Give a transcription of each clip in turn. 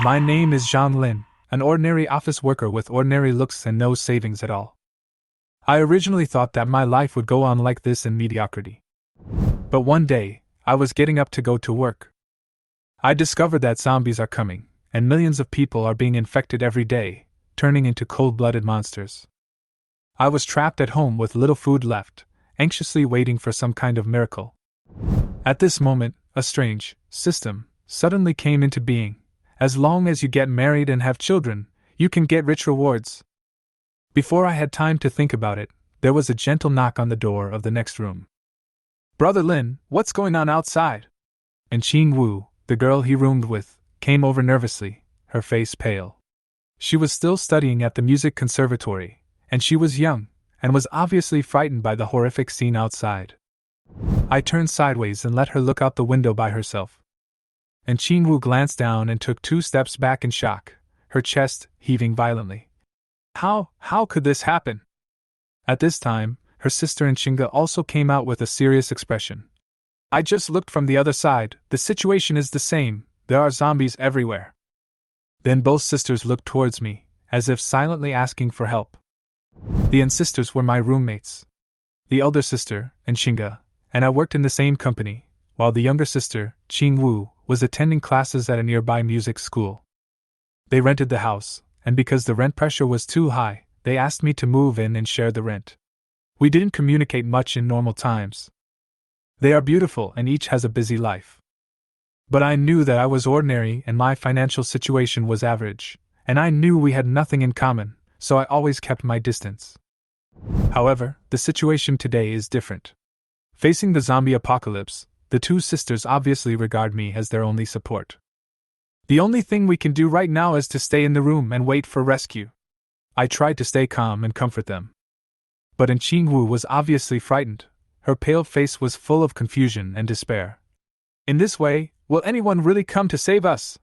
My name is Zhang Lin, an ordinary office worker with ordinary looks and no savings at all. I originally thought that my life would go on like this in mediocrity. But one day, I was getting up to go to work. I discovered that zombies are coming, and millions of people are being infected every day, turning into cold-blooded monsters. I was trapped at home with little food left, anxiously waiting for some kind of miracle. At this moment, a strange system suddenly came into being. As long as you get married and have children, you can get rich rewards. Before I had time to think about it, there was a gentle knock on the door of the next room. "Brother Lin, what's going on outside?" And Qing Wu, the girl he roomed with, came over nervously, her face pale. She was still studying at the music conservatory, and she was young, and was obviously frightened by the horrific scene outside. I turned sideways and let her look out the window by herself. And Qing Wu glanced down and took 2 steps back in shock, her chest heaving violently. How could this happen?" At this time, her sister and Chinga also came out with a serious expression. "I just looked from the other side, the situation is the same, there are zombies everywhere." Then both sisters looked towards me, as if silently asking for help. The An sisters were my roommates. The elder sister, and Chinga, and I worked in the same company, while the younger sister, Qing Wu, was attending classes at a nearby music school. They rented the house, and because the rent pressure was too high, they asked me to move in and share the rent. We didn't communicate much in normal times. They are beautiful and each has a busy life. But I knew that I was ordinary and my financial situation was average, and I knew we had nothing in common, so I always kept my distance. However, the situation today is different. Facing the zombie apocalypse, the 2 sisters obviously regard me as their only support. "The only thing we can do right now is to stay in the room and wait for rescue." I tried to stay calm and comfort them. But Qing Wu was obviously frightened. Her pale face was full of confusion and despair. "In this way, will anyone really come to save us?"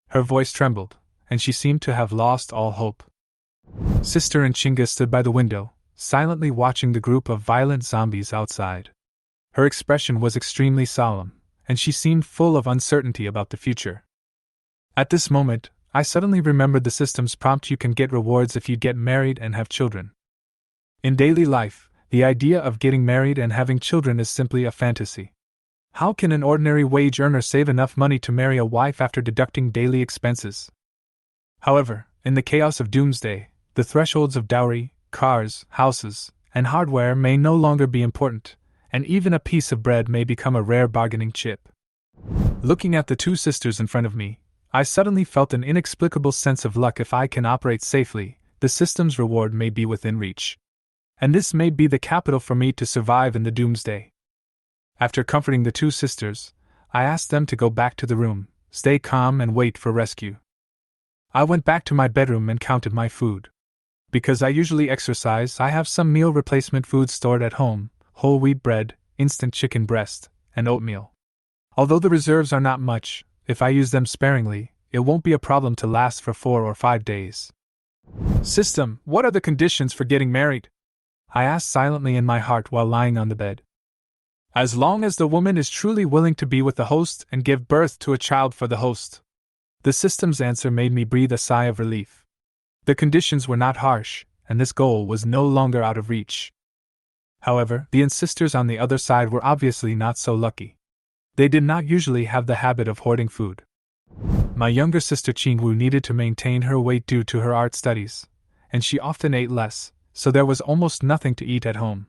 Her voice trembled, and she seemed to have lost all hope. Sister and Chinga stood by the window, silently watching the group of violent zombies outside. Her expression was extremely solemn, and she seemed full of uncertainty about the future. At this moment, I suddenly remembered the system's prompt: "You can get rewards if you get married and have children." In daily life, the idea of getting married and having children is simply a fantasy. How can an ordinary wage earner save enough money to marry a wife after deducting daily expenses? However, in the chaos of doomsday, the thresholds of dowry, cars, houses, and hardware may no longer be important, and even a piece of bread may become a rare bargaining chip. Looking at the 2 sisters in front of me, I suddenly felt an inexplicable sense of luck. If I can operate safely, the system's reward may be within reach. And this may be the capital for me to survive in the doomsday. After comforting the 2 sisters, I asked them to go back to the room, stay calm and wait for rescue. I went back to my bedroom and counted my food. Because I usually exercise, I have some meal replacement food stored at home: whole wheat bread, instant chicken breast, and oatmeal. Although the reserves are not much, if I use them sparingly, it won't be a problem to last for 4 or 5 days. "System, what are the conditions for getting married?" I asked silently in my heart while lying on the bed. "As long as the woman is truly willing to be with the host and give birth to a child for the host." The system's answer made me breathe a sigh of relief. The conditions were not harsh, and this goal was no longer out of reach. However, the An sisters on the other side were obviously not so lucky. They did not usually have the habit of hoarding food. My younger sister Qing Wu needed to maintain her weight due to her art studies, and she often ate less, so there was almost nothing to eat at home.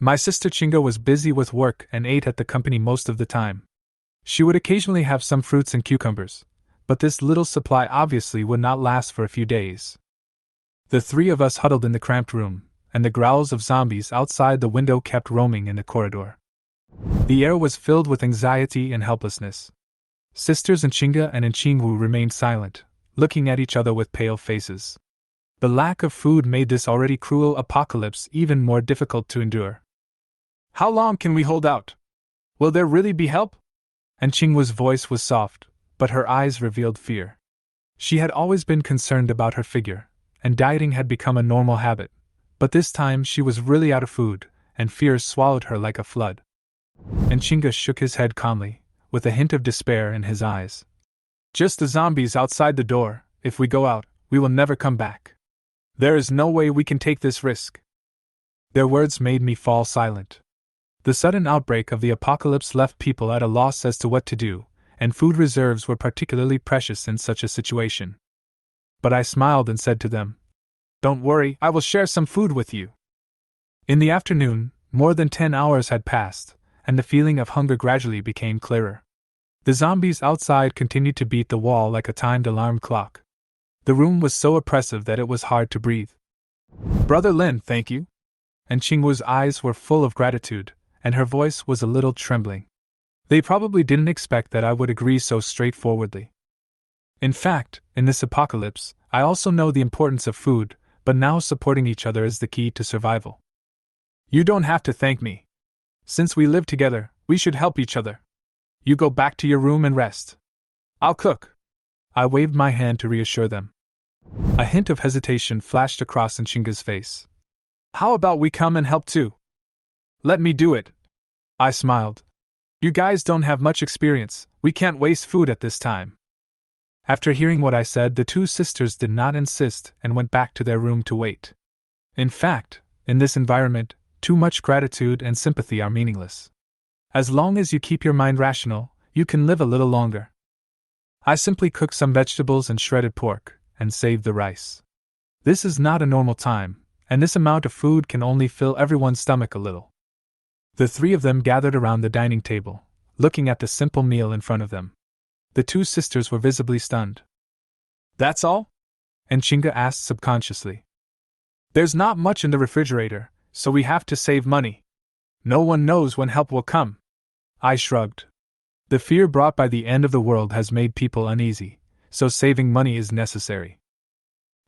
My sister Chinga was busy with work and ate at the company most of the time. She would occasionally have some fruits and cucumbers, but this little supply obviously would not last for a few days. The 3 of us huddled in the cramped room, and the growls of zombies outside the window kept roaming in the corridor. The air was filled with anxiety and helplessness. Sisters and Chinga and Qing Wu remained silent, looking at each other with pale faces. The lack of food made this already cruel apocalypse even more difficult to endure. "How long can we hold out? Will there really be help?" And Qing Wu's voice was soft, but her eyes revealed fear. She had always been concerned about her figure, and dieting had become a normal habit, but this time she was really out of food, and fear swallowed her like a flood. And Chinga shook his head calmly, with a hint of despair in his eyes. Just the zombies outside the door. If we go out, we will never come back. There is no way we can take this risk. Their words made me fall silent. The sudden outbreak of the apocalypse left people at a loss as to what to do, and food reserves were particularly precious in such a situation. But I smiled and said to them, "Don't worry, I will share some food with you." In the afternoon, more than 10 hours had passed, and the feeling of hunger gradually became clearer. The zombies outside continued to beat the wall like a timed alarm clock. The room was so oppressive that it was hard to breathe. "Brother Lin, thank you." And Qingwu's eyes were full of gratitude, and her voice was a little trembling. They probably didn't expect that I would agree so straightforwardly. In fact, in this apocalypse, I also know the importance of food, but now supporting each other is the key to survival. "You don't have to thank me. Since we live together, we should help each other. You go back to your room and rest. I'll cook." I waved my hand to reassure them. A hint of hesitation flashed across Nshinga's face. "How about we come and help too?" "Let me do it." I smiled. "You guys don't have much experience, we can't waste food at this time." After hearing what I said, the two sisters did not insist and went back to their room to wait. In fact, in this environment, too much gratitude and sympathy are meaningless. As long as you keep your mind rational, you can live a little longer. I simply cooked some vegetables and shredded pork, and saved the rice. This is not a normal time, and this amount of food can only fill everyone's stomach a little. The three of them gathered around the dining table, looking at the simple meal in front of them. The two sisters were visibly stunned. "That's all?" Nshinga asked subconsciously. "There's not much in the refrigerator, so we have to save money. No one knows when help will come." I shrugged. The fear brought by the end of the world has made people uneasy, so saving money is necessary.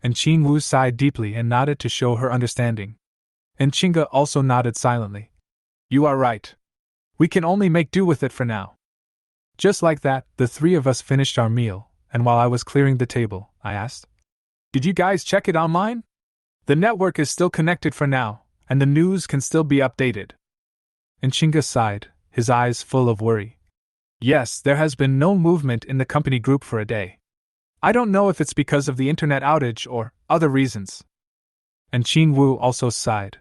And Qingwu sighed deeply and nodded to show her understanding. Nshinga also nodded silently. "You are right. We can only make do with it for now." Just like that, the three of us finished our meal, and while I was clearing the table, I asked, "Did you guys check it online? The network is still connected for now, and the news can still be updated." Nshinga sighed, his eyes full of worry. "Yes, there has been no movement in the company group for a day. I don't know if it's because of the internet outage or other reasons." And Qingwu also sighed.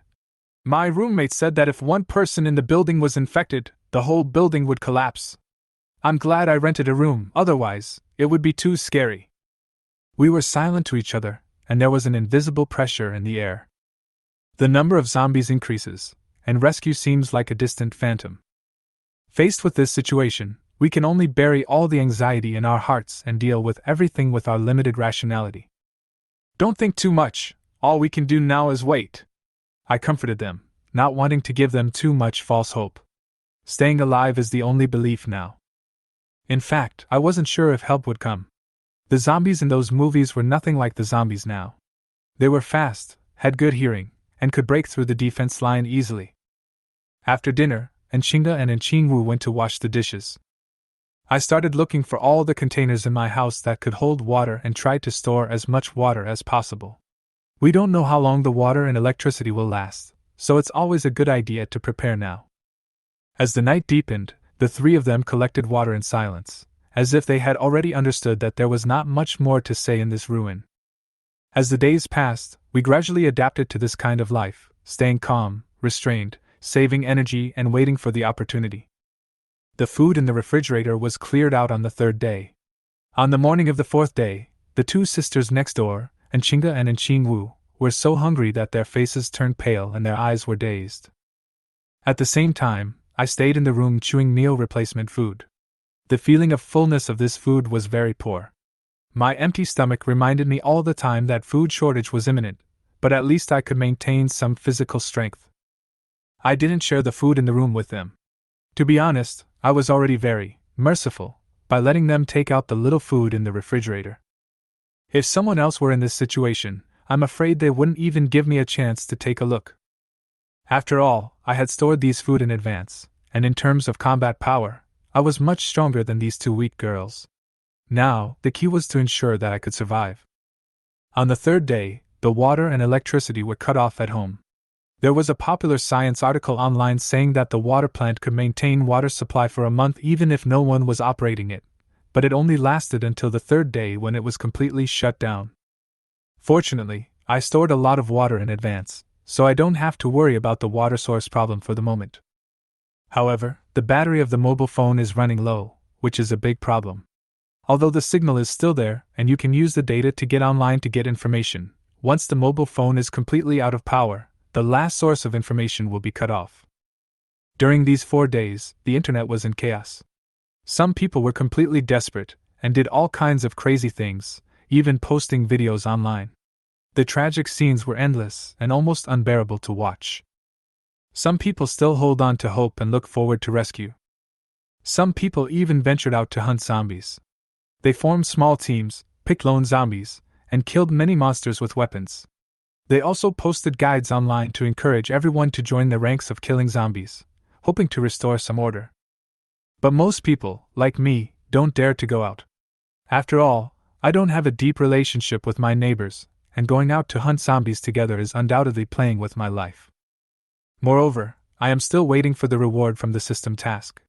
"My roommate said that if one person in the building was infected, the whole building would collapse. I'm glad I rented a room, otherwise, it would be too scary." We were silent to each other, and there was an invisible pressure in the air. The number of zombies increases, and rescue seems like a distant phantom. Faced with this situation, we can only bury all the anxiety in our hearts and deal with everything with our limited rationality. "Don't think too much, all we can do now is wait." I comforted them, not wanting to give them too much false hope. Staying alive is the only belief now. In fact, I wasn't sure if help would come. The zombies in those movies were nothing like the zombies now. They were fast, had good hearing, and could break through the defense line easily. After dinner, Nshinga and Qingwu went to wash the dishes. I started looking for all the containers in my house that could hold water and tried to store as much water as possible. We don't know how long the water and electricity will last, so it's always a good idea to prepare now. As the night deepened, the three of them collected water in silence, as if they had already understood that there was not much more to say in this ruin. As the days passed, we gradually adapted to this kind of life, staying calm, restrained, saving energy and waiting for the opportunity. The food in the refrigerator was cleared out on the third day. On the morning of the fourth day, the two sisters next door, Nshinga and Qingwu, were so hungry that their faces turned pale and their eyes were dazed. At the same time, I stayed in the room chewing meal replacement food. The feeling of fullness of this food was very poor. My empty stomach reminded me all the time that food shortage was imminent, but at least I could maintain some physical strength. I didn't share the food in the room with them. To be honest, I was already very merciful by letting them take out the little food in the refrigerator. If someone else were in this situation, I'm afraid they wouldn't even give me a chance to take a look. After all, I had stored these food in advance, and in terms of combat power, I was much stronger than these two weak girls. Now, the key was to ensure that I could survive. On the third day, the water and electricity were cut off at home. There was a popular science article online saying that the water plant could maintain water supply for a month even if no one was operating it, but it only lasted until the third day when it was completely shut down. Fortunately, I stored a lot of water in advance, so I don't have to worry about the water source problem for the moment. However, the battery of the mobile phone is running low, which is a big problem. Although the signal is still there and you can use the data to get online to get information, once the mobile phone is completely out of power, the last source of information will be cut off. During these 4 days, the internet was in chaos. Some people were completely desperate and did all kinds of crazy things, even posting videos online. The tragic scenes were endless and almost unbearable to watch. Some people still hold on to hope and look forward to rescue. Some people even ventured out to hunt zombies. They formed small teams, picked lone zombies, and killed many monsters with weapons. They also posted guides online to encourage everyone to join the ranks of killing zombies, hoping to restore some order. But most people, like me, don't dare to go out. After all, I don't have a deep relationship with my neighbors, and going out to hunt zombies together is undoubtedly playing with my life. Moreover, I am still waiting for the reward from the system task.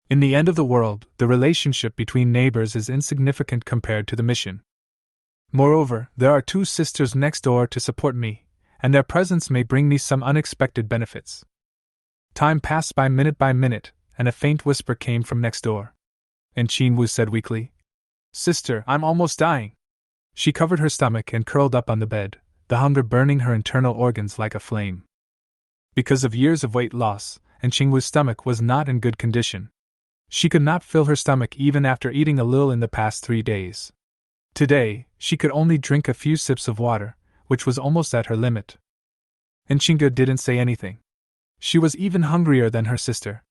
In the end of the world, the relationship between neighbors is insignificant compared to the mission. Moreover, there are 2 sisters next door to support me, and their presence may bring me some unexpected benefits. Time passed by minute, and a faint whisper came from next door. And Qinwu said weakly, "Sister, I'm almost dying." She covered her stomach and curled up on the bed, the hunger burning her internal organs like a flame. Because of years of weight loss, and Qingwu's stomach was not in good condition. She could not fill her stomach even after eating a little in the past 3 days. Today, she could only drink a few sips of water, which was almost at her limit. And Qingge didn't say anything. She was even hungrier than her sister.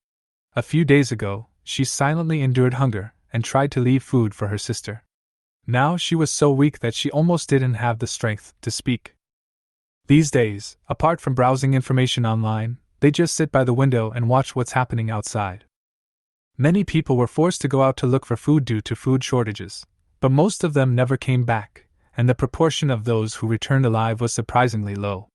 A few days ago, she silently endured hunger and tried to leave food for her sister. Now she was so weak that she almost didn't have the strength to speak. These days, apart from browsing information online, they just sit by the window and watch what's happening outside. Many people were forced to go out to look for food due to food shortages, but most of them never came back, and the proportion of those who returned alive was surprisingly low.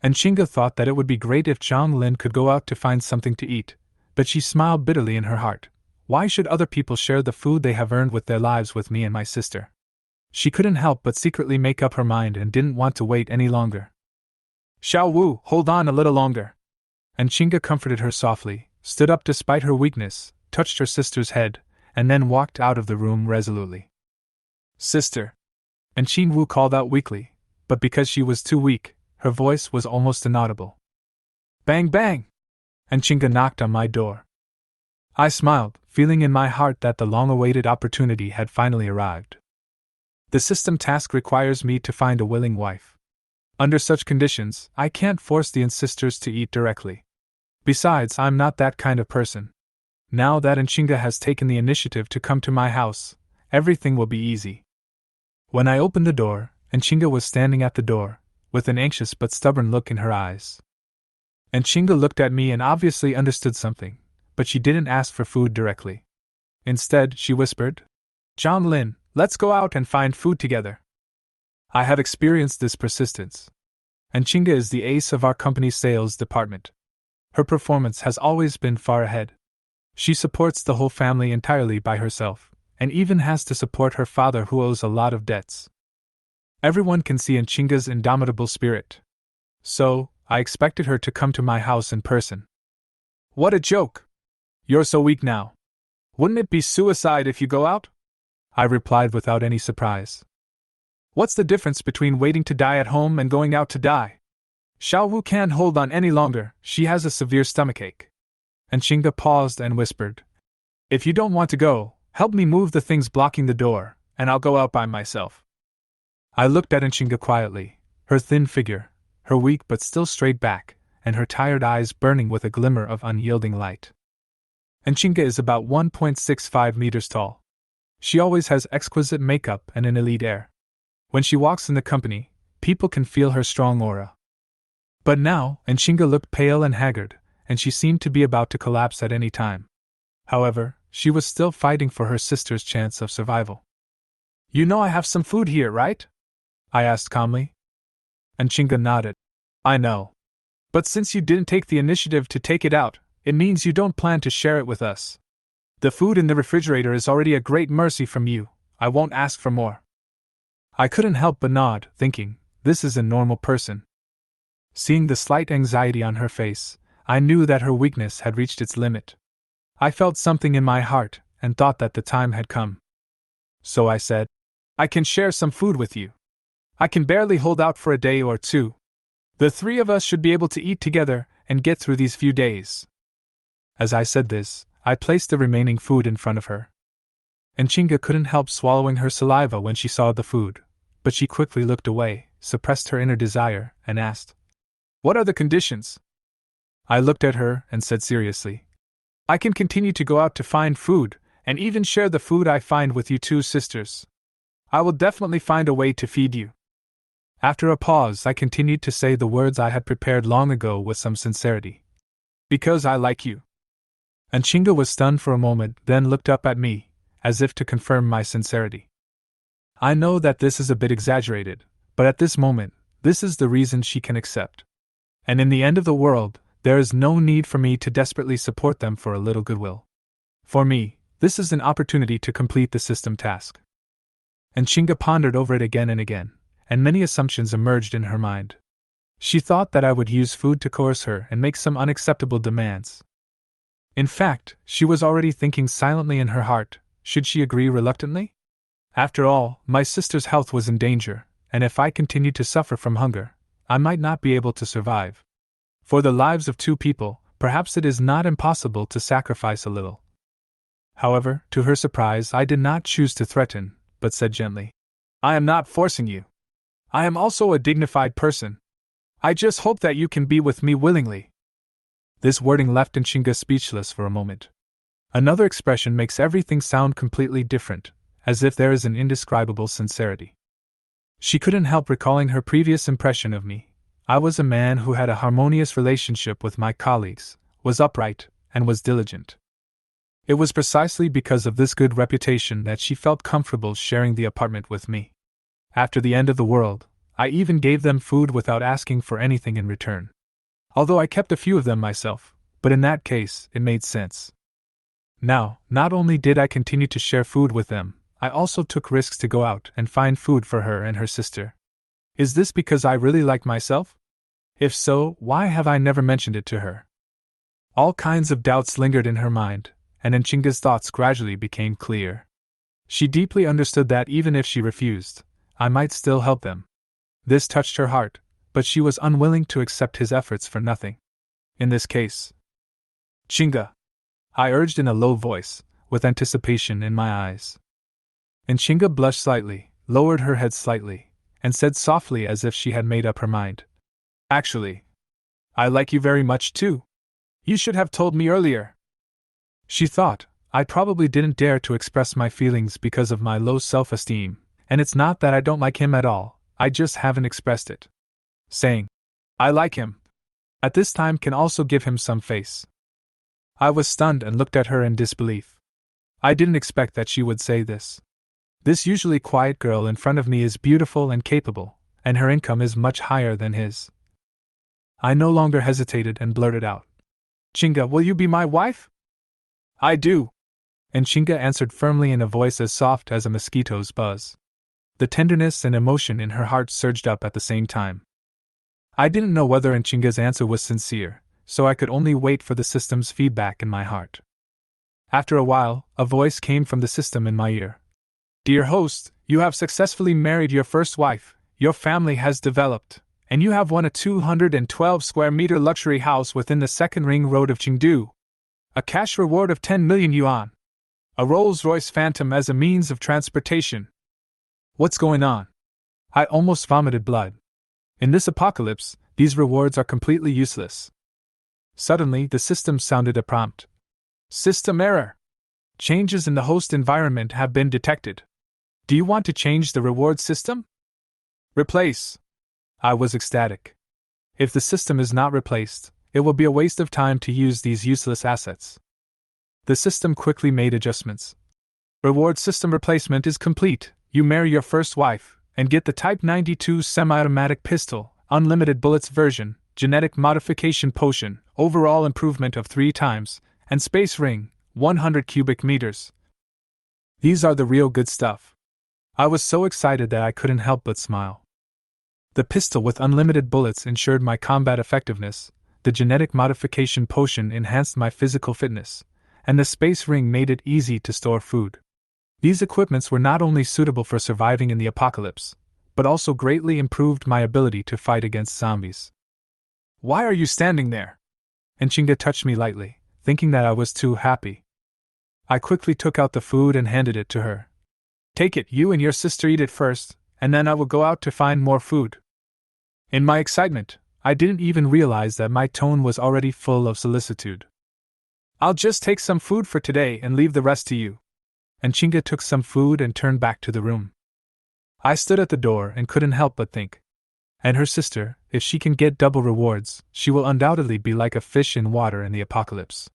And Qingge thought that it would be great if Zhang Lin could go out to find something to eat, but she smiled bitterly in her heart. Why should other people share the food they have earned with their lives with me and my sister? She couldn't help but secretly make up her mind and didn't want to wait any longer. "Xiao Wu, hold on a little longer." And Qingge comforted her softly, stood up despite her weakness, touched her sister's head, and then walked out of the room resolutely. "Sister." And Qingwu called out weakly, but because she was too weak, her voice was almost inaudible. "Bang bang!" And Qingge knocked on my door. I smiled, feeling in my heart that the long-awaited opportunity had finally arrived. The system task requires me to find a willing wife. Under such conditions, I can't force the sisters to eat directly. Besides, I'm not that kind of person. Now that Qingge has taken the initiative to come to my house, everything will be easy. When I opened the door, Qingge was standing at the door, with an anxious but stubborn look in her eyes. And Qingge looked at me and obviously understood something, but she didn't ask for food directly. Instead, she whispered, "Zhang Lin, let's go out and find food together." I have experienced this persistence. And Qingge is the ace of our company's sales department. Her performance has always been far ahead. She supports the whole family entirely by herself, and even has to support her father who owes a lot of debts. Everyone can see in Qingge's indomitable spirit. So, I expected her to come to my house in person. "What a joke! You're so weak now. Wouldn't it be suicide if you go out?" I replied without any surprise. "What's the difference between waiting to die at home and going out to die? Xiao Wu can't hold on any longer, she has a severe stomachache." And Qingge paused and whispered, "If you don't want to go, help me move the things blocking the door, and I'll go out by myself." I looked at Qingge quietly, her thin figure, her weak but still straight back, and her tired eyes burning with a glimmer of unyielding light. And Qingge is about 1.65 meters tall. She always has exquisite makeup and an elite air. When she walks in the company, people can feel her strong aura. But now, Qingge looked pale and haggard, and she seemed to be about to collapse at any time. However, she was still fighting for her sister's chance of survival. "You know I have some food here, right?" I asked calmly. And Qingge nodded. "I know. But since you didn't take the initiative to take it out, it means you don't plan to share it with us." The food in the refrigerator is already a great mercy from you. I won't ask for more. I couldn't help but nod, thinking, this is a normal person. Seeing the slight anxiety on her face, I knew that her weakness had reached its limit. I felt something in my heart and thought that the time had come. So I said, I can share some food with you. I can barely hold out for a day or two. The three of us should be able to eat together and get through these few days. As I said this, I placed the remaining food in front of her. And Chinga couldn't help swallowing her saliva when she saw the food, but she quickly looked away, suppressed her inner desire, and asked, What are the conditions? I looked at her and said seriously, I can continue to go out to find food, and even share the food I find with you two sisters. I will definitely find a way to feed you. After a pause, I continued to say the words I had prepared long ago with some sincerity. Because I like you. And Chinga was stunned for a moment, then looked up at me, as if to confirm my sincerity. I know that this is a bit exaggerated, but at this moment, this is the reason she can accept. And in the end of the world, there is no need for me to desperately support them for a little goodwill. For me, this is an opportunity to complete the system task. And Chinga pondered over it again and again, and many assumptions emerged in her mind. She thought that I would use food to coerce her and make some unacceptable demands. In fact, she was already thinking silently in her heart, should she agree reluctantly? After all, my sister's health was in danger, and if I continued to suffer from hunger, I might not be able to survive. For the lives of two people, perhaps it is not impossible to sacrifice a little. However, to her surprise, I did not choose to threaten, but said gently, I am not forcing you. I am also a dignified person. I just hope that you can be with me willingly. This wording left Chinga speechless for a moment. Another expression makes everything sound completely different, as if there is an indescribable sincerity. She couldn't help recalling her previous impression of me. I was a man who had a harmonious relationship with my colleagues, was upright, and was diligent. It was precisely because of this good reputation that she felt comfortable sharing the apartment with me. After the end of the world, I even gave them food without asking for anything in return. Although I kept a few of them myself, but in that case, it made sense. Now, not only did I continue to share food with them, I also took risks to go out and find food for her and her sister. Is this because I really like myself? If so, why have I never mentioned it to her? All kinds of doubts lingered in her mind, and Chinga's thoughts gradually became clear. She deeply understood that even if she refused, I might still help them. This touched her heart, but she was unwilling to accept his efforts for nothing. In this case, Chinga, I urged in a low voice, with anticipation in my eyes. And Chinga blushed slightly, lowered her head slightly, and said softly as if she had made up her mind. Actually, I like you very much too. You should have told me earlier. She thought, I probably didn't dare to express my feelings because of my low self-esteem, and it's not that I don't like him at all, I just haven't expressed it. Saying, I like him, at this time can also give him some face. I was stunned and looked at her in disbelief. I didn't expect that she would say this. This usually quiet girl in front of me is beautiful and capable, and her income is much higher than his. I no longer hesitated and blurted out, Chinga, will you be my wife? I do. And Chinga answered firmly in a voice as soft as a mosquito's buzz. The tenderness and emotion in her heart surged up at the same time. I didn't know whether Chinga's answer was sincere, so I could only wait for the system's feedback in my heart. After a while, a voice came from the system in my ear. Dear host, you have successfully married your first wife, your family has developed, and you have won a 212 square meter luxury house within the second ring road of Chengdu. A cash reward of 10 million yuan. A Rolls-Royce Phantom as a means of transportation. What's going on? I almost vomited blood. In this apocalypse, these rewards are completely useless. Suddenly, the system sounded a prompt. System error. Changes in the host environment have been detected. Do you want to change the reward system? Replace. I was ecstatic. If the system is not replaced, it will be a waste of time to use these useless assets. The system quickly made adjustments. Reward system replacement is complete. You marry your first wife, and get the Type 92 semi-automatic pistol, unlimited bullets version, genetic modification potion, overall improvement of 3 times, and space ring, 100 cubic meters. These are the real good stuff. I was so excited that I couldn't help but smile. The pistol with unlimited bullets ensured my combat effectiveness, the genetic modification potion enhanced my physical fitness, and the space ring made it easy to store food. These equipments were not only suitable for surviving in the apocalypse, but also greatly improved my ability to fight against zombies. Why are you standing there? Enchinga touched me lightly, thinking that I was too happy. I quickly took out the food and handed it to her. Take it, you and your sister eat it first, and then I will go out to find more food. In my excitement, I didn't even realize that my tone was already full of solicitude. I'll just take some food for today and leave the rest to you. Enchinga took some food and turned back to the room. I stood at the door and couldn't help but think. And her sister, if she can get double rewards, she will undoubtedly be like a fish in water in the apocalypse.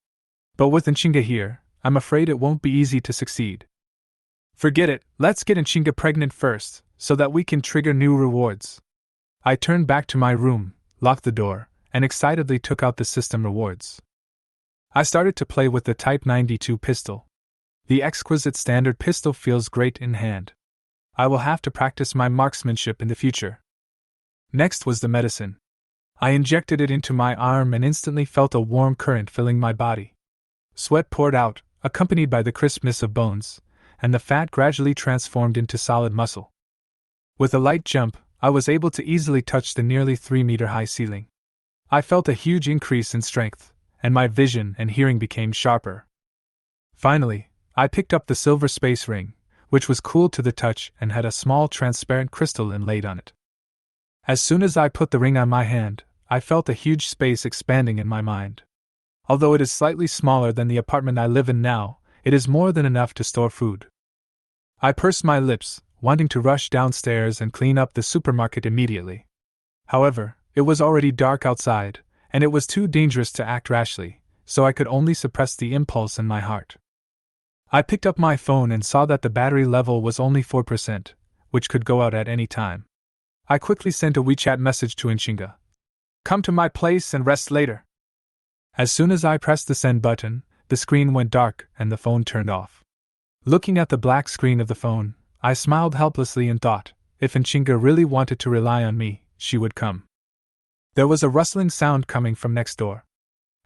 But with Enchinga here, I'm afraid it won't be easy to succeed. Forget it, let's get Enchinga pregnant first, so that we can trigger new rewards. I turned back to my room, locked the door, and excitedly took out the system rewards. I started to play with the Type 92 pistol. The exquisite standard pistol feels great in hand. I will have to practice my marksmanship in the future. Next was the medicine. I injected it into my arm and instantly felt a warm current filling my body. Sweat poured out, accompanied by the crispness of bones, and the fat gradually transformed into solid muscle. With a light jump, I was able to easily touch the nearly 3-meter-high ceiling. I felt a huge increase in strength, and my vision and hearing became sharper. Finally, I picked up the silver space ring, which was cool to the touch and had a small transparent crystal inlaid on it. As soon as I put the ring on my hand, I felt a huge space expanding in my mind. Although it is slightly smaller than the apartment I live in now, it is more than enough to store food. I pursed my lips, wanting to rush downstairs and clean up the supermarket immediately. However, it was already dark outside, and it was too dangerous to act rashly, so I could only suppress the impulse in my heart. I picked up my phone and saw that the battery level was only 4%, which could go out at any time. I quickly sent a WeChat message to Enchinga. Come to my place and rest later. As soon as I pressed the send button, the screen went dark and the phone turned off. Looking at the black screen of the phone, I smiled helplessly and thought, if Enchinga really wanted to rely on me, she would come. There was a rustling sound coming from next door.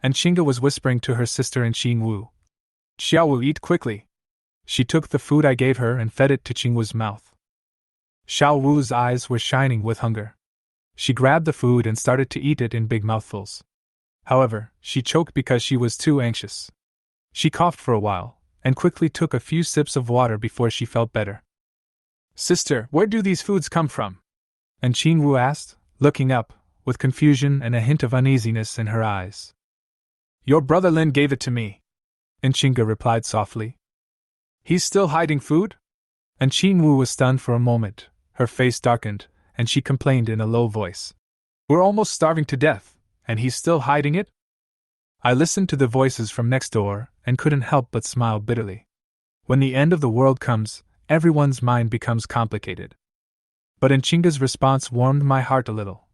Enchinga was whispering to her sister in Qingwu. Xiaowu, eat quickly. She took the food I gave her and fed it to Qingwu's mouth. Xiaowu's eyes were shining with hunger. She grabbed the food and started to eat it in big mouthfuls. However, she choked because she was too anxious. She coughed for a while, and quickly took a few sips of water before she felt better. Sister, where do these foods come from? And Qingwu asked, looking up, with confusion and a hint of uneasiness in her eyes. Your brother Lin gave it to me. Enchinga replied softly. He's still hiding food? And Qingwu was stunned for a moment, her face darkened, and she complained in a low voice. We're almost starving to death, and he's still hiding it? I listened to the voices from next door, and couldn't help but smile bitterly. When the end of the world comes, everyone's mind becomes complicated. But Enchinga's response warmed my heart a little.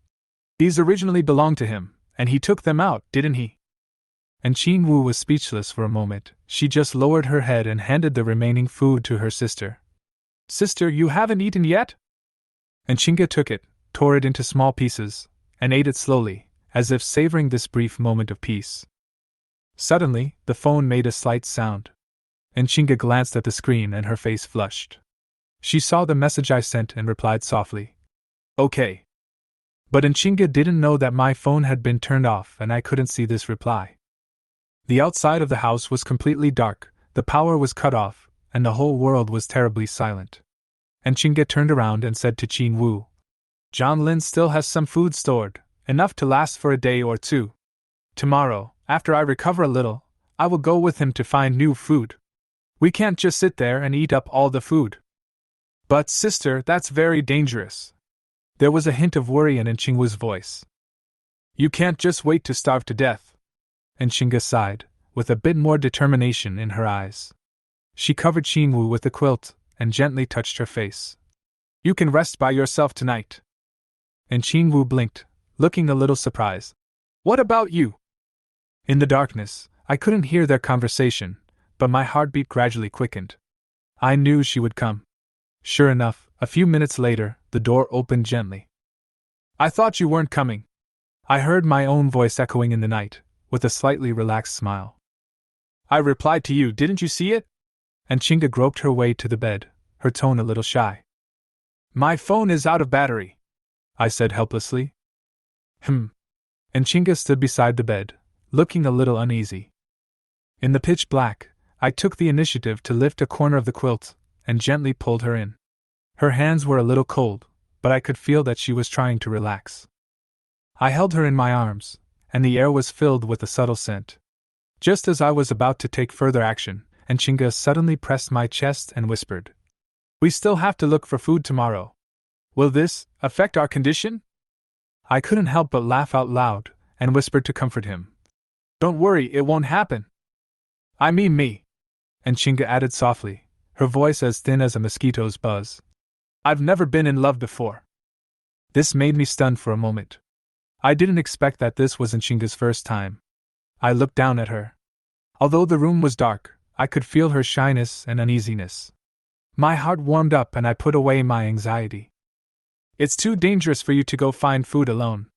These originally belonged to him, and he took them out, didn't he? And Qingwu was speechless for a moment. She just lowered her head and handed the remaining food to her sister. Sister, you haven't eaten yet? And Enchinga took it, tore it into small pieces, and ate it slowly, as if savoring this brief moment of peace. Suddenly, the phone made a slight sound. Enchinga glanced at the screen and her face flushed. She saw the message I sent and replied softly. Okay. But Enchinga didn't know that my phone had been turned off and I couldn't see this reply. The outside of the house was completely dark, the power was cut off, and the whole world was terribly silent. Enchinga turned around and said to Qingwu, Zhang Lin still has some food stored, enough to last for a day or two. Tomorrow, after I recover a little, I will go with him to find new food. We can't just sit there and eat up all the food. But sister, that's very dangerous. There was a hint of worry in Qingwu's voice. You can't just wait to starve to death. Enchinga sighed, with a bit more determination in her eyes. She covered Qingwu with the quilt and gently touched her face. You can rest by yourself tonight. And Qingwu blinked, looking a little surprised. What about you? In the darkness, I couldn't hear their conversation, but my heartbeat gradually quickened. I knew she would come. Sure enough, a few minutes later, the door opened gently. "I thought you weren't coming." I heard my own voice echoing in the night, with a slightly relaxed smile. "I replied to you, didn't you see it?" And Chinga groped her way to the bed, her tone a little shy. "My phone is out of battery," I said helplessly. And Chinga stood beside the bed, looking a little uneasy. In the pitch black, I took the initiative to lift a corner of the quilt and gently pulled her in. Her hands were a little cold, but I could feel that she was trying to relax. I held her in my arms, and the air was filled with a subtle scent. Just as I was about to take further action, and Chinga suddenly pressed my chest and whispered, "We still have to look for food tomorrow. Will this affect our condition?" I couldn't help but laugh out loud, and whispered to comfort him, "Don't worry, it won't happen. I mean me." And Chinga added softly, her voice as thin as a mosquito's buzz, "I've never been in love before." This made me stunned for a moment. I didn't expect that this was Chinga's first time. I looked down at her. Although the room was dark, I could feel her shyness and uneasiness. My heart warmed up and I put away my anxiety. "It's too dangerous for you to go find food alone.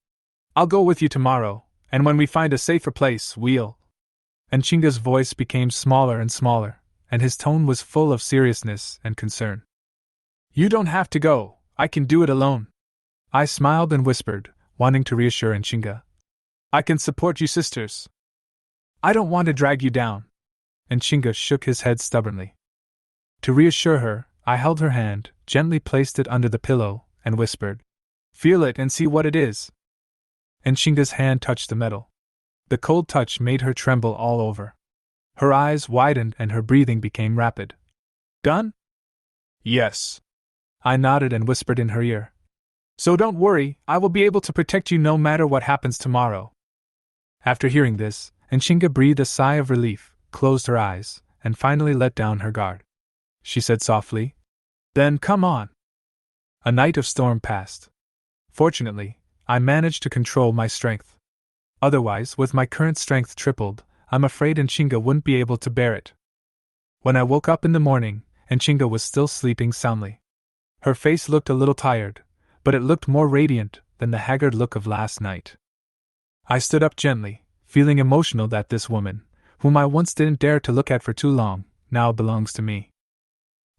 I'll go with you tomorrow, and when we find a safer place, we'll..." And Chinga's voice became smaller and smaller, and his tone was full of seriousness and concern. "You don't have to go, I can do it alone." I smiled and whispered, wanting to reassure Chinga, "I can support you sisters. I don't want to drag you down." And Chinga shook his head stubbornly. To reassure her, I held her hand, gently placed it under the pillow, and whispered, "Feel it and see what it is." And Chinga's hand touched the metal. The cold touch made her tremble all over. Her eyes widened and her breathing became rapid. "Done?" "Yes." I nodded and whispered in her ear, "So don't worry, I will be able to protect you no matter what happens tomorrow." After hearing this, Chinga breathed a sigh of relief, closed her eyes, and finally let down her guard. She said softly, "Then come on." A night of storm passed. Fortunately, I managed to control my strength. Otherwise, with my current strength tripled, I'm afraid Chinga wouldn't be able to bear it. When I woke up in the morning, Chinga was still sleeping soundly. Her face looked a little tired, but it looked more radiant than the haggard look of last night. I stood up gently, feeling emotional that this woman, whom I once didn't dare to look at for too long, now belongs to me.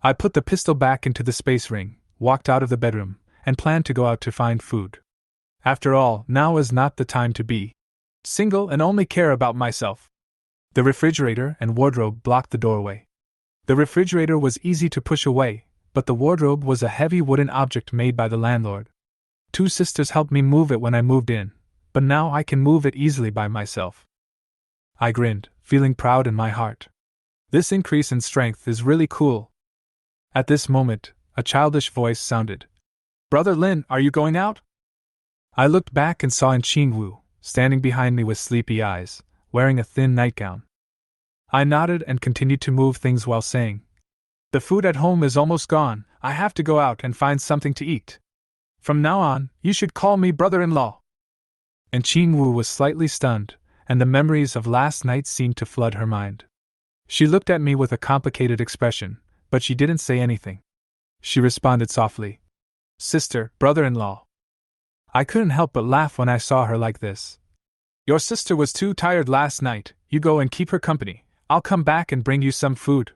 I put the pistol back into the space ring, walked out of the bedroom, and planned to go out to find food. After all, now is not the time to be single and only care about myself. The refrigerator and wardrobe blocked the doorway. The refrigerator was easy to push away, but the wardrobe was a heavy wooden object made by the landlord. Two sisters helped me move it when I moved in, but now I can move it easily by myself. I grinned, feeling proud in my heart. This increase in strength is really cool. At this moment, a childish voice sounded. "Brother Lin, are you going out?" I looked back and saw Qingwu, standing behind me with sleepy eyes, wearing a thin nightgown. I nodded and continued to move things while saying, "The food at home is almost gone, I have to go out and find something to eat. From now on, you should call me brother-in-law." And Qingwu was slightly stunned, and the memories of last night seemed to flood her mind. She looked at me with a complicated expression, but she didn't say anything. She responded softly, "Sister, brother-in-law." I couldn't help but laugh when I saw her like this. "Your sister was too tired last night, you go and keep her company, I'll come back and bring you some food."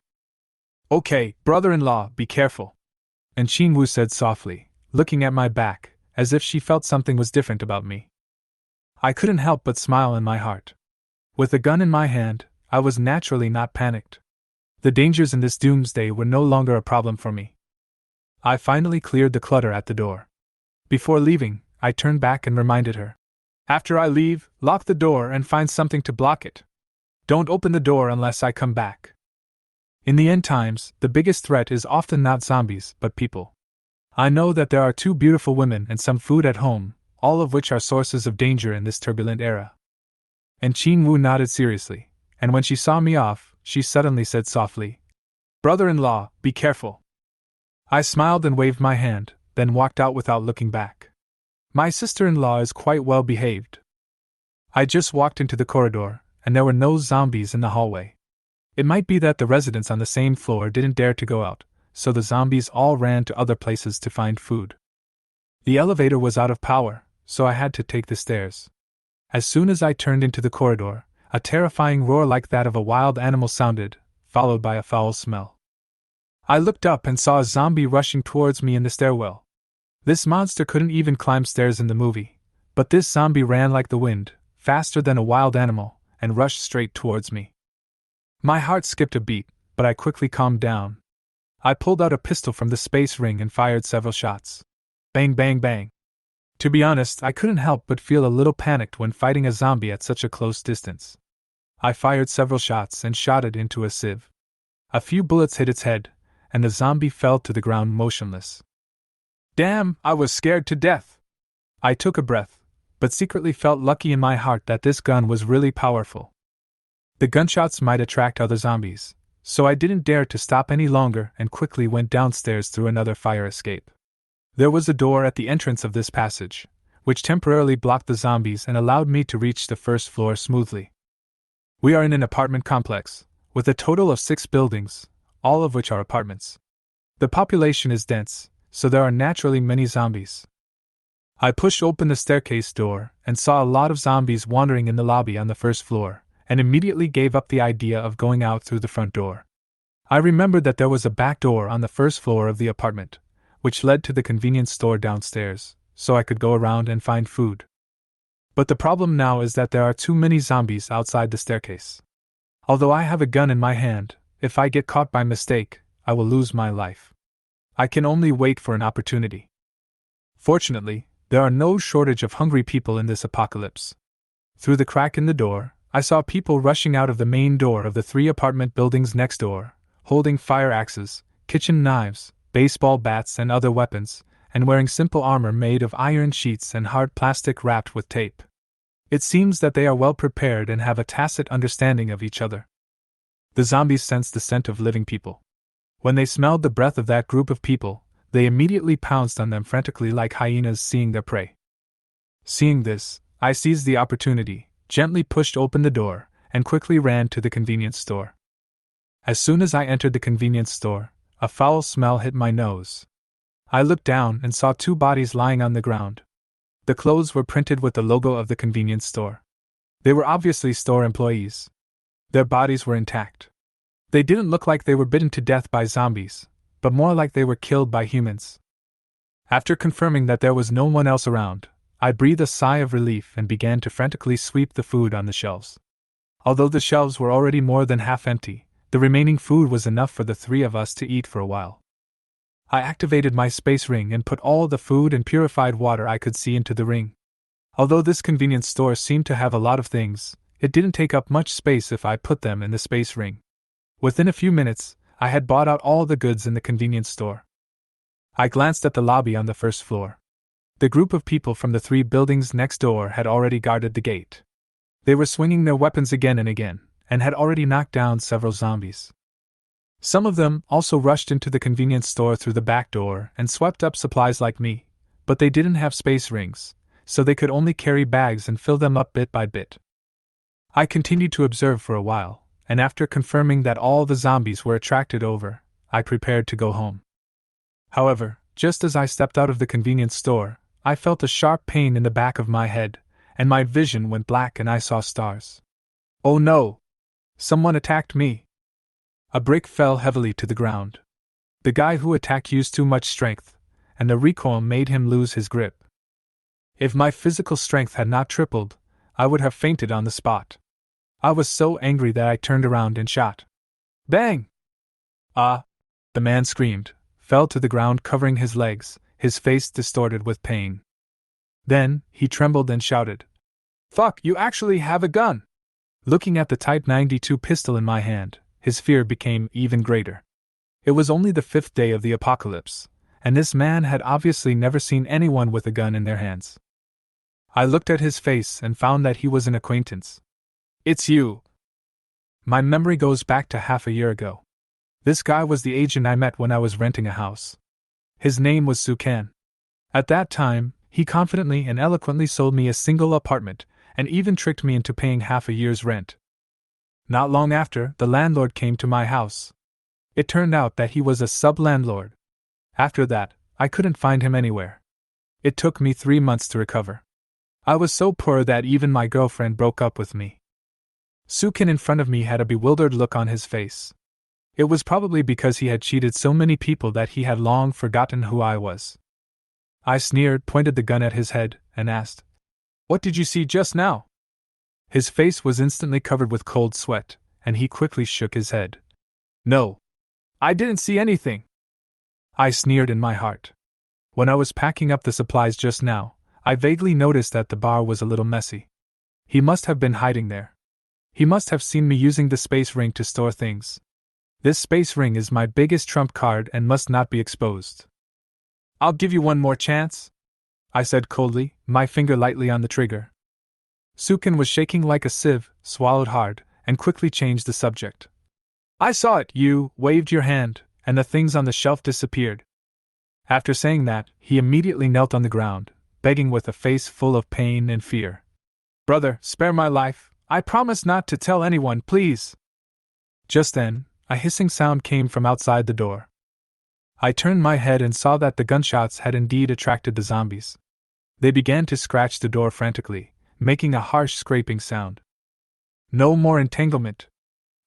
"Okay, brother-in-law, be careful." And Qingwu said softly, looking at my back, as if she felt something was different about me. I couldn't help but smile in my heart. With a gun in my hand, I was naturally not panicked. The dangers in this doomsday were no longer a problem for me. I finally cleared the clutter at the door. Before leaving, I turned back and reminded her, "After I leave, lock the door and find something to block it. Don't open the door unless I come back." In the end times, the biggest threat is often not zombies, but people. I know that there are two beautiful women and some food at home, all of which are sources of danger in this turbulent era. And Qingwu nodded seriously, and when she saw me off, she suddenly said softly, "Brother-in-law, be careful." I smiled and waved my hand, then walked out without looking back. My sister-in-law is quite well behaved. I just walked into the corridor, and there were no zombies in the hallway. It might be that the residents on the same floor didn't dare to go out, so the zombies all ran to other places to find food. The elevator was out of power, so I had to take the stairs. As soon as I turned into the corridor, a terrifying roar like that of a wild animal sounded, followed by a foul smell. I looked up and saw a zombie rushing towards me in the stairwell. This monster couldn't even climb stairs in the movie, but this zombie ran like the wind, faster than a wild animal, and rushed straight towards me. My heart skipped a beat, but I quickly calmed down. I pulled out a pistol from the space ring and fired several shots. Bang, bang, bang. To be honest, I couldn't help but feel a little panicked when fighting a zombie at such a close distance. I fired several shots and shot it into a sieve. A few bullets hit its head, and the zombie fell to the ground motionless. Damn, I was scared to death. I took a breath, but secretly felt lucky in my heart that this gun was really powerful. The gunshots might attract other zombies, so I didn't dare to stop any longer and quickly went downstairs through another fire escape. There was a door at the entrance of this passage, which temporarily blocked the zombies and allowed me to reach the first floor smoothly. We are in an apartment complex, with a total of 6 buildings, all of which are apartments. The population is dense, so there are naturally many zombies. I pushed open the staircase door and saw a lot of zombies wandering in the lobby on the first floor, and immediately gave up the idea of going out through the front door. I remembered that there was a back door on the first floor of the apartment, which led to the convenience store downstairs, so I could go around and find food. But the problem now is that there are too many zombies outside the staircase. Although I have a gun in my hand, if I get caught by mistake, I will lose my life. I can only wait for an opportunity. Fortunately, there are no shortage of hungry people in this apocalypse. Through the crack in the door, I saw people rushing out of the main door of the 3 apartment buildings next door, holding fire axes, kitchen knives, baseball bats and other weapons, and wearing simple armor made of iron sheets and hard plastic wrapped with tape. It seems that they are well prepared and have a tacit understanding of each other. The zombies sensed the scent of living people. When they smelled the breath of that group of people, they immediately pounced on them frantically like hyenas seeing their prey. Seeing this, I seized the opportunity, gently pushed open the door, and quickly ran to the convenience store. As soon as I entered the convenience store, a foul smell hit my nose. I looked down and saw 2 bodies lying on the ground. The clothes were printed with the logo of the convenience store. They were obviously store employees. Their bodies were intact. They didn't look like they were bitten to death by zombies, but more like they were killed by humans. After confirming that there was no one else around, I breathed a sigh of relief and began to frantically sweep the food on the shelves. Although the shelves were already more than half empty, the remaining food was enough for the 3 of us to eat for a while. I activated my space ring and put all the food and purified water I could see into the ring. Although this convenience store seemed to have a lot of things, it didn't take up much space if I put them in the space ring. Within a few minutes, I had bought out all the goods in the convenience store. I glanced at the lobby on the first floor. The group of people from the 3 buildings next door had already guarded the gate. They were swinging their weapons again and again, and had already knocked down several zombies. Some of them also rushed into the convenience store through the back door and swept up supplies like me, but they didn't have space rings, so they could only carry bags and fill them up bit by bit. I continued to observe for a while, and after confirming that all the zombies were attracted over, I prepared to go home. However, just as I stepped out of the convenience store, I felt a sharp pain in the back of my head, and my vision went black and I saw stars. Oh no! Someone attacked me! A brick fell heavily to the ground. The guy who attacked used too much strength, and the recoil made him lose his grip. If my physical strength had not tripled, I would have fainted on the spot. I was so angry that I turned around and shot. Bang! Ah! The man screamed, fell to the ground covering his legs, his face distorted with pain. Then, he trembled and shouted, "Fuck, you actually have a gun!" Looking at the Type 92 pistol in my hand, his fear became even greater. It was only the 5th day of the apocalypse, and this man had obviously never seen anyone with a gun in their hands. I looked at his face and found that he was an acquaintance. "It's you!" My memory goes back to half a year ago. This guy was the agent I met when I was renting a house. His name was Sukan. At that time, he confidently and eloquently sold me a single apartment, and even tricked me into paying half a year's rent. Not long after, the landlord came to my house. It turned out that he was a sub-landlord. After that, I couldn't find him anywhere. It took me 3 months to recover. I was so poor that even my girlfriend broke up with me. Sukin in front of me had a bewildered look on his face. It was probably because he had cheated so many people that he had long forgotten who I was. I sneered, pointed the gun at his head, and asked, "What did you see just now?" His face was instantly covered with cold sweat, and he quickly shook his head. "No, I didn't see anything." I sneered in my heart. When I was packing up the supplies just now, I vaguely noticed that the bar was a little messy. He must have been hiding there. He must have seen me using the space ring to store things. This space ring is my biggest trump card and must not be exposed. "I'll give you one more chance," I said coldly, my finger lightly on the trigger. Sukin was shaking like a sieve, swallowed hard, and quickly changed the subject. "I saw it, you waved your hand, and the things on the shelf disappeared." After saying that, he immediately knelt on the ground, begging with a face full of pain and fear. "Brother, spare my life. I promise not to tell anyone, please." Just then, a hissing sound came from outside the door. I turned my head and saw that the gunshots had indeed attracted the zombies. They began to scratch the door frantically, making a harsh scraping sound. No more entanglement.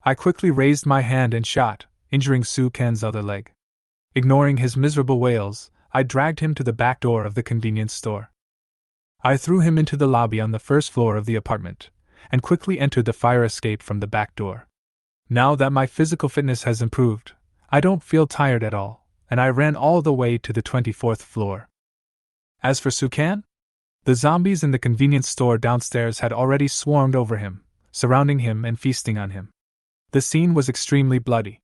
I quickly raised my hand and shot, injuring Sukan's other leg. Ignoring his miserable wails, I dragged him to the back door of the convenience store. I threw him into the lobby on the first floor of the apartment, and quickly entered the fire escape from the back door. Now that my physical fitness has improved, I don't feel tired at all, and I ran all the way to the 24th floor. As for Sukan, the zombies in the convenience store downstairs had already swarmed over him, surrounding him and feasting on him. The scene was extremely bloody.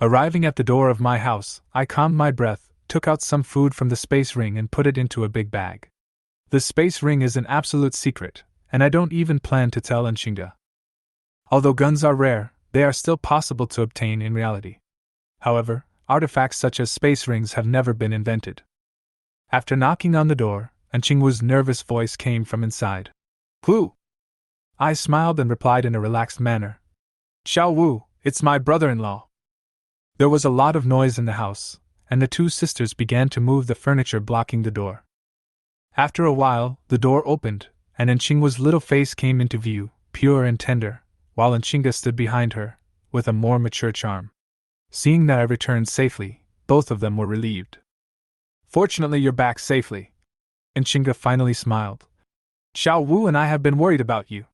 Arriving at the door of my house, I calmed my breath, took out some food from the space ring and put it into a big bag. The space ring is an absolute secret, and I don't even plan to tell Nshinga. Although guns are rare, they are still possible to obtain in reality. However, artifacts such as space rings have never been invented. After knocking on the door, Nchingwu's nervous voice came from inside. "Who?" I smiled and replied in a relaxed manner. "Xiao Wu, it's my brother-in-law." There was a lot of noise in the house, and the two sisters began to move the furniture blocking the door. After a while, the door opened, and Nchingwa's little face came into view, pure and tender, while Nshinga stood behind her, with a more mature charm. Seeing that I returned safely, both of them were relieved. "Fortunately you're back safely." Nshinga finally smiled. "Xiao Wu and I have been worried about you."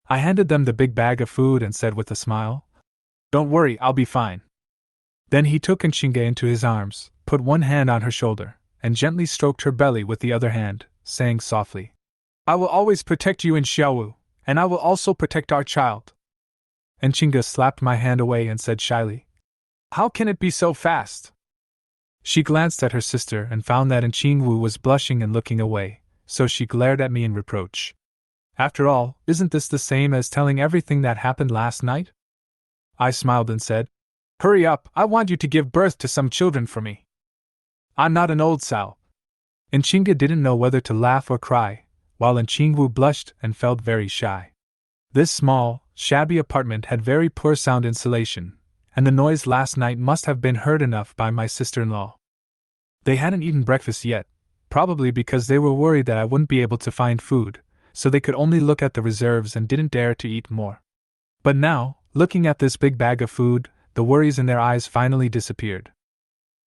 I handed them the big bag of food and said with a smile, "Don't worry, I'll be fine." Then he took Nshinga into his arms, put one hand on her shoulder, and gently stroked her belly with the other hand, saying softly, "I will always protect you in Xiaowu, and I will also protect our child." Nshinga slapped my hand away and said shyly, "How can it be so fast?" She glanced at her sister and found that Nchingwu was blushing and looking away, so she glared at me in reproach. "After all, isn't this the same as telling everything that happened last night?" I smiled and said, "Hurry up, I want you to give birth to some children for me. I'm not an old sow." Nshinga didn't know whether to laugh or cry, while Nchingwu blushed and felt very shy. This small, shabby apartment had very poor sound insulation, and the noise last night must have been heard enough by my sister-in-law. They hadn't eaten breakfast yet, probably because they were worried that I wouldn't be able to find food, so they could only look at the reserves and didn't dare to eat more. But now, looking at this big bag of food, the worries in their eyes finally disappeared.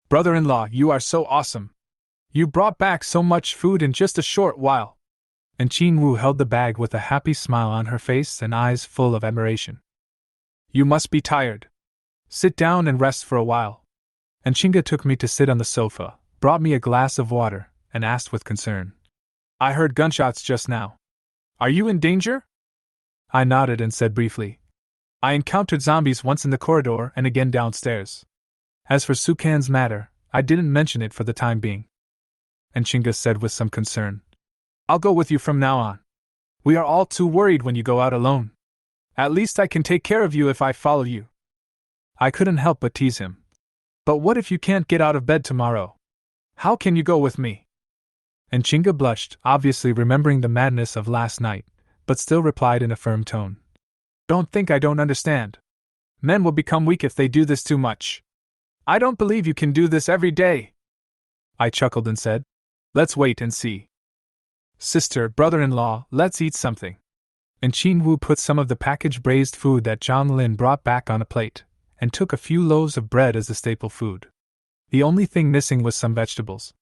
"Brother-in-law, you are so awesome! You brought back so much food in just a short while." And Nchingwu held the bag with a happy smile on her face and eyes full of admiration. "You must be tired. Sit down and rest for a while." And Nshinga took me to sit on the sofa, brought me a glass of water, and asked with concern, "I heard gunshots just now. Are you in danger?" I nodded and said briefly, "I encountered zombies once in the corridor and again downstairs. As for Sukan's matter, I didn't mention it for the time being." And Nshinga said with some concern, "I'll go with you from now on. We are all too worried when you go out alone. At least I can take care of you if I follow you." I couldn't help but tease him. "But what if you can't get out of bed tomorrow? How can you go with me?" And Nshinga blushed, obviously remembering the madness of last night, but still replied in a firm tone, Don't think I don't understand. Men will become weak if they do this too much. I don't believe you can do this every day. I chuckled and said, let's wait and see. Sister, brother-in-law, let's eat something. And Qin Wu put some of the packaged braised food that Zhang Lin brought back on a plate, and took a few loaves of bread as the staple food. The only thing missing was some vegetables.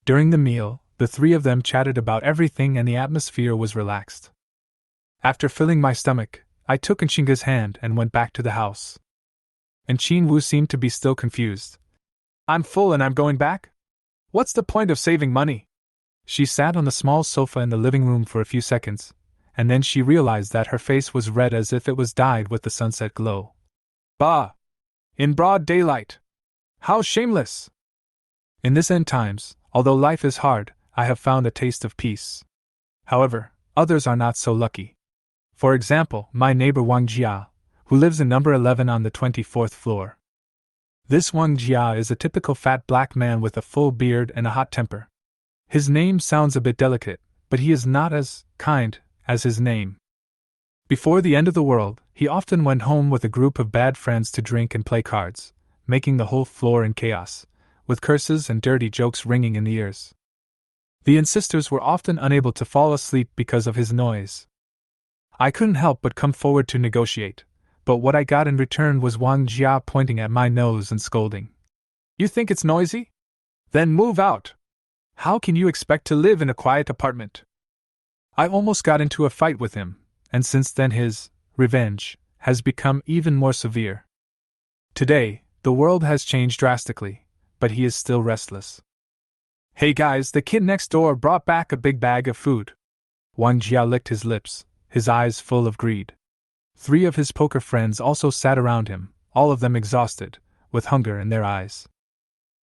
During the meal, the three of them chatted about everything and the atmosphere was relaxed. After filling my stomach, I took Nshinga's hand and went back to the house. And Qin Wu seemed to be still confused. I'm full and I'm going back? What's the point of saving money? She sat on the small sofa in the living room for a few seconds, and then she realized that her face was red as if it was dyed with the sunset glow. Bah! In broad daylight! How shameless! In this end times, although life is hard, I have found a taste of peace. However, others are not so lucky. For example, my neighbor Wang Jia, who lives in number 11 on the 24th floor. This Wang Jia is a typical fat black man with a full beard and a hot temper. His name sounds a bit delicate, but he is not as kind as his name. Before the end of the world, he often went home with a group of bad friends to drink and play cards, making the whole floor in chaos, with curses and dirty jokes ringing in the ears. The insisters were often unable to fall asleep because of his noise. I couldn't help but come forward to negotiate, but what I got in return was Wang Jia pointing at my nose and scolding. You think it's noisy? Then move out! How can you expect to live in a quiet apartment? I almost got into a fight with him, and since then his revenge has become even more severe. Today, the world has changed drastically, but he is still restless. Hey guys, the kid next door brought back a big bag of food. Wang Jia licked his lips, his eyes full of greed. 3 of his poker friends also sat around him, all of them exhausted, with hunger in their eyes.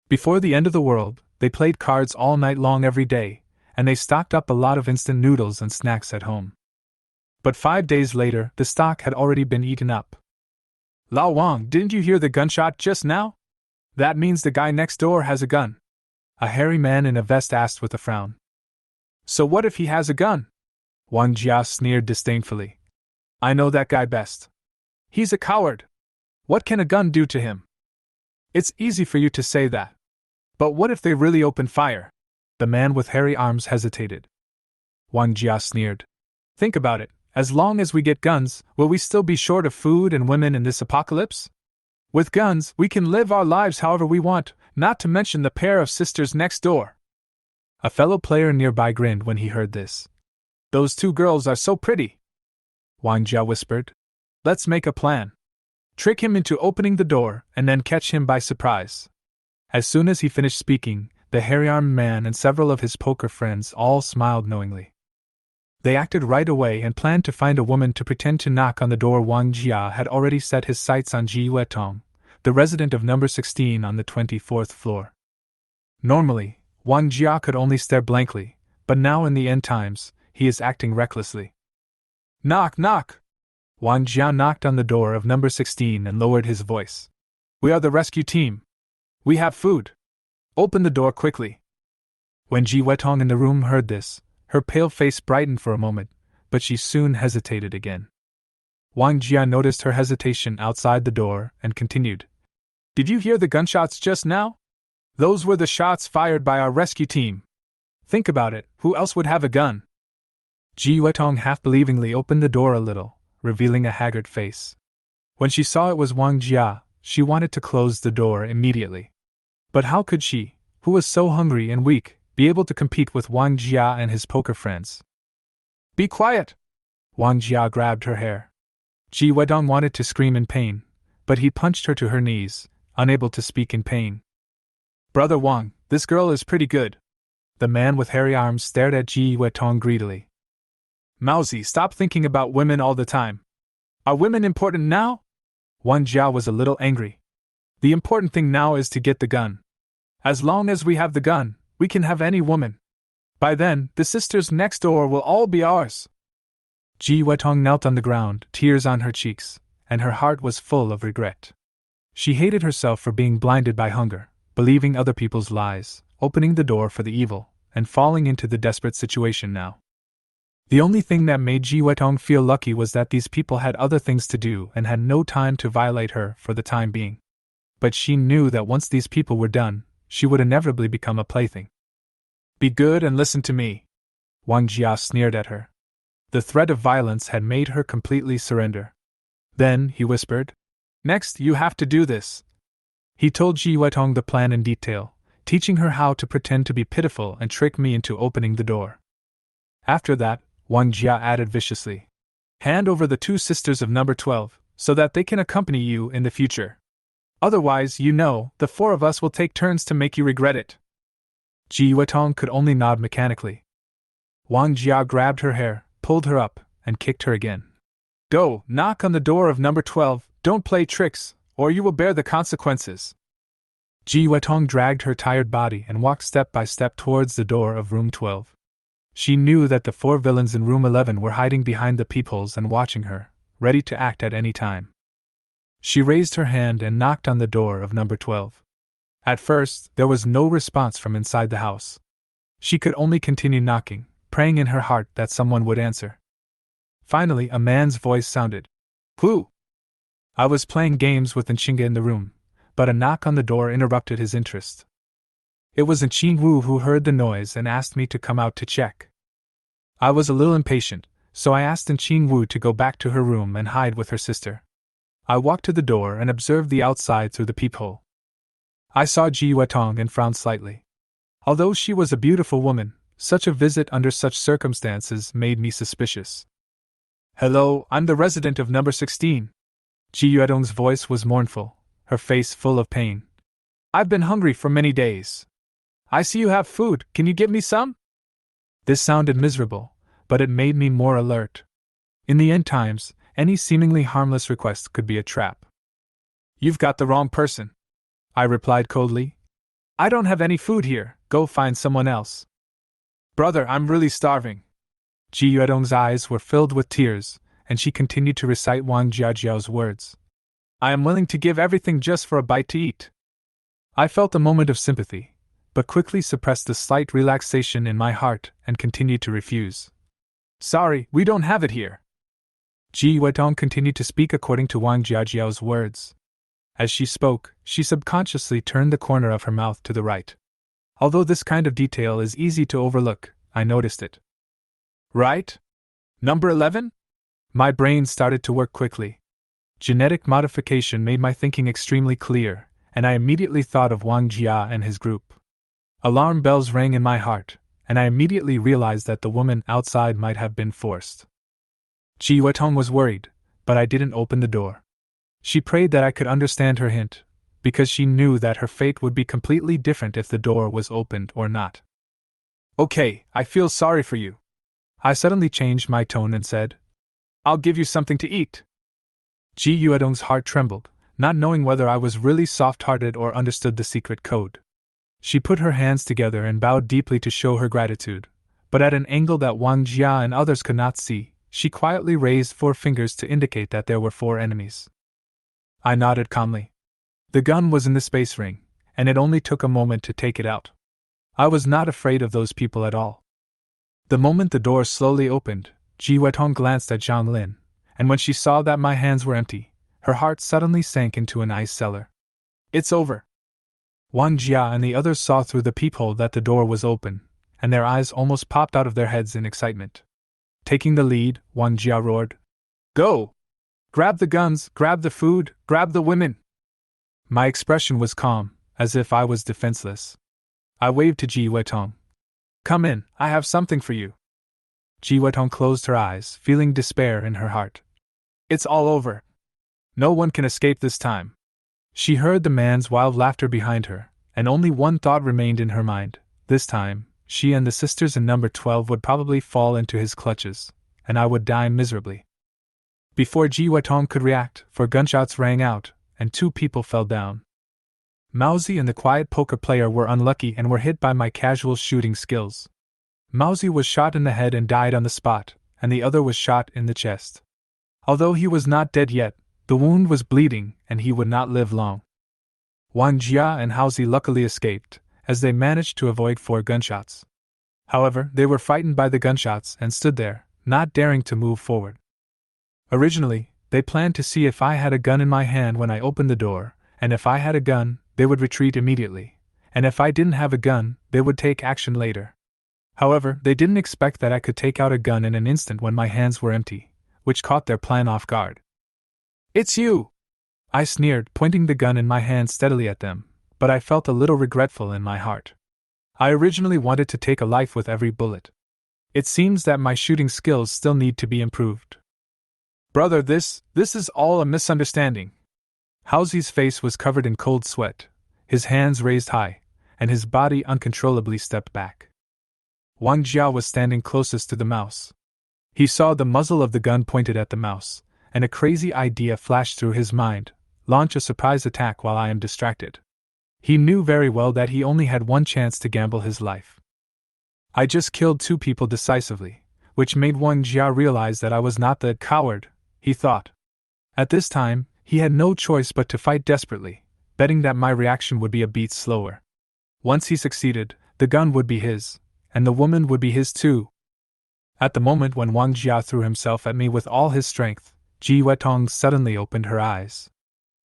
Before the end of the world, they played cards all night long every day, and they stocked up a lot of instant noodles and snacks at home. But 5 days later, the stock had already been eaten up. Lao Wang, didn't you hear the gunshot just now? That means the guy next door has a gun. A hairy man in a vest asked with a frown. So what if he has a gun? Wang Jia sneered disdainfully. I know that guy best. He's a coward. What can a gun do to him? It's easy for you to say that. But what if they really open fire? The man with hairy arms hesitated. Wang Jia sneered. Think about it. As long as we get guns, will we still be short of food and women in this apocalypse? With guns, we can live our lives however we want, not to mention the pair of sisters next door. A fellow player nearby grinned when he heard this. Those 2 girls are so pretty. Wang Jia whispered. Let's make a plan. Trick him into opening the door, and then catch him by surprise. As soon as he finished speaking, the hairy-armed man and several of his poker friends all smiled knowingly. They acted right away and planned to find a woman to pretend to knock on the door. Wang Jia had already set his sights on Ji Wetong, the resident of number 16 on the 24th floor. Normally, Wang Jia could only stare blankly, but now in the end times, he is acting recklessly. Knock, knock! Wang Jia knocked on the door of number 16 and lowered his voice. We are the rescue team. We have food. Open the door quickly. When Ji Wetong in the room heard this, her pale face brightened for a moment, but she soon hesitated again. Wang Jia noticed her hesitation outside the door and continued. Did you hear the gunshots just now? Those were the shots fired by our rescue team. Think about it, who else would have a gun? Ji Wetong half-believingly opened the door a little, revealing a haggard face. When she saw it was Wang Jia, she wanted to close the door immediately. But how could she, who was so hungry and weak, be able to compete with Wang Jia and his poker friends? Be quiet! Wang Jia grabbed her hair. Ji Wedong wanted to scream in pain, but he punched her to her knees, unable to speak in pain. Brother Wang, this girl is pretty good. The man with hairy arms stared at Ji Wetong greedily. Mousy, stop thinking about women all the time. Are women important now? Wang Jia was a little angry. The important thing now is to get the gun. As long as we have the gun, we can have any woman. By then, the sisters next door will all be ours. Ji Wetong knelt on the ground, tears on her cheeks, and her heart was full of regret. She hated herself for being blinded by hunger, believing other people's lies, opening the door for the evil, and falling into the desperate situation now. The only thing that made Ji Wetong feel lucky was that these people had other things to do and had no time to violate her for the time being. But she knew that once these people were done, she would inevitably become a plaything. Be good and listen to me. Wang Jia sneered at her. The threat of violence had made her completely surrender. Then, he whispered, next, you have to do this. He told Ji Wetong the plan in detail, teaching her how to pretend to be pitiful and trick me into opening the door. After that, Wang Jia added viciously, hand over the 2 sisters of number 12, so that they can accompany you in the future. Otherwise, the 4 of us will take turns to make you regret it. Ji Wetong could only nod mechanically. Wang Jia grabbed her hair, pulled her up, and kicked her again. Go, knock on the door of number 12, don't play tricks, or you will bear the consequences. Ji Wetong dragged her tired body and walked step by step towards the door of room 12. She knew that the 4 villains in room 11 were hiding behind the peepholes and watching her, ready to act at any time. She raised her hand and knocked on the door of number 12. At first, there was no response from inside the house. She could only continue knocking, praying in her heart that someone would answer. Finally, a man's voice sounded. Who? I was playing games with Nchinga in the room, but a knock on the door interrupted his interest. It was Nchin Wu who heard the noise and asked me to come out to check. I was a little impatient, so I asked Nchin Wu to go back to her room and hide with her sister. I walked to the door and observed the outside through the peephole. I saw Ji Wetong and frowned slightly. Although she was a beautiful woman, such a visit under such circumstances made me suspicious. Hello, I'm the resident of number 16. Ji Wetong's voice was mournful, her face full of pain. I've been hungry for many days. I see you have food, can you give me some? This sounded miserable, but it made me more alert. In the end times, any seemingly harmless request could be a trap. You've got the wrong person, I replied coldly. I don't have any food here, go find someone else. Brother, I'm really starving. Ji Wetong's eyes were filled with tears, and she continued to recite Wang Jiajiao's words. I am willing to give everything just for a bite to eat. I felt a moment of sympathy, but quickly suppressed the slight relaxation in my heart and continued to refuse. Sorry, we don't have it here. Ji Wetong continued to speak according to Wang Jiajiao's words. As she spoke, she subconsciously turned the corner of her mouth to the right. Although this kind of detail is easy to overlook, I noticed it. Right? Number 11? My brain started to work quickly. Genetic modification made my thinking extremely clear, and I immediately thought of Wang Jia and his group. Alarm bells rang in my heart, and I immediately realized that the woman outside might have been forced. Ji Wetong was worried, but I didn't open the door. She prayed that I could understand her hint, because she knew that her fate would be completely different if the door was opened or not. Okay, I feel sorry for you. I suddenly changed my tone and said, I'll give you something to eat. Ji Wetong's heart trembled, not knowing whether I was really soft-hearted or understood the secret code. She put her hands together and bowed deeply to show her gratitude, but at an angle that Wang Jia and others could not see, she quietly raised 4 fingers to indicate that there were 4 enemies. I nodded calmly. The gun was in the space ring, and it only took a moment to take it out. I was not afraid of those people at all. The moment the door slowly opened, Ji Wetong glanced at Zhang Lin, and when she saw that my hands were empty, her heart suddenly sank into an ice cellar. It's over. Wang Jia and the others saw through the peephole that the door was open, and their eyes almost popped out of their heads in excitement. Taking the lead, Wang Jia roared, Go! Grab the guns, grab the food, grab the women! My expression was calm, as if I was defenseless. I waved to Ji Wetong. Come in, I have something for you. Ji Wetong closed her eyes, feeling despair in her heart. It's all over. No one can escape this time. She heard the man's wild laughter behind her, and only one thought remained in her mind. This time, she and the sisters in number 12 would probably fall into his clutches, and I would die miserably. Before Ji Wetong could react, 4 gunshots rang out, and 2 people fell down. Mauzi and the quiet poker player were unlucky and were hit by my casual shooting skills. Mauzi was shot in the head and died on the spot, and the other was shot in the chest. Although he was not dead yet, the wound was bleeding and he would not live long. Wang Jia and Haozi luckily escaped, as they managed to avoid 4 gunshots. However, they were frightened by the gunshots and stood there, not daring to move forward. Originally, they planned to see if I had a gun in my hand when I opened the door, and if I had a gun, they would retreat immediately, and if I didn't have a gun, they would take action later. However, they didn't expect that I could take out a gun in an instant when my hands were empty, which caught their plan off guard. "It's you!" I sneered, pointing the gun in my hand steadily at them, but I felt a little regretful in my heart. I originally wanted to take a life with every bullet. It seems that my shooting skills still need to be improved. "Brother, this is all a misunderstanding." Halsey's face was covered in cold sweat, his hands raised high, and his body uncontrollably stepped back. Wang Jia was standing closest to the mouse. He saw the muzzle of the gun pointed at the mouse, and a crazy idea flashed through his mind: launch a surprise attack while I am distracted. He knew very well that he only had one chance to gamble his life. I just killed 2 people decisively, which made Wang Jia realize that I was not the coward he thought. At this time, he had no choice but to fight desperately, betting that my reaction would be a beat slower. Once he succeeded, the gun would be his, and the woman would be his too. At the moment when Wang Jia threw himself at me with all his strength, Ji Wetong suddenly opened her eyes.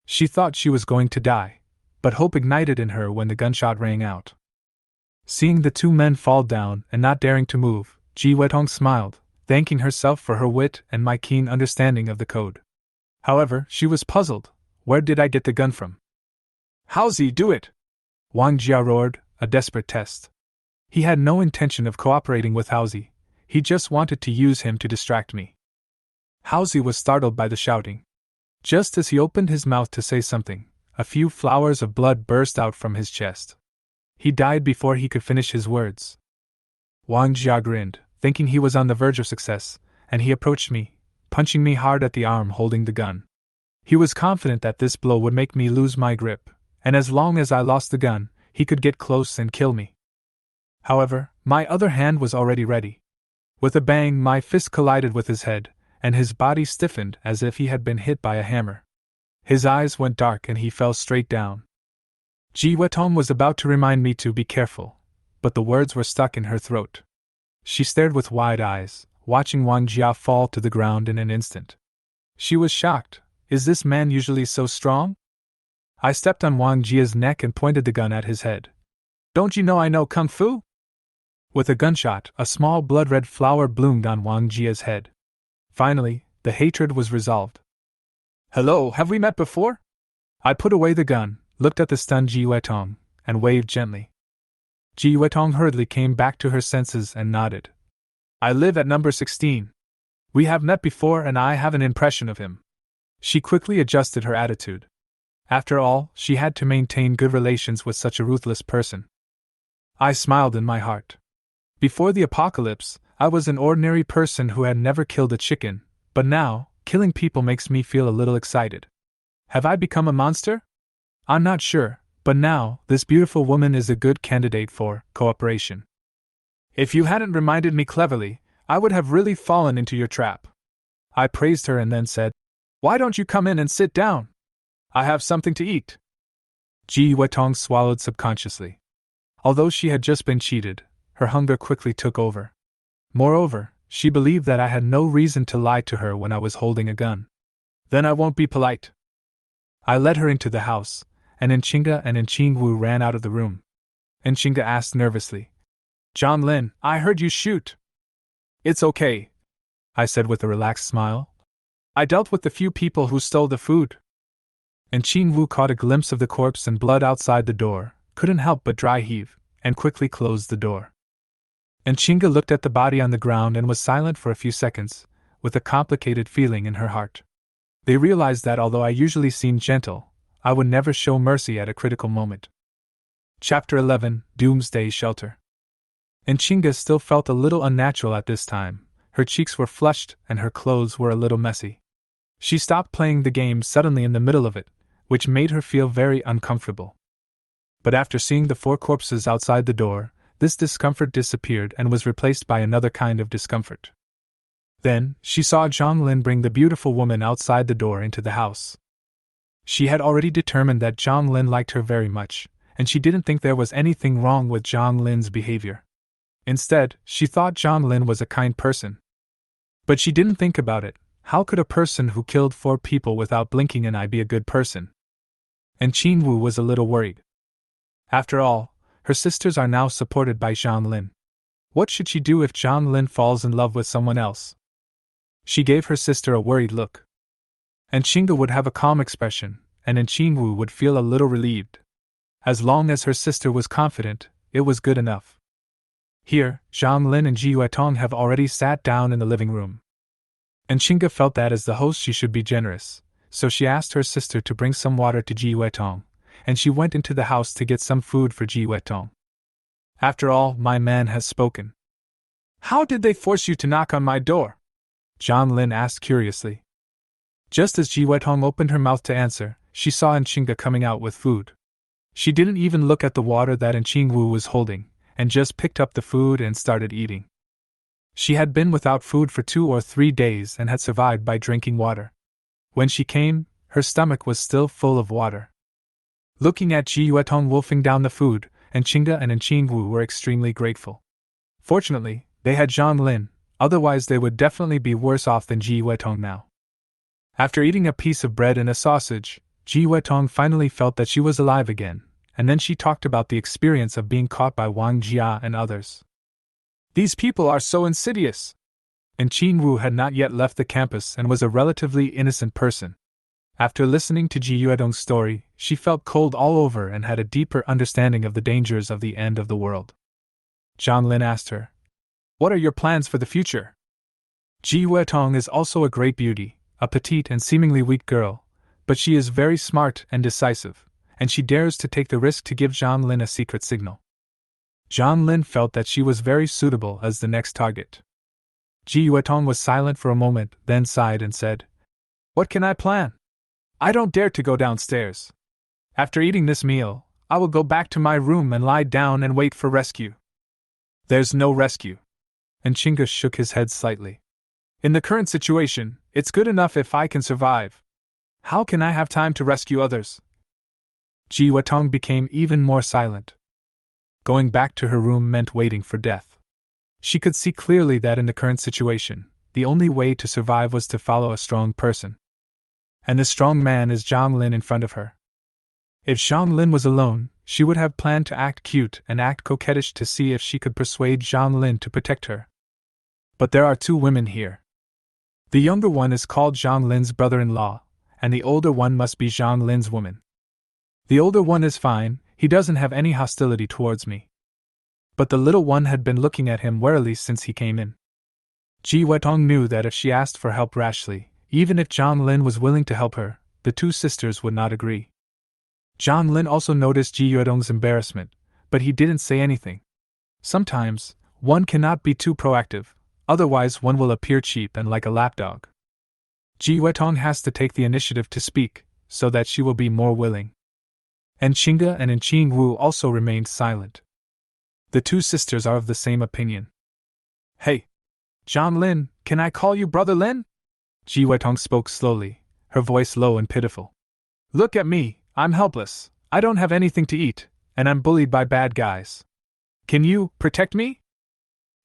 She thought she was going to die, but hope ignited in her when the gunshot rang out. Seeing the 2 men fall down and not daring to move, Ji Wetong smiled, thanking herself for her wit and my keen understanding of the code. However, she was puzzled. Where did I get the gun from? "Halsey, do it!" Wang Jia roared, a desperate test. He had no intention of cooperating with Halsey, he just wanted to use him to distract me. Halsey was startled by the shouting. Just as he opened his mouth to say something, a few flowers of blood burst out from his chest. He died before he could finish his words. Wang Jia grinned, thinking he was on the verge of success, and he approached me, punching me hard at the arm holding the gun. He was confident that this blow would make me lose my grip, and as long as I lost the gun, he could get close and kill me. However, my other hand was already ready. With a bang, my fist collided with his head, and his body stiffened as if he had been hit by a hammer. His eyes went dark and he fell straight down. Ji Wetong was about to remind me to be careful, but the words were stuck in her throat. She stared with wide eyes, watching Wang Jia fall to the ground in an instant. She was shocked. Is this man usually so strong? I stepped on Wang Jia's neck and pointed the gun at his head. Don't you know I know Kung Fu? With a gunshot, a small blood-red flower bloomed on Wang Jia's head. Finally, the hatred was resolved. Hello, have we met before? I put away the gun, looked at the stunned Ji Wetong, and waved gently. Ji Wetong hurriedly came back to her senses and nodded. I live at number 16. We have met before and I have an impression of him. She quickly adjusted her attitude. After all, she had to maintain good relations with such a ruthless person. I smiled in my heart. Before the apocalypse, I was an ordinary person who had never killed a chicken, but now, killing people makes me feel a little excited. Have I become a monster? I'm not sure, but now, this beautiful woman is a good candidate for cooperation. If you hadn't reminded me cleverly, I would have really fallen into your trap. I praised her and then said, Why don't you come in and sit down? I have something to eat. Ji Wetong swallowed subconsciously. Although she had just been cheated, her hunger quickly took over. Moreover, she believed that I had no reason to lie to her when I was holding a gun. Then I won't be polite. I led her into the house, and Enchinga and Enchingwu ran out of the room. Enchinga asked nervously, Zhang Lin, I heard you shoot. It's okay, I said with a relaxed smile. I dealt with the few people who stole the food. Enchingwu caught a glimpse of the corpse and blood outside the door, couldn't help but dry heave, and quickly closed the door. Enchinga looked at the body on the ground and was silent for a few seconds, with a complicated feeling in her heart. They realized that although I usually seemed gentle, I would never show mercy at a critical moment. Chapter 11, Doomsday Shelter. Enchinga still felt a little unnatural at this time. Her cheeks were flushed and her clothes were a little messy. She stopped playing the game suddenly in the middle of it, which made her feel very uncomfortable. But after seeing the 4 corpses outside the door, this discomfort disappeared and was replaced by another kind of discomfort. Then, she saw Zhang Lin bring the beautiful woman outside the door into the house. She had already determined that Zhang Lin liked her very much, and she didn't think there was anything wrong with Zhang Lin's behavior. Instead, she thought Zhang Lin was a kind person. But she didn't think about it. How could a person who killed 4 people without blinking an eye be a good person? And Qingwu was a little worried. After all, her sisters are now supported by Zhang Lin. What should she do if Zhang Lin falls in love with someone else? She gave her sister a worried look. And Qingge would have a calm expression, and Qingwu would feel a little relieved. As long as her sister was confident, it was good enough. Here, Zhang Lin and Ji Yuetong have already sat down in the living room. And Qingge felt that as the host she should be generous, so she asked her sister to bring some water to Ji Yuetong, and she went into the house to get some food for Ji Yuetong. After all, my man has spoken. How did they force you to knock on my door? Zhang Lin asked curiously. Just as Ji Yuetong opened her mouth to answer, she saw Qingge coming out with food. She didn't even look at the water that Qingwu was holding, and just picked up the food and started eating. She had been without food for 2 or 3 days and had survived by drinking water. When she came, her stomach was still full of water. Looking at Ji Yuetong wolfing down the food, Qingge and Qingwu were extremely grateful. Fortunately, they had Zhang Lin, otherwise they would definitely be worse off than Ji Yuetong now. After eating a piece of bread and a sausage, Ji Yuetong finally felt that she was alive again, and then she talked about the experience of being caught by Wang Jia and others. These people are so insidious. And Qingwu had not yet left the campus and was a relatively innocent person. After listening to Ji Yuetong's story, she felt cold all over and had a deeper understanding of the dangers of the end of the world. Zhang Lin asked her, "What are your plans for the future?" Ji Yuetong is also a great beauty, a petite and seemingly weak girl, but she is very smart and decisive, and she dares to take the risk to give Zhang Lin a secret signal. Zhang Lin felt that she was very suitable as the next target. Ji Yuetong was silent for a moment, then sighed and said, "What can I plan? I don't dare to go downstairs. After eating this meal, I will go back to my room and lie down and wait for rescue." "There's no rescue." And Qingge shook his head slightly. "In the current situation, it's good enough if I can survive. How can I have time to rescue others?" Ji Yuetong became even more silent. Going back to her room meant waiting for death. She could see clearly that in the current situation, the only way to survive was to follow a strong person. And the strong man is Zhang Lin in front of her. If Zhang Lin was alone, she would have planned to act cute and act coquettish to see if she could persuade Zhang Lin to protect her. But there are 2 women here. The younger one is called Zhang Lin's brother-in-law, and the older one must be Zhang Lin's woman. The older one is fine, he doesn't have any hostility towards me. But the little one had been looking at him warily since he came in. Ji Yuetong knew that if she asked for help rashly, even if Zhang Lin was willing to help her, the 2 sisters would not agree. Zhang Lin also noticed Ji Yuetong's embarrassment, but he didn't say anything. Sometimes, one cannot be too proactive, otherwise one will appear cheap and like a lapdog. Ji Yuetong has to take the initiative to speak, so that she will be more willing. And Qingge and Qingwu also remained silent. The 2 sisters are of the same opinion. "Hey! Zhang Lin, can I call you Brother Lin?" Ji Yuetong spoke slowly, her voice low and pitiful. "Look at me, I'm helpless, I don't have anything to eat, and I'm bullied by bad guys. Can you protect me?"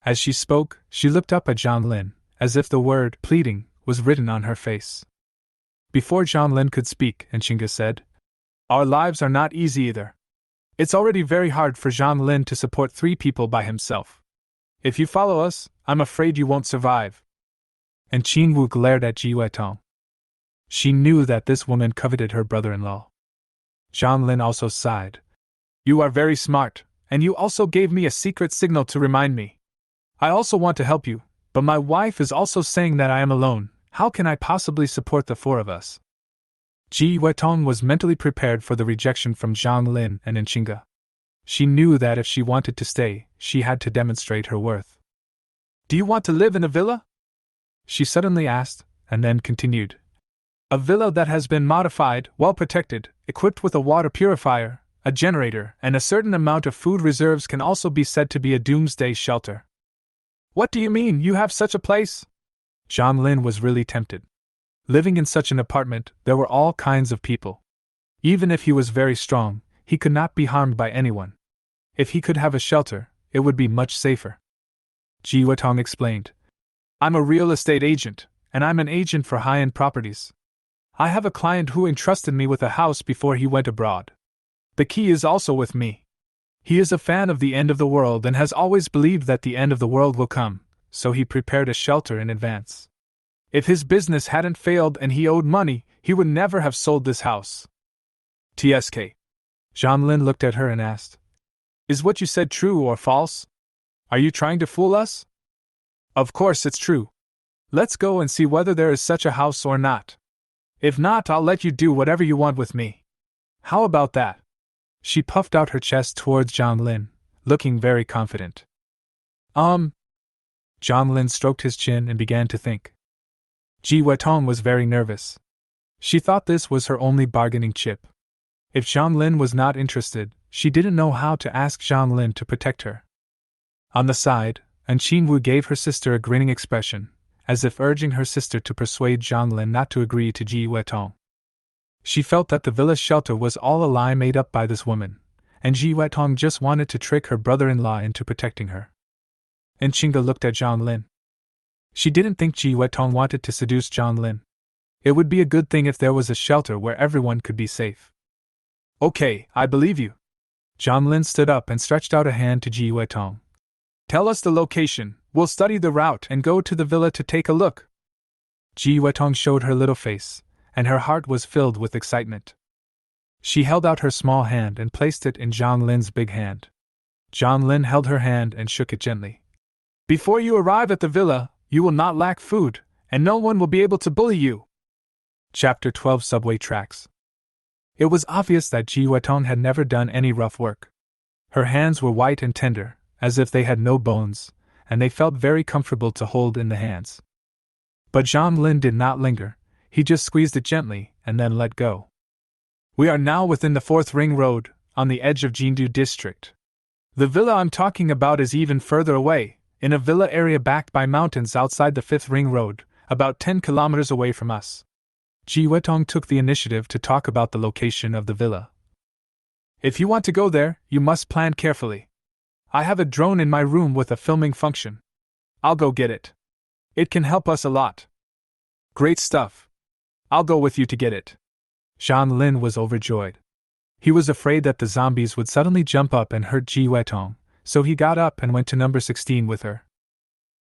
As she spoke, she looked up at Zhang Lin, as if the word pleading was written on her face. Before Zhang Lin could speak, Qingge said, "Our lives are not easy either. It's already very hard for Zhang Lin to support 3 people by himself. If you follow us, I'm afraid you won't survive." And Qingwu glared at Ji Yuetong. She knew that this woman coveted her brother-in-law. Zhang Lin also sighed. "You are very smart, and you also gave me a secret signal to remind me. I also want to help you, but my wife is also saying that I am alone. How can I possibly support the 4 of us?" Ji Yuetong was mentally prepared for the rejection from Zhang Lin and Qingge. She knew that if she wanted to stay, she had to demonstrate her worth. "Do you want to live in a villa?" she suddenly asked, and then continued. "A villa that has been modified, well protected, equipped with a water purifier, a generator, and a certain amount of food reserves can also be said to be a doomsday shelter." "What do you mean, you have such a place?" Zhang Lin was really tempted. Living in such an apartment, there were all kinds of people. Even if he was very strong, he could not be harmed by anyone. If he could have a shelter, it would be much safer. Ji Yuetong explained. I'm a real estate agent, and I'm an agent for high-end properties. I have a client who entrusted me with a house before he went abroad. The key is also with me. He is a fan of the end of the world and has always believed that the end of the world will come, so he prepared a shelter in advance. If his business hadn't failed and he owed money, he would never have sold this house. TSK. Zhang Lin looked at her and asked, "Is what you said true or false? Are you trying to fool us?" "Of course it's true. Let's go and see whether there is such a house or not. If not, I'll let you do whatever you want with me. How about that?" She puffed out her chest towards Zhang Lin, looking very confident. Zhang Lin stroked his chin and began to think. Ji Wetong was very nervous. She thought this was her only bargaining chip. If Zhang Lin was not interested, she didn't know how to ask Zhang Lin to protect her. On the side, Qin Wu gave her sister a grinning expression, as if urging her sister to persuade Zhang Lin not to agree to Ji Wetong. She felt that the villa shelter was all a lie made up by this woman, and Ji Wetong just wanted to trick her brother-in-law into protecting her. And Chinga looked at Zhang Lin. She didn't think Ji Wetong wanted to seduce Zhang Lin. It would be a good thing if there was a shelter where everyone could be safe. "Okay, I believe you." Zhang Lin stood up and stretched out a hand to Ji Wetong. "Tell us the location, we'll study the route and go to the villa to take a look." Ji Wetong showed her little face, and her heart was filled with excitement. She held out her small hand and placed it in Zhang Lin's big hand. Zhang Lin held her hand and shook it gently. "Before you arrive at the villa, you will not lack food, and no one will be able to bully you." Chapter 12 Subway Tracks. It was obvious that Ji Wetong had never done any rough work. Her hands were white and tender, as if they had no bones, and they felt very comfortable to hold in the hands. But Zhang Lin did not linger. He just squeezed it gently and then let go. "We are now within the 4th Ring Road, on the edge of Jindu district. The villa I'm talking about is even further away, in a villa area backed by mountains outside the 5th Ring Road, about 10 kilometers away from us." Ji Wetong took the initiative to talk about the location of the villa. "If you want to go there, you must plan carefully. I have a drone in my room with a filming function. I'll go get it. It can help us a lot." "Great stuff. I'll go with you to get it." Zhang Lin was overjoyed. He was afraid that the zombies would suddenly jump up and hurt Ji Wetong, so he got up and went to number 16 with her.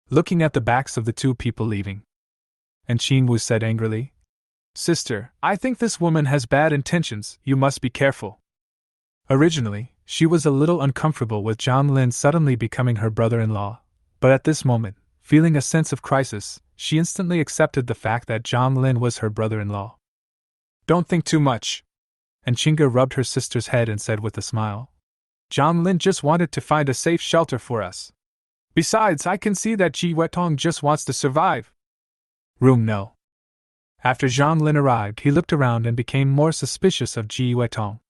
Looking at the backs of the two people leaving, and Qin Wu said angrily, "Sister, I think this woman has bad intentions, you must be careful." Originally, she was a little uncomfortable with Zhang Lin suddenly becoming her brother-in-law, but at this moment, feeling a sense of crisis, she instantly accepted the fact that Zhang Lin was her brother-in-law. "Don't think too much." And Chinga rubbed her sister's head and said with a smile, "Zhang Lin just wanted to find a safe shelter for us. Besides, I can see that Ji Wetong just wants to survive." Room No. After Zhang Lin arrived, he looked around and became more suspicious of Ji Wetong.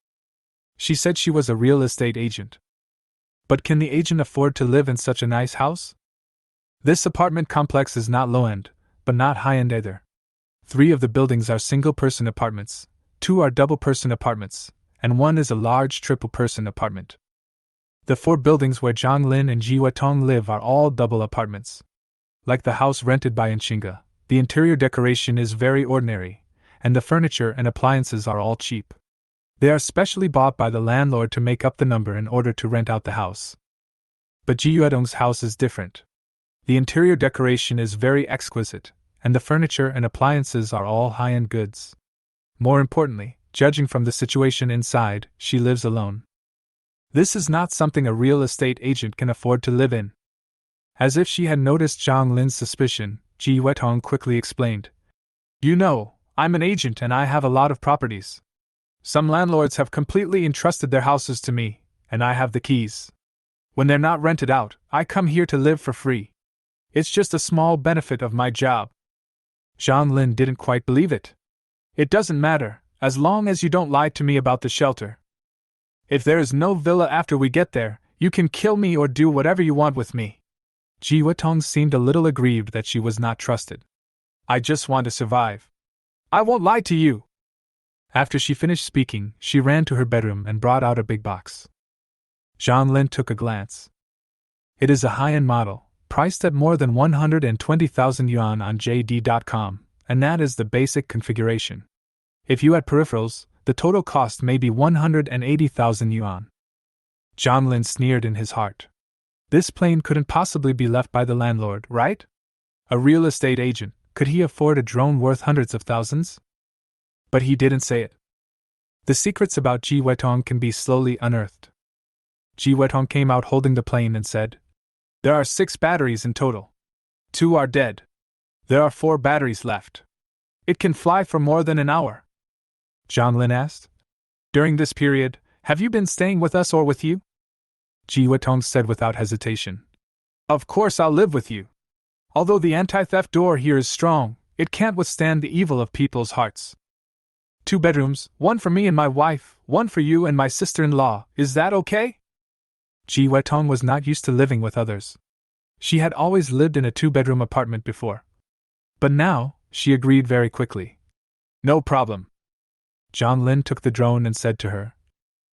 She said she was a real estate agent. But can the agent afford to live in such a nice house? This apartment complex is not low-end, but not high-end either. 3 of the buildings are single-person apartments, 2 are double-person apartments, and 1 is a large triple-person apartment. The 4 buildings where Zhang Lin and Ji Wetong live are all double apartments. Like the house rented by Nchinga, the interior decoration is very ordinary, and the furniture and appliances are all cheap. They are specially bought by the landlord to make up the number in order to rent out the house. But Ji Wetong's house is different. The interior decoration is very exquisite, and the furniture and appliances are all high-end goods. More importantly, judging from the situation inside, she lives alone. This is not something a real estate agent can afford to live in. As if she had noticed Zhang Lin's suspicion, Ji Wetong quickly explained, "You know, I'm an agent and I have a lot of properties. Some landlords have completely entrusted their houses to me, and I have the keys. When they're not rented out, I come here to live for free. It's just a small benefit of my job." Zhang Lin didn't quite believe it. "It doesn't matter, as long as you don't lie to me about the shelter. If there is no villa after we get there, you can kill me or do whatever you want with me." Ji Wetong seemed a little aggrieved that she was not trusted. "I just want to survive. I won't lie to you." After she finished speaking, she ran to her bedroom and brought out a big box. Zhang Lin took a glance. "It is a high-end model, priced at more than 120,000 yuan on JD.com, and that is the basic configuration. If you add peripherals, the total cost may be 180,000 yuan. Zhang Lin sneered in his heart. This plane couldn't possibly be left by the landlord, right? A real estate agent, could he afford a drone worth hundreds of thousands? But he didn't say it. The secrets about Ji Weitong can be slowly unearthed. Ji Weitong came out holding the plane and said, "There are 6 batteries in total. 2 are dead. There are 4 batteries left. It can fly for more than an hour." Zhang Lin asked, "During this period, have you been staying with us or with you?" Ji Weitong said without hesitation, "Of course I'll live with you. Although the anti-theft door here is strong, it can't withstand the evil of people's hearts. 2 bedrooms, 1 for me and my wife, 1 for you and my sister-in-law, is that okay?" Ji Weitong was not used to living with others. She had always lived in a 2-bedroom apartment before. But now, she agreed very quickly. "No problem." Zhang Lin took the drone and said to her,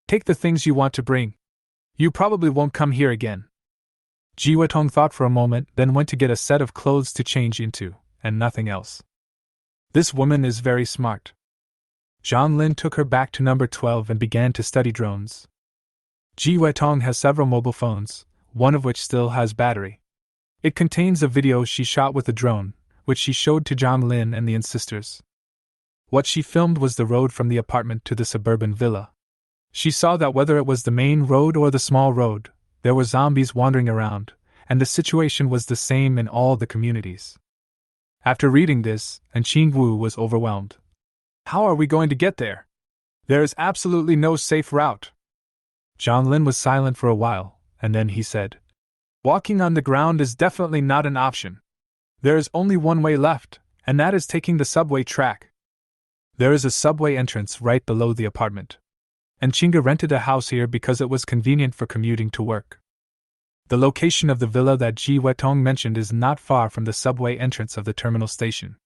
"Take the things you want to bring. You probably won't come here again." Ji Weitong thought for a moment, then went to get a set of clothes to change into, and nothing else. This woman is very smart. Zhang Lin took her back to number 12 and began to study drones. Ji Weitong has several mobile phones, one of which still has battery. It contains a video she shot with the drone, which she showed to Zhang Lin and the sisters. What she filmed was the road from the apartment to the suburban villa. She saw that whether it was the main road or the small road, there were zombies wandering around, and the situation was the same in all the communities. After reading this, Qing Wu was overwhelmed. "How are we going to get there? There is absolutely no safe route." Zhang Lin was silent for a while, and then he said, "Walking on the ground is definitely not an option. There is only one way left, and that is taking the subway track. There is a subway entrance right below the apartment. And Chinga rented a house here because it was convenient for commuting to work. The location of the villa that Ji Weitong mentioned is not far from the subway entrance of the terminal station.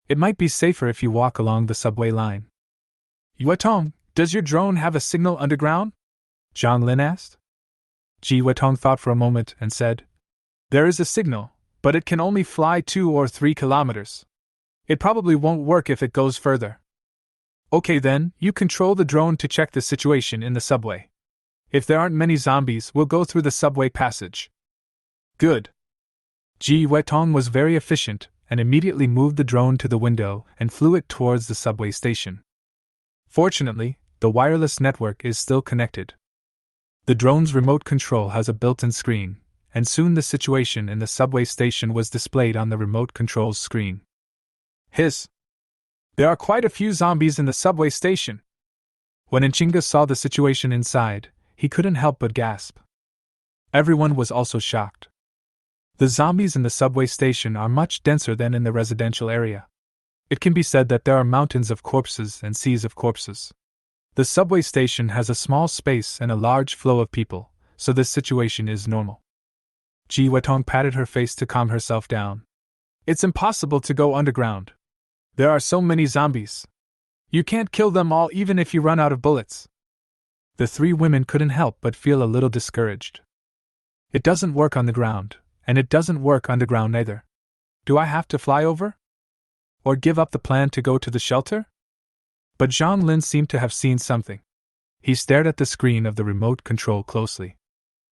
It might be safer if you walk along the subway line." "Weitong, does your drone have a signal underground?" Zhang Lin asked. Ji Weitong thought for a moment and said, "There is a signal, but it can only fly 2 or 3 kilometers. It probably won't work if it goes further." "Okay then, you control the drone to check the situation in the subway. If there aren't many zombies, we'll go through the subway passage." "Good." Ji Weitong was very efficient, and immediately moved the drone to the window and flew it towards the subway station. Fortunately, the wireless network is still connected. The drone's remote control has a built-in screen, and soon the situation in the subway station was displayed on the remote control's screen. "Hiss! There are quite a few zombies in the subway station." When Nchinga saw the situation inside, he couldn't help but gasp. Everyone was also shocked. The zombies in the subway station are much denser than in the residential area. It can be said that there are mountains of corpses and seas of corpses. The subway station has a small space and a large flow of people, so this situation is normal. Ji Weitong patted her face to calm herself down. "It's impossible to go underground. There are so many zombies. You can't kill them all even if you run out of bullets." The 3 women couldn't help but feel a little discouraged. "It doesn't work on the ground, and it doesn't work underground either. Do I have to fly over? Or give up the plan to go to the shelter?" But Zhang Lin seemed to have seen something. He stared at the screen of the remote control closely.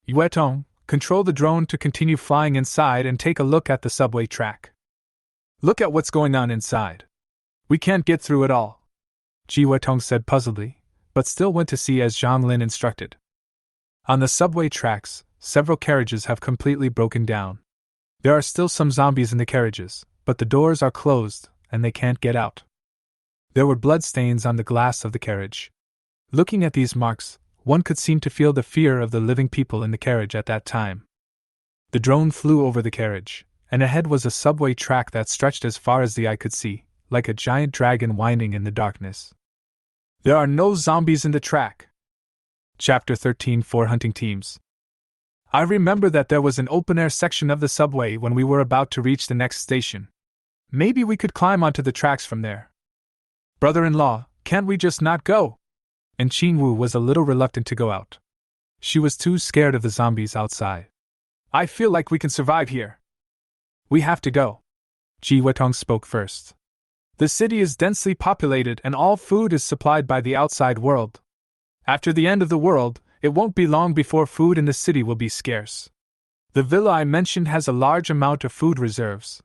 "Weitong, control the drone to continue flying inside and take a look at the subway track. Look at what's going on inside. We can't get through it all," Ji Weitong said puzzledly, but still went to see as Zhang Lin instructed. On the subway tracks, several carriages have completely broken down. There are still some zombies in the carriages, but the doors are closed, and they can't get out. There were bloodstains on the glass of the carriage. Looking at these marks, one could seem to feel the fear of the living people in the carriage at that time. The drone flew over the carriage, and ahead was a subway track that stretched as far as the eye could see, like a giant dragon winding in the darkness. "There are no zombies in the track." Chapter 13 4 Hunting Teams. "I remember that there was an open-air section of the subway when we were about to reach the next station. Maybe we could climb onto the tracks from there. Brother-in-law, can't we just not go?" And Qing Wu was a little reluctant to go out. She was too scared of the zombies outside. "I feel like we can survive here. We have to go. Ji Wetong spoke first. The city is densely populated and all food is supplied by the outside world. After the end of the world, it won't be long before food in the city will be scarce. The villa I mentioned has a large amount of food reserves.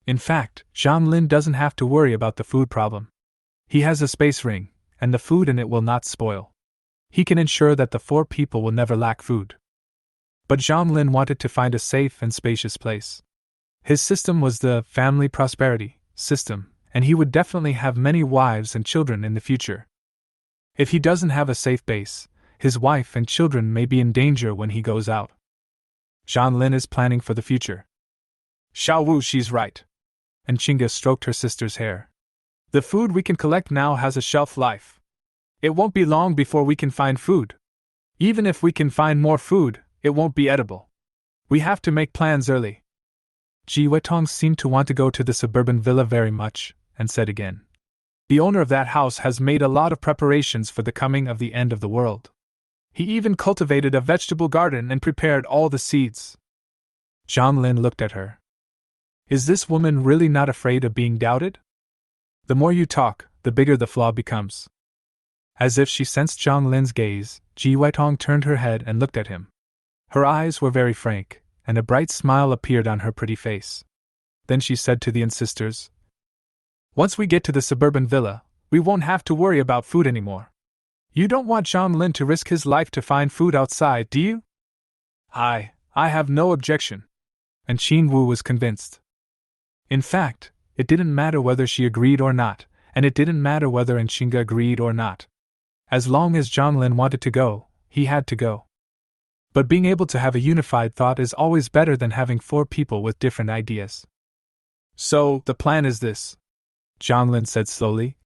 In fact, Zhang Lin doesn't have to worry about the food problem. He has a space ring, and the food in it will not spoil. He can ensure that the 4 people will never lack food. But Zhang Lin wanted to find a safe and spacious place. His system was the family prosperity system, and he would definitely have many wives and children in the future. If he doesn't have a safe base, his wife and children may be in danger when he goes out. Zhang Lin is planning for the future. Xiao Wu, she's right. And Qingge stroked her sister's hair. The food we can collect now has a shelf life. It won't be long before we can find food. Even if we can find more food, it won't be edible. We have to make plans early. Ji Wetong seemed to want to go to the suburban villa very much, and said again. The owner of that house has made a lot of preparations for the coming of the end of the world. He even cultivated a vegetable garden and prepared all the seeds. Zhang Lin looked at her. Is this woman really not afraid of being doubted? The more you talk, the bigger the flaw becomes. As if she sensed Zhang Lin's gaze, Ji Wetong turned her head and looked at him. Her eyes were very frank, and a bright smile appeared on her pretty face. Then she said to the insisters, Once we get to the suburban villa, we won't have to worry about food anymore. You don't want Zhang Lin to risk his life to find food outside, do you? I have no objection. And Qing Wu was convinced. In fact, it didn't matter whether she agreed or not, and it didn't matter whether Qingge agreed or not. As long as Zhang Lin wanted to go, he had to go. But being able to have a unified thought is always better than having 4 people with different ideas. So, the plan is this, Zhang Lin said slowly.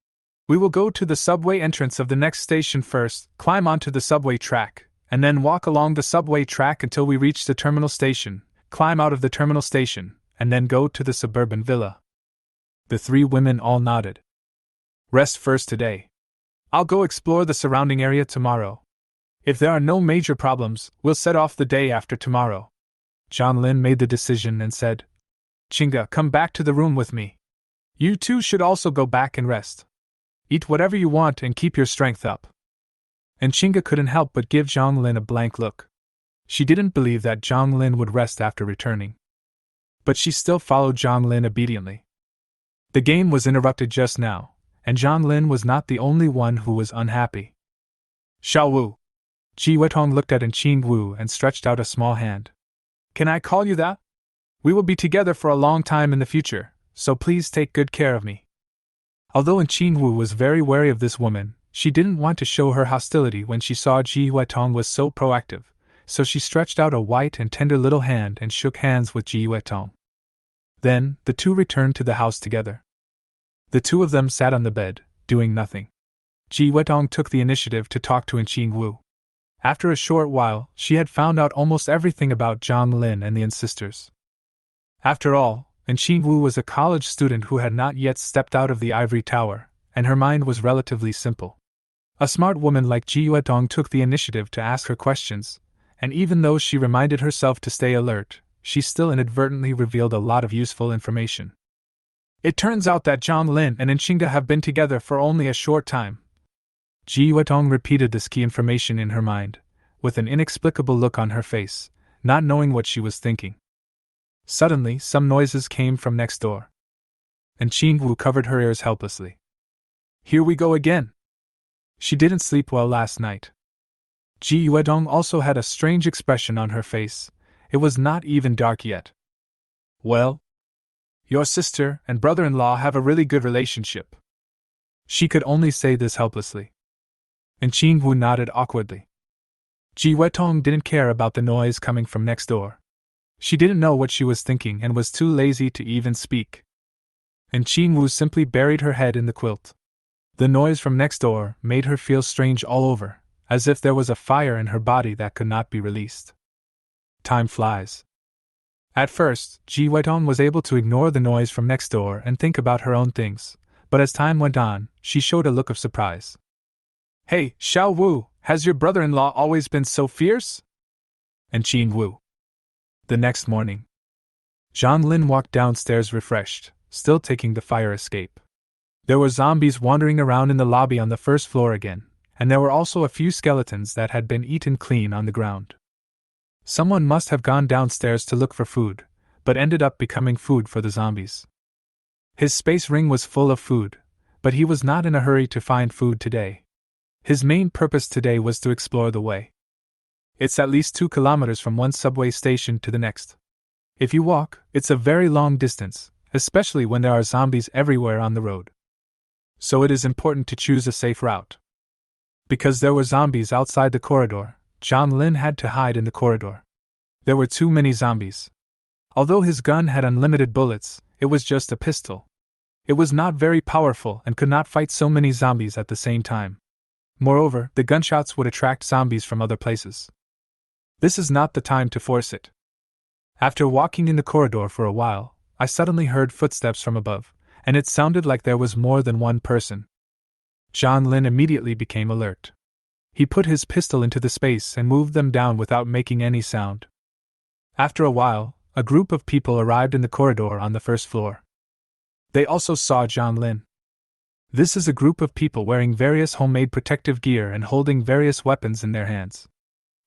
We will go to the subway entrance of the next station first, climb onto the subway track, and then walk along the subway track until we reach the terminal station, climb out of the terminal station, and then go to the suburban villa. The 3 women all nodded. Rest first today. I'll go explore the surrounding area tomorrow. If there are no major problems, we'll set off the day after tomorrow. Zhang Lin made the decision and said, Qingge, come back to the room with me. You 2 should also go back and rest. Eat whatever you want and keep your strength up. And Qingge couldn't help but give Zhang Lin a blank look. She didn't believe that Zhang Lin would rest after returning. But she still followed Zhang Lin obediently. The game was interrupted just now, and Zhang Lin was not the only one who was unhappy. Xiao Wu. Ji Wetong looked at Qing Wu and stretched out a small hand. Can I call you that? We will be together for a long time in the future, so please take good care of me. Although Qing Wu was very wary of this woman, she didn't want to show her hostility when she saw Ji Wetong was so proactive, so she stretched out a white and tender little hand and shook hands with Ji Wetong. Then, the 2 returned to the house together. The 2 of them sat on the bed, doing nothing. Ji Wetong took the initiative to talk to Qing Wu. After a short while, she had found out almost everything about Zhang Lin and the insisters. After all, Qing Wu was a college student who had not yet stepped out of the ivory tower, and her mind was relatively simple. A smart woman like Ji Wetong took the initiative to ask her questions, and even though she reminded herself to stay alert, she still inadvertently revealed a lot of useful information. It turns out that Zhang Lin and Qingge have been together for only a short time. Ji Wetong repeated this key information in her mind, with an inexplicable look on her face, not knowing what she was thinking. Suddenly, some noises came from next door. And Qing Wu covered her ears helplessly. Here we go again! She didn't sleep well last night. Ji Wetong also had a strange expression on her face. It was not even dark yet. Well? Your sister and brother-in-law have a really good relationship. She could only say this helplessly. And Qing Wu nodded awkwardly. Ji Wetong didn't care about the noise coming from next door. She didn't know what she was thinking and was too lazy to even speak. And Qing Wu simply buried her head in the quilt. The noise from next door made her feel strange all over, as if there was a fire in her body that could not be released. Time flies. At first, Ji Wetong was able to ignore the noise from next door and think about her own things, but as time went on, she showed a look of surprise. Hey, Xiao Wu, has your brother-in-law always been so fierce? And Qing Wu. The next morning. Zhang Lin walked downstairs refreshed, still taking the fire escape. There were zombies wandering around in the lobby on the first floor again, and there were also a few skeletons that had been eaten clean on the ground. Someone must have gone downstairs to look for food, but ended up becoming food for the zombies. His space ring was full of food, but he was not in a hurry to find food today. His main purpose today was to explore the way. It's at least 2 kilometers from one subway station to the next. If you walk, it's a very long distance, especially when there are zombies everywhere on the road. So it is important to choose a safe route. Because there were zombies outside the corridor, Zhang Lin had to hide in the corridor. There were too many zombies. Although his gun had unlimited bullets, it was just a pistol. It was not very powerful and could not fight so many zombies at the same time. Moreover, the gunshots would attract zombies from other places. This is not the time to force it. After walking in the corridor for a while, I suddenly heard footsteps from above, and it sounded like there was more than one person. Zhang Lin immediately became alert. He put his pistol into the space and moved them down without making any sound. After a while, a group of people arrived in the corridor on the first floor. They also saw Zhang Lin. This is a group of people wearing various homemade protective gear and holding various weapons in their hands.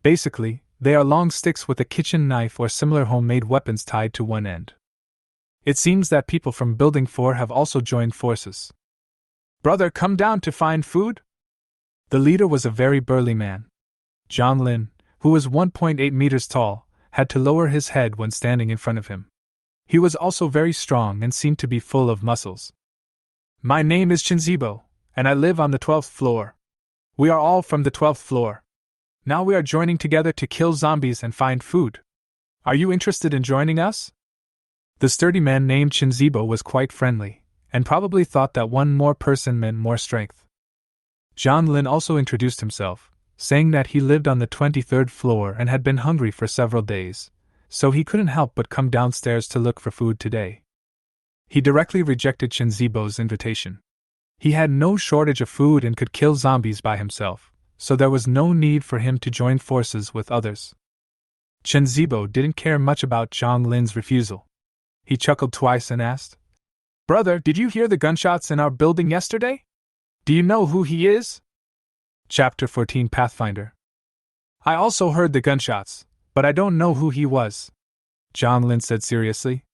Basically, they are long sticks with a kitchen knife or similar homemade weapons tied to one end. It seems that people from Building 4 have also joined forces. "Brother, come down to find food?" The leader was a very burly man. Zhang Lin, who was 1.8 meters tall, had to lower his head when standing in front of him. He was also very strong and seemed to be full of muscles. "My name is Chinzibo, and I live on the 12th floor. We are all from the 12th floor. Now we are joining together to kill zombies and find food. Are you interested in joining us?" The sturdy man named Chinzibo was quite friendly, and probably thought that one more person meant more strength. Zhang Lin also introduced himself, saying that he lived on the 23rd floor and had been hungry for several days, so he couldn't help but come downstairs to look for food today. He directly rejected Chinzibo's invitation. He had no shortage of food and could kill zombies by himself, so there was no need for him to join forces with others. Chinzibo didn't care much about Zhang Lin's refusal. He chuckled twice and asked, "Brother, did you hear the gunshots in our building yesterday? Do you know who he is?" Chapter 14 Pathfinder. "I also heard the gunshots, but I don't know who he was," Zhang Lin said seriously.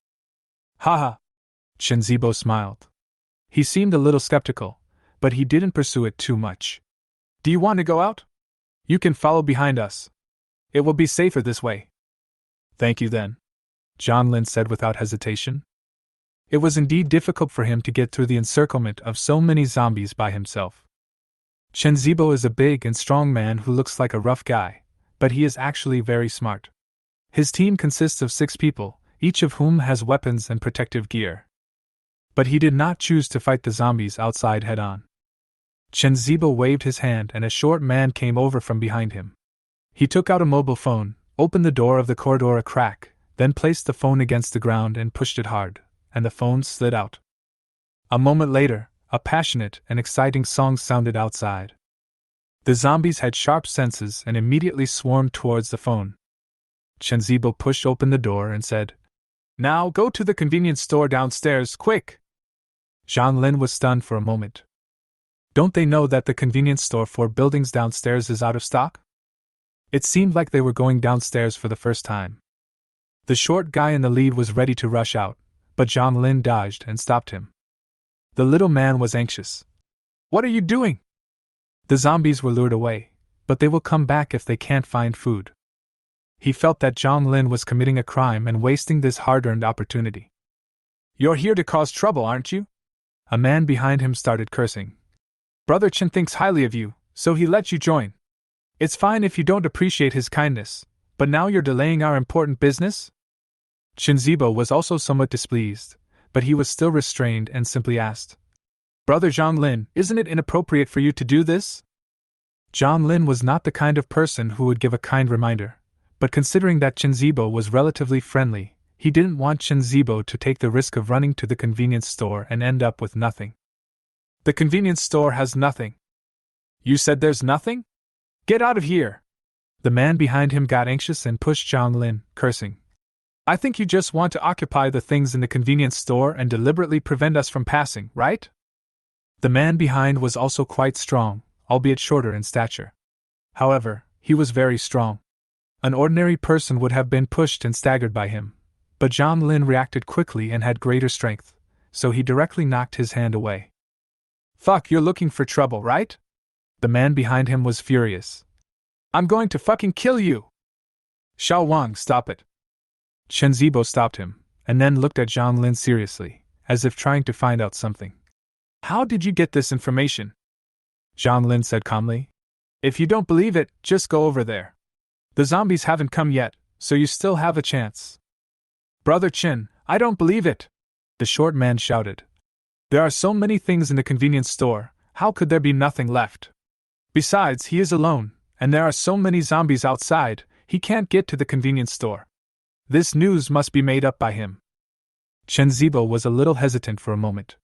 "Haha." Chinzibo smiled. He seemed a little skeptical, but he didn't pursue it too much. "Do you want to go out? You can follow behind us. It will be safer this way." "Thank you then," Zhang Lin said without hesitation. It was indeed difficult for him to get through the encirclement of so many zombies by himself. Chinzibo is a big and strong man who looks like a rough guy, but he is actually very smart. His team consists of 6 people, each of whom has weapons and protective gear. But he did not choose to fight the zombies outside head-on. Chinzibo waved his hand and a short man came over from behind him. He took out a mobile phone, opened the door of the corridor a crack, then placed the phone against the ground and pushed it hard, and the phone slid out. A moment later, a passionate and exciting song sounded outside. The zombies had sharp senses and immediately swarmed towards the phone. Chinzibo pushed open the door and said, "Now go to the convenience store downstairs, quick!" Zhang Lin was stunned for a moment. Don't they know that the convenience store 4 buildings downstairs is out of stock? It seemed like they were going downstairs for the first time. The short guy in the lead was ready to rush out, but Zhang Lin dodged and stopped him. The little man was anxious. "What are you doing?" The zombies were lured away, but they will come back if they can't find food. He felt that Zhang Lin was committing a crime and wasting this hard-earned opportunity. "You're here to cause trouble, aren't you?" A man behind him started cursing. "Brother Chen thinks highly of you, so he let you join. It's fine if you don't appreciate his kindness, but now you're delaying our important business?" Chinzibo was also somewhat displeased, but he was still restrained and simply asked, "Brother Zhang Lin, isn't it inappropriate for you to do this?" Zhang Lin was not the kind of person who would give a kind reminder, but considering that Chinzibo was relatively friendly, he didn't want Chinzibo to take the risk of running to the convenience store and end up with nothing. "The convenience store has nothing." "You said there's nothing? Get out of here!" The man behind him got anxious and pushed Zhang Lin, cursing. I think you just want to occupy the things in the convenience store and deliberately prevent us from passing, right? The man behind was also quite strong, albeit shorter in stature. However, he was very strong. An ordinary person would have been pushed and staggered by him, but Zhang Lin reacted quickly and had greater strength, so he directly knocked his hand away. Fuck, you're looking for trouble, right? The man behind him was furious. I'm going to fucking kill you! Xiao Wang, stop it! Chen Zibo stopped him, and then looked at Zhang Lin seriously, as if trying to find out something. How did you get this information? Zhang Lin said calmly. If you don't believe it, just go over there. The zombies haven't come yet, so you still have a chance. Brother Chen, I don't believe it! The short man shouted. There are so many things in the convenience store, how could there be nothing left? Besides, he is alone, and there are so many zombies outside, he can't get to the convenience store. This news must be made up by him. Chen Zibo was a little hesitant for a moment.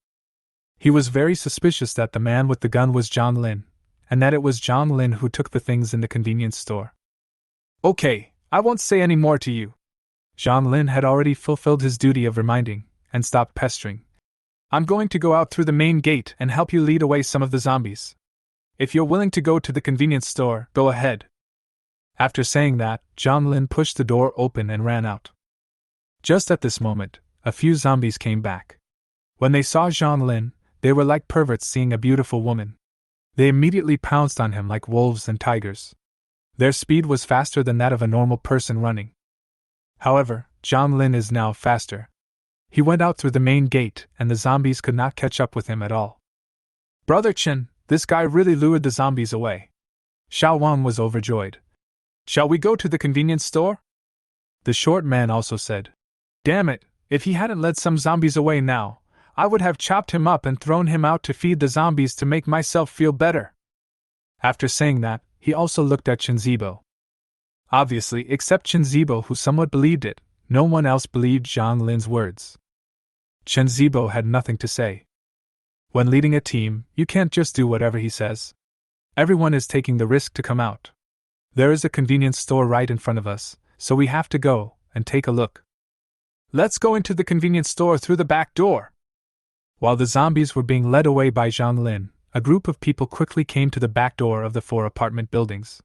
He was very suspicious that the man with the gun was Zhang Lin, and that it was Zhang Lin who took the things in the convenience store. Okay, I won't say any more to you. Zhang Lin had already fulfilled his duty of reminding, and stopped pestering. I'm going to go out through the main gate and help you lead away some of the zombies. If you're willing to go to the convenience store, go ahead. After saying that, Zhang Lin pushed the door open and ran out. Just at this moment, a few zombies came back. When they saw Zhang Lin, they were like perverts seeing a beautiful woman. They immediately pounced on him like wolves and tigers. Their speed was faster than that of a normal person running. However, Zhang Lin is now faster. He went out through the main gate, and the zombies could not catch up with him at all. Brother Chen, this guy really lured the zombies away. Xiao Wang was overjoyed. Shall we go to the convenience store? The short man also said. Damn it, if he hadn't led some zombies away now, I would have chopped him up and thrown him out to feed the zombies to make myself feel better. After saying that, he also looked at Chen Zibo. Obviously, except Chen Zibo, who somewhat believed it, no one else believed Zhang Lin's words. Chen Zibo had nothing to say. When leading a team, you can't just do whatever he says. Everyone is taking the risk to come out. There is a convenience store right in front of us, so we have to go and take a look. Let's go into the convenience store through the back door. While the zombies were being led away by Zhang Lin, a group of people quickly came to the back door of the 4 apartment buildings.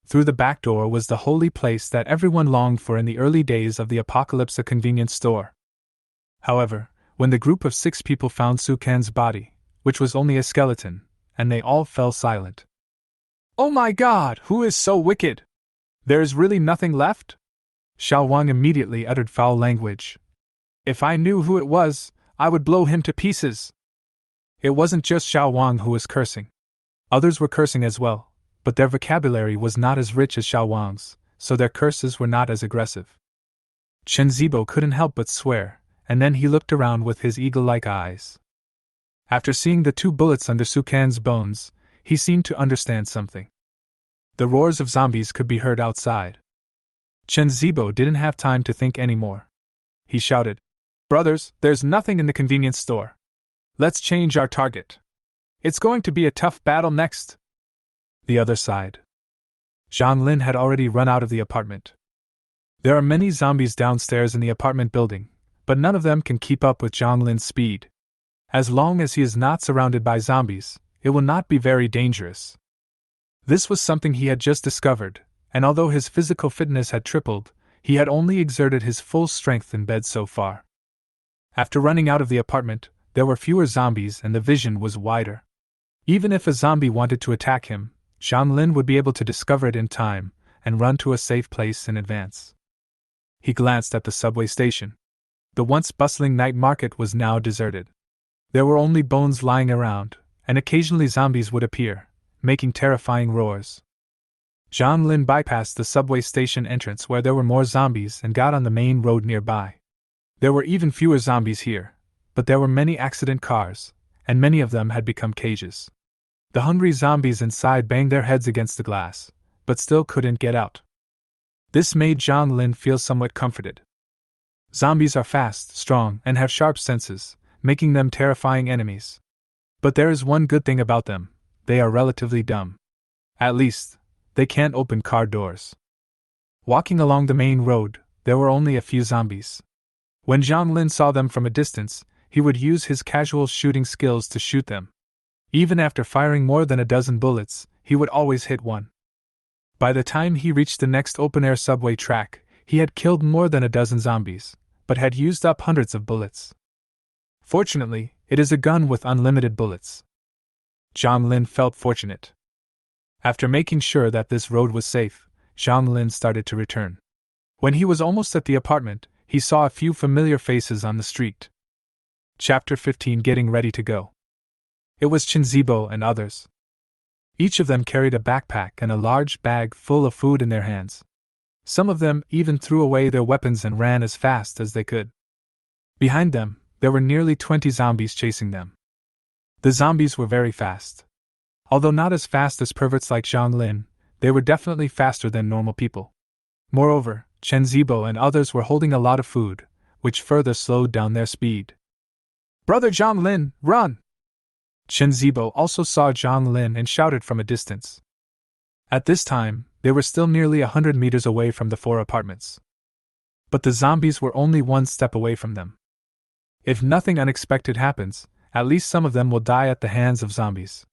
Through the back door was the holy place that everyone longed for in the early days of the apocalypse, a convenience store. However, when the group of 6 people found Su Kan's body, which was only a skeleton, and they all fell silent. Oh my god, who is so wicked? There is really nothing left? Xiao Wang immediately uttered foul language. If I knew who it was, I would blow him to pieces. It wasn't just Xiao Wang who was cursing. Others were cursing as well, but their vocabulary was not as rich as Xiao Wang's, so their curses were not as aggressive. Chen Zibo couldn't help but swear, and then he looked around with his eagle-like eyes. After seeing the 2 bullets under Su Kan's bones, he seemed to understand something. The roars of zombies could be heard outside. Chen Zibo didn't have time to think anymore. He shouted, Brothers, there's nothing in the convenience store. Let's change our target. It's going to be a tough battle next. The other side. Zhang Lin had already run out of the apartment. There are many zombies downstairs in the apartment building, but none of them can keep up with Zhang Lin's speed. As long as he is not surrounded by zombies, it will not be very dangerous. This was something he had just discovered, and although his physical fitness had tripled, he had only exerted his full strength in bed so far. After running out of the apartment, there were fewer zombies and the vision was wider. Even if a zombie wanted to attack him, Zhang Lin would be able to discover it in time and run to a safe place in advance. He glanced at the subway station. The once bustling night market was now deserted. There were only bones lying around, and occasionally zombies would appear, making terrifying roars. Zhang Lin bypassed the subway station entrance where there were more zombies and got on the main road nearby. There were even fewer zombies here, but there were many accident cars, and many of them had become cages. The hungry zombies inside banged their heads against the glass, but still couldn't get out. This made Zhang Lin feel somewhat comforted. Zombies are fast, strong, and have sharp senses, making them terrifying enemies. But there is one good thing about them: they are relatively dumb. At least, they can't open car doors. Walking along the main road, there were only a few zombies. When Zhang Lin saw them from a distance, he would use his casual shooting skills to shoot them. Even after firing more than a dozen bullets, he would always hit one. By the time he reached the next open-air subway track, he had killed more than a dozen zombies, but had used up hundreds of bullets. Fortunately, it is a gun with unlimited bullets. Zhang Lin felt fortunate. After making sure that this road was safe, Zhang Lin started to return. When he was almost at the apartment, he saw a few familiar faces on the street. Chapter 15: Getting Ready to Go. It was Chen Zibo and others. Each of them carried a backpack and a large bag full of food in their hands. Some of them even threw away their weapons and ran as fast as they could. Behind them, there were nearly 20 zombies chasing them. The zombies were very fast. Although not as fast as perverts like Zhang Lin, they were definitely faster than normal people. Moreover, Chen Zibo and others were holding a lot of food, which further slowed down their speed. "Brother Zhang Lin, run!" Chen Zibo also saw Zhang Lin and shouted from a distance. At this time, they were still nearly 100 meters away from the 4 apartments. But the zombies were only one step away from them. If nothing unexpected happens, at least some of them will die at the hands of zombies.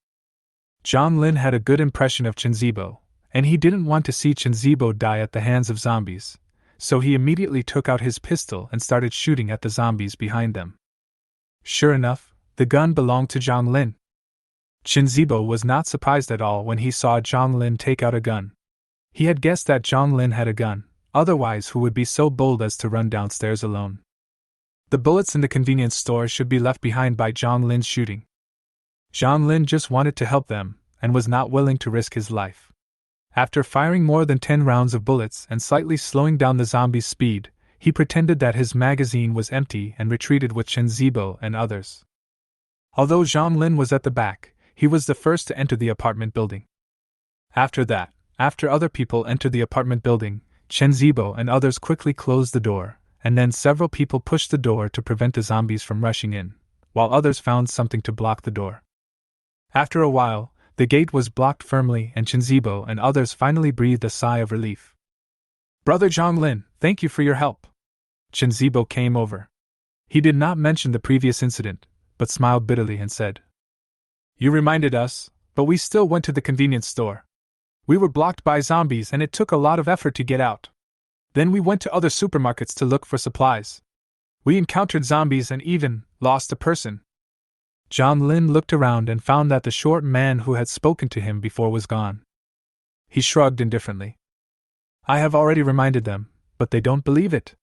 Zhang Lin had a good impression of Chen Zibo, and he didn't want to see Chen Zibo die at the hands of zombies, so he immediately took out his pistol and started shooting at the zombies behind them. Sure enough, the gun belonged to Zhang Lin. Chen Zibo was not surprised at all when he saw Zhang Lin take out a gun. He had guessed that Zhang Lin had a gun, otherwise who would be so bold as to run downstairs alone? The bullets in the convenience store should be left behind by Zhang Lin's shooting. Zhang Lin just wanted to help them, and was not willing to risk his life. After firing more than 10 rounds of bullets and slightly slowing down the zombies' speed, he pretended that his magazine was empty and retreated with Chen Zibo and others. Although Zhang Lin was at the back, he was the first to enter the apartment building. After that, after other people entered the apartment building, Chen Zibo and others quickly closed the door, and then several people pushed the door to prevent the zombies from rushing in, while others found something to block the door. After a while, the gate was blocked firmly and Chen Zibo and others finally breathed a sigh of relief. "Brother Zhang Lin, thank you for your help." Chen Zibo came over. He did not mention the previous incident, but smiled bitterly and said, "You reminded us, but we still went to the convenience store. We were blocked by zombies and it took a lot of effort to get out. Then we went to other supermarkets to look for supplies. We encountered zombies and even lost a person." Zhang Lin looked around and found that the short man who had spoken to him before was gone. He shrugged indifferently. "I have already reminded them, but they don't believe it.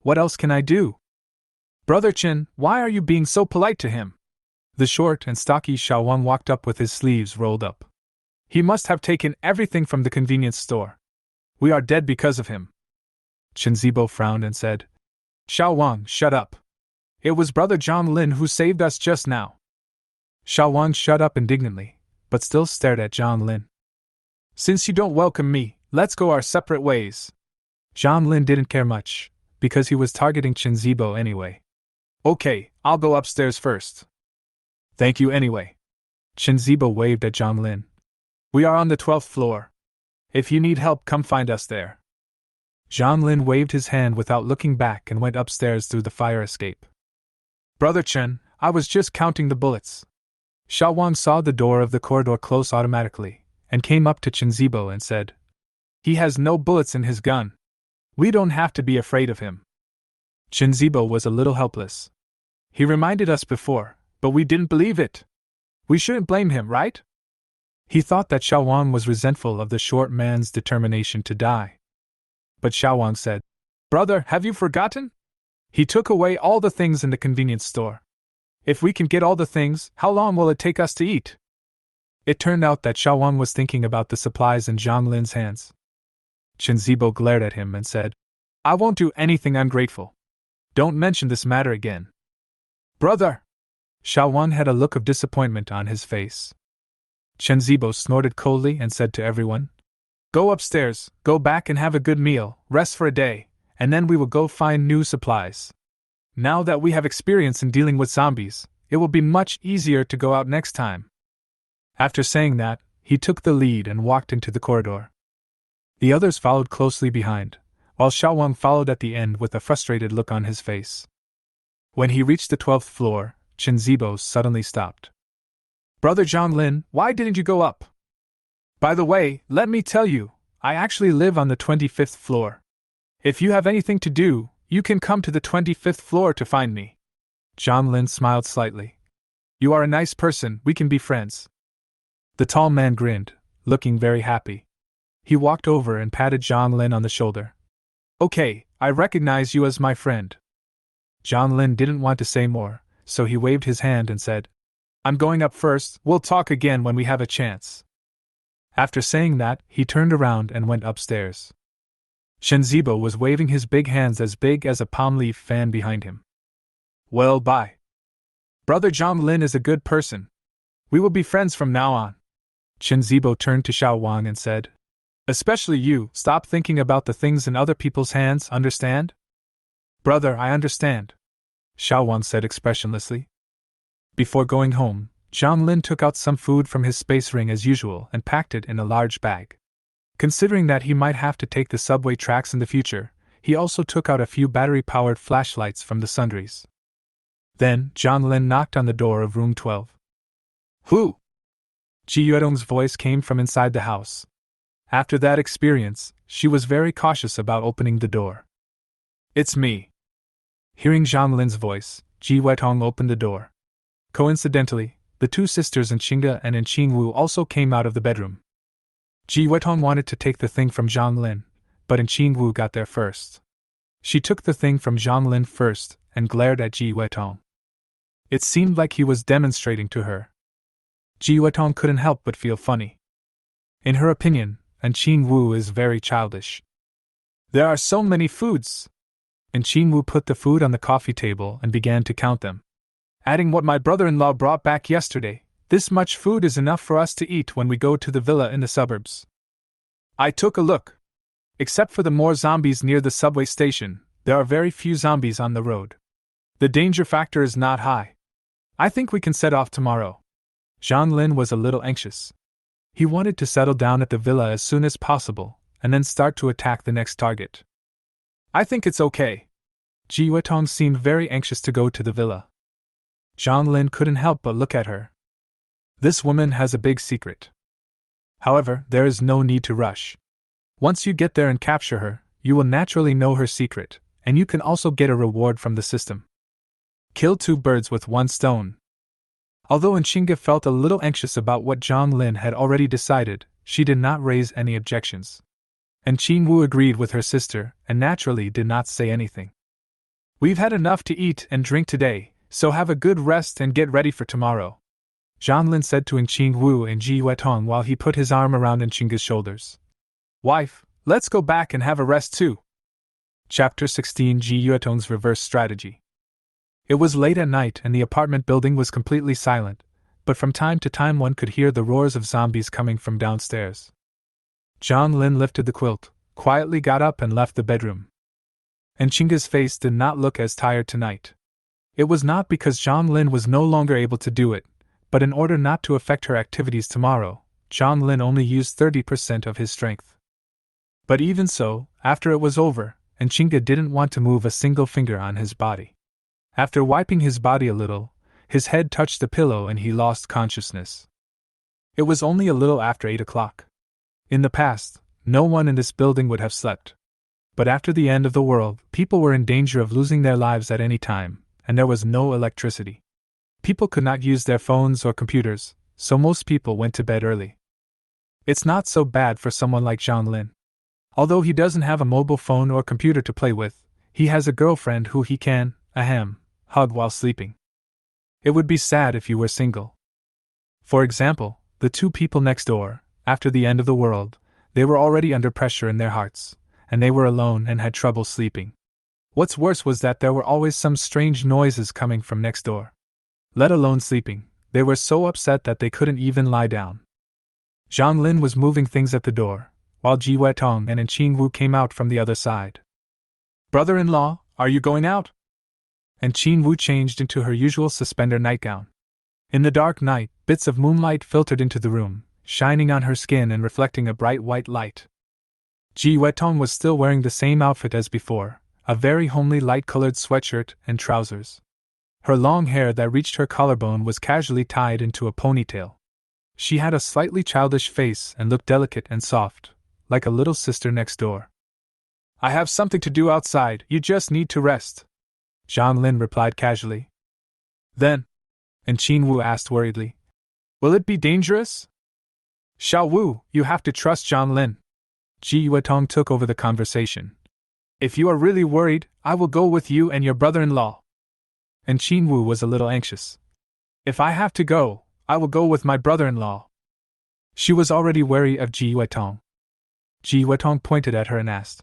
What else can I do?" "Brother Chen, why are you being so polite to him?" The short and stocky Xiaowang walked up with his sleeves rolled up. "He must have taken everything from the convenience store. We are dead because of him." Chen Zibo frowned and said, "Xiaowang, shut up. It was Brother Zhang Lin who saved us just now." Xiaowang shut up indignantly, but still stared at Zhang Lin. "Since you don't welcome me, let's go our separate ways." Zhang Lin didn't care much, because he was targeting Chen Zibo anyway. "Okay, I'll go upstairs first." "Thank you anyway." Chen Zibo waved at Zhang Lin. "We are on the 12th floor. If you need help, come find us there." Zhang Lin waved his hand without looking back and went upstairs through the fire escape. "Brother Chen, I was just counting the bullets." Xiaowang saw the door of the corridor close automatically, and came up to Chen Zibo and said, "He has no bullets in his gun. We don't have to be afraid of him." Chen Zibo was a little helpless. "He reminded us before, but we didn't believe it. We shouldn't blame him, right?" He thought that Xiaowang was resentful of the short man's determination to die. But Xiaowang said, "Brother, have you forgotten? He took away all the things in the convenience store. If we can get all the things, how long will it take us to eat?" It turned out that Xiaowang was thinking about the supplies in Zhang Lin's hands. Chen Zibo glared at him and said, "I won't do anything ungrateful. Don't mention this matter again." "Brother!" Xiaowang had a look of disappointment on his face. Chen Zibo snorted coldly and said to everyone, "Go upstairs, go back and have a good meal, rest for a day, and then we will go find new supplies. Now that we have experience in dealing with zombies, it will be much easier to go out next time." After saying that, he took the lead and walked into the corridor. The others followed closely behind, while Xiao Wang followed at the end with a frustrated look on his face. When he reached the 12th floor, Chen Zibo suddenly stopped. Brother Zhang Lin, why didn't you go up? By the way, let me tell you, I actually live on the 25th floor. If you have anything to do, you can come to the 25th floor to find me. Zhang Lin smiled slightly. You are a nice person, we can be friends. The tall man grinned, looking very happy. He walked over and patted Zhang Lin on the shoulder. Okay, I recognize you as my friend. Zhang Lin didn't want to say more, so he waved his hand and said, I'm going up first, we'll talk again when we have a chance. After saying that, he turned around and went upstairs. Chen Zibo was waving his big hands as big as a palm leaf fan behind him. Well, bye. Brother Zhang Lin is a good person. We will be friends from now on. Chen Zibo turned to Xiao Wang and said, Especially you, stop thinking about the things in other people's hands, understand? Brother, I understand, Xiao Wang said expressionlessly. Before going home, Zhang Lin took out some food from his space ring as usual and packed it in a large bag. Considering that he might have to take the subway tracks in the future, he also took out a few battery-powered flashlights from the sundries. Then, Zhang Lin knocked on the door of room 12. Who? Ji Yuedong's voice came from inside the house. After that experience, she was very cautious about opening the door. It's me. Hearing Zhang Lin's voice, Ji Yuedong opened the door. Coincidentally, the two sisters Qingge and Qingwu also came out of the bedroom. Ji Yuedong wanted to take the thing from Zhang Lin, but Qingwu got there first. She took the thing from Zhang Lin first and glared at Ji Yuedong. It seemed like he was demonstrating to her. Ji Yuedong couldn't help but feel funny. In her opinion, Qingwu is very childish. There are so many foods. Qingwu put the food on the coffee table and began to count them. Adding what my brother-in-law brought back yesterday, this much food is enough for us to eat when we go to the villa in the suburbs. I took a look. Except for the more zombies near the subway station, there are very few zombies on the road. The danger factor is not high. I think we can set off tomorrow. Zhang Lin was a little anxious. He wanted to settle down at the villa as soon as possible, and then start to attack the next target. I think it's okay. Ji Yuedong seemed very anxious to go to the villa. Zhang Lin couldn't help but look at her. This woman has a big secret. However, there is no need to rush. Once you get there and capture her, you will naturally know her secret, and you can also get a reward from the system. Kill two birds with one stone. Although Qingge felt a little anxious about what Zhang Lin had already decided, she did not raise any objections. And Qingwu agreed with her sister and naturally did not say anything. We've had enough to eat and drink today, so have a good rest and get ready for tomorrow, Zhang Lin said to Qingwu and Ji Yuedong while he put his arm around Qingge's shoulders. Wife, let's go back and have a rest too. Chapter 16 Ji Yuedong's Reverse Strategy. It was late at night and the apartment building was completely silent, but from time to time one could hear the roars of zombies coming from downstairs. Zhang Lin lifted the quilt, quietly got up and left the bedroom. Qingge's face did not look as tired tonight. It was not because Zhang Lin was no longer able to do it, but in order not to affect her activities tomorrow, Zhang Lin only used 30% of his strength. But even so, after it was over, Qingge didn't want to move a single finger on his body. After wiping his body a little, his head touched the pillow and he lost consciousness. It was only a little after 8 o'clock. In the past, no one in this building would have slept. But after the end of the world, people were in danger of losing their lives at any time, and there was no electricity. People could not use their phones or computers, so most people went to bed early. It's not so bad for someone like Zhang Lin. Although he doesn't have a mobile phone or computer to play with, he has a girlfriend who he can, hug while sleeping. It would be sad if you were single. For example, the two people next door, after the end of the world, they were already under pressure in their hearts, and they were alone and had trouble sleeping. What's worse was that there were always some strange noises coming from next door. Let alone sleeping, they were so upset that they couldn't even lie down. Zhang Lin was moving things at the door, while Ji Yuedong and Qingwu came out from the other side. Brother-in-law, are you going out? Qingwu changed into her usual suspender nightgown. In the dark night, bits of moonlight filtered into the room, shining on her skin and reflecting a bright white light. Ji Wetong was still wearing the same outfit as before, a very homely light-colored sweatshirt and trousers. Her long hair that reached her collarbone was casually tied into a ponytail. She had a slightly childish face and looked delicate and soft, like a little sister next door. "I have something to do outside, you just need to rest," Zhang Lin replied casually. "Then?" and Qin Wu asked worriedly. "Will it be dangerous?" "Xiao Wu, you have to trust Zhang Lin." Ji Wetong took over the conversation. "If you are really worried, I will go with you and your brother-in-law." And Qin Wu was a little anxious. "If I have to go, I will go with my brother-in-law." She was already wary of Ji Wetong. Ji Wetong pointed at her and asked,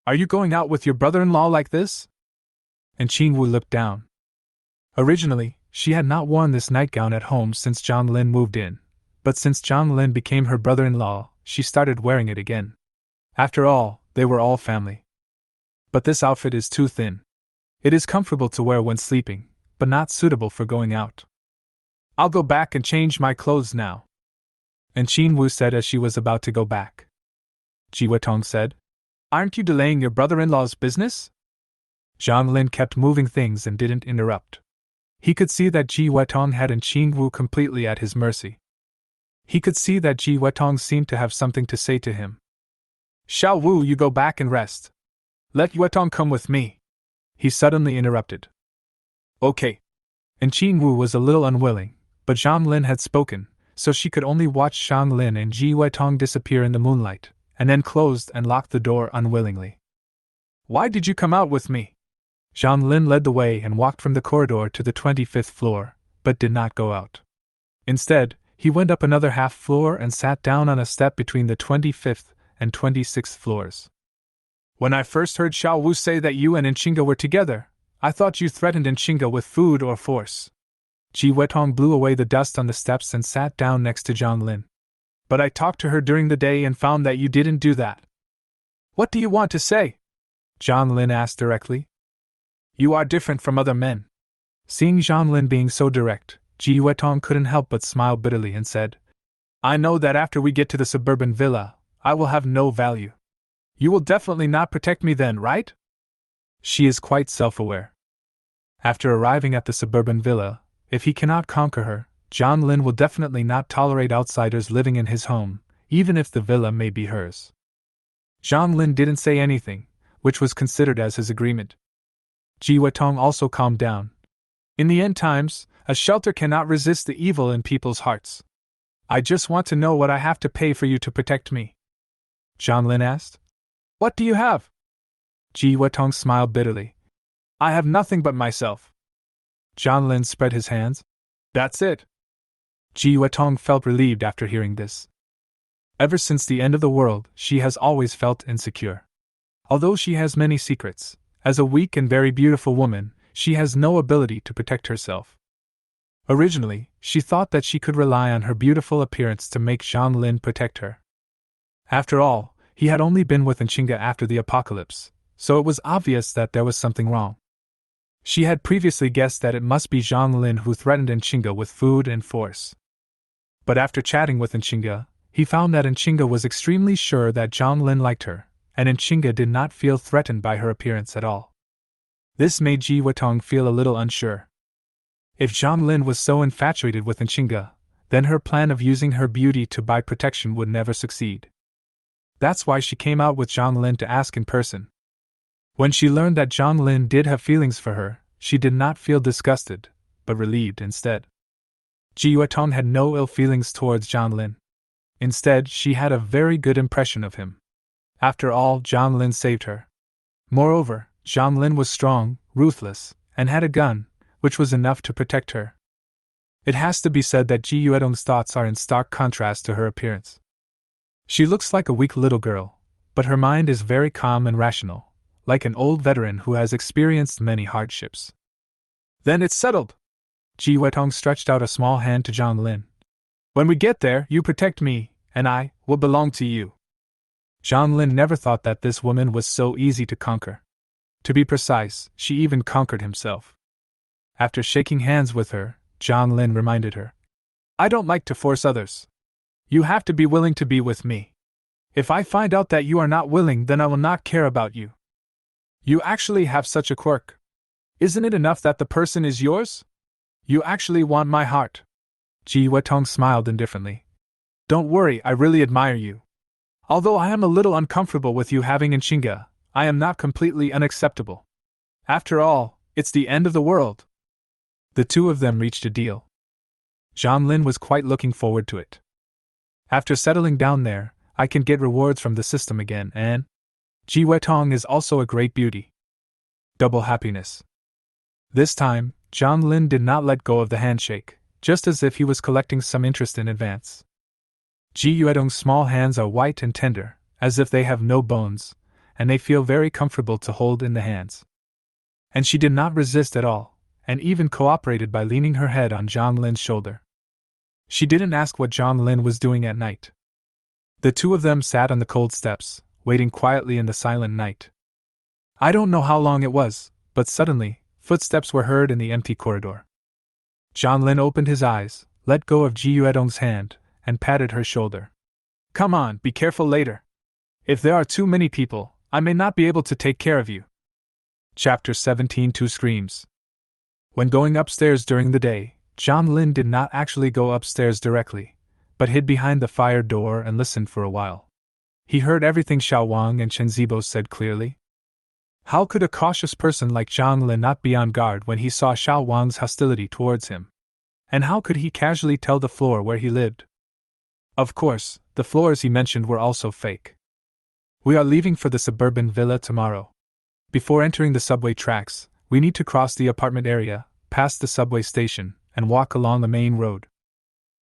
"Are you going out with your brother-in-law like this?" And Qin Wu looked down. Originally, she had not worn this nightgown at home since Zhang Lin moved in, but since Zhang Lin became her brother-in-law, she started wearing it again. After all, they were all family. "But this outfit is too thin. It is comfortable to wear when sleeping, but not suitable for going out. I'll go back and change my clothes now." And Qin Wu said as she was about to go back. Ji Wetong said, "Aren't you delaying your brother-in-law's business?" Zhang Lin kept moving things and didn't interrupt. He could see that Ji Wetong had Qin Wu completely at his mercy. He could see that Ji Wetong seemed to have something to say to him. "Xiao Wu, you go back and rest. Let Wetong come with me," he suddenly interrupted. "Okay." And Qin Wu was a little unwilling, but Zhang Lin had spoken, so she could only watch Zhang Lin and Ji Wetong disappear in the moonlight, and then closed and locked the door unwillingly. "Why did you come out with me?" Zhang Lin led the way and walked from the corridor to the 25th floor, but did not go out. Instead, he went up another half floor and sat down on a step between the 25th and 26th floors. "When I first heard Xiao Wu say that you and Inchinga were together, I thought you threatened Inchinga with food or force." Ji Wetong blew away the dust on the steps and sat down next to Zhang Lin. "But I talked to her during the day and found that you didn't do that." "What do you want to say?" Zhang Lin asked directly. "You are different from other men." Seeing Zhang Lin being so direct, Ji Wetong couldn't help but smile bitterly and said, "I know that after we get to the suburban villa, I will have no value. You will definitely not protect me then, right?" She is quite self-aware. After arriving at the suburban villa, if he cannot conquer her, Zhang Lin will definitely not tolerate outsiders living in his home, even if the villa may be hers. Zhang Lin didn't say anything, which was considered as his agreement. Ji Wetong also calmed down. "In the end times, a shelter cannot resist the evil in people's hearts. I just want to know what I have to pay for you to protect me." Zhang Lin asked. "What do you have?" Ji Wetong smiled bitterly. "I have nothing but myself." Zhang Lin spread his hands. "That's it." Ji Wetong felt relieved after hearing this. Ever since the end of the world, she has always felt insecure. Although she has many secrets, as a weak and very beautiful woman, she has no ability to protect herself. Originally, she thought that she could rely on her beautiful appearance to make Zhang Lin protect her. After all, he had only been with Inchinga after the apocalypse, so it was obvious that there was something wrong. She had previously guessed that it must be Zhang Lin who threatened Inchinga with food and force. But after chatting with Inchinga, he found that Inchinga was extremely sure that Zhang Lin liked her, and Inchinga did not feel threatened by her appearance at all. This made Ji Wetong feel a little unsure. If Zhang Lin was so infatuated with Inchinga, then her plan of using her beauty to buy protection would never succeed. That's why she came out with Zhang Lin to ask in person. When she learned that Zhang Lin did have feelings for her, she did not feel disgusted, but relieved instead. Ji Wetong had no ill feelings towards Zhang Lin. Instead, she had a very good impression of him. After all, Zhang Lin saved her. Moreover, Zhang Lin was strong, ruthless, and had a gun, which was enough to protect her. It has to be said that Ji Wetong's thoughts are in stark contrast to her appearance. She looks like a weak little girl, but her mind is very calm and rational, like an old veteran who has experienced many hardships. "Then it's settled." Ji Wetong stretched out a small hand to Zhang Lin. "When we get there, you protect me, and I will belong to you." Zhang Lin never thought that this woman was so easy to conquer. To be precise, she even conquered himself. After shaking hands with her, Zhang Lin reminded her, "I don't like to force others. You have to be willing to be with me. If I find out that you are not willing, then I will not care about you. You actually have such a quirk. Isn't it enough that the person is yours? You actually want my heart. Ji Wetong smiled indifferently. Don't worry, I really admire you. Although I am a little uncomfortable with you having Inchinga, I am not completely unacceptable. After all, it's the end of the world. The two of them reached a deal. Zhang Lin was quite looking forward to it. After settling down there, I can get rewards from the system again, and Ji Wetong is also a great beauty. Double happiness. This time, Zhang Lin did not let go of the handshake, just as if he was collecting some interest in advance. Ji Wetong's small hands are white and tender, as if they have no bones, and they feel very comfortable to hold in the hands. And she did not resist at all, and even cooperated by leaning her head on Zhang Lin's shoulder. She didn't ask what Zhang Lin was doing at night. The two of them sat on the cold steps, waiting quietly in the silent night. I don't know how long it was, but suddenly, footsteps were heard in the empty corridor. Zhang Lin opened his eyes, let go of Ji Yuedong's hand, and patted her shoulder. Come on, be careful later. If there are too many people, I may not be able to take care of you. Chapter 17. Two Screams. When going upstairs during the day, Zhang Lin did not actually go upstairs directly, but hid behind the fire door and listened for a while. He heard everything Xiao Wang and Chen Zibo said clearly. How could a cautious person like Zhang Lin not be on guard when he saw Xiao Wang's hostility towards him? And how could he casually tell the floor where he lived? Of course, the floors he mentioned were also fake. We are leaving for the suburban villa tomorrow. Before entering the subway tracks, we need to cross the apartment area, past the subway station, and walk along the main road.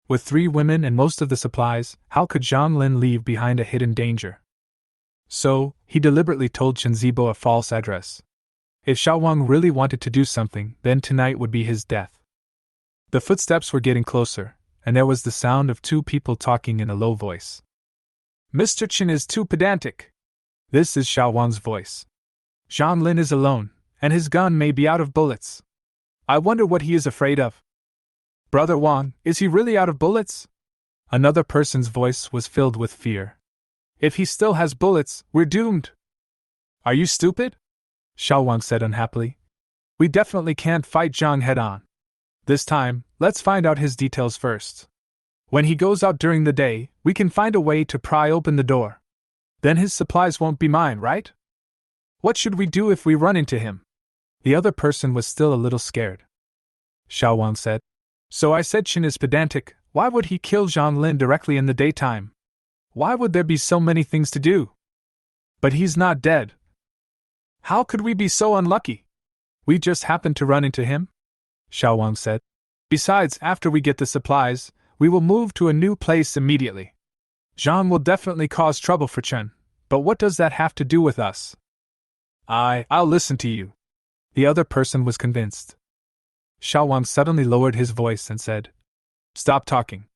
With 3 women and most of the supplies, how could Zhang Lin leave behind a hidden danger? So, he deliberately told Chen Zibo a false address. If Xiao Wang really wanted to do something, then tonight would be his death. The footsteps were getting closer, and there was the sound of 2 people talking in a low voice. Mr. Chen is too pedantic. This is Xiao Wang's voice. Zhang Lin is alone, and his gun may be out of bullets. I wonder what he is afraid of. Brother Wang, is he really out of bullets? Another person's voice was filled with fear. If he still has bullets, we're doomed. Are you stupid? Xiao Wang said unhappily. We definitely can't fight Zhang head-on. This time, let's find out his details first. When he goes out during the day, we can find a way to pry open the door. Then his supplies won't be mine, right? What should we do if we run into him? The other person was still a little scared. Xiao Wang said. So I said Chen is pedantic. Why would he kill Zhang Lin directly in the daytime? Why would there be so many things to do? But he's not dead. How could we be so unlucky? We just happened to run into him? Xiao Wang said. Besides, after we get the supplies, we will move to a new place immediately. Zhang will definitely cause trouble for Chen, but what does that have to do with us? I'll listen to you. The other person was convinced. Xiao Wang suddenly lowered his voice and said, Stop talking.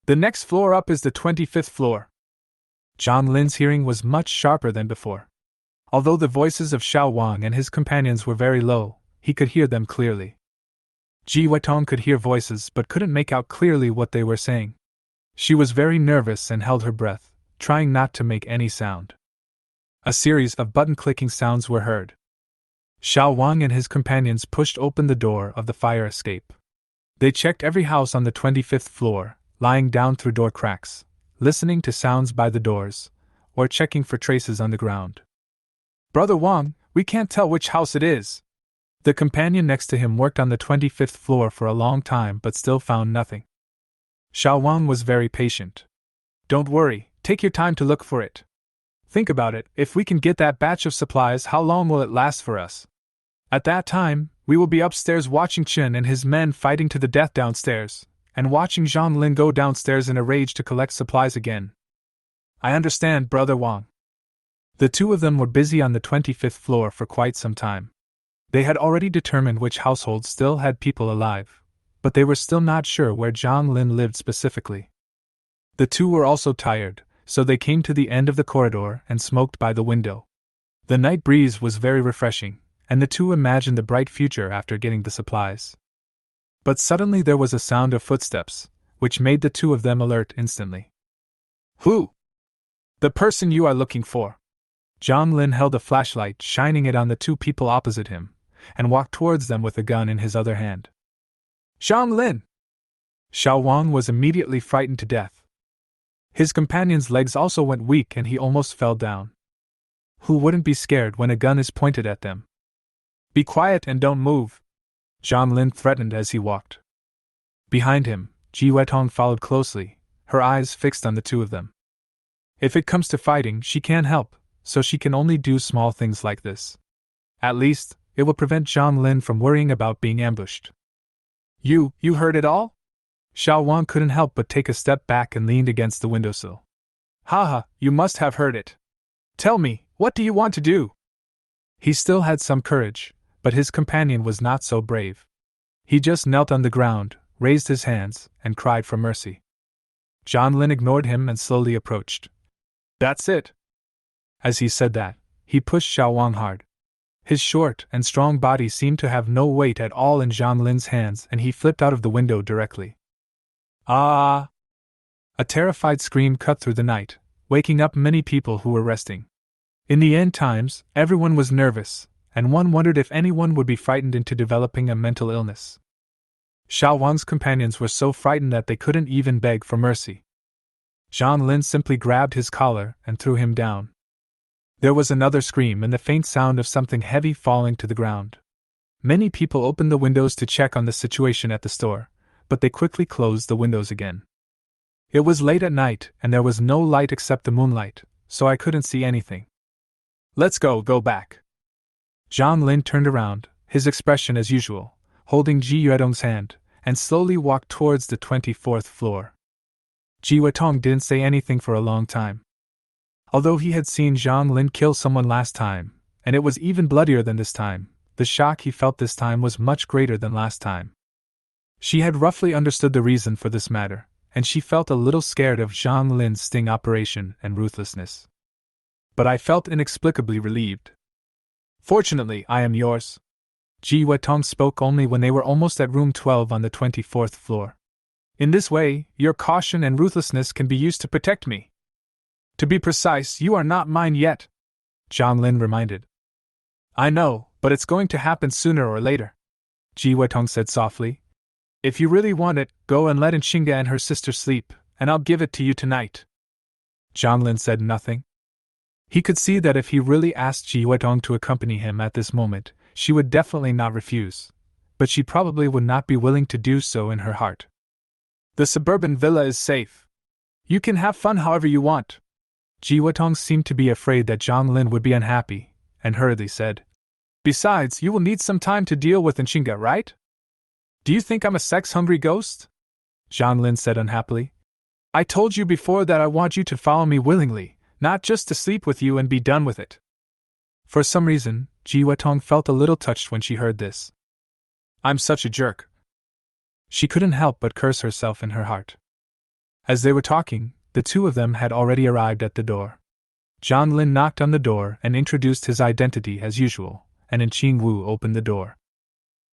The next floor up is the 25th floor. Zhang Lin's hearing was much sharper than before. Although the voices of Xiao Wang and his companions were very low, he could hear them clearly. Ji Wetong could hear voices but couldn't make out clearly what they were saying. She was very nervous and held her breath, trying not to make any sound. A series of button-clicking sounds were heard. Xiao Wang and his companions pushed open the door of the fire escape. They checked every house on the 25th floor, lying down through door cracks, listening to sounds by the doors, or checking for traces on the ground. Brother Wang, we can't tell which house it is. The companion next to him worked on the 25th floor for a long time but still found nothing. Xiao Wang was very patient. Don't worry, take your time to look for it. Think about it, if we can get that batch of supplies, how long will it last for us? At that time, we will be upstairs watching Chen and his men fighting to the death downstairs, and watching Zhang Lin go downstairs in a rage to collect supplies again. I understand, Brother Wang. The two of them were busy on the 25th floor for quite some time. They had already determined which households still had people alive, but they were still not sure where Zhang Lin lived specifically. The two were also tired, so they came to the end of the corridor and smoked by the window. The night breeze was very refreshing, and the two imagined the bright future after getting the supplies. But suddenly there was a sound of footsteps, which made the two of them alert instantly. Who? The person you are looking for. Zhang Lin held a flashlight, shining it on the two people opposite him, and walked towards them with a gun in his other hand. Zhang Lin! Xiao Wang was immediately frightened to death. His companion's legs also went weak and he almost fell down. Who wouldn't be scared when a gun is pointed at them? Be quiet and don't move, Zhang Lin threatened as he walked. Behind him, Ji Wetong followed closely, her eyes fixed on the two of them. If it comes to fighting, she can't help, so she can only do small things like this. At least, it will prevent Zhang Lin from worrying about being ambushed. You heard it all? Xiao Wang couldn't help but take a step back and leaned against the windowsill. Haha, you must have heard it. Tell me, what do you want to do? He still had some courage, but his companion was not so brave. He just knelt on the ground, raised his hands, and cried for mercy. Zhang Lin ignored him and slowly approached. That's it. As he said that, he pushed Xiao Wang hard. His short and strong body seemed to have no weight at all in Zhang Lin's hands and he flipped out of the window directly. Ah! A terrified scream cut through the night, waking up many people who were resting. In the end times, everyone was nervous, and one wondered if anyone would be frightened into developing a mental illness. Xiao Wang's companions were so frightened that they couldn't even beg for mercy. Zhang Lin simply grabbed his collar and threw him down. There was another scream and the faint sound of something heavy falling to the ground. Many people opened the windows to check on the situation at the store, but they quickly closed the windows again. It was late at night and there was no light except the moonlight, so I couldn't see anything. Let's go back. Zhang Lin turned around, his expression as usual, holding Ji Yuedong's hand, and slowly walked towards the 24th floor. Ji Wetong didn't say anything for a long time. Although he had seen Zhang Lin kill someone last time, and it was even bloodier than this time, the shock he felt this time was much greater than last time. She had roughly understood the reason for this matter, and she felt a little scared of Zhang Lin's sting operation and ruthlessness. But I felt inexplicably relieved. Fortunately, I am yours. Ji Wetong spoke only when they were almost at room 12 on the 24th floor. In this way, your caution and ruthlessness can be used to protect me. To be precise, you are not mine yet, Zhang Lin reminded. I know, but it's going to happen sooner or later, Ji Wetong said softly. If you really want it, go and let Nshinga and her sister sleep, and I'll give it to you tonight. Zhang Lin said nothing. He could see that if he really asked Ji Wetong to accompany him at this moment, she would definitely not refuse, but she probably would not be willing to do so in her heart. The suburban villa is safe. You can have fun however you want. Ji Wetong seemed to be afraid that Zhang Lin would be unhappy, and hurriedly said, Besides, you will need some time to deal with Nshinga, right? Do you think I'm a sex-hungry ghost? Zhang Lin said unhappily. I told you before that I want you to follow me willingly, not just to sleep with you and be done with it. For some reason, Ji Wetong felt a little touched when she heard this. I'm such a jerk. She couldn't help but curse herself in her heart. As they were talking, the two of them had already arrived at the door. Zhang Lin knocked on the door and introduced his identity as usual, and Qing Wu opened the door.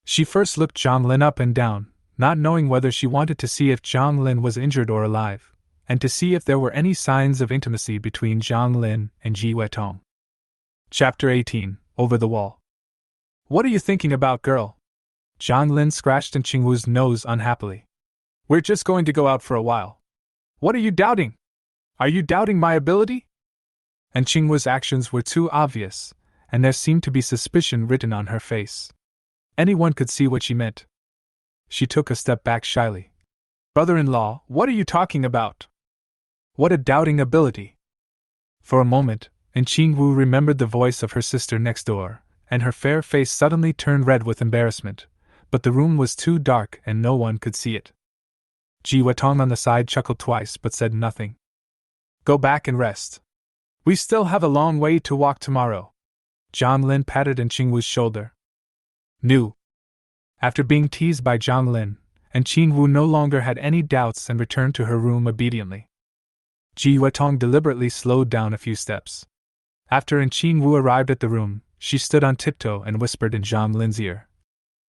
She first looked Zhang Lin up and down, not knowing whether she wanted to see if Zhang Lin was injured or alive, and to see if there were any signs of intimacy between Zhang Lin and Ji Wetong. Chapter 18, Over the Wall. What are you thinking about, girl? Zhang Lin scratched Qing Wu's nose unhappily. We're just going to go out for a while. What are you doubting? Are you doubting my ability? And Qing Wu's actions were too obvious, and there seemed to be suspicion written on her face. Anyone could see what she meant. She took a step back shyly. Brother-in-law, what are you talking about? What a doubting ability! For a moment, Qing Wu remembered the voice of her sister next door, and her fair face suddenly turned red with embarrassment, but the room was too dark and no one could see it. Ji Wetong on the side chuckled twice but said nothing. Go back and rest. We still have a long way to walk tomorrow. Zhang Lin patted Qing Wu's shoulder. New. After being teased by Zhang Lin, Qing Wu no longer had any doubts and returned to her room obediently. Ji Wetong deliberately slowed down a few steps. After Qing Wu arrived at the room, she stood on tiptoe and whispered in Zhang Lin's ear.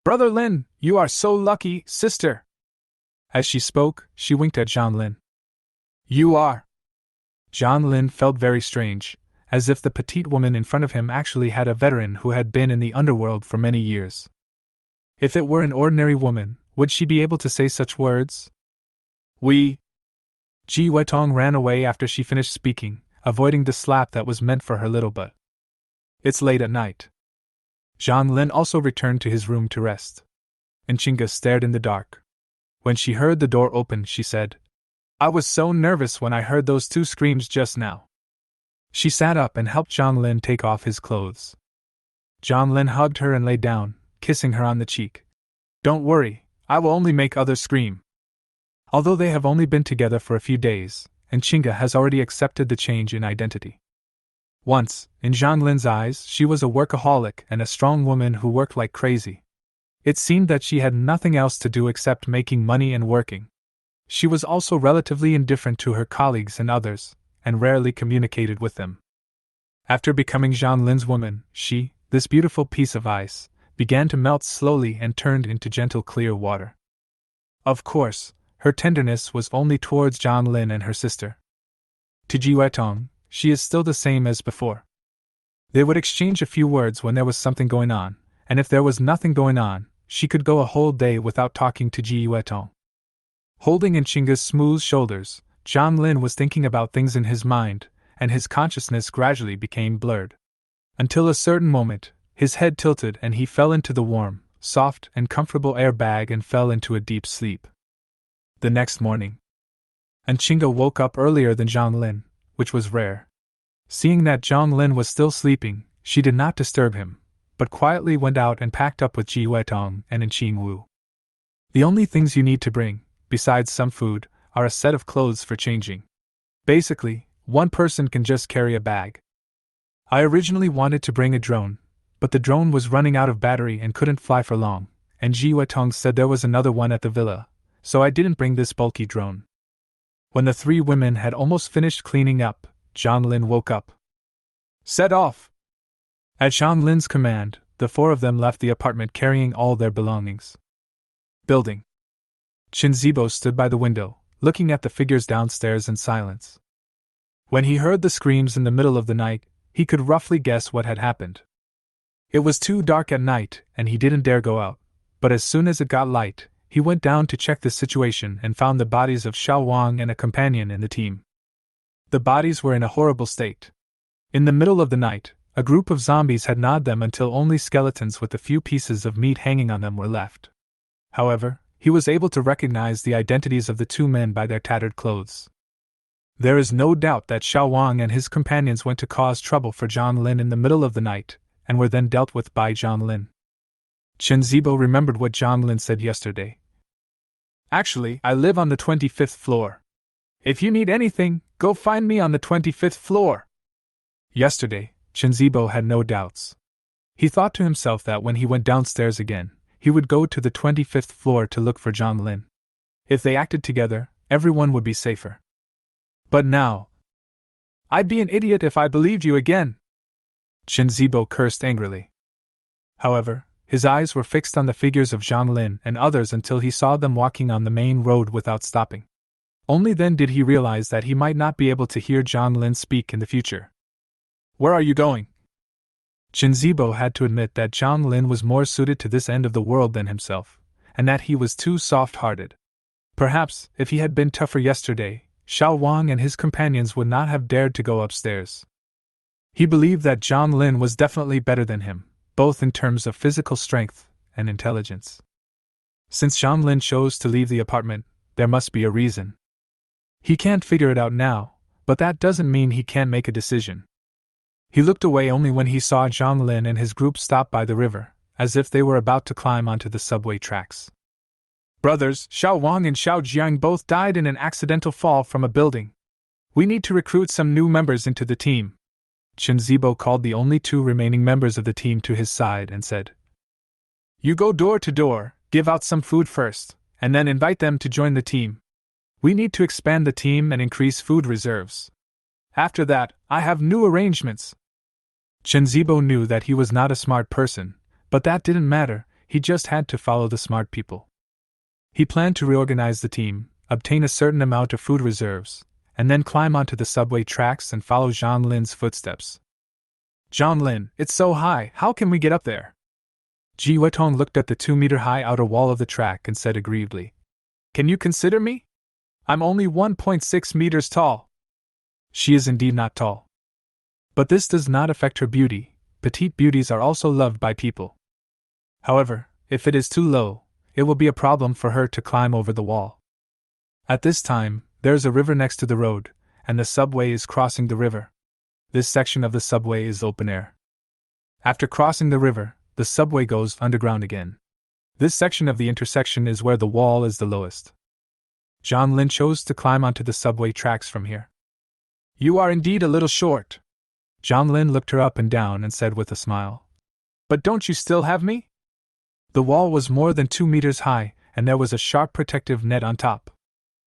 Brother Lin, you are so lucky, sister! As she spoke, she winked at Zhang Lin. You are. Zhang Lin felt very strange, as if the petite woman in front of him actually had a veteran who had been in the underworld for many years. If it were an ordinary woman, would she be able to say such words? Ji Weitong ran away after she finished speaking, avoiding the slap that was meant for her little butt. It's late at night. Zhang Lin also returned to his room to rest. And Chinga stared in the dark. When she heard the door open, she said, I was so nervous when I heard those two screams just now. She sat up and helped Zhang Lin take off his clothes. Zhang Lin hugged her and lay down, kissing her on the cheek. Don't worry, I will only make others scream. Although they have only been together for a few days, and Chinga has already accepted the change in identity. Once, in Zhang Lin's eyes, she was a workaholic and a strong woman who worked like crazy. It seemed that she had nothing else to do except making money and working. She was also relatively indifferent to her colleagues and others, and rarely communicated with them. After becoming Zhang Lin's woman, she, this beautiful piece of ice, began to melt slowly and turned into gentle clear water. Of course, her tenderness was only towards Zhang Lin and her sister. To Ji Weitong, she is still the same as before. They would exchange a few words when there was something going on, and if there was nothing going on, she could go a whole day without talking to Ji Weitong. Holding in Chinga's smooth shoulders, Zhang Lin was thinking about things in his mind, and his consciousness gradually became blurred. Until a certain moment, his head tilted and he fell into the warm, soft, and comfortable air bag and fell into a deep sleep. The next morning, and Chinga woke up earlier than Zhang Lin, which was rare. Seeing that Zhang Lin was still sleeping, she did not disturb him, but quietly went out and packed up with Ji Weitong and Qing Wu. The only things you need to bring, besides some food, are a set of clothes for changing. Basically, one person can just carry a bag. I originally wanted to bring a drone, but the drone was running out of battery and couldn't fly for long, and Ji Weitong said there was another one at the villa, so I didn't bring this bulky drone. When the three women had almost finished cleaning up, Zhang Lin woke up. Set off! At Zhang Lin's command, the four of them left the apartment carrying all their belongings. Building. Qin Zibo stood by the window, looking at the figures downstairs in silence. When he heard the screams in the middle of the night, he could roughly guess what had happened. It was too dark at night, and he didn't dare go out, but as soon as it got light, he went down to check the situation and found the bodies of Xiao Wang and a companion in the team. The bodies were in a horrible state. In the middle of the night, a group of zombies had gnawed them until only skeletons with a few pieces of meat hanging on them were left. However, he was able to recognize the identities of the two men by their tattered clothes. There is no doubt that Xiao Wang and his companions went to cause trouble for Zhang Lin in the middle of the night, and were then dealt with by Zhang Lin. Qin Zibo remembered what Zhang Lin said yesterday. Actually, I live on the 25th floor. If you need anything, go find me on the 25th floor. Yesterday, Qin Zibo had no doubts. He thought to himself that when he went downstairs again, he would go to the 25th floor to look for Zhang Lin. If they acted together, everyone would be safer. But now, I'd be an idiot if I believed you again. Qin Zibo cursed angrily. However, his eyes were fixed on the figures of Zhang Lin and others until he saw them walking on the main road without stopping. Only then did he realize that he might not be able to hear Zhang Lin speak in the future. Where are you going? Qin Zibo had to admit that Zhang Lin was more suited to this end of the world than himself, and that he was too soft-hearted. Perhaps, if he had been tougher yesterday, Xiao Wang and his companions would not have dared to go upstairs. He believed that Zhang Lin was definitely better than him, both in terms of physical strength and intelligence. Since Zhang Lin chose to leave the apartment, there must be a reason. He can't figure it out now, but that doesn't mean he can't make a decision. He looked away only when he saw Zhang Lin and his group stop by the river, as if they were about to climb onto the subway tracks. Brothers, Xiao Wang and Xiao Jiang both died in an accidental fall from a building. We need to recruit some new members into the team. Qin Zibo called the only two remaining members of the team to his side and said, You go door to door, give out some food first, and then invite them to join the team. We need to expand the team and increase food reserves. After that, I have new arrangements. Qin Zibo knew that he was not a smart person, but that didn't matter, he just had to follow the smart people. He planned to reorganize the team, obtain a certain amount of food reserves, and then climb onto the subway tracks and follow Zhang Lin's footsteps. Zhang Lin, it's so high, how can we get up there? Ji Weitong looked at the 2-meter-high outer wall of the track and said aggrievedly, Can you consider me? I'm only 1.6 meters tall. She is indeed not tall. But this does not affect her beauty. Petite beauties are also loved by people. However, if it is too low, it will be a problem for her to climb over the wall. At this time, there is a river next to the road, and the subway is crossing the river. This section of the subway is open air. After crossing the river, the subway goes underground again. This section of the intersection is where the wall is the lowest. Zhang Lin chose to climb onto the subway tracks from here. You are indeed a little short. Zhang Lin looked her up and down and said with a smile. But don't you still have me? The wall was more than 2 meters high, and there was a sharp protective net on top.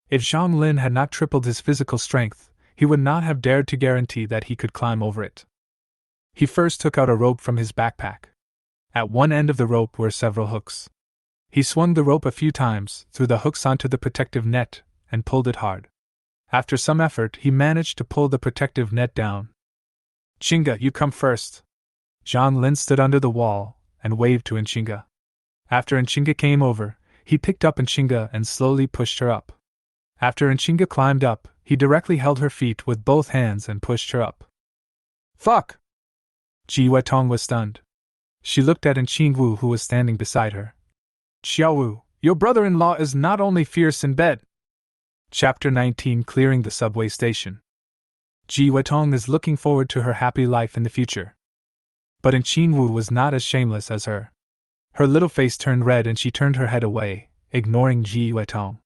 If Zhang Lin had not tripled his physical strength, he would not have dared to guarantee that he could climb over it. He first took out a rope from his backpack. At one end of the rope were several hooks. He swung the rope a few times, threw the hooks onto the protective net, and pulled it hard. After some effort, he managed to pull the protective net down. Chinga, you come first. Zhang Lin stood under the wall and waved to Nchinga. After Nchinga came over, he picked up Nchinga and slowly pushed her up. After Nchinga climbed up, he directly held her feet with both hands and pushed her up. Fuck! Ji Weitong was stunned. She looked at Nchingu, who was standing beside her. Xiaowu, your brother-in-law is not only fierce in bed. Chapter 19, Clearing the Subway Station. Ji Weitong is looking forward to her happy life in the future. But Nchingu was not as shameless as her. Her little face turned red and she turned her head away, ignoring Ji Weitong.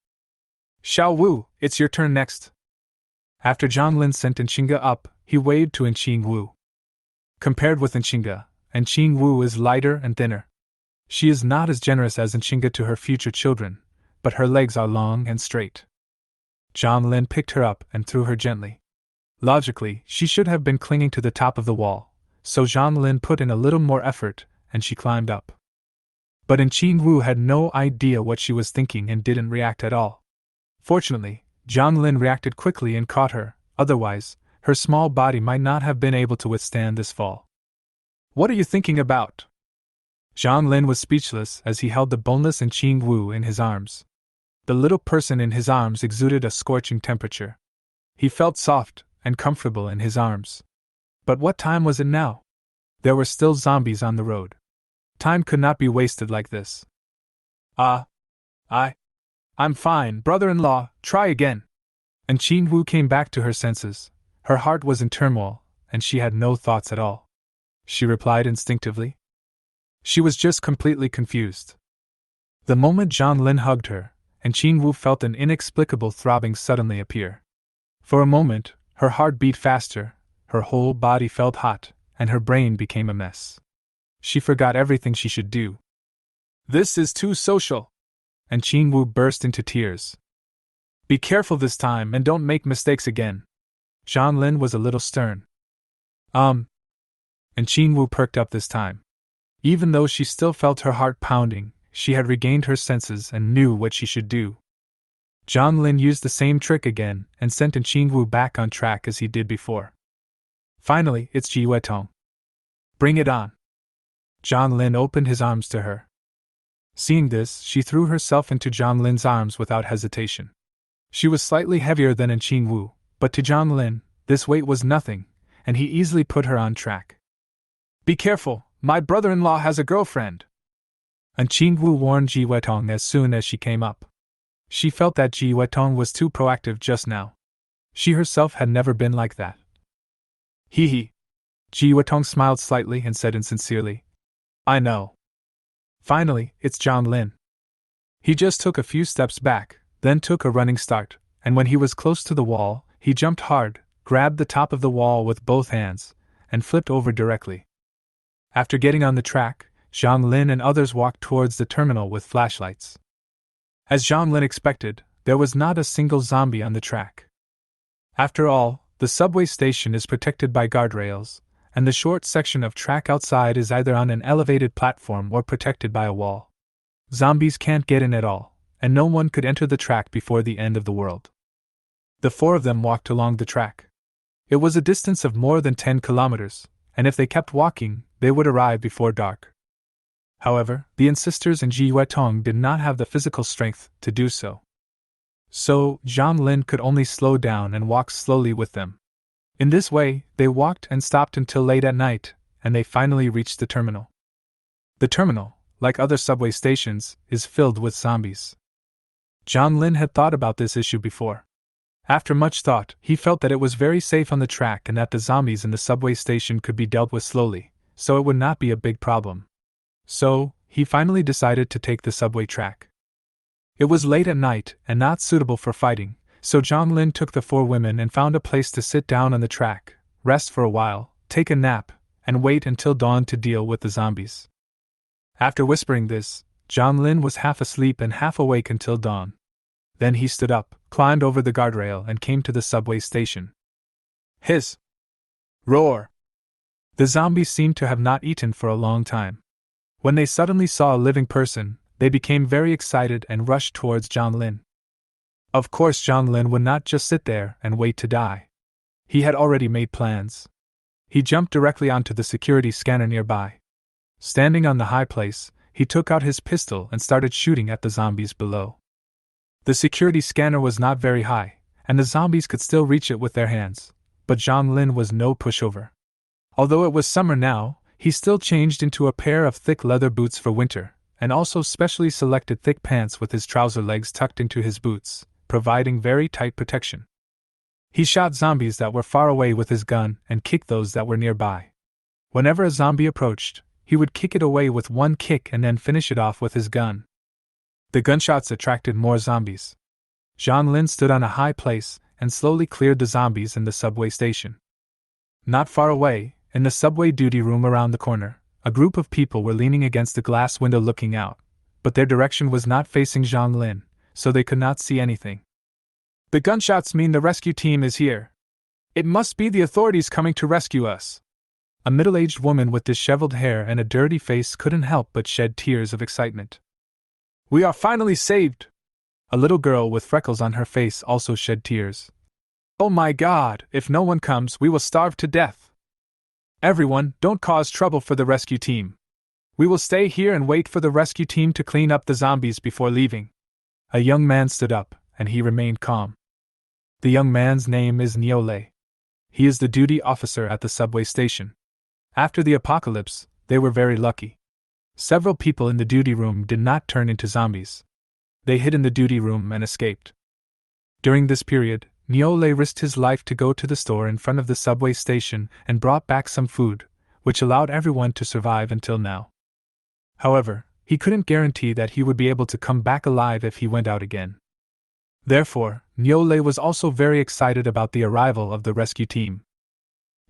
Xiaowu, it's your turn next. After Zhang Lin sent Nchinga up, he waved to Nchingu. Compared with Nchinga, Nchingu is lighter and thinner. She is not as generous as Nchinga to her future children, but her legs are long and straight. Zhang Lin picked her up and threw her gently. Logically, she should have been clinging to the top of the wall, so Zhang Lin put in a little more effort, and she climbed up. But Nchingu had no idea what she was thinking and didn't react at all. Fortunately, Zhang Lin reacted quickly and caught her, otherwise, her small body might not have been able to withstand this fall. What are you thinking about? Zhang Lin was speechless as he held the boneless Nchingu in his arms. The little person in his arms exuded a scorching temperature. He felt soft and comfortable in his arms. But what time was it now? There were still zombies on the road. Time could not be wasted like this. I'm fine, brother-in-law, try again. And Nchingu came back to her senses. Her heart was in turmoil, and she had no thoughts at all. She replied instinctively. She was just completely confused. The moment Zhang Lin hugged her, Nchingu felt an inexplicable throbbing suddenly appear. For a moment, her heart beat faster, her whole body felt hot, and her brain became a mess. She forgot everything she should do. This is too social. And Nchingu burst into tears. Be careful this time and don't make mistakes again. Zhang Lin was a little stern. And Nchingu perked up this time. Even though she still felt her heart pounding, she had regained her senses and knew what she should do. Zhang Lin used the same trick again and sent Nchingu back on track as he did before. Finally, it's Ji Weitong. Bring it on. Zhang Lin opened his arms to her. Seeing this, she threw herself into Zhang Lin's arms without hesitation. She was slightly heavier than Nchingu, but to Zhang Lin, this weight was nothing, and he easily put her on track. Be careful, my brother-in-law has a girlfriend. Nchingu warned Ji Weitong as soon as she came up. She felt that Ji Weitong was too proactive just now. She herself had never been like that. Hee hee. Ji Weitong smiled slightly and said insincerely. I know. Finally, it's Zhang Lin. He just took a few steps back, then took a running start, and when he was close to the wall, he jumped hard, grabbed the top of the wall with both hands, and flipped over directly. After getting on the track, Zhang Lin and others walked towards the terminal with flashlights. As Zhang Lin expected, there was not a single zombie on the track. After all, the subway station is protected by guardrails, and the short section of track outside is either on an elevated platform or protected by a wall. Zombies can't get in at all, and no one could enter the track before the end of the world. The four of them walked along the track. It was a distance of more than 10 kilometers, and if they kept walking, they would arrive before dark. However, the insisters and Ji Huetong did not have the physical strength to do so. So, Zhang Lin could only slow down and walk slowly with them. In this way, they walked and stopped until late at night, and they finally reached the terminal. The terminal, like other subway stations, is filled with zombies. Zhang Lin had thought about this issue before. After much thought, he felt that it was very safe on the track and that the zombies in the subway station could be dealt with slowly, so it would not be a big problem. So, he finally decided to take the subway track. It was late at night and not suitable for fighting, so Zhang Lin took the four women and found a place to sit down on the track, rest for a while, take a nap, and wait until dawn to deal with the zombies. After whispering this, Zhang Lin was half asleep and half awake until dawn. Then he stood up, climbed over the guardrail, and came to the subway station. Hiss! Roar! The zombies seemed to have not eaten for a long time. When they suddenly saw a living person, they became very excited and rushed towards Zhang Lin. Of course, Zhang Lin would not just sit there and wait to die. He had already made plans. He jumped directly onto the security scanner nearby. Standing on the high place, he took out his pistol and started shooting at the zombies below. The security scanner was not very high, and the zombies could still reach it with their hands, but Zhang Lin was no pushover. Although it was summer now, he still changed into a pair of thick leather boots for winter, and also specially selected thick pants with his trouser legs tucked into his boots, providing very tight protection. He shot zombies that were far away with his gun and kicked those that were nearby. Whenever a zombie approached, he would kick it away with one kick and then finish it off with his gun. The gunshots attracted more zombies. Zhang Lin stood on a high place and slowly cleared the zombies in the subway station. Not far away, in the subway duty room around the corner, a group of people were leaning against a glass window looking out, but their direction was not facing Zhang Lin, so they could not see anything. The gunshots mean the rescue team is here. It must be the authorities coming to rescue us. A middle-aged woman with disheveled hair and a dirty face couldn't help but shed tears of excitement. We are finally saved! A little girl with freckles on her face also shed tears. Oh my God, if no one comes, we will starve to death. Everyone, don't cause trouble for the rescue team. We will stay here and wait for the rescue team to clean up the zombies before leaving. A young man stood up, and he remained calm. The young man's name is Niolei. He is the duty officer at the subway station. After the apocalypse, they were very lucky. Several people in the duty room did not turn into zombies. They hid in the duty room and escaped. During this period, Niolei risked his life to go to the store in front of the subway station and brought back some food, which allowed everyone to survive until now. However, he couldn't guarantee that he would be able to come back alive if he went out again. Therefore, Niolei was also very excited about the arrival of the rescue team.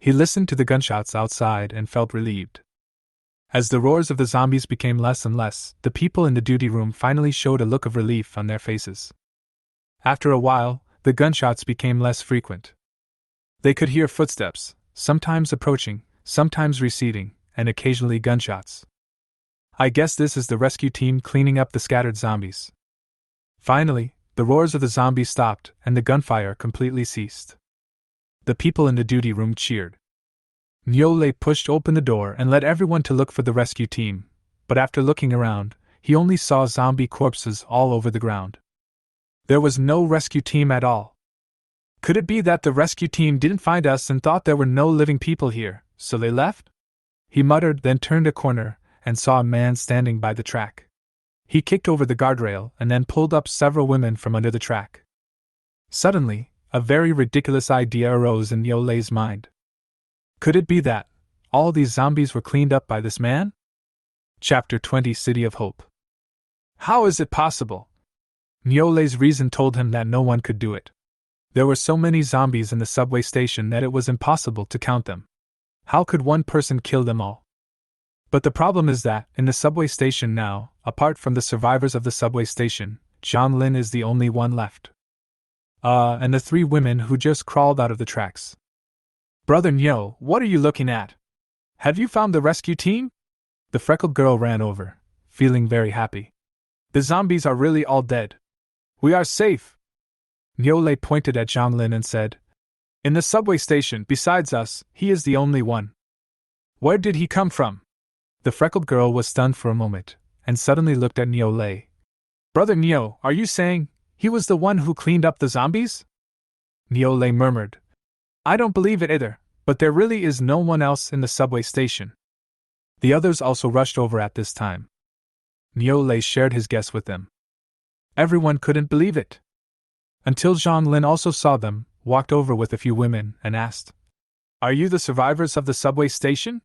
He listened to the gunshots outside and felt relieved. As the roars of the zombies became less and less, the people in the duty room finally showed a look of relief on their faces. After a while, the gunshots became less frequent. They could hear footsteps, sometimes approaching, sometimes receding, and occasionally gunshots. I guess this is the rescue team cleaning up the scattered zombies. Finally, the roars of the zombies stopped and the gunfire completely ceased. The people in the duty room cheered. Niolei pushed open the door and led everyone to look for the rescue team, but after looking around, he only saw zombie corpses all over the ground. There was no rescue team at all. Could it be that the rescue team didn't find us and thought there were no living people here, so they left? He muttered, then turned a corner and saw a man standing by the track. He kicked over the guardrail and then pulled up several women from under the track. Suddenly, a very ridiculous idea arose in Niolei's mind. Could it be that all these zombies were cleaned up by this man? Chapter 20 City of Hope. How is it possible? Niolei's reason told him that no one could do it. There were so many zombies in the subway station that it was impossible to count them. How could one person kill them all? But the problem is that, in the subway station now, apart from the survivors of the subway station, Zhang Lin is the only one left. And the three women who just crawled out of the tracks. Brother Nyo, what are you looking at? Have you found the rescue team? The freckled girl ran over, feeling very happy. The zombies are really all dead. We are safe. Niolei pointed at Zhang Lin and said, "In the subway station, besides us, he is the only one." "Where did he come from?" The freckled girl was stunned for a moment, and suddenly looked at Niolei. "Brother Nio, are you saying he was the one who cleaned up the zombies?" Niolei murmured, "I don't believe it either, but there really is no one else in the subway station." The others also rushed over at this time. Niolei shared his guess with them. Everyone couldn't believe it. Until Zhang Lin also saw them, walked over with a few women, and asked, "Are you the survivors of the subway station?"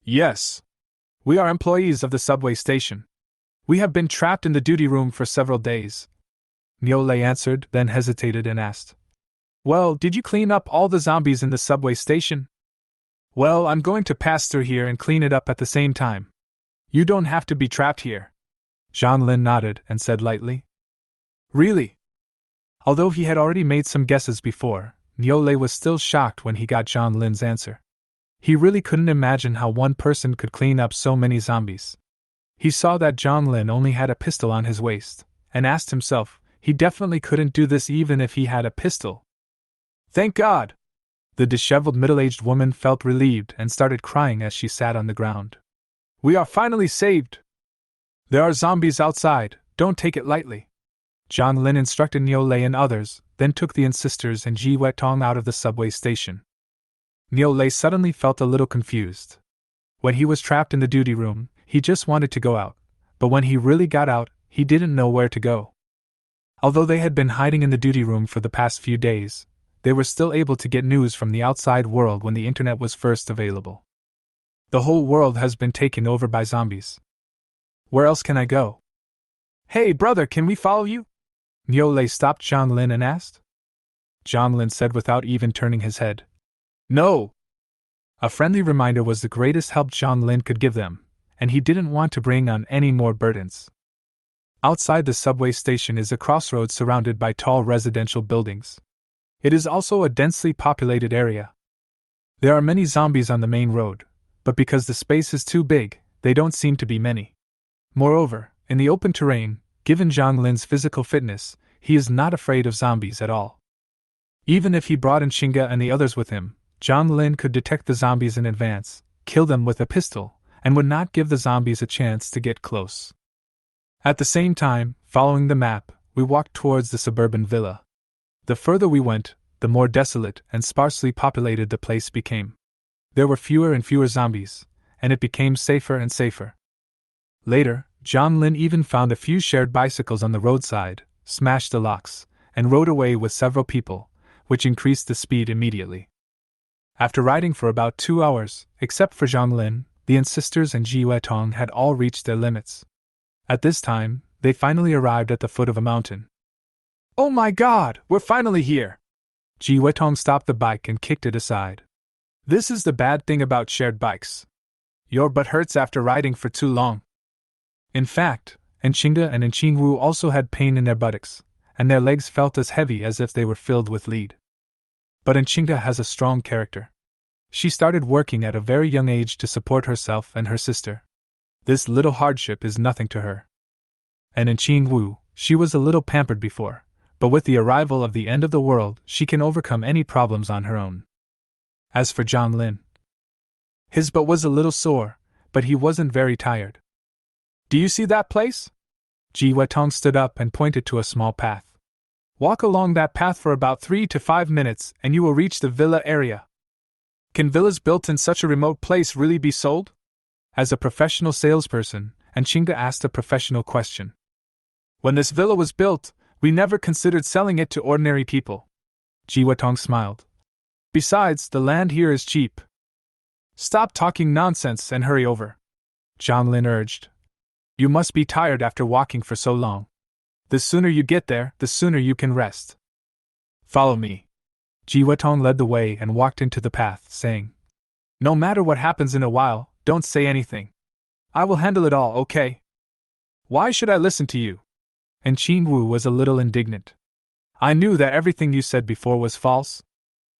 "Yes. We are employees of the subway station. We have been trapped in the duty room for several days." Niolei answered, then hesitated and asked, "Well, did you clean up all the zombies in the subway station?" "Well, I'm going to pass through here and clean it up at the same time. You don't have to be trapped here." Zhang Lin nodded and said lightly, "Really?" Although he had already made some guesses before, Niolei was still shocked when he got Zhang Lin's answer. He really couldn't imagine how one person could clean up so many zombies. He saw that Zhang Lin only had a pistol on his waist, and asked himself, he definitely couldn't do this even if he had a pistol. "Thank God!" The disheveled middle-aged woman felt relieved and started crying as she sat on the ground. "We are finally saved! There are zombies outside, don't take it lightly." Zhang Lin instructed Niolei and others, then took the sisters and Ji Wetong out of the subway station. Niolei suddenly felt a little confused. When he was trapped in the duty room, he just wanted to go out, but when he really got out, he didn't know where to go. Although they had been hiding in the duty room for the past few days, they were still able to get news from the outside world when the internet was first available. The whole world has been taken over by zombies. Where else can I go? "Hey brother, can we follow you?" Niolei stopped Zhang Lin and asked. Zhang Lin said without even turning his head, "No." A friendly reminder was the greatest help Zhang Lin could give them, and he didn't want to bring on any more burdens. Outside the subway station is a crossroads surrounded by tall residential buildings. It is also a densely populated area. There are many zombies on the main road, but because the space is too big, they don't seem to be many. Moreover, in the open terrain, given Zhang Lin's physical fitness, he is not afraid of zombies at all. Even if he brought in Xinga and the others with him, Zhang Lin could detect the zombies in advance, kill them with a pistol, and would not give the zombies a chance to get close. At the same time, following the map, we walked towards the suburban villa. The further we went, the more desolate and sparsely populated the place became. There were fewer and fewer zombies, and it became safer and safer. Later, Zhang Lin even found a few shared bicycles on the roadside, smashed the locks, and rode away with several people, which increased the speed immediately. After riding for about 2 hours, except for Zhang Lin, the sisters and Ji Wetong had all reached their limits. At this time, they finally arrived at the foot of a mountain. "Oh my God, we're finally here!" Ji Wetong stopped the bike and kicked it aside. "This is the bad thing about shared bikes. Your butt hurts after riding for too long." In fact, Xinga and Qingwu also had pain in their buttocks, and their legs felt as heavy as if they were filled with lead. But Xinga has a strong character. She started working at a very young age to support herself and her sister. This little hardship is nothing to her. And in Qingwu, she was a little pampered before, but with the arrival of the end of the world, she can overcome any problems on her own. As for Zhang Lin, his butt was a little sore, but he wasn't very tired. "Do you see that place?" Ji Wetong stood up and pointed to a small path. "Walk along that path for about 3 to 5 minutes and you will reach the villa area." "Can villas built in such a remote place really be sold?" As a professional salesperson, Xinga asked a professional question. "When this villa was built, we never considered selling it to ordinary people." Ji Wetong smiled. "Besides, the land here is cheap." "Stop talking nonsense and hurry over," Zhang Lin urged. "You must be tired after walking for so long. The sooner you get there, the sooner you can rest." "Follow me." Ji Wetong led the way and walked into the path, saying, "No matter what happens in a while, don't say anything. I will handle it all, okay?" "Why should I listen to you?" And Qingwu was a little indignant. "I knew that everything you said before was false.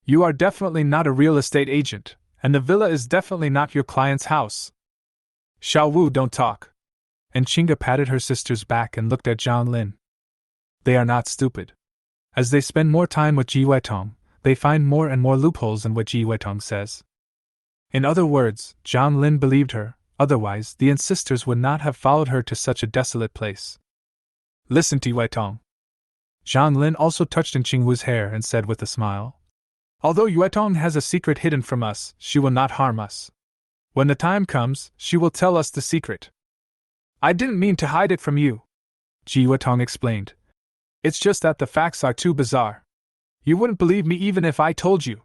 You are definitely not a real estate agent, and the villa is definitely not your client's house." "Xiaowu, don't talk." And Xinga patted her sister's back and looked at Zhang Lin. "They are not stupid. As they spend more time with Ji Weitong, they find more and more loopholes in what Ji Weitong says. In other words, Zhang Lin believed her, otherwise the insisters would not have followed her to such a desolate place. Listen to Weitong. Zhang Lin also touched in Qingwu's hair and said with a smile, although Yuetong has a secret hidden from us, she will not harm us. When the time comes, she will tell us the secret. I didn't mean to hide it from you, Ji Yuetong explained. It's just that the facts are too bizarre. You wouldn't believe me even if I told you.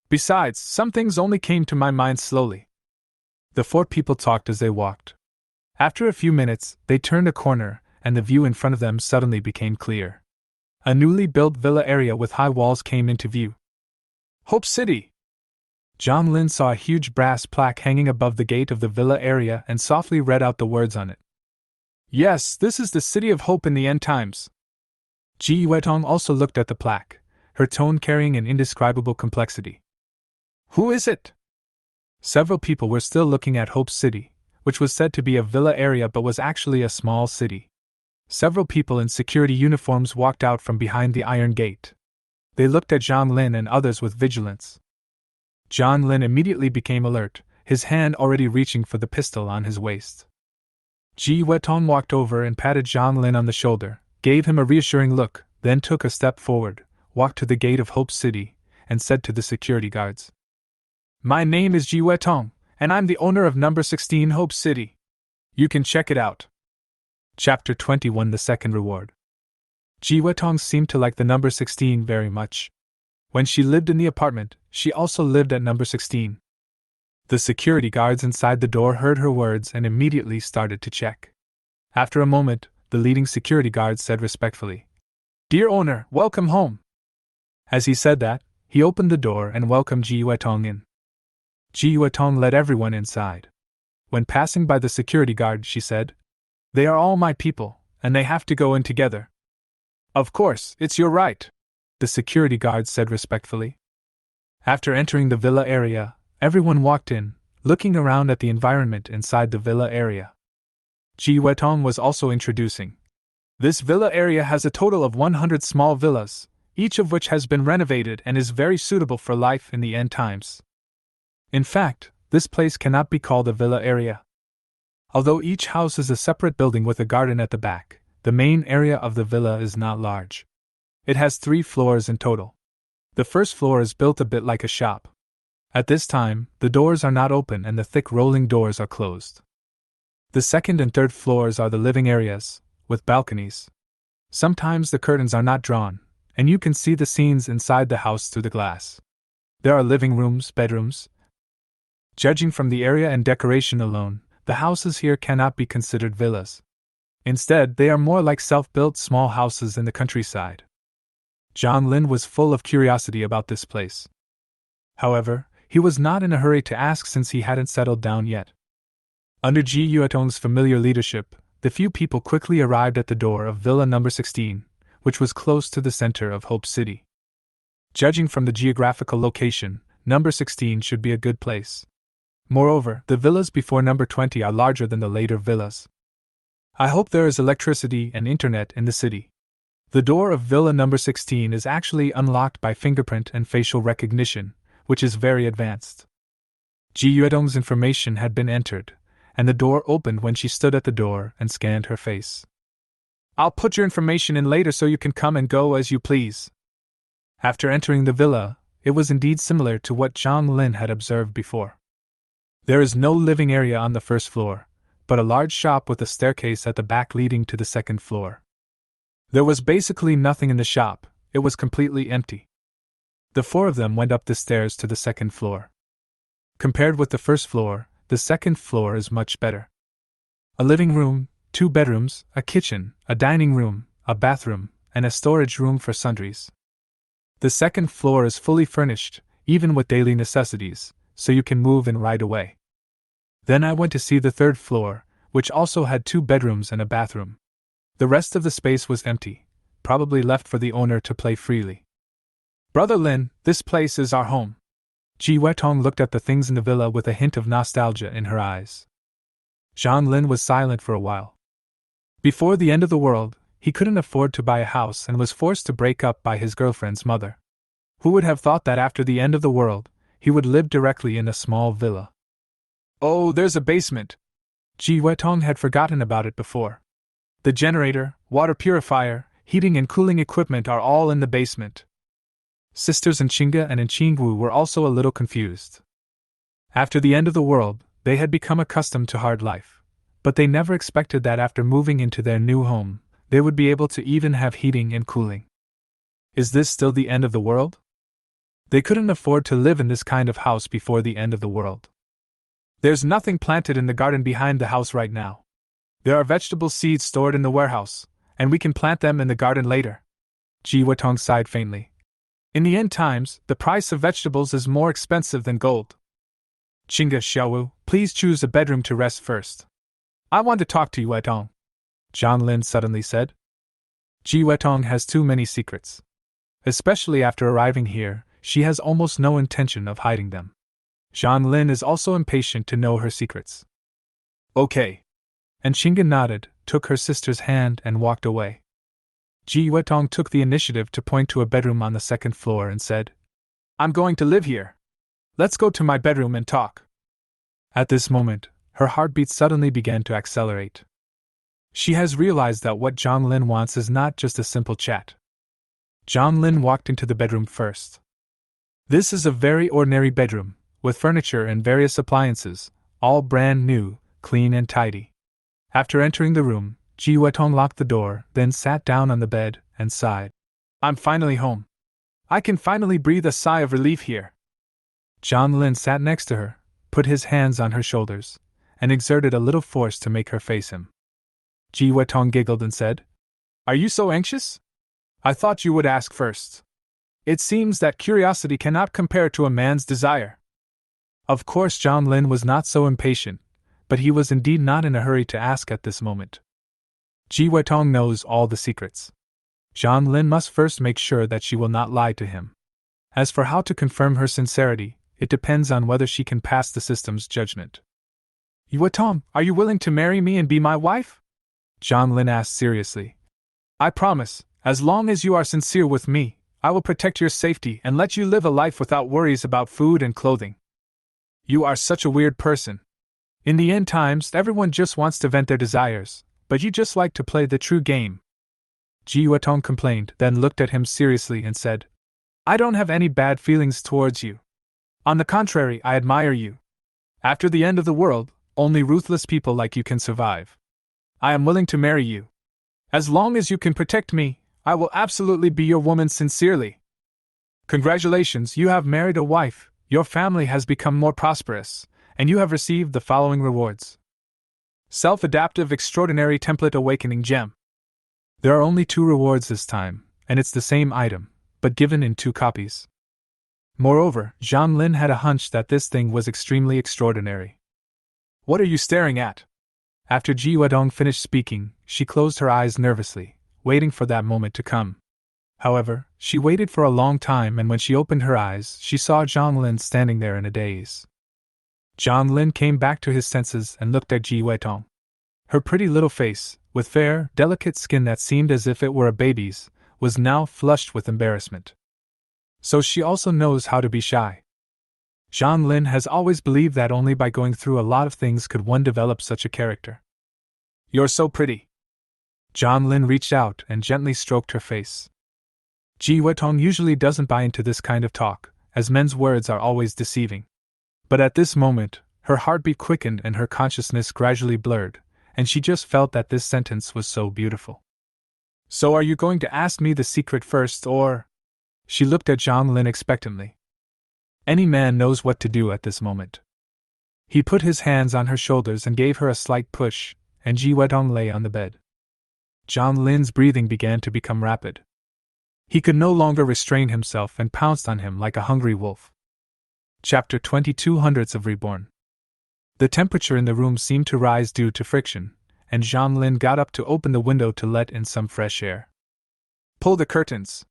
Besides, some things only came to my mind slowly. The four people talked as they walked. After a few minutes, they turned a corner, and the view in front of them suddenly became clear. A newly built villa area with high walls came into view. Hope City! Zhang Lin saw a huge brass plaque hanging above the gate of the villa area and softly read out the words on it. Yes, this is the City of Hope in the End Times. Ji Yuetong also looked at the plaque, her tone carrying an indescribable complexity. Who is it? Several people were still looking at Hope City, which was said to be a villa area but was actually a small city. Several people in security uniforms walked out from behind the iron gate. They looked at Zhang Lin and others with vigilance. Zhang Lin immediately became alert, his hand already reaching for the pistol on his waist. Ji Weitong walked over and patted Zhang Lin on the shoulder, gave him a reassuring look, then took a step forward, walked to the gate of Hope City, and said to the security guards, My name is Ji Weitong, and I'm the owner of number 16 Hope City. You can check it out. Chapter 21 The Second Reward. Ji Weitong seemed to like the number 16 very much. When she lived in the apartment, she also lived at number 16. The security guards inside the door heard her words and immediately started to check. After a moment, the leading security guard said respectfully, Dear owner, welcome home. As he said that, he opened the door and welcomed Ji Weitong in. Ji Weitong led everyone inside. When passing by the security guard, she said, They are all my people, and they have to go in together. Of course, it's your right, the security guard said respectfully. After entering the villa area, everyone walked in, looking around at the environment inside the villa area. Ji Weitong was also introducing. This villa area has a total of 100 small villas, each of which has been renovated and is very suitable for life in the end times. In fact, this place cannot be called a villa area. Although each house is a separate building with a garden at the back, the main area of the villa is not large. It has 3 floors in total. The first floor is built a bit like a shop. At this time, the doors are not open and the thick rolling doors are closed. The second and third floors are the living areas, with balconies. Sometimes the curtains are not drawn, and you can see the scenes inside the house through the glass. There are living rooms, bedrooms. Judging from the area and decoration alone, the houses here cannot be considered villas. Instead, they are more like self-built small houses in the countryside. Zhang Lin was full of curiosity about this place. However, he was not in a hurry to ask since he hadn't settled down yet. Under Ji Yuetong's familiar leadership, the few people quickly arrived at the door of Villa number 16, which was close to the center of Hope City. Judging from the geographical location, number 16 should be a good place. Moreover, the villas before number 20 are larger than the later villas. I hope there is electricity and internet in the city. The door of villa number 16 is actually unlocked by fingerprint and facial recognition, which is very advanced. Ji Yuetong's information had been entered, and the door opened when she stood at the door and scanned her face. I'll put your information in later so you can come and go as you please. After entering the villa, it was indeed similar to what Zhang Lin had observed before. There is no living area on the first floor, but a large shop with a staircase at the back leading to the second floor. There was basically nothing in the shop, it was completely empty. The 4 of them went up the stairs to the second floor. Compared with the first floor, the second floor is much better. A living room, 2 bedrooms, a kitchen, a dining room, a bathroom, and a storage room for sundries. The second floor is fully furnished, even with daily necessities, so you can move in right away. Then I went to see the third floor, which also had 2 bedrooms and a bathroom. The rest of the space was empty, probably left for the owner to play freely. Brother Lin, this place is our home. Ji Weitong looked at the things in the villa with a hint of nostalgia in her eyes. Zhang Lin was silent for a while. Before the end of the world, he couldn't afford to buy a house and was forced to break up by his girlfriend's mother. Who would have thought that after the end of the world, he would live directly in a small villa? Oh, there's a basement! Ji Wetong had forgotten about it before. The generator, water purifier, heating and cooling equipment are all in the basement. Sisters Nchinga and Nchingwu were also a little confused. After the end of the world, they had become accustomed to hard life, but they never expected that after moving into their new home, they would be able to even have heating and cooling. Is this still the end of the world? They couldn't afford to live in this kind of house before the end of the world. There's nothing planted in the garden behind the house right now. There are vegetable seeds stored in the warehouse, and we can plant them in the garden later. Ji Wetong sighed faintly. In the end times, the price of vegetables is more expensive than gold. Chinga Xiaowu, please choose a bedroom to rest first. I want to talk to you, Wetong, Zhang Lin suddenly said. Ji Wetong has too many secrets. Especially after arriving here, she has almost no intention of hiding them. Zhang Lin is also impatient to know her secrets. Okay. And Chinga nodded, took her sister's hand and walked away. Ji Wetong took the initiative to point to a bedroom on the second floor and said, I'm going to live here. Let's go to my bedroom and talk. At this moment, her heartbeat suddenly began to accelerate. She has realized that what Zhang Lin wants is not just a simple chat. Zhang Lin walked into the bedroom first. This is a very ordinary bedroom, with furniture and various appliances, all brand new, clean and tidy. After entering the room, Ji Wetong locked the door, then sat down on the bed and sighed. I'm finally home. I can finally breathe a sigh of relief here. Zhang Lin sat next to her, put his hands on her shoulders, and exerted a little force to make her face him. Ji Wetong giggled and said, Are you so anxious? I thought you would ask first. It seems that curiosity cannot compare to a man's desire. Of course, Zhang Lin was not so impatient, but he was indeed not in a hurry to ask at this moment. Ji Wetong knows all the secrets. Zhang Lin must first make sure that she will not lie to him. As for how to confirm her sincerity, it depends on whether she can pass the system's judgment. Wetong, are you willing to marry me and be my wife? Zhang Lin asked seriously. I promise, as long as you are sincere with me, I will protect your safety and let you live a life without worries about food and clothing. You are such a weird person. In the end times, everyone just wants to vent their desires, but you just like to play the true game. Ji Wetong complained, then looked at him seriously and said, I don't have any bad feelings towards you. On the contrary, I admire you. After the end of the world, only ruthless people like you can survive. I am willing to marry you. As long as you can protect me, I will absolutely be your woman sincerely. Congratulations, you have married a wife, your family has become more prosperous, and you have received the following rewards. Self-adaptive extraordinary template awakening gem. There are only 2 rewards this time, and it's the same item, but given in 2 copies. Moreover, Zhang Lin had a hunch that this thing was extremely extraordinary. What are you staring at? After Ji Wetong finished speaking, she closed her eyes nervously, waiting for that moment to come. However, she waited for a long time, and when she opened her eyes, she saw Zhang Lin standing there in a daze. Zhang Lin came back to his senses and looked at Ji Wetong. Her pretty little face, with fair, delicate skin that seemed as if it were a baby's, was now flushed with embarrassment. So she also knows how to be shy. Zhang Lin has always believed that only by going through a lot of things could one develop such a character. You're so pretty. Zhang Lin reached out and gently stroked her face. Ji Wetong usually doesn't buy into this kind of talk, as men's words are always deceiving. But at this moment, her heartbeat quickened and her consciousness gradually blurred, and she just felt that this sentence was so beautiful. So are you going to ask me the secret first, or? She looked at Zhang Lin expectantly. Any man knows what to do at this moment. He put his hands on her shoulders and gave her a slight push, and Ji Wetong lay on the bed. Zhang Lin's breathing began to become rapid. He could no longer restrain himself and pounced on him like a hungry wolf. Chapter 22 Hundreds of Reborn. The temperature in the room seemed to rise due to friction, and Zhang Lin got up to open the window to let in some fresh air. Pull the curtains.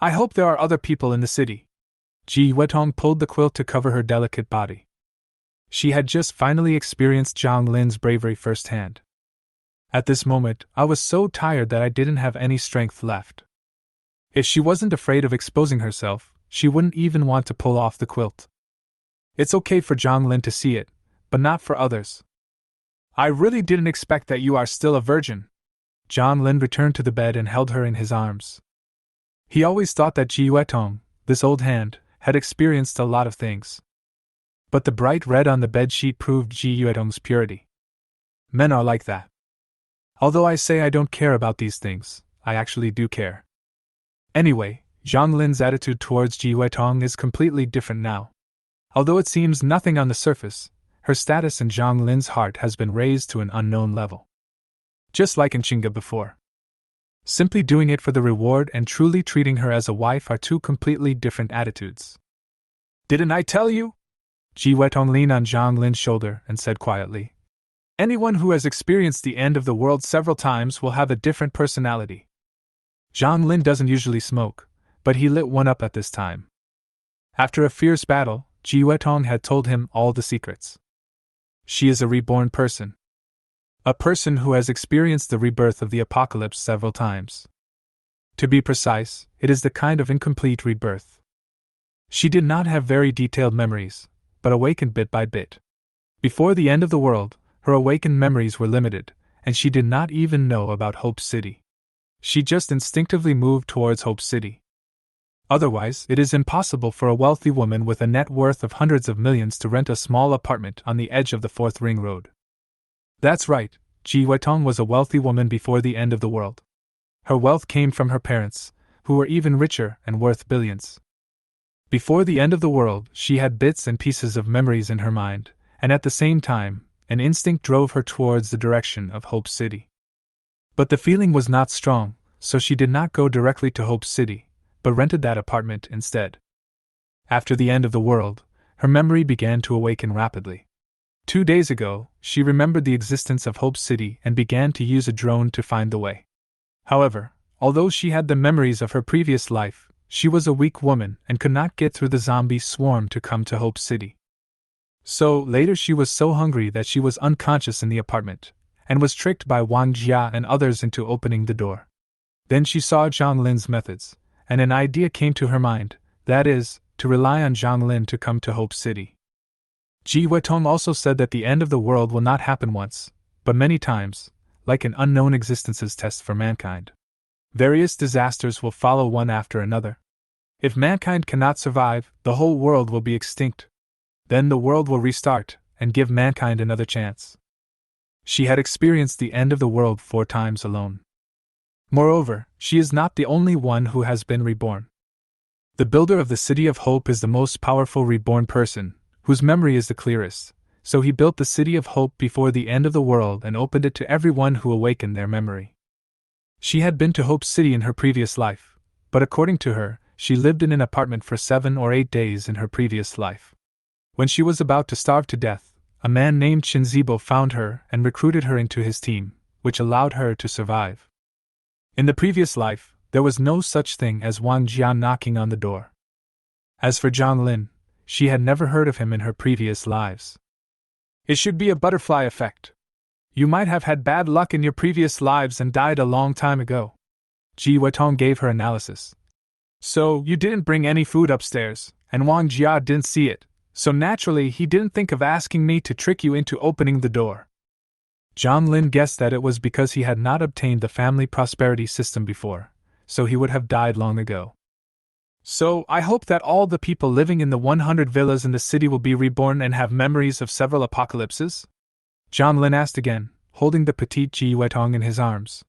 I hope there are other people in the city. Ji Wetong pulled the quilt to cover her delicate body. She had just finally experienced Zhang Lin's bravery firsthand. At this moment, I was so tired that I didn't have any strength left. If she wasn't afraid of exposing herself, she wouldn't even want to pull off the quilt. It's okay for Zhang Lin to see it, but not for others. I really didn't expect that you are still a virgin. Zhang Lin returned to the bed and held her in his arms. He always thought that Ji Yuetong, this old hand, had experienced a lot of things. But the bright red on the bedsheet proved Ji Yuetong's purity. Men are like that. Although I say I don't care about these things, I actually do care. Anyway, Zhang Lin's attitude towards Ji Yuetong is completely different now. Although it seems nothing on the surface, her status in Zhang Lin's heart has been raised to an unknown level. Just like in Chinga before. Simply doing it for the reward and truly treating her as a wife are two completely different attitudes. Didn't I tell you? Ji Yuetong leaned on Zhang Lin's shoulder and said quietly. Anyone who has experienced the end of the world several times will have a different personality. Zhang Lin doesn't usually smoke, but he lit one up at this time. After a fierce battle, Ji Yuetong had told him all the secrets. She is a reborn person. A person who has experienced the rebirth of the apocalypse several times. To be precise, it is the kind of incomplete rebirth. She did not have very detailed memories, but awakened bit by bit. Before the end of the world, her awakened memories were limited, and she did not even know about Hope City. She just instinctively moved towards Hope City. Otherwise, it is impossible for a wealthy woman with a net worth of hundreds of millions to rent a small apartment on the edge of the Fourth Ring Road. That's right, Ji Yuetong was a wealthy woman before the end of the world. Her wealth came from her parents, who were even richer and worth billions. Before the end of the world, she had bits and pieces of memories in her mind, and at the same time, an instinct drove her towards the direction of Hope City. But the feeling was not strong, so she did not go directly to Hope City, but rented that apartment instead. After the end of the world, her memory began to awaken rapidly. 2 days ago, she remembered the existence of Hope City and began to use a drone to find the way. However, although she had the memories of her previous life, she was a weak woman and could not get through the zombie swarm to come to Hope City. So, later she was so hungry that she was unconscious in the apartment, and was tricked by Wang Jia and others into opening the door. Then she saw Zhang Lin's methods, and an idea came to her mind, that is, to rely on Zhang Lin to come to Hope City. Ji Yuetong also said that the end of the world will not happen once, but many times, like an unknown existence's test for mankind. Various disasters will follow one after another. If mankind cannot survive, the whole world will be extinct. Then the world will restart, and give mankind another chance. She had experienced the end of the world 4 times alone. Moreover, she is not the only one who has been reborn. The builder of the City of Hope is the most powerful reborn person, whose memory is the clearest, so he built the City of Hope before the end of the world and opened it to everyone who awakened their memory. She had been to Hope City in her previous life, but according to her, she lived in an apartment for 7 or 8 days in her previous life. When she was about to starve to death, a man named Shinzibo found her and recruited her into his team, which allowed her to survive. In the previous life, there was no such thing as Wang Jia knocking on the door. As for Zhang Lin, she had never heard of him in her previous lives. It should be a butterfly effect. You might have had bad luck in your previous lives and died a long time ago. Ji Yuetong gave her analysis. So, you didn't bring any food upstairs, and Wang Jia didn't see it, so naturally he didn't think of asking me to trick you into opening the door. Zhang Lin guessed that it was because he had not obtained the family prosperity system before, so he would have died long ago. So, I hope that all the people living in the 100 villas in the city will be reborn and have memories of several apocalypses? Zhang Lin asked again, holding the petite Ji Yuetong in his arms.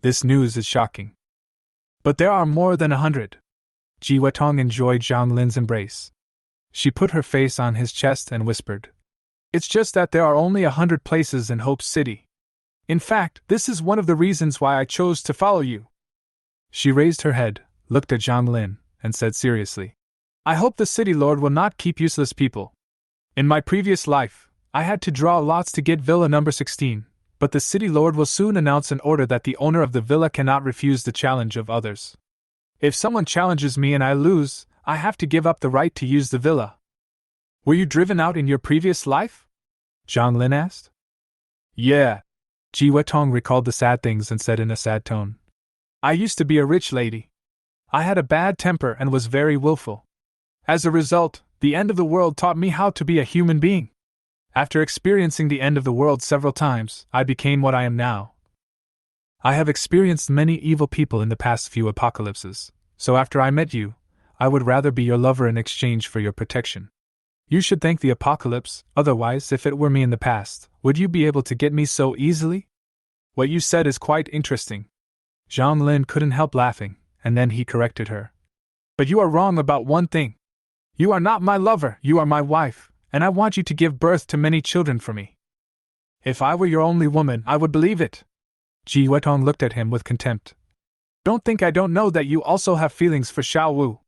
This news is shocking. But there are more than 100. Ji Yuetong enjoyed Zhang Lin's embrace. She put her face on his chest and whispered, It's just that there are only 100 places in Hope City. In fact, this is one of the reasons why I chose to follow you. She raised her head, looked at Zhang Lin, and said seriously, I hope the city lord will not keep useless people. In my previous life, I had to draw lots to get villa number 16, but the city lord will soon announce an order that the owner of the villa cannot refuse the challenge of others. If someone challenges me and I lose, I have to give up the right to use the villa. Were you driven out in your previous life? Zhang Lin asked. Yeah. Ji Wetong recalled the sad things and said in a sad tone, I used to be a rich lady. I had a bad temper and was very willful. As a result, the end of the world taught me how to be a human being. After experiencing the end of the world several times, I became what I am now. I have experienced many evil people in the past few apocalypses, so after I met you, I would rather be your lover in exchange for your protection. You should thank the apocalypse, otherwise, if it were me in the past, would you be able to get me so easily? What you said is quite interesting. Zhang Lin couldn't help laughing, and then he corrected her. But you are wrong about one thing. You are not my lover, you are my wife, and I want you to give birth to many children for me. If I were your only woman, I would believe it. Ji Wetong looked at him with contempt. Don't think I don't know that you also have feelings for Xiao Wu.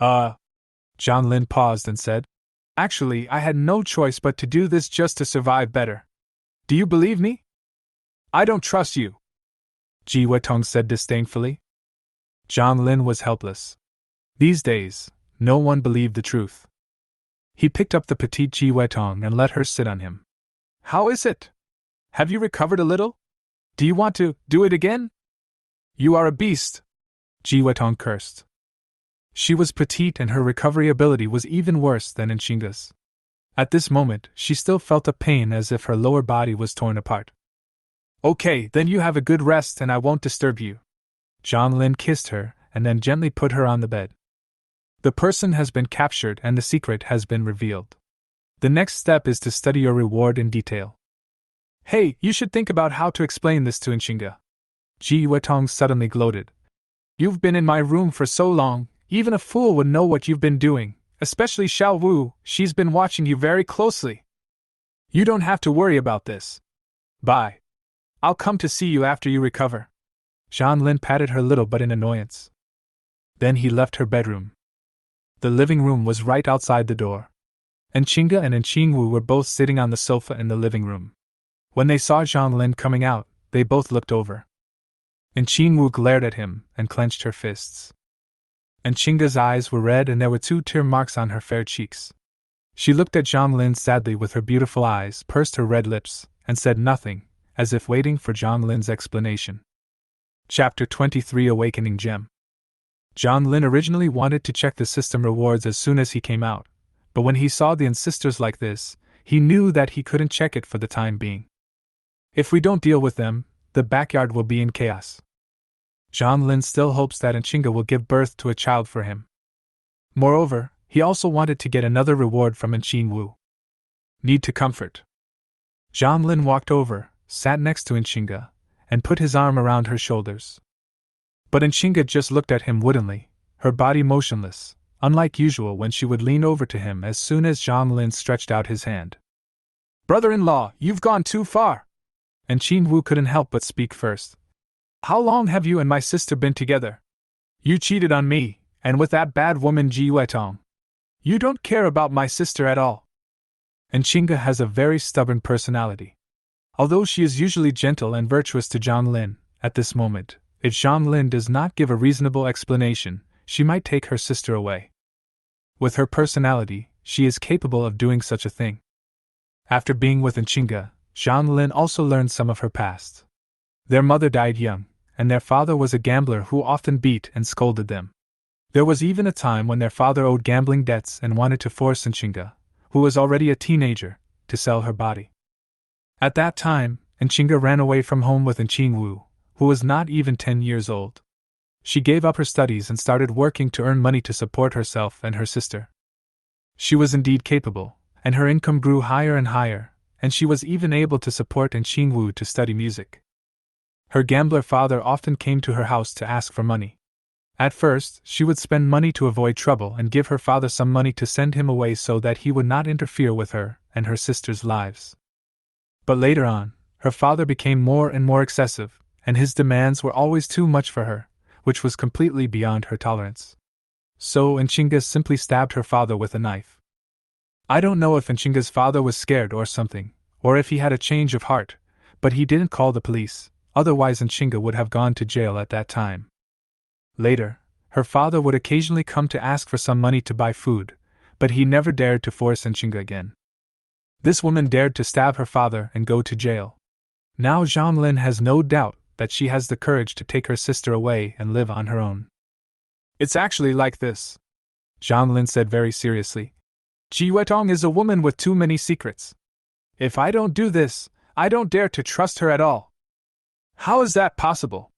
Zhang Lin paused and said, Actually, I had no choice but to do this just to survive better. Do you believe me? I don't trust you, Ji Wetong said disdainfully. Zhang Lin was helpless. These days, no one believed the truth. He picked up the petite Ji Wetong and let her sit on him. How is it? Have you recovered a little? Do you want to do it again? You are a beast, Ji Wetong cursed. She was petite and her recovery ability was even worse than Nshinga's. At this moment, she still felt a pain as if her lower body was torn apart. Okay, then you have a good rest and I won't disturb you. Zhang Lin kissed her and then gently put her on the bed. The person has been captured and the secret has been revealed. The next step is to study your reward in detail. Hey, you should think about how to explain this to Nshinga. Ji Wetong suddenly gloated. You've been in my room for so long, even a fool would know what you've been doing, especially Xiao Wu, she's been watching you very closely. You don't have to worry about this. Bye. I'll come to see you after you recover. Zhang Lin patted her little but in annoyance. Then he left her bedroom. The living room was right outside the door. Nshinga and Nqingwu were both sitting on the sofa in the living room. When they saw Zhang Lin coming out, they both looked over. Nqingwu glared at him and clenched her fists. Nshinga's eyes were red and there were 2 tear marks on her fair cheeks. She looked at Zhang Lin sadly with her beautiful eyes, pursed her red lips, and said nothing, as if waiting for Zhang Lin's explanation. Chapter 23 Awakening Gem. Zhang Lin originally wanted to check the system rewards as soon as he came out, but when he saw the ancestors like this, he knew that he couldn't check it for the time being. If we don't deal with them, the backyard will be in chaos. Zhang Lin still hopes that Nshinga will give birth to a child for him. Moreover, he also wanted to get another reward from Nqingwu. Need to comfort. Zhang Lin walked over, sat next to Nshinga, and put his arm around her shoulders. But Nshinga just looked at him woodenly, her body motionless, unlike usual when she would lean over to him as soon as Zhang Lin stretched out his hand. Brother-in-law, you've gone too far! Nqingwu couldn't help but speak first. How long have you and my sister been together? You cheated on me, and with that bad woman Ji Wetong. You don't care about my sister at all. Nshinga has a very stubborn personality. Although she is usually gentle and virtuous to Zhang Lin, at this moment, if Zhang Lin does not give a reasonable explanation, she might take her sister away. With her personality, she is capable of doing such a thing. After being with Nshinga, Zhang Lin also learned some of her past. Their mother died young, and their father was a gambler who often beat and scolded them. There was even a time when their father owed gambling debts and wanted to force Nshinga, who was already a teenager, to sell her body. At that time, Nshinga ran away from home with Nqingwu, who was not even 10 years old. She gave up her studies and started working to earn money to support herself and her sister. She was indeed capable, and her income grew higher and higher, and she was even able to support Nqingwu to study music. Her gambler father often came to her house to ask for money. At first, she would spend money to avoid trouble and give her father some money to send him away so that he would not interfere with her and her sister's lives. But later on, her father became more and more excessive, and his demands were always too much for her, which was completely beyond her tolerance. So Nshinga simply stabbed her father with a knife. I don't know if Nshinga's father was scared or something, or if he had a change of heart, but he didn't call the police, otherwise Nshinga would have gone to jail at that time. Later, her father would occasionally come to ask for some money to buy food, but he never dared to force Nshinga again. This woman dared to stab her father and go to jail. Now Zhang Lin has no doubt that she has the courage to take her sister away and live on her own. It's actually like this, Zhang Lin said very seriously. Ji Weitong is a woman with too many secrets. If I don't do this, I don't dare to trust her at all. How is that possible?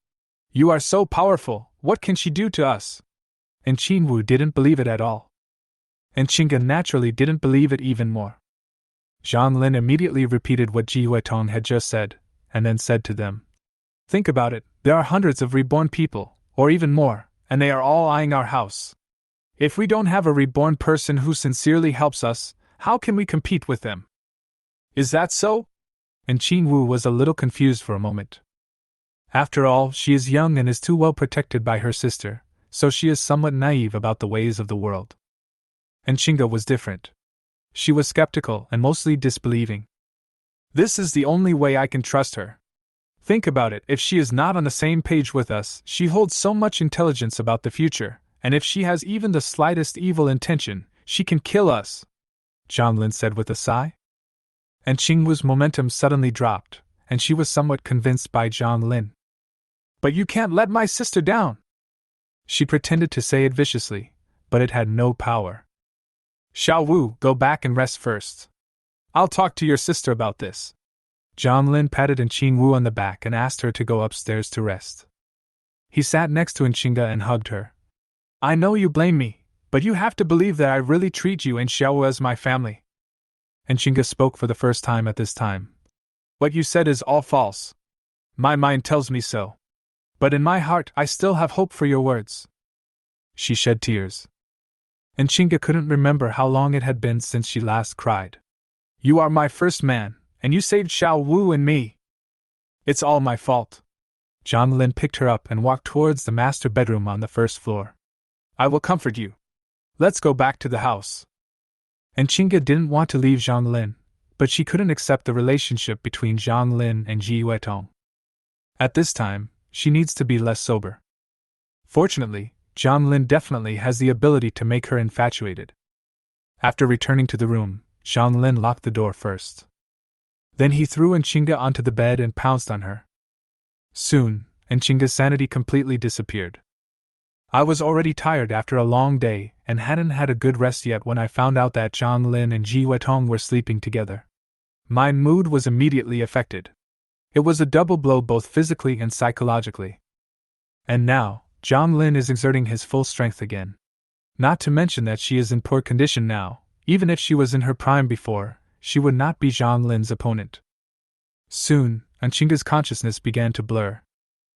You are so powerful, what can she do to us? And Qinwu didn't believe it at all. And Qingge naturally didn't believe it even more. Zhang Lin immediately repeated what Ji Weitong had just said, and then said to them, Think about it, there are hundreds of reborn people, or even more, and they are all eyeing our house. If we don't have a reborn person who sincerely helps us, how can we compete with them? Is that so? And Qinwu was a little confused for a moment. After all, she is young and is too well protected by her sister, so she is somewhat naive about the ways of the world. And Qingge was different. She was skeptical and mostly disbelieving. This is the only way I can trust her. Think about it, if she is not on the same page with us, she holds so much intelligence about the future, and if she has even the slightest evil intention, she can kill us, Zhang Lin said with a sigh. And Qingwu's momentum suddenly dropped, and she was somewhat convinced by Zhang Lin. But you can't let my sister down! She pretended to say it viciously, but it had no power. Xiao Wu, go back and rest first. I'll talk to your sister about this. Zhang Lin patted Qingwu on the back and asked her to go upstairs to rest. He sat next to Qingge and hugged her. I know you blame me, but you have to believe that I really treat you and Xiao as my family. And Qingge spoke for the first time at this time. What you said is all false. My mind tells me so. But in my heart, I still have hope for your words. She shed tears. And Qingge couldn't remember how long it had been since she last cried. You are my first man, and you saved Xiao Wu and me. It's all my fault. Zhang Lin picked her up and walked towards the master bedroom on the first floor. I will comfort you. Let's go back to the house. And Qingge didn't want to leave Zhang Lin, but she couldn't accept the relationship between Zhang Lin and Ji Weitong. At this time, she needs to be less sober. Fortunately, Zhang Lin definitely has the ability to make her infatuated. After returning to the room, Zhang Lin locked the door first. Then he threw Qingge onto the bed and pounced on her. Soon, Qingge's sanity completely disappeared. I was already tired after a long day and hadn't had a good rest yet when I found out that Zhang Lin and Ji Weitong were sleeping together. My mood was immediately affected. It was a double blow both physically and psychologically. And now, Zhang Lin is exerting his full strength again. Not to mention that she is in poor condition now. Even if she was in her prime before, she would not be Zhang Lin's opponent. Soon, Qingge's consciousness began to blur.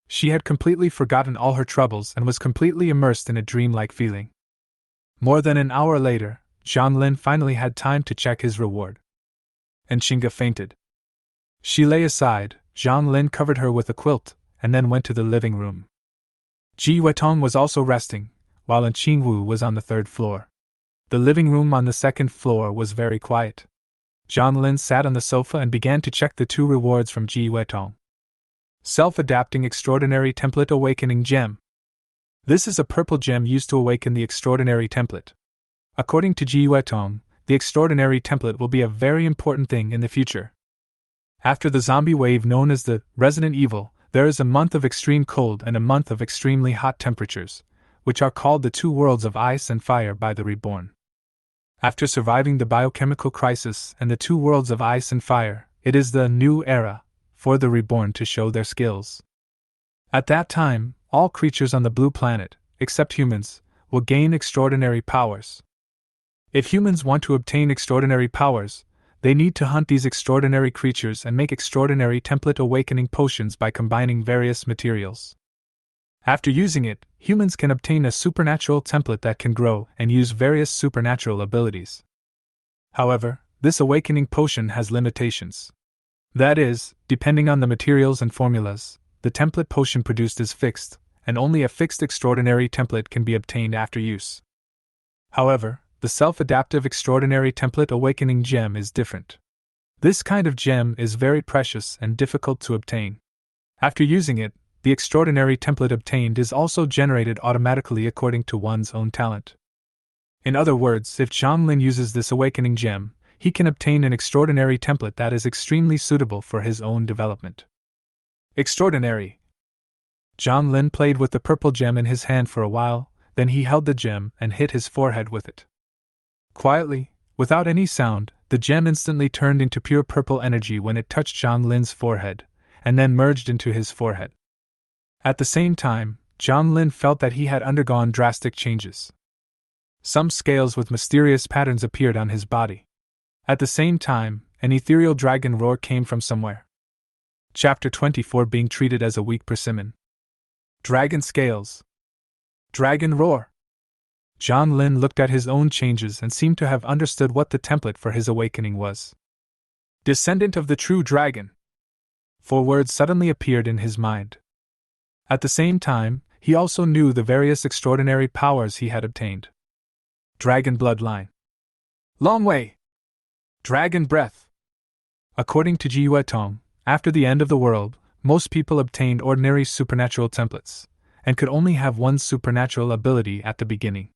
She had completely forgotten all her troubles and was completely immersed in a dreamlike feeling. More than an hour later, Zhang Lin finally had time to check his reward. And Qingge fainted. She lay aside, Zhang Lin covered her with a quilt, and then went to the living room. Ji Weitong was also resting, while Qingwu was on the third floor. The living room on the second floor was very quiet. Zhang Lin sat on the sofa and began to check the 2 rewards from Ji Weitong. Self-Adapting Extraordinary Template Awakening Gem. This is a purple gem used to awaken the Extraordinary Template. According to Ji Weitong, the Extraordinary Template will be a very important thing in the future. After the zombie wave known as the Resident Evil, there is a month of extreme cold and a month of extremely hot temperatures, which are called the 2 worlds of ice and fire by the reborn. After surviving the biochemical crisis and the 2 worlds of ice and fire, it is the new era for the reborn to show their skills. At that time, all creatures on the blue planet, except humans, will gain extraordinary powers. If humans want to obtain extraordinary powers, they need to hunt these extraordinary creatures and make extraordinary template awakening potions by combining various materials. After using it, humans can obtain a supernatural template that can grow and use various supernatural abilities. However, this awakening potion has limitations. That is, depending on the materials and formulas, the template potion produced is fixed, and only a fixed extraordinary template can be obtained after use. However, the self-adaptive extraordinary template awakening gem is different. This kind of gem is very precious and difficult to obtain. After using it, the extraordinary template obtained is also generated automatically according to one's own talent. In other words, if Zhang Lin uses this awakening gem, he can obtain an extraordinary template that is extremely suitable for his own development. Extraordinary. Zhang Lin played with the purple gem in his hand for a while, then he held the gem and hit his forehead with it. Quietly, without any sound, the gem instantly turned into pure purple energy when it touched Zhang Lin's forehead, and then merged into his forehead. At the same time, Zhang Lin felt that he had undergone drastic changes. Some scales with mysterious patterns appeared on his body. At the same time, an ethereal dragon roar came from somewhere. Chapter 24 Being treated as a weak persimmon. Dragon scales. Dragon roar. Zhang Lin looked at his own changes and seemed to have understood what the template for his awakening was. Descendant of the true dragon. 4 words suddenly appeared in his mind. At the same time, he also knew the various extraordinary powers he had obtained. Dragon bloodline. Long way. Dragon breath. According to Ji Wetong, after the end of the world, most people obtained ordinary supernatural templates, and could only have one supernatural ability at the beginning.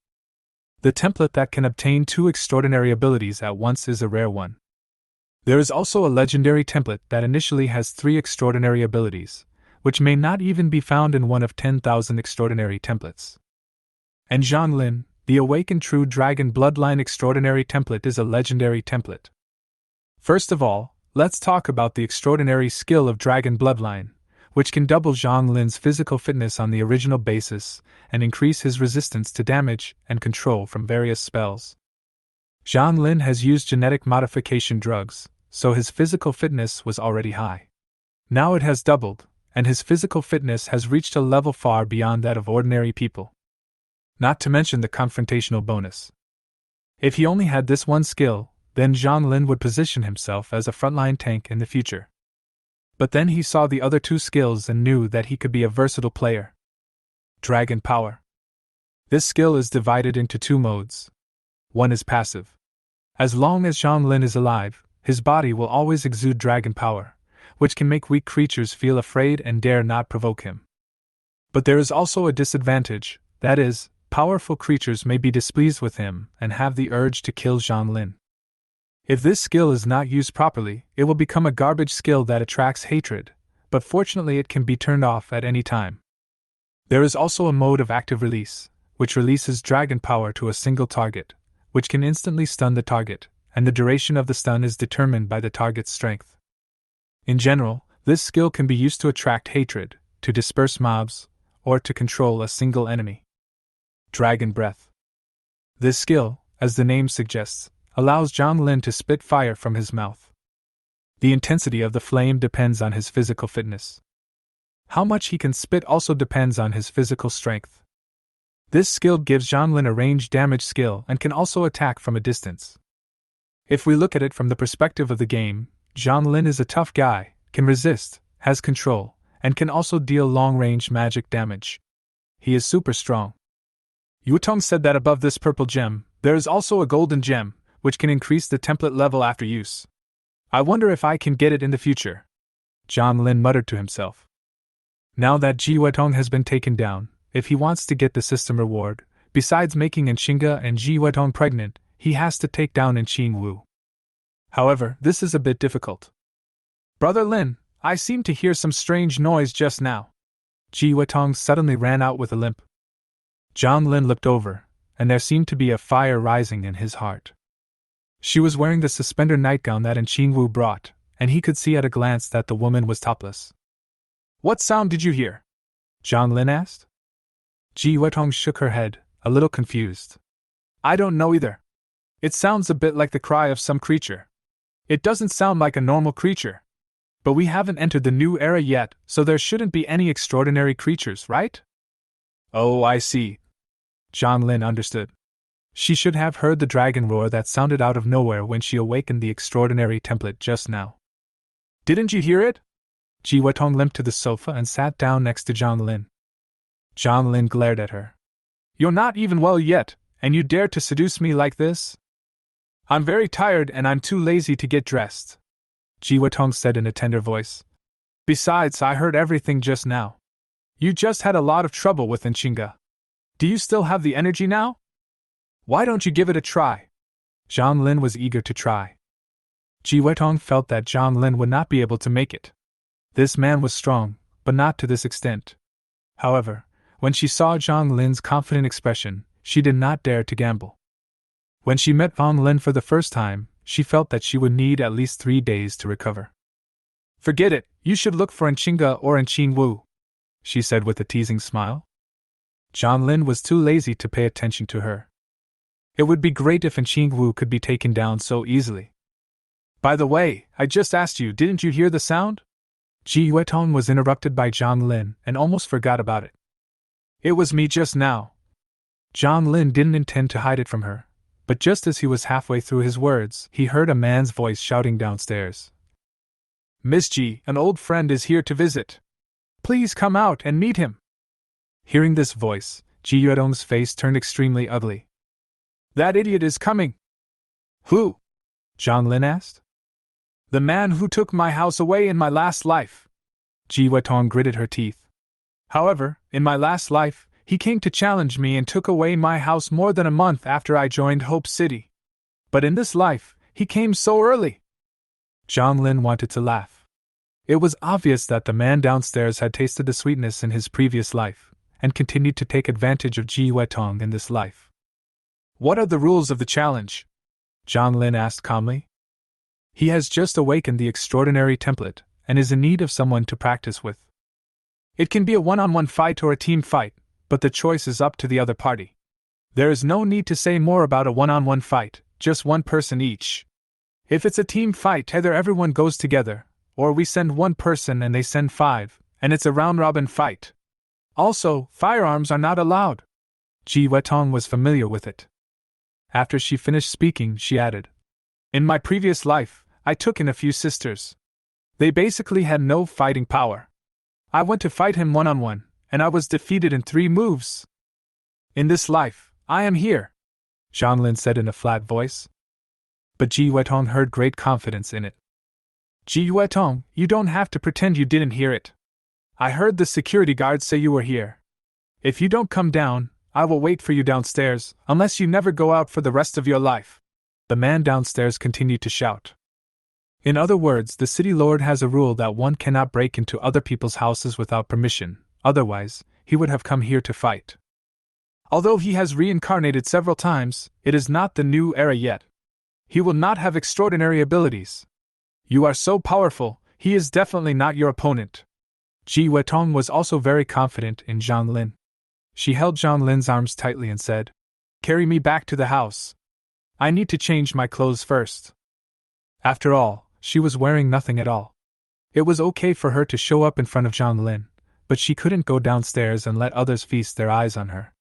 The template that can obtain 2 extraordinary abilities at once is a rare one. There is also a legendary template that initially has 3 extraordinary abilities, which may not even be found in one of 10,000 extraordinary templates. And Zhang Lin, the awakened true dragon bloodline extraordinary template, is a legendary template. First of all, let's talk about the extraordinary skill of dragon bloodline, which can double Zhang Lin's physical fitness on the original basis and increase his resistance to damage and control from various spells. Zhang Lin has used genetic modification drugs, so his physical fitness was already high. Now it has doubled, and his physical fitness has reached a level far beyond that of ordinary people. Not to mention the confrontational bonus. If he only had this one skill, then Zhang Lin would position himself as a frontline tank in the future. But then he saw the other 2 skills and knew that he could be a versatile player. Dragon power. This skill is divided into 2 modes. One is passive. As long as Zhang Lin is alive, his body will always exude dragon power, which can make weak creatures feel afraid and dare not provoke him. But there is also a disadvantage, that is, powerful creatures may be displeased with him and have the urge to kill Zhang Lin. If this skill is not used properly, it will become a garbage skill that attracts hatred, but fortunately it can be turned off at any time. There is also a mode of active release, which releases dragon power to a single target, which can instantly stun the target, and the duration of the stun is determined by the target's strength. In general, this skill can be used to attract hatred, to disperse mobs, or to control a single enemy. Dragon breath. This skill, as the name suggests, allows Zhang Lin to spit fire from his mouth. The intensity of the flame depends on his physical fitness. How much he can spit also depends on his physical strength. This skill gives Zhang Lin a range damage skill and can also attack from a distance. If we look at it from the perspective of the game, Zhang Lin is a tough guy, can resist, has control, and can also deal long-range magic damage. He is super strong. Yutong said that above this purple gem, there is also a golden gem, which can increase the template level after use. I wonder if I can get it in the future. Zhang Lin muttered to himself. Now that Ji Wetong has been taken down, if he wants to get the system reward, besides making Enqinga and Ji Wetong pregnant, he has to take down Enqing Wu. However, this is a bit difficult. Brother Lin, I seem to hear some strange noise just now. Ji Wetong suddenly ran out with a limp. Zhang Lin looked over, and there seemed to be a fire rising in his heart. She was wearing the suspender nightgown that Enqing Wu brought, and he could see at a glance that the woman was topless. What sound did you hear? Zhang Lin asked. Ji Wetong shook her head, a little confused. I don't know either. It sounds a bit like the cry of some creature. It doesn't sound like a normal creature. But we haven't entered the new era yet, so there shouldn't be any extraordinary creatures, right? Oh, I see. Zhang Lin understood. She should have heard the dragon roar that sounded out of nowhere when she awakened the extraordinary template just now. Didn't you hear it? Ji Wetong limped to the sofa and sat down next to Zhang Lin. Zhang Lin glared at her. You're not even well yet, and you dare to seduce me like this? I'm very tired and I'm too lazy to get dressed, Ji Wetong said in a tender voice. Besides, I heard everything just now. You just had a lot of trouble with Enqinga. Do you still have the energy now? Why don't you give it a try? Zhang Lin was eager to try. Ji Wetong felt that Zhang Lin would not be able to make it. This man was strong, but not to this extent. However, when she saw Zhang Lin's confident expression, she did not dare to gamble. When she met Zhang Lin for the first time, she felt that she would need at least 3 days to recover. "Forget it, you should look for Enchinga or Enchingwu," she said with a teasing smile. Zhang Lin was too lazy to pay attention to her. It would be great if Enchingwu could be taken down so easily. "By the way, I just asked you, didn't you hear the sound?" Ji Wetong was interrupted by Zhang Lin and almost forgot about it. "It was me just now." Zhang Lin didn't intend to hide it from her, but just as he was halfway through his words, he heard a man's voice shouting downstairs. "Miss Ji, an old friend is here to visit. Please come out and meet him." Hearing this voice, Ji Wetong's face turned extremely ugly. "That idiot is coming." "Who?" Zhang Lin asked. "The man who took my house away in my last life." Ji Wetong gritted her teeth. "However, in my last life, he came to challenge me and took away my house more than a month after I joined Hope City. But in this life, he came so early." Zhang Lin wanted to laugh. It was obvious that the man downstairs had tasted the sweetness in his previous life, and continued to take advantage of Ji Wetong in this life. "What are the rules of the challenge?" Zhang Lin asked calmly. "He has just awakened the extraordinary template, and is in need of someone to practice with. It can be a one-on-one fight or a team fight, but the choice is up to the other party. There is no need to say more about a one-on-one fight, just one person each. If it's a team fight, either everyone goes together, or we send one person and they send 5, and it's a round-robin fight. Also, firearms are not allowed." Ji Wetong was familiar with it. After she finished speaking, she added, "In my previous life, I took in a few sisters. They basically had no fighting power. I went to fight him one-on-one, and I was defeated in 3 moves. In this life, I am here," Zhang Lin said in a flat voice. But Ji Wetong heard great confidence in it. "Ji Wetong, you don't have to pretend you didn't hear it. I heard the security guards say you were here. If you don't come down, I will wait for you downstairs, unless you never go out for the rest of your life." The man downstairs continued to shout. In other words, the city lord has a rule that one cannot break into other people's houses without permission, otherwise, he would have come here to fight. Although he has reincarnated several times, it is not the new era yet. He will not have extraordinary abilities. You are so powerful, he is definitely not your opponent. Ji Wetong was also very confident in Zhang Lin. She held Zhang Lin's arms tightly and said, "Carry me back to the house. I need to change my clothes first." After all, she was wearing nothing at all. It was okay for her to show up in front of Zhang Lin, but she couldn't go downstairs and let others feast their eyes on her.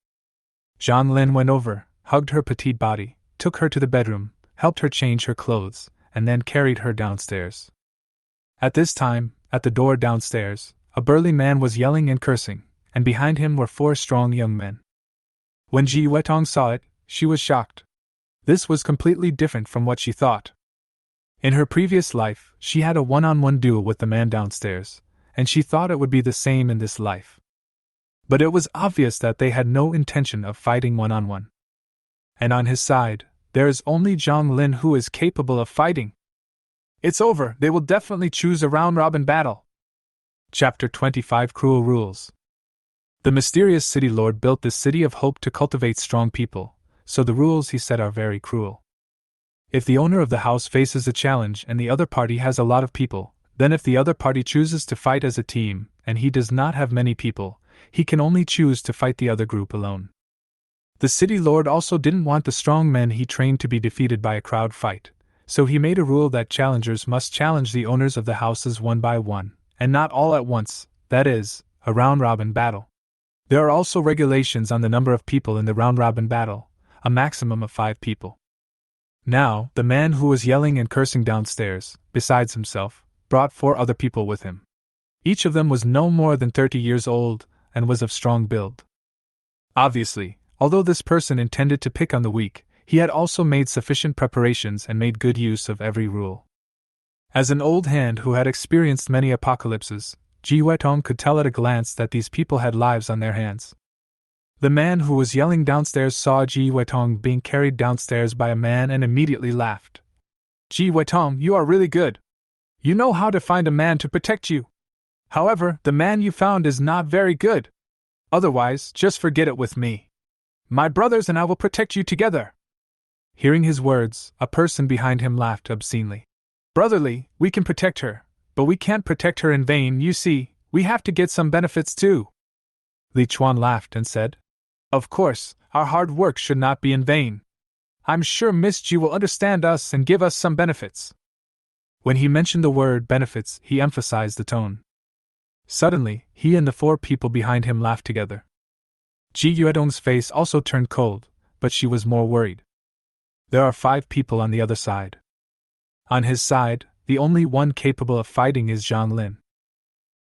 Zhang Lin went over, hugged her petite body, took her to the bedroom, helped her change her clothes, and then carried her downstairs. At this time, at the door downstairs, a burly man was yelling and cursing, and behind him were 4 strong young men. When Ji Wetong saw it, she was shocked. This was completely different from what she thought. In her previous life, she had a one-on-one duel with the man downstairs, and she thought it would be the same in this life. But it was obvious that they had no intention of fighting one-on-one. And on his side, there is only Zhang Lin who is capable of fighting. It's over, they will definitely choose a round-robin battle. Chapter 25 Cruel Rules. The mysterious city lord built this city of hope to cultivate strong people, so the rules he set are very cruel. If the owner of the house faces a challenge and the other party has a lot of people, then if the other party chooses to fight as a team, and he does not have many people, he can only choose to fight the other group alone. The city lord also didn't want the strong men he trained to be defeated by a crowd fight, so he made a rule that challengers must challenge the owners of the houses one by one, and not all at once, that is, a round-robin battle. There are also regulations on the number of people in the round-robin battle, a maximum of 5 people. Now, the man who was yelling and cursing downstairs, besides himself, brought 4 other people with him. Each of them was no more than 30 years old, and was of strong build. Obviously, although this person intended to pick on the weak, he had also made sufficient preparations and made good use of every rule. As an old hand who had experienced many apocalypses, Ji Wetong could tell at a glance that these people had lives on their hands. The man who was yelling downstairs saw Ji Wetong being carried downstairs by a man and immediately laughed. Ji Weitong, you are really good. You know how to find a man to protect you. However, the man you found is not very good. Otherwise, just forget it with me. My brothers and I will protect you together. Hearing his words, a person behind him laughed obscenely. Brotherly, we can protect her, but we can't protect her in vain, you see, we have to get some benefits too. Li Chuan laughed and said, Of course, our hard work should not be in vain. I'm sure Miss Ji will understand us and give us some benefits. When he mentioned the word benefits, he emphasized the tone. Suddenly, he and the 4 people behind him laughed together. Ji Yuedong's face also turned cold, but she was more worried. There are 5 people on the other side. On his side, the only one capable of fighting is Zhang Lin.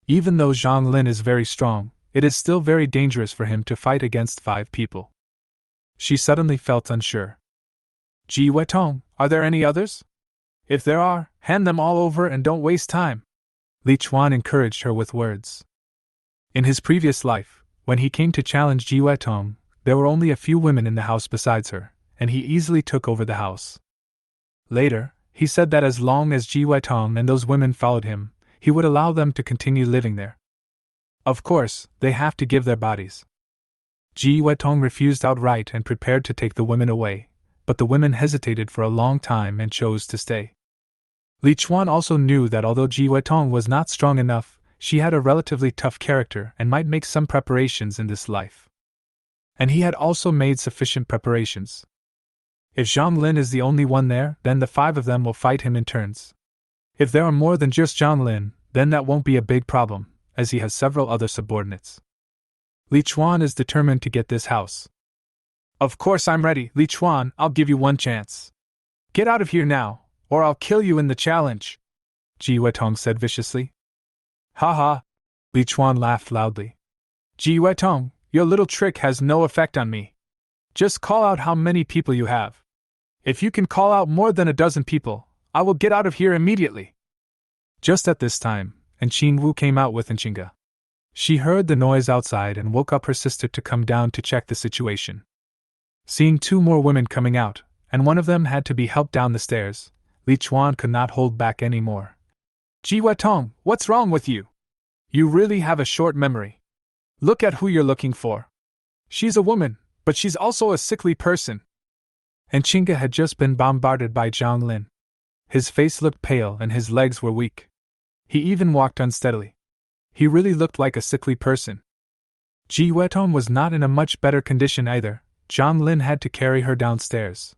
Even though Zhang Lin is very strong, it is still very dangerous for him to fight against 5 people. She suddenly felt unsure. Ji Weitong, are there any others? If there are, hand them all over and don't waste time. Li Chuan encouraged her with words. In his previous life, when he came to challenge Ji Weitong, there were only a few women in the house besides her, and he easily took over the house. Later, he said that as long as Ji Weitong and those women followed him, he would allow them to continue living there. Of course, they have to give their bodies. Ji Weitong refused outright and prepared to take the women away, but the women hesitated for a long time and chose to stay. Li Chuan also knew that although Ji Weitong was not strong enough, she had a relatively tough character and might make some preparations in this life. And he had also made sufficient preparations. If Zhang Lin is the only one there, then the 5 of them will fight him in turns. If there are more than just Zhang Lin, then that won't be a big problem, as he has several other subordinates. Li Chuan is determined to get this house. Of course I'm ready, Li Chuan, I'll give you one chance. Get out of here now, or I'll kill you in the challenge, Ji Weitong said viciously. Ha ha! Li Chuan laughed loudly. Ji Weitong, your little trick has no effect on me. Just call out how many people you have. If you can call out more than a dozen people, I will get out of here immediately. Just at this time, Qin Wu came out with Nchinga. She heard the noise outside and woke up her sister to come down to check the situation. Seeing 2 more women coming out, and one of them had to be helped down the stairs, Li Chuan could not hold back any more. Ji Weitong, what's wrong with you? You really have a short memory. Look at who you're looking for. She's a woman, but she's also a sickly person. Nchinga had just been bombarded by Zhang Lin. His face looked pale and his legs were weak. He even walked unsteadily. He really looked like a sickly person. Ji Weitong was not in a much better condition either. Zhang Lin had to carry her downstairs.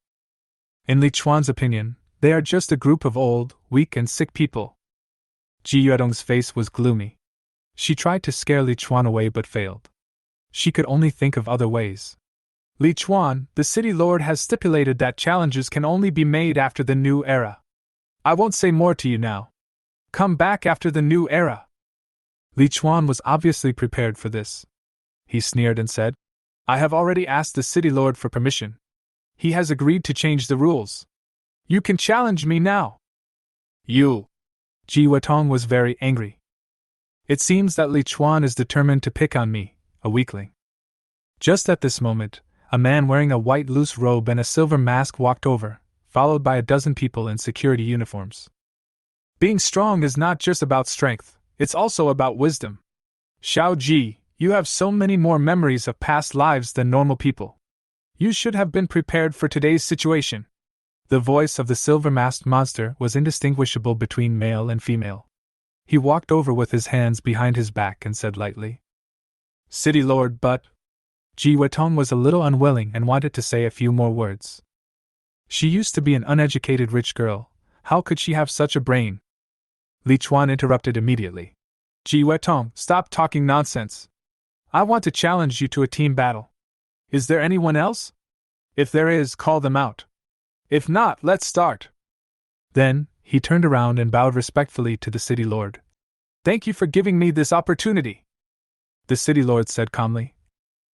In Li Chuan's opinion, they are just a group of old, weak and sick people. Ji Yuedong's face was gloomy. She tried to scare Li Chuan away but failed. She could only think of other ways. Li Chuan, the city lord has stipulated that challenges can only be made after the new era. I won't say more to you now. Come back after the new era. Li Chuan was obviously prepared for this. He sneered and said, I have already asked the city lord for permission. He has agreed to change the rules. You can challenge me now. You! Ji Weitong was very angry. It seems that Li Chuan is determined to pick on me, a weakling. Just at this moment, a man wearing a white loose robe and a silver mask walked over, followed by a dozen people in security uniforms. Being strong is not just about strength, it's also about wisdom. Xiao Ji, you have so many more memories of past lives than normal people. You should have been prepared for today's situation. The voice of the silver-masked monster was indistinguishable between male and female. He walked over with his hands behind his back and said lightly, City Lord, but... Ji Weitong was a little unwilling and wanted to say a few more words. She used to be an uneducated rich girl. How could she have such a brain? Li Chuan interrupted immediately. Ji Weitong, stop talking nonsense. I want to challenge you to a team battle. Is there anyone else? If there is, call them out. If not, let's start. Then, he turned around and bowed respectfully to the city lord. Thank you for giving me this opportunity. The city lord said calmly.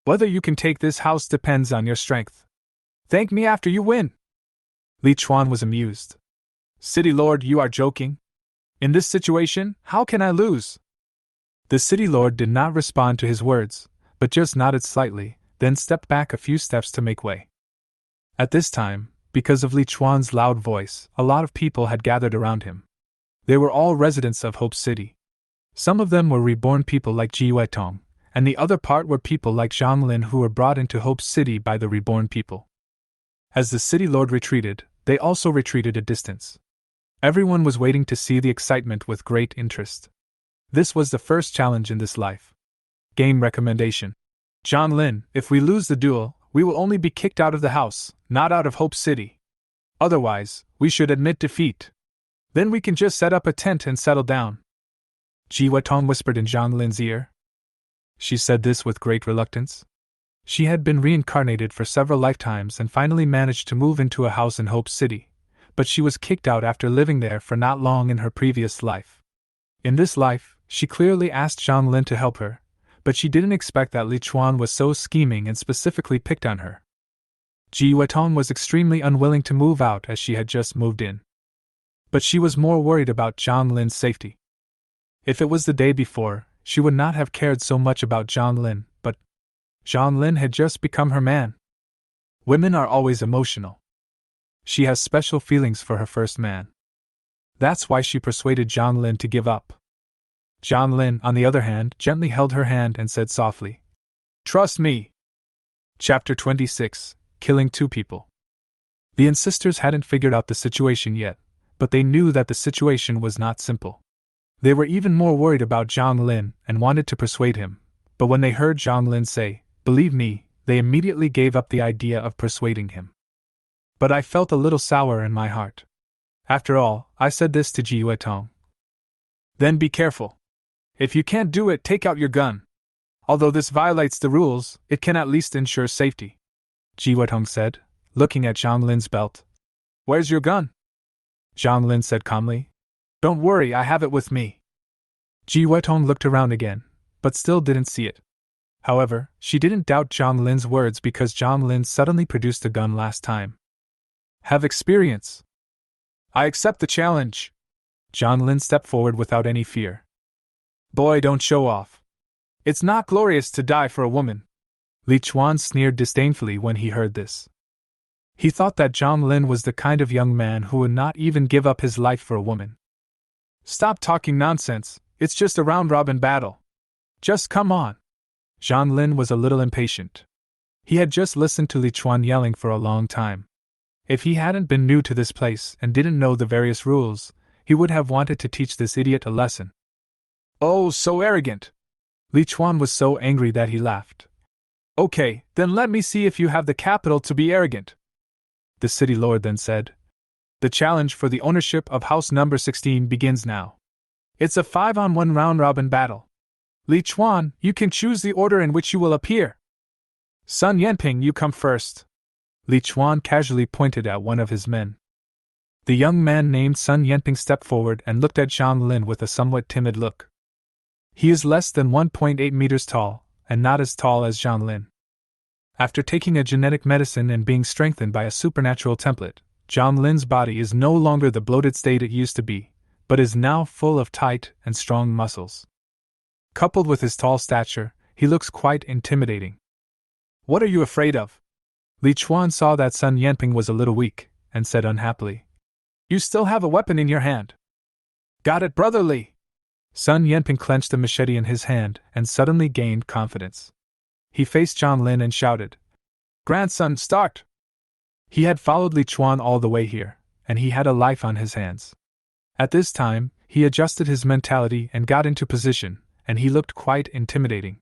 Whether you can take this house depends on your strength. Thank me after you win. Li Chuan was amused. City lord, you are joking? In this situation, how can I lose? The city lord did not respond to his words, but just nodded slightly, then stepped back a few steps to make way. At this time, because of Li Chuan's loud voice, a lot of people had gathered around him. They were all residents of Hope City. Some of them were reborn people like Ji Weitong, and the other part were people like Zhang Lin who were brought into Hope City by the reborn people. As the city lord retreated, they also retreated a distance. Everyone was waiting to see the excitement with great interest. This was the first challenge in this life. Game recommendation. Zhang Lin, if we lose the duel, we will only be kicked out of the house, not out of Hope City. Otherwise, we should admit defeat. Then we can just set up a tent and settle down. Ji Weitong whispered in Zhang Lin's ear. She said this with great reluctance. She had been reincarnated for several lifetimes and finally managed to move into a house in Hope City, but she was kicked out after living there for not long in her previous life. In this life, she clearly asked Zhang Lin to help her, but she didn't expect that Li Chuan was so scheming and specifically picked on her. Ji Weitong was extremely unwilling to move out as she had just moved in. But she was more worried about Zhang Lin's safety. If it was the day before, she would not have cared so much about Zhang Lin, but Zhang Lin had just become her man. Women are always emotional. She has special feelings for her first man. That's why she persuaded Zhang Lin to give up. Zhang Lin, on the other hand, gently held her hand and said softly, "Trust me." Chapter 26, Killing Two People. The Insisters hadn't figured out the situation yet, but they knew that the situation was not simple. They were even more worried about Zhang Lin and wanted to persuade him, but when they heard Zhang Lin say, "Believe me," they immediately gave up the idea of persuading him. But I felt a little sour in my heart. After all, I said this to Ji Weitong. "Then be careful. If you can't do it, take out your gun. Although this violates the rules, it can at least ensure safety," Ji Weitong said, looking at Zhang Lin's belt. "Where's your gun?" Zhang Lin said calmly. "Don't worry, I have it with me." Ji Weitong looked around again, but still didn't see it. However, she didn't doubt Zhang Lin's words because Zhang Lin suddenly produced a gun last time. "Have experience." "I accept the challenge." Zhang Lin stepped forward without any fear. "Boy, don't show off. It's not glorious to die for a woman." Li Chuan sneered disdainfully when he heard this. He thought that Zhang Lin was the kind of young man who would not even give up his life for a woman. "Stop talking nonsense, it's just a round-robin battle. Just come on." Zhang Lin was a little impatient. He had just listened to Li Chuan yelling for a long time. If he hadn't been new to this place and didn't know the various rules, he would have wanted to teach this idiot a lesson. "Oh, so arrogant!" Li Chuan was so angry that he laughed. "Okay, then let me see if you have the capital to be arrogant," the city lord then said. "The challenge for the ownership of house number 16 begins now. It's a 5-on-1 round-robin battle. Li Chuan, you can choose the order in which you will appear. Sun Yanping, you come first." Li Chuan casually pointed at one of his men. The young man named Sun Yanping stepped forward and looked at Zhang Lin with a somewhat timid look. He is less than 1.8 meters tall, and not as tall as Zhang Lin. After taking a genetic medicine and being strengthened by a supernatural template, Zhang Lin's body is no longer the bloated state it used to be, but is now full of tight and strong muscles. Coupled with his tall stature, he looks quite intimidating. "What are you afraid of?" Li Chuan saw that Sun Yanping was a little weak, and said unhappily, "You still have a weapon in your hand." "Got it, brother Li." Sun Yanping clenched a machete in his hand and suddenly gained confidence. He faced Zhang Lin and shouted, "Grandson, start!" He had followed Li Chuan all the way here, and he had a life on his hands. At this time, he adjusted his mentality and got into position, and he looked quite intimidating.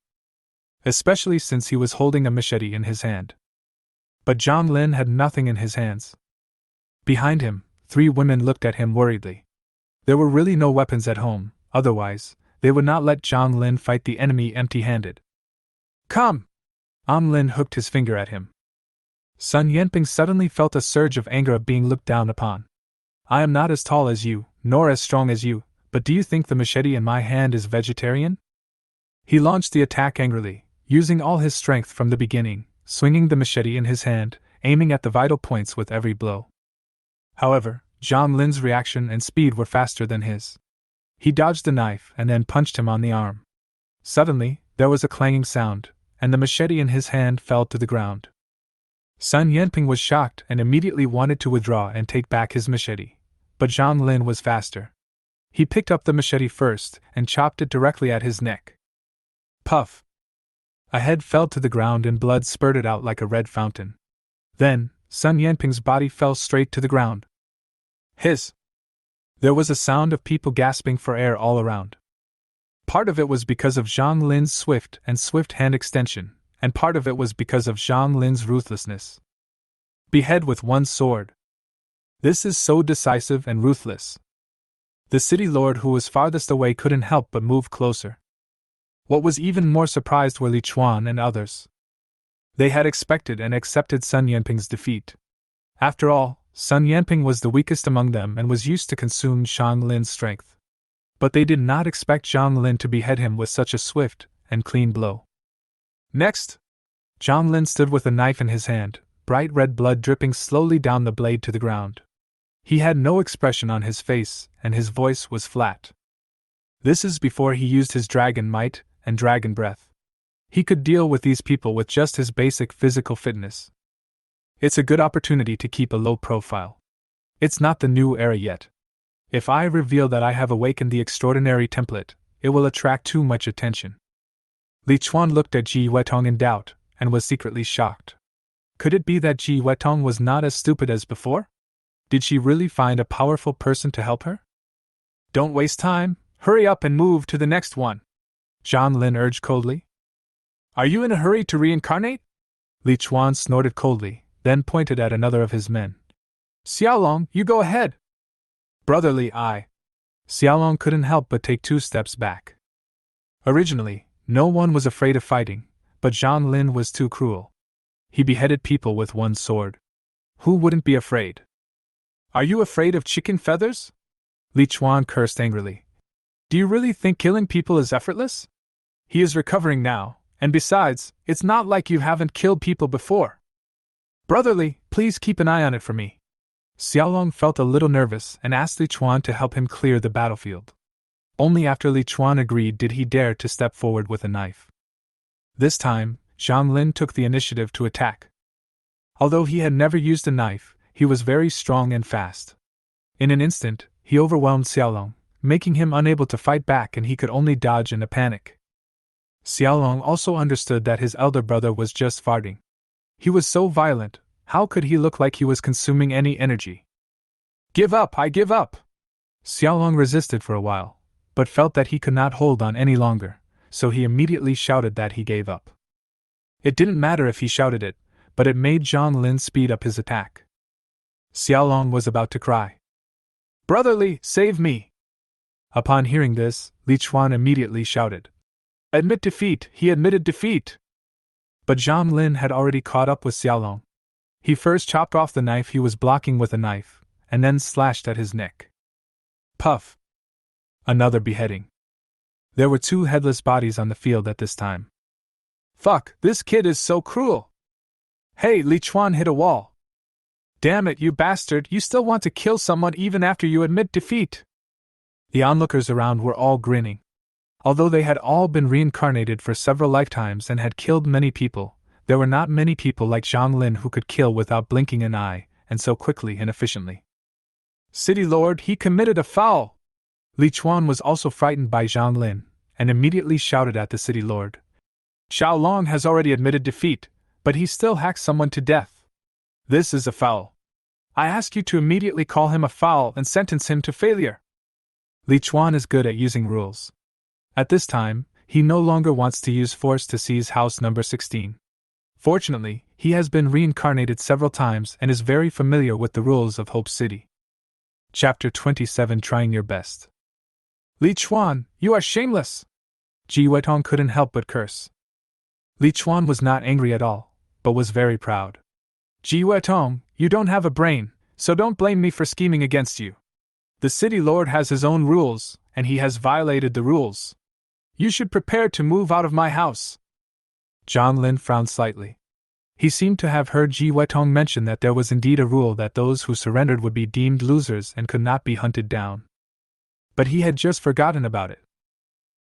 Especially since he was holding a machete in his hand. But Zhang Lin had nothing in his hands. Behind him, 3 women looked at him worriedly. There were really no weapons at home, otherwise, they would not let Zhang Lin fight the enemy empty-handed. "Come!" Lin hooked his finger at him. Sun Yanping suddenly felt a surge of anger of being looked down upon. "I am not as tall as you, nor as strong as you, but do you think the machete in my hand is vegetarian?" He launched the attack angrily, using all his strength from the beginning, swinging the machete in his hand, aiming at the vital points with every blow. However, Zhang Lin's reaction and speed were faster than his. He dodged the knife and then punched him on the arm. Suddenly, there was a clanging sound, and the machete in his hand fell to the ground. Sun Yanping was shocked and immediately wanted to withdraw and take back his machete, but Zhang Lin was faster. He picked up the machete first and chopped it directly at his neck. Puff! A head fell to the ground and blood spurted out like a red fountain. Then, Sun Yanping's body fell straight to the ground. Hiss! There was a sound of people gasping for air all around. Part of it was because of Zhang Lin's swift hand extension, and part of it was because of Zhang Lin's ruthlessness. Behead with one sword. This is so decisive and ruthless. The city lord who was farthest away couldn't help but move closer. What was even more surprised were Li Chuan and others. They had expected and accepted Sun Yanping's defeat. After all, Sun Yanping was the weakest among them and was used to consume Zhang Lin's strength. But they did not expect Zhang Lin to behead him with such a swift and clean blow. Next! Zhang Lin stood with a knife in his hand, bright red blood dripping slowly down the blade to the ground. He had no expression on his face, and his voice was flat. This is before he used his dragon might and dragon breath. He could deal with these people with just his basic physical fitness. It's a good opportunity to keep a low profile. It's not the new era yet. If I reveal that I have awakened the extraordinary template, it will attract too much attention. Li Chuan looked at Ji Wetong in doubt, and was secretly shocked. Could it be that Ji Wetong was not as stupid as before? Did she really find a powerful person to help her? Don't waste time, hurry up and move to the next one, Zhang Lin urged coldly. Are you in a hurry to reincarnate? Li Chuan snorted coldly, then pointed at another of his men. Xiaolong, you go ahead. Brotherly eye. Xiaolong couldn't help but take 2 steps back. Originally, no one was afraid of fighting, but Zhang Lin was too cruel. He beheaded people with one sword. Who wouldn't be afraid? Are you afraid of chicken feathers? Li Chuan cursed angrily. Do you really think killing people is effortless? He is recovering now, and besides, it's not like you haven't killed people before. Brotherly, please keep an eye on it for me. Xiaolong felt a little nervous and asked Li Chuan to help him clear the battlefield. Only after Li Chuan agreed did he dare to step forward with a knife. This time, Zhang Lin took the initiative to attack. Although he had never used a knife, he was very strong and fast. In an instant, he overwhelmed Xiaolong, making him unable to fight back, and he could only dodge in a panic. Xiaolong also understood that his elder brother was just farting. He was so violent, how could he look like he was consuming any energy? Give up, I give up! Xiaolong resisted for a while, but felt that he could not hold on any longer, so he immediately shouted that he gave up. It didn't matter if he shouted it, but it made Zhang Lin speed up his attack. Xiaolong was about to cry. Brotherly, save me! Upon hearing this, Li Chuan immediately shouted. Admit defeat, he admitted defeat! But Zhang Lin had already caught up with Xiaolong. He first chopped off the knife he was blocking with a knife, and then slashed at his neck. Puff! Another beheading. There were 2 headless bodies on the field at this time. Fuck, this kid is so cruel! Hey, Li Chuan hit a wall. Damn it, you bastard, you still want to kill someone even after you admit defeat! The onlookers around were all grinning. Although they had all been reincarnated for several lifetimes and had killed many people, there were not many people like Zhang Lin who could kill without blinking an eye, and so quickly and efficiently. City Lord, he committed a foul! Li Chuan was also frightened by Zhang Lin, and immediately shouted at the City Lord. Xiaolong has already admitted defeat, but he still hacks someone to death. This is a foul. I ask you to immediately call him a foul and sentence him to failure. Li Chuan is good at using rules. At this time, he no longer wants to use force to seize house number 16. Fortunately, he has been reincarnated several times and is very familiar with the rules of Hope City. Chapter 27 Trying Your Best. Li Chuan, you are shameless! Ji Wetong couldn't help but curse. Li Chuan was not angry at all, but was very proud. Ji Wetong, you don't have a brain, so don't blame me for scheming against you. The city lord has his own rules, and he has violated the rules. You should prepare to move out of my house. Zhang Lin frowned slightly. He seemed to have heard Ji Wetong mention that there was indeed a rule that those who surrendered would be deemed losers and could not be hunted down. But he had just forgotten about it.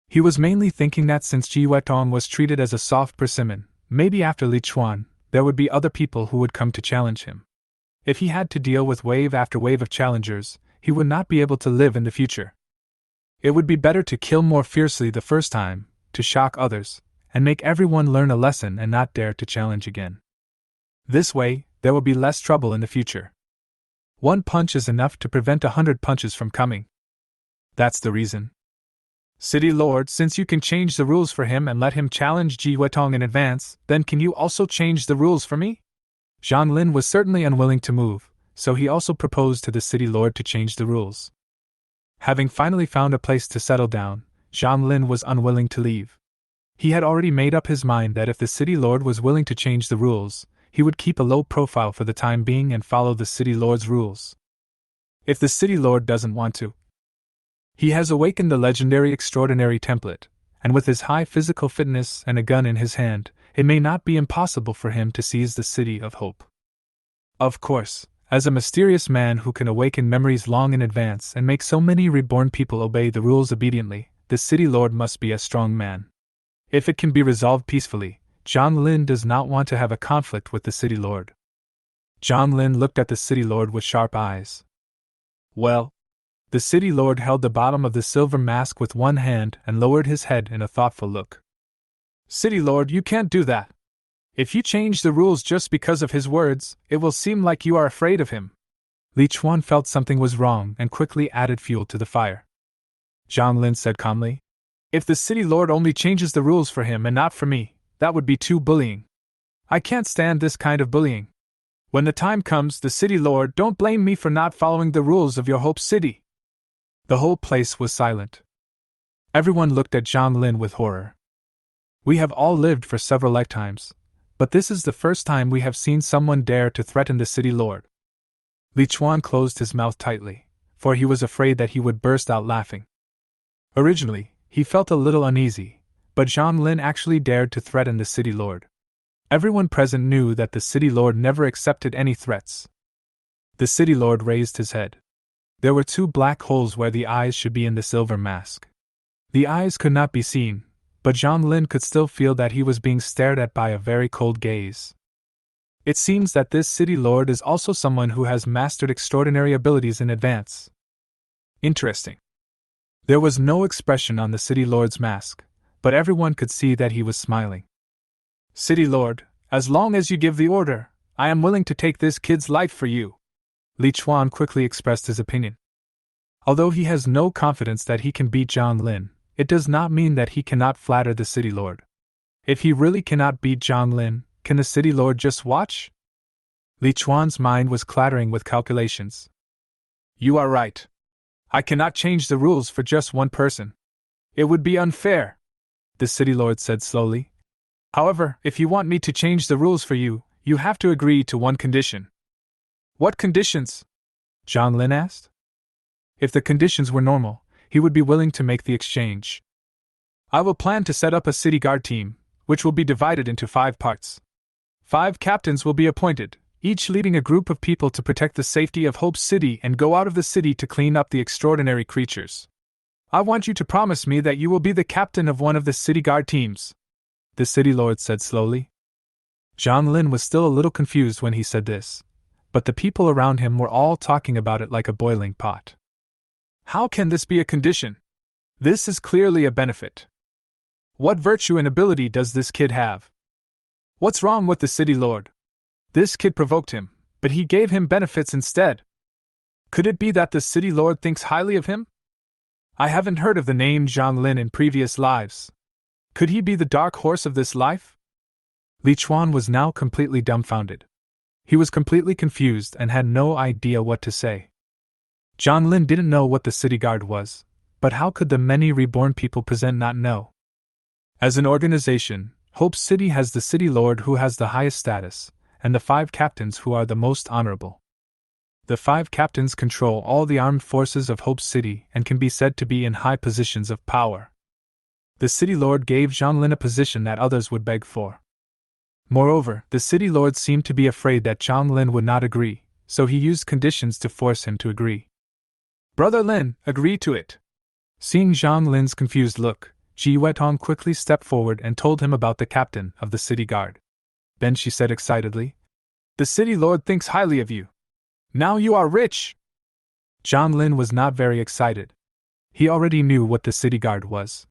He was mainly thinking that since Ji Wetong was treated as a soft persimmon, maybe after Li Chuan, there would be other people who would come to challenge him. If he had to deal with wave after wave of challengers, he would not be able to live in the future. It would be better to kill more fiercely the first time, to shock others, and make everyone learn a lesson and not dare to challenge again. This way, there will be less trouble in the future. One punch is enough to prevent 100 punches from coming. That's the reason. City Lord, since you can change the rules for him and let him challenge Ji Wetong in advance, then can you also change the rules for me? Zhang Lin was certainly unwilling to move, so he also proposed to the City Lord to change the rules. Having finally found a place to settle down, Zhang Lin was unwilling to leave. He had already made up his mind that if the City Lord was willing to change the rules, he would keep a low profile for the time being and follow the City Lord's rules. If the City Lord doesn't want to, he has awakened the legendary extraordinary template, and with his high physical fitness and a gun in his hand, it may not be impossible for him to seize the City of Hope. Of course, as a mysterious man who can awaken memories long in advance and make so many reborn people obey the rules obediently, the City Lord must be a strong man. If it can be resolved peacefully, Zhang Lin does not want to have a conflict with the City Lord. Zhang Lin looked at the City Lord with sharp eyes. Well, the City Lord held the bottom of the silver mask with one hand and lowered his head in a thoughtful look. City Lord, you can't do that. If you change the rules just because of his words, it will seem like you are afraid of him. Li Chuan felt something was wrong and quickly added fuel to the fire. Zhang Lin said calmly, if the City Lord only changes the rules for him and not for me, that would be too bullying. I can't stand this kind of bullying. When the time comes, the City Lord, don't blame me for not following the rules of your Hope City. The whole place was silent. Everyone looked at Zhang Lin with horror. We have all lived for several lifetimes, but this is the first time we have seen someone dare to threaten the City Lord. Li Chuan closed his mouth tightly, for he was afraid that he would burst out laughing. Originally, he felt a little uneasy, but Zhang Lin actually dared to threaten the City Lord. Everyone present knew that the City Lord never accepted any threats. The City Lord raised his head. There were 2 black holes where the eyes should be in the silver mask. The eyes could not be seen, but Zhang Lin could still feel that he was being stared at by a very cold gaze. It seems that this City Lord is also someone who has mastered extraordinary abilities in advance. Interesting. There was no expression on the City Lord's mask, but everyone could see that he was smiling. City Lord, as long as you give the order, I am willing to take this kid's life for you. Li Chuan quickly expressed his opinion. Although he has no confidence that he can beat Zhang Lin, it does not mean that he cannot flatter the City Lord. If he really cannot beat Zhang Lin, can the City Lord just watch? Li Chuan's mind was clattering with calculations. You are right. I cannot change the rules for just one person. It would be unfair, the City Lord said slowly. However, if you want me to change the rules for you, you have to agree to one condition. What conditions? Zhang Lin asked. If the conditions were normal, he would be willing to make the exchange. I will plan to set up a city guard team, which will be divided into 5 parts. 5 captains will be appointed, each leading a group of people to protect the safety of Hope City and go out of the city to clean up the extraordinary creatures. I want you to promise me that you will be the captain of one of the city guard teams, the City Lord said slowly. Zhang Lin was still a little confused when he said this, but the people around him were all talking about it like a boiling pot. How can this be a condition? This is clearly a benefit. What virtue and ability does this kid have? What's wrong with the City Lord? This kid provoked him, but he gave him benefits instead. Could it be that the City Lord thinks highly of him? I haven't heard of the name Zhang Lin in previous lives. Could he be the dark horse of this life? Li Chuan was now completely dumbfounded. He was completely confused and had no idea what to say. Zhang Lin didn't know what the city guard was, but how could the many reborn people present not know? As an organization, Hope City has the City Lord who has the highest status, and the 5 captains who are the most honorable. The 5 captains control all the armed forces of Hope City and can be said to be in high positions of power. The City Lord gave Zhang Lin a position that others would beg for. Moreover, the City Lord seemed to be afraid that Zhang Lin would not agree, so he used conditions to force him to agree. Brother Lin, agree to it. Seeing Zhang Lin's confused look, Ji Wetong quickly stepped forward and told him about the captain of the city guard. Then she said excitedly, "The city lord thinks highly of you. Now you are rich!" Zhang Lin was not very excited. He already knew what the city guard was.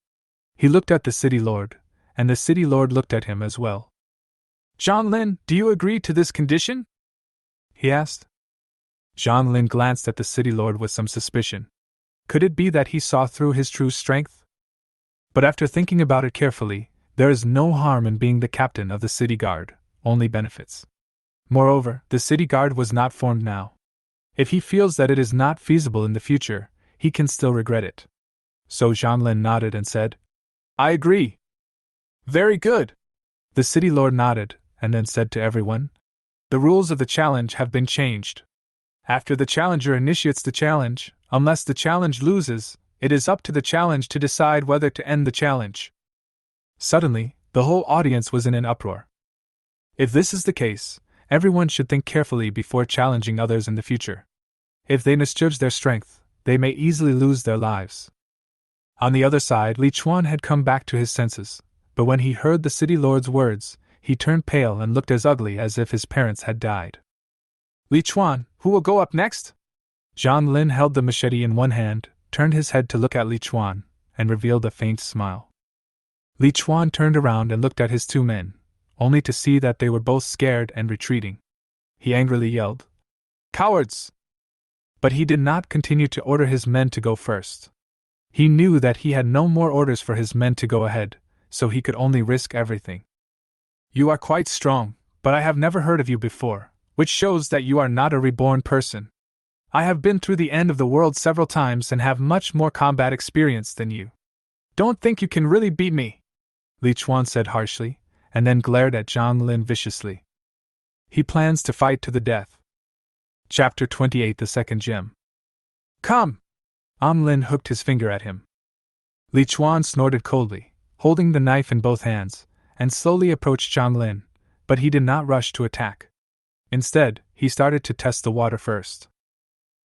He looked at the city lord, and the city lord looked at him as well. "Zhang Lin, do you agree to this condition?" he asked. Zhang Lin glanced at the city lord with some suspicion. Could it be that he saw through his true strength? But after thinking about it carefully, there is no harm in being the captain of the city guard, only benefits. Moreover, the city guard was not formed now. If he feels that it is not feasible in the future, he can still regret it. So Zhang Lin nodded and said, "I agree." "Very good." The city lord nodded, and then said to everyone, "The rules of the challenge have been changed. After the challenger initiates the challenge, unless the challenge loses, it is up to the challenge to decide whether to end the challenge." Suddenly, the whole audience was in an uproar. If this is the case, everyone should think carefully before challenging others in the future. If they misjudge their strength, they may easily lose their lives. On the other side, Li Chuan had come back to his senses, but when he heard the city lord's words, he turned pale and looked as ugly as if his parents had died. "Li Chuan, who will go up next?" Zhang Lin held the machete in one hand, turned his head to look at Li Chuan, and revealed a faint smile. Li Chuan turned around and looked at his two men, only to see that they were both scared and retreating. He angrily yelled, "Cowards!" But he did not continue to order his men to go first. He knew that he had no more orders for his men to go ahead, so he could only risk everything. "You are quite strong, but I have never heard of you before, which shows that you are not a reborn person. I have been through the end of the world several times and have much more combat experience than you. Don't think you can really beat me," Li Chuan said harshly, and then glared at Zhang Lin viciously. He plans to fight to the death. Chapter 28, The Second Gem. "Come!" Lin hooked his finger at him. Li Chuan snorted coldly, holding the knife in both hands, and slowly approached Zhang Lin, but he did not rush to attack. Instead, he started to test the water first.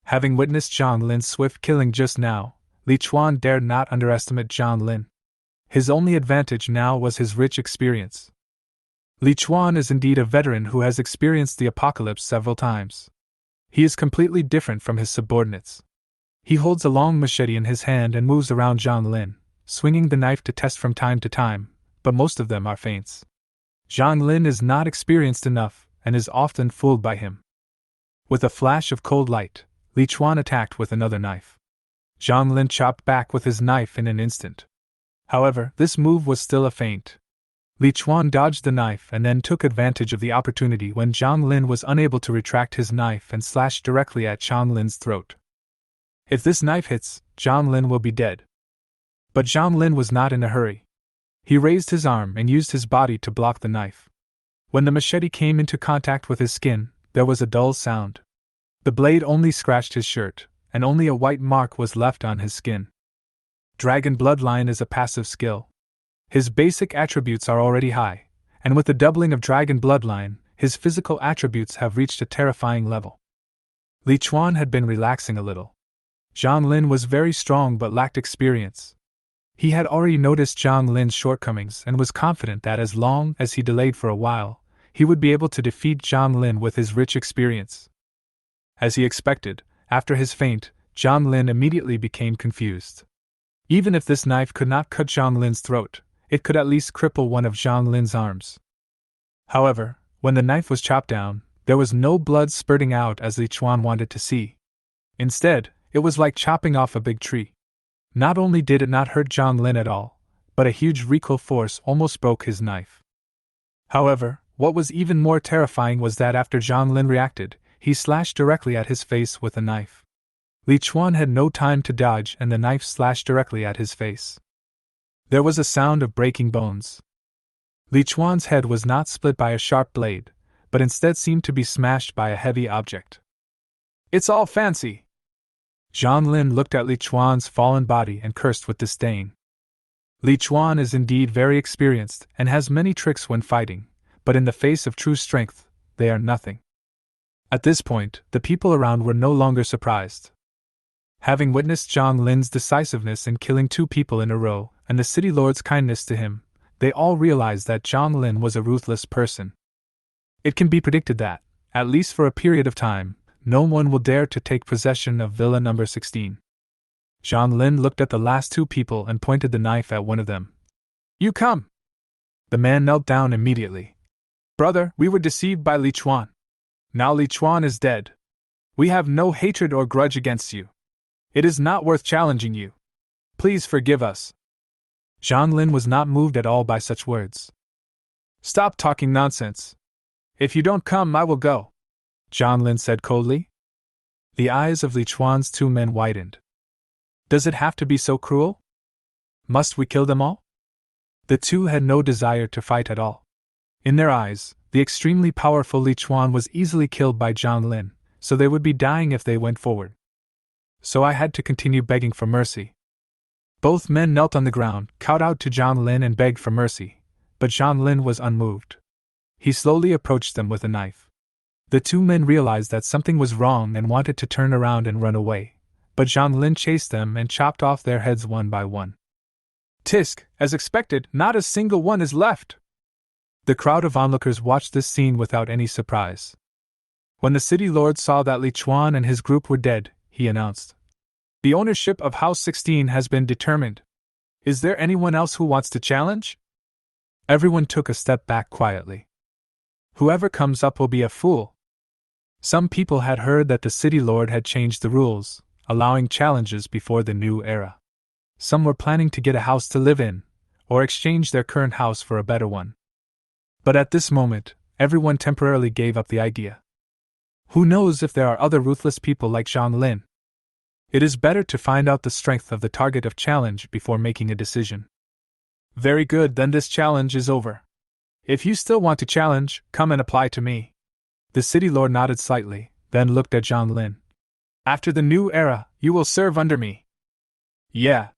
Having witnessed Zhang Lin's swift killing just now, Li Chuan dared not underestimate Zhang Lin. His only advantage now was his rich experience. Li Chuan is indeed a veteran who has experienced the apocalypse several times. He is completely different from his subordinates. He holds a long machete in his hand and moves around Zhang Lin, swinging the knife to test from time to time, but most of them are feints. Zhang Lin is not experienced enough, and is often fooled by him. With a flash of cold light, Li Chuan attacked with another knife. Zhang Lin chopped back with his knife in an instant. However, this move was still a feint. Li Chuan dodged the knife and then took advantage of the opportunity when Zhang Lin was unable to retract his knife and slashed directly at Zhang Lin's throat. If this knife hits, Zhang Lin will be dead. But Zhang Lin was not in a hurry. He raised his arm and used his body to block the knife. When the machete came into contact with his skin, there was a dull sound. The blade only scratched his shirt, and only a white mark was left on his skin. Dragon Bloodline is a passive skill. His basic attributes are already high, and with the doubling of Dragon Bloodline, his physical attributes have reached a terrifying level. Li Chuan had been relaxing a little. Zhang Lin was very strong but lacked experience. He had already noticed Zhang Lin's shortcomings and was confident that as long as he delayed for a while, he would be able to defeat Zhang Lin with his rich experience. As he expected, after his feint, Zhang Lin immediately became confused. Even if this knife could not cut Zhang Lin's throat, it could at least cripple one of Zhang Lin's arms. However, when the knife was chopped down, there was no blood spurting out as Li Chuan wanted to see. Instead, it was like chopping off a big tree. Not only did it not hurt Zhang Lin at all, but a huge recoil force almost broke his knife. However, what was even more terrifying was that after Zhang Lin reacted, he slashed directly at his face with a knife. Li Chuan had no time to dodge and the knife slashed directly at his face. There was a sound of breaking bones. Li Chuan's head was not split by a sharp blade, but instead seemed to be smashed by a heavy object. "It's all fancy!" Zhang Lin looked at Li Chuan's fallen body and cursed with disdain. Li Chuan is indeed very experienced and has many tricks when fighting, but in the face of true strength, they are nothing. At this point, the people around were no longer surprised. Having witnessed Zhang Lin's decisiveness in killing 2 people in a row and the city lord's kindness to him, they all realized that Zhang Lin was a ruthless person. It can be predicted that, at least for a period of time, no one will dare to take possession of Villa number 16. Zhang Lin looked at the last two people and pointed the knife at one of them. You come! The man knelt down immediately. Brother, we were deceived by Li Chuan. Now Li Chuan is dead. We have no hatred or grudge against you. It is not worth challenging you. Please forgive us. Zhang Lin was not moved at all by such words. Stop talking nonsense. If you don't come, I will go, Zhang Lin said coldly. The eyes of Li Chuan's two men widened. Does it have to be so cruel? Must we kill them all? The two had no desire to fight at all. In their eyes, the extremely powerful Li Chuan was easily killed by Zhang Lin, so they would be dying if they went forward. So I had to continue begging for mercy. Both men knelt on the ground, kowed out to Zhang Lin and begged for mercy, but Zhang Lin was unmoved. He slowly approached them with a knife. The two men realized that something was wrong and wanted to turn around and run away, but Zhang Lin chased them and chopped off their heads one by one. Tisk, as expected, not a single one is left. The crowd of onlookers watched this scene without any surprise. When the city lord saw that Li Chuan and his group were dead, he announced, The ownership of House 16 has been determined. Is there anyone else who wants to challenge? Everyone took a step back quietly. Whoever comes up will be a fool. Some people had heard that the city lord had changed the rules, allowing challenges before the new era. Some were planning to get a house to live in, or exchange their current house for a better one. But at this moment, everyone temporarily gave up the idea. Who knows if there are other ruthless people like Zhang Lin? It is better to find out the strength of the target of challenge before making a decision. Very good, then this challenge is over. If you still want to challenge, come and apply to me. The city lord nodded slightly, then looked at Zhang Lin. After the new era, you will serve under me. Yeah.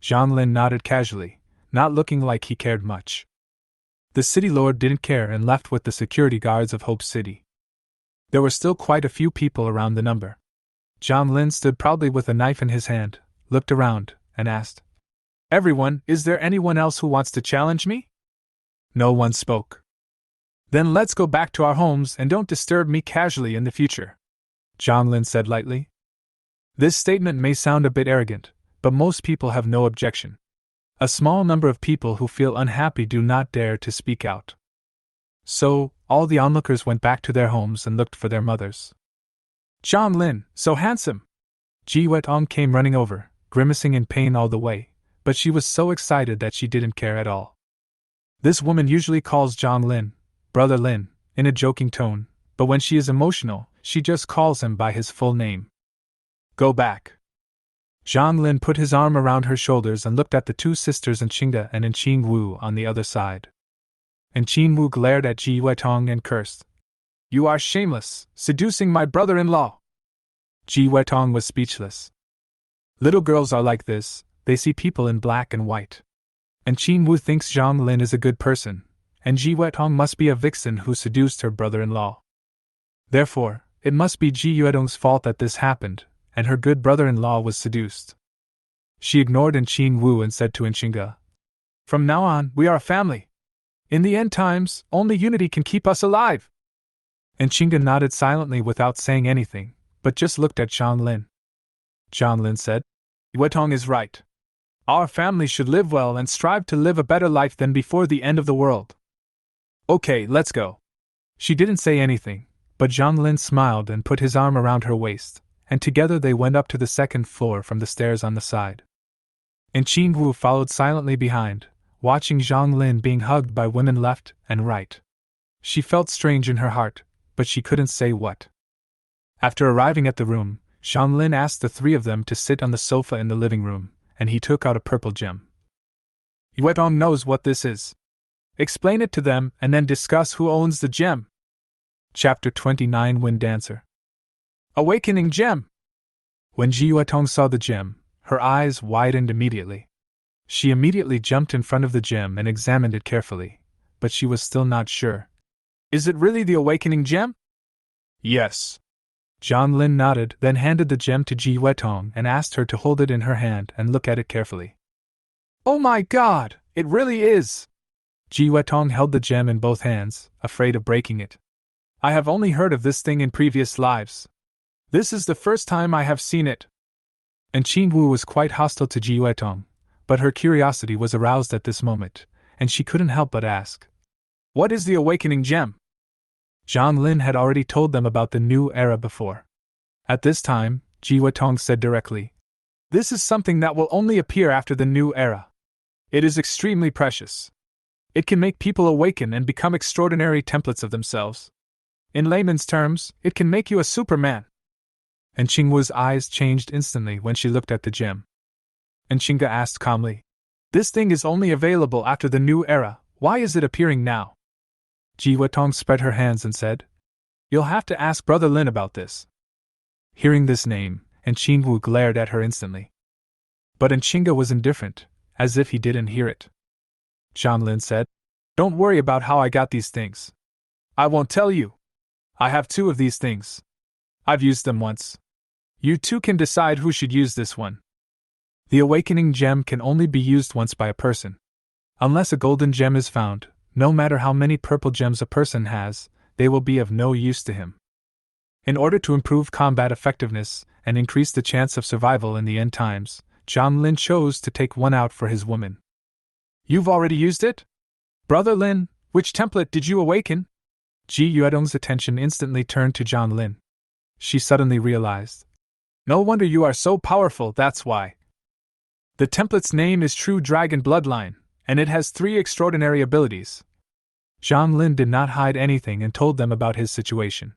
Zhang Lin nodded casually, not looking like he cared much. The city lord didn't care and left with the security guards of Hope City. There were still quite a few people around the number. Zhang Lin stood proudly with a knife in his hand, looked around, and asked, Everyone, is there anyone else who wants to challenge me? No one spoke. Then let's go back to our homes and don't disturb me casually in the future, Zhang Lin said lightly. This statement may sound a bit arrogant, but most people have no objection. A small number of people who feel unhappy do not dare to speak out. So, all the onlookers went back to their homes and looked for their mothers. Zhang Lin, so handsome! Ji Wetong came running over, grimacing in pain all the way, but she was so excited that she didn't care at all. This woman usually calls Zhang Lin, Brother Lin, in a joking tone, but when she is emotional, she just calls him by his full name. Go back. Zhang Lin put his arm around her shoulders and looked at the two sisters in Qingda and in Qing Wu on the other side. And Qing Wu glared at Ji Wetong and cursed. You are shameless, seducing my brother-in-law. Ji Wetong was speechless. Little girls are like this, they see people in black and white. And Qing Wu thinks Zhang Lin is a good person, and Ji Wetong must be a vixen who seduced her brother-in-law. Therefore, it must be Ji Wetong's fault that this happened, and her good brother-in-law was seduced. She ignored Qing Wu and said to Qingda, From now on, we are a family. In the end times, only unity can keep us alive. Qingda nodded silently without saying anything, but just looked at Zhang Lin. Zhang Lin said, Wetong is right. Our family should live well and strive to live a better life than before the end of the world. Okay, let's go. She didn't say anything, but Zhang Lin smiled and put his arm around her waist, and together they went up to the second floor from the stairs on the side. And Qing Wu followed silently behind, watching Zhang Lin being hugged by women left and right. She felt strange in her heart, but she couldn't say what. After arriving at the room, Zhang Lin asked the three of them to sit on the sofa in the living room, and he took out a purple gem. Wetong knows what this is. Explain it to them and then discuss who owns the gem. Chapter 29 Wind Dancer. Awakening Gem! When Ji Wetong saw the gem, her eyes widened immediately. She immediately jumped in front of the gem and examined it carefully, but she was still not sure. Is it really the awakening gem? Yes. Zhang Lin nodded, then handed the gem to Ji Wetong and asked her to hold it in her hand and look at it carefully. Oh my god, it really is! Ji Wetong held the gem in both hands, afraid of breaking it. I have only heard of this thing in previous lives. This is the first time I have seen it. And Qingwu was quite hostile to Ji Yuetong, but her curiosity was aroused at this moment, and she couldn't help but ask, "What is the awakening gem?" Zhang Lin had already told them about the new era before. At this time, Ji Yuetong said directly, "This is something that will only appear after the new era. It is extremely precious. It can make people awaken and become extraordinary templates of themselves. In layman's terms, it can make you a Superman." And Qingwu's eyes changed instantly when she looked at the gem. And Qingge asked calmly, "This thing is only available after the new era, why is it appearing now?" Ji Yuetong spread her hands and said, "You'll have to ask Brother Lin about this." Hearing this name, and Qingwu glared at her instantly. But Qingge was indifferent, as if he didn't hear it. Zhang Lin said, "Don't worry about how I got these things. I won't tell you. I have 2 of these things. I've used them once. You 2 can decide who should use this one. The awakening gem can only be used once by a person. Unless a golden gem is found, no matter how many purple gems a person has, they will be of no use to him. In order to improve combat effectiveness and increase the chance of survival in the end times, Zhang Lin chose to take one out for his woman." "You've already used it? Brother Lin, which template did you awaken?" Ji Yuetong's attention instantly turned to Zhang Lin. She suddenly realized, "No wonder you are so powerful, that's why. The template's name is True Dragon Bloodline, and it has 3 extraordinary abilities." Zhang Lin did not hide anything and told them about his situation.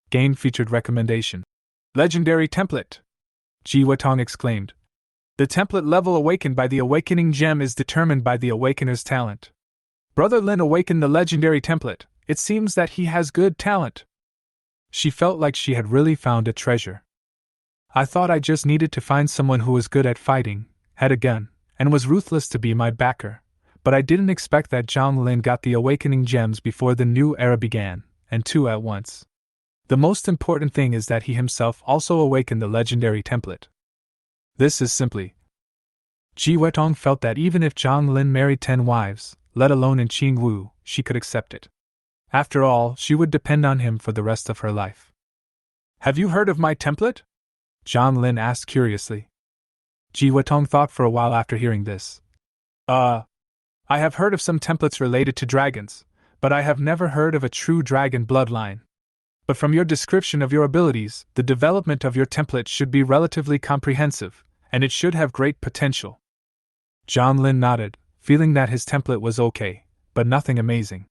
Game featured recommendation. "Legendary template!" Ji Yuetong exclaimed. "The template level awakened by the awakening gem is determined by the awakener's talent. Brother Lin awakened the legendary template. It seems that he has good talent." She felt like she had really found a treasure. "I thought I just needed to find someone who was good at fighting, had a gun, and was ruthless to be my backer, but I didn't expect that Zhang Lin got the awakening gems before the new era began, and 2 at once. The most important thing is that he himself also awakened the legendary template. This is simply..." Ji Yuetong felt that even if Zhang Lin married 10 wives, let alone in Qingwu, she could accept it. After all, she would depend on him for the rest of her life. "Have you heard of my template?" Zhang Lin asked curiously. Ji Yuetong thought for a while after hearing this. I have heard of some templates related to dragons, but I have never heard of a true dragon bloodline. But from your description of your abilities, the development of your template should be relatively comprehensive, and it should have great potential." Zhang Lin nodded, feeling that his template was okay, but nothing amazing.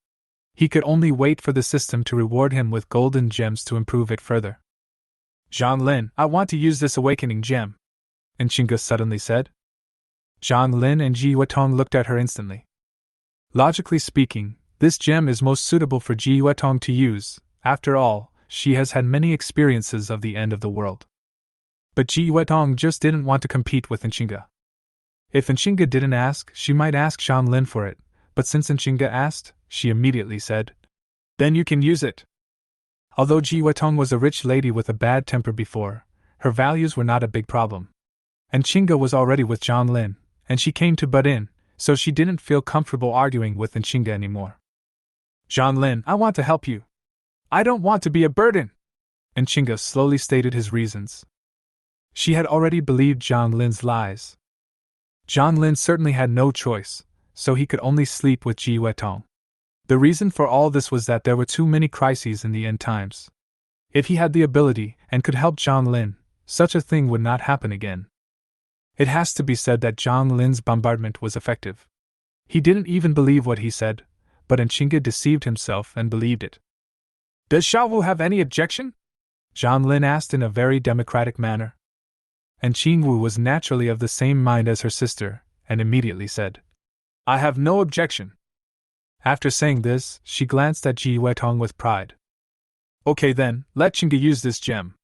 He could only wait for the system to reward him with golden gems to improve it further. "Zhang Lin, I want to use this awakening gem," and Qingge suddenly said. Zhang Lin and Ji Yuetong looked at her instantly. Logically speaking, this gem is most suitable for Ji Yuetong to use. After all, she has had many experiences of the end of the world. But Ji Yuetong just didn't want to compete with Qingge. If Qingge didn't ask, she might ask Zhang Lin for it, but since Qingge asked, she immediately said, "Then you can use it." Although Ji Yuetong was a rich lady with a bad temper before, her values were not a big problem. And Qingge was already with Zhang Lin, and she came to butt in, so she didn't feel comfortable arguing with Qingge anymore. "Zhang Lin, I want to help you. I don't want to be a burden." And Qingge slowly stated his reasons. She had already believed Zhang Lin's lies. Zhang Lin certainly had no choice, so he could only sleep with Ji Yuetong. The reason for all this was that there were too many crises in the end times. If he had the ability and could help Zhang Lin, such a thing would not happen again. It has to be said that Zhang Lin's bombardment was effective. He didn't even believe what he said, but Qingge deceived himself and believed it. "Does Xiaowu have any objection?" Zhang Lin asked in a very democratic manner. And Qingwu was naturally of the same mind as her sister, and immediately said, "I have no objection." After saying this, she glanced at Ji Yuetong with pride. "Okay then, let Qingge use this gem."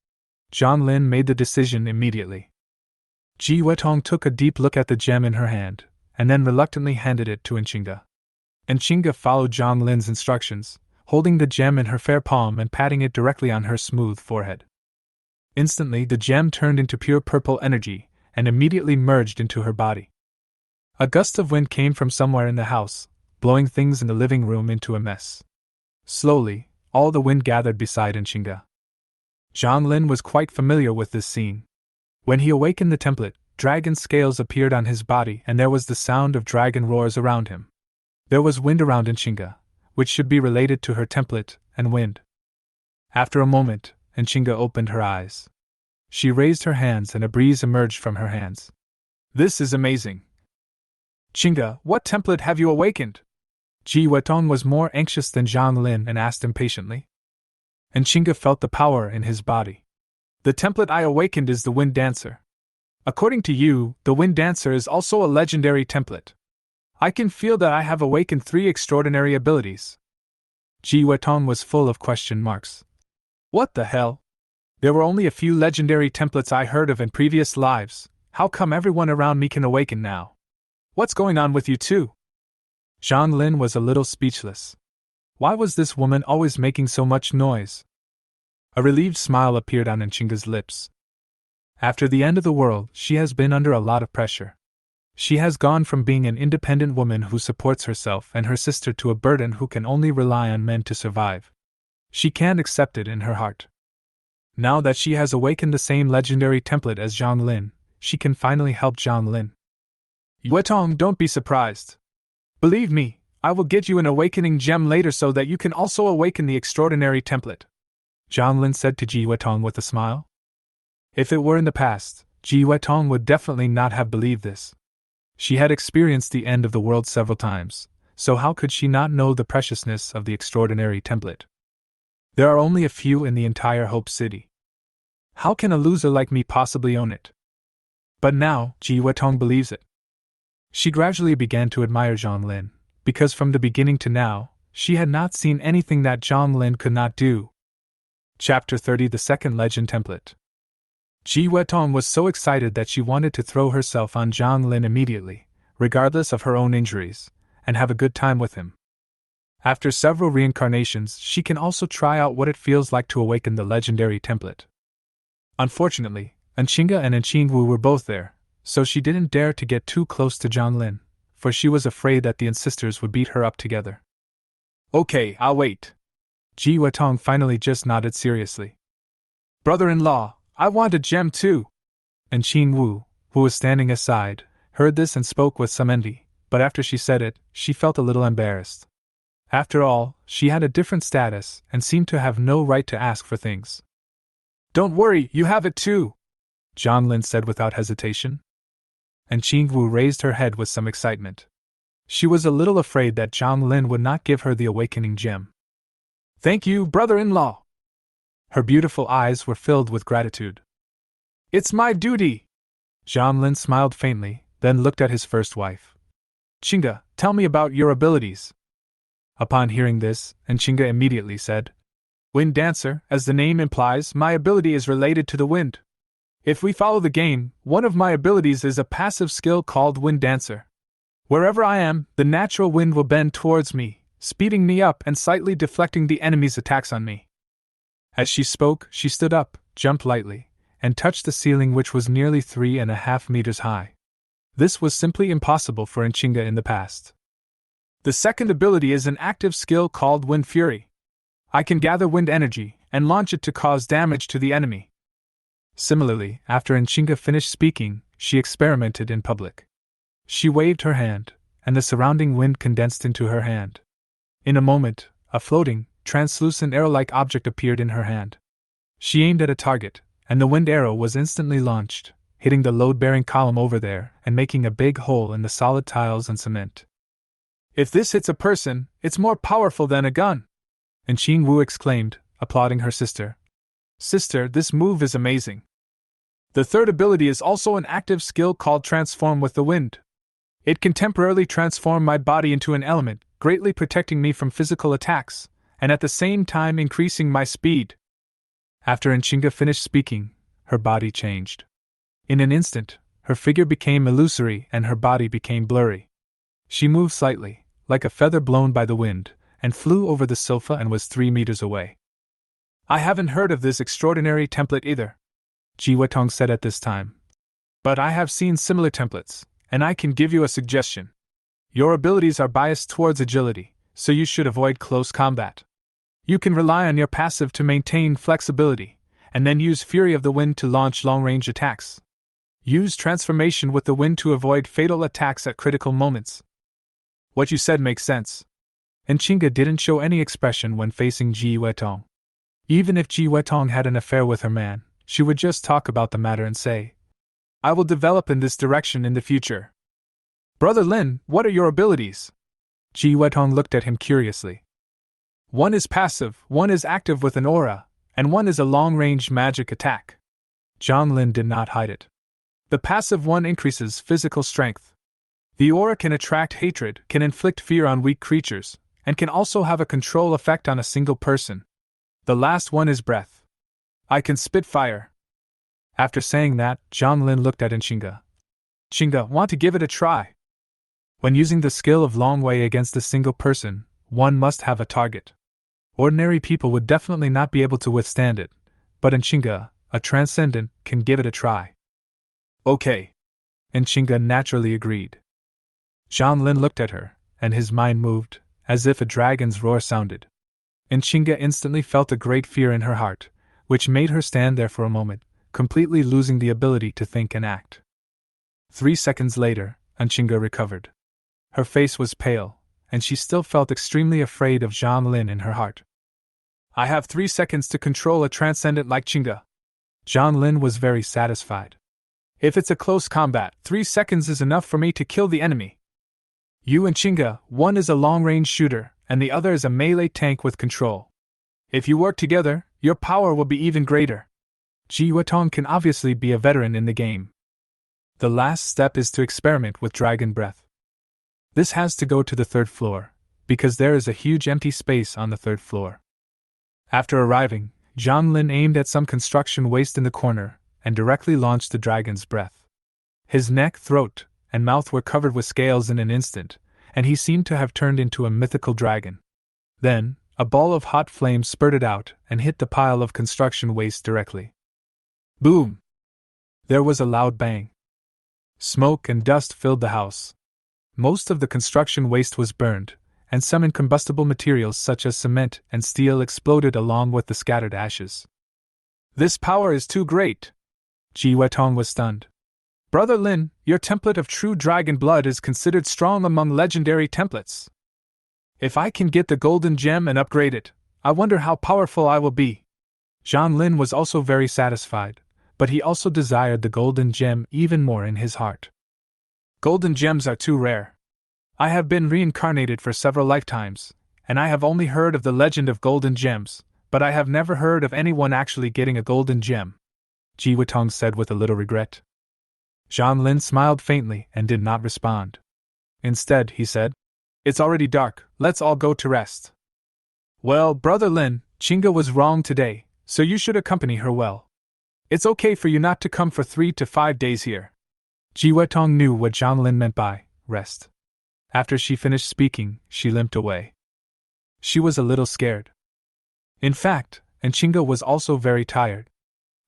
Zhang Lin made the decision immediately. Ji Yuetong took a deep look at the gem in her hand, and then reluctantly handed it to Qingge. And Qingge followed Zhang Lin's instructions, holding the gem in her fair palm and patting it directly on her smooth forehead. Instantly the gem turned into pure purple energy, and immediately merged into her body. A gust of wind came from somewhere in the house, blowing things in the living room into a mess. Slowly, all the wind gathered beside Enchinga. Zhang Lin was quite familiar with this scene. When he awakened the template, dragon scales appeared on his body and there was the sound of dragon roars around him. There was wind around Enchinga, which should be related to her template and wind. After a moment, Enchinga opened her eyes. She raised her hands and a breeze emerged from her hands. This is amazing. Chinga, what template have you awakened? Ji Wetong was more anxious than Zhang Lin and asked impatiently. And Chinga felt the power in his body. The template I awakened is the Wind Dancer. According to you, the Wind Dancer is also a legendary template. I can feel that I have awakened 3 extraordinary abilities. Ji Wetong was full of question marks. What the hell? There were only a few legendary templates I heard of in previous lives. How come everyone around me can awaken now? What's going on with you two? Zhang Lin was a little speechless. Why was this woman always making so much noise? A relieved smile appeared on Enchinga's lips. After the end of the world, she has been under a lot of pressure. She has gone from being an independent woman who supports herself and her sister to a burden who can only rely on men to survive. She can't accept it in her heart. Now that she has awakened the same legendary template as Zhang Lin, she can finally help Zhang Lin. Wetong, don't be surprised. Believe me, I will get you an awakening gem later so that you can also awaken the extraordinary template. Zhang Lin said to Ji Wetong with a smile. If it were in the past, Ji Wetong would definitely not have believed this. She had experienced the end of the world several times, so how could she not know the preciousness of the extraordinary template? There are only a few in the entire Hope City. How can a loser like me possibly own it? But now, Ji Wetong believes it. She gradually began to admire Zhang Lin, because from the beginning to now, she had not seen anything that Zhang Lin could not do. Chapter 30 The Second Legend Template. Ji Wetong was so excited that she wanted to throw herself on Zhang Lin immediately, regardless of her own injuries, and have a good time with him. After several reincarnations, she can also try out what it feels like to awaken the legendary template. Unfortunately, Enchinga and Enchingwu were both there, so she didn't dare to get too close to Zhang Lin, for she was afraid that the sisters would beat her up together. Okay, I'll wait. Ji Wetong finally just nodded seriously. Brother-in-law, I want a gem too. And Enchingwu, who was standing aside, heard this and spoke with some envy, but after she said it, she felt a little embarrassed. After all, she had a different status and seemed to have no right to ask for things. Don't worry, you have it too, Zhang Lin said without hesitation. And Enchingwu raised her head with some excitement. She was a little afraid that Zhang Lin would not give her the awakening gem. Thank you, brother-in-law. Her beautiful eyes were filled with gratitude. It's my duty. Zhang Lin smiled faintly, then looked at his first wife. Chinga, tell me about your abilities. Upon hearing this, Enchinga immediately said, Wind Dancer, as the name implies, my ability is related to the wind. If we follow the game, one of my abilities is a passive skill called Wind Dancer. Wherever I am, the natural wind will bend towards me, speeding me up and slightly deflecting the enemy's attacks on me. As she spoke, she stood up, jumped lightly, and touched the ceiling, which was nearly 3.5 meters high. This was simply impossible for Enchinga in the past. The second ability is an active skill called Wind Fury. I can gather wind energy and launch it to cause damage to the enemy. Similarly, after Enchinga finished speaking, she experimented in public. She waved her hand, and the surrounding wind condensed into her hand. In a moment, a floating, translucent arrow-like object appeared in her hand. She aimed at a target, and the wind arrow was instantly launched, hitting the load-bearing column over there and making a big hole in the solid tiles and cement. If this hits a person, it's more powerful than a gun, Enchingwu exclaimed, applauding her sister. Sister, this move is amazing. The third ability is also an active skill called Transform with the Wind. It can temporarily transform my body into an element, greatly protecting me from physical attacks, and at the same time increasing my speed. After Enchinga finished speaking, her body changed. In an instant, her figure became illusory and her body became blurry. She moved slightly, like a feather blown by the wind, and flew over the sofa and was 3 meters away. I haven't heard of this extraordinary template either, Ji Wetong said at this time. But I have seen similar templates, and I can give you a suggestion. Your abilities are biased towards agility, so you should avoid close combat. You can rely on your passive to maintain flexibility, and then use Fury of the Wind to launch long-range attacks. Use Transformation with the Wind to avoid fatal attacks at critical moments. What you said makes sense. And Chinga didn't show any expression when facing Ji Wetong. Even if Ji Wetong had an affair with her man, she would just talk about the matter and say, I will develop in this direction in the future. Brother Lin, what are your abilities? Ji Wetong looked at him curiously. One is passive, one is active with an aura, and one is a long-range magic attack. Zhang Lin did not hide it. The passive one increases physical strength. The aura can attract hatred, can inflict fear on weak creatures, and can also have a control effect on a single person. The last one is breath. I can spit fire. After saying that, Zhang Lin looked at Chinga. Chinga, want to give it a try? When using the skill of Long Wei against a single person, one must have a target. Ordinary people would definitely not be able to withstand it, but Chinga, a transcendent, can give it a try. Okay. Chinga naturally agreed. Zhang Lin looked at her, and his mind moved, as if a dragon's roar sounded. Chinga instantly felt a great fear in her heart, which made her stand there for a moment, completely losing the ability to think and act. 3 seconds later, Chinga recovered. Her face was pale, and she still felt extremely afraid of Zhang Lin in her heart. I have 3 seconds to control a transcendent like Chinga. Zhang Lin was very satisfied. If it's a close combat, 3 seconds is enough for me to kill the enemy. You and Chinga, one is a long-range shooter, and the other is a melee tank with control. If you work together, your power will be even greater. Ji Wetong can obviously be a veteran in the game. The last step is to experiment with Dragon Breath. This has to go to the 3rd floor, because there is a huge empty space on the 3rd floor. After arriving, Zhang Lin aimed at some construction waste in the corner, and directly launched the dragon's breath. His neck, throat, and mouth were covered with scales in an instant, and he seemed to have turned into a mythical dragon. Then, a ball of hot flame spurted out and hit the pile of construction waste directly. Boom! There was a loud bang. Smoke and dust filled the house. Most of the construction waste was burned, and some incombustible materials such as cement and steel exploded along with the scattered ashes. This power is too great! Ji Wetong was stunned. Brother Lin, your template of true dragon blood is considered strong among legendary templates. If I can get the golden gem and upgrade it, I wonder how powerful I will be. Zhang Lin was also very satisfied, but he also desired the golden gem even more in his heart. Golden gems are too rare. I have been reincarnated for several lifetimes, and I have only heard of the legend of golden gems, but I have never heard of anyone actually getting a golden gem, Ji Wetong said with a little regret. Zhang Lin smiled faintly and did not respond. Instead, he said, It's already dark, let's all go to rest. Well, Brother Lin, Chinga was wrong today, so you should accompany her well. It's okay for you not to come for 3 to 5 days here. Ji Wetong knew what Zhang Lin meant by rest. After she finished speaking, she limped away. She was a little scared. In fact, Chinga was also very tired.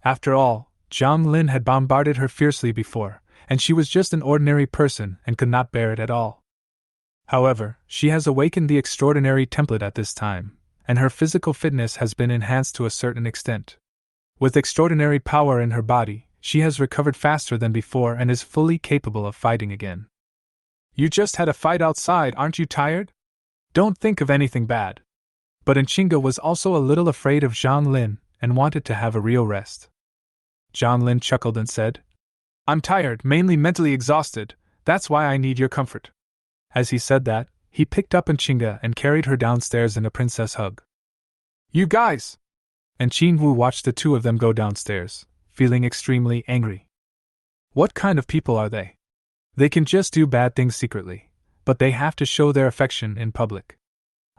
After all, Zhang Lin had bombarded her fiercely before, and she was just an ordinary person and could not bear it at all. However, she has awakened the extraordinary template at this time, and her physical fitness has been enhanced to a certain extent. With extraordinary power in her body, she has recovered faster than before and is fully capable of fighting again. You just had a fight outside, aren't you tired? Don't think of anything bad. But Chinga was also a little afraid of Zhang Lin and wanted to have a real rest. Zhang Lin chuckled and said, I'm tired, mainly mentally exhausted, that's why I need your comfort. As he said that, he picked up Chinga and carried her downstairs in a princess hug. You guys! And Qin Wu watched the two of them go downstairs, feeling extremely angry. What kind of people are they? They can just do bad things secretly, but they have to show their affection in public.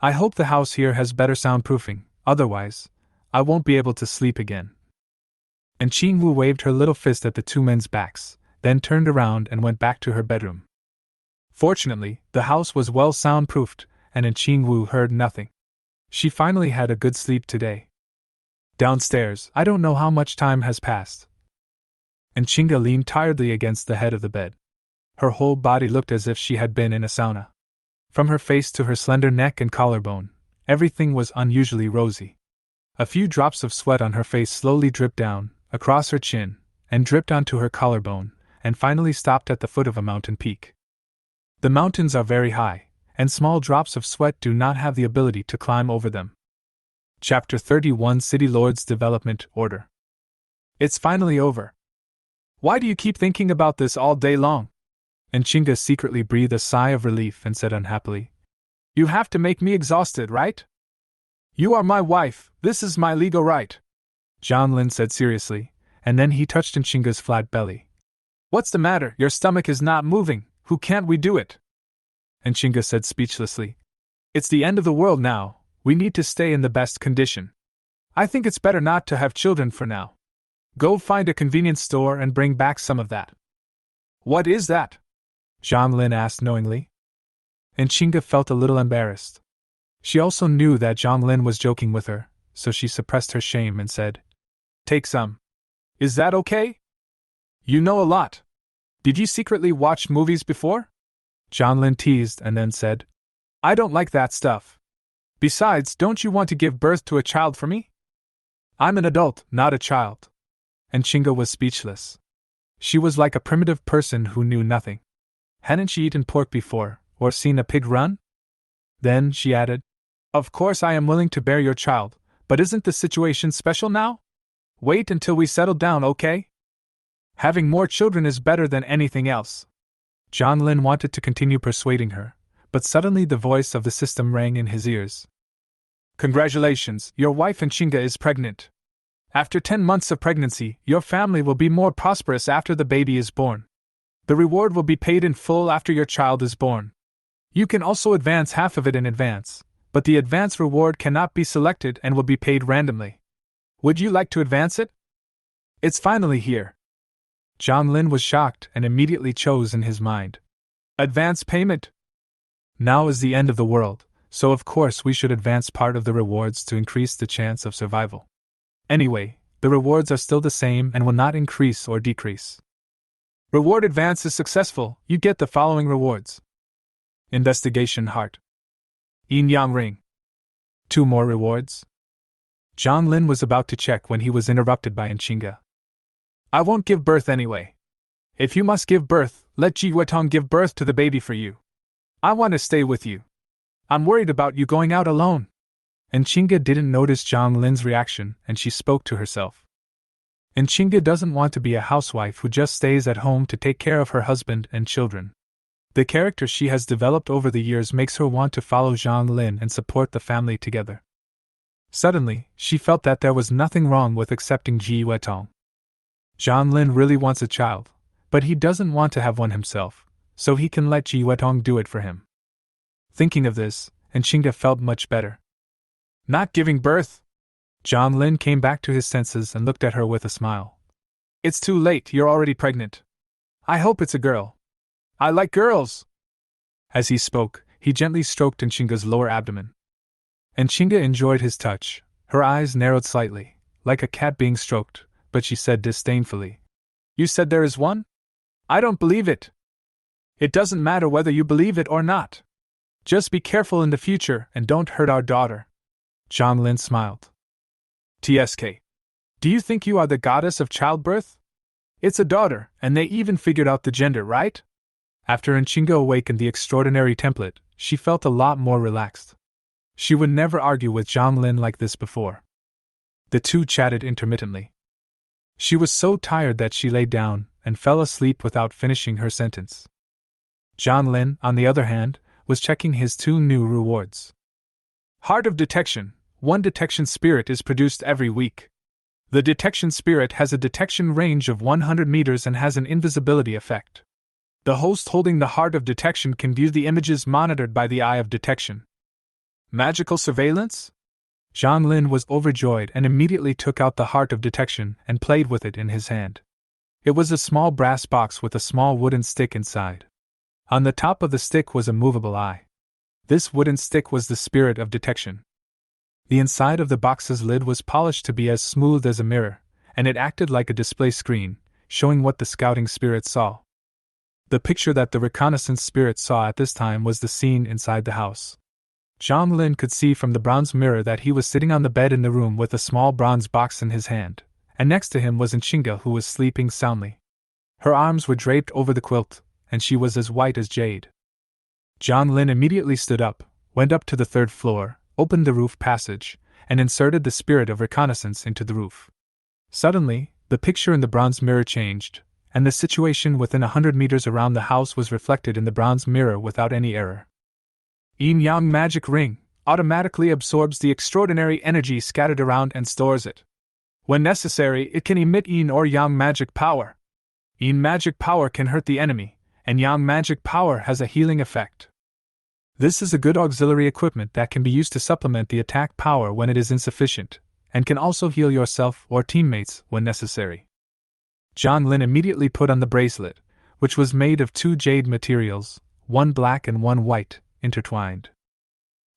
I hope the house here has better soundproofing, otherwise, I won't be able to sleep again. And Qin Wu waved her little fist at the two men's backs, then turned around and went back to her bedroom. Fortunately, the house was well soundproofed, and Qin Wu heard nothing. She finally had a good sleep today. Downstairs, I don't know how much time has passed. And Chinga leaned tiredly against the head of the bed. Her whole body looked as if she had been in a sauna. From her face to her slender neck and collarbone, everything was unusually rosy. A few drops of sweat on her face slowly dripped down, across her chin, and dripped onto her collarbone, and finally stopped at the foot of a mountain peak. The mountains are very high, and small drops of sweat do not have the ability to climb over them. Chapter 31 City Lords Development Order. It's finally over. Why do you keep thinking about this all day long? And Chinga secretly breathed a sigh of relief and said unhappily, You have to make me exhausted, right? You are my wife, this is my legal right. Zhang Lin said seriously, and then he touched Chinga's flat belly. What's the matter? Your stomach is not moving, who can't we do it? And Chinga said speechlessly, It's the end of the world now, we need to stay in the best condition. I think it's better not to have children for now. Go find a convenience store and bring back some of that. What is that? Zhang Lin asked knowingly. And Chinga felt a little embarrassed. She also knew that Zhang Lin was joking with her, so she suppressed her shame and said, Take some. Is that okay? You know a lot. Did you secretly watch movies before? Zhang Lin teased and then said, I don't like that stuff. Besides, don't you want to give birth to a child for me? I'm an adult, not a child. And Chinga was speechless. She was like a primitive person who knew nothing. Hadn't she eaten pork before, or seen a pig run? Then she added, Of course I am willing to bear your child, but isn't the situation special now? Wait until we settle down, okay? Having more children is better than anything else. Zhang Lin wanted to continue persuading her, but suddenly the voice of the system rang in his ears. Congratulations, your wife and Chinga is pregnant. After 10 months of pregnancy, your family will be more prosperous after the baby is born. The reward will be paid in full after your child is born. You can also advance half of it in advance, but the advance reward cannot be selected and will be paid randomly. Would you like to advance it? It's finally here. Zhang Lin was shocked and immediately chose in his mind. Advance payment? Now is the end of the world, so of course we should advance part of the rewards to increase the chance of survival. Anyway, the rewards are still the same and will not increase or decrease. Reward advance is successful, you get the following rewards. Investigation Heart. Yin Yang Ring. 2 more rewards. Zhang Lin was about to check when he was interrupted by Chinga. I won't give birth anyway. If you must give birth, let Ji Wetong give birth to the baby for you. I want to stay with you. I'm worried about you going out alone. And Chinga didn't notice Zhang Lin's reaction, and she spoke to herself. And Chinga doesn't want to be a housewife who just stays at home to take care of her husband and children. The character she has developed over the years makes her want to follow Zhang Lin and support the family together. Suddenly, she felt that there was nothing wrong with accepting Ji Wetong. Zhang Lin really wants a child, but he doesn't want to have one himself, so he can let Ji Wetong do it for him. Thinking of this, Chinga felt much better. Not giving birth? Zhang Lin came back to his senses and looked at her with a smile. It's too late, you're already pregnant. I hope it's a girl. I like girls! As he spoke, he gently stroked Chinga's lower abdomen. And Chinga enjoyed his touch. Her eyes narrowed slightly, like a cat being stroked, but she said disdainfully, You said there is one? I don't believe it. It doesn't matter whether you believe it or not. Just be careful in the future and don't hurt our daughter. Zhang Lin smiled. TSK. Do you think you are the goddess of childbirth? It's a daughter, and they even figured out the gender, right? After Chinga awakened the extraordinary template, she felt a lot more relaxed. She would never argue with Zhang Lin like this before. The two chatted intermittently. She was so tired that she lay down and fell asleep without finishing her sentence. Zhang Lin, on the other hand, was checking his 2 new rewards. Heart of Detection. 1 detection spirit is produced every week. The detection spirit has a detection range of 100 meters and has an invisibility effect. The host holding the Heart of Detection can view the images monitored by the Eye of Detection. Magical Surveillance? Zhang Lin was overjoyed and immediately took out the Heart of Detection and played with it in his hand. It was a small brass box with a small wooden stick inside. On the top of the stick was a movable eye. This wooden stick was the spirit of detection. The inside of the box's lid was polished to be as smooth as a mirror, and it acted like a display screen, showing what the scouting spirit saw. The picture that the reconnaissance spirit saw at this time was the scene inside the house. Zhang Lin could see from the bronze mirror that he was sitting on the bed in the room with a small bronze box in his hand, and next to him was Enchinga, who was sleeping soundly. Her arms were draped over the quilt, and she was as white as jade. Zhang Lin immediately stood up, went up to the third floor, opened the roof passage, and inserted the spirit of reconnaissance into the roof. Suddenly, the picture in the bronze mirror changed, and the situation within 100 meters around the house was reflected in the bronze mirror without any error. Yin-Yang Magic Ring automatically absorbs the extraordinary energy scattered around and stores it. When necessary, it can emit Yin or Yang magic power. Yin magic power can hurt the enemy, and Yang magic power has a healing effect. This is a good auxiliary equipment that can be used to supplement the attack power when it is insufficient, and can also heal yourself or teammates when necessary. Zhang Lin immediately put on the bracelet, which was made of 2 jade materials, one black and one white, intertwined.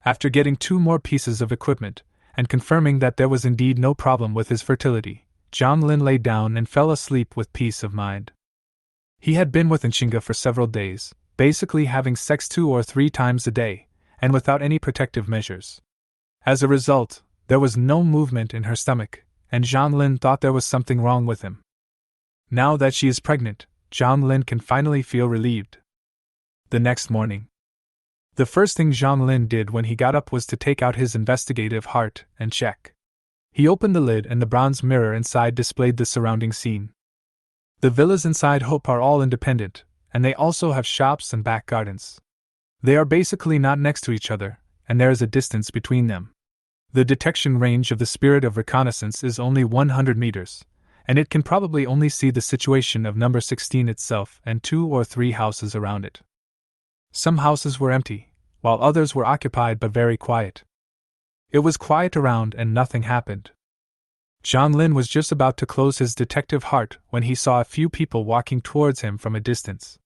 After getting 2 more pieces of equipment, and confirming that there was indeed no problem with his fertility, Zhang Lin lay down and fell asleep with peace of mind. He had been with Enchinga for several days, basically having sex 2 or 3 times a day, and without any protective measures. As a result, there was no movement in her stomach, and Zhang Lin thought there was something wrong with him. Now that she is pregnant, Zhang Lin can finally feel relieved. The next morning, the first thing Zhang Lin did when he got up was to take out his investigative heart and check. He opened the lid and the bronze mirror inside displayed the surrounding scene. The villas inside Hope are all independent, and they also have shops and back gardens. They are basically not next to each other, and there is a distance between them. The detection range of the spirit of reconnaissance is only 100 meters, and it can probably only see the situation of number 16 itself and 2 or 3 houses around it. Some houses were empty, while others were occupied but very quiet. It was quiet around and nothing happened. Zhang Lin was just about to close his detective heart when he saw a few people walking towards him from a distance.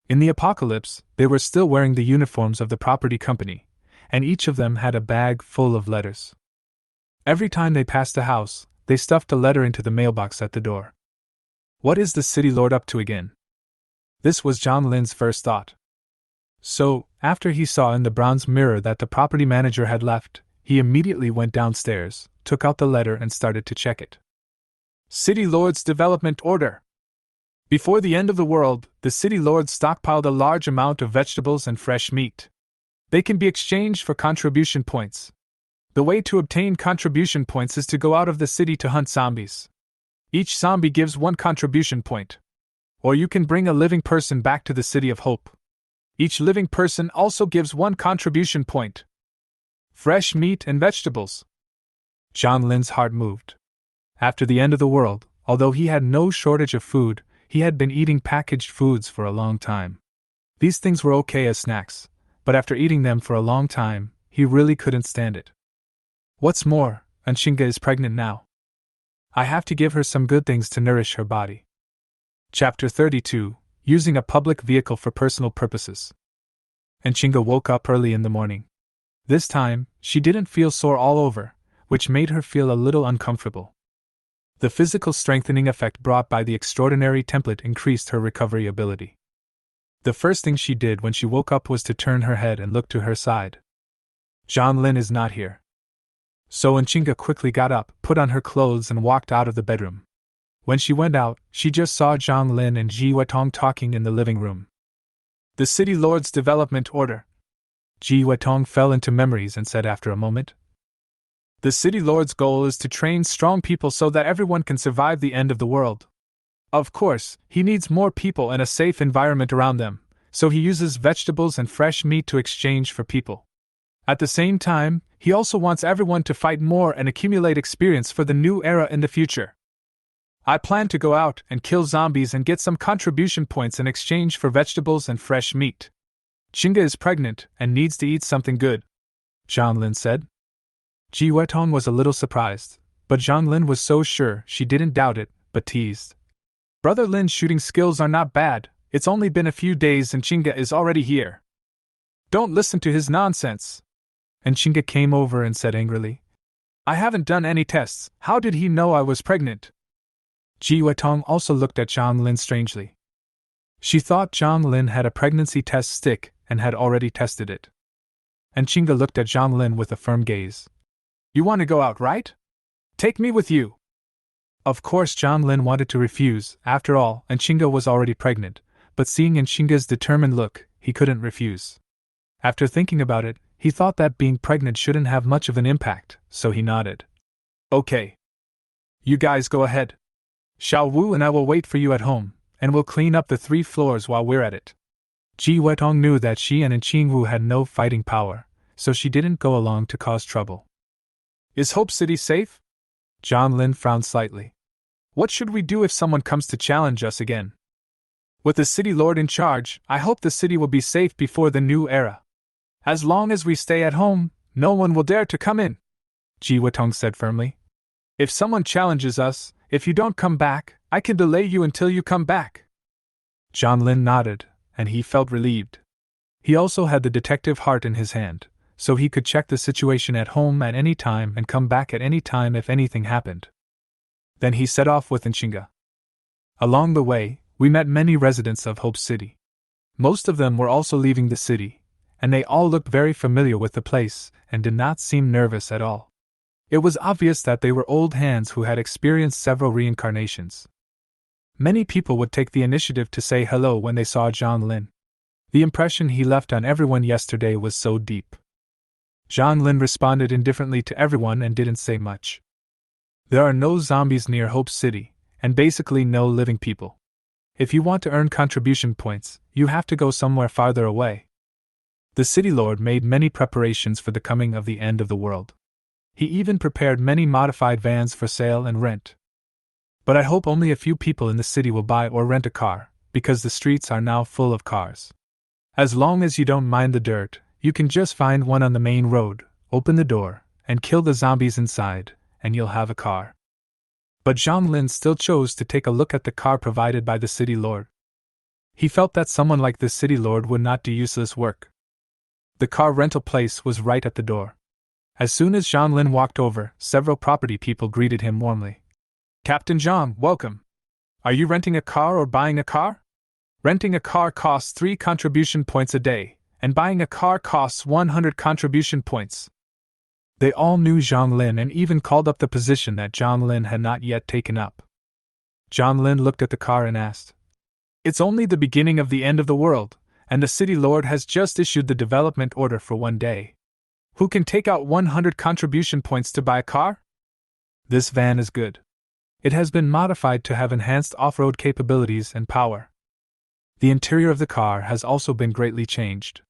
In the apocalypse, they were still wearing the uniforms of the property company, and each of them had a bag full of letters. Every time they passed a house, they stuffed a letter into the mailbox at the door. What is the city lord up to again? This was Zhang Lin's first thought. So, after he saw in the bronze mirror that the property manager had left, he immediately went downstairs, took out the letter and started to check it. City Lord's Development Order. Before the end of the world, the City Lords stockpiled a large amount of vegetables and fresh meat. They can be exchanged for contribution points. The way to obtain contribution points is to go out of the city to hunt zombies. Each zombie gives 1 contribution point. Or you can bring a living person back to the City of Hope. Each living person also gives 1 contribution point. Fresh meat and vegetables. Zhang Lin's heart moved. After the end of the world, although he had no shortage of food, he had been eating packaged foods for a long time. These things were okay as snacks, but after eating them for a long time, he really couldn't stand it. What's more, Enchinga is pregnant now. I have to give her some good things to nourish her body. Chapter 32. Using a public vehicle for personal purposes. Enchinga woke up early in the morning. This time, she didn't feel sore all over, which made her feel a little uncomfortable. The physical strengthening effect brought by the extraordinary template increased her recovery ability. The first thing she did when she woke up was to turn her head and look to her side. Zhang Lin is not here. So Enchinga quickly got up, put on her clothes and walked out of the bedroom. When she went out, she just saw Zhang Lin and Ji Wetong talking in the living room. The City Lord's Development Order. Ji Wetong fell into memories and said after a moment, The City Lord's goal is to train strong people so that everyone can survive the end of the world. Of course, he needs more people and a safe environment around them, so he uses vegetables and fresh meat to exchange for people. At the same time, he also wants everyone to fight more and accumulate experience for the new era in the future. I plan to go out and kill zombies and get some contribution points in exchange for vegetables and fresh meat. Enchinga is pregnant and needs to eat something good, Zhang Lin said. Ji Wetong was a little surprised, but Zhang Lin was so sure she didn't doubt it, but teased. Brother Lin's shooting skills are not bad, it's only been a few days and Enchinga is already here. Don't listen to his nonsense. Enchinga came over and said angrily, I haven't done any tests, how did he know I was pregnant? Ji Wetong also looked at Zhang Lin strangely. She thought Zhang Lin had a pregnancy test stick and had already tested it. and Chinga looked at Zhang Lin with a firm gaze. You want to go out, right? Take me with you. Of course Zhang Lin wanted to refuse, after all, and Chinga was already pregnant, but seeing in Chinga's determined look, he couldn't refuse. After thinking about it, he thought that being pregnant shouldn't have much of an impact, so he nodded. Okay. You guys go ahead. Xiao Wu and I will wait for you at home, and we'll clean up the 3 floors while we're at it. Ji Wetong knew that she and Qingwu had no fighting power, so she didn't go along to cause trouble. Is Hope City safe? Zhang Lin frowned slightly. What should we do if someone comes to challenge us again? With the city lord in charge, I hope the city will be safe before the new era. As long as we stay at home, no one will dare to come in, Ji Wetong said firmly. If someone challenges us, if you don't come back, I can delay you until you come back. Zhang Lin nodded, and he felt relieved. He also had the detective heart in his hand, so he could check the situation at home at any time and come back at any time if anything happened. Then he set off with Nchinga. Along the way, we met many residents of Hope City. Most of them were also leaving the city, and they all looked very familiar with the place and did not seem nervous at all. It was obvious that they were old hands who had experienced several reincarnations. Many people would take the initiative to say hello when they saw Zhang Lin. The impression he left on everyone yesterday was so deep. Zhang Lin responded indifferently to everyone and didn't say much. There are no zombies near Hope City, and basically no living people. If you want to earn contribution points, you have to go somewhere farther away. The city lord made many preparations for the coming of the end of the world. He even prepared many modified vans for sale and rent. But I hope only a few people in the city will buy or rent a car, because the streets are now full of cars. As long as you don't mind the dirt, you can just find one on the main road, open the door, and kill the zombies inside, and you'll have a car. But Zhang Lin still chose to take a look at the car provided by the city lord. He felt that someone like the city lord would not do useless work. The car rental place was right at the door. As soon as Zhang Lin walked over, several property people greeted him warmly. Captain Zhang, welcome. Are you renting a car or buying a car? Renting a car costs 3 contribution points a day, and buying a car costs 100 contribution points. They all knew Zhang Lin and even called up the position that Zhang Lin had not yet taken up. Zhang Lin looked at the car and asked, It's only the beginning of the end of the world, and the city lord has just issued the development order for 1 day. Who can take out 100 contribution points to buy a car? This van is good. It has been modified to have enhanced off-road capabilities and power. The interior of the car has also been greatly changed.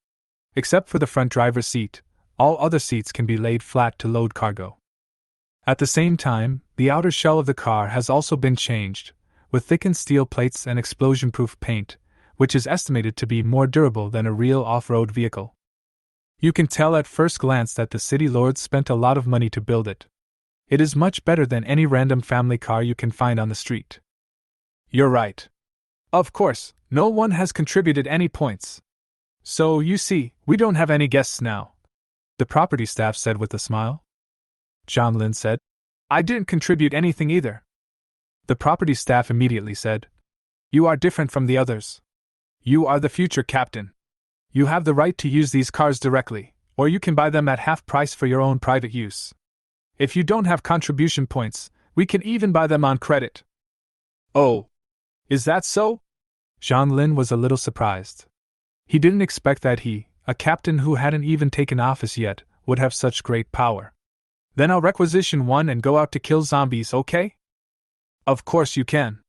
Except for the front driver's seat, all other seats can be laid flat to load cargo. At the same time, the outer shell of the car has also been changed, with thickened steel plates and explosion-proof paint, which is estimated to be more durable than a real off-road vehicle. You can tell at first glance that the city lord spent a lot of money to build it. It is much better than any random family car you can find on the street. You're right. Of course, no one has contributed any points. So, you see, we don't have any guests now, the property staff said with a smile. Zhang Lin said, I didn't contribute anything either. The property staff immediately said, You are different from the others. You are the future captain. You have the right to use these cars directly, or you can buy them at half price for your own private use. If you don't have contribution points, we can even buy them on credit. Oh, is that so? Zhang Lin was a little surprised. He didn't expect that he, a captain who hadn't even taken office yet, would have such great power. Then I'll requisition one and go out to kill zombies, okay? Of course you can.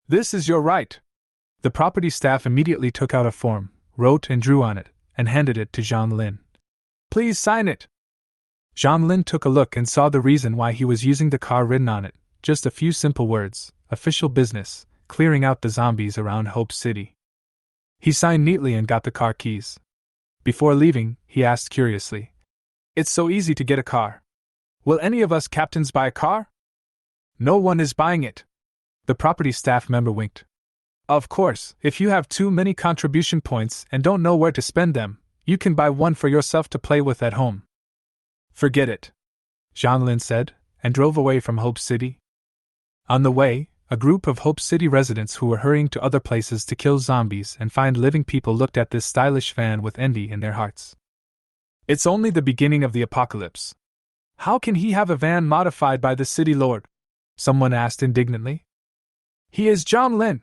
This is your right. The property staff immediately took out a form, wrote and drew on it, and handed it to Zhang Lin. Please sign it. Zhang Lin took a look and saw the reason why he was using the car written on it, just a few simple words, official business, clearing out the zombies around Hope City. He signed neatly and got the car keys. Before leaving, he asked curiously, It's so easy to get a car. Will any of us captains buy a car? No one is buying it. The property staff member winked. Of course, if you have too many contribution points and don't know where to spend them, you can buy one for yourself to play with at home. Forget it, Zhang Lin said, and drove away from Hope City. On the way, a group of Hope City residents who were hurrying to other places to kill zombies and find living people looked at this stylish van with envy in their hearts. It's only the beginning of the apocalypse. How can he have a van modified by the city lord? Someone asked indignantly. He is Zhang Lin.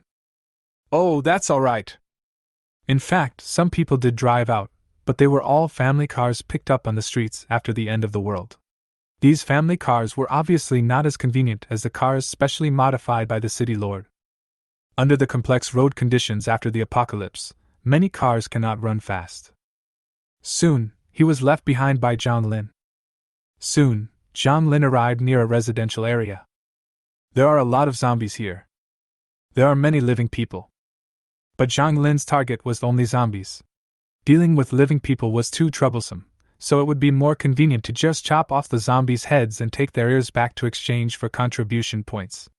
Oh, that's all right. In fact, some people did drive out, but they were all family cars picked up on the streets after the end of the world. These family cars were obviously not as convenient as the cars specially modified by the city lord. Under the complex road conditions after the apocalypse, many cars cannot run fast. Soon, he was left behind by Zhang Lin. Soon, Zhang Lin arrived near a residential area. There are a lot of zombies here. There are many living people. But Zhang Lin's target was only zombies. Dealing with living people was too troublesome, so it would be more convenient to just chop off the zombies' heads and take their ears back to exchange for contribution points.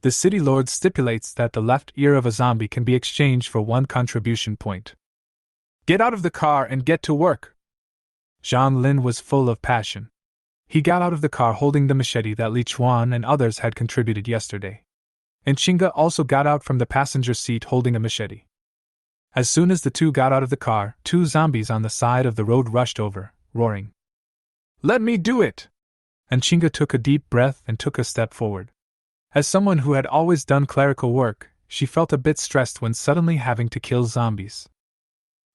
The city lord stipulates that the left ear of a zombie can be exchanged for 1 contribution point. Get out of the car and get to work! Zhang Lin was full of passion. He got out of the car holding the machete that Li Chuan and others had contributed yesterday. And Chinga also got out from the passenger seat holding a machete. As soon as the two got out of the car, 2 zombies on the side of the road rushed over, roaring. Let me do it! And Chinga took a deep breath and took a step forward. As someone who had always done clerical work, she felt a bit stressed when suddenly having to kill zombies.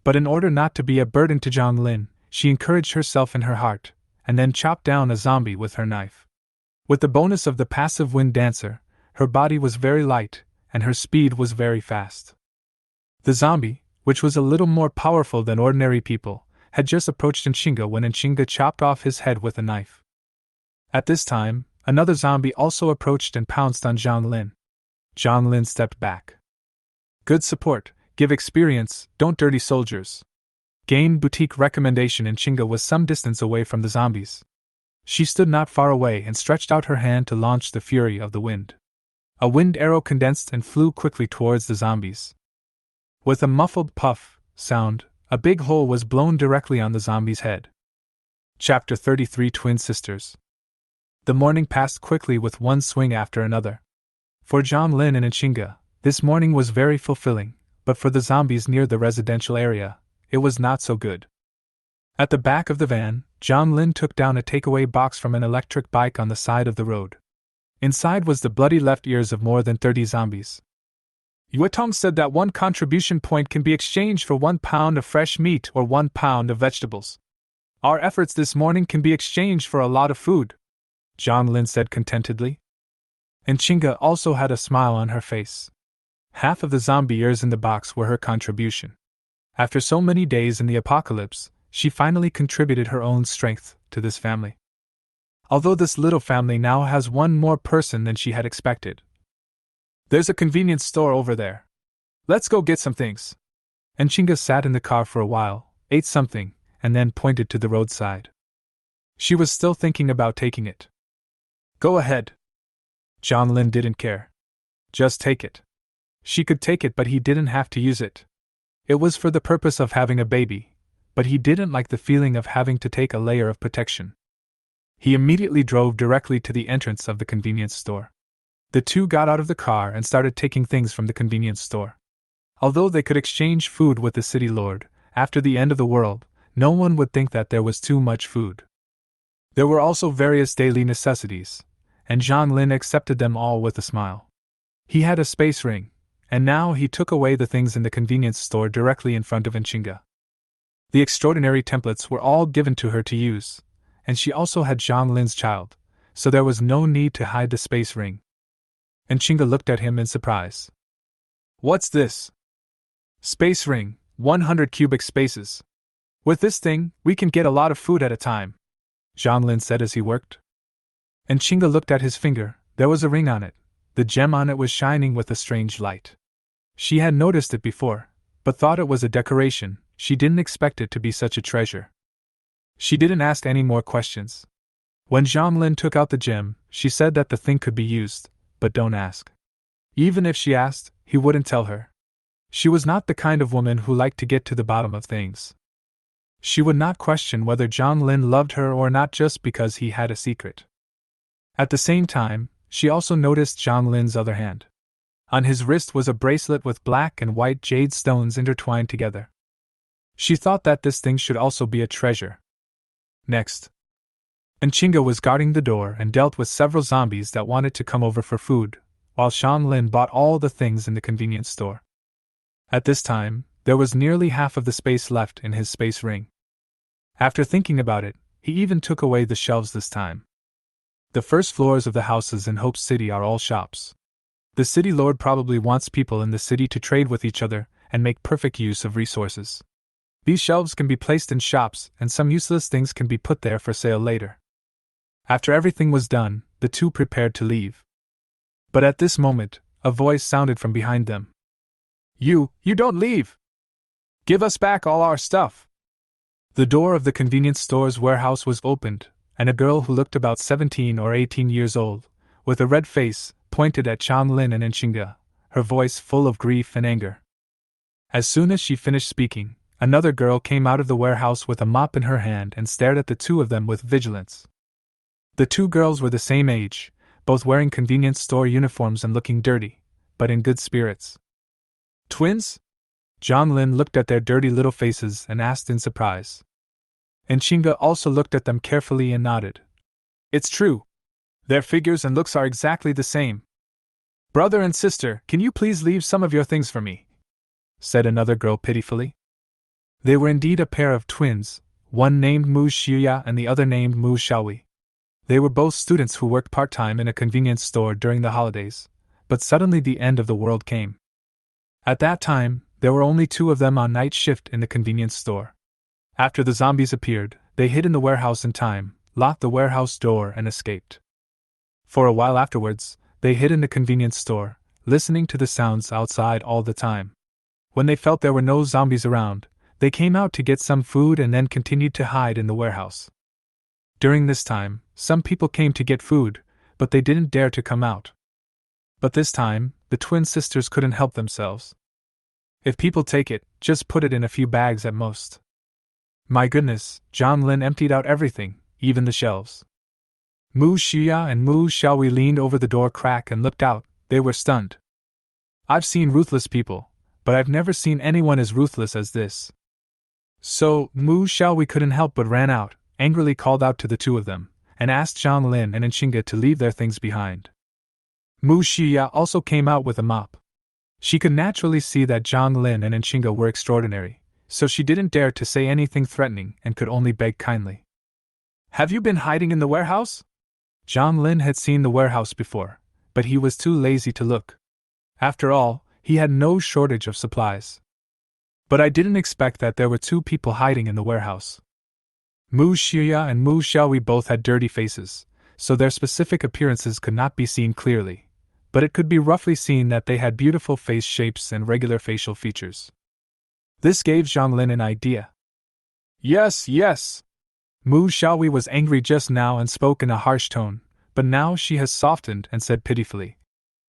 But in order not to be a burden to Zhang Lin, she encouraged herself in her heart, and then chopped down a zombie with her knife. With the bonus of the passive wind dancer, her body was very light, and her speed was very fast. The zombie, which was a little more powerful than ordinary people, had just approached Nchinga when Nchinga chopped off his head with a knife. At this time, another zombie also approached and pounced on Zhang Lin. Zhang Lin stepped back. Good support, give experience, don't dirty soldiers. Gain boutique recommendation. Nchinga was some distance away from the zombies. She stood not far away and stretched out her hand to launch the fury of the wind. A wind arrow condensed and flew quickly towards the zombies. With a muffled puff sound, a big hole was blown directly on the zombie's head. Chapter 33 Twin Sisters. The morning passed quickly with one swing after another. For Zhang Lin and Nchinga, this morning was very fulfilling, but for the zombies near the residential area, it was not so good. At the back of the van, Zhang Lin took down a takeaway box from an electric bike on the side of the road. Inside was the bloody left ears of more than 30 zombies. Yuetong said that 1 contribution point can be exchanged for 1 pound of fresh meat or 1 pound of vegetables. Our efforts this morning can be exchanged for a lot of food, Zhang Lin said contentedly. And Nchinga also had a smile on her face. Half of the zombie ears in the box were her contribution. After so many days in the apocalypse, she finally contributed her own strength to this family. Although this little family now has 1 more person than she had expected. There's a convenience store over there. Let's go get some things. And Nchinga sat in the car for a while, ate something, and then pointed to the roadside. She was still thinking about taking it. Go ahead. Zhang Lin didn't care. Just take it. She could take it, but he didn't have to use it. It was for the purpose of having a baby, but he didn't like the feeling of having to take a layer of protection. He immediately drove directly to the entrance of the convenience store. The two got out of the car and started taking things from the convenience store. Although they could exchange food with the city lord, after the end of the world, no one would think that there was too much food. There were also various daily necessities, and Zhang Lin accepted them all with a smile. He had a space ring, and now he took away the things in the convenience store directly in front of Nchinga. The extraordinary templates were all given to her to use, and she also had Zhang Lin's child, so there was no need to hide the space ring. Nchinga looked at him in surprise. What's this? Space ring, 100 cubic spaces. With this thing, we can get a lot of food at a time, Zhang Lin said as he worked. Nchinga looked at his finger. There was a ring on it. The gem on it was shining with a strange light. She had noticed it before, but thought it was a decoration. She didn't expect it to be such a treasure. She didn't ask any more questions. When Zhang Lin took out the gem, she said that the thing could be used, but don't ask. Even if she asked, he wouldn't tell her. She was not the kind of woman who liked to get to the bottom of things. She would not question whether Zhang Lin loved her or not just because he had a secret. At the same time, she also noticed Zhang Lin's other hand. On his wrist was a bracelet with black and white jade stones intertwined together. She thought that this thing should also be a treasure. Next, Enchinga was guarding the door and dealt with several zombies that wanted to come over for food, while Zhang Lin bought all the things in the convenience store. At this time, there was nearly half of the space left in his space ring. After thinking about it, he even took away the shelves this time. The first floors of the houses in Hope City are all shops. The city lord probably wants people in the city to trade with each other and make perfect use of resources. These shelves can be placed in shops, and some useless things can be put there for sale later. After everything was done, the two prepared to leave. But at this moment, a voice sounded from behind them. You don't leave! Give us back all our stuff! The door of the convenience store's warehouse was opened, and a girl who looked about 17 or 18 years old, with a red face, pointed at Zhang Lin and Enchinga, her voice full of grief and anger. As soon as she finished speaking, another girl came out of the warehouse with a mop in her hand and stared at the two of them with vigilance. The two girls were the same age, both wearing convenience store uniforms and looking dirty, but in good spirits. Twins? Zhang Lin looked at their dirty little faces and asked in surprise. Enchinga also looked at them carefully and nodded. It's true. Their figures and looks are exactly the same. Brother and sister, can you please leave some of your things for me? Said another girl pitifully. They were indeed a pair of twins, one named Mu Xiuya and the other named Mu Xiaohui. They were both students who worked part-time in a convenience store during the holidays, but suddenly the end of the world came. At that time, there were only two of them on night shift in the convenience store. After the zombies appeared, they hid in the warehouse in time, locked the warehouse door and escaped. For a while afterwards, they hid in the convenience store, listening to the sounds outside all the time. When they felt there were no zombies around, they came out to get some food and then continued to hide in the warehouse. During this time, some people came to get food, but they didn't dare to come out. But this time, the twin sisters couldn't help themselves. If people take it, just put it in a few bags at most. My goodness, Zhang Lin emptied out everything, even the shelves. Mu Xiuya and Mu Xiaohui leaned over the door crack and looked out. They were stunned. I've seen ruthless people, but I've never seen anyone as ruthless as this. So, Mu Xiaohui couldn't help but ran out, angrily called out to the two of them, and asked Zhang Lin and Enchinga to leave their things behind. Mu Xiuya also came out with a mop. She could naturally see that Zhang Lin and Enchinga were extraordinary, so she didn't dare to say anything threatening and could only beg kindly. Have you been hiding in the warehouse? Zhang Lin had seen the warehouse before, but he was too lazy to look. After all, he had no shortage of supplies. But I didn't expect that there were two people hiding in the warehouse. Mu Xiuya and Mu Xiaohui both had dirty faces, so their specific appearances could not be seen clearly, but it could be roughly seen that they had beautiful face shapes and regular facial features. This gave Zhang Lin an idea. Yes. Mu Xiaohui was angry just now and spoke in a harsh tone, but now she has softened and said pitifully,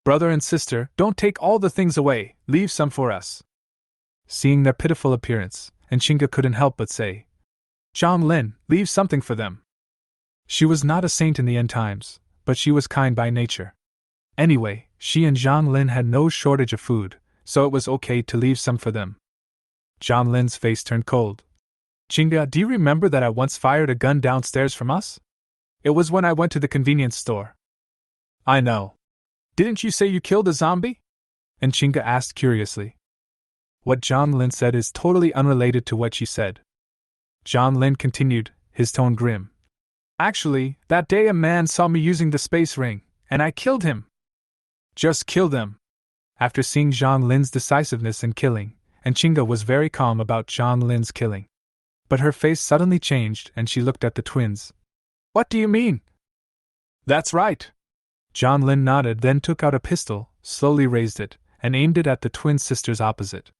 Brother and sister, don't take all the things away, leave some for us. Seeing their pitiful appearance, Enchinga couldn't help but say, Zhang Lin, leave something for them. She was not a saint in the end times, but she was kind by nature. Anyway, she and Zhang Lin had no shortage of food, so it was okay to leave some for them. Zhang Lin's face turned cold. Enchinga, do you remember that I once fired a gun downstairs from us? It was when I went to the convenience store. I know. Didn't you say you killed a zombie? Enchinga asked curiously. What Zhang Lin said is totally unrelated to what she said. Zhang Lin continued, his tone grim. Actually, that day a man saw me using the space ring, and I killed him. Just killed him. After seeing Zhang Lin's decisiveness in killing, Enchinga was very calm about Zhang Lin's killing. But her face suddenly changed and she looked at the twins. What do you mean? That's right. Zhang Lin nodded, then took out a pistol, slowly raised it, and aimed it at the twin sisters opposite.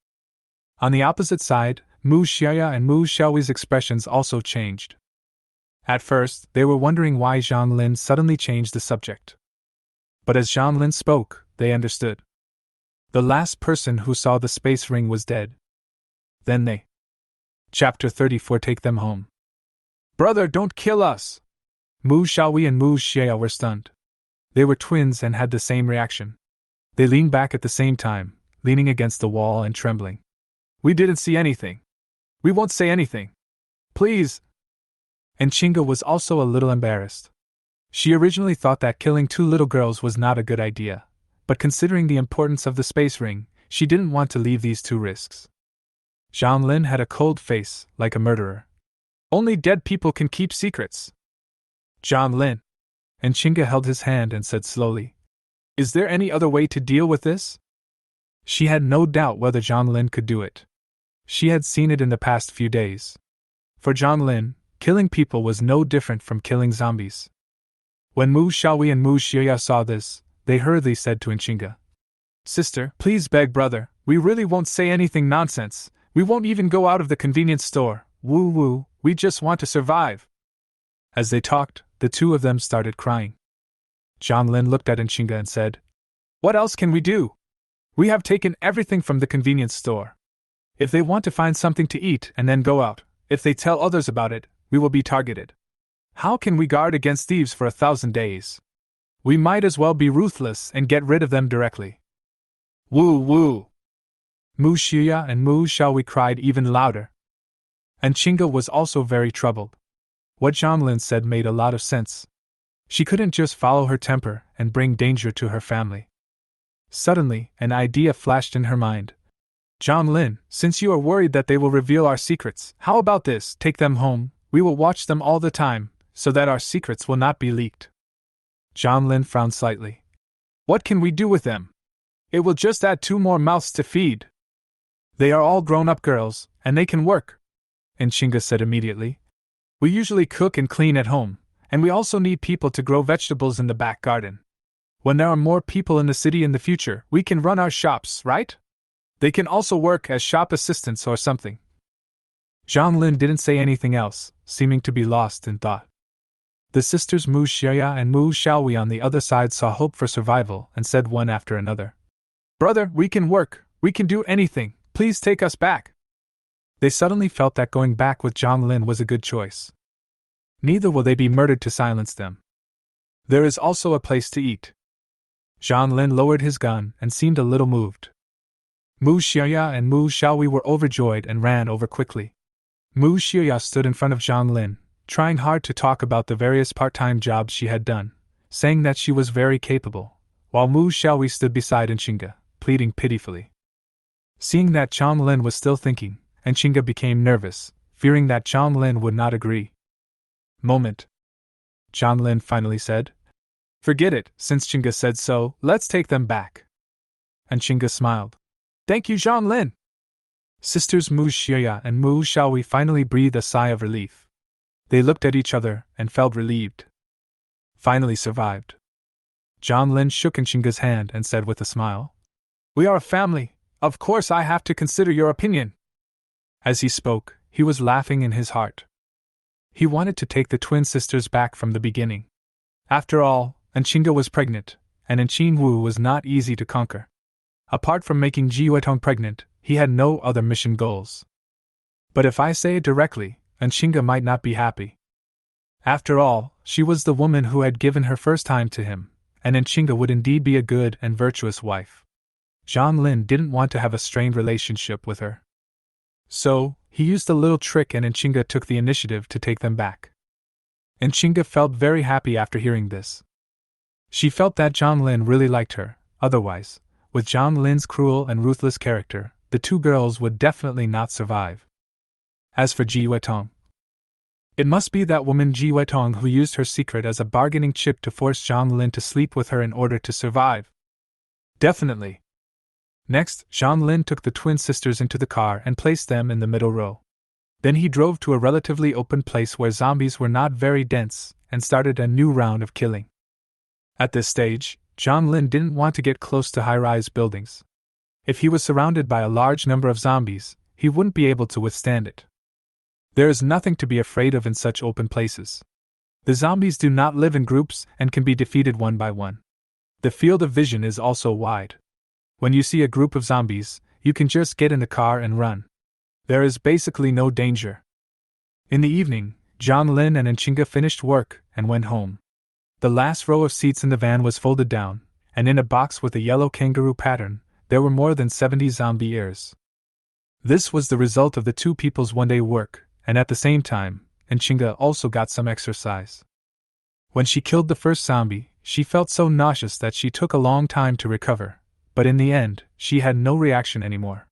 On the opposite side, Mu Xiuya and Mu Xiaohui's expressions also changed. At first, they were wondering why Zhang Lin suddenly changed the subject. But as Zhang Lin spoke, they understood. The last person who saw the space ring was dead. Then they. Chapter 34. Take them home. Brother, don't kill us! Mu Xiaohui and Mu Xiuya were stunned. They were twins and had the same reaction. They leaned back at the same time, leaning against the wall and trembling. We didn't see anything. We won't say anything. Please! And Chinga was also a little embarrassed. She originally thought that killing 2 little girls was not a good idea, but considering the importance of the space ring, she didn't want to leave these 2 risks. Zhang Lin had a cold face, like a murderer. Only dead people can keep secrets. Zhang Lin. And Chinga held his hand and said slowly, "Is there any other way to deal with this?" She had no doubt whether Zhang Lin could do it. She had seen it in the past few days. For Zhang Lin, killing people was no different from killing zombies. When Mu Xiaohui and Mu Xia saw this, they hurriedly said to Enchinga, "Sister, please beg brother, we really won't say anything nonsense, we won't even go out of the convenience store, woo, we just want to survive." As they talked, the 2 of them started crying. Zhang Lin looked at Enchinga and said, "What else can we do? We have taken everything from the convenience store. If they want to find something to eat and then go out, if they tell others about it, we will be targeted. How can we guard against thieves for 1,000 days? We might as well be ruthless and get rid of them directly." Woo! Mu Xia and Mu Xiaohui cried even louder. And Chinga was also very troubled. What Zhang Lin said made a lot of sense. She couldn't just follow her temper and bring danger to her family. Suddenly, an idea flashed in her mind. "Zhang Lin, since you are worried that they will reveal our secrets, how about this? Take them home, we will watch them all the time, so that our secrets will not be leaked." Zhang Lin frowned slightly. "What can we do with them? It will just add 2 more mouths to feed. They are all grown-up girls, and they can work," Enchinga said immediately. "We usually cook and clean at home, and we also need people to grow vegetables in the back garden. When there are more people in the city in the future, we can run our shops, right? They can also work as shop assistants or something." Zhang Lin didn't say anything else, seeming to be lost in thought. The sisters Mu Xia and Mu Xiaohui on the other side saw hope for survival and said one after another, "Brother, we can work, we can do anything, please take us back." They suddenly felt that going back with Zhang Lin was a good choice. Neither will they be murdered to silence them. There is also a place to eat. Zhang Lin lowered his gun and seemed a little moved. Mu Xia and Mu Xiaohui were overjoyed and ran over quickly. Mu Xia stood in front of Zhang Lin, trying hard to talk about the various part-time jobs she had done, saying that she was very capable, while Mu Xiaohui stood beside Enchinga, pleading pitifully. Seeing that Zhang Lin was still thinking, Enchinga became nervous, fearing that Zhang Lin would not agree. "Moment," Zhang Lin finally said. "Forget it, since Chinga said so, let's take them back." And Chinga smiled. "Thank you, Zhang Lin." Sisters Mu Xia and Mu Xiaohui finally breathed a sigh of relief. They looked at each other and felt relieved. Finally survived. Zhang Lin shook Enchinga's hand and said with a smile, "We are a family, of course I have to consider your opinion." As he spoke, he was laughing in his heart. He wanted to take the twin sisters back from the beginning. After all, Enchinga was pregnant, and Enchin Wu was not easy to conquer. Apart from making Ji Huetong pregnant, he had no other mission goals. But if I say it directly, Enchinga might not be happy. After all, she was the woman who had given her first time to him, and Enchinga would indeed be a good and virtuous wife. Zhang Lin didn't want to have a strained relationship with her. So, he used a little trick and Enchinga took the initiative to take them back. Enchinga felt very happy after hearing this. She felt that Zhang Lin really liked her, otherwise, with Zhang Lin's cruel and ruthless character, the 2 girls would definitely not survive. As for Ji Huetong, it must be that woman Ji Huetong who used her secret as a bargaining chip to force Zhang Lin to sleep with her in order to survive. Definitely. Next, Zhang Lin took the twin sisters into the car and placed them in the middle row. Then he drove to a relatively open place where zombies were not very dense, and started a new round of killing. At this stage, Zhang Lin didn't want to get close to high-rise buildings. If he was surrounded by a large number of zombies, he wouldn't be able to withstand it. There is nothing to be afraid of in such open places. The zombies do not live in groups and can be defeated one by one. The field of vision is also wide. When you see a group of zombies, you can just get in the car and run. There is basically no danger. In the evening, Zhang Lin and Enchinga finished work and went home. The last row of seats in the van was folded down, and in a box with a yellow kangaroo pattern, there were more than 70 zombie ears. This was the result of the 2 people's one-day work, and at the same time, and Chinga also got some exercise. When she killed the first zombie, she felt so nauseous that she took a long time to recover, but in the end, she had no reaction anymore.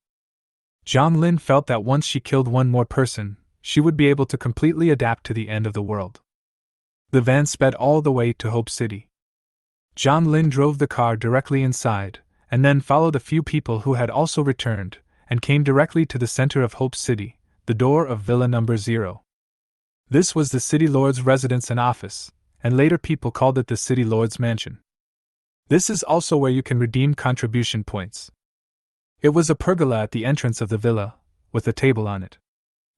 Zhang Lin felt that once she killed one more person, she would be able to completely adapt to the end of the world. The van sped all the way to Hope City. Zhang Lin drove the car directly inside, and then followed a few people who had also returned, and came directly to the center of Hope City, the door of Villa Number 0. This was the City Lord's residence and office, and later people called it the City Lord's Mansion. This is also where you can redeem contribution points. It was a pergola at the entrance of the villa, with a table on it.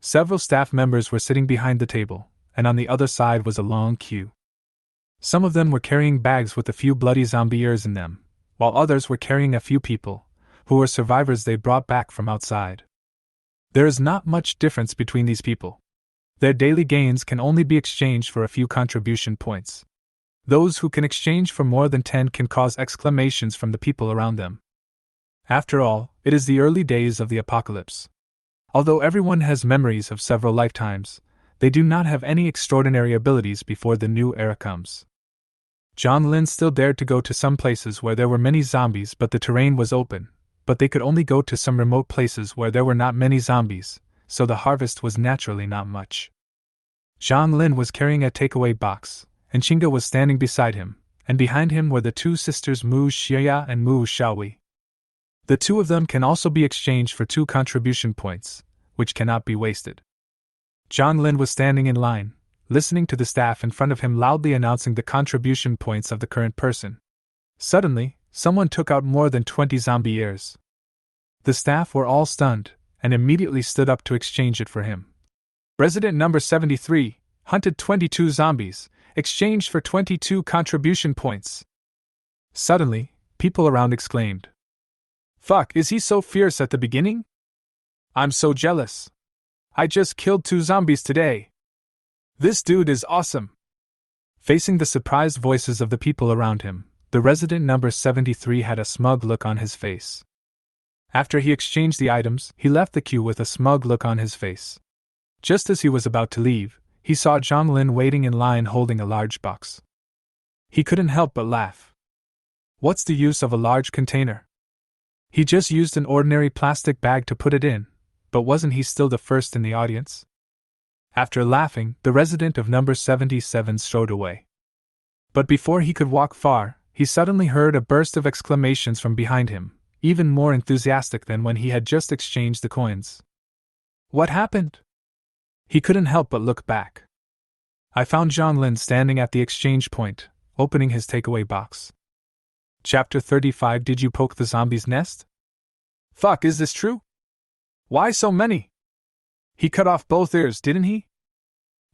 Several staff members were sitting behind the table, and on the other side was a long queue. Some of them were carrying bags with a few bloody zombie ears in them, while others were carrying a few people, who were survivors they brought back from outside. There is not much difference between these people. Their daily gains can only be exchanged for a few contribution points. Those who can exchange for more than 10 can cause exclamations from the people around them. After all, it is the early days of the apocalypse. Although everyone has memories of several lifetimes, they do not have any extraordinary abilities before the new era comes. Zhang Lin still dared to go to some places where there were many zombies but the terrain was open, but they could only go to some remote places where there were not many zombies, so the harvest was naturally not much. Zhang Lin was carrying a takeaway box, and Chinga was standing beside him, and behind him were the two sisters Mu Xiya and Mu Xiaowei. The two of them can also be exchanged for 2 contribution points, which cannot be wasted. Zhang Lin was standing in line, listening to the staff in front of him loudly announcing the contribution points of the current person. Suddenly, someone took out more than 20 zombie ears. The staff were all stunned, and immediately stood up to exchange it for him. Resident number 73, hunted 22 zombies, exchanged for 22 contribution points. Suddenly, people around exclaimed, "Fuck, is he so fierce at the beginning? I'm so jealous. I just killed 2 zombies today. This dude is awesome." Facing the surprised voices of the people around him, the resident number 73 had a smug look on his face. After he exchanged the items, he left the queue with a smug look on his face. Just as he was about to leave, he saw Zhang Lin waiting in line holding a large box. He couldn't help but laugh. What's the use of a large container? He just used an ordinary plastic bag to put it in, but wasn't he still the first in the audience? After laughing, the resident of number 77 strode away. But before he could walk far, he suddenly heard a burst of exclamations from behind him, even more enthusiastic than when he had just exchanged the coins. What happened? He couldn't help but look back. I found Zhang Lin standing at the exchange point, opening his takeaway box. Chapter 35. Did you poke the zombie's nest? Fuck, is this true? Why so many? He cut off both ears, didn't he?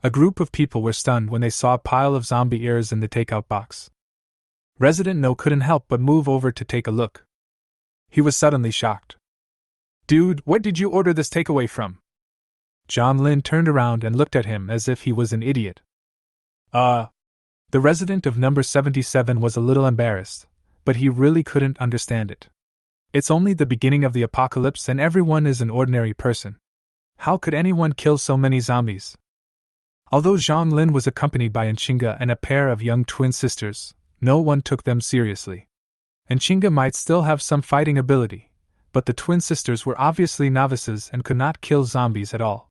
A group of people were stunned when they saw a pile of zombie ears in the takeout box. Resident No couldn't help but move over to take a look. He was suddenly shocked. Dude, where did you order this takeaway from? Zhang Lin turned around and looked at him as if he was an idiot. The resident of number 77 was a little embarrassed, but he really couldn't understand it. It's only the beginning of the apocalypse and everyone is an ordinary person. How could anyone kill so many zombies? Although Zhang Lin was accompanied by Chinga and a pair of young twin sisters, no one took them seriously. Chinga might still have some fighting ability, but the twin sisters were obviously novices and could not kill zombies at all.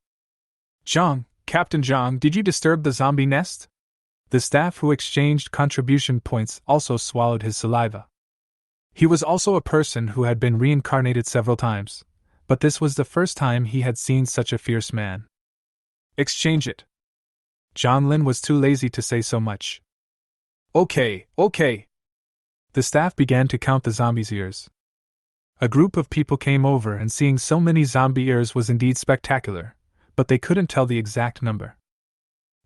Captain Zhang, did you disturb the zombie nest? The staff who exchanged contribution points also swallowed his saliva. He was also a person who had been reincarnated several times, but this was the first time he had seen such a fierce man. Exchange it. Zhang Lin was too lazy to say so much. Okay. The staff began to count the zombies' ears. A group of people came over and seeing so many zombie ears was indeed spectacular, but they couldn't tell the exact number.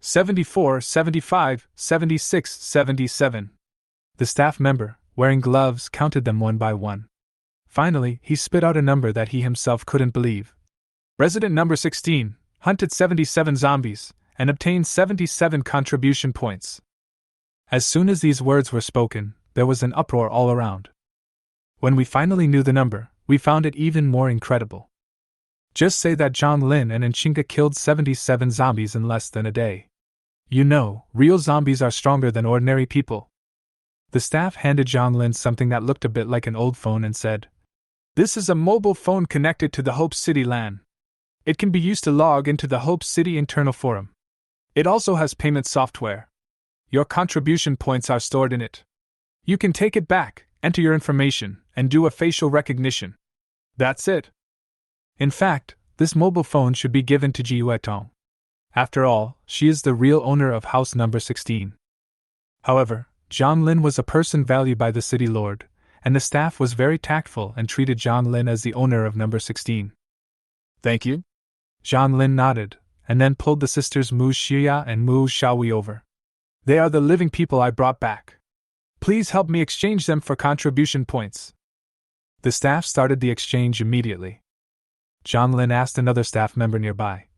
74, 75, 76, 77. The staff member, wearing gloves, counted them one by one. Finally, he spit out a number that he himself couldn't believe. Resident number 16, hunted 77 zombies, and obtained 77 contribution points. As soon as these words were spoken, there was an uproar all around. When we finally knew the number, we found it even more incredible. Just say that Zhang Lin and Enchinga killed 77 zombies in less than a day. You know, real zombies are stronger than ordinary people. The staff handed Zhang Lin something that looked a bit like an old phone and said, "This is a mobile phone connected to the Hope City LAN. It can be used to log into the Hope City internal forum. It also has payment software. Your contribution points are stored in it. You can take it back, enter your information, and do a facial recognition. That's it." In fact, this mobile phone should be given to Ji Huetong. After all, she is the real owner of house number 16. However, Zhang Lin was a person valued by the city lord, and the staff was very tactful and treated Zhang Lin as the owner of number 16. "Thank you?" Zhang Lin nodded, and then pulled the sisters Mu Xia and Mu Xiaohui over. "They are the living people I brought back. Please help me exchange them for contribution points." The staff started the exchange immediately. Zhang Lin asked another staff member nearby,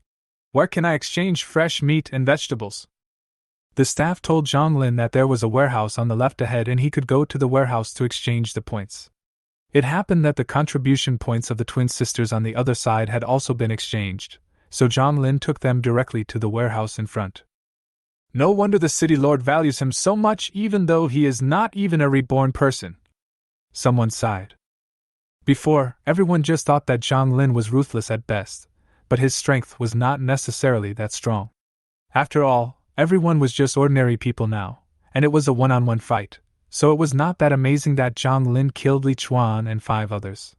"Where can I exchange fresh meat and vegetables?" The staff told Zhang Lin that there was a warehouse on the left ahead and he could go to the warehouse to exchange the points. It happened that the contribution points of the twin sisters on the other side had also been exchanged, so Zhang Lin took them directly to the warehouse in front. "No wonder the city lord values him so much even though he is not even a reborn person," someone sighed. Before, everyone just thought that Zhang Lin was ruthless at best, but his strength was not necessarily that strong. After all, everyone was just ordinary people now, and it was a one-on-one fight, so it was not that amazing that Zhang Lin killed Li Chuan and 5 others.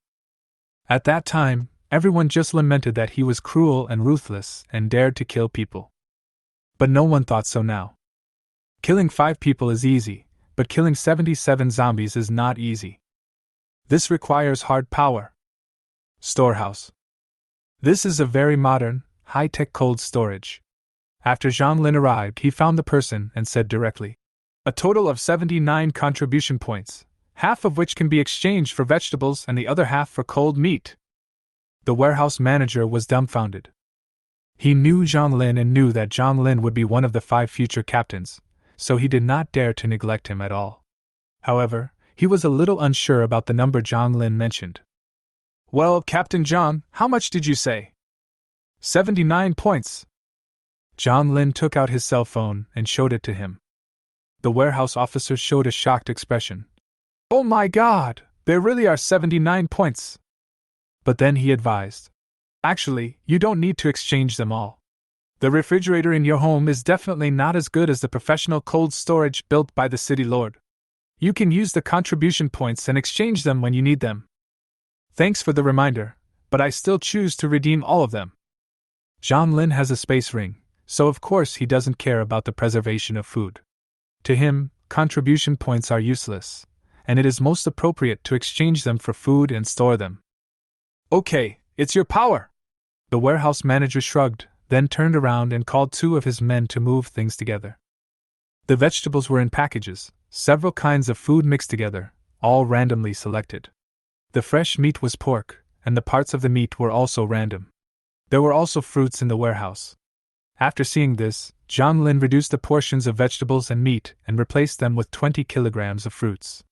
At that time, everyone just lamented that he was cruel and ruthless and dared to kill people. But no one thought so now. Killing 5 people is easy, but killing 77 zombies is not easy. This requires hard power. Storehouse. This is a very modern, high-tech cold storage. After Zhang Lin arrived, he found the person and said directly, "A total of 79 contribution points, half of which can be exchanged for vegetables and the other half for cold meat." The warehouse manager was dumbfounded. He knew Zhang Lin and knew that Zhang Lin would be one of the 5 future captains, so he did not dare to neglect him at all. However, he was a little unsure about the number Zhang Lin mentioned. "Well, Captain Zhang, how much did you say?" 79 points. Zhang Lin took out his cell phone and showed it to him. The warehouse officer showed a shocked expression. "Oh my God, there really are 79 points." But then he advised, "Actually, you don't need to exchange them all. The refrigerator in your home is definitely not as good as the professional cold storage built by the city lord. You can use the contribution points and exchange them when you need them." "Thanks for the reminder, but I still choose to redeem all of them." Zhang Lin has a space ring, so of course he doesn't care about the preservation of food. To him, contribution points are useless, and it is most appropriate to exchange them for food and store them. "Okay, it's your power." The warehouse manager shrugged, then turned around and called 2 of his men to move things together. The vegetables were in packages, several kinds of food mixed together, all randomly selected. The fresh meat was pork, and the parts of the meat were also random. There were also fruits in the warehouse. After seeing this, Zhang Lin reduced the portions of vegetables and meat and replaced them with 20 kilograms of fruits.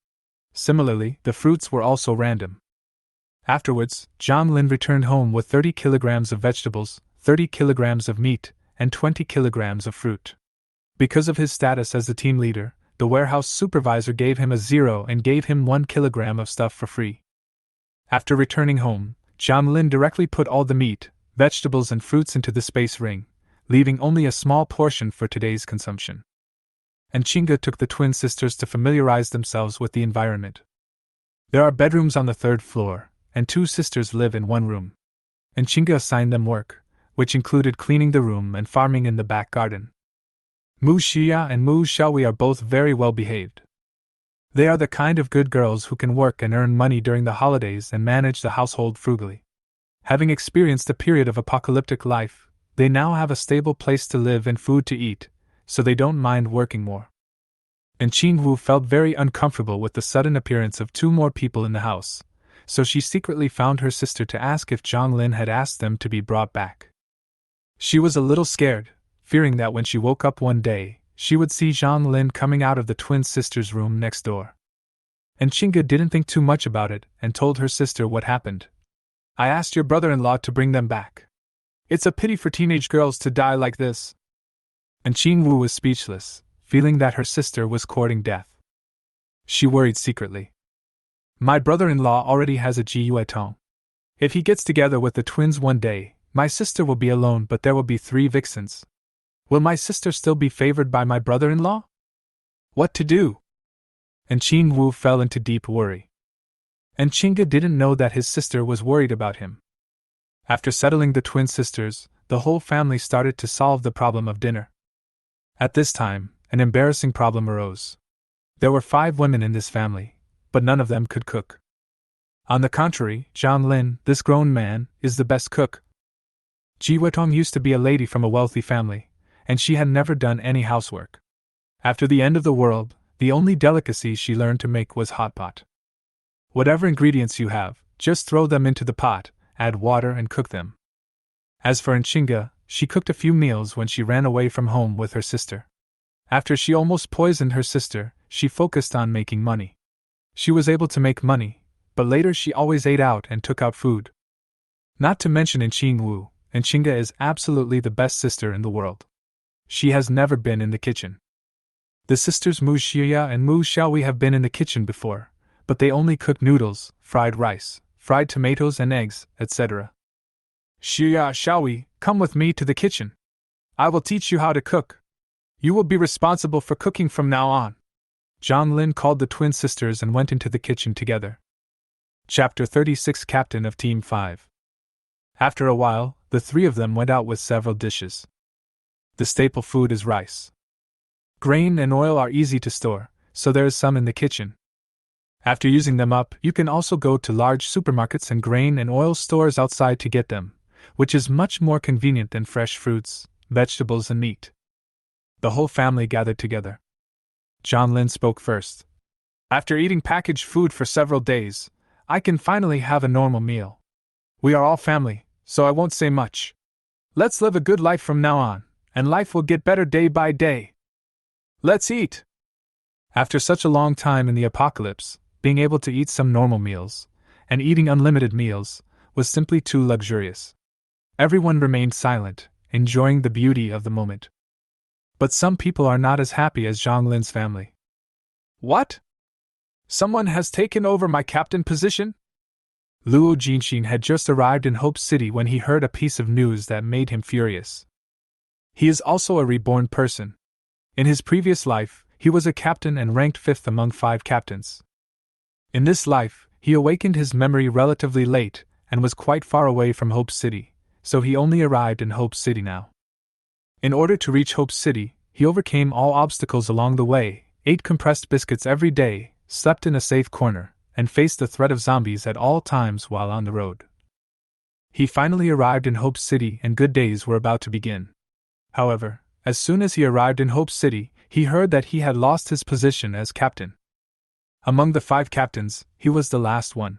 Similarly, the fruits were also random. Afterwards, Zhang Lin returned home with 30 kilograms of vegetables, 30 kilograms of meat, and 20 kilograms of fruit. Because of his status as the team leader, the warehouse supervisor gave him a 0 and gave him 1 kilogram of stuff for free. After returning home, Zhang Lin directly put all the meat, vegetables and fruits into the space ring, leaving only a small portion for today's consumption. Enchinga took the twin sisters to familiarize themselves with the environment. There are bedrooms on the 3rd floor, and 2 sisters live in one room. Enchinga assigned them work, which included cleaning the room and farming in the back garden. Mu Xia and Mu Xiaohui are both very well behaved. They are the kind of good girls who can work and earn money during the holidays and manage the household frugally. Having experienced a period of apocalyptic life, they now have a stable place to live and food to eat, so they don't mind working more. And Qingwu felt very uncomfortable with the sudden appearance of 2 more people in the house, so she secretly found her sister to ask if Zhang Lin had asked them to be brought back. She was a little scared, fearing that when she woke up one day, she would see Zhang Lin coming out of the twin sisters' room next door. And Qingga didn't think too much about it and told her sister what happened. I asked your brother-in-law to bring them back. It's a pity for teenage girls to die like this. And Qing Wu was speechless, feeling that her sister was courting death. She worried secretly. My brother-in-law already has a Jiuetong. If he gets together with the twins one day, my sister will be alone, but there will be 3 vixens. Will my sister still be favored by my brother-in-law? What to do? And Qing Wu fell into deep worry. And Chinga didn't know that his sister was worried about him. After settling the twin sisters, the whole family started to solve the problem of dinner. At this time, an embarrassing problem arose. There were 5 women in this family, but none of them could cook. On the contrary, Zhang Lin, this grown man, is the best cook. Ji Wetong used to be a lady from a wealthy family, and she had never done any housework. After the end of the world, the only delicacy she learned to make was hot pot. Whatever ingredients you have, just throw them into the pot, add water and cook them. As for Nchinga, she cooked a few meals when she ran away from home with her sister. After she almost poisoned her sister, she focused on making money. She was able to make money, but later she always ate out and took out food. Not to mention Qing Wu, Nchinga is absolutely the best sister in the world. She has never been in the kitchen. The sisters Mu Xia and Mu Xiaowei have been in the kitchen before, but they only cook noodles, fried rice, fried tomatoes and eggs, etc. Xia Xiaowei, come with me to the kitchen. I will teach you how to cook. You will be responsible for cooking from now on. Zhang Lin called the twin sisters and went into the kitchen together. Chapter 36 Captain of Team 5. After a while, the 3 of them went out with several dishes. The staple food is rice. Grain and oil are easy to store, so there is some in the kitchen. After using them up, you can also go to large supermarkets and grain and oil stores outside to get them, which is much more convenient than fresh fruits, vegetables and meat. The whole family gathered together. Zhang Lin spoke first. After eating packaged food for several days, I can finally have a normal meal. We are all family, so I won't say much. Let's live a good life from now on, and life will get better day by day. Let's eat! After such a long time in the apocalypse, being able to eat some normal meals, and eating unlimited meals, was simply too luxurious. Everyone remained silent, enjoying the beauty of the moment. But some people are not as happy as Zhang Lin's family. What? Someone has taken over my captain position? Luo Jinxin had just arrived in Hope City when he heard a piece of news that made him furious. He is also a reborn person. In his previous life, he was a captain and ranked 5th among 5 captains. In this life, he awakened his memory relatively late and was quite far away from Hope City, so he only arrived in Hope City now. In order to reach Hope City, he overcame all obstacles along the way, ate compressed biscuits every day, slept in a safe corner, and faced the threat of zombies at all times while on the road. He finally arrived in Hope City and good days were about to begin. However, as soon as he arrived in Hope City, he heard that he had lost his position as captain. Among the 5 captains, he was the last one.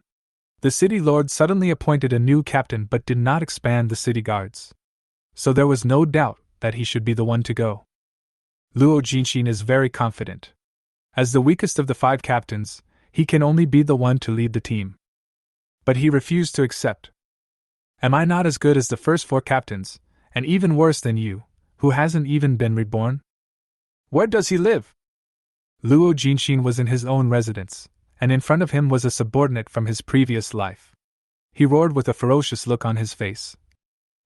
The city lord suddenly appointed a new captain but did not expand the city guards. So there was no doubt that he should be the one to go. Luo Jinxin is very confident. As the weakest of the 5 captains, he can only be the one to lead the team. But he refused to accept. Am I not as good as the first 4 captains, and even worse than you, who hasn't even been reborn? Where does he live? Luo Jinxin was in his own residence, and in front of him was a subordinate from his previous life. He roared with a ferocious look on his face.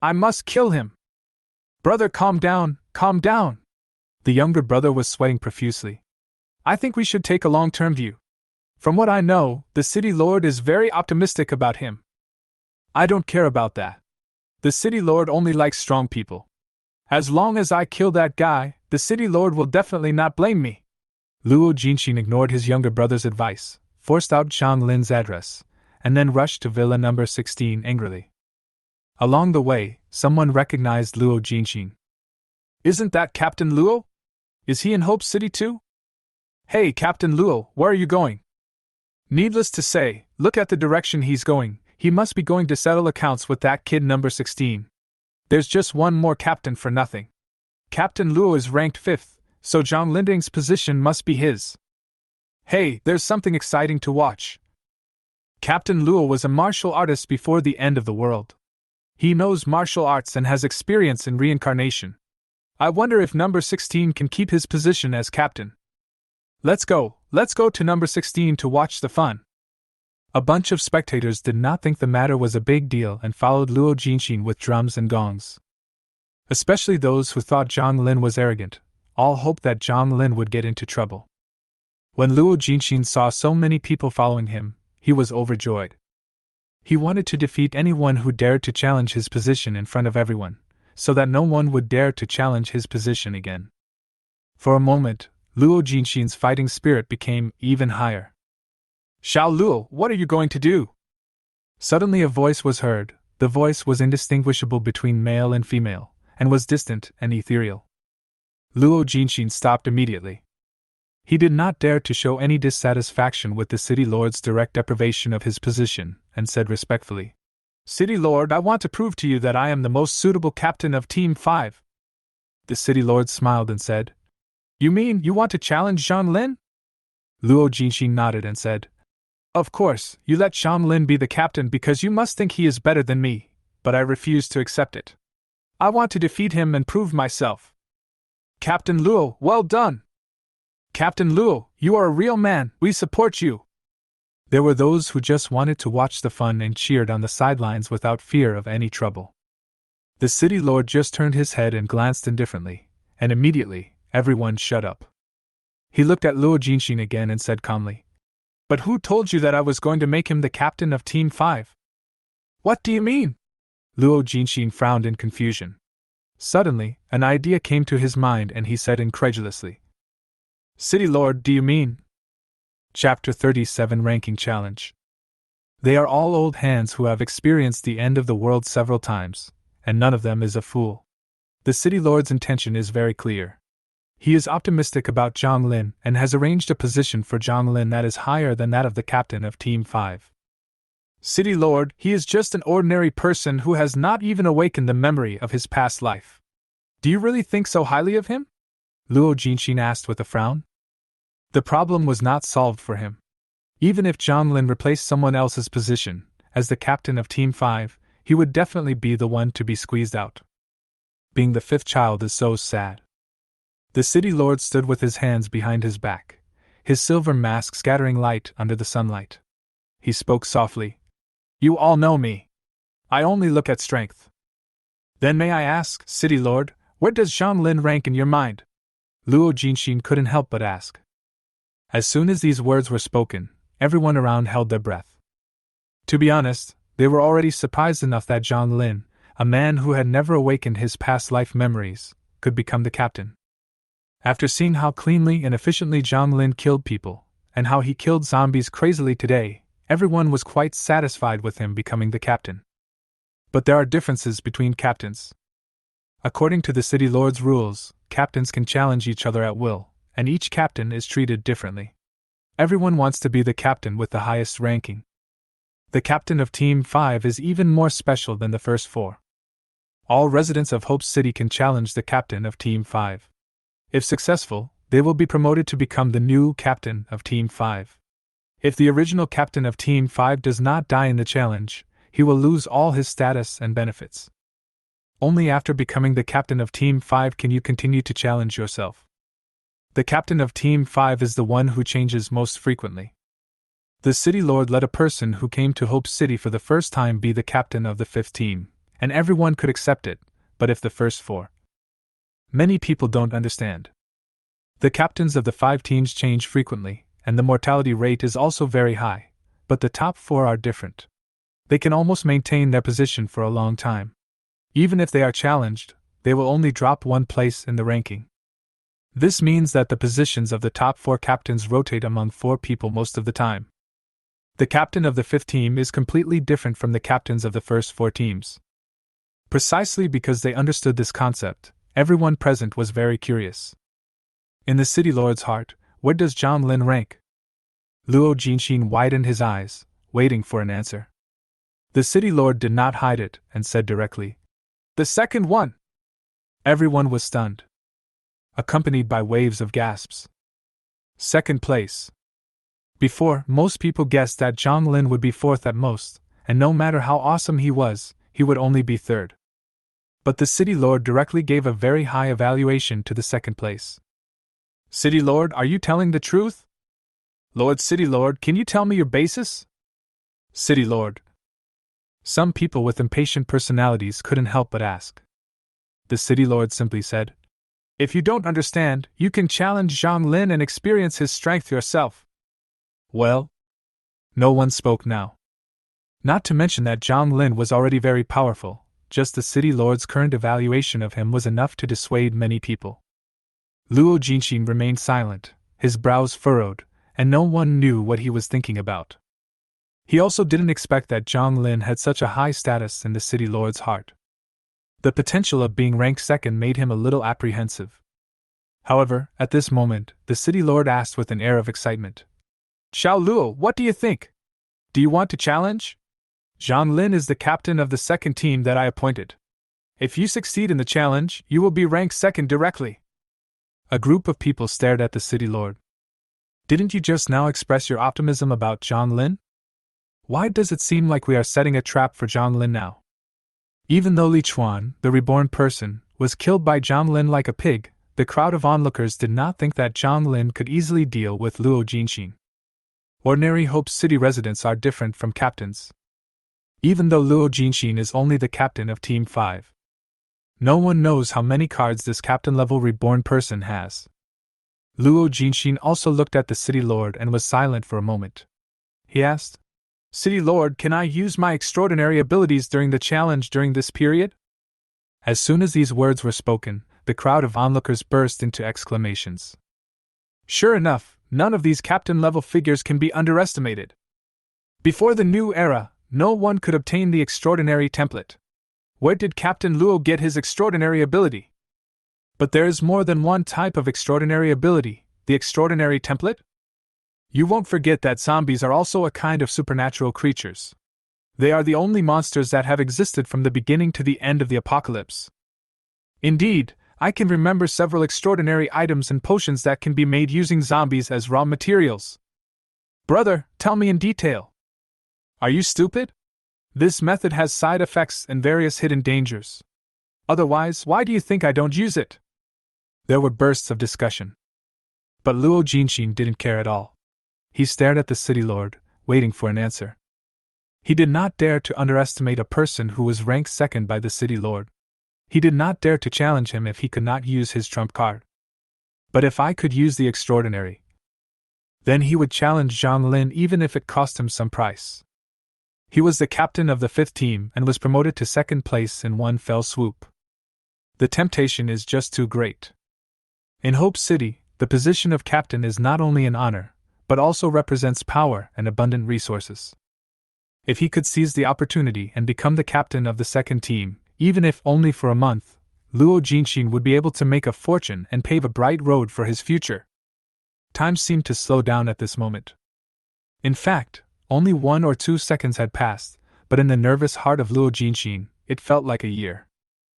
I must kill him! Brother, calm down, calm down! The younger brother was sweating profusely. I think we should take a long-term view. From what I know, the city lord is very optimistic about him. I don't care about that. The city lord only likes strong people. As long as I kill that guy, the city lord will definitely not blame me. Luo Jinxin ignored his younger brother's advice, forced out Zhang Lin's address, and then rushed to Villa number 16 angrily. Along the way, someone recognized Luo Jinxin. Isn't that Captain Luo? Is he in Hope City too? Hey, Captain Luo, where are you going? Needless to say, look at the direction he's going. He must be going to settle accounts with that kid number 16. There's just one more captain for nothing. Captain Luo is ranked 5th, so Zhang Linding's position must be his. Hey, there's something exciting to watch. Captain Luo was a martial artist before the end of the world. He knows martial arts and has experience in reincarnation. I wonder if number 16 can keep his position as captain. Let's go to number 16 to watch the fun. A bunch of spectators did not think the matter was a big deal and followed Luo Jinxin with drums and gongs. Especially those who thought Zhang Lin was arrogant, all hoped that Zhang Lin would get into trouble. When Luo Jinxin saw so many people following him, he was overjoyed. He wanted to defeat anyone who dared to challenge his position in front of everyone, so that no one would dare to challenge his position again. For a moment, Luo Jinxin's fighting spirit became even higher. Xiao Luo, what are you going to do? Suddenly a voice was heard. The voice was indistinguishable between male and female, and was distant and ethereal. Luo Jinxin stopped immediately. He did not dare to show any dissatisfaction with the city lord's direct deprivation of his position, and said respectfully, City Lord, I want to prove to you that I am the most suitable captain of Team 5. The city lord smiled and said, You mean you want to challenge Zhang Lin? Luo Jinxin nodded and said, Of course, you let Zhang Lin be the captain because you must think he is better than me, but I refuse to accept it. I want to defeat him and prove myself. Captain Luo, well done! Captain Luo, you are a real man, we support you! There were those who just wanted to watch the fun and cheered on the sidelines without fear of any trouble. The city lord just turned his head and glanced indifferently, and immediately, everyone shut up. He looked at Luo Jinxin again and said calmly, But who told you that I was going to make him the captain of Team 5? What do you mean? Luo Jinxin frowned in confusion. Suddenly, an idea came to his mind and he said incredulously, City Lord, do you mean? Chapter 37 Ranking Challenge. They are all old hands who have experienced the end of the world several times, and none of them is a fool. The city lord's intention is very clear. He is optimistic about Zhang Lin and has arranged a position for Zhang Lin that is higher than that of the captain of Team 5. City Lord, he is just an ordinary person who has not even awakened the memory of his past life. Do you really think so highly of him? Luo Jinxin asked with a frown. The problem was not solved for him. Even if Zhang Lin replaced someone else's position, as the captain of Team 5, he would definitely be the one to be squeezed out. Being the fifth child is so sad. The city lord stood with his hands behind his back, his silver mask scattering light under the sunlight. He spoke softly. You all know me. I only look at strength. Then may I ask, City Lord, where does Zhang Lin rank in your mind? Luo Jinxin couldn't help but ask. As soon as these words were spoken, everyone around held their breath. To be honest, they were already surprised enough that Zhang Lin, a man who had never awakened his past life memories, could become the captain. After seeing how cleanly and efficiently Zhang Lin killed people, and how he killed zombies crazily today, everyone was quite satisfied with him becoming the captain. But there are differences between captains. According to the city lord's rules, captains can challenge each other at will, and each captain is treated differently. Everyone wants to be the captain with the highest ranking. The captain of Team 5 is even more special than the first four. All residents of Hope City can challenge the captain of Team 5. If successful, they will be promoted to become the new captain of Team 5. If the original captain of Team 5 does not die in the challenge, he will lose all his status and benefits. Only after becoming the captain of Team 5 can you continue to challenge yourself. The captain of Team 5 is the one who changes most frequently. The city lord let a person who came to Hope City for the first time be the captain of the fifth team, and everyone could accept it, but if the first four? Many people don't understand. The captains of the 5 teams change frequently, and the mortality rate is also very high, but the top 4 are different. They can almost maintain their position for a long time. Even if they are challenged, they will only drop 1 place in the ranking. This means that the positions of the top 4 captains rotate among 4 people most of the time. The captain of the 5th team is completely different from the captains of the first 4 teams. Precisely because they understood this concept, everyone present was very curious. In the city lord's heart, where does Zhang Lin rank? Luo Jinxin widened his eyes, waiting for an answer. The city lord did not hide it, and said directly, The second one! Everyone was stunned, accompanied by waves of gasps. Second place. Before, most people guessed that Zhang Lin would be fourth at most, and no matter how awesome he was, he would only be third. But the City Lord directly gave a very high evaluation to the second place. City Lord, are you telling the truth? City Lord, can you tell me your basis? City Lord. Some people with impatient personalities couldn't help but ask. The City Lord simply said, If you don't understand, you can challenge Zhang Lin and experience his strength yourself. Well? No one spoke now. Not to mention that Zhang Lin was already very powerful, just the City Lord's current evaluation of him was enough to dissuade many people. Luo Jinxin remained silent, his brows furrowed, and no one knew what he was thinking about. He also didn't expect that Zhang Lin had such a high status in the City Lord's heart. The potential of being ranked second made him a little apprehensive. However, at this moment, the City Lord asked with an air of excitement, Xiao Luo, what do you think? Do you want to challenge? Zhang Lin is the captain of the second team that I appointed. If you succeed in the challenge, you will be ranked second directly. A group of people stared at the City Lord. Didn't you just now express your optimism about Zhang Lin? Why does it seem like we are setting a trap for Zhang Lin now? Even though Li Chuan, the reborn person, was killed by Zhang Lin like a pig, the crowd of onlookers did not think that Zhang Lin could easily deal with Luo Jinxin. Ordinary Hope City residents are different from captains. Even though Luo Jinxin is only the captain of Team 5. No one knows how many cards this captain-level reborn person has. Luo Jinxin also looked at the City Lord and was silent for a moment. He asked, City Lord, can I use my extraordinary abilities during the challenge during this period? As soon as these words were spoken, the crowd of onlookers burst into exclamations. Sure enough, none of these captain-level figures can be underestimated. Before the new era, no one could obtain the extraordinary template. Where did Captain Luo get his extraordinary ability? But there is more than one type of extraordinary ability, the extraordinary template? You won't forget that zombies are also a kind of supernatural creatures. They are the only monsters that have existed from the beginning to the end of the apocalypse. Indeed, I can remember several extraordinary items and potions that can be made using zombies as raw materials. Brother, tell me in detail. Are you stupid? This method has side effects and various hidden dangers. Otherwise, why do you think I don't use it? There were bursts of discussion. But Luo Jinxin didn't care at all. He stared at the City Lord, waiting for an answer. He did not dare to underestimate a person who was ranked second by the City Lord. He did not dare to challenge him if he could not use his trump card. But if I could use the extraordinary, then he would challenge Zhang Lin even if it cost him some price. He was the captain of the 5th team and was promoted to second place in one fell swoop. The temptation is just too great. In Hope City, the position of captain is not only an honor, but also represents power and abundant resources. If he could seize the opportunity and become the captain of the second team, even if only for a month, Luo Jinxin would be able to make a fortune and pave a bright road for his future. Time seemed to slow down at this moment. In fact, only 1 or 2 seconds had passed, but in the nervous heart of Luo Jinxin, it felt like a year.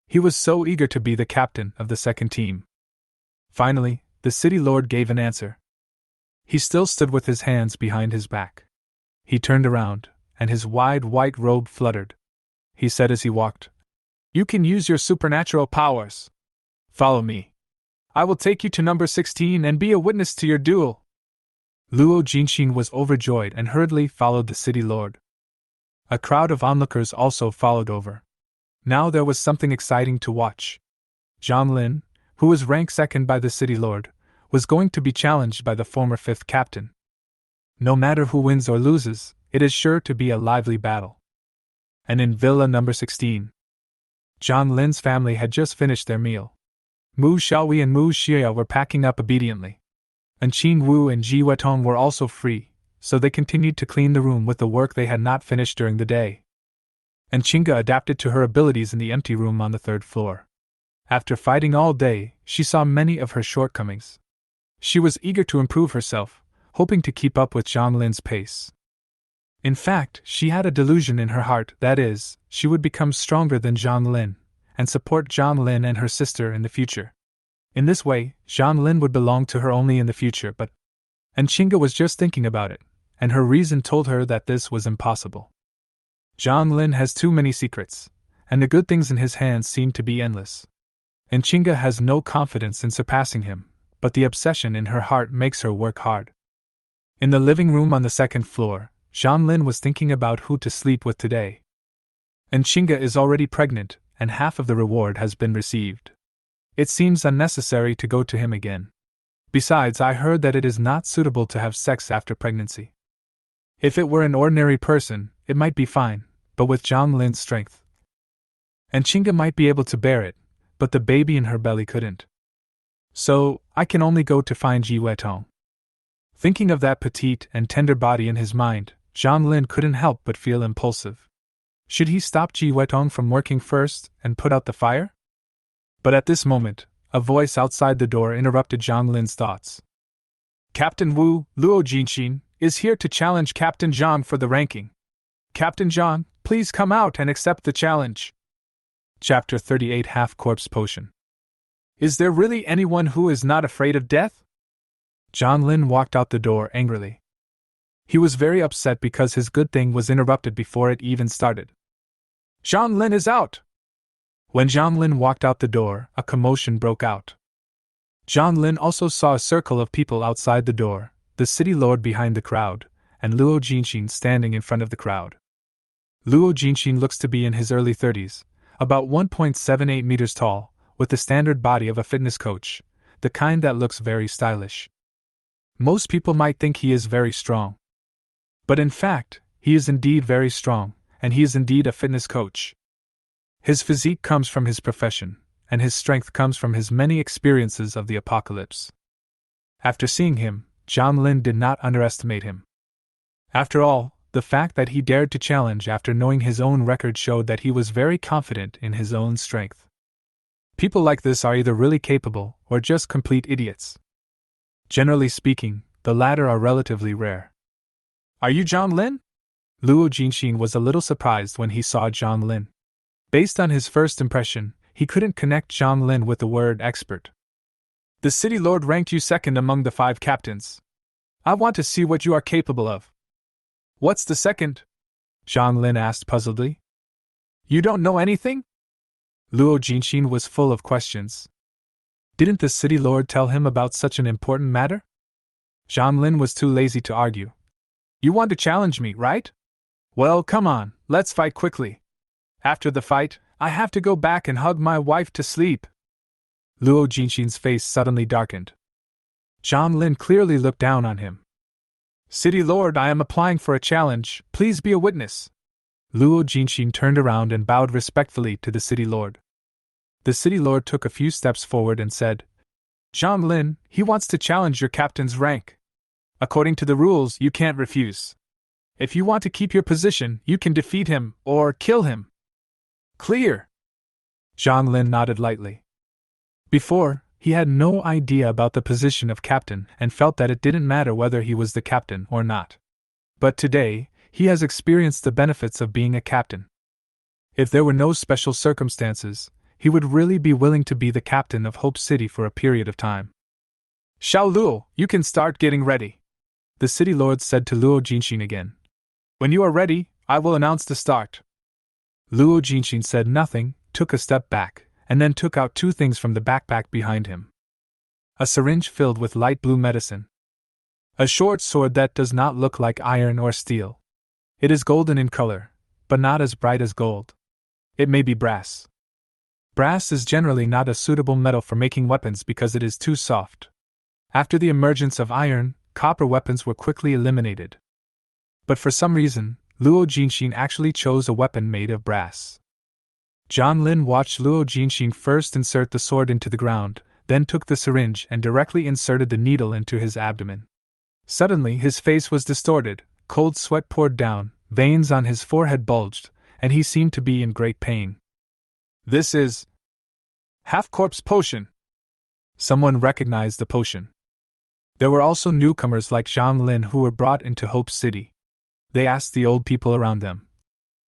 He was so eager to be the captain of the second team. Finally, the City Lord gave an answer. He still stood with his hands behind his back. He turned around, and his wide white robe fluttered. He said as he walked, You can use your supernatural powers. Follow me. I will take you to number 16 and be a witness to your duel. Luo Jinxin was overjoyed and hurriedly followed the City Lord. A crowd of onlookers also followed over. Now there was something exciting to watch. Zhang Lin, who was ranked second by the City Lord, was going to be challenged by the former 5th captain. No matter who wins or loses, it is sure to be a lively battle. And in Villa number 16, Zhang Lin's family had just finished their meal. Mu Xiaowei and Mu Xia were packing up obediently. And Qin Wu and Ji Wetong were also free, so they continued to clean the room with the work they had not finished during the day. And Qinga adapted to her abilities in the empty room on the 3rd floor. After fighting all day, she saw many of her shortcomings. She was eager to improve herself, hoping to keep up with Zhang Lin's pace. In fact, she had a delusion in her heart, that is, she would become stronger than Zhang Lin, and support Zhang Lin and her sister in the future. In this way, Zhang Lin would belong to her only in the future, and Qinga was just thinking about it, and her reason told her that this was impossible. Zhang Lin has too many secrets, and the good things in his hands seem to be endless. And Chinga has no confidence in surpassing him, but the obsession in her heart makes her work hard. In the living room on the second floor, Zhang Lin was thinking about who to sleep with today. And Chinga is already pregnant, and half of the reward has been received. It seems unnecessary to go to him again. Besides, I heard that it is not suitable to have sex after pregnancy. If it were an ordinary person, it might be fine, but with Zhang Lin's strength. And Chinga might be able to bear it, but the baby in her belly couldn't. So, I can only go to find Ji Wetong. Thinking of that petite and tender body in his mind, Zhang Lin couldn't help but feel impulsive. Should he stop Ji Wetong from working first and put out the fire? But at this moment, a voice outside the door interrupted Zhang Lin's thoughts. Captain Wu, Luo Jinxin, is here to challenge Captain Zhang for the ranking. Captain Zhang, please come out and accept the challenge. Chapter 38 Half-Corpse Potion. Is there really anyone who is not afraid of death? Zhang Lin walked out the door angrily. He was very upset because his good thing was interrupted before it even started. Zhang Lin is out! When Zhang Lin walked out the door, a commotion broke out. Zhang Lin also saw a circle of people outside the door, the city lord behind the crowd, and Luo Jinxin standing in front of the crowd. Luo Jinxin looks to be in his early 30s, about 1.78 meters tall, with the standard body of a fitness coach, the kind that looks very stylish. Most people might think he is very strong. But in fact, he is indeed very strong, and he is indeed a fitness coach. His physique comes from his profession, and his strength comes from his many experiences of the apocalypse. After seeing him, Zhang Lin did not underestimate him. After all, the fact that he dared to challenge after knowing his own record showed that he was very confident in his own strength. People like this are either really capable or just complete idiots. Generally speaking, the latter are relatively rare. Are you Zhang Lin? Luo Jinxin was a little surprised when he saw Zhang Lin. Based on his first impression, he couldn't connect Zhang Lin with the word expert. The city lord ranked you second among the 5 captains. I want to see what you are capable of. What's the second? Zhang Lin asked puzzledly. You don't know anything? Luo Jinxin was full of questions. Didn't the city lord tell him about such an important matter? Zhang Lin was too lazy to argue. You want to challenge me, right? Well, come on, let's fight quickly. After the fight, I have to go back and hug my wife to sleep. Luo Jinxin's face suddenly darkened. Zhang Lin clearly looked down on him. City Lord, I am applying for a challenge, please be a witness. Luo Jinxin turned around and bowed respectfully to the City Lord. The City Lord took a few steps forward and said, Zhang Lin, he wants to challenge your captain's rank. According to the rules, you can't refuse. If you want to keep your position, you can defeat him, or kill him. Clear? Zhang Lin nodded lightly. Before, he had no idea about the position of captain and felt that it didn't matter whether he was the captain or not. But today, he has experienced the benefits of being a captain. If there were no special circumstances, he would really be willing to be the captain of Hope City for a period of time. Xiao Luo, you can start getting ready. The city lord said to Luo Jinxin again. When you are ready, I will announce the start. Luo Jinxin said nothing, took a step back, and then took out 2 things from the backpack behind him. A syringe filled with light blue medicine. A short sword that does not look like iron or steel. It is golden in color, but not as bright as gold. It may be brass. Brass is generally not a suitable metal for making weapons because it is too soft. After the emergence of iron, copper weapons were quickly eliminated. But for some reason, Luo Jinxin actually chose a weapon made of brass. Zhang Lin watched Luo Jinxin first insert the sword into the ground, then took the syringe and directly inserted the needle into his abdomen. Suddenly his face was distorted, cold sweat poured down, veins on his forehead bulged, and he seemed to be in great pain. This is half-corpse potion. Someone recognized the potion. There were also newcomers like Zhang Lin who were brought into Hope City. They asked the old people around them,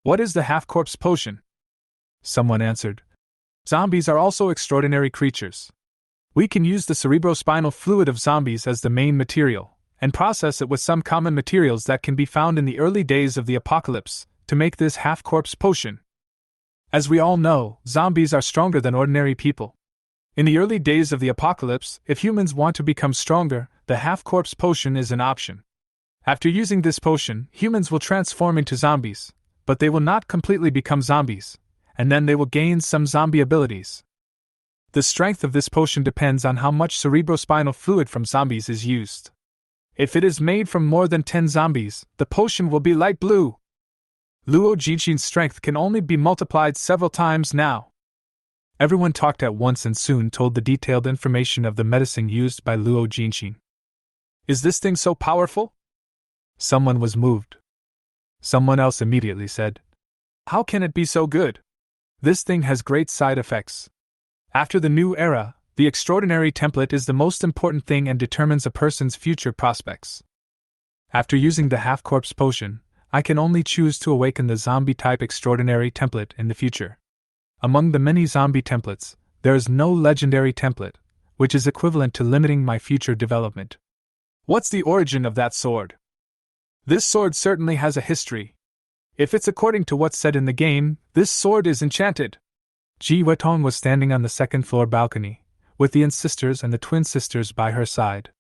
"What is the half-corpse potion?" Someone answered, "Zombies are also extraordinary creatures. We can use the cerebrospinal fluid of zombies as the main material, and process it with some common materials that can be found in the early days of the apocalypse, to make this half-corpse potion. As we all know, zombies are stronger than ordinary people. In the early days of the apocalypse, if humans want to become stronger, the half-corpse potion is an option. After using this potion, humans will transform into zombies, but they will not completely become zombies, and then they will gain some zombie abilities. The strength of this potion depends on how much cerebrospinal fluid from zombies is used. If it is made from more than 10 zombies, the potion will be light blue. Luo Jinxin's strength can only be multiplied several times now. Everyone talked at once and soon told the detailed information of the medicine used by Luo Jinxin. Is this thing so powerful? Someone was moved. Someone else immediately said, how can it be so good? This thing has great side effects. After the new era, the extraordinary template is the most important thing and determines a person's future prospects. After using the half-corpse potion, I can only choose to awaken the zombie-type extraordinary template in the future. Among the many zombie templates, there is no legendary template, which is equivalent to limiting my future development. What's the origin of that sword? This sword certainly has a history. If it's according to what's said in the game, this sword is enchanted. Ji Wetong was standing on the second-floor balcony, with the sisters and the twin sisters by her side.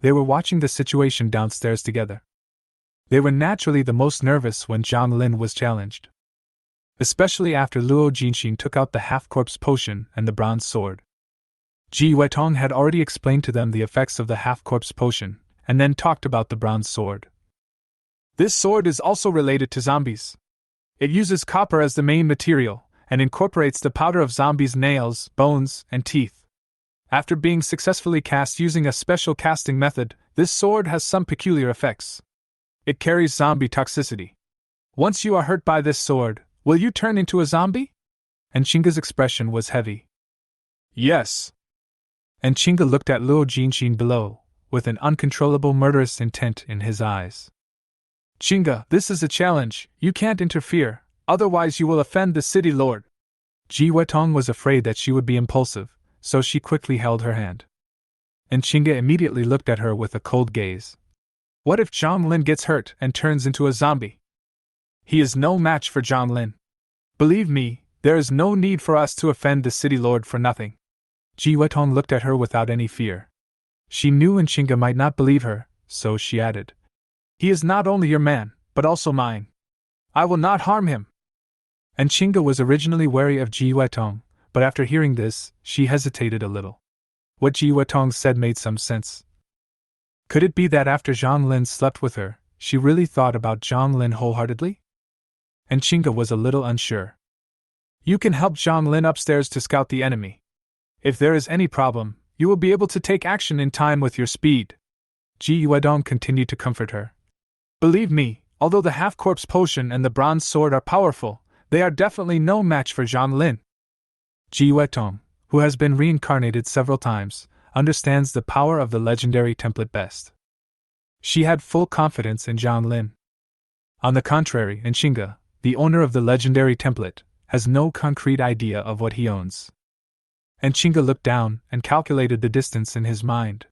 They were watching the situation downstairs together. They were naturally the most nervous when Zhang Lin was challenged. Especially after Luo Jinxin took out the half-corpse potion and the bronze sword. Ji Wetong had already explained to them the effects of the half-corpse potion, and then talked about the bronze sword. This sword is also related to zombies. It uses copper as the main material, and incorporates the powder of zombies' nails, bones, and teeth. After being successfully cast using a special casting method, this sword has some peculiar effects. It carries zombie toxicity. Once you are hurt by this sword, will you turn into a zombie? And Chinga's expression was heavy. Yes. And Chinga looked at Luo Jinxin below, with an uncontrollable murderous intent in his eyes. Chinga, this is a challenge, you can't interfere, otherwise you will offend the city lord. Ji Wetong was afraid that she would be impulsive, so she quickly held her hand. And Chinga immediately looked at her with a cold gaze. What if Zhang Lin gets hurt and turns into a zombie? He is no match for Zhang Lin. Believe me, there is no need for us to offend the city lord for nothing. Ji Wetong looked at her without any fear. She knew and Chinga might not believe her, so she added. He is not only your man, but also mine. I will not harm him. And Chinga was originally wary of Ji Wetong, but after hearing this, she hesitated a little. What Ji Wetong said made some sense. Could it be that after Zhang Lin slept with her, she really thought about Zhang Lin wholeheartedly? And Chinga was a little unsure. You can help Zhang Lin upstairs to scout the enemy. If there is any problem, you will be able to take action in time with your speed. Ji Wetong continued to comfort her. Believe me, although the half-corpse potion and the bronze sword are powerful, they are definitely no match for Zhang Lin. Ji Wetong, who has been reincarnated several times, understands the power of the legendary template best. She had full confidence in Zhang Lin. On the contrary, Chinga, the owner of the legendary template, has no concrete idea of what he owns. And Chinga looked down and calculated the distance in his mind.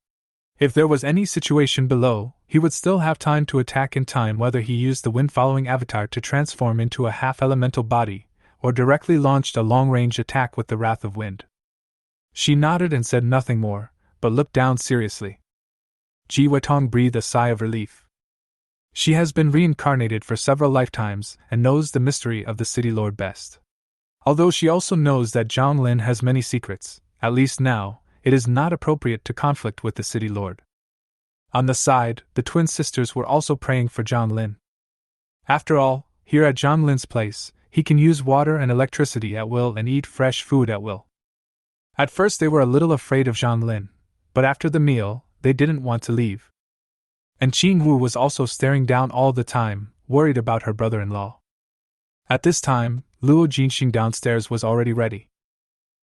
If there was any situation below, he would still have time to attack in time, whether he used the wind-following avatar to transform into a half-elemental body, or directly launched a long-range attack with the Wrath of Wind. She nodded and said nothing more, but looked down seriously. Ji Wetong breathed a sigh of relief. She has been reincarnated for several lifetimes and knows the mystery of the City Lord best. Although she also knows that Zhang Lin has many secrets, at least now, it is not appropriate to conflict with the City Lord. On the side, the twin sisters were also praying for Zhang Lin. After all, here at Zhang Lin's place, he can use water and electricity at will and eat fresh food at will. At first they were a little afraid of Zhang Lin, but after the meal, they didn't want to leave. And Qing Wu was also staring down all the time, worried about her brother-in-law. At this time, Luo Jinxin downstairs was already ready.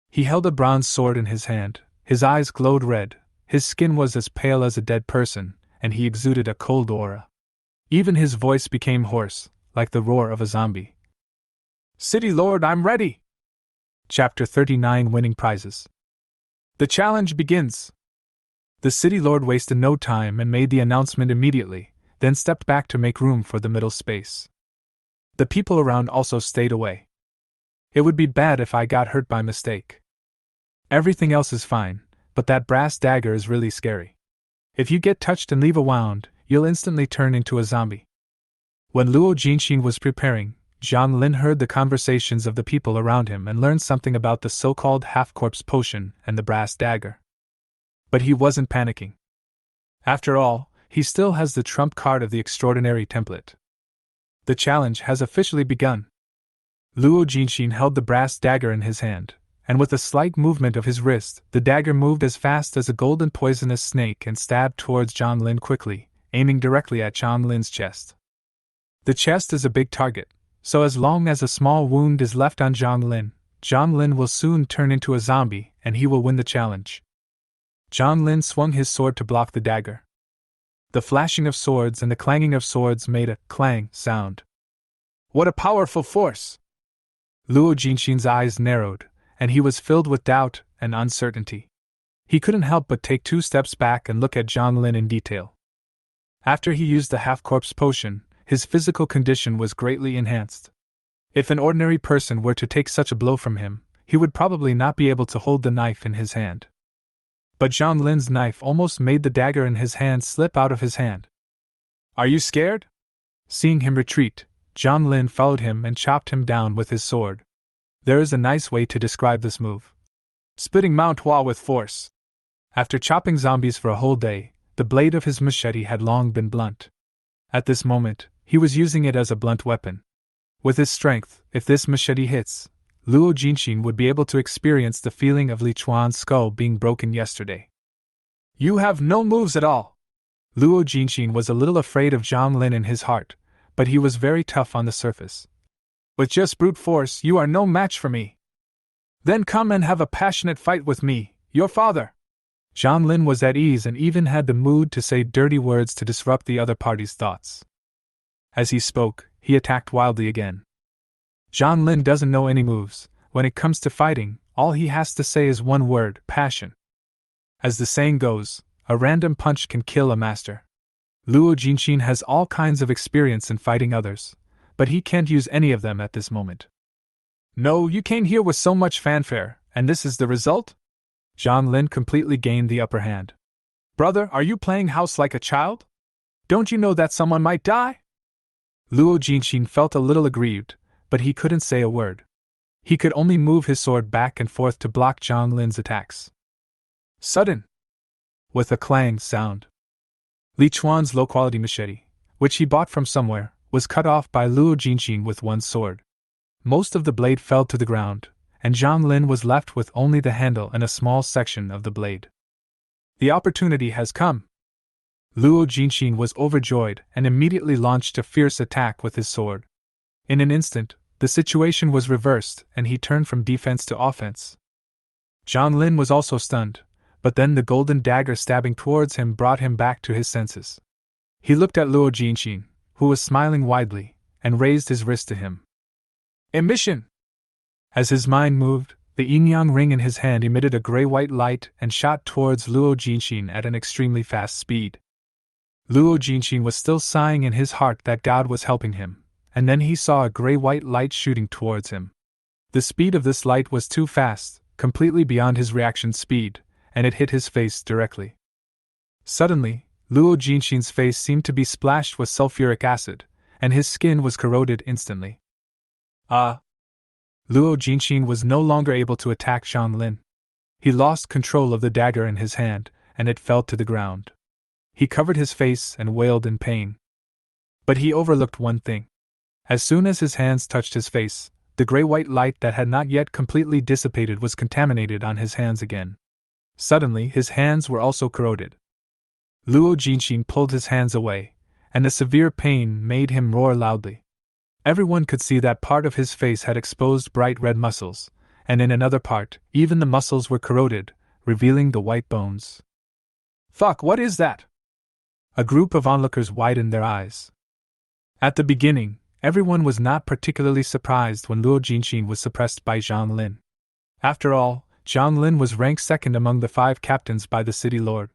He held a bronze sword in his hand, his eyes glowed red, his skin was as pale as a dead person, and he exuded a cold aura. Even his voice became hoarse, like the roar of a zombie. City Lord, I'm ready! Chapter 39 Winning Prizes. The challenge begins! The city lord wasted no time and made the announcement immediately, then stepped back to make room for the middle space. The people around also stayed away. It would be bad if I got hurt by mistake. Everything else is fine, but that brass dagger is really scary. If you get touched and leave a wound, you'll instantly turn into a zombie. When Luo Jinxin was preparing, Zhang Lin heard the conversations of the people around him and learned something about the so-called half-corpse potion and the brass dagger. But he wasn't panicking. After all, he still has the trump card of the extraordinary template. The challenge has officially begun. Luo Jinxin held the brass dagger in his hand, and with a slight movement of his wrist, the dagger moved as fast as a golden poisonous snake and stabbed towards Zhang Lin quickly, aiming directly at Zhang Lin's chest. The chest is a big target, so as long as a small wound is left on Zhang Lin will soon turn into a zombie and he will win the challenge. Zhang Lin swung his sword to block the dagger. The flashing of swords and the clanging of swords made a clang sound. What a powerful force! Luo Jinxin's eyes narrowed, and he was filled with doubt and uncertainty. He couldn't help but take 2 steps back and look at Zhang Lin in detail. After he used the half-corpse potion, his physical condition was greatly enhanced. If an ordinary person were to take such a blow from him, he would probably not be able to hold the knife in his hand. But Zhang Lin's knife almost made the dagger in his hand slip out of his hand. Are you scared? Seeing him retreat, Zhang Lin followed him and chopped him down with his sword. There is a nice way to describe this move. Spitting manhwa with force. After chopping zombies for a whole day, the blade of his machete had long been blunt. At this moment, he was using it as a blunt weapon. With his strength, if this machete hits, Luo Jinxin would be able to experience the feeling of Li Chuan's skull being broken yesterday. You have no moves at all! Luo Jinxin was a little afraid of Zhang Lin in his heart, but he was very tough on the surface. With just brute force, you are no match for me. Then come and have a passionate fight with me, your father. Zhang Lin was at ease and even had the mood to say dirty words to disrupt the other party's thoughts. As he spoke, he attacked wildly again. Zhang Lin doesn't know any moves. When it comes to fighting, all he has to say is one word: passion. As the saying goes, a random punch can kill a master. Luo Jinxin has all kinds of experience in fighting others, but he can't use any of them at this moment. No, you came here with so much fanfare, and this is the result? Zhang Lin completely gained the upper hand. Brother, are you playing house like a child? Don't you know that someone might die? Luo Jinxin felt a little aggrieved, but he couldn't say a word. He could only move his sword back and forth to block Zhang Lin's attacks. Sudden! With a clang sound, Li Chuan's low-quality machete, which he bought from somewhere, was cut off by Luo Jinxin with one sword. Most of the blade fell to the ground, and Zhang Lin was left with only the handle and a small section of the blade. The opportunity has come! Luo Jinxin was overjoyed and immediately launched a fierce attack with his sword. In an instant, the situation was reversed and he turned from defense to offense. Zhang Lin was also stunned, but then the golden dagger stabbing towards him brought him back to his senses. He looked at Luo Jinxin, who was smiling widely, and raised his wrist to him. Ambition! As his mind moved, the yin-yang ring in his hand emitted a gray-white light and shot towards Luo Jinxin at an extremely fast speed. Luo Jinxin was still sighing in his heart that God was helping him, and then he saw a gray-white light shooting towards him. The speed of this light was too fast, completely beyond his reaction speed, and it hit his face directly. Suddenly, Luo Jinxin's face seemed to be splashed with sulfuric acid, and his skin was corroded instantly. Luo Jinxin was no longer able to attack Zhang Lin. He lost control of the dagger in his hand, and it fell to the ground. He covered his face and wailed in pain. But he overlooked one thing. As soon as his hands touched his face, the gray-white light that had not yet completely dissipated was contaminated on his hands again. Suddenly, his hands were also corroded. Luo Jinxin pulled his hands away, and the severe pain made him roar loudly. Everyone could see that part of his face had exposed bright red muscles, and in another part, even the muscles were corroded, revealing the white bones. Fuck, what is that? A group of onlookers widened their eyes. At the beginning, everyone was not particularly surprised when Luo Jinxin was suppressed by Zhang Lin. After all, Zhang Lin was ranked second among the 5 captains by the city lord.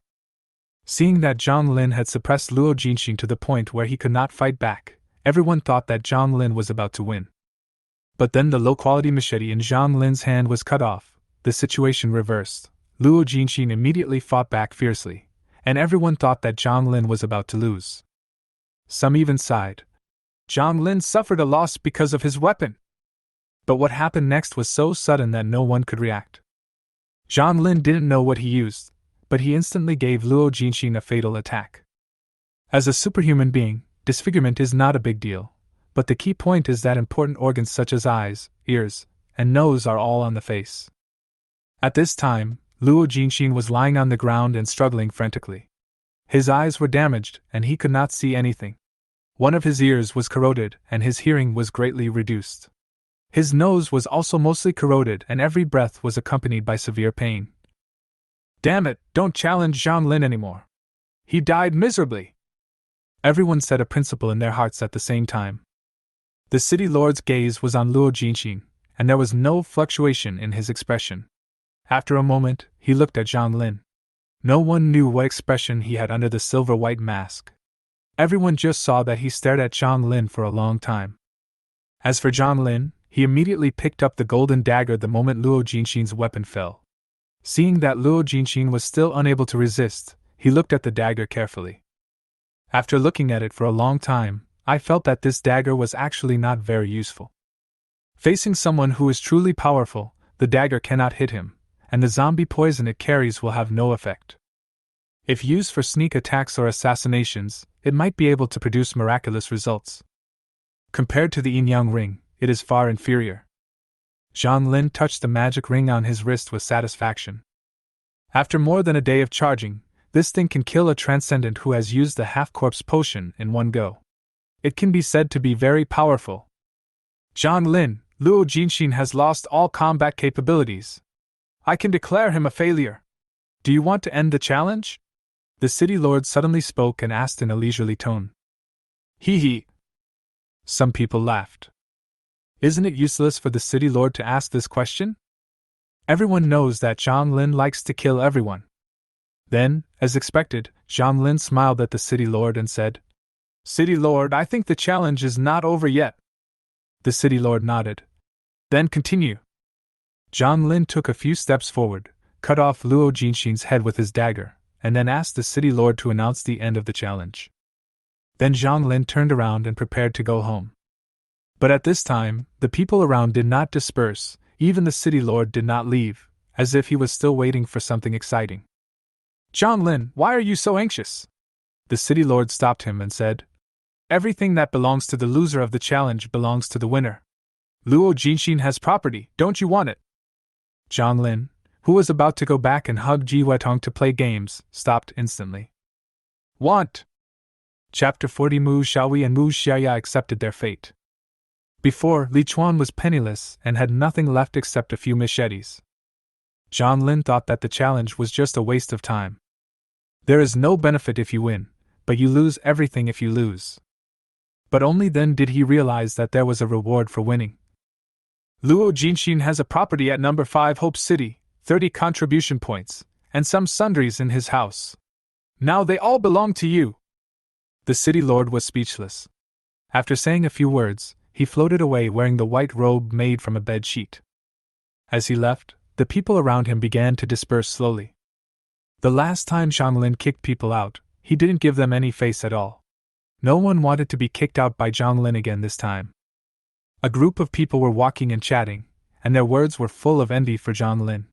Seeing that Zhang Lin had suppressed Luo Jinxing to the point where he could not fight back, everyone thought that Zhang Lin was about to win. But then the low-quality machete in Zhang Lin's hand was cut off, the situation reversed. Luo Jinxing immediately fought back fiercely, and everyone thought that Zhang Lin was about to lose. Some even sighed. Zhang Lin suffered a loss because of his weapon. But what happened next was so sudden that no one could react. Zhang Lin didn't know what he used, but he instantly gave Luo Jinxing a fatal attack. As a superhuman being, disfigurement is not a big deal, but the key point is that important organs such as eyes, ears, and nose are all on the face. At this time, Luo Jinxing was lying on the ground and struggling frantically. His eyes were damaged, and he could not see anything. One of his ears was corroded, and his hearing was greatly reduced. His nose was also mostly corroded, and every breath was accompanied by severe pain. Damn it, don't challenge Zhang Lin anymore. He died miserably. Everyone said a principle in their hearts at the same time. The city lord's gaze was on Luo Jinxing, and there was no fluctuation in his expression. After a moment, he looked at Zhang Lin. No one knew what expression he had under the silver-white mask. Everyone just saw that he stared at Zhang Lin for a long time. As for Zhang Lin, he immediately picked up the golden dagger the moment Luo Jinxing's weapon fell. Seeing that Luo Jinxing was still unable to resist, he looked at the dagger carefully. After looking at it for a long time, I felt that this dagger was actually not very useful. Facing someone who is truly powerful, the dagger cannot hit him, and the zombie poison it carries will have no effect. If used for sneak attacks or assassinations, it might be able to produce miraculous results. Compared to the yin-yang ring, it is far inferior. Zhang Lin touched the magic ring on his wrist with satisfaction. After more than a day of charging, this thing can kill a transcendent who has used the half-corpse potion in one go. It can be said to be very powerful. Zhang Lin, Luo Jinxing has lost all combat capabilities. I can declare him a failure. Do you want to end the challenge? The city lord suddenly spoke and asked in a leisurely tone. Hee hee. Some people laughed. Isn't it useless for the city lord to ask this question? Everyone knows that Zhang Lin likes to kill everyone. Then, as expected, Zhang Lin smiled at the city lord and said, City lord, I think the challenge is not over yet. The city lord nodded. Then continue. Zhang Lin took a few steps forward, cut off Luo Jinxing's head with his dagger, and then asked the city lord to announce the end of the challenge. Then Zhang Lin turned around and prepared to go home. But at this time, the people around did not disperse, even the city lord did not leave, as if he was still waiting for something exciting. Zhang Lin, why are you so anxious? The city lord stopped him and said, Everything that belongs to the loser of the challenge belongs to the winner. Luo Jinxing has property, don't you want it? Zhang Lin, who was about to go back and hug Ji Wetong to play games, stopped instantly. Want! Chapter 40 Mu Xiaoyi and Mu Xiaya accepted their fate. Before, Li Chuan was penniless and had nothing left except a few machetes. Zhang Lin thought that the challenge was just a waste of time. There is no benefit if you win, but you lose everything if you lose. But only then did he realize that there was a reward for winning. Luo Jinxing has a property at number 5 Hope City, 30 contribution points, and some sundries in his house. Now they all belong to you. The city lord was speechless. After saying a few words, he floated away wearing the white robe made from a bed sheet. As he left, the people around him began to disperse slowly. The last time Zhang Lin kicked people out, he didn't give them any face at all. No one wanted to be kicked out by Zhang Lin again this time. A group of people were walking and chatting, and their words were full of envy for Zhang Lin.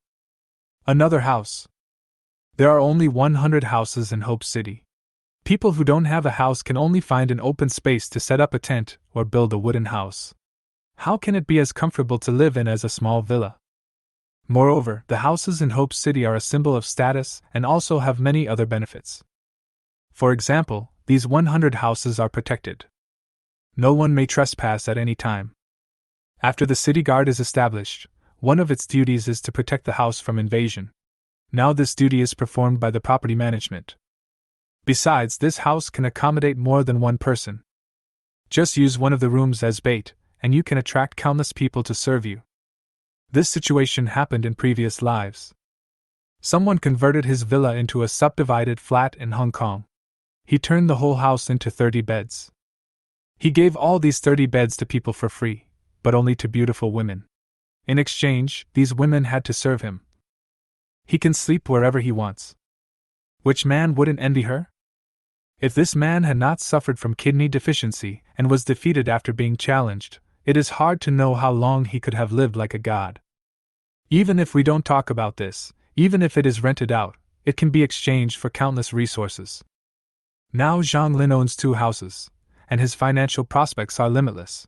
Another house. There are only 100 houses in Hope City. People who don't have a house can only find an open space to set up a tent or build a wooden house. How can it be as comfortable to live in as a small villa? Moreover, the houses in Hope City are a symbol of status and also have many other benefits. For example, these 100 houses are protected. No one may trespass at any time. After the city guard is established, one of its duties is to protect the house from invasion. Now this duty is performed by the property management. Besides, this house can accommodate more than one person. Just use one of the rooms as bait, and you can attract countless people to serve you. This situation happened in previous lives. Someone converted his villa into a subdivided flat in Hong Kong. He turned the whole house into 30 beds. He gave all these 30 beds to people for free, but only to beautiful women. In exchange, these women had to serve him. He can sleep wherever he wants. Which man wouldn't envy her? If this man had not suffered from kidney deficiency and was defeated after being challenged, it is hard to know how long he could have lived like a god. Even if we don't talk about this, even if it is rented out, it can be exchanged for countless resources. Now Zhang Lin owns 2 houses, and his financial prospects are limitless.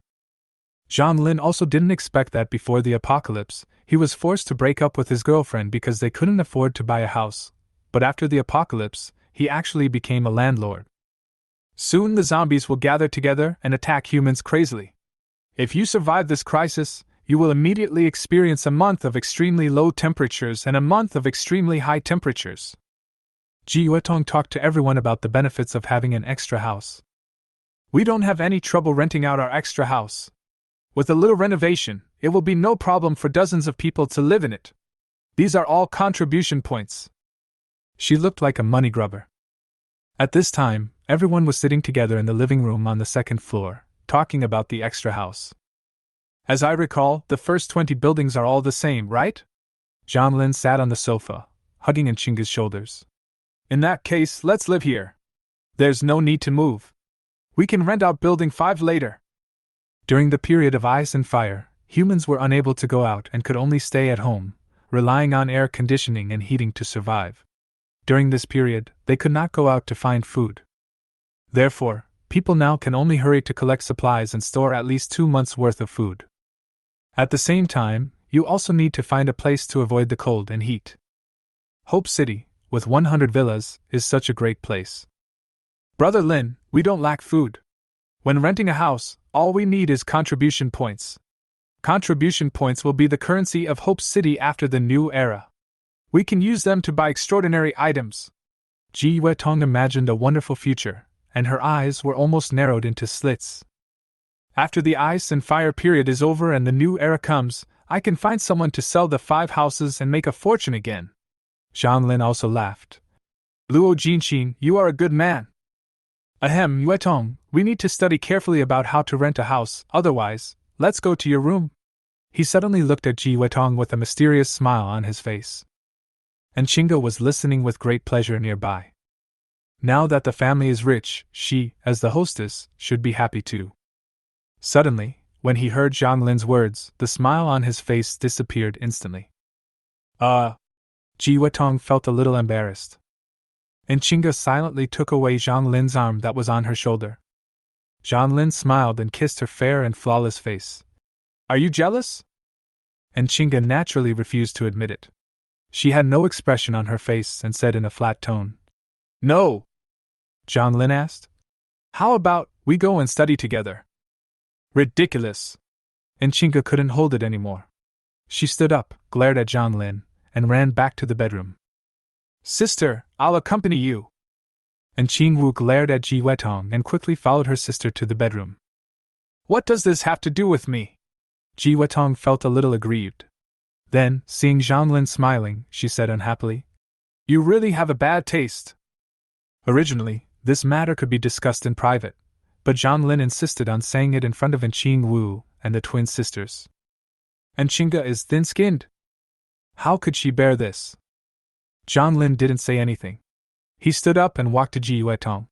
Zhang Lin also didn't expect that before the apocalypse, he was forced to break up with his girlfriend because they couldn't afford to buy a house, but after the apocalypse, he actually became a landlord. Soon the zombies will gather together and attack humans crazily. If you survive this crisis, you will immediately experience a month of extremely low temperatures and a month of extremely high temperatures. Ji Yuetong talked to everyone about the benefits of having an extra house. We don't have any trouble renting out our extra house. With a little renovation, it will be no problem for dozens of people to live in it. These are all contribution points. She looked like a money grubber. At this time, everyone was sitting together in the living room on the 2nd floor, talking about the extra house. As I recall, the first 20 buildings are all the same, right? Zhang Lin sat on the sofa, hugging Chinga's shoulders. In that case, let's live here. There's no need to move. We can rent out building 5 later. During the period of ice and fire, humans were unable to go out and could only stay at home, relying on air conditioning and heating to survive. During this period, they could not go out to find food. Therefore, people now can only hurry to collect supplies and store at least 2 months' worth of food. At the same time, you also need to find a place to avoid the cold and heat. Hope City, with 100 villas, is such a great place. Brother Lin, we don't lack food. When renting a house, all we need is contribution points. Contribution points will be the currency of Hope City after the new era. We can use them to buy extraordinary items. Ji Yuetong imagined a wonderful future, and her eyes were almost narrowed into slits. After the ice and fire period is over and the new era comes, I can find someone to sell the 5 houses and make a fortune again. Zhang Lin also laughed. Luo Jinqin, you are a good man. Ahem, Yuetong, we need to study carefully about how to rent a house, otherwise, let's go to your room. He suddenly looked at Ji Yuetong with a mysterious smile on his face. And Chinga was listening with great pleasure nearby. Now that the family is rich, she, as the hostess, should be happy too. Suddenly, when he heard Zhang Lin's words, the smile on his face disappeared instantly. Ji Yuetong felt a little embarrassed. And Chinga silently took away Zhang Lin's arm that was on her shoulder. Zhang Lin smiled and kissed her fair and flawless face. Are you jealous? And Chinga naturally refused to admit it. She had no expression on her face and said in a flat tone. No. Zhang Lin asked. How about we go and study together? Ridiculous. And Chinga couldn't hold it anymore. She stood up, glared at Zhang Lin, and ran back to the bedroom. Sister, I'll accompany you. And Qing Wu glared at Ji Yuetong and quickly followed her sister to the bedroom. What does this have to do with me? Ji Yuetong felt a little aggrieved. Then, seeing Zhang Lin smiling, she said unhappily, You really have a bad taste. Originally, this matter could be discussed in private, but Zhang Lin insisted on saying it in front of Qing Wu and the twin sisters. And Chinga is thin-skinned. How could she bear this? Zhang Lin didn't say anything. He stood up and walked to Ji Yuetong.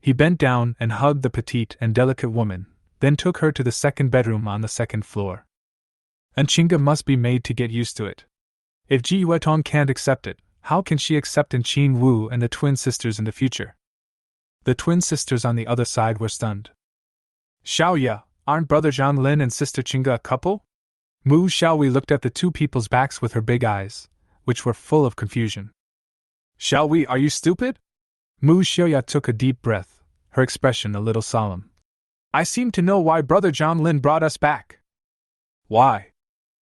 He bent down and hugged the petite and delicate woman, then took her to the 2nd bedroom on the 2nd floor. And Chinga must be made to get used to it. If Ji Yuetong can't accept it, how can she accept Qing Wu and the twin sisters in the future? The twin sisters on the other side were stunned. Xiaoya, aren't brother Zhang Lin and sister Chinga a couple? Mu Xiaoyi looked at the 2 people's backs with her big eyes, which were full of confusion. Xiaoyi, are you stupid? Mu Xiaoya took a deep breath, her expression a little solemn. I seem to know why brother Zhang Lin brought us back. Why?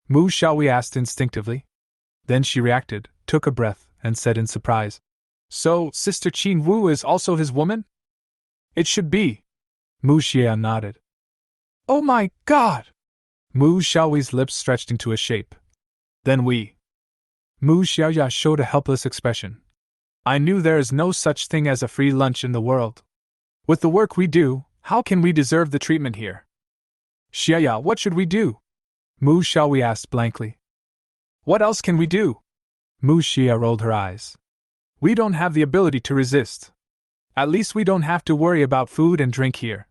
Mu Xiaoyi asked instinctively. Then she reacted, took a breath, and said in surprise, So, sister Qing Wu is also his woman? It should be. Mu Xiaoya nodded. Oh my God! Mu Xiaoyi's lips stretched into a shape. Then we. Mu Xiaoya showed a helpless expression. I knew there is no such thing as a free lunch in the world. With the work we do, how can we deserve the treatment here? Xiaoya, what should we do? Mu Xiaoyi asked blankly. What else can we do? Mu Xia rolled her eyes. We don't have the ability to resist. At least we don't have to worry about food and drink here.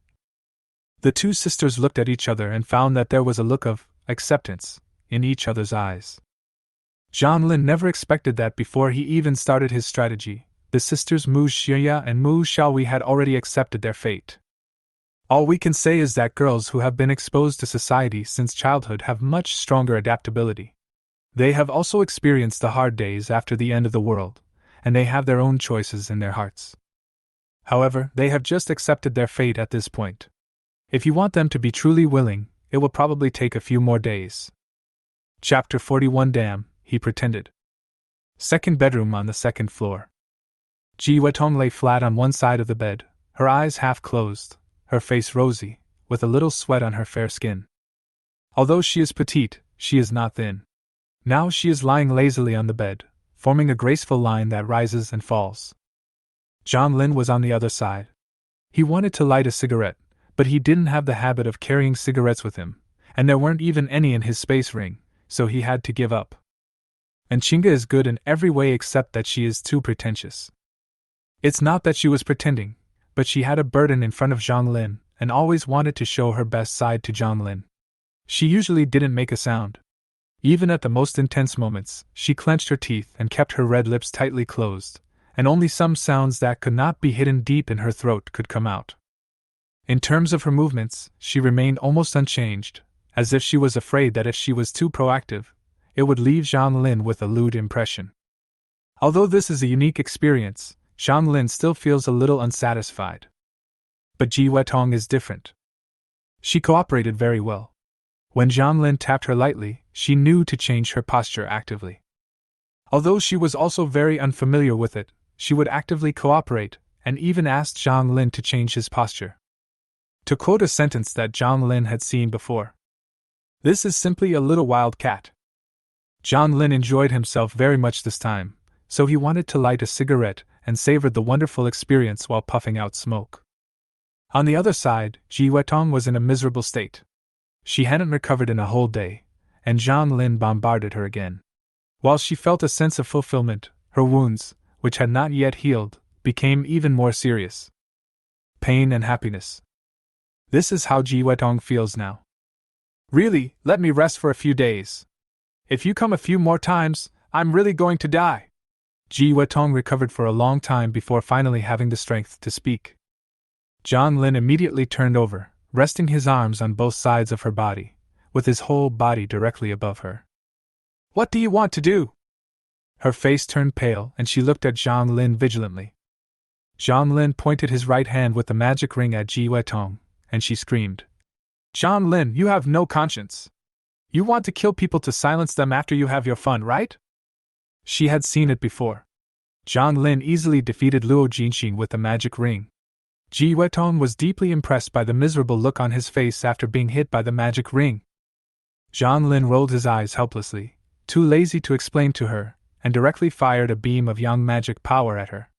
The two sisters looked at each other and found that there was a look of acceptance in each other's eyes. Zhang Lin never expected that before he even started his strategy. The sisters Mu Xia and Mu Xiaoyi had already accepted their fate. All we can say is that girls who have been exposed to society since childhood have much stronger adaptability. They have also experienced the hard days after the end of the world, and they have their own choices in their hearts. However, they have just accepted their fate at this point. If you want them to be truly willing, it will probably take a few more days. Chapter 41. Damn, he pretended. Second bedroom on the second floor. Ji Wetong lay flat on one side of the bed, her eyes half closed, her face rosy, with a little sweat on her fair skin. Although she is petite, she is not thin. Now she is lying lazily on the bed, forming a graceful line that rises and falls. Zhang Lin was on the other side. He wanted to light a cigarette, but he didn't have the habit of carrying cigarettes with him, and there weren't even any in his space ring, so he had to give up. And Chinga is good in every way except that she is too pretentious. It's not that she was pretending, but she had a burden in front of Zhang Lin, and always wanted to show her best side to Zhang Lin. She usually didn't make a sound. Even at the most intense moments, she clenched her teeth and kept her red lips tightly closed, and only some sounds that could not be hidden deep in her throat could come out. In terms of her movements, she remained almost unchanged, as if she was afraid that if she was too proactive, it would leave Zhang Lin with a lewd impression. Although this is a unique experience, Zhang Lin still feels a little unsatisfied. But Ji Wetong is different. She cooperated very well. When Zhang Lin tapped her lightly, she knew to change her posture actively. Although she was also very unfamiliar with it, she would actively cooperate, and even asked Zhang Lin to change his posture. To quote a sentence that Zhang Lin had seen before, "This is simply a little wild cat." Zhang Lin enjoyed himself very much this time, so he wanted to light a cigarette and savored the wonderful experience while puffing out smoke. On the other side, Ji Wetong was in a miserable state. She hadn't recovered in a whole day, and Zhang Lin bombarded her again. While she felt a sense of fulfillment, her wounds, which had not yet healed, became even more serious. Pain and happiness. This is how Ji Wetong feels now. Really, let me rest for a few days. If you come a few more times, I'm really going to die. Ji Wetong recovered for a long time before finally having the strength to speak. Zhang Lin immediately turned over, resting his arms on both sides of her body, with his whole body directly above her. What do you want to do? Her face turned pale and she looked at Zhang Lin vigilantly. Zhang Lin pointed his right hand with the magic ring at Ji Wetong, and she screamed. Zhang Lin, you have no conscience. You want to kill people to silence them after you have your fun, right? She had seen it before. Zhang Lin easily defeated Luo Jinxing with the magic ring. Ji Wetong was deeply impressed by the miserable look on his face after being hit by the magic ring. Zhang Lin rolled his eyes helplessly, too lazy to explain to her, and directly fired a beam of yang magic power at her.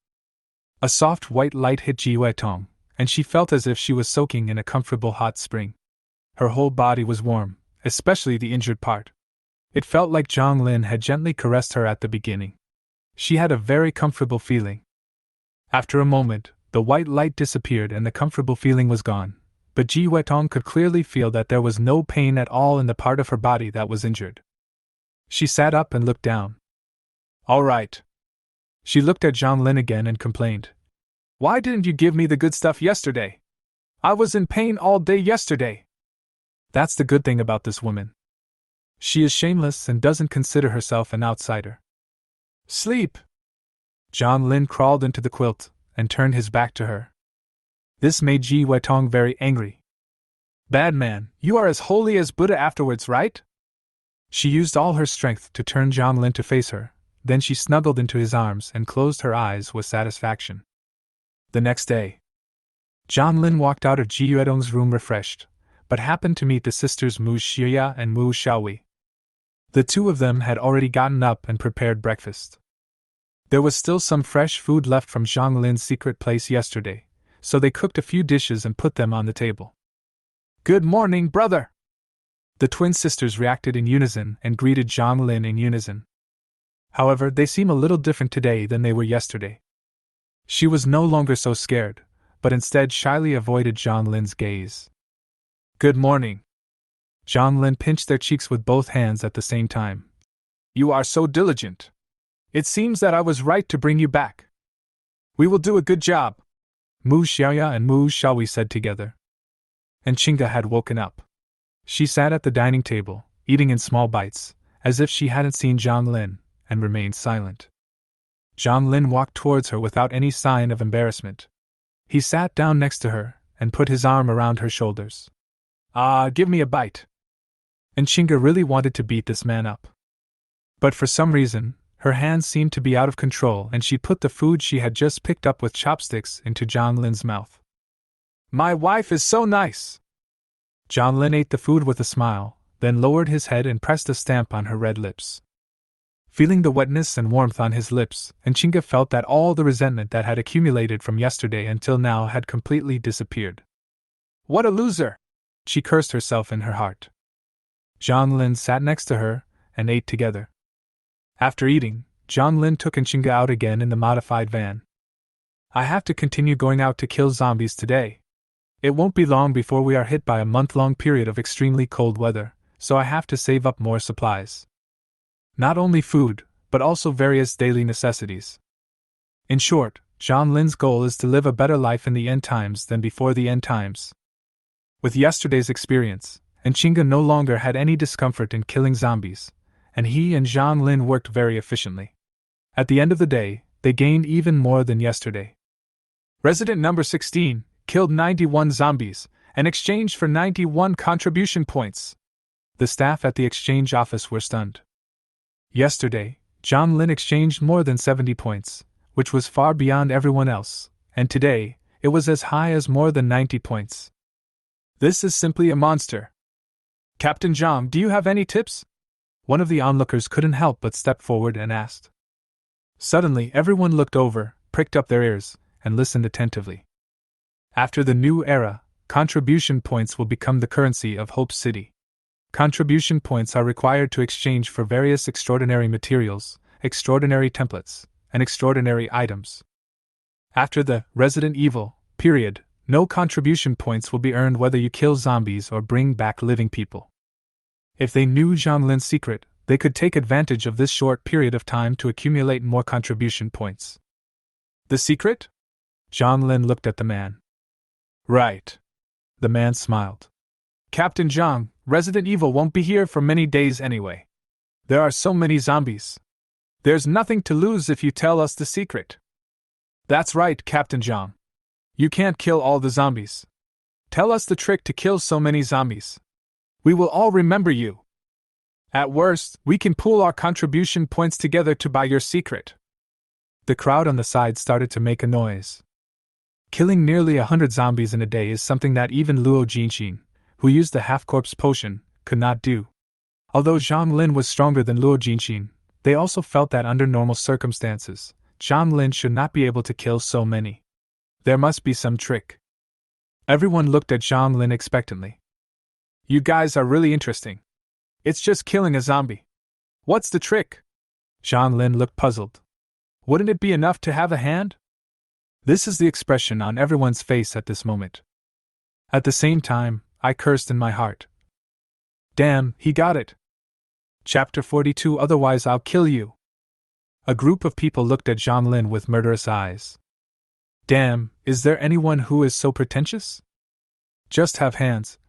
A soft white light hit Ji Wetong, and she felt as if she was soaking in a comfortable hot spring. Her whole body was warm, especially the injured part. It felt like Zhang Lin had gently caressed her at the beginning. She had a very comfortable feeling. After a moment, the white light disappeared and the comfortable feeling was gone, but Ji Wetong could clearly feel that there was no pain at all in the part of her body that was injured. She sat up and looked down. All right. She looked at Zhang Lin again and complained. Why didn't you give me the good stuff yesterday? I was in pain all day yesterday. That's the good thing about this woman. She is shameless and doesn't consider herself an outsider. Sleep! Zhang Lin crawled into the quilt and turned his back to her. This made Ji Wetong very angry. Bad man, you are as holy as Buddha afterwards, right? She used all her strength to turn Zhang Lin to face her, then she snuggled into his arms and closed her eyes with satisfaction. The next day, Zhang Lin walked out of Ji Wetong's room refreshed, but happened to meet the sisters Mu Xia and Mu Xiaoyi. The two of them had already gotten up and prepared breakfast. There was still some fresh food left from Zhang Lin's secret place yesterday, so they cooked a few dishes and put them on the table. "Good morning, brother!" The twin sisters reacted in unison and greeted Zhang Lin in unison. However, they seem a little different today than they were yesterday. She was no longer so scared, but instead shyly avoided Zhang Lin's gaze. "Good morning." Zhang Lin pinched their cheeks with both hands at the same time. "You are so diligent. It seems that I was right to bring you back. We will do a good job," Mu Xiaoya and Mu Xiaohui said together. And Qingge had woken up. She sat at the dining table, eating in small bites, as if she hadn't seen Zhang Lin, and remained silent. Zhang Lin walked towards her without any sign of embarrassment. He sat down next to her, and put his arm around her shoulders. Give me a bite." And Qingge really wanted to beat this man up. But for some reason, her hands seemed to be out of control and she put the food she had just picked up with chopsticks into Zhang Lin's mouth. "My wife is so nice!" Zhang Lin ate the food with a smile, then lowered his head and pressed a stamp on her red lips. Feeling the wetness and warmth on his lips, and Qingge felt that all the resentment that had accumulated from yesterday until now had completely disappeared. "What a loser!" she cursed herself in her heart. Zhang Lin sat next to her, and ate together. After eating, Zhang Lin took Qingge out again in the modified van. "I have to continue going out to kill zombies today. It won't be long before we are hit by a month-long period of extremely cold weather, so I have to save up more supplies. Not only food, but also various daily necessities. In short, Zhang Lin's goal is to live a better life in the end times than before the end times." With yesterday's experience, and Qingge no longer had any discomfort in killing zombies, and he and Zhang Lin worked very efficiently. At the end of the day, they gained even more than yesterday. Resident number 16 killed 91 zombies and exchanged for 91 contribution points. The staff at the exchange office were stunned. Yesterday, Zhang Lin exchanged more than 70 points, which was far beyond everyone else, and today, it was as high as more than 90 points. This is simply a monster. "Captain Zhang, do you have any tips?" One of the onlookers couldn't help but step forward and asked. Suddenly, everyone looked over, pricked up their ears, and listened attentively. After the new era, contribution points will become the currency of Hope City. Contribution points are required to exchange for various extraordinary materials, extraordinary templates, and extraordinary items. After the Resident Evil period, no contribution points will be earned whether you kill zombies or bring back living people. If they knew Zhang Lin's secret, they could take advantage of this short period of time to accumulate more contribution points. "The secret?" Zhang Lin looked at the man. "Right." The man smiled. "Captain Zhang, Resident Evil won't be here for many days anyway. There are so many zombies. There's nothing to lose if you tell us the secret." "That's right, Captain Zhang. You can't kill all the zombies. Tell us the trick to kill so many zombies. We will all remember you. At worst, we can pool our contribution points together to buy your secret." The crowd on the side started to make a noise. Killing nearly 100 zombies in a day is something that even Luo Jinxin, who used the half-corpse potion, could not do. Although Zhang Lin was stronger than Luo Jinxin, they also felt that under normal circumstances, Zhang Lin should not be able to kill so many. There must be some trick. Everyone looked at Zhang Lin expectantly. "You guys are really interesting. It's just killing a zombie. What's the trick?" Zhang Lin looked puzzled. "Wouldn't it be enough to have a hand?" This is the expression on everyone's face at this moment. At the same time, I cursed in my heart. Damn, he got it. Chapter 42. Otherwise I'll kill you. A group of people looked at Zhang Lin with murderous eyes. Damn, is there anyone who is so pretentious? Just have hands.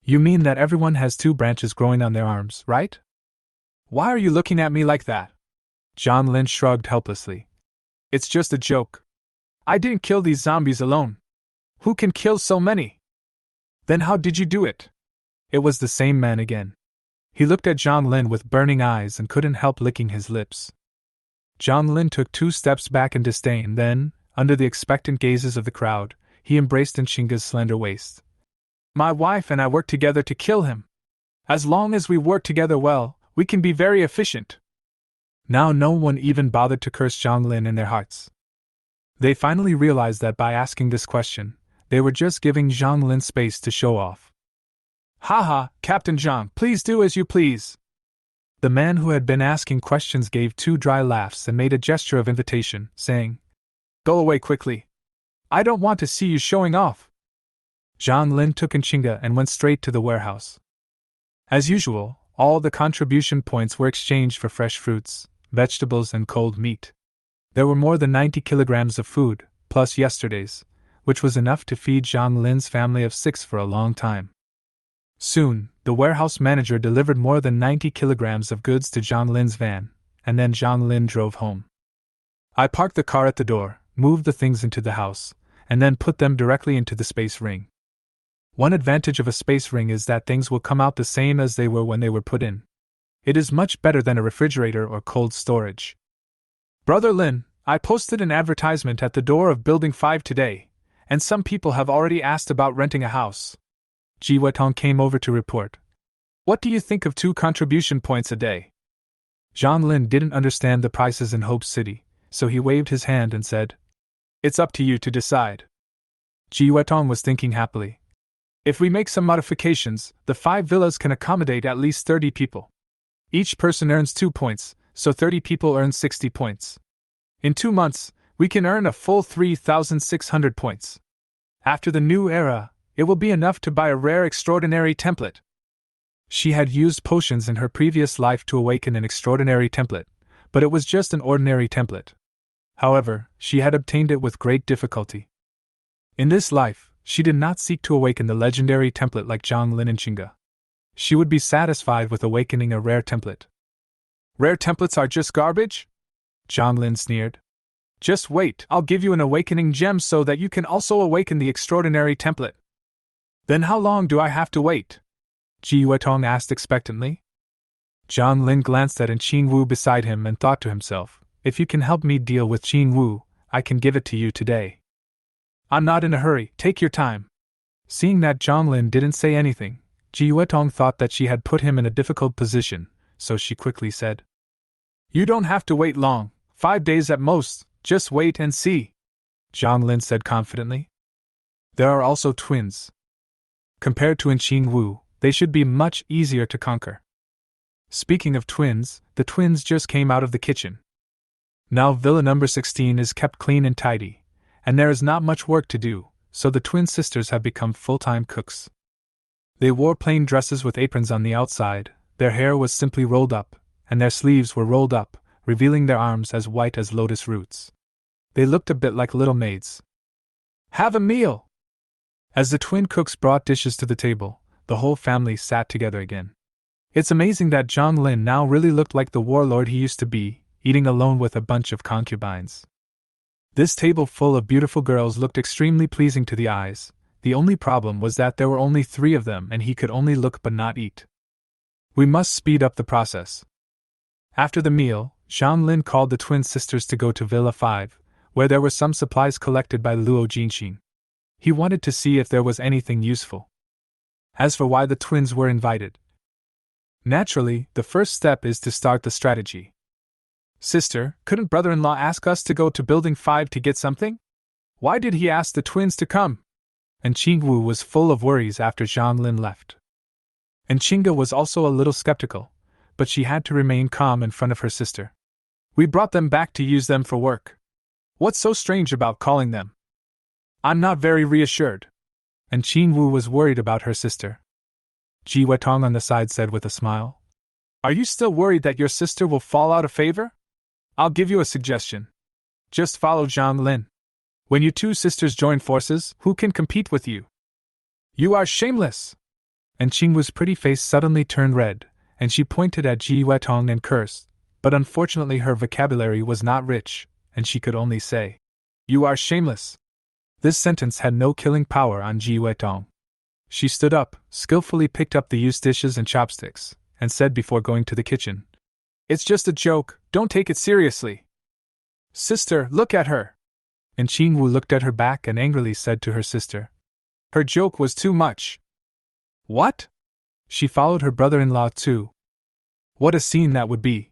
You mean that everyone has 2 branches growing on their arms, right? Why are you looking at me like that? Zhang Lin shrugged helplessly. It's just a joke. I didn't kill these zombies alone. Who can kill so many? Then how did you do it? It was the same man again. He looked at Zhang Lin with burning eyes and couldn't help licking his lips. Zhang Lin took 2 steps back in disdain, then, under the expectant gazes of the crowd, he embraced Qingge's slender waist. My wife and I worked together to kill him. As long as we work together well, We can be very efficient. Now no one even bothered to curse Zhang Lin in their hearts. They finally realized that by asking this question, they were just giving Zhang Lin space to show off. Haha, Captain Zhang, please do as you please. The man who had been asking questions gave 2 dry laughs and made a gesture of invitation, saying, Go away quickly. I don't want to see you showing off. Zhang Lin took Chinga and went straight to the warehouse. As usual, all the contribution points were exchanged for fresh fruits, vegetables, and cold meat. There were more than 90 kilograms of food, plus yesterday's, which was enough to feed Zhang Lin's family of 6 for a long time. Soon, the warehouse manager delivered more than 90 kilograms of goods to Zhang Lin's van, and then Zhang Lin drove home. I parked the car at the door, moved the things into the house, and then put them directly into the space ring. One advantage of a space ring is that things will come out the same as they were when they were put in. It is much better than a refrigerator or cold storage. Brother Lin, I posted an advertisement at the door of Building 5 today, and some people have already asked about renting a house. Ji Wetong came over to report. What do you think of 2 contribution points a day? Zhang Lin didn't understand the prices in Hope City, so he waved his hand and said, It's up to you to decide. Ji Wetong was thinking happily. If we make some modifications, the 5 villas can accommodate at least 30 people. Each person earns 2 points, so 30 people earn 60 points. In 2 months, we can earn a full 3,600 points. After the new era, it will be enough to buy a rare extraordinary template. She had used potions in her previous life to awaken an extraordinary template, but it was just an ordinary template. However, she had obtained it with great difficulty. In this life, she did not seek to awaken the legendary template like Zhang Lin and Chinga. She would be satisfied with awakening a rare template. Rare templates are just garbage? Zhang Lin sneered. Just wait, I'll give you an awakening gem so that you can also awaken the extraordinary template. Then how long do I have to wait? Ji Wetong asked expectantly. Zhang Lin glanced at Qing Wu beside him and thought to himself, if you can help me deal with Qing Wu, I can give it to you today. I'm not in a hurry, take your time. Seeing that Zhang Lin didn't say anything, Ji Wetong thought that she had put him in a difficult position, so she quickly said, You don't have to wait long, 5 days at most, just wait and see. Zhang Lin said confidently. There are also twins. Compared to Qing Wu, they should be much easier to conquer. Speaking of twins, the twins just came out of the kitchen. Now villa number 16 is kept clean and tidy, and there is not much work to do, so the twin sisters have become full-time cooks. They wore plain dresses with aprons on the outside, their hair was simply rolled up, and their sleeves were rolled up, revealing their arms as white as lotus roots. They looked a bit like little maids. Have a meal! As the twin cooks brought dishes to the table, the whole family sat together again. It's amazing that Zhang Lin now really looked like the warlord he used to be, eating alone with a bunch of concubines. This table full of beautiful girls looked extremely pleasing to the eyes. The only problem was that there were only 3 of them and he could only look but not eat. We must speed up the process. After the meal, Zhang Lin called the twin sisters to go to Villa 5, where there were some supplies collected by Luo Jinxing. He wanted to see if there was anything useful. As for why the twins were invited, naturally, the first step is to start the strategy. Sister, couldn't brother-in-law ask us to go to Building 5 to get something? Why did he ask the twins to come? And Qing Wu was full of worries after Zhang Lin left. And Qinga was also a little skeptical, but she had to remain calm in front of her sister. We brought them back to use them for work. What's so strange about calling them? I'm not very reassured. And Qing Wu was worried about her sister. Ji Wetong on the side said with a smile. Are you still worried that your sister will fall out of favor? I'll give you a suggestion. Just follow Zhang Lin. When you 2 sisters join forces, who can compete with you? You are shameless! And Qing Wu's pretty face suddenly turned red, and she pointed at Ji Wetong and cursed, but unfortunately her vocabulary was not rich, and she could only say, You are shameless. This sentence had no killing power on Ji Wetong. She stood up, skillfully picked up the used dishes and chopsticks, and said before going to the kitchen, It's just a joke, don't take it seriously. Sister, look at her! And Qing Wu looked at her back and angrily said to her sister, Her joke was too much. What? She followed her brother-in-law too. What a scene that would be!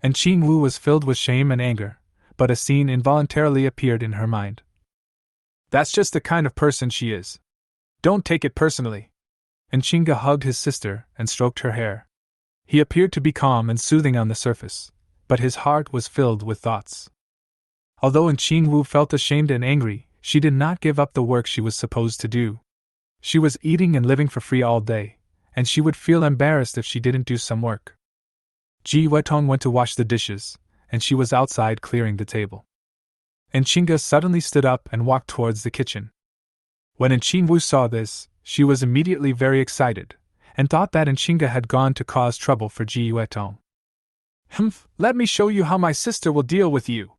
And Qing Wu was filled with shame and anger, but a scene involuntarily appeared in her mind. That's just the kind of person she is. Don't take it personally. And Qingge hugged his sister and stroked her hair. He appeared to be calm and soothing on the surface, but his heart was filled with thoughts. Although Qing Wu felt ashamed and angry, she did not give up the work she was supposed to do. She was eating and living for free all day, and she would feel embarrassed if she didn't do some work. Ji Wetong went to wash the dishes, and she was outside clearing the table. And Qingge suddenly stood up and walked towards the kitchen. When Qing Wu saw this, she was immediately very excited, and thought that Qingge had gone to cause trouble for Ji Wetong. Humph, let me show you how my sister will deal with you.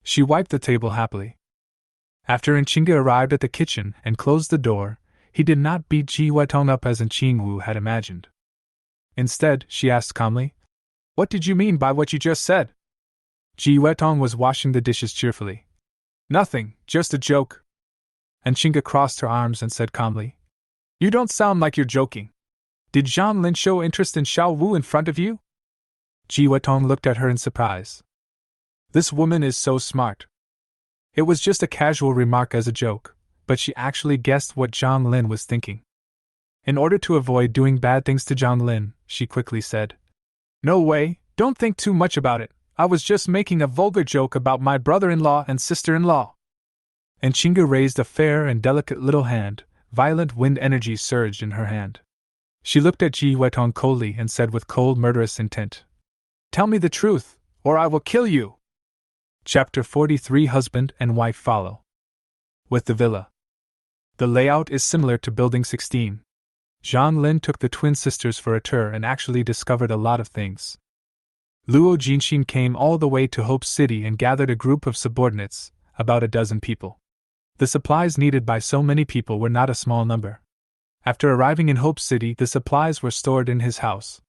She wiped the table happily. After Qingge arrived at the kitchen and closed the door, he did not beat Ji Wetong up as Qing Wu had imagined. Instead, she asked calmly, "What did you mean by what you just said?" Ji Wetong was washing the dishes cheerfully. "Nothing, just a joke." And Qingge crossed her arms and said calmly, "You don't sound like you're joking. Did Zhang Lin show interest in Xiao Wu in front of you?" Ji Wetong looked at her in surprise. This woman is so smart. It was just a casual remark as a joke, but she actually guessed what Zhang Lin was thinking. In order to avoid doing bad things to Zhang Lin, she quickly said, "No way, don't think too much about it. I was just making a vulgar joke about my brother-in-law and sister-in-law." And Qingge raised a fair and delicate little hand. Violent wind energy surged in her hand. She looked at Ji Wetong coldly and said with cold, murderous intent, "Tell me the truth, or I will kill you." Chapter 43. Husband and Wife Follow. With the villa. The layout is similar to Building 16. Zhang Lin took the twin sisters for a tour and actually discovered a lot of things. Luo Jinxin came all the way to Hope City and gathered a group of subordinates, about a dozen people. The supplies needed by so many people were not a small number. After arriving in Hope City, the supplies were stored in his house.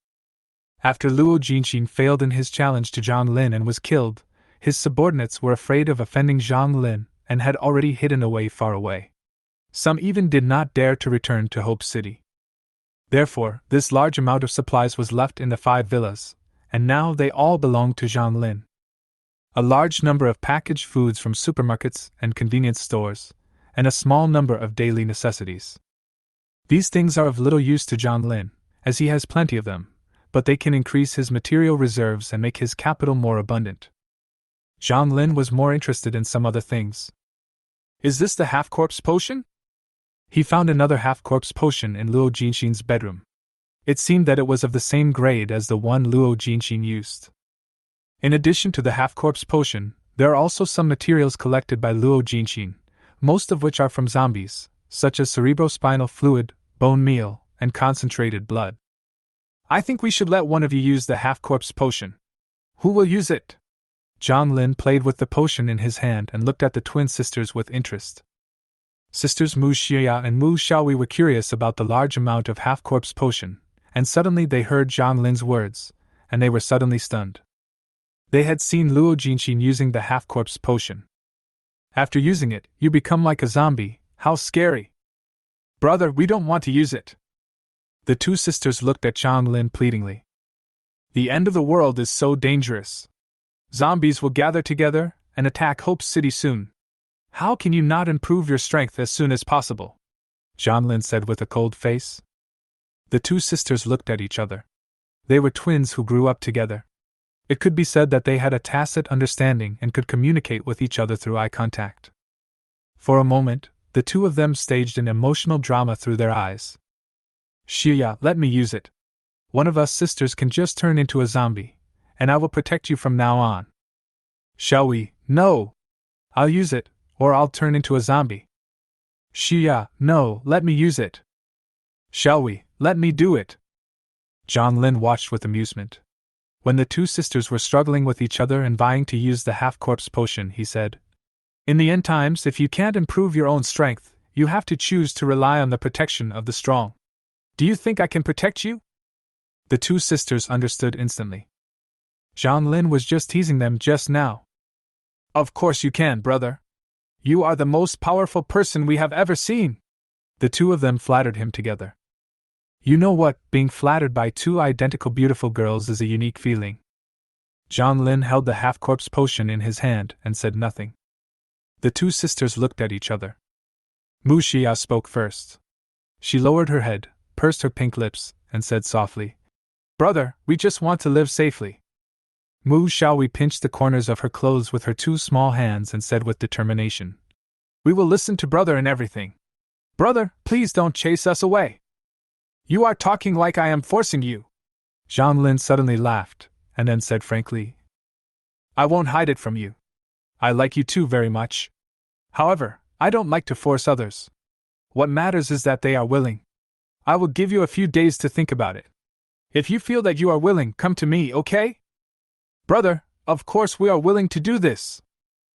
After Luo Jinxin failed in his challenge to Zhang Lin and was killed, his subordinates were afraid of offending Zhang Lin and had already hidden away far away. Some even did not dare to return to Hope City. Therefore, this large amount of supplies was left in the 5 villas, and now they all belonged to Zhang Lin. A large number of packaged foods from supermarkets and convenience stores, and a small number of daily necessities. These things are of little use to Zhang Lin, as he has plenty of them, but they can increase his material reserves and make his capital more abundant. Zhang Lin was more interested in some other things. "Is this the half-corpse potion?" He found another half-corpse potion in Luo Jinxin's bedroom. It seemed that it was of the same grade as the one Luo Jinxin used. In addition to the half-corpse potion, there are also some materials collected by Luo Jinxin, most of which are from zombies, such as cerebrospinal fluid, bone meal, and concentrated blood. "I think we should let one of you use the half-corpse potion." "Who will use it?" Zhang Lin played with the potion in his hand and looked at the twin sisters with interest. Sisters Mu Xia and Mu Xiaowei were curious about the large amount of half-corpse potion, and suddenly they heard Zhang Lin's words, and they were suddenly stunned. They had seen Luo Jinxin using the half-corpse potion. "After using it, you become like a zombie. How scary!" "Brother, we don't want to use it." The two sisters looked at Zhang Lin pleadingly. "The end of the world is so dangerous. Zombies will gather together and attack Hope City soon. How can you not improve your strength as soon as possible?" Zhang Lin said with a cold face. The two sisters looked at each other. They were twins who grew up together. It could be said that they had a tacit understanding and could communicate with each other through eye contact. For a moment, the two of them staged an emotional drama through their eyes. "Xia, let me use it. One of us sisters can just turn into a zombie, and I will protect you from now on." "Xiaowei, no! I'll use it, or I'll turn into a zombie." "Xia, no, let me use it." "Xiaowei, let me do it." Zhang Lin watched with amusement. When the two sisters were struggling with each other and vying to use the half-corpse potion, he said, "In the end times, if you can't improve your own strength, you have to choose to rely on the protection of the strong. Do you think I can protect you?" The two sisters understood instantly. Zhang Lin was just teasing them just now. "Of course you can, brother. You are the most powerful person we have ever seen." The two of them flattered him together. You know what, being flattered by two identical beautiful girls is a unique feeling. Zhang Lin held the half-corpse potion in his hand and said nothing. The two sisters looked at each other. Mu Xia spoke first. She lowered her head, pursed her pink lips, and said softly, "Brother, we just want to live safely." Mu Xiaohui pinched the corners of her clothes with her two small hands and said with determination, "We will listen to brother in everything. Brother, please don't chase us away." "You are talking like I am forcing you." Zhang Lin suddenly laughed, and then said frankly, "I won't hide it from you. I like you two very much. However, I don't like to force others. What matters is that they are willing. I will give you a few days to think about it. If you feel that you are willing, come to me, okay?" "Brother, of course we are willing to do this,"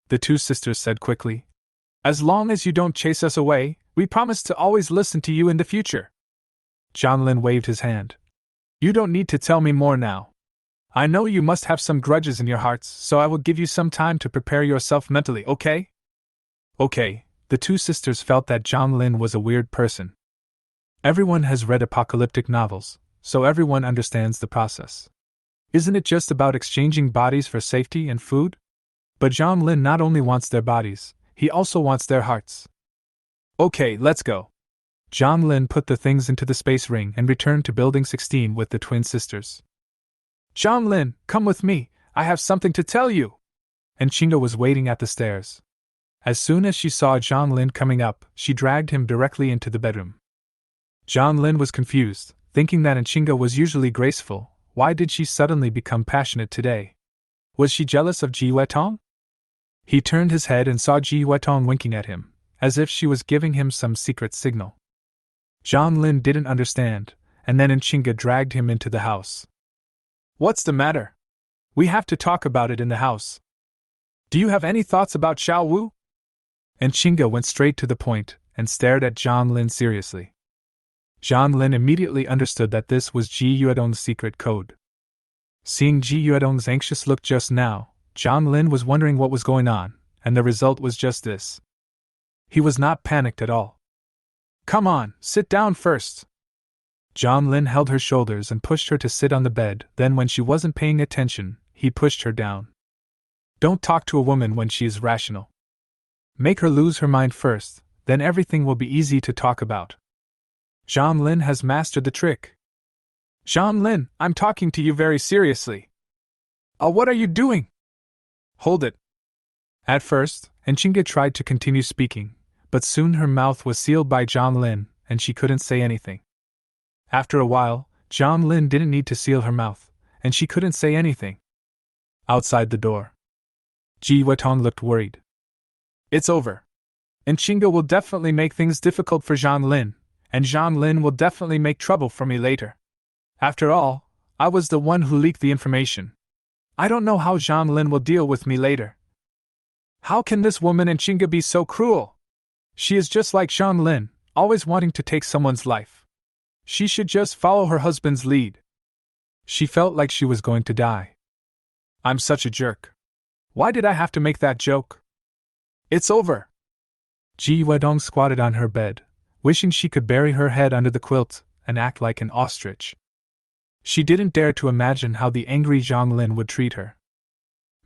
the two sisters said quickly. "As long as you don't chase us away, we promise to always listen to you in the future." Zhang Lin waved his hand. "You don't need to tell me more now. I know you must have some grudges in your hearts, so I will give you some time to prepare yourself mentally, okay?" Okay, the two sisters felt that Zhang Lin was a weird person. Everyone has read apocalyptic novels, so everyone understands the process. Isn't it just about exchanging bodies for safety and food? But Zhang Lin not only wants their bodies, he also wants their hearts. "Okay, let's go." Zhang Lin put the things into the space ring and returned to Building 16 with the twin sisters. "Zhang Lin, come with me, I have something to tell you." And Qingge was waiting at the stairs. As soon as she saw Zhang Lin coming up, she dragged him directly into the bedroom. Zhang Lin was confused, thinking that Qingge was usually graceful. Why did she suddenly become passionate today? Was she jealous of Ji Huetong? He turned his head and saw Ji Huetong winking at him, as if she was giving him some secret signal. Zhang Lin didn't understand, and then Qingge dragged him into the house. "What's the matter? We have to talk about it in the house. Do you have any thoughts about Xiao Wu?" And Qingge went straight to the point and stared at Zhang Lin seriously. Zhang Lin immediately understood that this was Ji Huetong's secret code. Seeing Ji Huetong's anxious look just now, Zhang Lin was wondering what was going on, and the result was just this. He was not panicked at all. "Come on, sit down first." Zhang Lin held her shoulders and pushed her to sit on the bed, then when she wasn't paying attention, he pushed her down. Don't talk to a woman when she is rational. Make her lose her mind first, then everything will be easy to talk about. Zhang Lin has mastered the trick. "Zhang Lin, I'm talking to you very seriously." What are you doing?" "Hold it." At first, Qingge tried to continue speaking, but soon her mouth was sealed by Zhang Lin, and she couldn't say anything. After a while, Zhang Lin didn't need to seal her mouth, and she couldn't say anything. Outside the door, Ji Huetong looked worried. "It's over. Qingge will definitely make things difficult for Zhang Lin, and Zhang Lin will definitely make trouble for me later. After all, I was the one who leaked the information. I don't know how Zhang Lin will deal with me later. How can this woman Qingge be so cruel? She is just like Zhang Lin, always wanting to take someone's life. She should just follow her husband's lead." She felt like she was going to die. "I'm such a jerk. Why did I have to make that joke? It's over." Ji Huetong squatted on her bed, wishing she could bury her head under the quilt and act like an ostrich. She didn't dare to imagine how the angry Zhang Lin would treat her.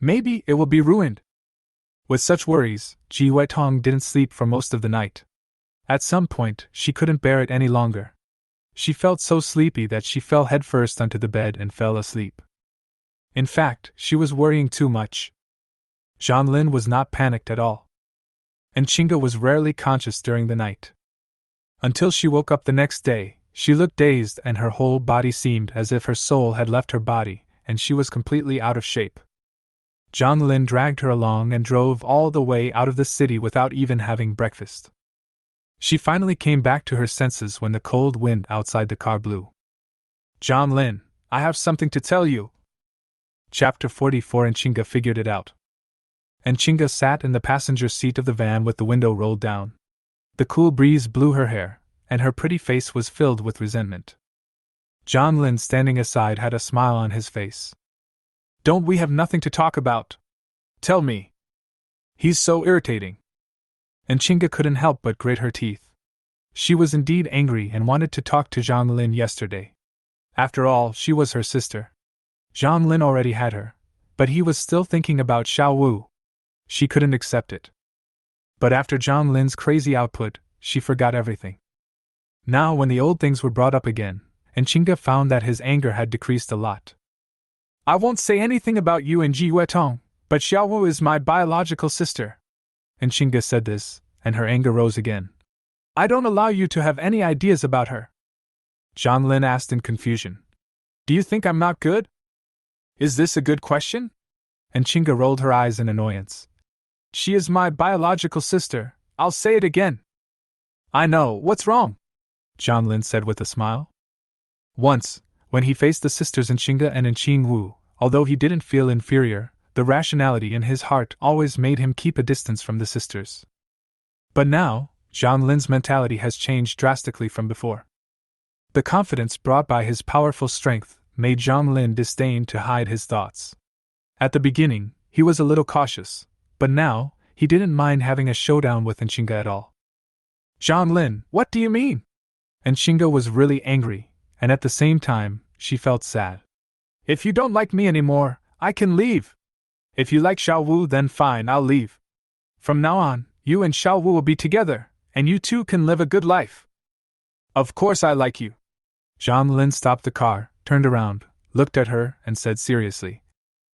Maybe it will be ruined. With such worries, Ji Huetong didn't sleep for most of the night. At some point, she couldn't bear it any longer. She felt so sleepy that she fell headfirst onto the bed and fell asleep. In fact, she was worrying too much. Zhang Lin was not panicked at all. Qingge was rarely conscious during the night. Until she woke up the next day, she looked dazed and her whole body seemed as if her soul had left her body, and she was completely out of shape. Zhang Lin dragged her along and drove all the way out of the city without even having breakfast. She finally came back to her senses when the cold wind outside the car blew. "Zhang Lin, I have something to tell you." Chapter 44. Qingge figured it out. Qingge sat in the passenger seat of the van with the window rolled down. The cool breeze blew her hair, and her pretty face was filled with resentment. Zhang Lin, standing aside, had a smile on his face. "Don't we have nothing to talk about? Tell me. He's so irritating." Qingge couldn't help but grit her teeth. She was indeed angry and wanted to talk to Zhang Lin yesterday. After all, she was her sister. Zhang Lin already had her, but he was still thinking about Xiao Wu. She couldn't accept it. But after Zhang Lin's crazy output, she forgot everything. Now, when the old things were brought up again, and Qingge found that his anger had decreased a lot. I won't say anything about you and Ji Weitong, but Xiao Wu is my biological sister. And Qingge said this, and her anger rose again. I don't allow you to have any ideas about her. Zhang Lin asked in confusion. Do you think I'm not good? Is this a good question? And Qingge rolled her eyes in annoyance. She is my biological sister, I'll say it again. I know, what's wrong? Zhang Lin said with a smile. Once, when he faced the sisters in Qingge and in Qing Wu, although he didn't feel inferior, the rationality in his heart always made him keep a distance from the sisters. But now, Zhang Lin's mentality has changed drastically from before. The confidence brought by his powerful strength made Zhang Lin disdain to hide his thoughts. At the beginning, he was a little cautious, but now, he didn't mind having a showdown with Qingge at all. Zhang Lin, what do you mean? And Qingge was really angry, and at the same time, she felt sad. If you don't like me anymore, I can leave. If you like Xiao Wu, then fine, I'll leave. From now on, you and Xiao Wu will be together, and you two can live a good life. Of course I like you. Zhang Lin stopped the car, turned around, looked at her, and said seriously.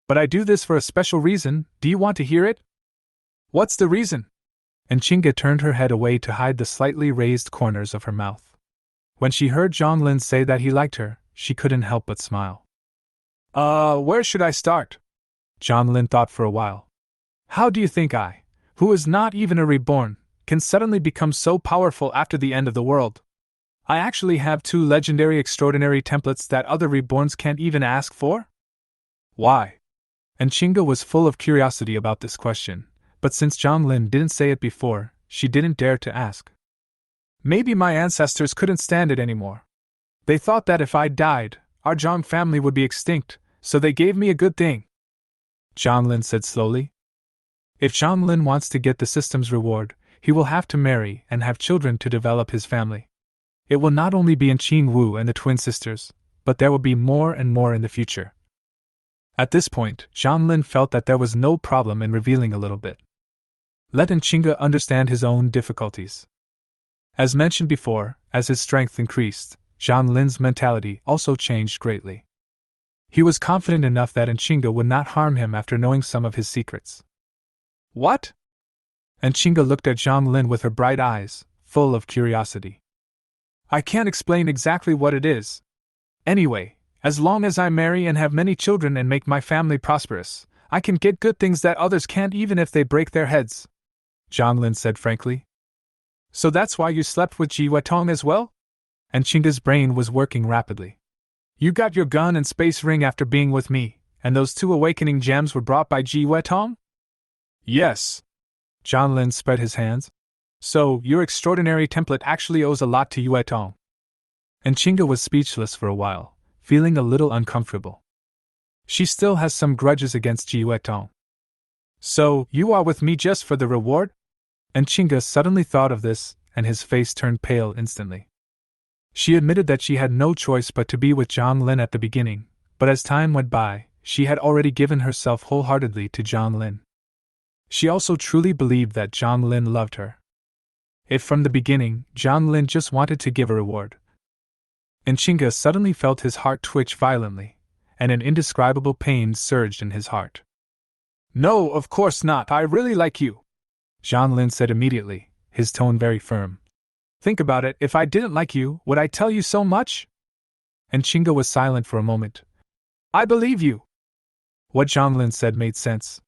But I do this for a special reason, do you want to hear it? What's the reason? And Qingge turned her head away to hide the slightly raised corners of her mouth. When she heard Zhang Lin say that he liked her, she couldn't help but smile. Where should I start? Zhang Lin thought for a while. How do you think I, who is not even a reborn, can suddenly become so powerful after the end of the world? I actually have 2 legendary extraordinary templates that other reborns can't even ask for? Why? And Qingge was full of curiosity about this question, but since Zhang Lin didn't say it before, she didn't dare to ask. Maybe my ancestors couldn't stand it anymore. They thought that if I died, our Zhang family would be extinct, so they gave me a good thing. Zhang Lin said slowly. If Zhang Lin wants to get the system's reward, he will have to marry and have children to develop his family. It will not only be in Qing Wu and the twin sisters, but there will be more and more in the future. At this point, Zhang Lin felt that there was no problem in revealing a little bit. Let Qingge understand his own difficulties. As mentioned before, as his strength increased, Zhang Lin's mentality also changed greatly. He was confident enough that Qingge would not harm him after knowing some of his secrets. What? And Qingge looked at Zhang Lin with her bright eyes, full of curiosity. I can't explain exactly what it is. Anyway, as long as I marry and have many children and make my family prosperous, I can get good things that others can't even if they break their heads. Zhang Lin said frankly. So that's why you slept with Ji Weitong as well? And Qingge's brain was working rapidly. You got your gun and space ring after being with me, and those 2 awakening gems were brought by Ji Weitong? Yes. Zhang Lin spread his hands. So, your extraordinary template actually owes a lot to Yue Weitong. And Qingge was speechless for a while, feeling a little uncomfortable. She still has some grudges against Ji Weitong. So, you are with me just for the reward? And Qingge suddenly thought of this, and his face turned pale instantly. She admitted that she had no choice but to be with Zhang Lin at the beginning, but as time went by, she had already given herself wholeheartedly to Zhang Lin. She also truly believed that Zhang Lin loved her. If from the beginning, Zhang Lin just wanted to give a reward. And Qingge suddenly felt his heart twitch violently, and an indescribable pain surged in his heart. No, of course not, I really like you, Zhang Lin said immediately, his tone very firm. Think about it, if I didn't like you, would I tell you so much? And Qingge was silent for a moment. I believe you. What Zhang Lin said made sense.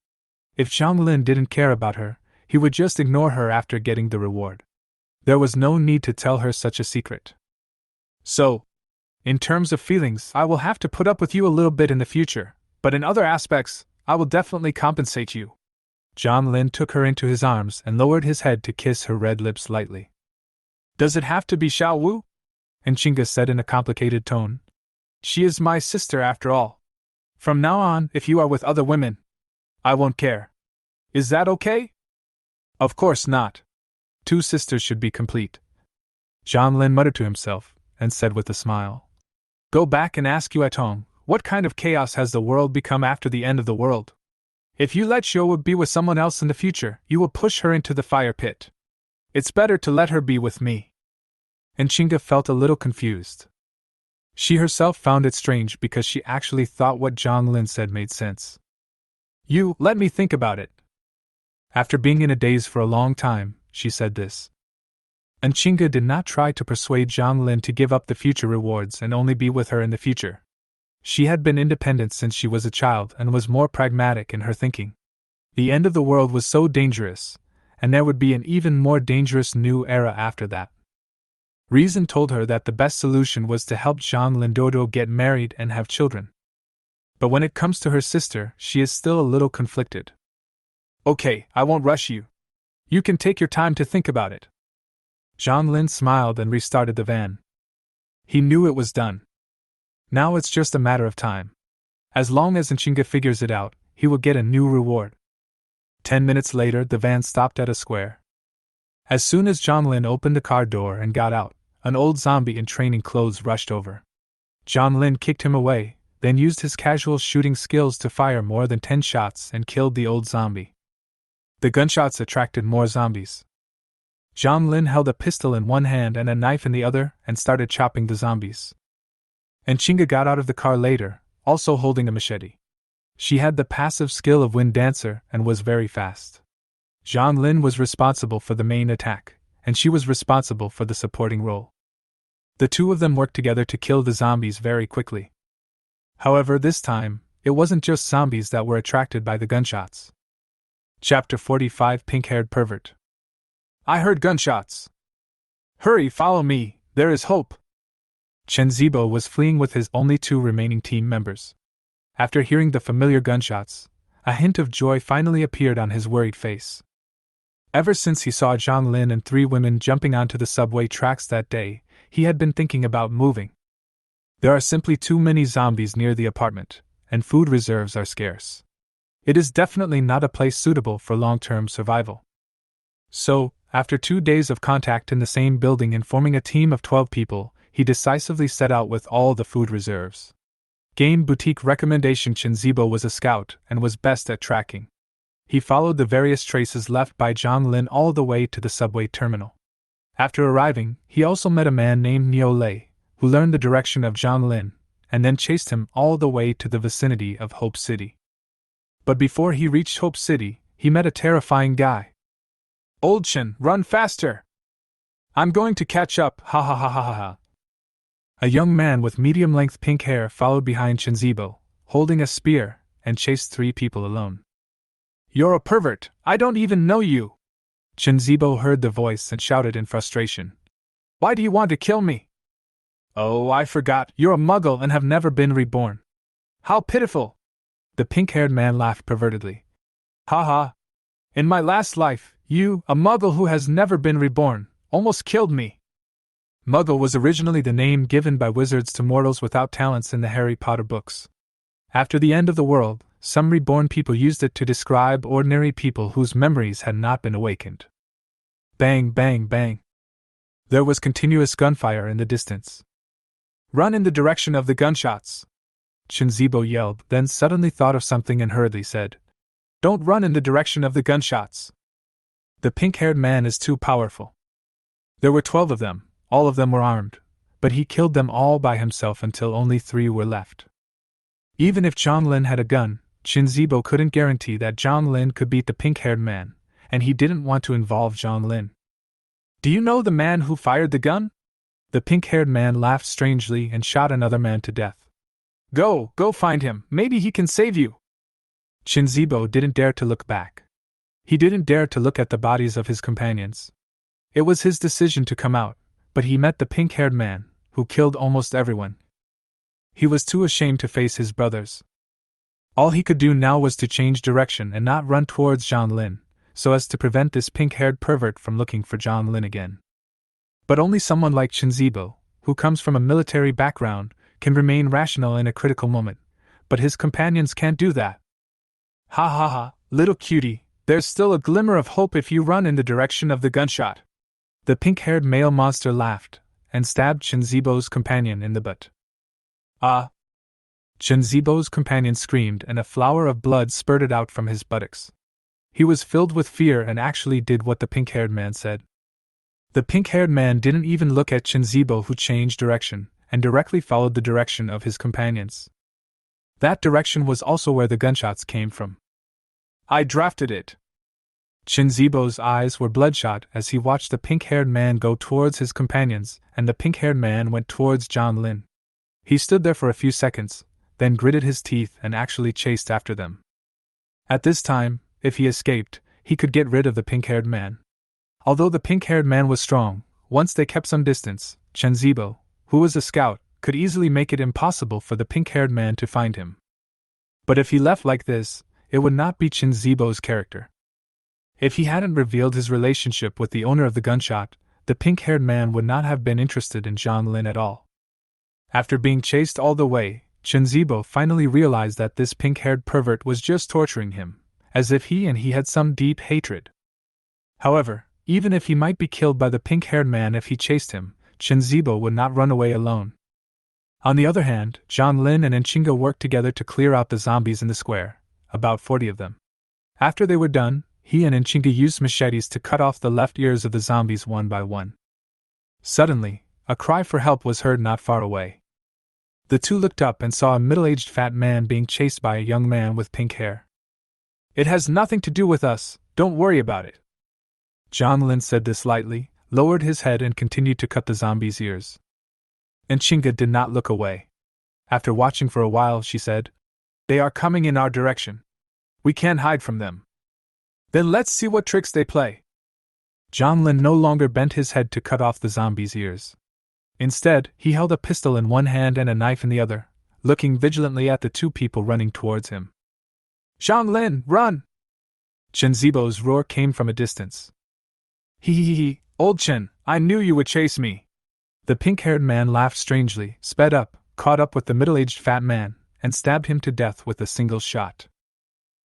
If Zhang Lin didn't care about her, he would just ignore her after getting the reward. There was no need to tell her such a secret. So, in terms of feelings, I will have to put up with you a little bit in the future, but in other aspects, I will definitely compensate you. Zhang Lin took her into his arms and lowered his head to kiss her red lips lightly. Does it have to be Xiao Wu? And Qingge said in a complicated tone. She is my sister after all. From now on, if you are with other women, I won't care. Is that okay? Of course not. 2 sisters should be complete. Zhang Lin muttered to himself, and said with a smile. Go back and ask Yue Tong, what kind of chaos has the world become after the end of the world? If you let Xiu be with someone else in the future, you will push her into the fire pit. It's better to let her be with me. And Qingge felt a little confused. She herself found it strange because she actually thought what Zhang Lin said made sense. You, let me think about it. After being in a daze for a long time, she said this. And Qingge did not try to persuade Zhang Lin to give up the future rewards and only be with her in the future. She had been independent since she was a child and was more pragmatic in her thinking. The end of the world was so dangerous, and there would be an even more dangerous new era after that. Reason told her that the best solution was to help Zhang Lindodo get married and have children. But when it comes to her sister, she is still a little conflicted. Okay, I won't rush you. You can take your time to think about it. Zhang Lin smiled and restarted the van. He knew it was done. Now it's just a matter of time. As long as Qingge figures it out, he will get a new reward. 10 minutes later, the van stopped at a square. As soon as Zhang Lin opened the car door and got out, an old zombie in training clothes rushed over. Zhang Lin kicked him away, then used his casual shooting skills to fire more than 10 shots and killed the old zombie. The gunshots attracted more zombies. Zhang Lin held a pistol in one hand and a knife in the other and started chopping the zombies. And Qingge got out of the car later, also holding a machete. She had the passive skill of Wind Dancer and was very fast. Zhang Lin was responsible for the main attack, and she was responsible for the supporting role. The two of them worked together to kill the zombies very quickly. However, this time, it wasn't just zombies that were attracted by the gunshots. Chapter 45 Pink-Haired Pervert. I heard gunshots. Hurry, follow me, there is hope. Chen Zibo was fleeing with his only two remaining team members. After hearing the familiar gunshots, a hint of joy finally appeared on his worried face. Ever since he saw Zhang Lin and 3 women jumping onto the subway tracks that day, he had been thinking about moving. There are simply too many zombies near the apartment, and food reserves are scarce. It is definitely not a place suitable for long-term survival. So, after 2 days of contact in the same building and forming a team of 12 people, he decisively set out with all the food reserves. Game Boutique recommendation: Chen Zibo was a scout and was best at tracking. He followed the various traces left by Zhang Lin all the way to the subway terminal. After arriving, he also met a man named Niu Lei, who learned the direction of Zhang Lin, and then chased him all the way to the vicinity of Hope City. But before he reached Hope City, he met a terrifying guy. Old Chen, run faster! I'm going to catch up, ha ha ha ha ha ha. A young man with medium-length pink hair followed behind Chen Zibo, holding a spear, and chased 3 people alone. You're a pervert, I don't even know you! Chen Zibo heard the voice and shouted in frustration. Why do you want to kill me? Oh, I forgot, you're a muggle and have never been reborn. How pitiful! The pink-haired man laughed pervertedly. Ha ha! In my last life, you, a muggle who has never been reborn, almost killed me. Muggle was originally the name given by wizards to mortals without talents in the Harry Potter books. After the end of the world, some reborn people used it to describe ordinary people whose memories had not been awakened. Bang, bang, bang. There was continuous gunfire in the distance. Run in the direction of the gunshots! Chen Zibo yelled, then suddenly thought of something and hurriedly said, Don't run in the direction of the gunshots! The pink-haired man is too powerful. There were 12 of them, all of them were armed, but he killed them all by himself until only 3 were left. Even if Zhang Lin had a gun, Chen Zibo couldn't guarantee that Zhang Lin could beat the pink-haired man, and he didn't want to involve Zhang Lin. Do you know the man who fired the gun? The pink-haired man laughed strangely and shot another man to death. Go find him, maybe he can save you! Chen Zibo didn't dare to look back. He didn't dare to look at the bodies of his companions. It was his decision to come out, but he met the pink-haired man, who killed almost everyone. He was too ashamed to face his brothers. All he could do now was to change direction and not run towards Zhang Lin, so as to prevent this pink-haired pervert from looking for Zhang Lin again. But only someone like Chen Zibo, who comes from a military background, can remain rational in a critical moment, but his companions can't do that. Ha ha ha, little cutie, there's still a glimmer of hope if you run in the direction of the gunshot. The pink-haired male monster laughed, and stabbed Chinzibo's companion in the butt. Ah! Chinzibo's companion screamed and a flower of blood spurted out from his buttocks. He was filled with fear and actually did what the pink-haired man said. The pink-haired man didn't even look at Chinzibo, who changed direction, and directly followed the direction of his companions. That direction was also where the gunshots came from. I drafted it. Chinzibo's eyes were bloodshot as he watched the pink-haired man go towards his companions, and the pink-haired man went towards Zhang Lin. He stood there for a few seconds, then gritted his teeth and actually chased after them. At this time, if he escaped, he could get rid of the pink-haired man. Although the pink-haired man was strong, once they kept some distance, Chinzibo, who was a scout, could easily make it impossible for the pink-haired man to find him. But if he left like this, it would not be Chinzibo's character. If he hadn't revealed his relationship with the owner of the gunshot, the pink-haired man would not have been interested in Zhang Lin at all. After being chased all the way, Chinzibo finally realized that this pink-haired pervert was just torturing him, as if he had some deep hatred. However, even if he might be killed by the pink-haired man if he chased him, Chinzibo would not run away alone. On the other hand, Zhang Lin and Enchinga worked together to clear out the zombies in the square, about 40 of them. After they were done, he and Enchinga used machetes to cut off the left ears of the zombies one by one. Suddenly, a cry for help was heard not far away. The two looked up and saw a middle-aged fat man being chased by a young man with pink hair. It has nothing to do with us, don't worry about it. Zhang Lin said this lightly, lowered his head and continued to cut the zombie's ears. Enchinga did not look away. After watching for a while, she said, They are coming in our direction. We can't hide from them. Then let's see what tricks they play. Zhang Lin no longer bent his head to cut off the zombie's ears. Instead, he held a pistol in one hand and a knife in the other, looking vigilantly at the two people running towards him. Zhang Lin, run! Chinzibo's roar came from a distance. Hee, old Chen, I knew you would chase me. The pink-haired man laughed strangely, sped up, caught up with the middle-aged fat man, and stabbed him to death with a single shot.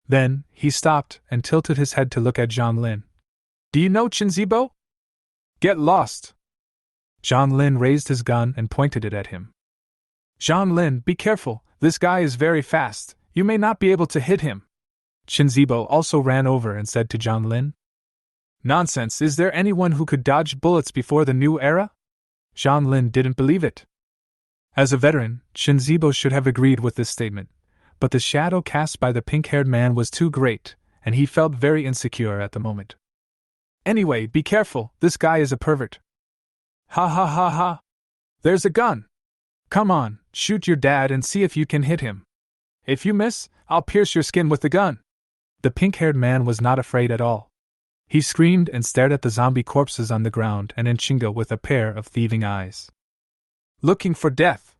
Then, he stopped and tilted his head to look at Zhang Lin. Do you know Chinzibo? Get lost! Zhang Lin raised his gun and pointed it at him. Zhang Lin, be careful, this guy is very fast, you may not be able to hit him. Chinzibo also ran over and said to Zhang Lin. Nonsense, is there anyone who could dodge bullets before the new era? Zhang Lin didn't believe it. As a veteran, Chinzibo should have agreed with this statement, but the shadow cast by the pink-haired man was too great, and he felt very insecure at the moment. Anyway, be careful, this guy is a pervert. Ha ha ha ha! There's a gun! Come on, shoot your dad and see if you can hit him. If you miss, I'll pierce your skin with the gun. The pink-haired man was not afraid at all. He screamed and stared at the zombie corpses on the ground and Enchinga with a pair of thieving eyes. Looking for death!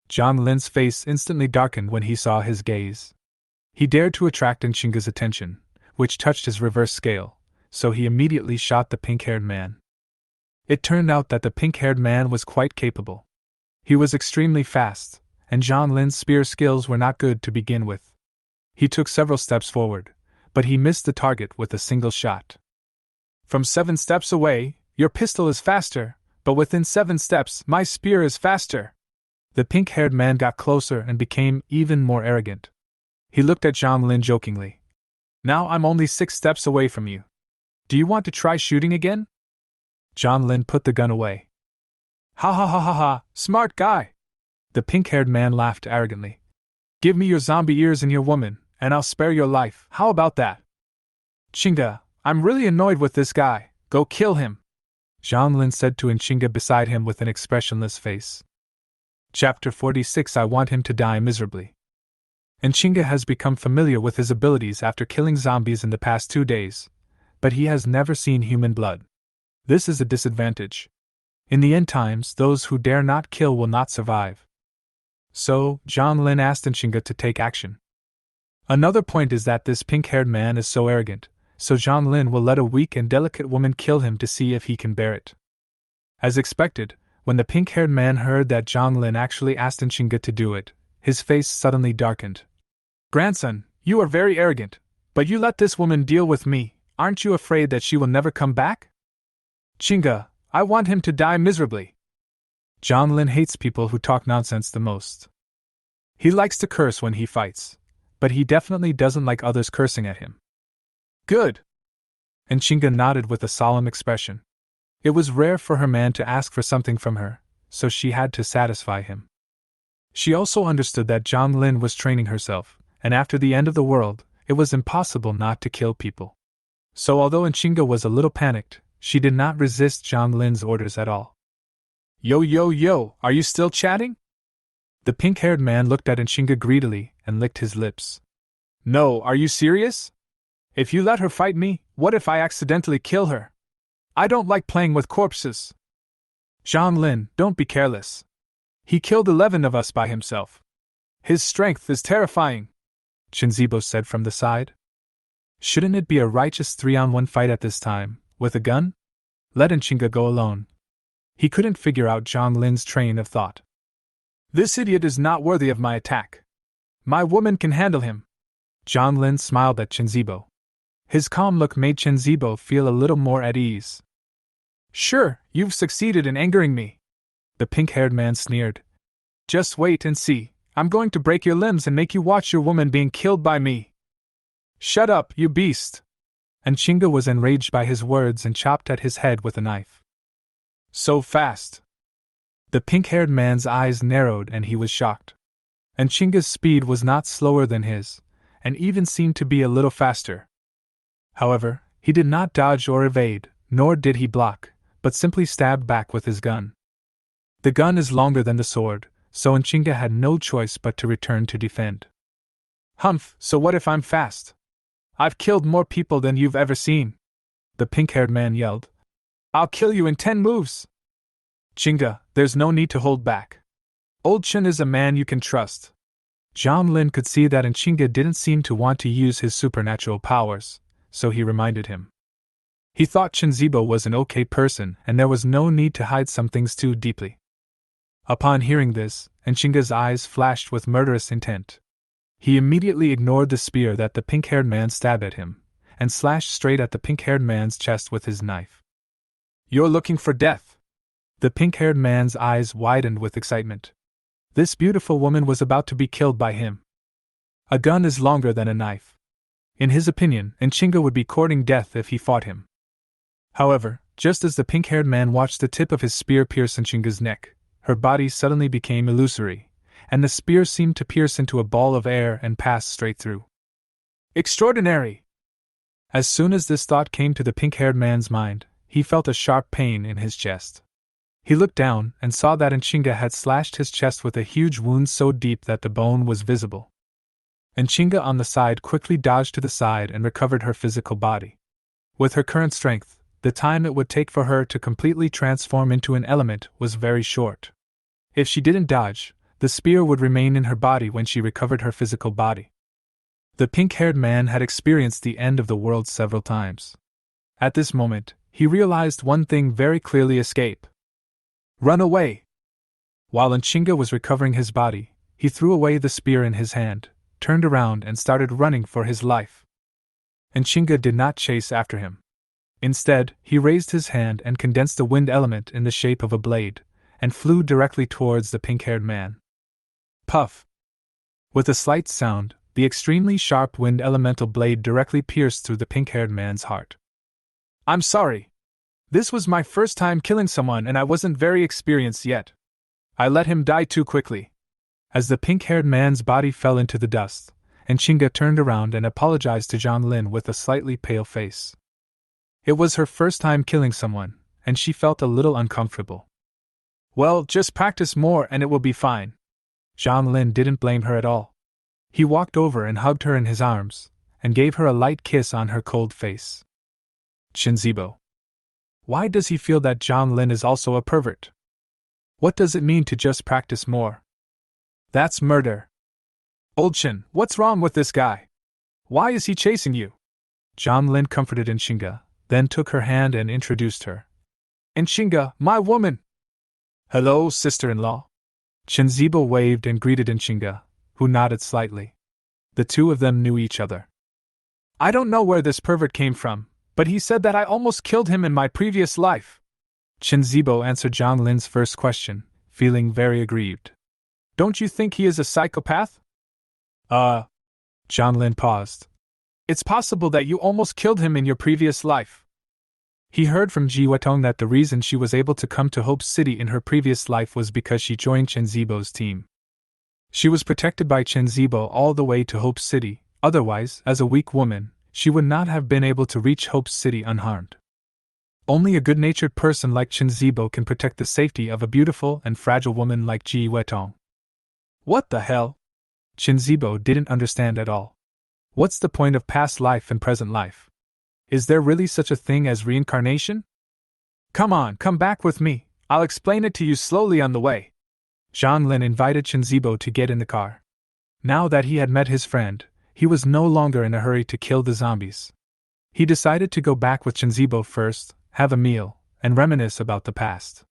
Zhang Lin's face instantly darkened when he saw his gaze. He dared to attract Enchinga's attention, which touched his reverse scale, so he immediately shot the pink-haired man. It turned out that the pink-haired man was quite capable. He was extremely fast, and Zhang Lin's spear skills were not good to begin with. He took several steps forward, but he missed the target with a single shot. From 7 steps away, your pistol is faster, but within 7 steps, my spear is faster. The pink-haired man got closer and became even more arrogant. He looked at Zhang Lin jokingly. Now I'm only 6 steps away from you. Do you want to try shooting again? Zhang Lin put the gun away. Ha ha ha ha ha, smart guy! The pink-haired man laughed arrogantly. Give me your zombie ears and your woman, and I'll spare your life. How about that? Enchinga, I'm really annoyed with this guy. Go kill him. Zhang Lin said to Enchinga beside him with an expressionless face. Chapter 46. I want him to die miserably. Enchinga has become familiar with his abilities after killing zombies in the past 2 days, but he has never seen human blood. This is a disadvantage. In the end times, those who dare not kill will not survive. So, Zhang Lin asked Enchinga to take action. Another point is that this pink-haired man is so arrogant, so Zhang Lin will let a weak and delicate woman kill him to see if he can bear it. As expected, when the pink-haired man heard that Zhang Lin actually asked Enchinga to do it, his face suddenly darkened. Grandson, you are very arrogant, but you let this woman deal with me, aren't you afraid that she will never come back? Enchinga, I want him to die miserably. Zhang Lin hates people who talk nonsense the most. He likes to curse when he fights, but he definitely doesn't like others cursing at him. Good. And Chinga nodded with a solemn expression. It was rare for her man to ask for something from her, so she had to satisfy him. She also understood that Zhang Lin was training herself, and after the end of the world, it was impossible not to kill people. So although Nchinga was a little panicked, she did not resist Zhang Lin's orders at all. Yo, are you still chatting? The pink-haired man looked at Nchinga greedily and licked his lips. No, are you serious? If you let her fight me, what if I accidentally kill her? I don't like playing with corpses. Zhang Lin, don't be careless. He killed 11 of us by himself. His strength is terrifying, Chinzibo said from the side. Shouldn't it be a righteous 3-on-1 fight at this time, with a gun? Let Nchinga go alone. He couldn't figure out Zhang Lin's train of thought. This idiot is not worthy of my attack. My woman can handle him. Zhang Lin smiled at Chinzibo. His calm look made Chinzibo feel a little more at ease. Sure, you've succeeded in angering me, the pink-haired man sneered. Just wait and see. I'm going to break your limbs and make you watch your woman being killed by me. Shut up, you beast! And Nchinga was enraged by his words and chopped at his head with a knife. So fast! The pink-haired man's eyes narrowed and he was shocked. And Nchinga's speed was not slower than his, and even seemed to be a little faster. However, he did not dodge or evade, nor did he block, but simply stabbed back with his gun. The gun is longer than the sword, so Nchinga had no choice but to return to defend. Humph, so what if I'm fast? I've killed more people than you've ever seen, the pink-haired man yelled. I'll kill you in 10 moves. Chinga, there's no need to hold back. Old Chen is a man you can trust. Zhang Lin could see that Nchinga didn't seem to want to use his supernatural powers, so he reminded him. He thought Chinzibo was an okay person and there was no need to hide some things too deeply. Upon hearing this, Nchinga's eyes flashed with murderous intent. He immediately ignored the spear that the pink-haired man stabbed at him, and slashed straight at the pink-haired man's chest with his knife. You're looking for death! The pink-haired man's eyes widened with excitement. This beautiful woman was about to be killed by him. A gun is longer than a knife. In his opinion, Nchinga would be courting death if he fought him. However, just as the pink-haired man watched the tip of his spear pierce Nchinga's neck, her body suddenly became illusory, and the spear seemed to pierce into a ball of air and pass straight through. Extraordinary! As soon as this thought came to the pink-haired man's mind, he felt a sharp pain in his chest. He looked down and saw that Nchinga had slashed his chest with a huge wound so deep that the bone was visible. Nchinga on the side quickly dodged to the side and recovered her physical body. With her current strength, the time it would take for her to completely transform into an element was very short. If she didn't dodge, the spear would remain in her body when she recovered her physical body. The pink-haired man had experienced the end of the world several times. At this moment, he realized one thing very clearly: escape. Run away! While Nchinga was recovering his body, he threw away the spear in his hand, turned around and started running for his life. Nchinga did not chase after him. Instead, he raised his hand and condensed a wind element in the shape of a blade, and flew directly towards the pink-haired man. Puff! With a slight sound, the extremely sharp wind elemental blade directly pierced through the pink-haired man's heart. I'm sorry. This was my first time killing someone and I wasn't very experienced yet. I let him die too quickly. As the pink-haired man's body fell into the dust, Nchinga turned around and apologized to Zhang Lin with a slightly pale face. It was her first time killing someone, and she felt a little uncomfortable. Well, just practice more and it will be fine. Zhang Lin didn't blame her at all. He walked over and hugged her in his arms, and gave her a light kiss on her cold face. Chinzibo. Why does he feel that Zhang Lin is also a pervert? What does it mean to just practice more? That's murder. Old Chen, what's wrong with this guy? Why is he chasing you? Zhang Lin comforted Nchinga, then took her hand and introduced her. Nchinga, my woman! Hello, sister-in-law. Chinzibo waved and greeted Nchinga, who nodded slightly. The two of them knew each other. I don't know where this pervert came from, but he said that I almost killed him in my previous life. Zibo answered Zhang Lin's first question, feeling very aggrieved. Don't you think he is a psychopath? Zhang Lin paused. It's possible that you almost killed him in your previous life. He heard from Ji Wetong that the reason she was able to come to Hope City in her previous life was because she joined Chen Zibo's team. She was protected by Chen Zibo all the way to Hope City, otherwise, as a weak woman, she would not have been able to reach Hope City unharmed. Only a good-natured person like Chen Zibo can protect the safety of a beautiful and fragile woman like Ji Wetong. What the hell? Chen Zibo didn't understand at all. What's the point of past life and present life? Is there really such a thing as reincarnation? Come on, come back with me, I'll explain it to you slowly on the way. Zhang Lin invited Chen Zibo to get in the car. Now that he had met his friend, he was no longer in a hurry to kill the zombies. He decided to go back with Chen Zibo first, have a meal, and reminisce about the past.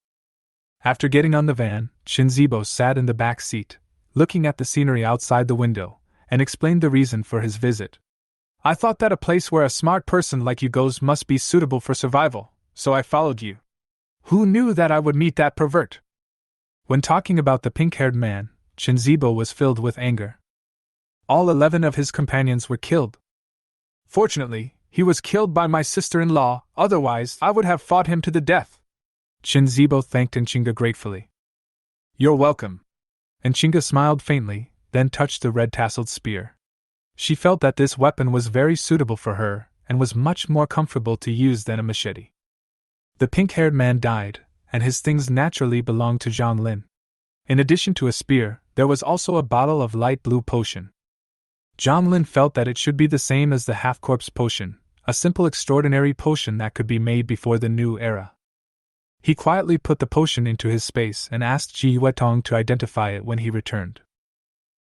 After getting on the van, Chen Zibo sat in the back seat, looking at the scenery outside the window, and explained the reason for his visit. I thought that a place where a smart person like you goes must be suitable for survival, so I followed you. Who knew that I would meet that pervert? When talking about the pink-haired man, Chen Zibo was filled with anger. All 11 of his companions were killed. Fortunately, he was killed by my sister-in-law, otherwise I would have fought him to the death. Chen Zibo thanked Enchinga gratefully. You're welcome. Enchinga smiled faintly, then touched the red-tasseled spear. She felt that this weapon was very suitable for her, and was much more comfortable to use than a machete. The pink-haired man died, and his things naturally belonged to Zhang Lin. In addition to a spear, there was also a bottle of light blue potion. Zhang Lin felt that it should be the same as the half-corpse potion, a simple extraordinary potion that could be made before the new era. He quietly put the potion into his space and asked Ji Wetong to identify it when he returned.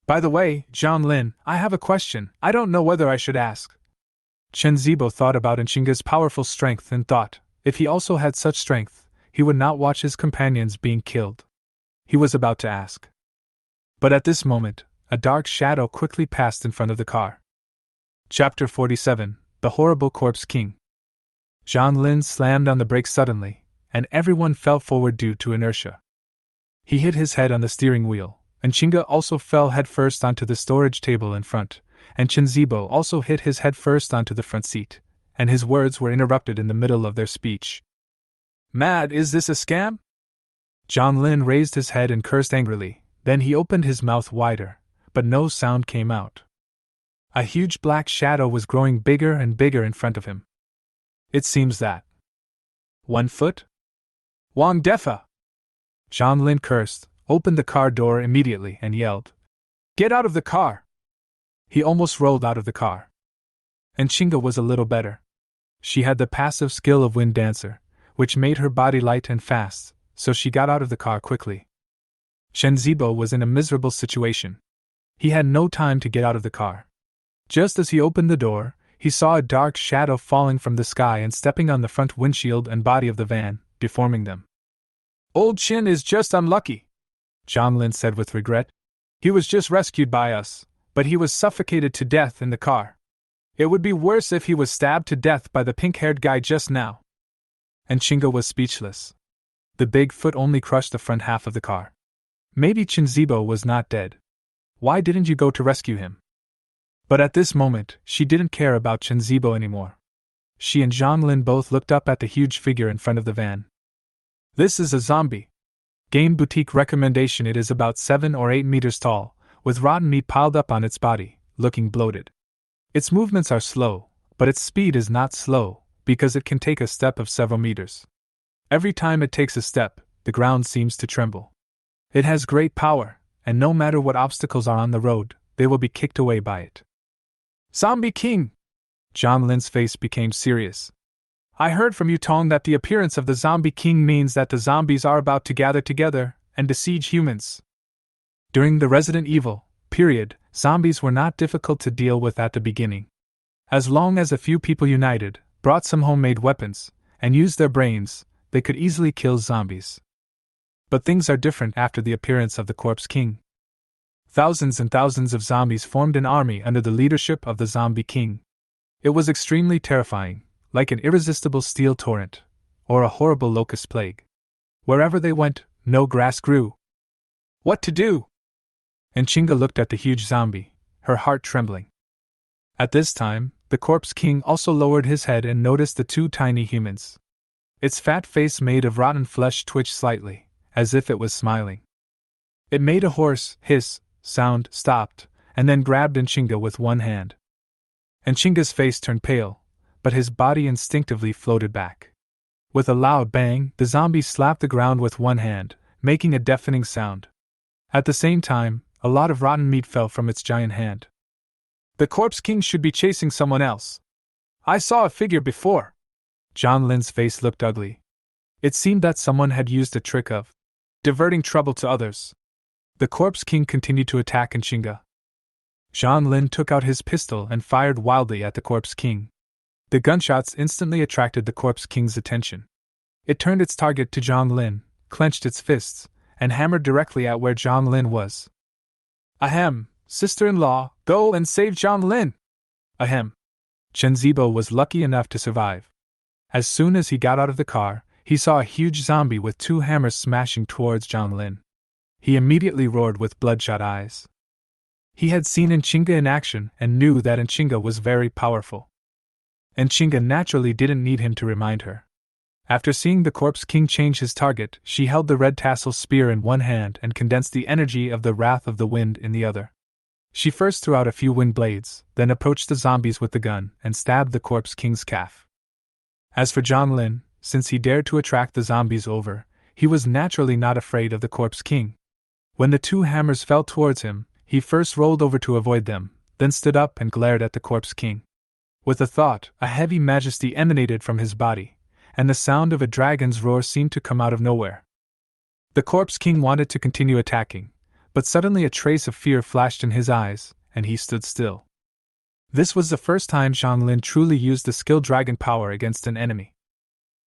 By the way, Zhang Lin, I have a question. I don't know whether I should ask. Chen Zibo thought about Enchinga's powerful strength and thought, if he also had such strength, he would not watch his companions being killed. He was about to ask. But at this moment, a dark shadow quickly passed in front of the car. Chapter 47, The Horrible Corpse King. Zhang Lin slammed on the brakes suddenly, and everyone fell forward due to inertia. He hit his head on the steering wheel, and Enchinga also fell headfirst onto the storage table in front, and Chen Zibo also hit his head first onto the front seat, and his words were interrupted in the middle of their speech. Mad, is this a scam? Zhang Lin raised his head and cursed angrily, then he opened his mouth wider, but no sound came out. A huge black shadow was growing bigger and bigger in front of him. It seems that 1 foot? Wang Defa! Zhang Lin cursed, opened the car door immediately and yelled, Get out of the car! He almost rolled out of the car. Enchinga was a little better. She had the passive skill of Wind Dancer, which made her body light and fast, so she got out of the car quickly. Chen Zibo was in a miserable situation. He had no time to get out of the car. Just as he opened the door, he saw a dark shadow falling from the sky and stepping on the front windshield and body of the van, deforming them. Old Chen is just unlucky, Zhang Lin said with regret. He was just rescued by us, but he was suffocated to death in the car. It would be worse if he was stabbed to death by the pink-haired guy just now. And Enchinga was speechless. The big foot only crushed the front half of the car. Maybe Chen Zibo was not dead. Why didn't you go to rescue him? But at this moment, she didn't care about Chen Zibo anymore. She and Zhang Lin both looked up at the huge figure in front of the van. This is a zombie. Game Boutique recommendation. It is about 7 or 8 meters tall, with rotten meat piled up on its body, looking bloated. Its movements are slow, but its speed is not slow, because it can take a step of several meters. Every time it takes a step, the ground seems to tremble. It has great power, and no matter what obstacles are on the road, they will be kicked away by it. Zombie King! Zhang Lin's face became serious. I heard from Yutong that the appearance of the Zombie King means that the zombies are about to gather together and besiege humans. During the Resident Evil period, zombies were not difficult to deal with at the beginning. As long as a few people united, brought some homemade weapons, and used their brains, they could easily kill zombies. But things are different after the appearance of the Corpse King. Thousands and thousands of zombies formed an army under the leadership of the Zombie King. It was extremely terrifying, like an irresistible steel torrent, or a horrible locust plague. Wherever they went, no grass grew. What to do? And Chinga looked at the huge zombie, her heart trembling. At this time, the Corpse King also lowered his head and noticed the two tiny humans. Its fat face made of rotten flesh twitched slightly, as if it was smiling. It made a hoarse hiss sound, stopped, and then grabbed Chinga with one hand. Chinga's face turned pale, but his body instinctively floated back. With a loud bang, the zombie slapped the ground with one hand, making a deafening sound. At the same time, a lot of rotten meat fell from its giant hand. The Corpse King should be chasing someone else. I saw a figure before. Zhang Lin's face looked ugly. It seemed that someone had used a trick of diverting trouble to others. The Corpse King continued to attack Chinga. Zhang Lin took out his pistol and fired wildly at the Corpse King. The gunshots instantly attracted the Corpse King's attention. It turned its target to Zhang Lin, clenched its fists, and hammered directly at where Zhang Lin was. Ahem, sister-in-law, go and save Zhang Lin! Ahem. Chen Zibo was lucky enough to survive. As soon as he got out of the car, he saw a huge zombie with two hammers smashing towards Zhang Lin. He immediately roared with bloodshot eyes. He had seen Chinga in action and knew that Chinga was very powerful. Chinga naturally didn't need him to remind her. After seeing the Corpse King change his target, she held the red tassel spear in one hand and condensed the energy of the Wrath of the Wind in the other. She first threw out a few wind blades, then approached the zombies with the gun and stabbed the Corpse King's calf. As for Zhang Lin, since he dared to attract the zombies over, he was naturally not afraid of the Corpse King. When the two hammers fell towards him, he first rolled over to avoid them, then stood up and glared at the Corpse King. With a thought, a heavy majesty emanated from his body, and the sound of a dragon's roar seemed to come out of nowhere. The Corpse King wanted to continue attacking, but suddenly a trace of fear flashed in his eyes, and he stood still. This was the first time Zhang Lin truly used the skill dragon power against an enemy.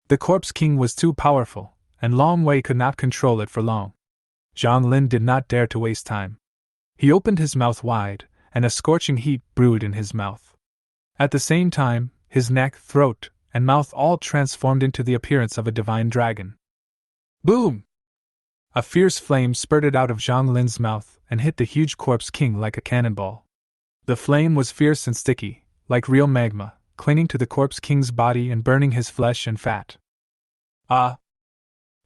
The Corpse King was too powerful, and Long Wei could not control it for long. Zhang Lin did not dare to waste time. He opened his mouth wide, and a scorching heat brewed in his mouth. At the same time, his neck, throat, and mouth all transformed into the appearance of a divine dragon. Boom! A fierce flame spurted out of Zhang Lin's mouth and hit the huge Corpse King like a cannonball. The flame was fierce and sticky, like real magma, clinging to the Corpse King's body and burning his flesh and fat. Ah!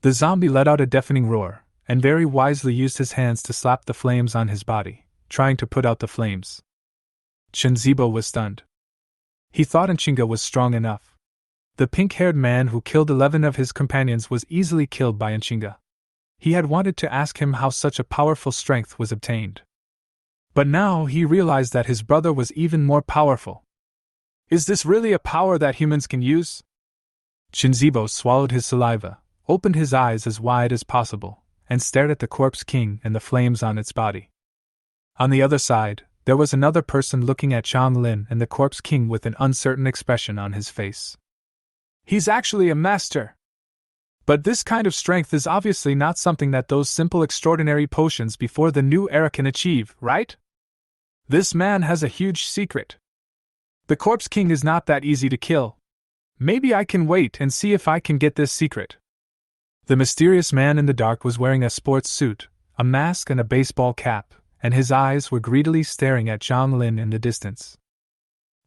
The zombie let out a deafening roar, and very wisely used his hands to slap the flames on his body, trying to put out the flames. Chen Zibo was stunned. He thought Chinga was strong enough. The pink-haired man who killed 11 of his companions was easily killed by Chinga. He had wanted to ask him how such a powerful strength was obtained. But now he realized that his brother was even more powerful. Is this really a power that humans can use? Chen Zibo swallowed his saliva, opened his eyes as wide as possible, and stared at the Corpse King and the flames on its body. On the other side, there was another person looking at Zhang Lin and the Corpse King with an uncertain expression on his face. He's actually a master! But this kind of strength is obviously not something that those simple extraordinary potions before the new era can achieve, right? This man has a huge secret. The Corpse King is not that easy to kill. Maybe I can wait and see if I can get this secret. The mysterious man in the dark was wearing a sports suit, a mask and a baseball cap, and his eyes were greedily staring at Zhang Lin in the distance.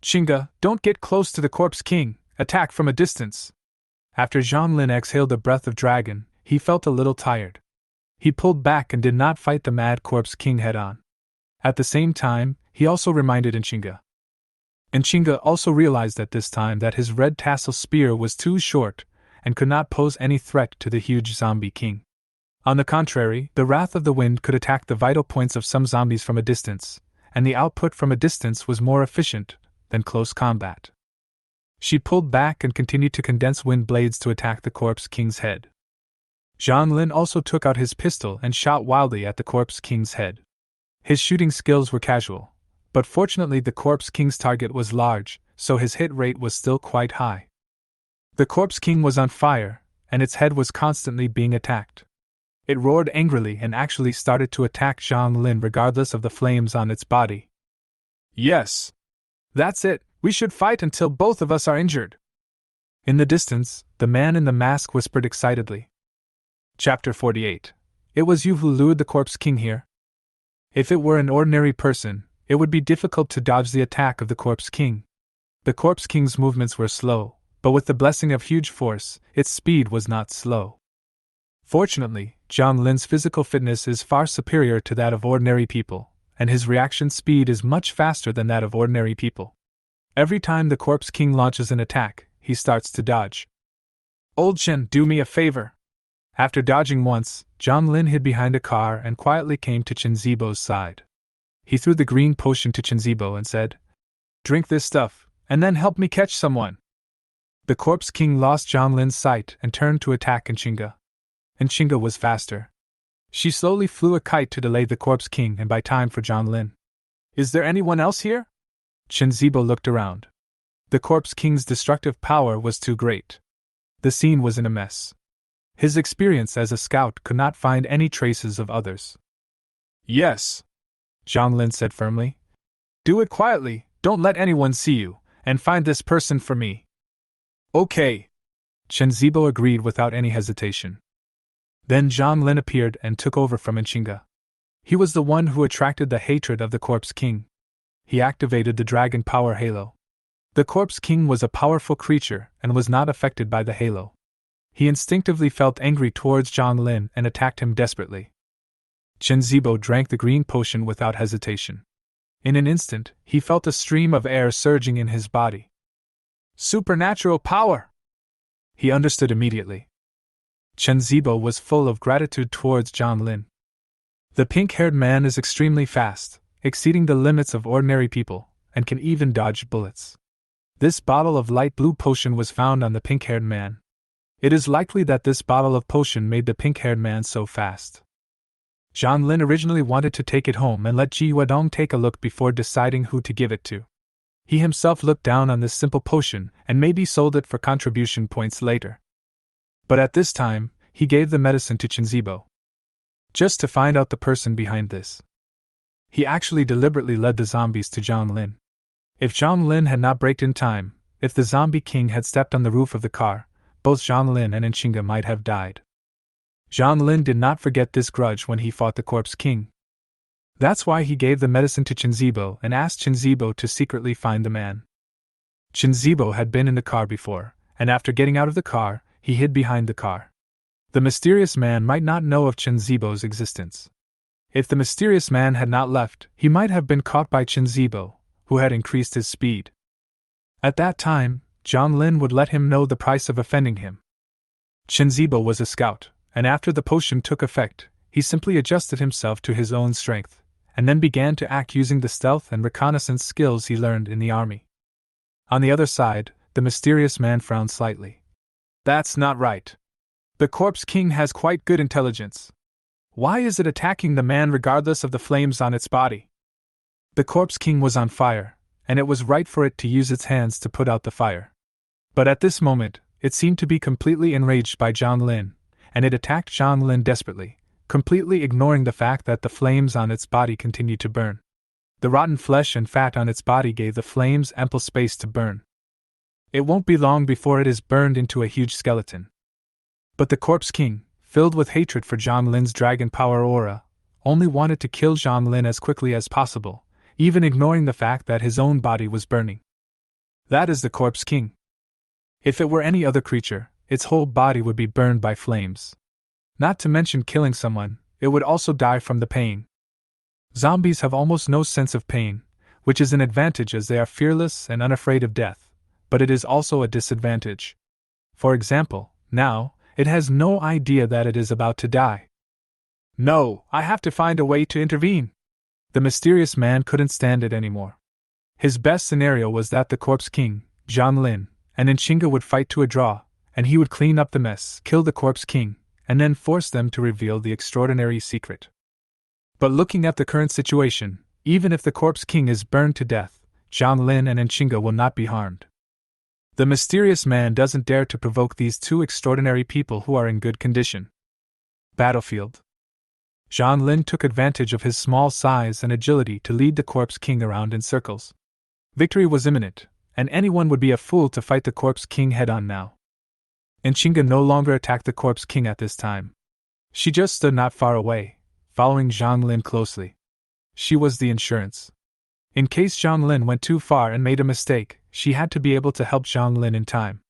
Chinga, don't get close to the Corpse King, attack from a distance. After Zhang Lin exhaled a breath of dragon, he felt a little tired. He pulled back and did not fight the mad Corpse King head-on. At the same time, he also reminded Chinga. Chinga also realized at this time that his red tassel spear was too short and could not pose any threat to the huge zombie king. On the contrary, the Wrath of the Wind could attack the vital points of some zombies from a distance, and the output from a distance was more efficient than close combat. She pulled back and continued to condense wind blades to attack the Corpse King's head. Zhang Lin also took out his pistol and shot wildly at the Corpse King's head. His shooting skills were casual, but fortunately the Corpse King's target was large, so his hit rate was still quite high. The Corpse King was on fire, and its head was constantly being attacked. It roared angrily and actually started to attack Zhang Lin regardless of the flames on its body. Yes! That's it, we should fight until both of us are injured. In the distance, the man in the mask whispered excitedly. Chapter 48. It was you who lured the Corpse King here? If it were an ordinary person, it would be difficult to dodge the attack of the Corpse King. The Corpse King's movements were slow, but with the blessing of huge force, its speed was not slow. Fortunately, Zhang Lin's physical fitness is far superior to that of ordinary people, and his reaction speed is much faster than that of ordinary people. Every time the Corpse King launches an attack, he starts to dodge. Old Chen, do me a favor. After dodging once, Zhang Lin hid behind a car and quietly came to Chen Zibo's side. He threw the green potion to Chen Zibo and said, "Drink this stuff, and then help me catch someone." The Corpse King lost Zhang Lin's sight and turned to attack Enchinga. Enchinga was faster. She slowly flew a kite to delay the Corpse King and buy time for Zhang Lin. "Is there anyone else here?" Chen Zibo looked around. The Corpse King's destructive power was too great. The scene was in a mess. His experience as a scout could not find any traces of others. "Yes," Zhang Lin said firmly. "Do it quietly, don't let anyone see you, and find this person for me." "Okay," Chen Zibo agreed without any hesitation. Then Zhang Lin appeared and took over from Enchinga. He was the one who attracted the hatred of the Corpse King. He activated the Dragon Power Halo. The Corpse King was a powerful creature and was not affected by the halo. He instinctively felt angry towards Zhang Lin and attacked him desperately. Chen Zibo drank the green potion without hesitation. In an instant, he felt a stream of air surging in his body. Supernatural power! He understood immediately. Chen Zibo was full of gratitude towards Zhang Lin. The pink-haired man is extremely fast, exceeding the limits of ordinary people, and can even dodge bullets. This bottle of light blue potion was found on the pink-haired man. It is likely that this bottle of potion made the pink-haired man so fast. Zhang Lin originally wanted to take it home and let Ji Huadong take a look before deciding who to give it to. He himself looked down on this simple potion and maybe sold it for contribution points later. But at this time, he gave the medicine to Chen Zibo. Just to find out the person behind this. He actually deliberately led the zombies to Zhang Lin. If Zhang Lin had not braked in time, if the zombie king had stepped on the roof of the car, both Zhang Lin and Enchinga might have died. Zhang Lin did not forget this grudge when he fought the Corpse King. That's why he gave the medicine to Chen Zibo and asked Chen Zibo to secretly find the man. Chen Zibo had been in the car before, and after getting out of the car, he hid behind the car. The mysterious man might not know of Chen Zibo's existence. If the mysterious man had not left, he might have been caught by Chen Zibo, who had increased his speed. At that time, Zhang Lin would let him know the price of offending him. Chen Zibo was a scout, and after the potion took effect, he simply adjusted himself to his own strength, and then began to act using the stealth and reconnaissance skills he learned in the army. On the other side, the mysterious man frowned slightly. "That's not right. The Corpse King has quite good intelligence. Why is it attacking the man regardless of the flames on its body?" The Corpse King was on fire, and it was right for it to use its hands to put out the fire. But at this moment, it seemed to be completely enraged by Zhang Lin, and it attacked Zhang Lin desperately, completely ignoring the fact that the flames on its body continued to burn. The rotten flesh and fat on its body gave the flames ample space to burn. It won't be long before it is burned into a huge skeleton. But the Corpse King, filled with hatred for Zhang Lin's dragon power aura, only wanted to kill Zhang Lin as quickly as possible, even ignoring the fact that his own body was burning. That is the Corpse King. If it were any other creature, its whole body would be burned by flames. Not to mention killing someone, it would also die from the pain. Zombies have almost no sense of pain, which is an advantage as they are fearless and unafraid of death, but it is also a disadvantage. For example, now, it has no idea that it is about to die. "No, I have to find a way to intervene." The mysterious man couldn't stand it anymore. His best scenario was that the Corpse King, Zhang Lin, and Enchinga would fight to a draw, and he would clean up the mess, kill the Corpse King, and then force them to reveal the extraordinary secret. But looking at the current situation, even if the Corpse King is burned to death, Zhang Lin and Enchinga will not be harmed. The mysterious man doesn't dare to provoke these two extraordinary people who are in good condition. Battlefield. Zhang Lin took advantage of his small size and agility to lead the Corpse King around in circles. Victory was imminent, and anyone would be a fool to fight the Corpse King head-on now. Enchinga no longer attacked the Corpse King at this time. She just stood not far away, following Zhang Lin closely. She was the insurance. In case Zhang Lin went too far and made a mistake, she had to be able to help Zhang Lin in time.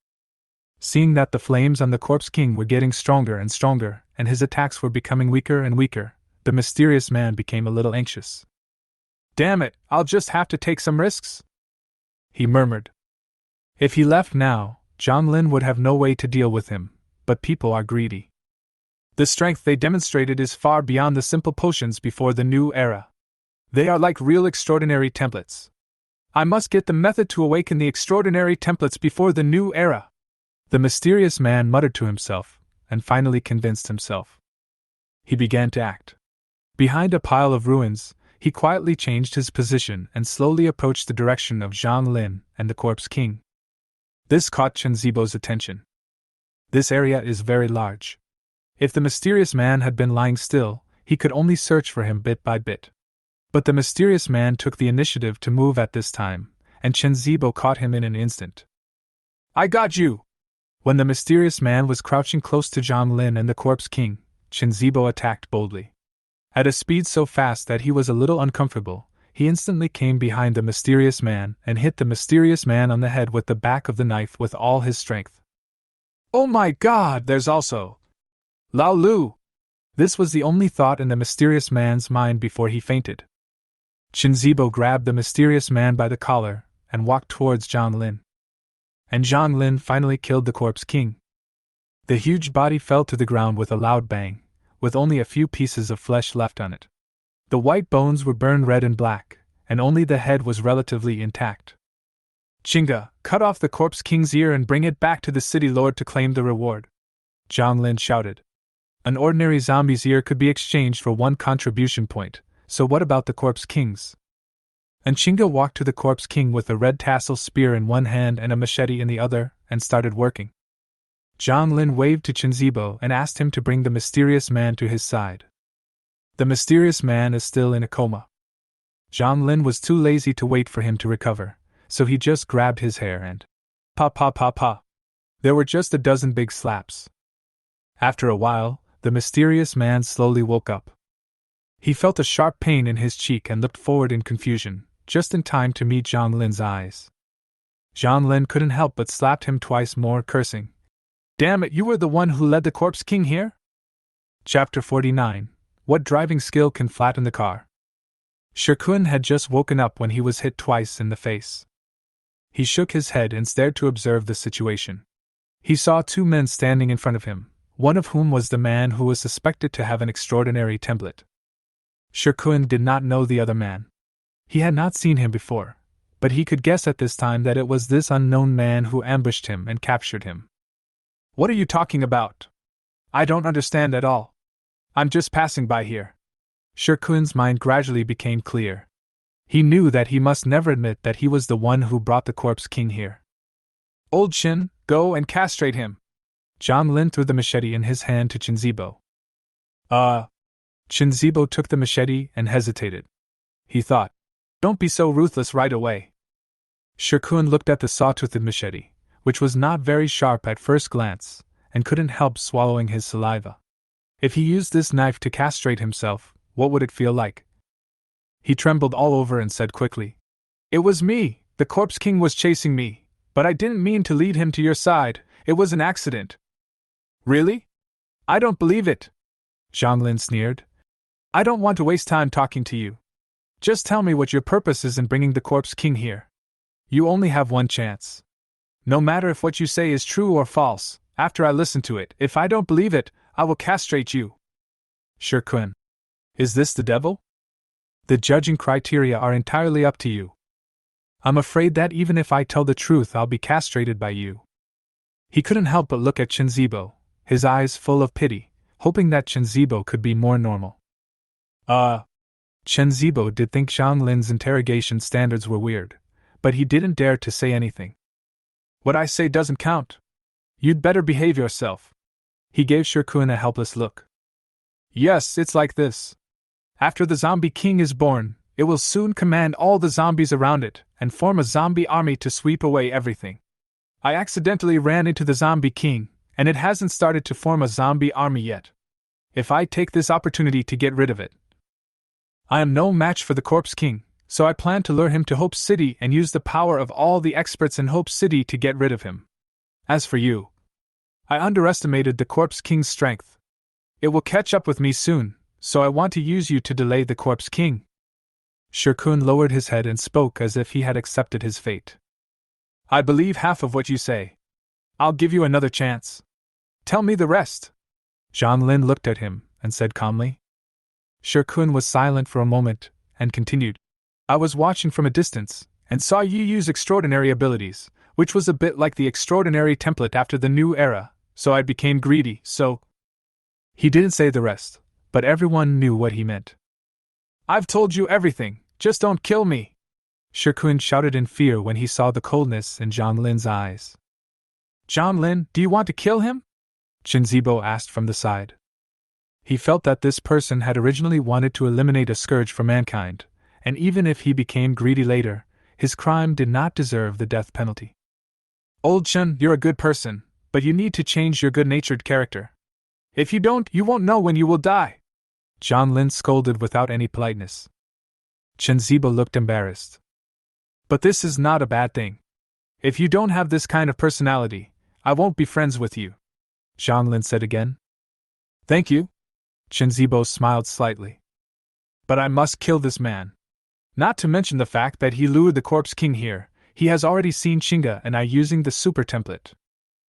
Seeing that the flames on the Corpse King were getting stronger and stronger, and his attacks were becoming weaker and weaker, the mysterious man became a little anxious. "Damn it, I'll just have to take some risks," he murmured. If he left now, Zhang Lin would have no way to deal with him, but people are greedy. The strength they demonstrated is far beyond the simple potions before the new era. They are like real extraordinary templates. I must get the method to awaken the extraordinary templates before the new era. The mysterious man muttered to himself, and finally convinced himself. He began to act. Behind a pile of ruins, he quietly changed his position and slowly approached the direction of Zhang Lin and the Corpse King. This caught Chen Zibo's attention. This area is very large. If the mysterious man had been lying still, he could only search for him bit by bit. But the mysterious man took the initiative to move at this time, and Chen Zibo caught him in an instant. "I got you!" When the mysterious man was crouching close to Zhang Lin and the Corpse King, Chen Zibo attacked boldly. At a speed so fast that he was a little uncomfortable, he instantly came behind the mysterious man and hit the mysterious man on the head with the back of the knife with all his strength. "Oh my God, there's also Lao Lu!" This was the only thought in the mysterious man's mind before he fainted. Chen Zibo grabbed the mysterious man by the collar and walked towards Zhang Lin. And Zhang Lin finally killed the Corpse King. The huge body fell to the ground with a loud bang, with only a few pieces of flesh left on it. The white bones were burned red and black, and only the head was relatively intact. "Chinga, cut off the Corpse King's ear and bring it back to the city lord to claim the reward," Zhang Lin shouted. An ordinary zombie's ear could be exchanged for 1 contribution point, so what about the Corpse King's? And Chinga walked to the Corpse King with a red tassel spear in one hand and a machete in the other, and started working. Zhang Lin waved to Chen Zibo and asked him to bring the mysterious man to his side. The mysterious man is still in a coma. Zhang Lin was too lazy to wait for him to recover, so he just grabbed his hair and pa pa pa pa. There were just a dozen big slaps. After a while, the mysterious man slowly woke up. He felt a sharp pain in his cheek and looked forward in confusion, just in time to meet Zhang Lin's eyes. Zhang Lin couldn't help but slapped him twice more, cursing, "Damn it, you were the one who led the Corpse King here?" Chapter 49. What driving skill can flatten the car? Shirkun had just woken up when he was hit twice in the face. He shook his head and stared to observe the situation. He saw 2 men standing in front of him, one of whom was the man who was suspected to have an extraordinary template. Shirkun did not know the other man. He had not seen him before, but he could guess at this time that it was this unknown man who ambushed him and captured him. "What are you talking about? I don't understand at all. I'm just passing by here." Shirkun's mind gradually became clear. He knew that he must never admit that he was the one who brought the Corpse King here. "Old Shin, go and castrate him." Zhang Lin threw the machete in his hand to Chen Zibo. Chen Zibo took the machete and hesitated. He thought, "Don't be so ruthless right away." Shirkun looked at the saw-toothed machete, which was not very sharp at first glance, and couldn't help swallowing his saliva. If he used this knife to castrate himself, what would it feel like? He trembled all over and said quickly, "It was me, the Corpse King was chasing me, but I didn't mean to lead him to your side, it was an accident." "Really? I don't believe it," Zhang Lin sneered. "I don't want to waste time talking to you. Just tell me what your purpose is in bringing the Corpse King here. You only have 1 chance. No matter if what you say is true or false, after I listen to it, if I don't believe it, I will castrate you." Shirkun. Is this the devil? The judging criteria are entirely up to you. I'm afraid that even if I tell the truth, I'll be castrated by you. He couldn't help but look at Chen Zibo, his eyes full of pity, hoping that Chen Zibo could be more normal. Chen Zibo did think Zhang Lin's interrogation standards were weird, but he didn't dare to say anything. "What I say doesn't count. You'd better behave yourself." He gave Shirkun a helpless look. "Yes, it's like this. After the Zombie King is born, it will soon command all the zombies around it and form a zombie army to sweep away everything. I accidentally ran into the Zombie King, and it hasn't started to form a zombie army yet. if I take this opportunity to get rid of it. I am no match for the Corpse King, so I plan to lure him to Hope City and use the power of all the experts in Hope City to get rid of him. As for you, I underestimated the Corpse King's strength. It will catch up with me soon, so I want to use you to delay the Corpse King. Shirkun lowered his head and spoke as if he had accepted his fate. I believe half of what you say. I'll give you another chance. Tell me the rest. Zhang Lin looked at him and said calmly. Shirkun was silent for a moment and continued. I was watching from a distance and saw you use extraordinary abilities, which was a bit like the extraordinary template after the new era, so I became greedy, so... He didn't say the rest, but everyone knew what he meant. I've told you everything, just don't kill me! Shirkun shouted in fear when he saw the coldness in Zhang Lin's eyes. Zhang Lin, do you want to kill him? Chinzibo asked from the side. He felt that this person had originally wanted to eliminate a scourge for mankind, and even if he became greedy later, his crime did not deserve the death penalty. Old Chen, you're a good person, but you need to change your good-natured character. If you don't, you won't know when you will die. Zhang Lin scolded without any politeness. Chinzibo looked embarrassed. But this is not a bad thing. If you don't have this kind of personality, I won't be friends with you, Zhang Lin said again. Thank you. Chinzibo smiled slightly. But I must kill this man. Not to mention the fact that he lured the Corpse King here, he has already seen Chinga and I using the super template.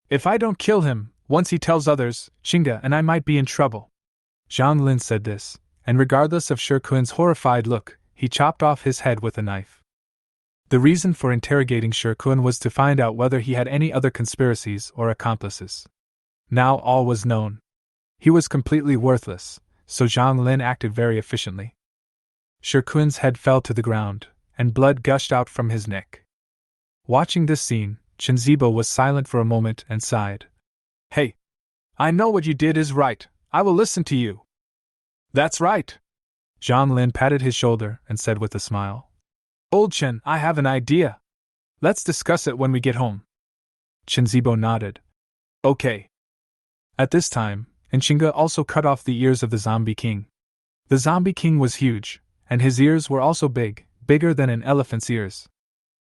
If I don't kill him, once he tells others, Chinga and I might be in trouble. Zhang Lin said this, and regardless of Shirkun's horrified look, he chopped off his head with a knife. The reason for interrogating Shirkun was to find out whether he had any other conspiracies or accomplices. Now all was known. He was completely worthless, so Zhang Lin acted very efficiently. Shirkun's head fell to the ground, and blood gushed out from his neck. Watching this scene, Chinzibo was silent for a moment and sighed. Hey! I know what you did is right, I will listen to you. That's right. Zhang Lin patted his shoulder and said with a smile. Old Chen, I have an idea. Let's discuss it when we get home. Chinzibo nodded. Okay. At this time, Chinga also cut off the ears of the Zombie King. The Zombie King was huge, and his ears were also big, bigger than an elephant's ears.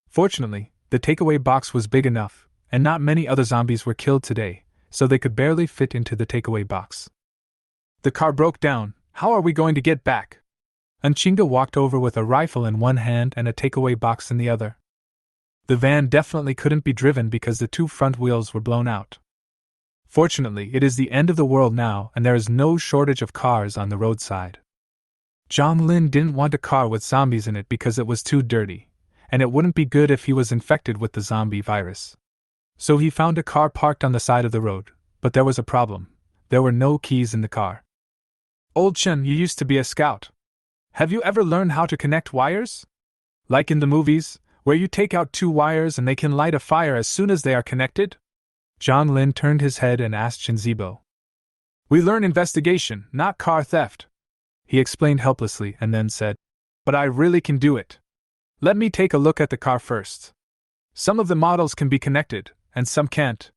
Fortunately, the takeaway box was big enough, and not many other zombies were killed today, so they could barely fit into the takeaway box. The car broke down, how are we going to get back? Chinga walked over with a rifle in one hand and a takeaway box in the other. The van definitely couldn't be driven because the two front wheels were blown out. Fortunately, it is the end of the world now and there is no shortage of cars on the roadside. Zhang Lin didn't want a car with zombies in it because it was too dirty, and it wouldn't be good if he was infected with the zombie virus. So he found a car parked on the side of the road, but there was a problem. There were no keys in the car. Old Chen, you used to be a scout. Have you ever learned how to connect wires? Like in the movies, where you take out two wires and they can light a fire as soon as they are connected? Zhang Lin turned his head and asked Chinzibo. We learn investigation, not car theft. He explained helplessly and then said, But I really can do it. Let me take a look at the car first. Some of the models can be connected, and some can't.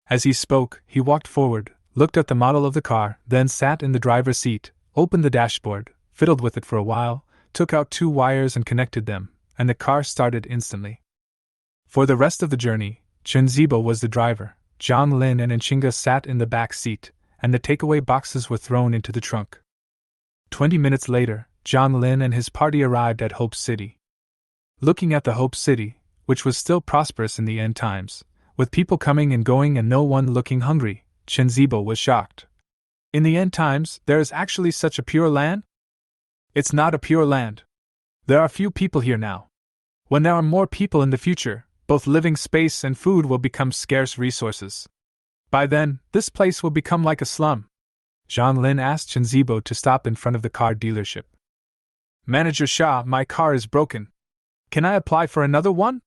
As he spoke, he walked forward, looked at the model of the car, then sat in the driver's seat, opened the dashboard, fiddled with it for a while, took out two wires and connected them, and the car started instantly. For the rest of the journey, Chinzibo was the driver, Zhang Lin and Chinga sat in the back seat, and the takeaway boxes were thrown into the trunk. 20 minutes later, Zhang Lin and his party arrived at Hope City. Looking at the Hope City, which was still prosperous in the end times, with people coming and going and no one looking hungry, Chinzibo was shocked. In the end times, there is actually such a pure land? It's not a pure land. There are few people here now. When there are more people in the future, both living space and food will become scarce resources. By then, this place will become like a slum. Zhang Lin asked Chinzibo to stop in front of the car dealership. Manager Xia, my car is broken. Can I apply for another one?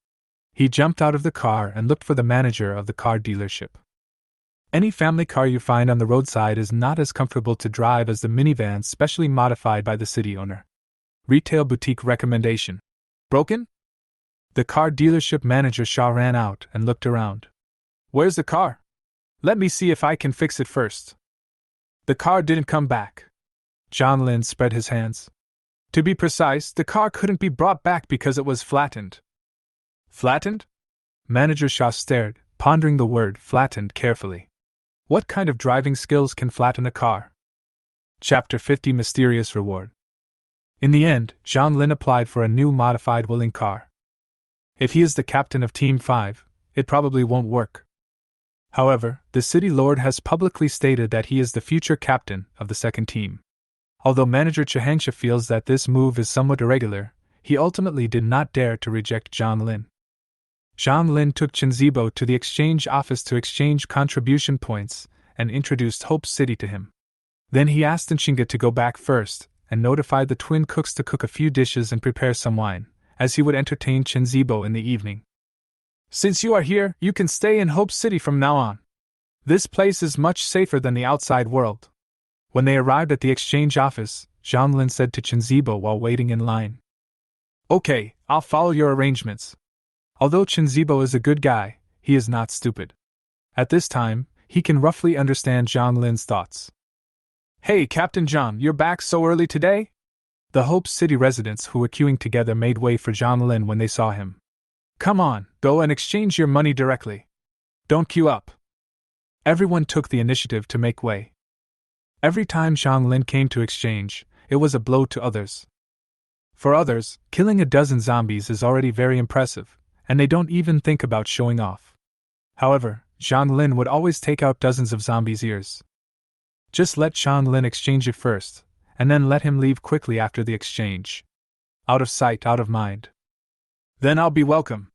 He jumped out of the car and looked for the manager of the car dealership. Any family car you find on the roadside is not as comfortable to drive as the minivans specially modified by the city owner. Retail boutique recommendation. Broken? The car dealership manager Xia ran out and looked around. Where's the car? Let me see if I can fix it first. The car didn't come back. Zhang Lin spread his hands. To be precise, the car couldn't be brought back because it was flattened. Flattened? Manager Shah stared, pondering the word flattened carefully. What kind of driving skills can flatten a car? Chapter 50 Mysterious Reward. In the end, Zhang Lin applied for a new modified willing car. If he is the captain of Team 5, it probably won't work. However, the city lord has publicly stated that he is the future captain of the second team. Although manager Chahangsha feels that this move is somewhat irregular, he ultimately did not dare to reject Zhang Lin. Zhang Lin took Chen Zibo to the exchange office to exchange contribution points and introduced Hope City to him. Then he asked Nshinga to go back first and notified the twin cooks to cook a few dishes and prepare some wine, as he would entertain Chen Zibo in the evening. Since you are here, you can stay in Hope City from now on. This place is much safer than the outside world. When they arrived at the exchange office, Zhang Lin said to Chen Zibo while waiting in line. Okay, I'll follow your arrangements. Although Chen Zibo is a good guy, he is not stupid. At this time, he can roughly understand Zhang Lin's thoughts. Hey, Captain Zhang, you're back so early today? The Hope City residents who were queuing together made way for Zhang Lin when they saw him. Come on, go and exchange your money directly. Don't queue up. Everyone took the initiative to make way. Every time Zhang Lin came to exchange, it was a blow to others. For others, killing a dozen zombies is already very impressive, and they don't even think about showing off. However, Zhang Lin would always take out dozens of zombies' ears. Just let Zhang Lin exchange it first, and then let him leave quickly after the exchange. Out of sight, out of mind. Then I'll be welcome.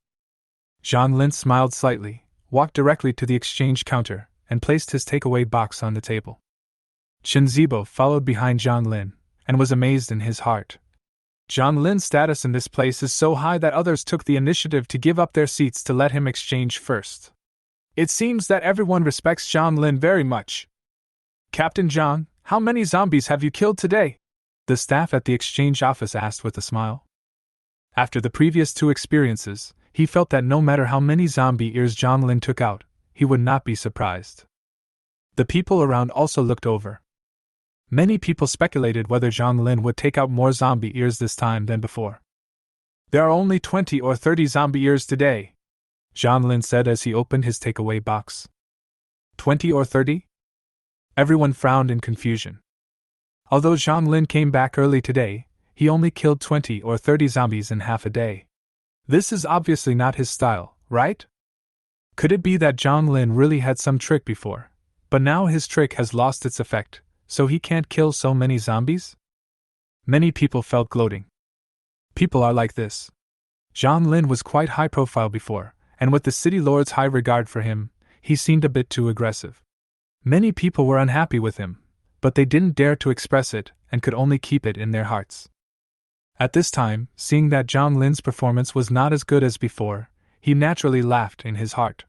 Zhang Lin smiled slightly, walked directly to the exchange counter, and placed his takeaway box on the table. Chen Zibo followed behind Zhang Lin, and was amazed in his heart. Zhang Lin's status in this place is so high that others took the initiative to give up their seats to let him exchange first. It seems that everyone respects Zhang Lin very much. Captain Zhang, how many zombies have you killed today? The staff at the exchange office asked with a smile. After the previous two experiences, he felt that no matter how many zombie ears Zhang Lin took out, he would not be surprised. The people around also looked over. Many people speculated whether Zhang Lin would take out more zombie ears this time than before. There are only 20 or 30 zombie ears today, Zhang Lin said as he opened his takeaway box. 20 or 30? Everyone frowned in confusion. Although Zhang Lin came back early today, he only killed 20 or 30 zombies in half a day. This is obviously not his style, right? Could it be that Zhang Lin really had some trick before, but now his trick has lost its effect, so he can't kill so many zombies? Many people felt gloating. People are like this. Zhang Lin was quite high profile before, and with the city lord's high regard for him, he seemed a bit too aggressive. Many people were unhappy with him, but they didn't dare to express it and could only keep it in their hearts. At this time, seeing that Zhang Lin's performance was not as good as before, he naturally laughed in his heart.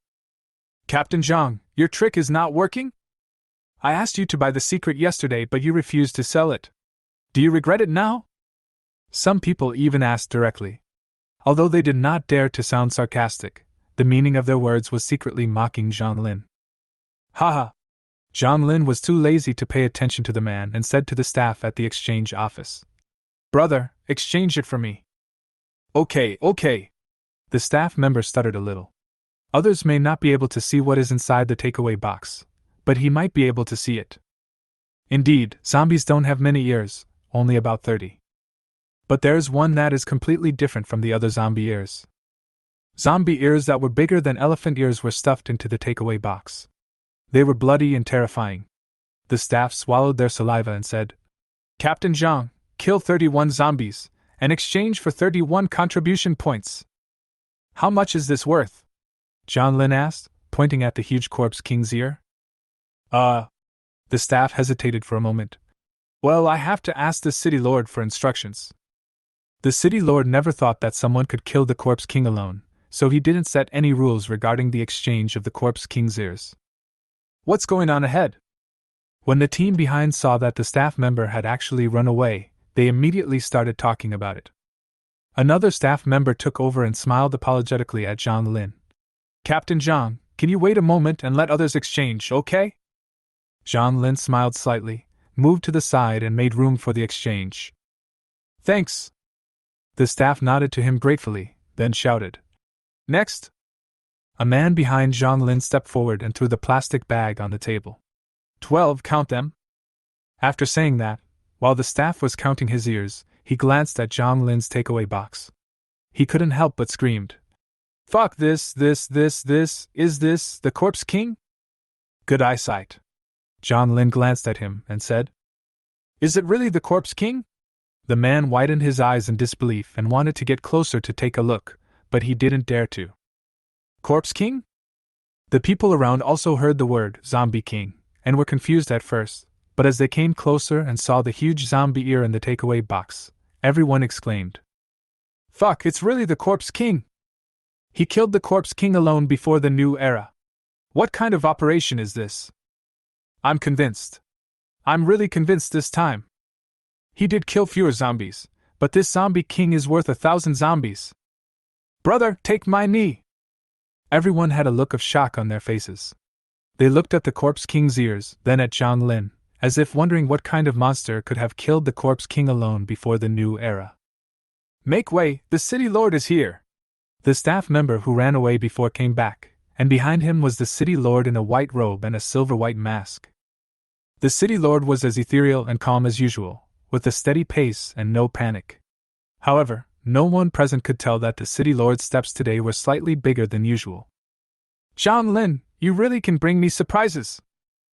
Captain Zhang, your trick is not working? I asked you to buy the secret yesterday, but you refused to sell it. Do you regret it now? Some people even asked directly. Although they did not dare to sound sarcastic, the meaning of their words was secretly mocking Zhang Lin. Haha! Zhang Lin was too lazy to pay attention to the man and said to the staff at the exchange office, Brother, exchange it for me. Okay. The staff member stuttered a little. Others may not be able to see what is inside the takeaway box, but he might be able to see it. Indeed, zombies don't have many ears, only about 30. But there's one that is completely different from the other zombie ears. Zombie ears that were bigger than elephant ears were stuffed into the takeaway box. They were bloody and terrifying. The staff swallowed their saliva and said, Captain Zhang, kill 31 zombies, and exchange for 31 contribution points. How much is this worth? Zhang Lin asked, pointing at the huge corpse king's ear. The staff hesitated for a moment. Well, I have to ask the city lord for instructions. The city lord never thought that someone could kill the corpse king alone, so he didn't set any rules regarding the exchange of the corpse king's ears. What's going on ahead? When the team behind saw that the staff member had actually run away, they immediately started talking about it. Another staff member took over and smiled apologetically at Zhang Lin. Captain Zhang, can you wait a moment and let others exchange, okay? Zhang Lin smiled slightly, moved to the side and made room for the exchange. Thanks. The staff nodded to him gratefully, then shouted. Next! A man behind Zhang Lin stepped forward and threw the plastic bag on the table. 12, count them. After saying that, while the staff was counting his ears, he glanced at Zhang Lin's takeaway box. He couldn't help but screamed. Fuck this, is this the Corpse King? Good eyesight. Zhang Lin glanced at him and said, Is it really the Corpse King? The man widened his eyes in disbelief and wanted to get closer to take a look, but he didn't dare to. Corpse King? The people around also heard the word Zombie King and were confused at first, but as they came closer and saw the huge zombie ear in the takeaway box, everyone exclaimed. Fuck, it's really the Corpse King! He killed the Corpse King alone before the new era. What kind of operation is this? I'm convinced. I'm really convinced this time. He did kill fewer zombies, but this zombie king is worth 1,000 zombies. Brother, take my knee! Everyone had a look of shock on their faces. They looked at the Corpse King's ears, then at Zhang Lin, as if wondering what kind of monster could have killed the Corpse King alone before the new era. Make way, the city lord is here! The staff member who ran away before came back, and behind him was the city lord in a white robe and a silver-white mask. The city lord was as ethereal and calm as usual, with a steady pace and no panic. However, no one present could tell that the city lord's steps today were slightly bigger than usual. Zhang Lin, you really can bring me surprises!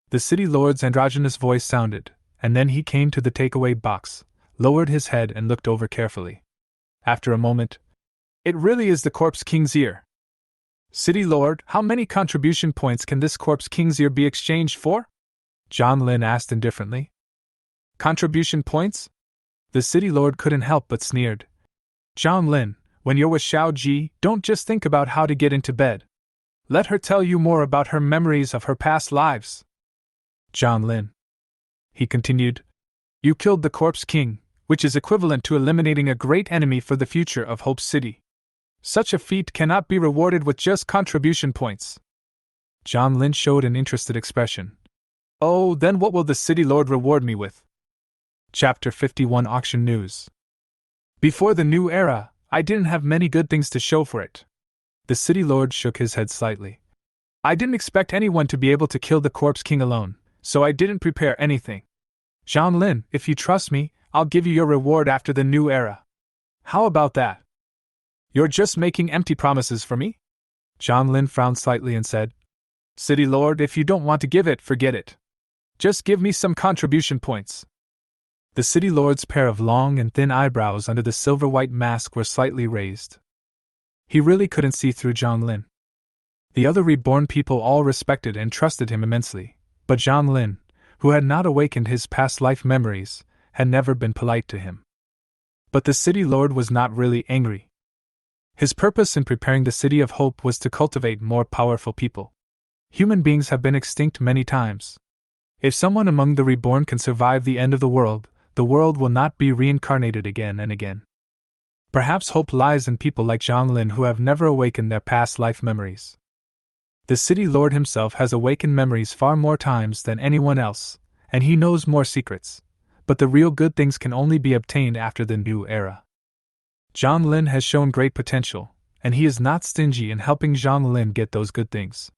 The city lord's androgynous voice sounded, and then he came to the takeaway box, lowered his head and looked over carefully. After a moment, It really is the Corpse King's ear. City Lord, how many contribution points can this Corpse King's ear be exchanged for? Zhang Lin asked indifferently. Contribution points? The City Lord couldn't help but sneered. Zhang Lin, when you're with Xiao Ji, don't just think about how to get into bed. Let her tell you more about her memories of her past lives. Zhang Lin. He continued. You killed the Corpse King, which is equivalent to eliminating a great enemy for the future of Hope City. Such a feat cannot be rewarded with just contribution points. Zhang Lin showed an interested expression. Oh, then what will the City Lord reward me with? Chapter 51 Auction News. Before the new era, I didn't have many good things to show for it. The City Lord shook his head slightly. I didn't expect anyone to be able to kill the Corpse King alone, so I didn't prepare anything. Zhang Lin, if you trust me, I'll give you your reward after the new era. How about that? You're just making empty promises for me? Zhang Lin frowned slightly and said, City Lord, if you don't want to give it, forget it. Just give me some contribution points. The City Lord's pair of long and thin eyebrows under the silver-white mask were slightly raised. He really couldn't see through Zhang Lin. The other reborn people all respected and trusted him immensely, but Zhang Lin, who had not awakened his past life memories, had never been polite to him. But the City Lord was not really angry. His purpose in preparing the City of Hope was to cultivate more powerful people. Human beings have been extinct many times. If someone among the reborn can survive the end of the world will not be reincarnated again and again. Perhaps hope lies in people like Zhang Lin who have never awakened their past life memories. The City Lord himself has awakened memories far more times than anyone else, and he knows more secrets, but the real good things can only be obtained after the new era. Zhang Lin has shown great potential, and he is not stingy in helping Zhang Lin get those good things.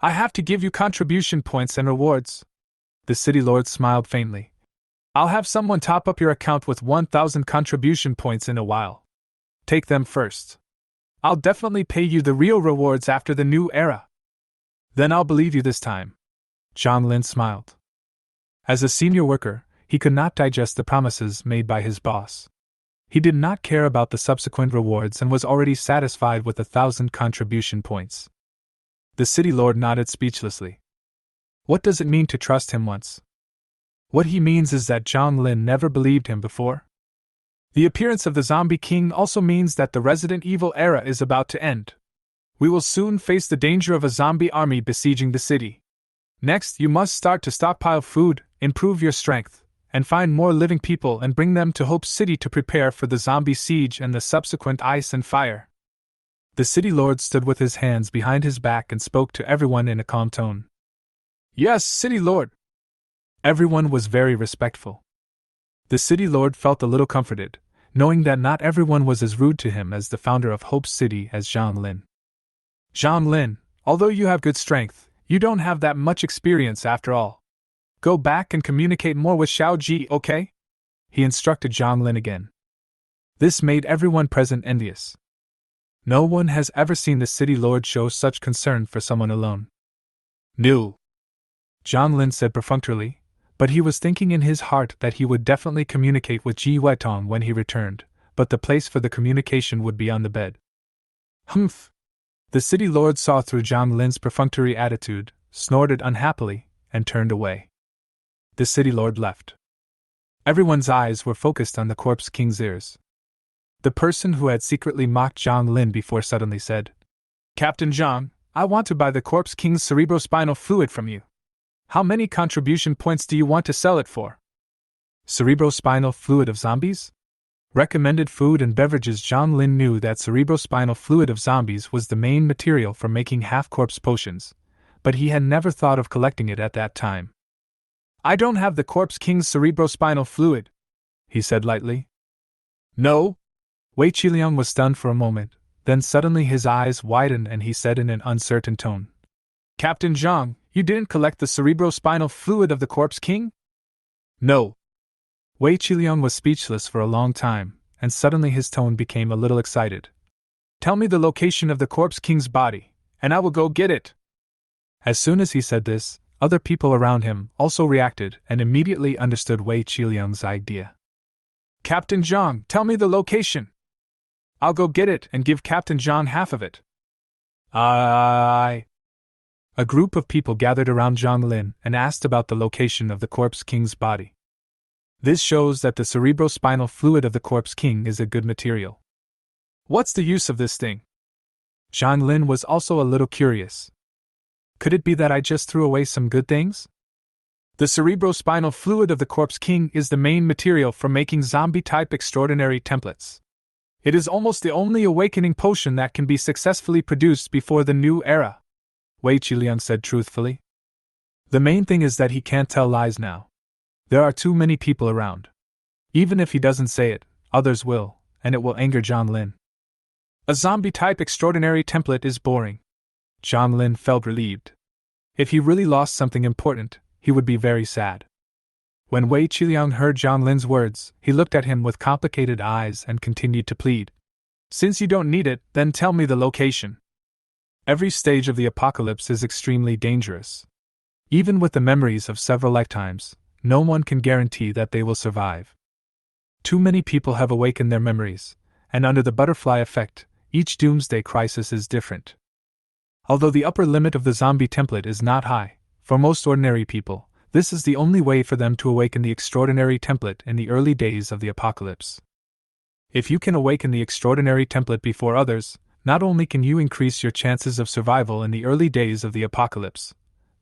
I have to give you contribution points and rewards. The City Lord smiled faintly. I'll have someone top up your account with 1,000 contribution points in a while. Take them first. I'll definitely pay you the real rewards after the new era. Then I'll believe you this time. Zhang Lin smiled. As a senior worker, he could not digest the promises made by his boss. He did not care about the subsequent rewards and was already satisfied with 1,000 contribution points. The City Lord nodded speechlessly. What does it mean to trust him once? What he means is that Zhang Lin never believed him before. The appearance of the Zombie King also means that the Resident Evil era is about to end. We will soon face the danger of a zombie army besieging the city. Next, you must start to stockpile food, improve your strength, and find more living people and bring them to Hope City to prepare for the zombie siege and the subsequent ice and fire. The City Lord stood with his hands behind his back and spoke to everyone in a calm tone. Yes, City Lord. Everyone was very respectful. The City Lord felt a little comforted, knowing that not everyone was as rude to him as the founder of Hope City as Zhang Lin. Zhang Lin, although you have good strength, you don't have that much experience after all. Go back and communicate more with Xiao Ji, okay? He instructed Zhang Lin again. This made everyone present envious. No one has ever seen the City Lord show such concern for someone alone. No, Zhang Lin said perfunctorily, but he was thinking in his heart that he would definitely communicate with Ji Weitong when he returned, but the place for the communication would be on the bed. Humph! The City Lord saw through Zhang Lin's perfunctory attitude, snorted unhappily, and turned away. The City Lord left. Everyone's eyes were focused on the Corpse King's ears. The person who had secretly mocked Zhang Lin before suddenly said, Captain Zhang, I want to buy the Corpse King's cerebrospinal fluid from you. How many contribution points do you want to sell it for? Cerebrospinal fluid of zombies? Recommended food and beverages. Zhang Lin knew that cerebrospinal fluid of zombies was the main material for making half-corpse potions, but he had never thought of collecting it at that time. I don't have the Corpse King's cerebrospinal fluid, he said lightly. No? Wei Qiliang was stunned for a moment, then suddenly his eyes widened and he said in an uncertain tone, Captain Zhang, you didn't collect the cerebrospinal fluid of the Corpse King? No. Wei Qiliang was speechless for a long time, and suddenly his tone became a little excited. Tell me the location of the Corpse King's body, and I will go get it. As soon as he said this, other people around him also reacted and immediately understood Wei Qiliang's idea. Captain Zhang, tell me the location. I'll go get it and give Captain Zhang half of it. A group of people gathered around Zhang Lin and asked about the location of the Corpse King's body. This shows that the cerebrospinal fluid of the Corpse King is a good material. What's the use of this thing? Zhang Lin was also a little curious. Could it be that I just threw away some good things? The cerebrospinal fluid of the Corpse King is the main material for making zombie-type extraordinary templates. It is almost the only awakening potion that can be successfully produced before the new era, Wei Qiliang said truthfully. The main thing is that he can't tell lies now. There are too many people around. Even if he doesn't say it, others will, and it will anger Zhang Lin. A zombie-type extraordinary template is boring. Zhang Lin felt relieved. If he really lost something important, he would be very sad. When Wei Qiliang heard Zhang Lin's words, he looked at him with complicated eyes and continued to plead. Since you don't need it, then tell me the location. Every stage of the apocalypse is extremely dangerous. Even with the memories of several lifetimes, no one can guarantee that they will survive. Too many people have awakened their memories, and under the butterfly effect, each doomsday crisis is different. Although the upper limit of the zombie template is not high, for most ordinary people, this is the only way for them to awaken the extraordinary template in the early days of the apocalypse. If you can awaken the extraordinary template before others, not only can you increase your chances of survival in the early days of the apocalypse,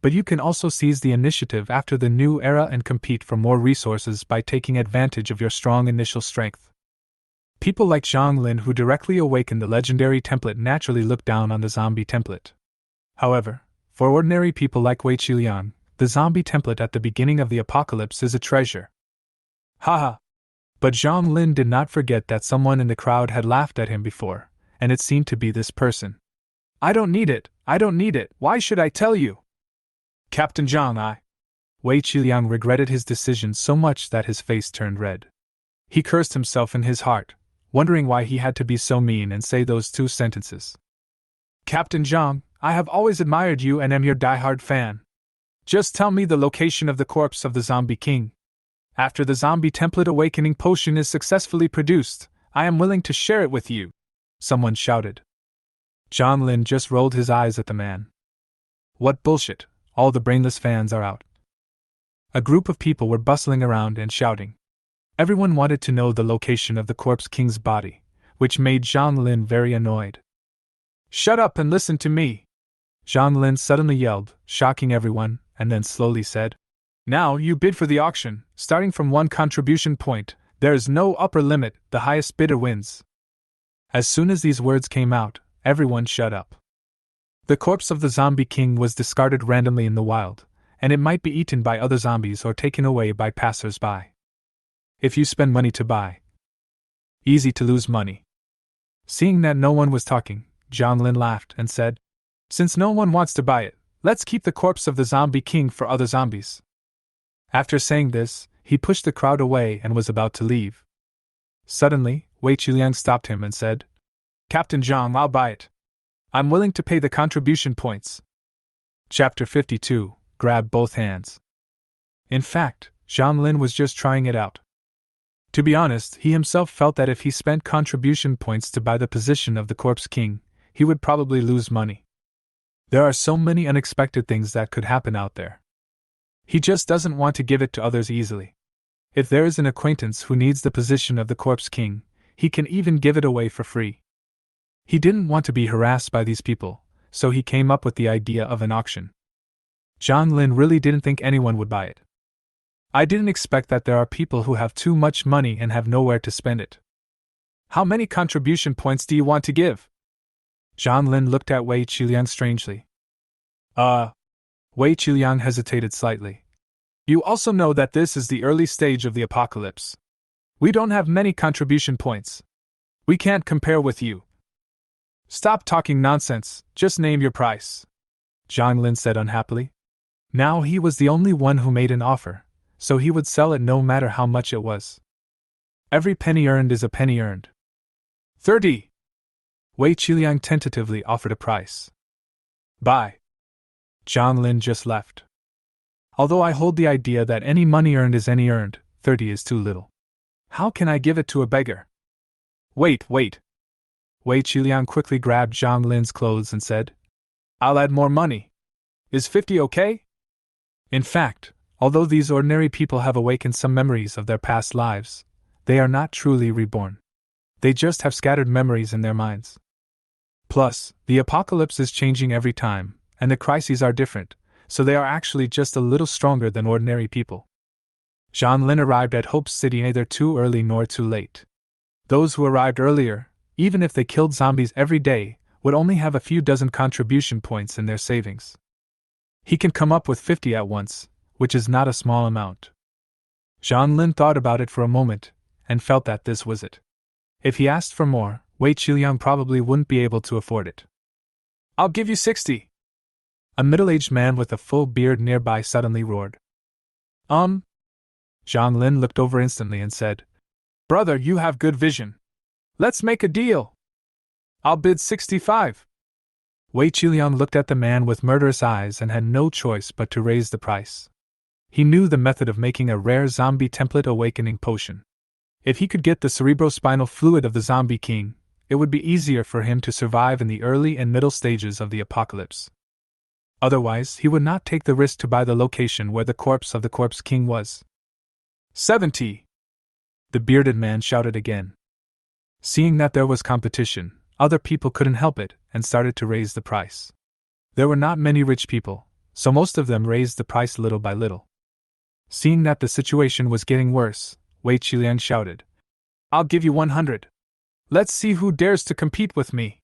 but you can also seize the initiative after the new era and compete for more resources by taking advantage of your strong initial strength. People like Zhang Lin who directly awakened the legendary template naturally look down on the zombie template. However, for ordinary people like Wei Qiliang, the zombie template at the beginning of the apocalypse is a treasure. Haha! But Zhang Lin did not forget that someone in the crowd had laughed at him before, and it seemed to be this person. I don't need it, why should I tell you? Captain Zhang, Wei Qiliang regretted his decision so much that his face turned red. He cursed himself in his heart, wondering why he had to be so mean and say those two sentences. Captain Zhang, I have always admired you and am your diehard fan. Just tell me the location of the corpse of the Zombie King. After the zombie template awakening potion is successfully produced, I am willing to share it with you, someone shouted. Zhang Lin just rolled his eyes at the man. What bullshit, all the brainless fans are out. A group of people were bustling around and shouting. Everyone wanted to know the location of the Corpse King's body, which made Zhang Lin very annoyed. Shut up and listen to me! Zhang Lin suddenly yelled, shocking everyone, and then slowly said, Now you bid for the auction, starting from 1 contribution point, there is no upper limit, the highest bidder wins. As soon as these words came out, everyone shut up. The corpse of the Zombie King was discarded randomly in the wild, and it might be eaten by other zombies or taken away by passers-by. If you spend money to buy, easy to lose money. Seeing that no one was talking, Zhang Lin laughed and said, "Since no one wants to buy it, let's keep the corpse of the zombie king for other zombies." After saying this, he pushed the crowd away and was about to leave. Suddenly, Wei Qiliang stopped him and said, "Captain Zhang, I'll buy it. I'm willing to pay the contribution points." Chapter 52, Grab Both Hands. In fact, Zhang Lin was just trying it out. To be honest, he himself felt that if he spent contribution points to buy the position of the Corpse King, he would probably lose money. There are so many unexpected things that could happen out there. He just doesn't want to give it to others easily. If there is an acquaintance who needs the position of the Corpse King, he can even give it away for free. He didn't want to be harassed by these people, so he came up with the idea of an auction. Zhang Lin really didn't think anyone would buy it. "I didn't expect that there are people who have too much money and have nowhere to spend it. How many contribution points do you want to give?" Zhang Lin looked at Wei Qiliang strangely. Wei Qiliang hesitated slightly. "You also know that this is the early stage of the apocalypse. We don't have many contribution points. We can't compare with you." "Stop talking nonsense, just name your price," Zhang Lin said unhappily. Now he was the only one who made an offer, so he would sell it no matter how much it was. Every penny earned is a penny earned. 30. Wei Qiliang tentatively offered a price. "Buy." Zhang Lin just left. "Although I hold the idea that any money earned is any earned, 30 is too little. How can I give it to a beggar?" Wait. Wei Qiliang quickly grabbed Zhang Lin's clothes and said, "I'll add more money. Is 50 okay?" In fact, although these ordinary people have awakened some memories of their past lives, they are not truly reborn. They just have scattered memories in their minds. Plus, the apocalypse is changing every time, and the crises are different, so they are actually just a little stronger than ordinary people. Zhang Lin arrived at Hope City neither too early nor too late. Those who arrived earlier, even if they killed zombies every day, would only have a few dozen contribution points in their savings. He can come up with 50 at once, which is not a small amount. Zhang Lin thought about it for a moment, and felt that this was it. If he asked for more, Wei Qiliang probably wouldn't be able to afford it. "I'll give you 60. A middle-aged man with a full beard nearby suddenly roared. Zhang Lin looked over instantly and said, "Brother, you have good vision. Let's make a deal. I'll bid 65. Wei Qiliang looked at the man with murderous eyes and had no choice but to raise the price. He knew the method of making a rare zombie template awakening potion. If he could get the cerebrospinal fluid of the zombie king, it would be easier for him to survive in the early and middle stages of the apocalypse. Otherwise, he would not take the risk to buy the location where the corpse of the Corpse King was. 70! The bearded man shouted again. Seeing that there was competition, other people couldn't help it and started to raise the price. There were not many rich people, so most of them raised the price little by little. Seeing that the situation was getting worse, Wei Qiliang shouted, "I'll give you 100. Let's see who dares to compete with me."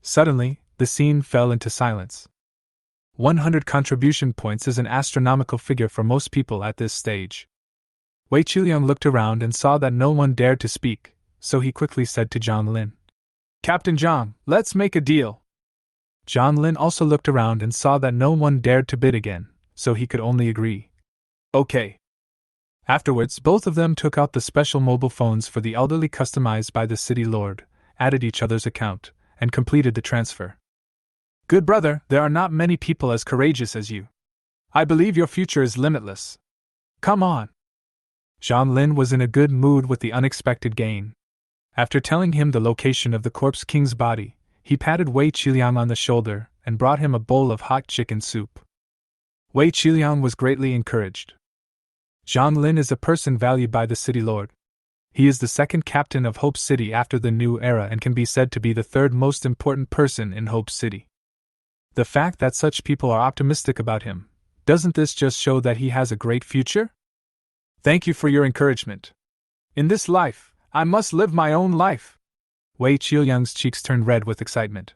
Suddenly, the scene fell into silence. 100 contribution points is an astronomical figure for most people at this stage. Wei Qiliang looked around and saw that no one dared to speak, so he quickly said to Zhang Lin, "Captain Zhang, let's make a deal." Zhang Lin also looked around and saw that no one dared to bid again, so he could only agree. "Okay." Afterwards, both of them took out the special mobile phones for the elderly customized by the city lord, added each other's account, and completed the transfer. "Good brother, there are not many people as courageous as you. I believe your future is limitless. Come on." Zhang Lin was in a good mood with the unexpected gain. After telling him the location of the Corpse King's body, he patted Wei Qiliang on the shoulder and brought him a bowl of hot chicken soup. Wei Qiliang was greatly encouraged. Zhang Lin is a person valued by the city lord. He is the second captain of Hope City after the new era and can be said to be the third most important person in Hope City. The fact that such people are optimistic about him, doesn't this just show that he has a great future? "Thank you for your encouragement. In this life, I must live my own life." Wei Qiliang's cheeks turned red with excitement.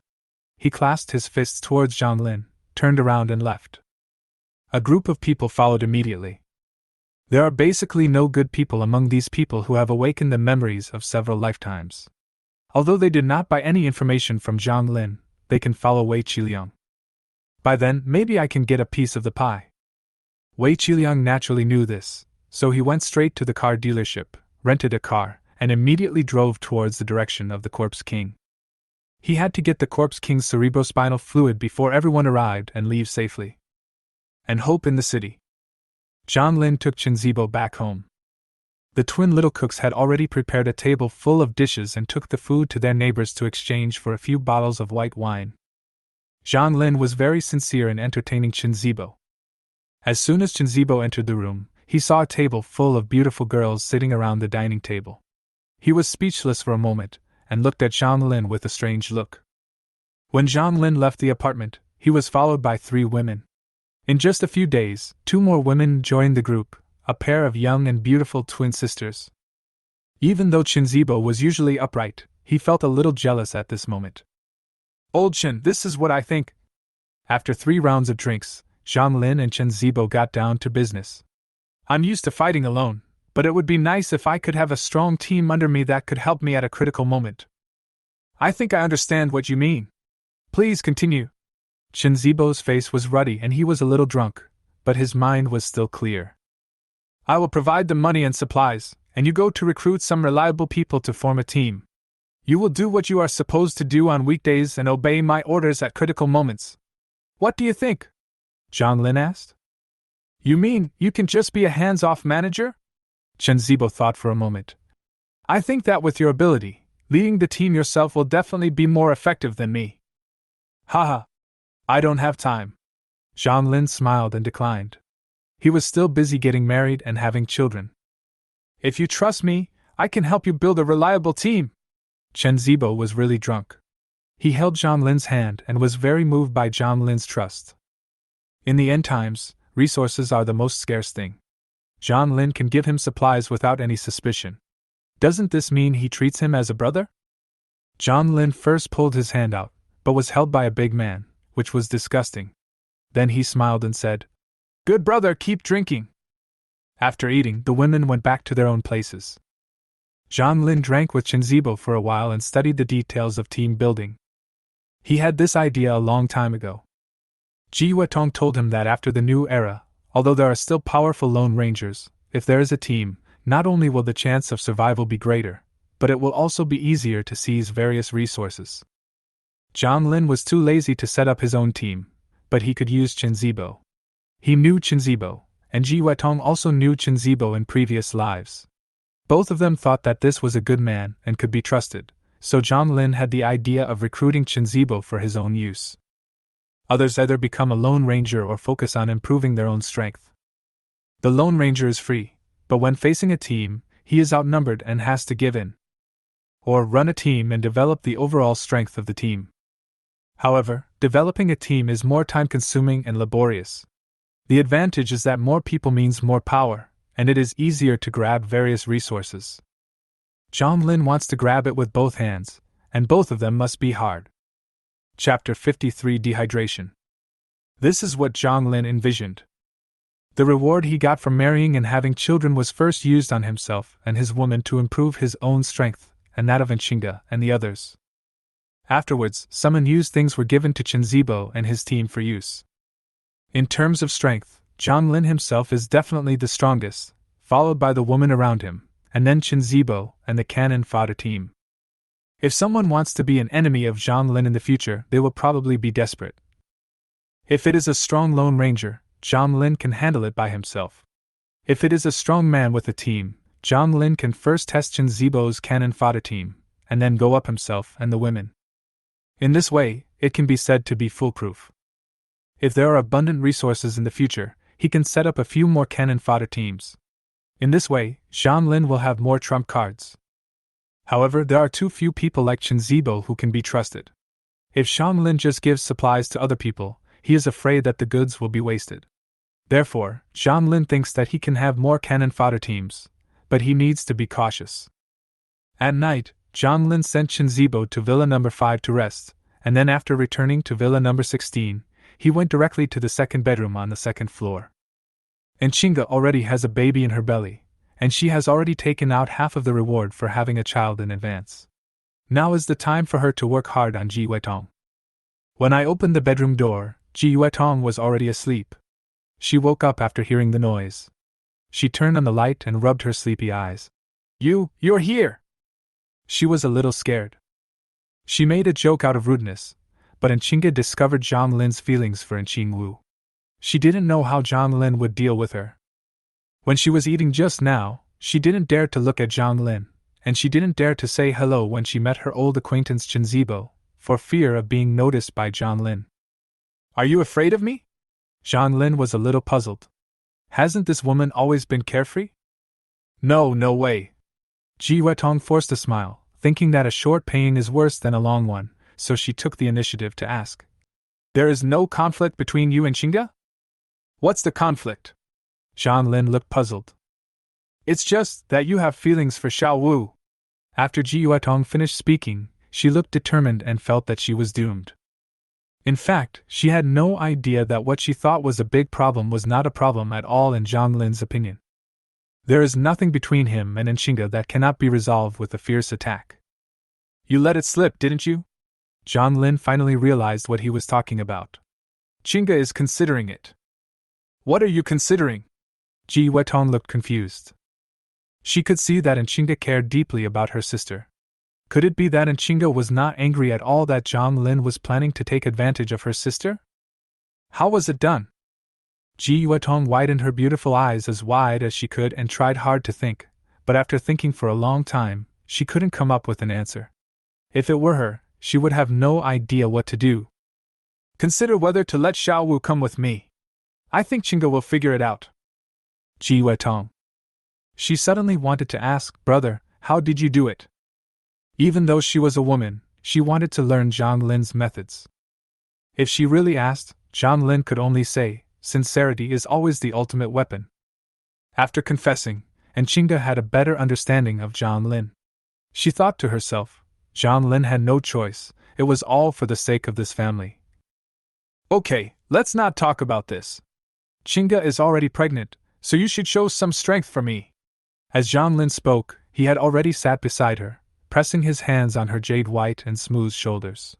He clasped his fists towards Zhang Lin, turned around and left. A group of people followed immediately. There are basically no good people among these people who have awakened the memories of several lifetimes. Although they did not buy any information from Zhang Lin, they can follow Wei Qiliang. By then, maybe I can get a piece of the pie. Wei Qiliang naturally knew this, so he went straight to the car dealership, rented a car, and immediately drove towards the direction of the Corpse King. He had to get the Corpse King's cerebrospinal fluid before everyone arrived and leave safely. And hope in the city. Zhang Lin took Chenzibo back home. The twin little cooks had already prepared a table full of dishes and took the food to their neighbors to exchange for a few bottles of white wine. Zhang Lin was very sincere in entertaining Chenzibo. As soon as Chenzibo entered the room, he saw a table full of beautiful girls sitting around the dining table. He was speechless for a moment, and looked at Zhang Lin with a strange look. When Zhang Lin left the apartment, he was followed by 3 women. In just a few days, 2 more women joined the group, a pair of young and beautiful twin sisters. Even though Chenzibo was usually upright, he felt a little jealous at this moment. "Old Chen, this is what I think." After 3 rounds of drinks, Zhang Lin and Chenzibo got down to business. "I'm used to fighting alone, but it would be nice if I could have a strong team under me that could help me at a critical moment." "I think I understand what you mean. Please continue." Chenzibo's face was ruddy and he was a little drunk, but his mind was still clear. "I will provide the money and supplies, and you go to recruit some reliable people to form a team. You will do what you are supposed to do on weekdays and obey my orders at critical moments. What do you think?" Zhang Lin asked. "You mean you can just be a hands-off manager?" Chenzibo thought for a moment. "I think that with your ability, leading the team yourself will definitely be more effective than me." "Haha. I don't have time." Zhang Lin smiled and declined. He was still busy getting married and having children. "If you trust me, I can help you build a reliable team." Chenzibo was really drunk. He held Zhang Lin's hand and was very moved by Zhang Lin's trust. In the end times, resources are the most scarce thing. Zhang Lin can give him supplies without any suspicion. Doesn't this mean he treats him as a brother? Zhang Lin first pulled his hand out, but was held by a big man, which was disgusting. Then he smiled and said, "Good brother, keep drinking." After eating, the women went back to their own places. Zhang Lin drank with Chenzibo for a while and studied the details of team building. He had this idea a long time ago. Ji Wetong told him that after the new era, although there are still powerful Lone Rangers, if there is a team, not only will the chance of survival be greater, but it will also be easier to seize various resources. Zhang Lin was too lazy to set up his own team, but he could use Chenzibo. He knew Chenzibo, and Ji Wetong also knew Chenzibo in previous lives. Both of them thought that this was a good man and could be trusted, so Zhang Lin had the idea of recruiting Chenzibo for his own use. Others either become a Lone Ranger or focus on improving their own strength. The Lone Ranger is free, but when facing a team, he is outnumbered and has to give in. Or run a team and develop the overall strength of the team. However, developing a team is more time-consuming and laborious. The advantage is that more people means more power, and it is easier to grab various resources. Zhang Lin wants to grab it with both hands, and both of them must be hard. Chapter 53 Dehydration. This is what Zhang Lin envisioned. The reward he got from marrying and having children was first used on himself and his woman to improve his own strength, and that of Enshinga and the others. Afterwards, some unused things were given to Chenzibo and his team for use. In terms of strength, Zhang Lin himself is definitely the strongest, followed by the woman around him, and then Chenzibo and the cannon fodder team. If someone wants to be an enemy of Zhang Lin in the future, they will probably be desperate. If it is a strong Lone Ranger, Zhang Lin can handle it by himself. If it is a strong man with a team, Zhang Lin can first test Chenzibo's cannon fodder team, and then go up himself and the women. In this way, it can be said to be foolproof. If there are abundant resources in the future, he can set up a few more cannon fodder teams. In this way, Zhang Lin will have more trump cards. However, there are too few people like Chenzibo who can be trusted. If Zhang Lin just gives supplies to other people, he is afraid that the goods will be wasted. Therefore, Zhang Lin thinks that he can have more cannon fodder teams, but he needs to be cautious. At night, Zhang Lin sent Chenzibo to Villa No. 5 to rest, and then after returning to Villa No. 16, he went directly to the second bedroom on the second floor. And Chinga already has a baby in her belly, and she has already taken out half of the reward for having a child in advance. Now is the time for her to work hard on Ji Yuetong. When I opened the bedroom door, Ji Yuetong was already asleep. She woke up after hearing the noise. She turned on the light and rubbed her sleepy eyes. You're here! She was a little scared. She made a joke out of rudeness, but Chinga discovered Zhang Lin's feelings for Qing Wu. She didn't know how Zhang Lin would deal with her. When she was eating just now, she didn't dare to look at Zhang Lin, and she didn't dare to say hello when she met her old acquaintance Chen Zibo, for fear of being noticed by Zhang Lin. Are you afraid of me? Zhang Lin was a little puzzled. Hasn't this woman always been carefree? No way. Ji Yuetong forced a smile, thinking that a short pain is worse than a long one, so she took the initiative to ask. There is no conflict between you and Chinga? What's the conflict? Zhang Lin looked puzzled. It's just that you have feelings for Xiao Wu. After Ji Yuetong finished speaking, she looked determined and felt that she was doomed. In fact, she had no idea that what she thought was a big problem was not a problem at all in Zhang Lin's opinion. There is nothing between him and Chinga that cannot be resolved with a fierce attack. You let it slip, didn't you? Zhang Lin finally realized what he was talking about. Chinga is considering it. What are you considering? Ji Yuetong looked confused. She could see that Chinga cared deeply about her sister. Could it be that Chinga was not angry at all that Zhang Lin was planning to take advantage of her sister? How was it done? Ji Yuetong widened her beautiful eyes as wide as she could and tried hard to think, but after thinking for a long time, she couldn't come up with an answer. If it were her, she would have no idea what to do. Consider whether to let Xiao Wu come with me. I think Chinga will figure it out. Ji Yuetong. She suddenly wanted to ask, Brother, how did you do it? Even though she was a woman, she wanted to learn Zhang Lin's methods. If she really asked, Zhang Lin could only say, sincerity is always the ultimate weapon. After confessing, Chinga had a better understanding of Zhang Lin. She thought to herself, Zhang Lin had no choice, it was all for the sake of this family. Okay, let's not talk about this. Chinga is already pregnant, so you should show some strength for me. As Zhang Lin spoke, he had already sat beside her, pressing his hands on her jade white and smooth shoulders.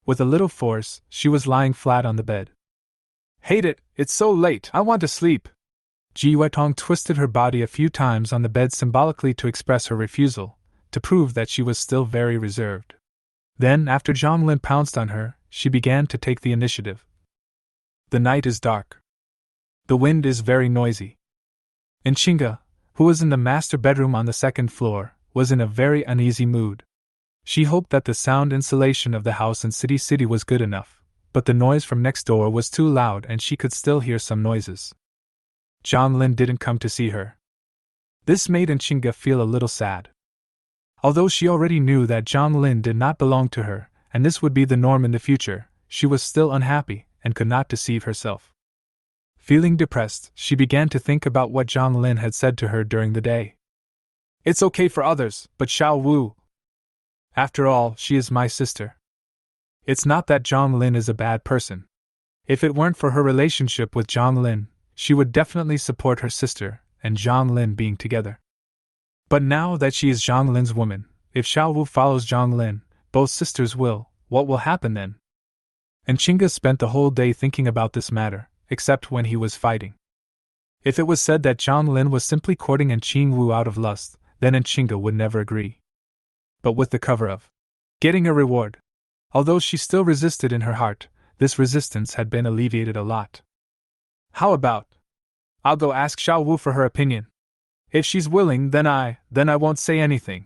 With a little force, she was lying flat on the bed. Hate it, it's so late, I want to sleep. Ji Yuetong twisted her body a few times on the bed symbolically to express her refusal, to prove that she was still very reserved. Then, after Zhang Lin pounced on her, she began to take the initiative. The night is dark. The wind is very noisy. Chinga, who was in the master bedroom on the second floor, was in a very uneasy mood. She hoped that the sound insulation of the house in City was good enough, but the noise from next door was too loud and she could still hear some noises. Zhang Lin didn't come to see her. This made Chinga feel a little sad. Although she already knew that Zhang Lin did not belong to her, and this would be the norm in the future, she was still unhappy and could not deceive herself. Feeling depressed, she began to think about what Zhang Lin had said to her during the day. It's okay for others, but Xiao Wu. After all, she is my sister. It's not that Zhang Lin is a bad person. If it weren't for her relationship with Zhang Lin, she would definitely support her sister and Zhang Lin being together. But now that she is Zhang Lin's woman, if Xiao Wu follows Zhang Lin, both sisters will, what will happen then? Chinga spent the whole day thinking about this matter, except when he was fighting. If it was said that Zhang Lin was simply courting Qing Wu out of lust, then Chinga would never agree. But with the cover of getting a reward, although she still resisted in her heart, this resistance had been alleviated a lot. How about? I'll go ask Xiao Wu for her opinion. If she's willing, then I won't say anything.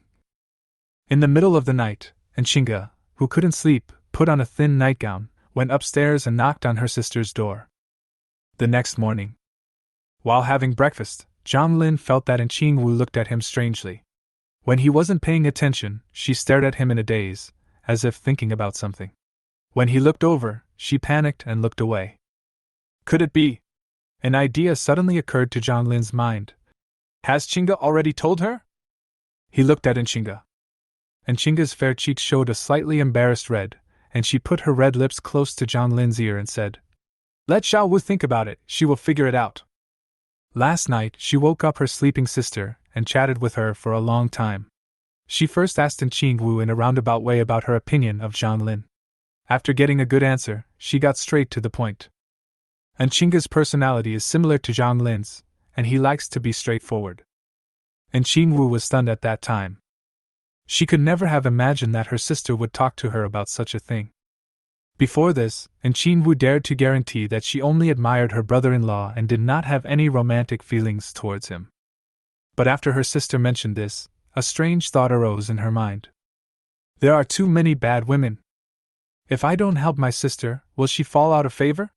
In the middle of the night, Chinga, who couldn't sleep, put on a thin nightgown, went upstairs and knocked on her sister's door. The next morning, while having breakfast, Zhang Lin felt that Qing Wu looked at him strangely. When he wasn't paying attention, she stared at him in a daze, as if thinking about something. When he looked over, she panicked and looked away. Could it be? An idea suddenly occurred to Zhang Lin's mind. Has Chinga already told her? He looked at Chinga. Chinga's fair cheeks showed a slightly embarrassed red, and she put her red lips close to Zhang Lin's ear and said, Let Xiao Wu think about it, she will figure it out. Last night, she woke up her sleeping sister and chatted with her for a long time. She first asked Qing Wu in a roundabout way about her opinion of Zhang Lin. After getting a good answer, she got straight to the point. Qing's personality is similar to Zhang Lin's, and he likes to be straightforward. Qing Wu was stunned at that time. She could never have imagined that her sister would talk to her about such a thing. Before this, Qing Wu dared to guarantee that she only admired her brother-in-law and did not have any romantic feelings towards him. But after her sister mentioned this, a strange thought arose in her mind. There are too many bad women. If I don't help my sister, will she fall out of favor?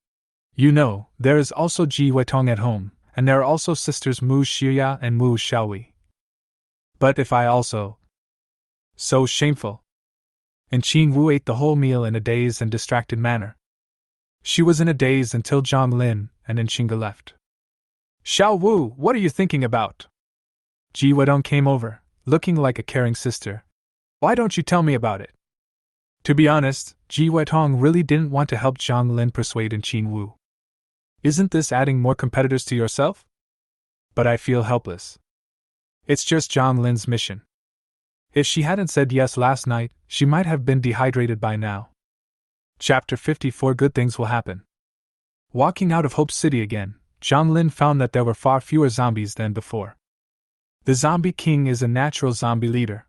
You know, there is also Ji Weitong at home, and there are also sisters Mu Xiya and Mu Xiaoyi. But if I also... So shameful. Qing Wu ate the whole meal in a dazed and distracted manner. She was in a daze until Zhang Lin and Qingge left. Xiao Wu, what are you thinking about? Ji Weitong came over, looking like a caring sister. Why don't you tell me about it? To be honest, Ji Weitong really didn't want to help Zhang Lin persuade Qing Wu. Isn't this adding more competitors to yourself? But I feel helpless. It's just Zhang Lin's mission. If she hadn't said yes last night, she might have been dehydrated by now. Chapter 54 Good Things Will Happen. Walking out of Hope City again, Zhang Lin found that there were far fewer zombies than before. The Zombie King is a natural zombie leader.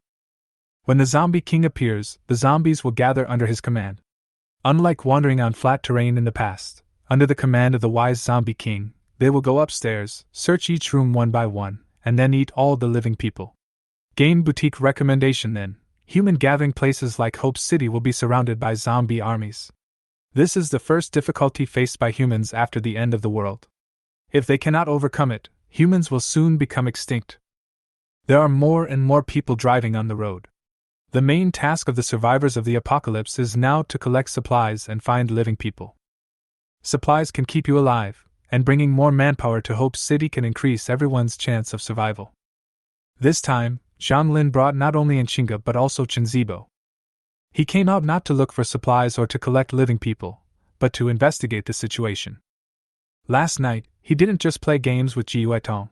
When the Zombie King appears, the zombies will gather under his command. Unlike wandering on flat terrain in the past, under the command of the wise Zombie King, they will go upstairs, search each room one by one, and then eat all the living people. Game boutique recommendation then, human gathering places like Hope City will be surrounded by zombie armies. This is the first difficulty faced by humans after the end of the world. If they cannot overcome it, humans will soon become extinct. There are more and more people driving on the road. The main task of the survivors of the apocalypse is now to collect supplies and find living people. Supplies can keep you alive, and bringing more manpower to Hope City can increase everyone's chance of survival. This time, Zhang Lin brought not only Qingge but also Chen Zibo. He came out not to look for supplies or to collect living people, but to investigate the situation. Last night, he didn't just play games with Ji Weitong.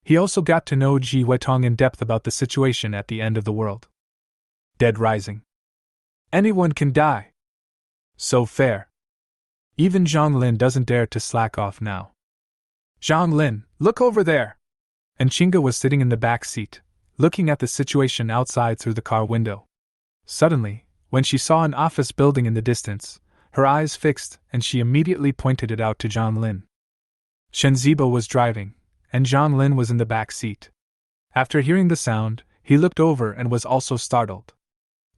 He also got to know Ji Weitong in depth about the situation at the end of the world. Dead rising. Anyone can die. So fair. Even Zhang Lin doesn't dare to slack off now. Zhang Lin, look over there! Qingge was sitting in the back seat, looking at the situation outside through the car window. Suddenly, when she saw an office building in the distance, her eyes fixed and she immediately pointed it out to Zhang Lin. Chen Zibo was driving, and Zhang Lin was in the back seat. After hearing the sound, he looked over and was also startled.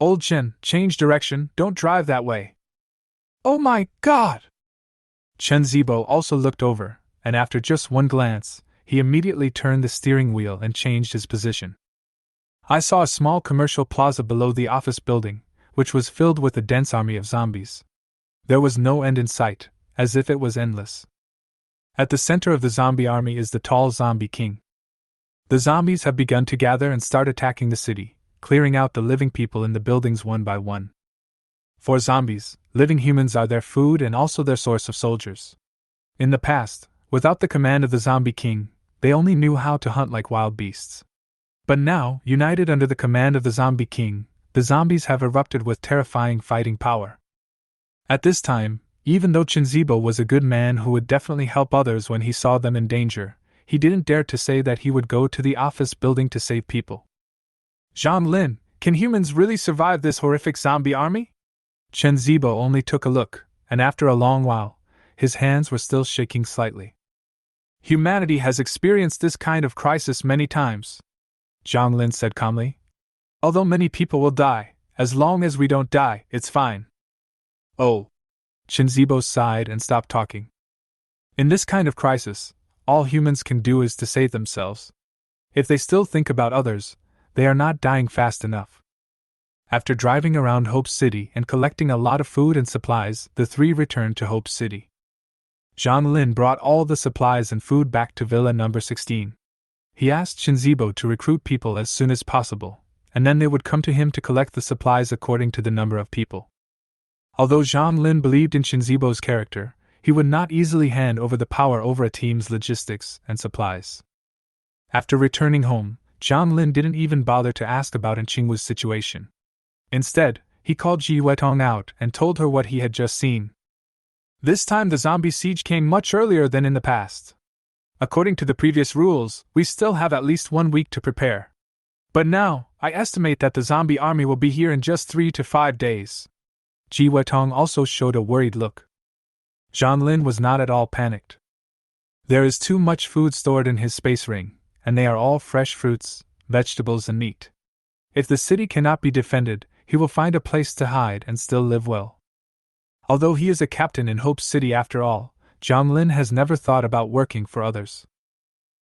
Old Chen, change direction, don't drive that way. Oh my God! Chen Zibo also looked over, and after just one glance, he immediately turned the steering wheel and changed his position. I saw a small commercial plaza below the office building, which was filled with a dense army of zombies. There was no end in sight, as if it was endless. At the center of the zombie army is the tall Zombie King. The zombies have begun to gather and start attacking the city, clearing out the living people in the buildings one by one. For zombies, living humans are their food and also their source of soldiers. In the past, without the command of the Zombie King, they only knew how to hunt like wild beasts. But now, united under the command of the Zombie King, the zombies have erupted with terrifying fighting power. At this time, even though Chen Zibo was a good man who would definitely help others when he saw them in danger, he didn't dare to say that he would go to the office building to save people. Zhang Lin, can humans really survive this horrific zombie army? Chen Zibo only took a look, and after a long while, his hands were still shaking slightly. Humanity has experienced this kind of crisis many times, Zhang Lin said calmly. Although many people will die, as long as we don't die, it's fine. Oh. Chen Zibo sighed and stopped talking. In this kind of crisis, all humans can do is to save themselves. If they still think about others, they are not dying fast enough. After driving around Hope City and collecting a lot of food and supplies, the three returned to Hope City. Zhang Lin brought all the supplies and food back to Villa number 16. He asked Chen Zibo to recruit people as soon as possible, and then they would come to him to collect the supplies according to the number of people. Although Zhang Lin believed in Chen Zibo's character, he would not easily hand over the power over a team's logistics and supplies. After returning home, Zhang Lin didn't even bother to ask about Qingwu's situation. Instead, he called Ji Weitong out and told her what he had just seen. This time the zombie siege came much earlier than in the past. According to the previous rules, we still have at least 1 week to prepare. But now, I estimate that the zombie army will be here in just 3 to 5 days. Ji Weitong also showed a worried look. Zhang Lin was not at all panicked. There is too much food stored in his space ring, and they are all fresh fruits, vegetables and meat. If the city cannot be defended, he will find a place to hide and still live well. Although he is a captain in Hope City after all, Zhang Lin has never thought about working for others.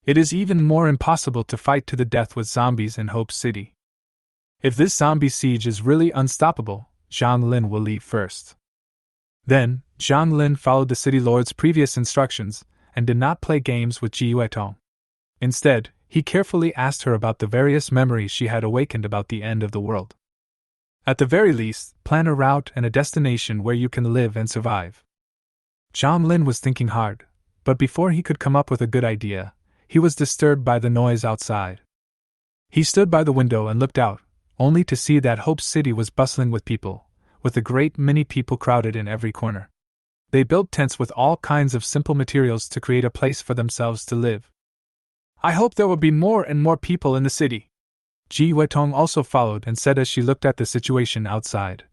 It is even more impossible to fight to the death with zombies in Hope City. If this zombie siege is really unstoppable, Zhang Lin will leave first. Then, Zhang Lin followed the city lord's previous instructions and did not play games with Ji Weitong. Instead, he carefully asked her about the various memories she had awakened about the end of the world. At the very least, plan a route and a destination where you can live and survive. Zhang Lin was thinking hard, but before he could come up with a good idea, he was disturbed by the noise outside. He stood by the window and looked out, only to see that Hope City was bustling with people, with a great many people crowded in every corner. They built tents with all kinds of simple materials to create a place for themselves to live. I hope there will be more and more people in the city. Ji Weitong also followed and said as she looked at the situation outside.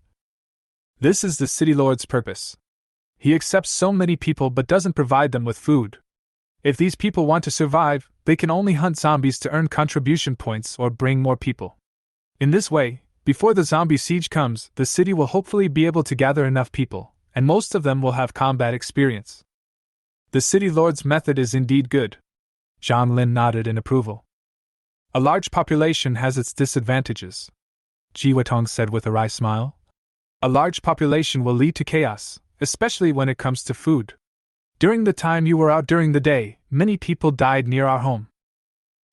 This is the city lord's purpose. He accepts so many people but doesn't provide them with food. If these people want to survive, they can only hunt zombies to earn contribution points or bring more people. In this way, before the zombie siege comes, the city will hopefully be able to gather enough people, and most of them will have combat experience. The city lord's method is indeed good. Zhang Lin nodded in approval. A large population has its disadvantages, Ji Weitong said with a wry smile. A large population will lead to chaos, especially when it comes to food. During the time you were out during the day, many people died near our home.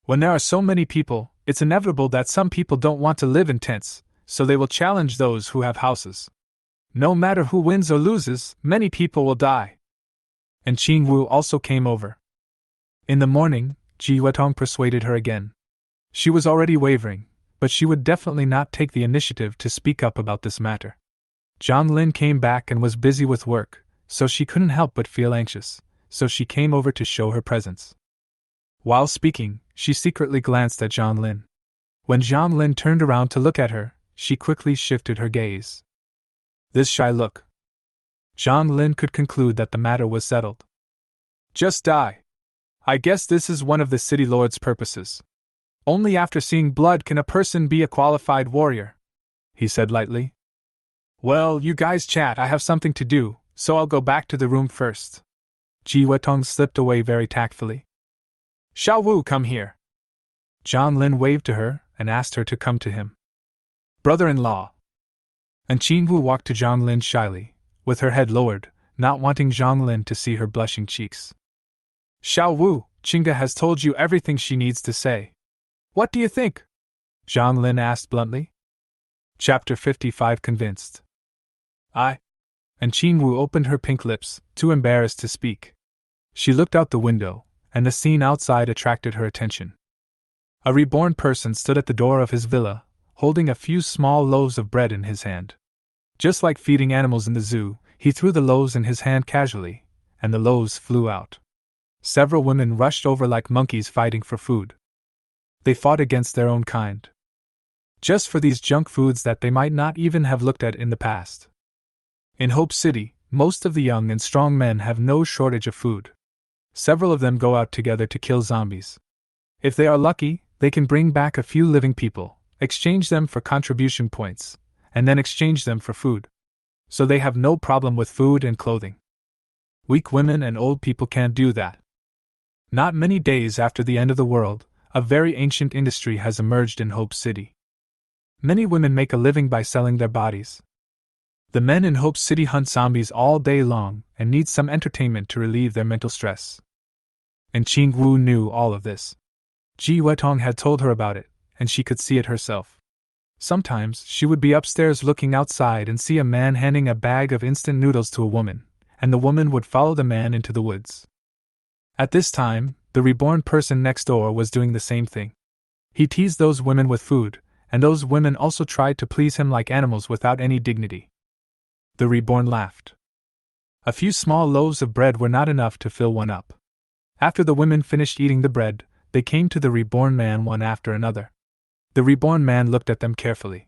When there are so many people, it's inevitable that some people don't want to live in tents, so they will challenge those who have houses. No matter who wins or loses, many people will die. And Qingwu also came over. In the morning, Ji Weitong persuaded her again. She was already wavering, but she would definitely not take the initiative to speak up about this matter. Zhang Lin came back and was busy with work, so she couldn't help but feel anxious, so she came over to show her presence. While speaking, she secretly glanced at Zhang Lin. When Zhang Lin turned around to look at her, she quickly shifted her gaze. This shy look. Zhang Lin could conclude that the matter was settled. Just die. I guess this is one of the city lord's purposes. Only after seeing blood can a person be a qualified warrior, he said lightly. Well, you guys chat, I have something to do, so I'll go back to the room first. Ji Weitong slipped away very tactfully. Xiao Wu, come here. Zhang Lin waved to her and asked her to come to him. Brother-in-law. And Qingwu walked to Zhang Lin shyly, with her head lowered, not wanting Zhang Lin to see her blushing cheeks. Xiao Wu, Qingge has told you everything she needs to say. What do you think? Zhang Lin asked bluntly. Chapter 55 Convinced. And Qingwu opened her pink lips, too embarrassed to speak. She looked out the window, and the scene outside attracted her attention. A reborn person stood at the door of his villa, holding a few small loaves of bread in his hand. Just like feeding animals in the zoo, he threw the loaves in his hand casually, and the loaves flew out. Several women rushed over like monkeys fighting for food. They fought against their own kind. Just for these junk foods that they might not even have looked at in the past. In Hope City, most of the young and strong men have no shortage of food. Several of them go out together to kill zombies. If they are lucky, they can bring back a few living people, exchange them for contribution points, and then exchange them for food. So they have no problem with food and clothing. Weak women and old people can't do that. Not many days after the end of the world, a very ancient industry has emerged in Hope City. Many women make a living by selling their bodies. The men in Hope City hunt zombies all day long and need some entertainment to relieve their mental stress. And Qingwu knew all of this. Ji Weitong had told her about it, and she could see it herself. Sometimes she would be upstairs looking outside and see a man handing a bag of instant noodles to a woman, and the woman would follow the man into the woods. At this time, the reborn person next door was doing the same thing. He teased those women with food, and those women also tried to please him like animals without any dignity. The reborn laughed. A few small loaves of bread were not enough to fill one up. After the women finished eating the bread, they came to the reborn man one after another. The reborn man looked at them carefully.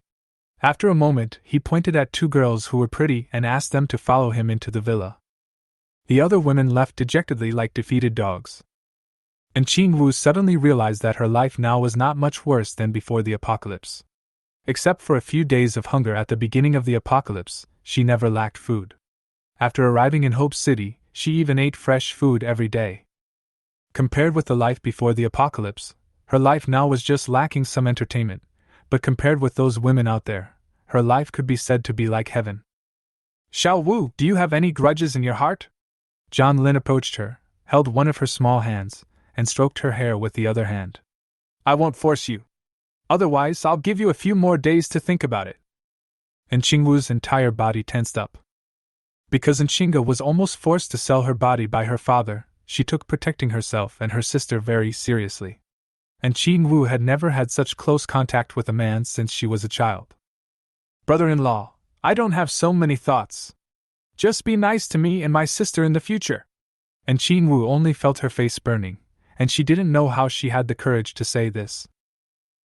After a moment, he pointed at two girls who were pretty and asked them to follow him into the villa. The other women left dejectedly like defeated dogs. And Qing Wu suddenly realized that her life now was not much worse than before the apocalypse. Except for a few days of hunger at the beginning of the apocalypse, she never lacked food. After arriving in Hope City, she even ate fresh food every day. Compared with the life before the apocalypse, her life now was just lacking some entertainment, but compared with those women out there, her life could be said to be like heaven. Xiao Wu, do you have any grudges in your heart? Zhang Lin approached her, held one of her small hands, and stroked her hair with the other hand. I won't force you. Otherwise, I'll give you a few more days to think about it. And Qingwu's entire body tensed up. Because Nqinga was almost forced to sell her body by her father, she took protecting herself and her sister very seriously. And Qingwu had never had such close contact with a man since she was a child. Brother-in-law, I don't have so many thoughts. Just be nice to me and my sister in the future. And Qingwu only felt her face burning, and she didn't know how she had the courage to say this.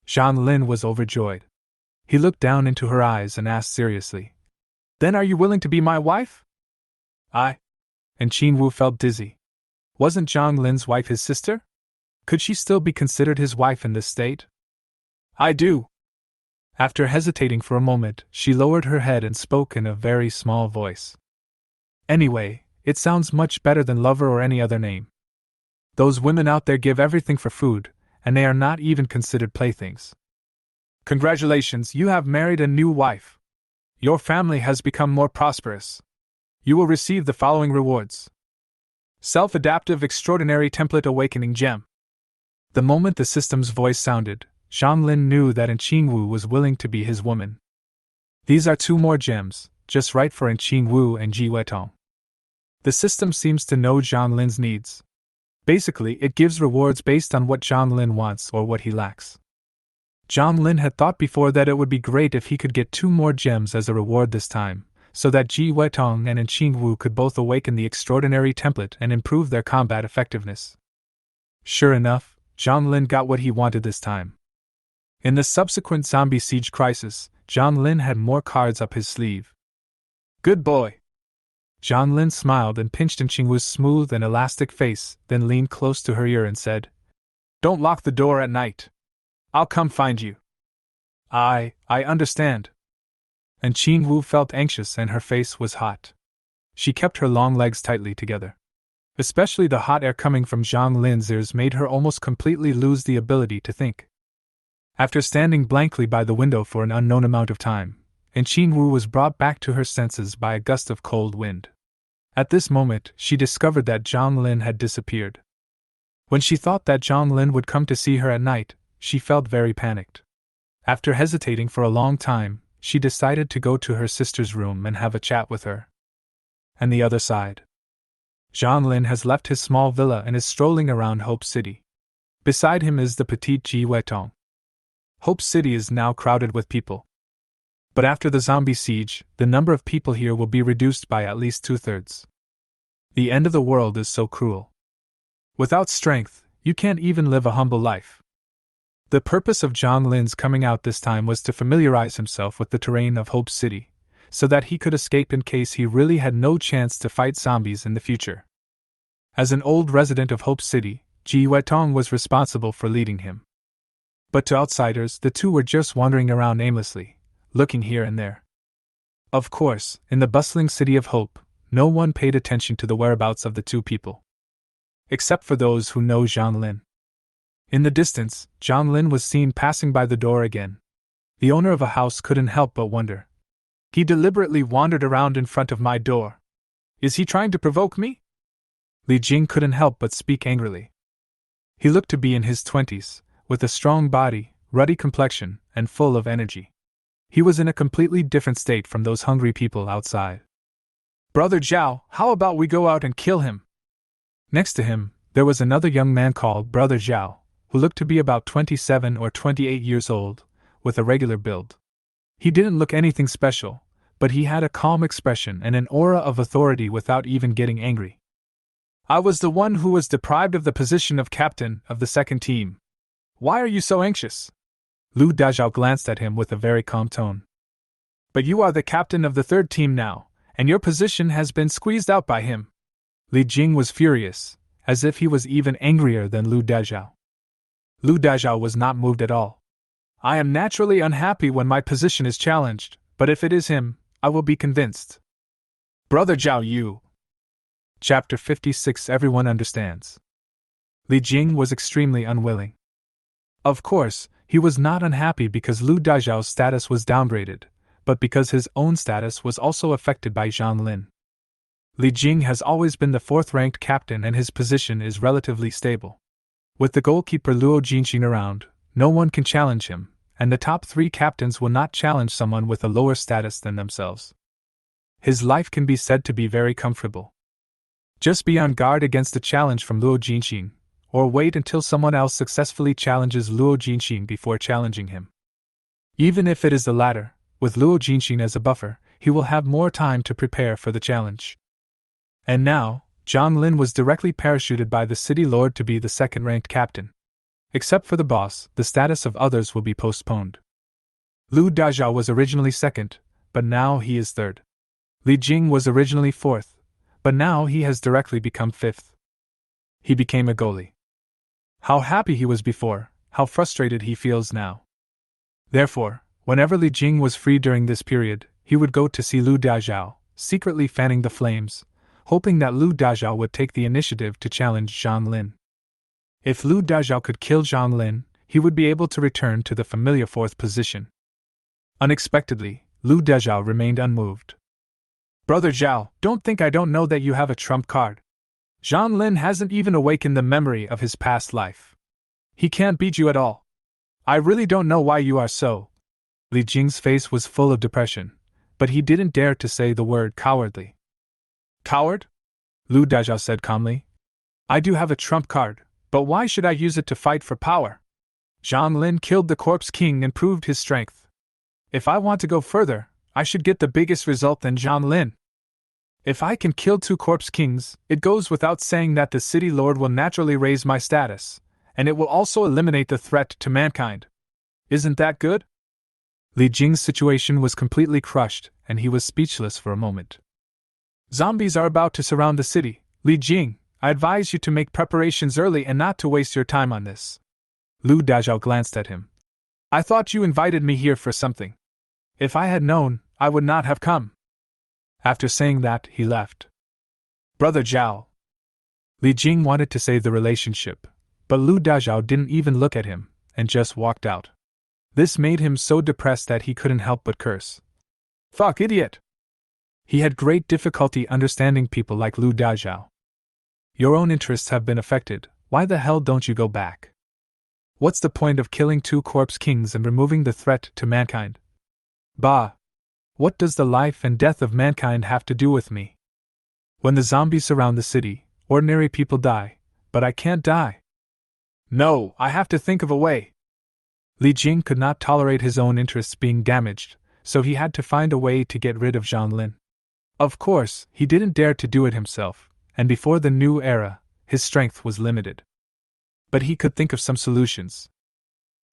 Zhang Lin was overjoyed. He looked down into her eyes and asked seriously, Then are you willing to be my wife? I. And Qingwu felt dizzy. Wasn't Zhang Lin's wife his sister? Could she still be considered his wife in this state? I do. After hesitating for a moment, she lowered her head and spoke in a very small voice. Anyway, it sounds much better than lover or any other name. Those women out there give everything for food, and they are not even considered playthings. Congratulations, you have married a new wife. Your family has become more prosperous. You will receive the following rewards. Self-adaptive extraordinary template awakening gem. The moment the system's voice sounded, Zhang Lin knew that Nqingwu was willing to be his woman. These are 2 more gems, just right for Nqingwu and Ji Wetong. The system seems to know Zhang Lin's needs. Basically, it gives rewards based on what Zhang Lin wants or what he lacks. Zhang Lin had thought before that it would be great if he could get 2 more gems as a reward this time, so that Ji Wetong and Nqingwu could both awaken the extraordinary template and improve their combat effectiveness. Sure enough, Zhang Lin got what he wanted this time. In the subsequent zombie siege crisis, Zhang Lin had more cards up his sleeve. Good boy! Zhang Lin smiled and pinched Nqingwu's smooth and elastic face, then leaned close to her ear and said, Don't lock the door at night. I'll come find you. I understand. And Qingwu felt anxious and her face was hot. She kept her long legs tightly together. Especially the hot air coming from Zhang Lin's ears made her almost completely lose the ability to think. After standing blankly by the window for an unknown amount of time, Nqingwu was brought back to her senses by a gust of cold wind. At this moment, she discovered that Zhang Lin had disappeared. When she thought that Zhang Lin would come to see her at night, she felt very panicked. After hesitating for a long time, she decided to go to her sister's room and have a chat with her. And the other side. Zhang Lin has left his small villa and is strolling around Hope City. Beside him is the petite Ji Wetong. Hope City is now crowded with people. But after the zombie siege, the number of people here will be reduced by at least 2/3. The end of the world is so cruel. Without strength, you can't even live a humble life. The purpose of Zhang Lin's coming out this time was to familiarize himself with the terrain of Hope City, so that he could escape in case he really had no chance to fight zombies in the future. As an old resident of Hope City, Ji Wetong was responsible for leading him. But to outsiders, the two were just wandering around aimlessly, looking here and there. Of course, in the bustling city of Hope, no one paid attention to the whereabouts of the two people. Except for those who know Zhang Lin. In the distance, Zhang Lin was seen passing by the door again. The owner of a house couldn't help but wonder. He deliberately wandered around in front of my door. Is he trying to provoke me? Li Jing couldn't help but speak angrily. He looked to be in his 20s, with a strong body, ruddy complexion, and full of energy. He was in a completely different state from those hungry people outside. Brother Zhao, how about we go out and kill him? Next to him, there was another young man called Brother Zhao, who looked to be about 27 or 28 years old, with a regular build. He didn't look anything special, but he had a calm expression and an aura of authority without even getting angry. I was the one who was deprived of the position of captain of the second team. Why are you so anxious? Lu Dazhao glanced at him with a very calm tone. But you are the captain of the third team now, and your position has been squeezed out by him. Li Jing was furious, as if he was even angrier than Lu Dazhao. Lu Dazhao was not moved at all. I am naturally unhappy when my position is challenged, but if it is him, I will be convinced. Brother Zhao, you. Chapter 56. Everyone understands. Li Jing was extremely unwilling. Of course, he was not unhappy because Lu Dazhao's status was downgraded, but because his own status was also affected by Zhang Lin. Li Jing has always been the fourth-ranked captain and his position is relatively stable. With the goalkeeper Luo Jinxing around, no one can challenge him, and the top three captains will not challenge someone with a lower status than themselves. His life can be said to be very comfortable. Just be on guard against a challenge from Luo Jinxing, or wait until someone else successfully challenges Luo Jinxing before challenging him. Even if it is the latter, with Luo Jinxing as a buffer, he will have more time to prepare for the challenge. And now, Zhang Lin was directly parachuted by the city lord to be the second-ranked captain. Except for the boss, the status of others will be postponed. Lu Dazhao was originally second, but now he is third. Li Jing was originally fourth, but now he has directly become fifth. He became a goalie. How happy he was before, how frustrated he feels now. Therefore, whenever Li Jing was free during this period, he would go to see Lu Dazhao, secretly fanning the flames, hoping that Lu Dazhao would take the initiative to challenge Zhang Lin. If Lu Dazhao could kill Zhang Lin, he would be able to return to the familiar fourth position. Unexpectedly, Lu Dazhao remained unmoved. Brother Zhao, don't think I don't know that you have a trump card. Zhang Lin hasn't even awakened the memory of his past life. He can't beat you at all. I really don't know why you are so. Li Jing's face was full of depression, but he didn't dare to say the word cowardly. Coward? Lu Dazhao said calmly. I do have a trump card, but why should I use it to fight for power? Zhang Lin killed the corpse king and proved his strength. If I want to go further, I should get the biggest result than Zhang Lin. If I can kill 2 corpse kings, it goes without saying that the city lord will naturally raise my status, and it will also eliminate the threat to mankind. Isn't that good? Li Jing's situation was completely crushed, and he was speechless for a moment. Zombies are about to surround the city. Li Jing, I advise you to make preparations early and not to waste your time on this. Lu Dazhao glanced at him. I thought you invited me here for something. If I had known, I would not have come. After saying that, he left. Brother Zhao. Li Jing wanted to save the relationship, but Lu Dazhao didn't even look at him, and just walked out. This made him so depressed that he couldn't help but curse. Fuck idiot! He had great difficulty understanding people like Lu Dazhao. Your own interests have been affected, why the hell don't you go back? What's the point of killing 2 corpse kings and removing the threat to mankind? Bah! What does the life and death of mankind have to do with me? When the zombies surround the city, ordinary people die, but I can't die. No, I have to think of a way. Li Jing could not tolerate his own interests being damaged, so he had to find a way to get rid of Zhang Lin. Of course, he didn't dare to do it himself, and before the new era, his strength was limited. But he could think of some solutions.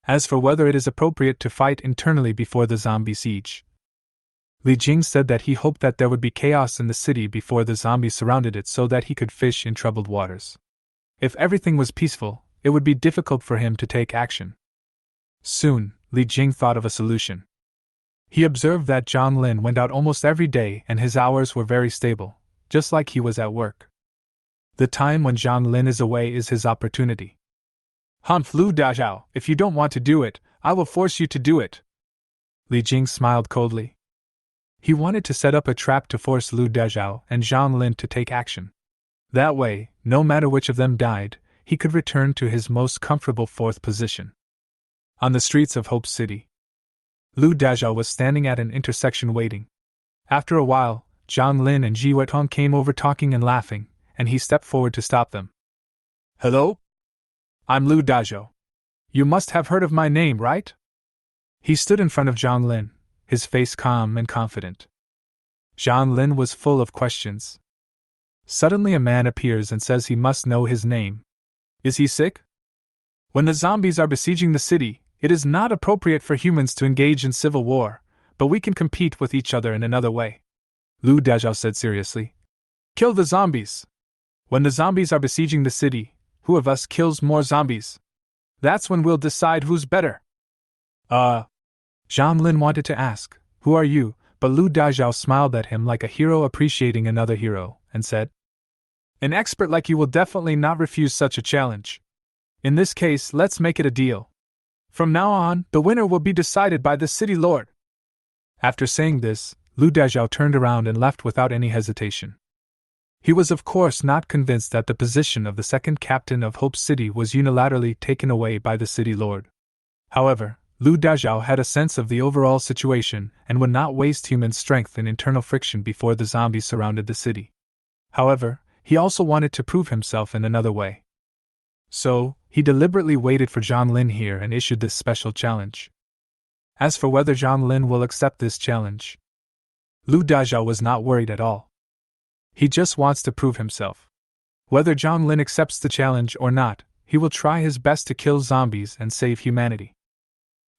As for whether it is appropriate to fight internally before the zombie siege, Li Jing said that he hoped that there would be chaos in the city before the zombies surrounded it so that he could fish in troubled waters. If everything was peaceful, it would be difficult for him to take action. Soon, Li Jing thought of a solution. He observed that Zhang Lin went out almost every day and his hours were very stable, just like he was at work. The time when Zhang Lin is away is his opportunity. Humph, Lu Dazhao, if you don't want to do it, I will force you to do it. Li Jing smiled coldly. He wanted to set up a trap to force Lu Dazhao and Zhang Lin to take action. That way, no matter which of them died, he could return to his most comfortable fourth position. On the streets of Hope City, Lu Dazhao was standing at an intersection waiting. After a while, Zhang Lin and Ji Wetong came over talking and laughing, and he stepped forward to stop them. Hello? I'm Lu Dazhou. You must have heard of my name, right? He stood in front of Zhang Lin, his face calm and confident. Zhang Lin was full of questions. Suddenly a man appears and says he must know his name. Is he sick? When the zombies are besieging the city, it is not appropriate for humans to engage in civil war, but we can compete with each other in another way. Lu Dazhou said seriously. Kill the zombies. When the zombies are besieging the city, who of us kills more zombies? That's when we'll decide who's better. Zhang Lin wanted to ask, who are you? But Lu Dazhou smiled at him like a hero appreciating another hero, and said, an expert like you will definitely not refuse such a challenge. In this case, let's make it a deal. From now on, the winner will be decided by the city lord. After saying this, Lu Dazhou turned around and left without any hesitation. He was of course not convinced that the position of the second captain of Hope City was unilaterally taken away by the city lord. However, Lu Dazhou had a sense of the overall situation and would not waste human strength in internal friction before the zombies surrounded the city. However, he also wanted to prove himself in another way. So, he deliberately waited for Zhang Lin here and issued this special challenge. As for whether Zhang Lin will accept this challenge, Lu Dazhou was not worried at all. He just wants to prove himself. Whether Zhang Lin accepts the challenge or not, he will try his best to kill zombies and save humanity.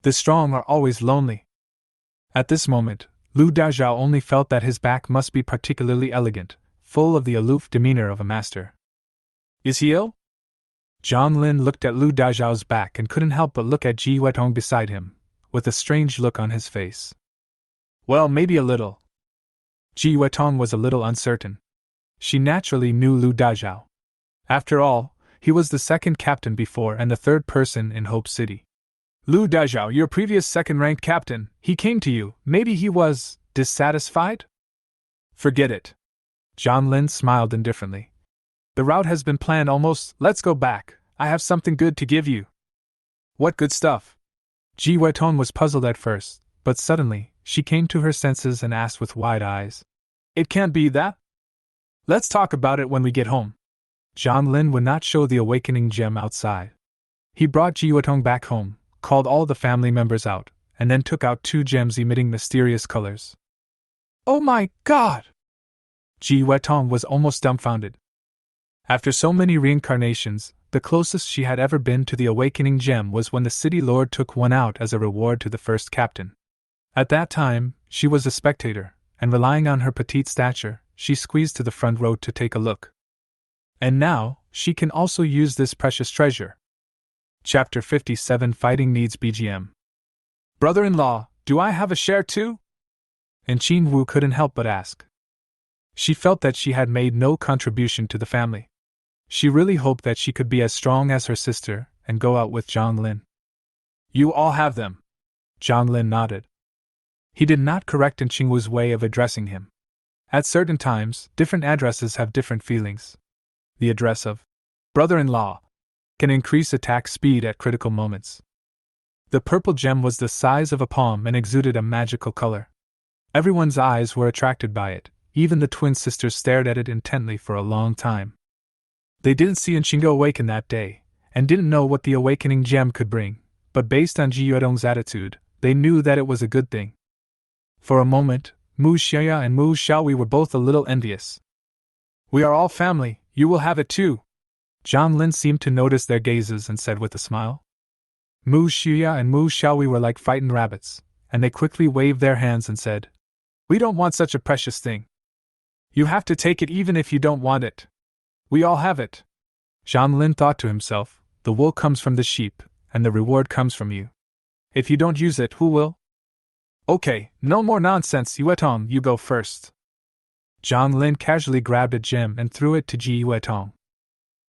The strong are always lonely. At this moment, Lu Dazhou only felt that his back must be particularly elegant, full of the aloof demeanor of a master. Is he ill? Zhang Lin looked at Lu Dazhou's back and couldn't help but look at Ji Wetong beside him, with a strange look on his face. Well, maybe a little. Ji Wetong was a little uncertain. She naturally knew Lu Dazhou. After all, he was the second captain before and the third person in Hope City. Lu Dazhou, your previous second-ranked captain, he came to you, maybe he was dissatisfied? Forget it. Zhang Lin smiled indifferently. The route has been planned almost, let's go back, I have something good to give you. What good stuff? Ji Wetong was puzzled at first, but suddenly, she came to her senses and asked with wide eyes. It can't be that? Let's talk about it when we get home. Zhang Lin would not show the awakening gem outside. He brought Ji Wetong back home, called all the family members out, and then took out 2 gems emitting mysterious colors. Oh my God! Ji Wetong was almost dumbfounded. After so many reincarnations, the closest she had ever been to the awakening gem was when the city lord took one out as a reward to the first captain. At that time, she was a spectator, and relying on her petite stature, she squeezed to the front row to take a look. And now, she can also use this precious treasure. Chapter 57 Fighting Needs BGM. Brother-in-law, do I have a share too? And Qin Wu couldn't help but ask. She felt that she had made no contribution to the family. She really hoped that she could be as strong as her sister and go out with Zhang Lin. You all have them. Zhang Lin nodded. He did not correct in Qin Wu's way of addressing him. At certain times, different addresses have different feelings. The address of brother-in-law can increase attack speed at critical moments. The purple gem was the size of a palm and exuded a magical color. Everyone's eyes were attracted by it, even the twin sisters stared at it intently for a long time. They didn't see Nchingo awaken that day, and didn't know what the awakening gem could bring, but based on Ji Yudong's attitude, they knew that it was a good thing. For a moment, Mu Xiaoya and Mu Xiaowei were both a little envious. We are all family, you will have it too. Zhang Lin seemed to notice their gazes and said with a smile. Mu Xiaoya and Mu Xiaowei were like frightened rabbits, and they quickly waved their hands and said, We don't want such a precious thing. You have to take it even if you don't want it. We all have it. Zhang Lin thought to himself, the wool comes from the sheep, and the reward comes from you. If you don't use it, who will? Okay, no more nonsense, Yuetong, you go first. Zhang Lin casually grabbed a gem and threw it to Ji Yuetong.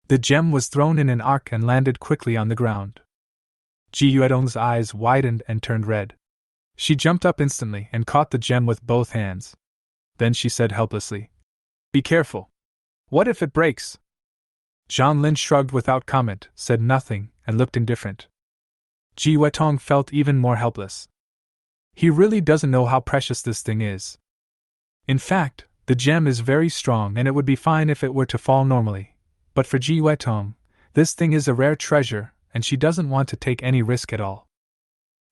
The gem was thrown in an arc and landed quickly on the ground. Ji Yuetong's eyes widened and turned red. She jumped up instantly and caught the gem with both hands. Then she said helplessly, Be careful. What if it breaks? Zhang Lin shrugged without comment, said nothing, and looked indifferent. Ji Yuetong felt even more helpless. He really doesn't know how precious this thing is. In fact, The gem is very strong and it would be fine if it were to fall normally. But for Ji Weitong, this thing is a rare treasure, and she doesn't want to take any risk at all.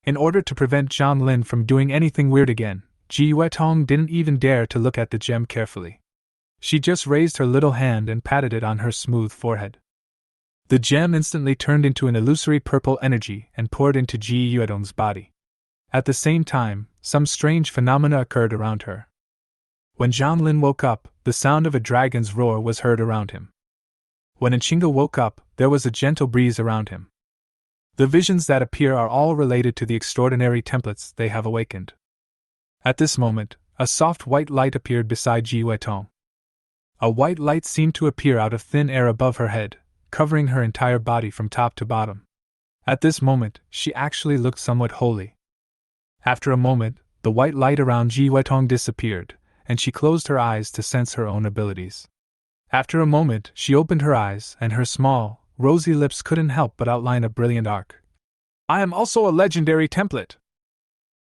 In order to prevent Zhang Lin from doing anything weird again, Ji Weitong didn't even dare to look at the gem carefully. She just raised her little hand and patted it on her smooth forehead. The gem instantly turned into an illusory purple energy and poured into Ji Weitong's body. At the same time, some strange phenomena occurred around her. When Zhang Lin woke up, the sound of a dragon's roar was heard around him. When Nchinga woke up, there was a gentle breeze around him. The visions that appear are all related to the extraordinary templates they have awakened. At this moment, a soft white light appeared beside Ji Weitong. A white light seemed to appear out of thin air above her head, covering her entire body from top to bottom. At this moment, she actually looked somewhat holy. After a moment, the white light around Ji Weitong disappeared, and she closed her eyes to sense her own abilities. After a moment, she opened her eyes, and her small, rosy lips couldn't help but outline a brilliant arc. I am also a legendary template.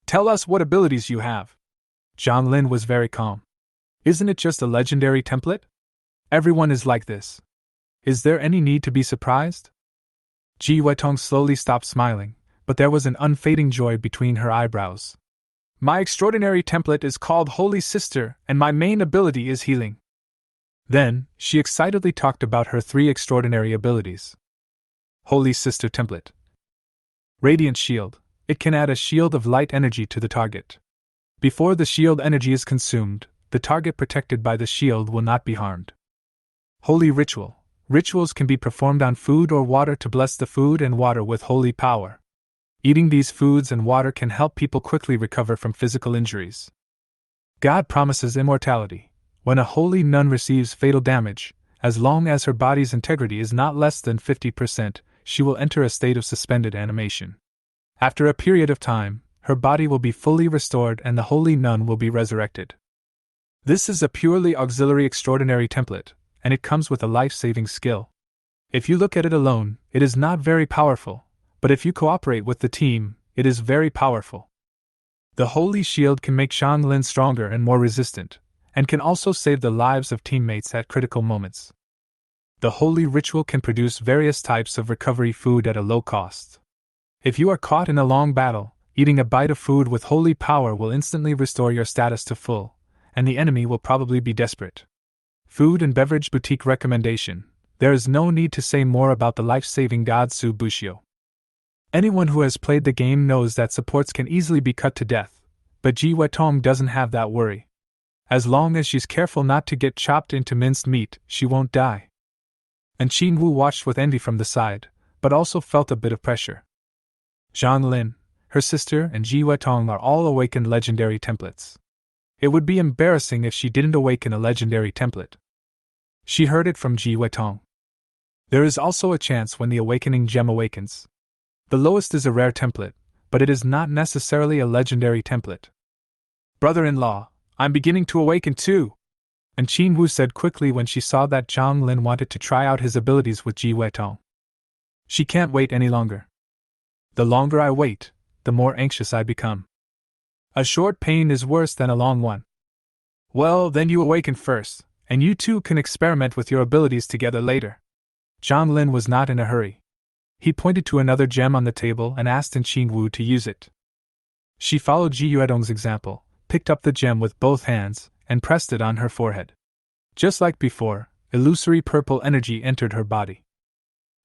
Tell us what abilities you have. Zhang Lin was very calm. Isn't it just a legendary template? Everyone is like this. Is there any need to be surprised? Ji Weitong slowly stopped smiling, but there was an unfading joy between her eyebrows. My extraordinary template is called Holy Sister, and my main ability is healing. Then, she excitedly talked about her 3 extraordinary abilities. Holy Sister Template. Radiant Shield. It can add a shield of light energy to the target. Before the shield energy is consumed, the target protected by the shield will not be harmed. Holy Ritual. Rituals can be performed on food or water to bless the food and water with holy power. Eating these foods and water can help people quickly recover from physical injuries. God promises immortality. When a holy nun receives fatal damage, as long as her body's integrity is not less than 50%, she will enter a state of suspended animation. After a period of time, her body will be fully restored and the holy nun will be resurrected. This is a purely auxiliary extraordinary template, and it comes with a life-saving skill. If you look at it alone, it is not very powerful, but if you cooperate with the team, it is very powerful. The Holy Shield can make Zhang Lin stronger and more resistant, and can also save the lives of teammates at critical moments. The Holy Ritual can produce various types of recovery food at a low cost. If you are caught in a long battle, eating a bite of food with holy power will instantly restore your status to full, and the enemy will probably be desperate. Food and Beverage Boutique Recommendation. There is no need to say more about the life-saving God Su Bushio. Anyone who has played the game knows that supports can easily be cut to death, but Ji Weitong doesn't have that worry. As long as she's careful not to get chopped into minced meat, she won't die. And Qin Wu watched with envy from the side, but also felt a bit of pressure. Zhang Lin, her sister, and Ji Weitong are all awakened legendary templates. It would be embarrassing if she didn't awaken a legendary template. She heard it from Ji Weitong. There is also a chance when the awakening gem awakens. The lowest is a rare template, but it is not necessarily a legendary template. Brother-in-law, I'm beginning to awaken too, and Qin Wu said quickly when she saw that Zhang Lin wanted to try out his abilities with Ji Weitong. She can't wait any longer. The longer I wait, the more anxious I become. A short pain is worse than a long one. Well, then you awaken first, and you two can experiment with your abilities together later. Zhang Lin was not in a hurry. He pointed to another gem on the table and asked Qin Wu to use it. She followed Ji Weitong's example, picked up the gem with both hands, and pressed it on her forehead. Just like before, illusory purple energy entered her body.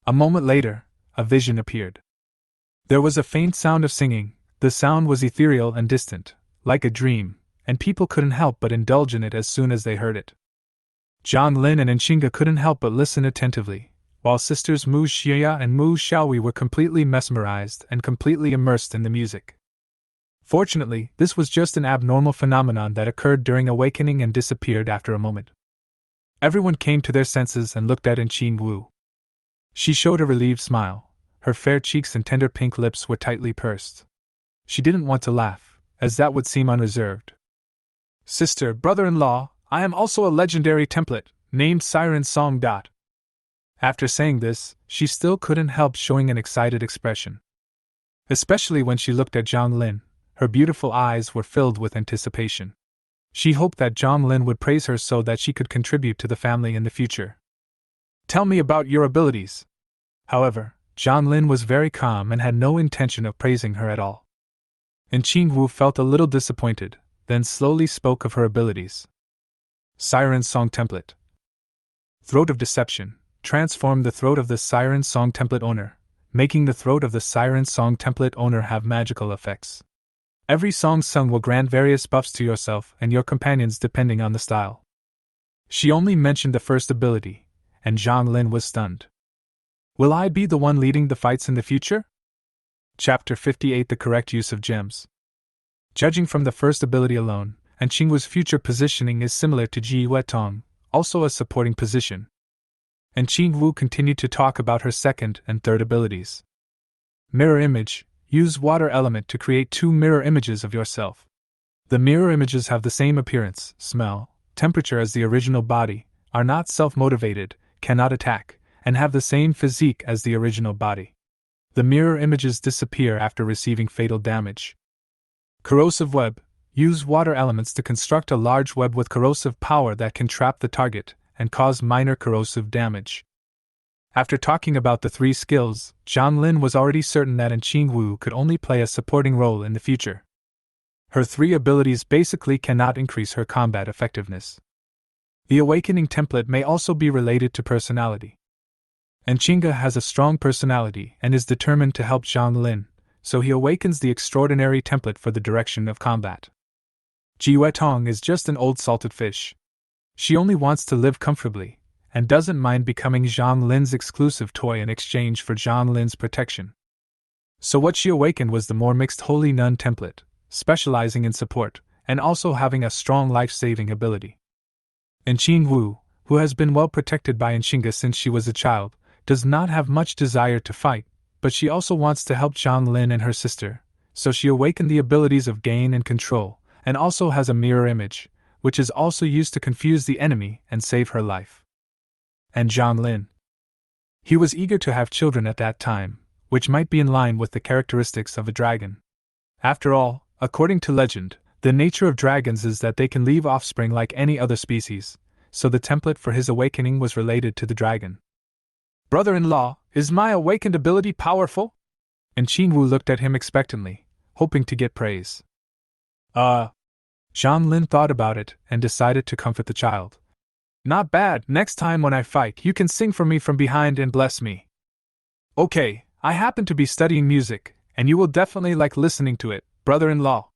A moment later, a vision appeared. There was a faint sound of singing. The sound was ethereal and distant, like a dream, and people couldn't help but indulge in it as soon as they heard it. Zhang Lin and Nchinga couldn't help but listen attentively, while sisters Mu Xia and Mu Xiaohui were completely mesmerized and completely immersed in the music. Fortunately, this was just an abnormal phenomenon that occurred during awakening and disappeared after a moment. Everyone came to their senses and looked at Qin Wu. She showed a relieved smile. Her fair cheeks and tender pink lips were tightly pursed. She didn't want to laugh, as that would seem unreserved. Sister, brother-in-law, I am also a legendary template, named Siren Song. After saying this, she still couldn't help showing an excited expression. Especially when she looked at Zhang Lin, her beautiful eyes were filled with anticipation. She hoped that Zhang Lin would praise her so that she could contribute to the family in the future. Tell me about your abilities. However, Zhang Lin was very calm and had no intention of praising her at all. And Qingwu felt a little disappointed, then slowly spoke of her abilities. Siren Song Template. Throat of Deception. Transform the throat of the Siren Song Template owner, making the throat of the Siren Song Template owner have magical effects. Every song sung will grant various buffs to yourself and your companions depending on the style. She only mentioned the first ability, and Zhang Lin was stunned. Will I be the one leading the fights in the future? Chapter 58 The Correct Use of Gems. Judging from the first ability alone, and Qingwu's future positioning is similar to Ji Weitong, also a supporting position. And Qingwu continued to talk about her second and third abilities. Mirror Image. Use water element to create 2 mirror images of yourself. The mirror images have the same appearance, smell, temperature as the original body, are not self-motivated, cannot attack, and have the same physique as the original body. The mirror images disappear after receiving fatal damage. Corrosive Web. Use water elements to construct a large web with corrosive power that can trap the target and cause minor corrosive damage. After talking about the 3 skills, Zhang Lin was already certain that Qingwu could only play a supporting role in the future. Her 3 abilities basically cannot increase her combat effectiveness. The Awakening template may also be related to personality. And Qingge has a strong personality and is determined to help Zhang Lin, so he awakens the extraordinary template for the direction of combat. Ji Weitong is just an old salted fish. She only wants to live comfortably, and doesn't mind becoming Zhang Lin's exclusive toy in exchange for Zhang Lin's protection. So what she awakened was the more mixed Holy Nun template, specializing in support, and also having a strong life-saving ability. And Qingwu, who has been well protected by Qingge since she was a child, does not have much desire to fight, but she also wants to help Zhang Lin and her sister, so she awakened the abilities of Gain and Control, and also has a mirror image, which is also used to confuse the enemy and save her life. And Zhang Lin. He was eager to have children at that time, which might be in line with the characteristics of a dragon. After all, according to legend, the nature of dragons is that they can leave offspring like any other species, so the template for his awakening was related to the dragon. Brother-in-law, is my awakened ability powerful? And Qingwu looked at him expectantly, hoping to get praise. Zhang Lin thought about it and decided to comfort the child. Not bad. Next time when I fight, you can sing for me from behind and bless me. Okay, I happen to be studying music, and you will definitely like listening to it, brother-in-law.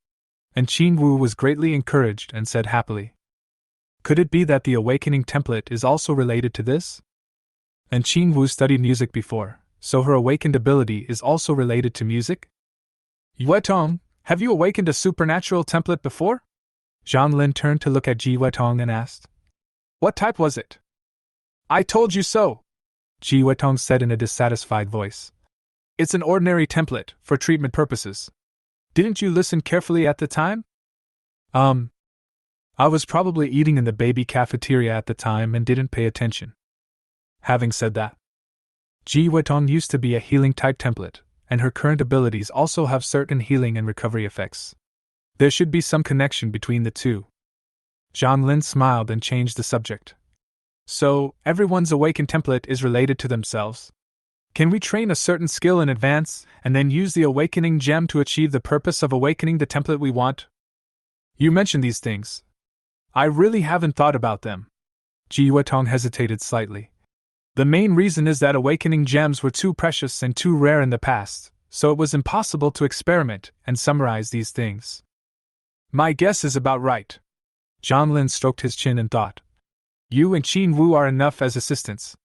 And Qingwu was greatly encouraged and said happily. Could it be that the awakening template is also related to this? And Qingwu studied music before, so her awakened ability is also related to music? Weitong, have you awakened a supernatural template before? Zhang Lin turned to look at Ji Weitong and asked. What type was it? I told you so, Ji Weitong said in a dissatisfied voice. It's an ordinary template, for treatment purposes. Didn't you listen carefully at the time? I was probably eating in the baby cafeteria at the time and didn't pay attention. Having said that, Ji Weitong used to be a healing type template, and her current abilities also have certain healing and recovery effects. There should be some connection between the two. Zhang Lin smiled and changed the subject. So, everyone's awakened template is related to themselves. Can we train a certain skill in advance, and then use the awakening gem to achieve the purpose of awakening the template we want? You mentioned these things. I really haven't thought about them. Ji Weitong hesitated slightly. The main reason is that awakening gems were too precious and too rare in the past, so it was impossible to experiment and summarize these things. My guess is about right. Zhang Lin stroked his chin and thought. You and Qingwu are enough as assistants.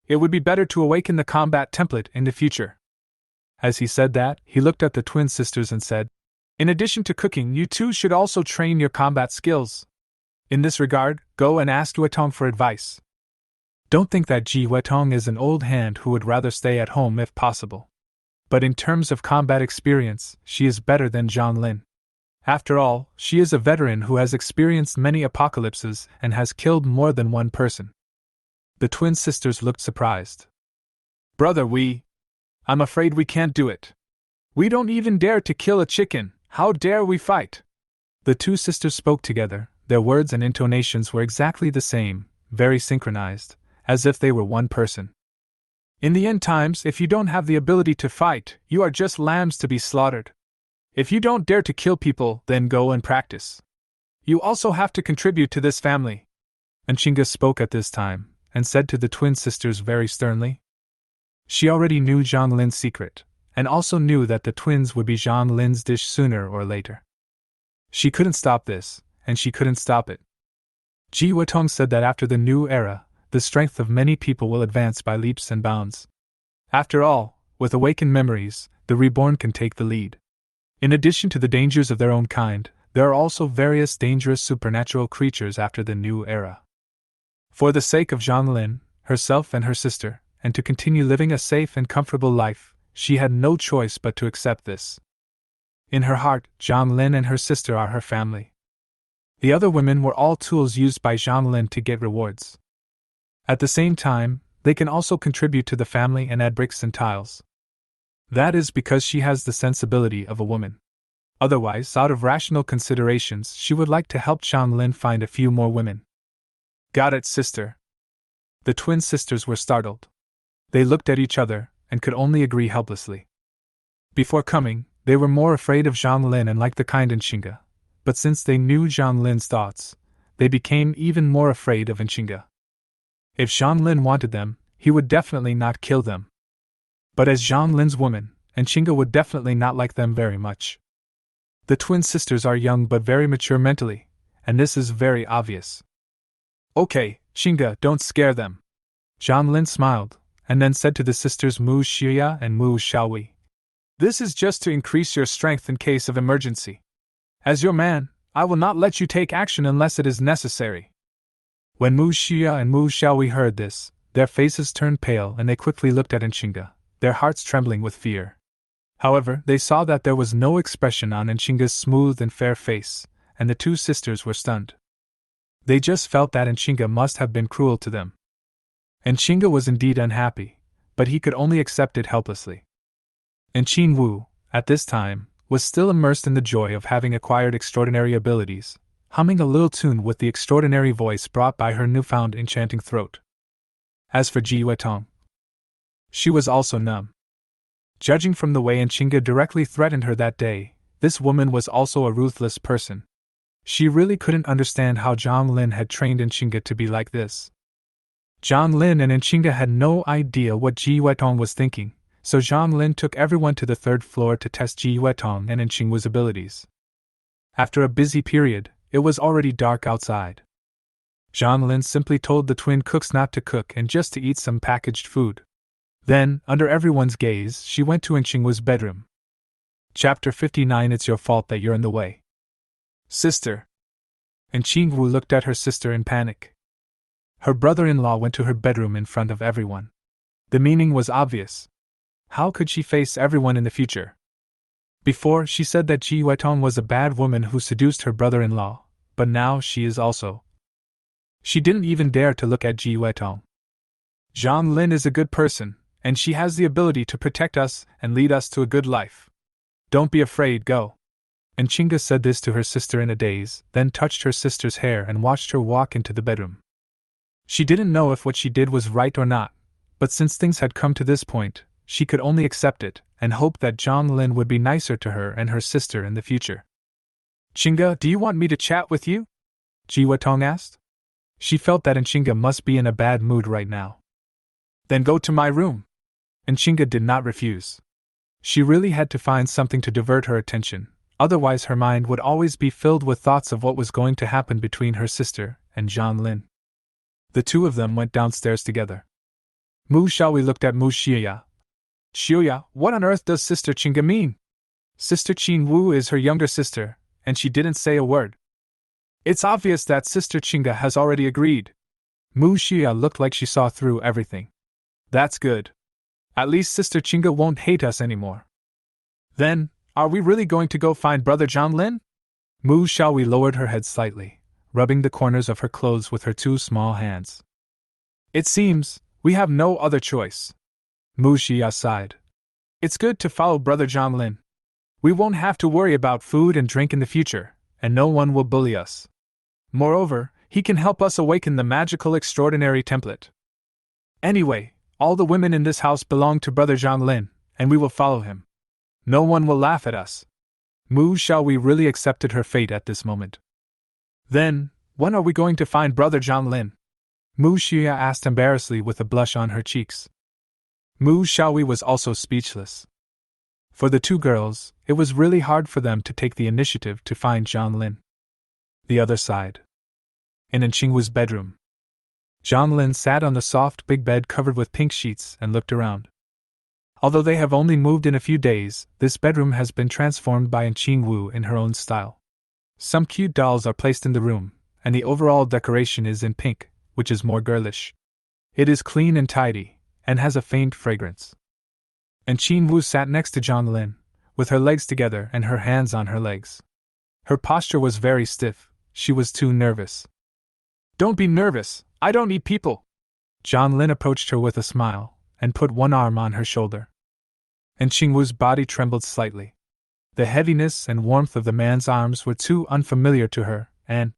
It would be better to awaken the combat template in the future. As he said that, he looked at the twin sisters and said, In addition to cooking, you two should also train your combat skills. In this regard, go and ask Weitong for advice. Don't think that Ji Weitong is an old hand who would rather stay at home if possible. But in terms of combat experience, she is better than Zhang Lin. After all, she is a veteran who has experienced many apocalypses and has killed more than one person. The twin sisters looked surprised. Brother, I'm afraid we can't do it. We don't even dare to kill a chicken, how dare we fight? The two sisters spoke together, their words and intonations were exactly the same, very synchronized, as if they were one person. In the end times, if you don't have the ability to fight, you are just lambs to be slaughtered. If you don't dare to kill people, then go and practice. You also have to contribute to this family. And Chinga spoke at this time, and said to the twin sisters very sternly. She already knew Zhang Lin's secret, and also knew that the twins would be Zhang Lin's dish sooner or later. She couldn't stop this, and she couldn't stop it. Ji Wetong said that after the new era, the strength of many people will advance by leaps and bounds. After all, with awakened memories, the reborn can take the lead. In addition to the dangers of their own kind, there are also various dangerous supernatural creatures after the new era. For the sake of Zhang Lin, herself and her sister, and to continue living a safe and comfortable life, she had no choice but to accept this. In her heart, Zhang Lin and her sister are her family. The other women were all tools used by Zhang Lin to get rewards. At the same time, they can also contribute to the family and add bricks and tiles. That is because she has the sensibility of a woman. Otherwise, out of rational considerations, she would like to help Zhang Lin find a few more women. Got it, sister. The twin sisters were startled. They looked at each other, and could only agree helplessly. Before coming, they were more afraid of Zhang Lin and liked the kind Nchinga, but since they knew Zhang Lin's thoughts, they became even more afraid of Nchinga. If Zhang Lin wanted them, he would definitely not kill them. But as Zhang Lin's woman, Nchinga would definitely not like them very much. The twin sisters are young but very mature mentally, and this is very obvious. Okay, Chinga, don't scare them. Zhang Lin smiled, and then said to the sisters Mu Xia and Mu Xiaowei, this is just to increase your strength in case of emergency. As your man, I will not let you take action unless it is necessary. When Mu Xia and Mu Xiaowei heard this, their faces turned pale and they quickly looked at Nchinga, their hearts trembling with fear. However, they saw that there was no expression on Nchinga's smooth and fair face, and the two sisters were stunned. They just felt that Nchinga must have been cruel to them. Nchinga was indeed unhappy, but he could only accept it helplessly. Nchin Wu, at this time, was still immersed in the joy of having acquired extraordinary abilities, humming a little tune with the extraordinary voice brought by her newfound enchanting throat. As for Ji Wetong, she was also numb. Judging from the way Nchinga directly threatened her that day, this woman was also a ruthless person. She really couldn't understand how Zhang Lin had trained Nchinga to be like this. Zhang Lin and Nchinga had no idea what Ji Wetong was thinking, so Zhang Lin took everyone to the third floor to test Ji Wetong and Nchinga's abilities. After a busy period, it was already dark outside. Zhang Lin simply told the twin cooks not to cook and just to eat some packaged food. Then, under everyone's gaze, she went to Nchinga's bedroom. Chapter 59. It's your fault that you're in the way. Sister. Nchin Wu looked at her sister in panic. Her brother-in-law went to her bedroom in front of everyone. The meaning was obvious. How could she face everyone in the future? Before, she said that Ji Wetong was a bad woman who seduced her brother-in-law, but now she is also. She didn't even dare to look at Ji Wetong. Zhang Lin is a good person, and she has the ability to protect us and lead us to a good life. Don't be afraid, go. Nchinga said this to her sister in a daze, then touched her sister's hair and watched her walk into the bedroom. She didn't know if what she did was right or not, but since things had come to this point, she could only accept it and hope that Zhang Lin would be nicer to her and her sister in the future. Chinga, do you want me to chat with you? Ji Wetong asked. She felt that Nchinga must be in a bad mood right now. Then go to my room. Nchinga did not refuse. She really had to find something to divert her attention, otherwise her mind would always be filled with thoughts of what was going to happen between her sister and Zhang Lin. The two of them went downstairs together. Mu Xiaowei looked at Mu Xia. Xia, what on earth does Sister Chinga mean? Sister Qin Wu is her younger sister, and she didn't say a word. It's obvious that Sister Chinga has already agreed. Mu Xia looked like she saw through everything. That's good. At least Sister Chinga won't hate us anymore. Then, are we really going to go find Brother Zhang Lin? Mu Xiaowei lowered her head slightly, rubbing the corners of her clothes with her two small hands. It seems we have no other choice. Mu Xia sighed. It's good to follow Brother Zhang Lin. We won't have to worry about food and drink in the future, and no one will bully us. Moreover, he can help us awaken the magical extraordinary template. Anyway, all the women in this house belong to Brother Zhang Lin, and we will follow him. No one will laugh at us. Mu Shao we really accepted her fate at this moment. Then, when are we going to find Brother Zhang Lin? Mu Xia asked embarrassedly with a blush on her cheeks. Mu Shaohui was also speechless. For the two girls, it was really hard for them to take the initiative to find Zhang Lin. The other side. In Qingwu's bedroom. Zhang Lin sat on the soft big bed covered with pink sheets and looked around. Although they have only moved in a few days, this bedroom has been transformed by Qingwu in her own style. Some cute dolls are placed in the room, and the overall decoration is in pink, which is more girlish. It is clean and tidy, and has a faint fragrance. And Qingwu sat next to Zhang Lin, with her legs together and her hands on her legs. Her posture was very stiff, she was too nervous. Don't be nervous, I don't need people. Zhang Lin approached her with a smile, and put one arm on her shoulder. And Qingwu's body trembled slightly. The heaviness and warmth of the man's arms were too unfamiliar to her, and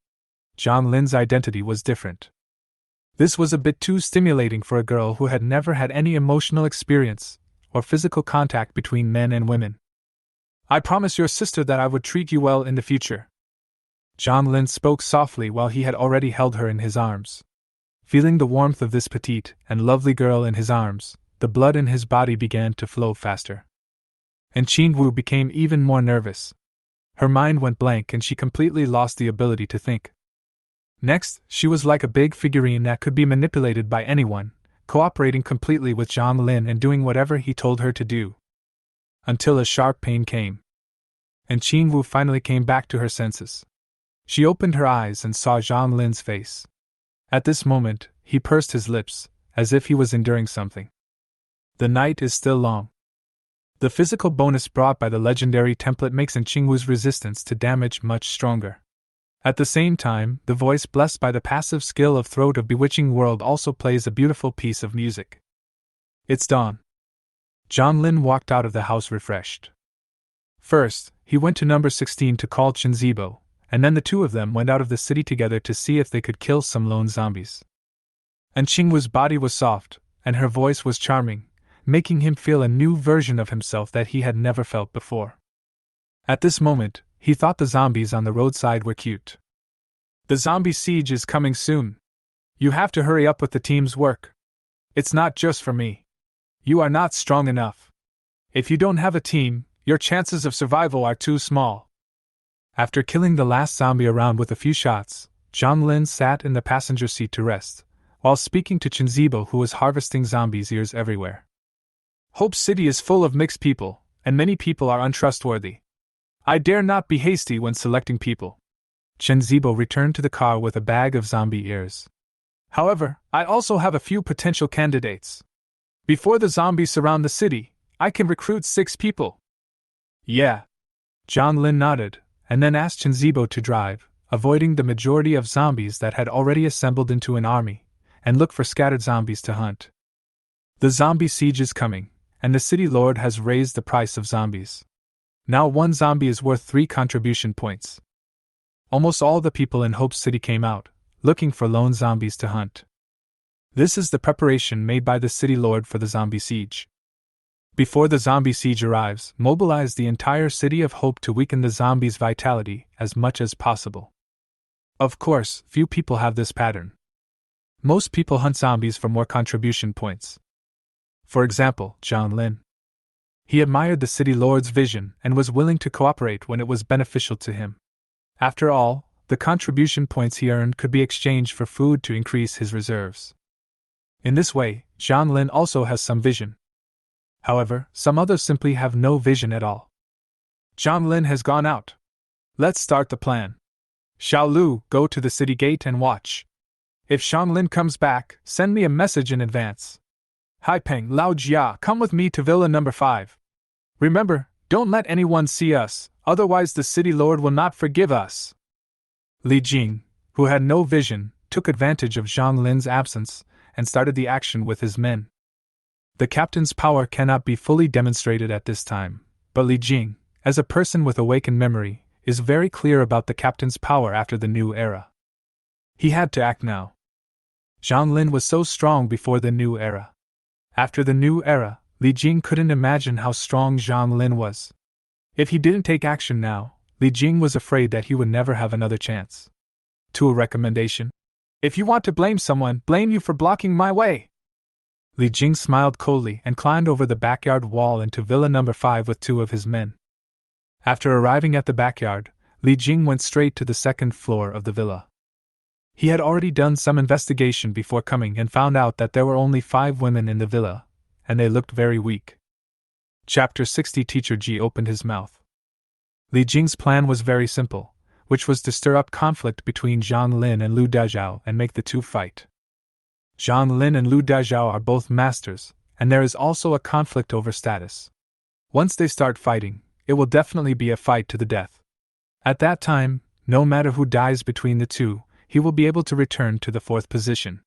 Zhang Lin's identity was different. This was a bit too stimulating for a girl who had never had any emotional experience or physical contact between men and women. I promise your sister that I would treat you well in the future. Zhang Lin spoke softly while he had already held her in his arms. Feeling the warmth of this petite and lovely girl in his arms, the blood in his body began to flow faster. And Qingwu became even more nervous. Her mind went blank and she completely lost the ability to think. Next, she was like a big figurine that could be manipulated by anyone, cooperating completely with Zhang Lin and doing whatever he told her to do. Until a sharp pain came. And Qingwu finally came back to her senses. She opened her eyes and saw Zhang Lin's face. At this moment, he pursed his lips, as if he was enduring something. The night is still long. The physical bonus brought by the legendary template makes Qingwu's resistance to damage much stronger. At the same time, the voice blessed by the passive skill of Throat of Bewitching World also plays a beautiful piece of music. It's dawn. Zhang Lin walked out of the house refreshed. First, he went to number 16 to call Chen Zibo, and then the two of them went out of the city together to see if they could kill some lone zombies. And Qingwu's body was soft, and her voice was charming, making him feel a new version of himself that he had never felt before. At this moment, he thought the zombies on the roadside were cute. The zombie siege is coming soon. You have to hurry up with the team's work. It's not just for me. You are not strong enough. If you don't have a team, your chances of survival are too small. After killing the last zombie around with a few shots, Zhang Lin sat in the passenger seat to rest, while speaking to Chen Zibo, who was harvesting zombies' ears everywhere. Hope City is full of mixed people, and many people are untrustworthy. I dare not be hasty when selecting people. Chen Zibo returned to the car with a bag of zombie ears. However, I also have a few potential candidates. Before the zombies surround the city, I can recruit 6 people. Yeah. Zhang Lin nodded, and then asked Chen Zibo to drive, avoiding the majority of zombies that had already assembled into an army, and look for scattered zombies to hunt. The zombie siege is coming, and the city lord has raised the price of zombies. Now 1 zombie is worth 3 contribution points. Almost all the people in Hope City came out, looking for lone zombies to hunt. This is the preparation made by the city lord for the zombie siege. Before the zombie siege arrives, mobilize the entire city of Hope to weaken the zombies' vitality as much as possible. Of course, few people have this pattern. Most people hunt zombies for more contribution points. For example, Zhang Lin. He admired the city lord's vision and was willing to cooperate when it was beneficial to him. After all, the contribution points he earned could be exchanged for food to increase his reserves. In this way, Zhang Lin also has some vision. However, some others simply have no vision at all. Zhang Lin has gone out. Let's start the plan. Xiao Lu, go to the city gate and watch. If Zhang Lin comes back, send me a message in advance. Haipeng, Lao Jia, come with me to Villa number 5. Remember, don't let anyone see us, otherwise the city lord will not forgive us. Li Jing, who had no vision, took advantage of Zhang Lin's absence and started the action with his men. The captain's power cannot be fully demonstrated at this time, but Li Jing, as a person with awakened memory, is very clear about the captain's power after the new era. He had to act now. Zhang Lin was so strong before the new era. After the new era, Li Jing couldn't imagine how strong Zhang Lin was. If he didn't take action now, Li Jing was afraid that he would never have another chance. To a recommendation. If you want to blame someone, blame you for blocking my way. Li Jing smiled coldly and climbed over the backyard wall into Villa number 5 with 2 of his men. After arriving at the backyard, Li Jing went straight to the second floor of the villa. He had already done some investigation before coming and found out that there were only 5 women in the villa, and they looked very weak. Chapter 60. Teacher Ji opened his mouth. Li Jing's plan was very simple, which was to stir up conflict between Zhang Lin and Lu Dazhao and make the two fight. Zhang Lin and Lu Dazhao are both masters, and there is also a conflict over status. Once they start fighting, it will definitely be a fight to the death. At that time, no matter who dies between the two, he will be able to return to the 4th position.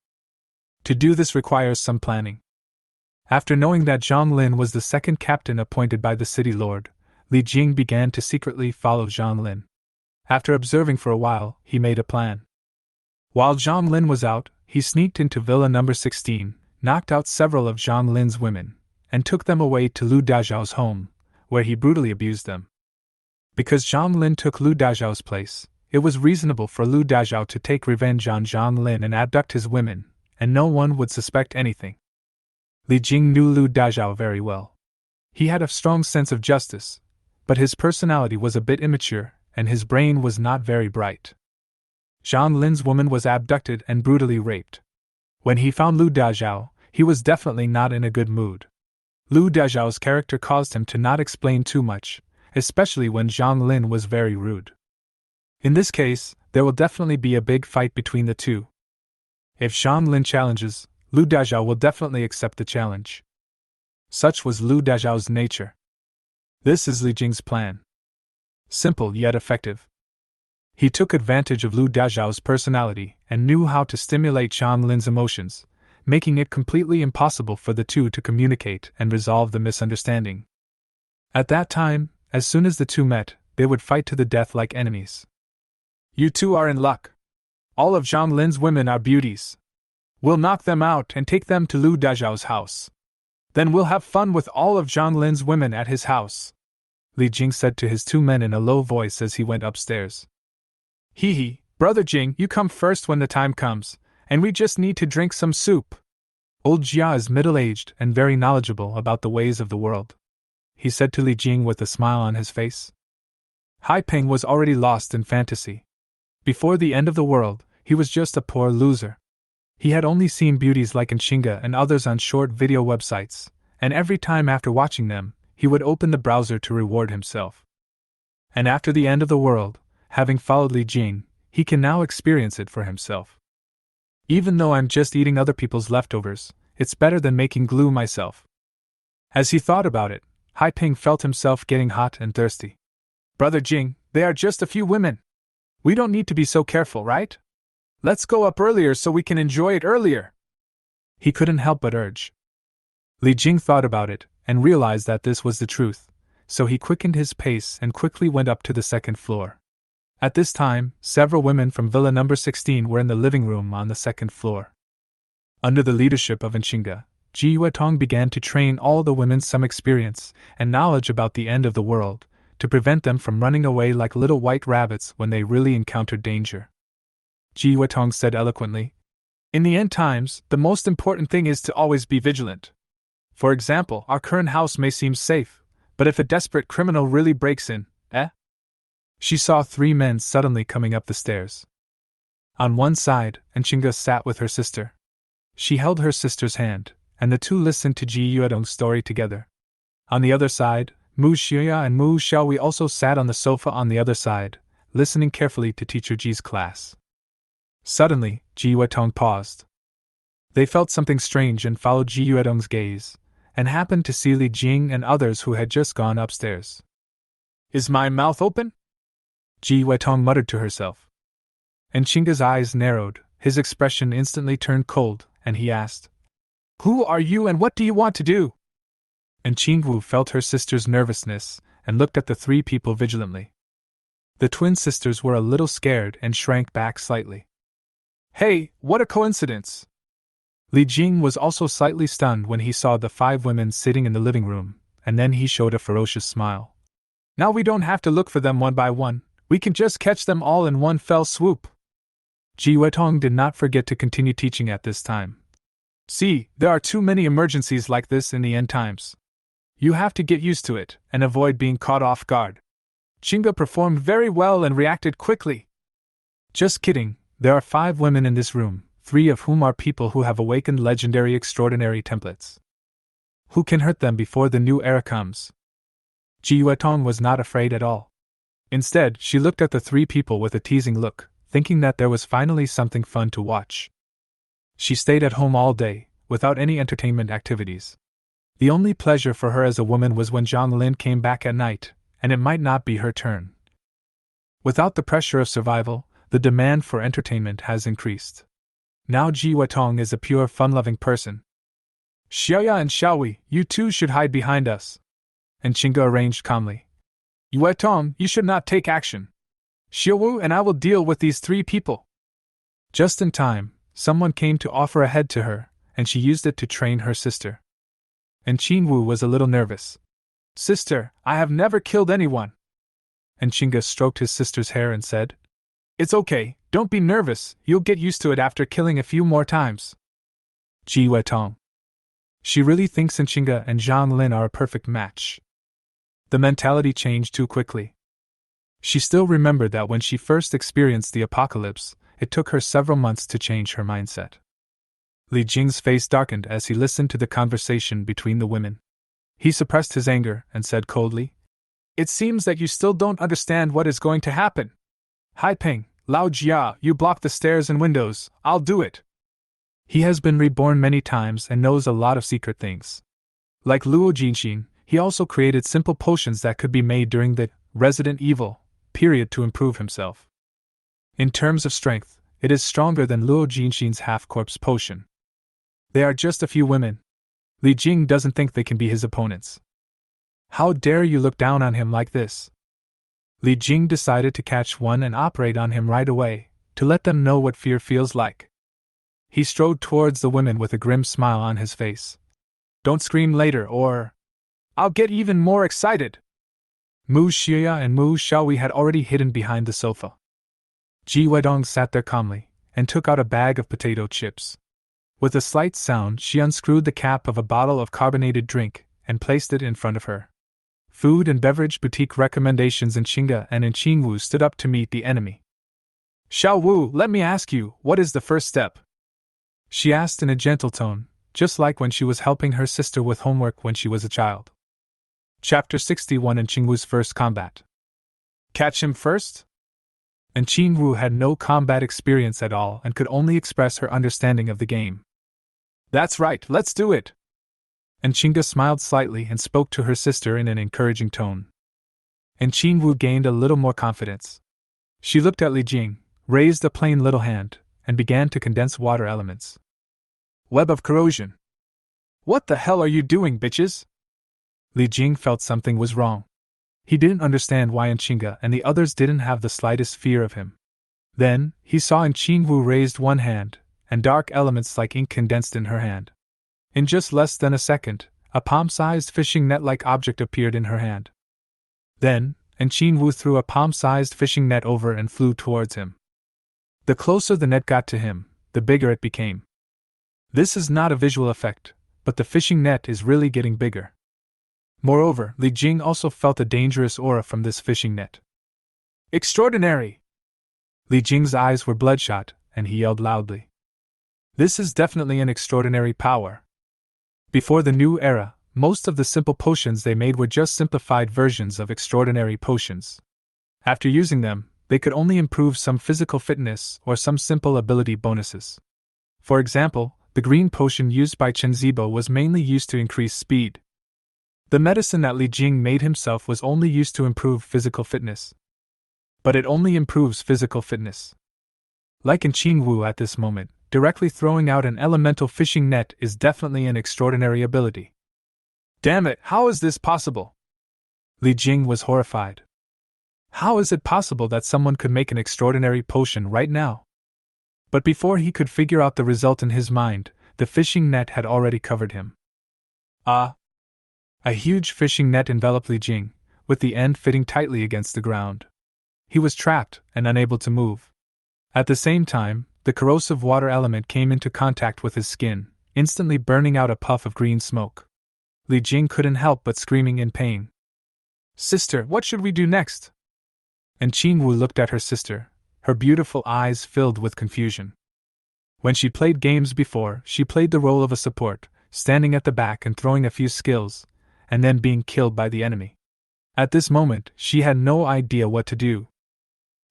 To do this requires some planning. After knowing that Zhang Lin was the second captain appointed by the city lord, Li Jing began to secretly follow Zhang Lin. After observing for a while, he made a plan. While Zhang Lin was out, he sneaked into Villa number 16, knocked out several of Zhang Lin's women, and took them away to Lu Dazhao's home, where he brutally abused them. Because Zhang Lin took Lu Dazhao's place, it was reasonable for Lu Dazhao to take revenge on Zhang Lin and abduct his women, and no one would suspect anything. Li Jing knew Lu Dazhao very well. He had a strong sense of justice, but his personality was a bit immature, and his brain was not very bright. Zhang Lin's woman was abducted and brutally raped. When he found Lu Dazhao, he was definitely not in a good mood. Lu Dazhao's character caused him to not explain too much, especially when Zhang Lin was very rude. In this case, there will definitely be a big fight between the two. If Zhang Lin challenges, Lu Dazhao will definitely accept the challenge. Such was Lu Dazhao's nature. This is Li Jing's plan. Simple yet effective. He took advantage of Lu Dazhao's personality and knew how to stimulate Zhang Lin's emotions, making it completely impossible for the two to communicate and resolve the misunderstanding. At that time, as soon as the two met, they would fight to the death like enemies. You two are in luck. All of Zhang Lin's women are beauties. We'll knock them out and take them to Lu Dazhao's house. Then we'll have fun with all of Zhang Lin's women at his house, Li Jing said to his 2 men in a low voice as he went upstairs. Hee, Brother Jing, you come first when the time comes, and we just need to drink some soup. Old Jia is middle-aged and very knowledgeable about the ways of the world, he said to Li Jing with a smile on his face. Hai Peng was already lost in fantasy. Before the end of the world, he was just a poor loser. He had only seen beauties like Nshinga and others on short video websites, and every time after watching them, he would open the browser to reward himself. And after the end of the world, having followed Li Jing, he can now experience it for himself. Even though I'm just eating other people's leftovers, it's better than making glue myself. As he thought about it, Hai Ping felt himself getting hot and thirsty. Brother Jing, they are just a few women. We don't need to be so careful, right? Let's go up earlier so we can enjoy it earlier. He couldn't help but urge. Li Jing thought about it and realized that this was the truth, so he quickened his pace and quickly went up to the 2nd floor. At this time, several women from Villa number 16 were in the living room on the 2nd floor. Under the leadership of Nshinga, Ji Yuetong began to train all the women some experience and knowledge about the end of the world, to prevent them from running away like little white rabbits when they really encountered danger. Ji Yuetong said eloquently, In the end times, the most important thing is to always be vigilant. For example, our current house may seem safe, but if a desperate criminal really breaks in, She saw 3 men suddenly coming up the stairs. On one side, Nshinga sat with her sister. She held her sister's hand, and the two listened to Ji Yuetong's story together. On the other side, Mu Xiya and Mu Xiaowei also sat on the sofa on the other side, listening carefully to Teacher Ji's class. Suddenly, Ji Yuetong paused. They felt something strange and followed Ji Yuetong's gaze, and happened to see Li Jing and others who had just gone upstairs. Is my mouth open? Ji Yuetong muttered to herself. Nshinga's eyes narrowed, his expression instantly turned cold, and he asked, Who are you and what do you want to do? Nshingu felt her sister's nervousness, and looked at the 3 people vigilantly. The twin sisters were a little scared and shrank back slightly. Hey, what a coincidence! Li Jing was also slightly stunned when he saw the 5 women sitting in the living room, and then he showed a ferocious smile. Now we don't have to look for them one by one, we can just catch them all in one fell swoop. Ji Weitong did not forget to continue teaching at this time. See, there are too many emergencies like this in the end times. You have to get used to it, and avoid being caught off guard. Chinga performed very well and reacted quickly. Just kidding, there are 5 women in this room, 3 of whom are people who have awakened legendary extraordinary templates. Who can hurt them before the new era comes? Ji Weitong was not afraid at all. Instead, she looked at the 3 people with a teasing look, thinking that there was finally something fun to watch. She stayed at home all day, without any entertainment activities. The only pleasure for her as a woman was when Zhang Lin came back at night, and it might not be her turn. Without the pressure of survival, the demand for entertainment has increased. Now Ji Weitong is a pure fun-loving person. Xiaoya and Xiaowei, you two should hide behind us. And Chinga arranged calmly. Weitong, you should not take action. Xiaowu and I will deal with these 3 people. Just in time, someone came to offer a head to her, and she used it to train her sister. And Qinwu was a little nervous. Sister, I have never killed anyone. And Chinga stroked his sister's hair and said, It's okay, don't be nervous, you'll get used to it after killing a few more times. Ji Weitong. She really thinks Chinga and Zhang Lin are a perfect match. The mentality changed too quickly. She still remembered that when she first experienced the apocalypse, it took her several months to change her mindset. Li Jing's face darkened as he listened to the conversation between the women. He suppressed his anger and said coldly, It seems that you still don't understand what is going to happen. Hai Peng, Lao Jia, you block the stairs and windows, I'll do it. He has been reborn many times and knows a lot of secret things. Like Luo Jinxin, he also created simple potions that could be made during the Resident Evil period to improve himself. In terms of strength, it is stronger than Luo Jinxin's half-corpse potion. They are just a few women. Li Jing doesn't think they can be his opponents. How dare you look down on him like this? Li Jing decided to catch one and operate on him right away, to let them know what fear feels like. He strode towards the women with a grim smile on his face. Don't scream later or I'll get even more excited. Mu Xia and Mu Xiaowei had already hidden behind the sofa. Ji Weidong sat there calmly, and took out a bag of potato chips. With a slight sound, she unscrewed the cap of a bottle of carbonated drink, and placed it in front of her. Food and beverage boutique recommendations in Qinga and in Qingwu stood up to meet the enemy. Xiao Wu, let me ask you, what is the first step? She asked in a gentle tone, just like when she was helping her sister with homework when she was a child. Chapter 61 in Qingwu's first combat. Catch him first? And Qingwu had no combat experience at all and could only express her understanding of the game. That's right, let's do it! And Qinga smiled slightly and spoke to her sister in an encouraging tone. And Qingwu gained a little more confidence. She looked at Li Jing, raised a plain little hand, and began to condense water elements. Web of corrosion. What the hell are you doing, bitches? Li Jing felt something was wrong. He didn't understand why Qinga and the others didn't have the slightest fear of him. Then, he saw Qingwu raised one hand, and dark elements like ink condensed in her hand. In just less than a second, a palm-sized fishing net-like object appeared in her hand. Then, Qingwu threw a palm-sized fishing net over and flew towards him. The closer the net got to him, the bigger it became. This is not a visual effect, but the fishing net is really getting bigger. Moreover, Li Jing also felt a dangerous aura from this fishing net. Extraordinary! Li Jing's eyes were bloodshot, and he yelled loudly. This is definitely an extraordinary power. Before the new era, most of the simple potions they made were just simplified versions of extraordinary potions. After using them, they could only improve some physical fitness or some simple ability bonuses. For example, the green potion used by Chen Zibo was mainly used to increase speed. The medicine that Li Jing made himself was only used to improve physical fitness. But it only improves physical fitness. Like in Qingwu at this moment, directly throwing out an elemental fishing net is definitely an extraordinary ability. Damn it, how is this possible? Li Jing was horrified. How is it possible that someone could make an extraordinary potion right now? But before he could figure out the result in his mind, the fishing net had already covered him. A huge fishing net enveloped Li Jing, with the end fitting tightly against the ground. He was trapped and unable to move. At the same time, the corrosive water element came into contact with his skin, instantly burning out a puff of green smoke. Li Jing couldn't help but screaming in pain. "Sister, what should we do next?" And Qing Wu looked at her sister, her beautiful eyes filled with confusion. When she played games before, she played the role of a support, standing at the back and throwing a few skills, and then being killed by the enemy. At this moment, she had no idea what to do.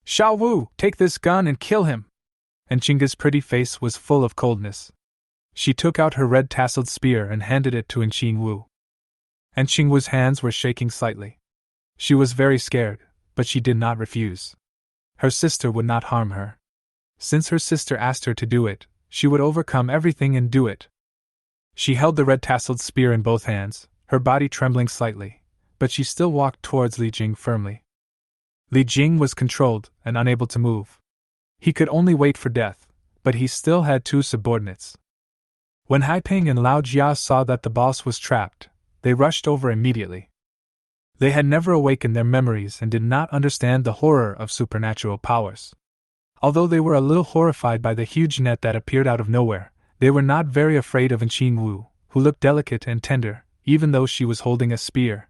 "Xiao Wu, take this gun and kill him!" And Qing's pretty face was full of coldness. She took out her red-tasseled spear and handed it to Qing Wu. And Qing Wu's hands were shaking slightly. She was very scared, but she did not refuse. Her sister would not harm her. Since her sister asked her to do it, she would overcome everything and do it. She held the red-tasseled spear in both hands, her body trembling slightly, but she still walked towards Li Jing firmly. Li Jing was controlled and unable to move. He could only wait for death, but he still had two subordinates. When Haipeng and Lao Jia saw that the boss was trapped, they rushed over immediately. They had never awakened their memories and did not understand the horror of supernatural powers. Although they were a little horrified by the huge net that appeared out of nowhere, they were not very afraid of Qing Wu, who looked delicate and tender, even though she was holding a spear.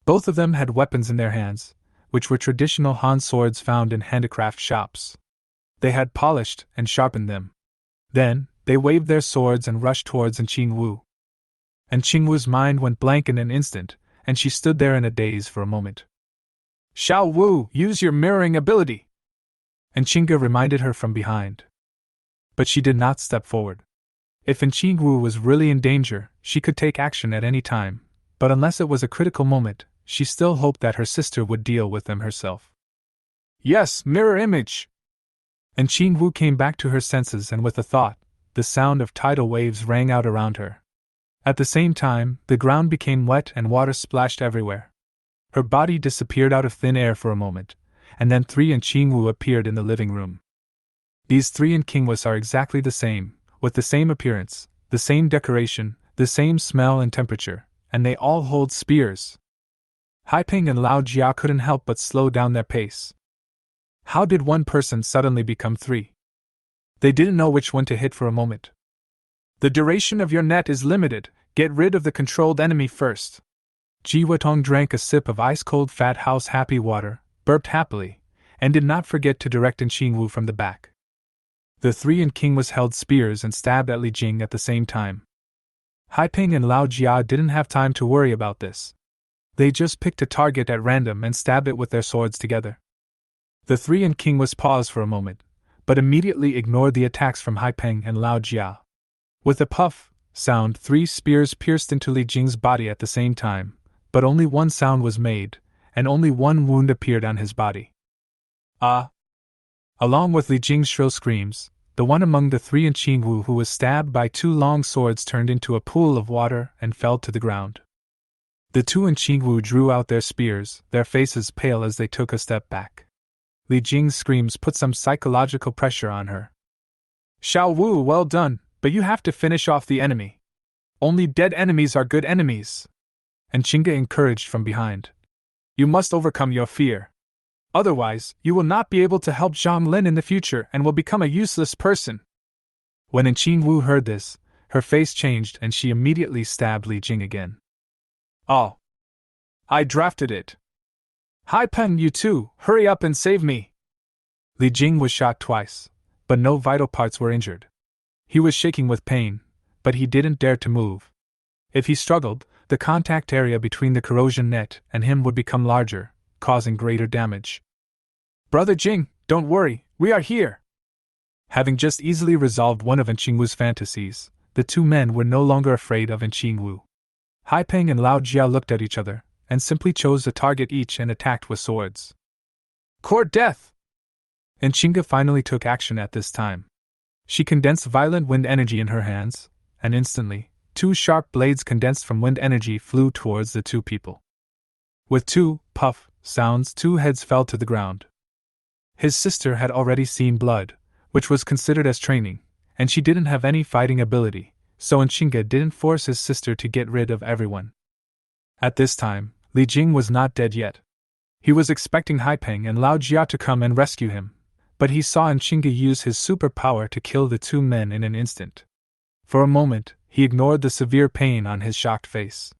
Both of them had weapons in their hands, which were traditional Han swords found in handicraft shops. They had polished and sharpened them. Then, they waved their swords and rushed towards Qing Wu. And Qing Wu's mind went blank in an instant, and she stood there in a daze for a moment. "Xiao Wu, use your mirroring ability!" And Qingge reminded her from behind. But she did not step forward. If Qing Wu was really in danger, she could take action at any time, but unless it was a critical moment, she still hoped that her sister would deal with them herself. "Yes, mirror image!" And Qing Wu came back to her senses, and with a thought, the sound of tidal waves rang out around her. At the same time, the ground became wet and water splashed everywhere. Her body disappeared out of thin air for a moment, and then 3 and Qing Wu appeared in the living room. These 3 and King Wus are exactly the same, with the same appearance, the same decoration, the same smell and temperature, and they all hold spears. Haipeng and Lao Jia couldn't help but slow down their pace. How did one person suddenly become 3? They didn't know which one to hit for a moment. "The duration of your net is limited, get rid of the controlled enemy first." Ji Wetong drank a sip of ice-cold Fat House happy water, burped happily, and did not forget to direct Qing Wu from the back. The 3 and King Wus held spears and stabbed at Li Jing at the same time. Haipeng and Lao Jia didn't have time to worry about this. They just picked a target at random and stabbed it with their swords together. The 3 and King Wus paused for a moment, but immediately ignored the attacks from Haipeng and Lao Jia. With a puff sound, 3 spears pierced into Li Jing's body at the same time, but only one sound was made, and only one wound appeared on his body. "Ah!" Along with Li Jing's shrill screams, the one among the 3 and Qing Wu who was stabbed by 2 long swords turned into a pool of water and fell to the ground. The 2 and Qing Wu drew out their spears, their faces pale as they took a step back. Li Jing's screams put some psychological pressure on her. "Xiao Wu, well done, but you have to finish off the enemy. Only dead enemies are good enemies." And Qingge encouraged from behind. "You must overcome your fear. Otherwise, you will not be able to help Zhang Lin in the future and will become a useless person." When Qing Wu heard this, her face changed and she immediately stabbed Li Jing again. "Oh! I drafted it. Haipeng, you too, hurry up and save me." Li Jing was shot twice, but no vital parts were injured. He was shaking with pain, but he didn't dare to move. If he struggled, the contact area between the corrosion net and him would become larger, causing greater damage. "Brother Jing, don't worry, we are here." Having just easily resolved one of Qing Wu's fantasies, the 2 men were no longer afraid of Qing Wu. Haipeng and Lao Jia looked at each other, and simply chose a target each and attacked with swords. "Court death!" And Qingge finally took action at this time. She condensed violent wind energy in her hands, and instantly, 2 sharp blades condensed from wind energy flew towards the 2 people. With 2 puff sounds, 2 heads fell to the ground. His sister had already seen blood, which was considered as training, and she didn't have any fighting ability, so Enchinga didn't force his sister to get rid of everyone. At this time, Li Jing was not dead yet. He was expecting Haipeng and Lao Jia to come and rescue him, but he saw Enchinga use his superpower to kill the two men in an instant. For a moment, he ignored the severe pain on his shocked face.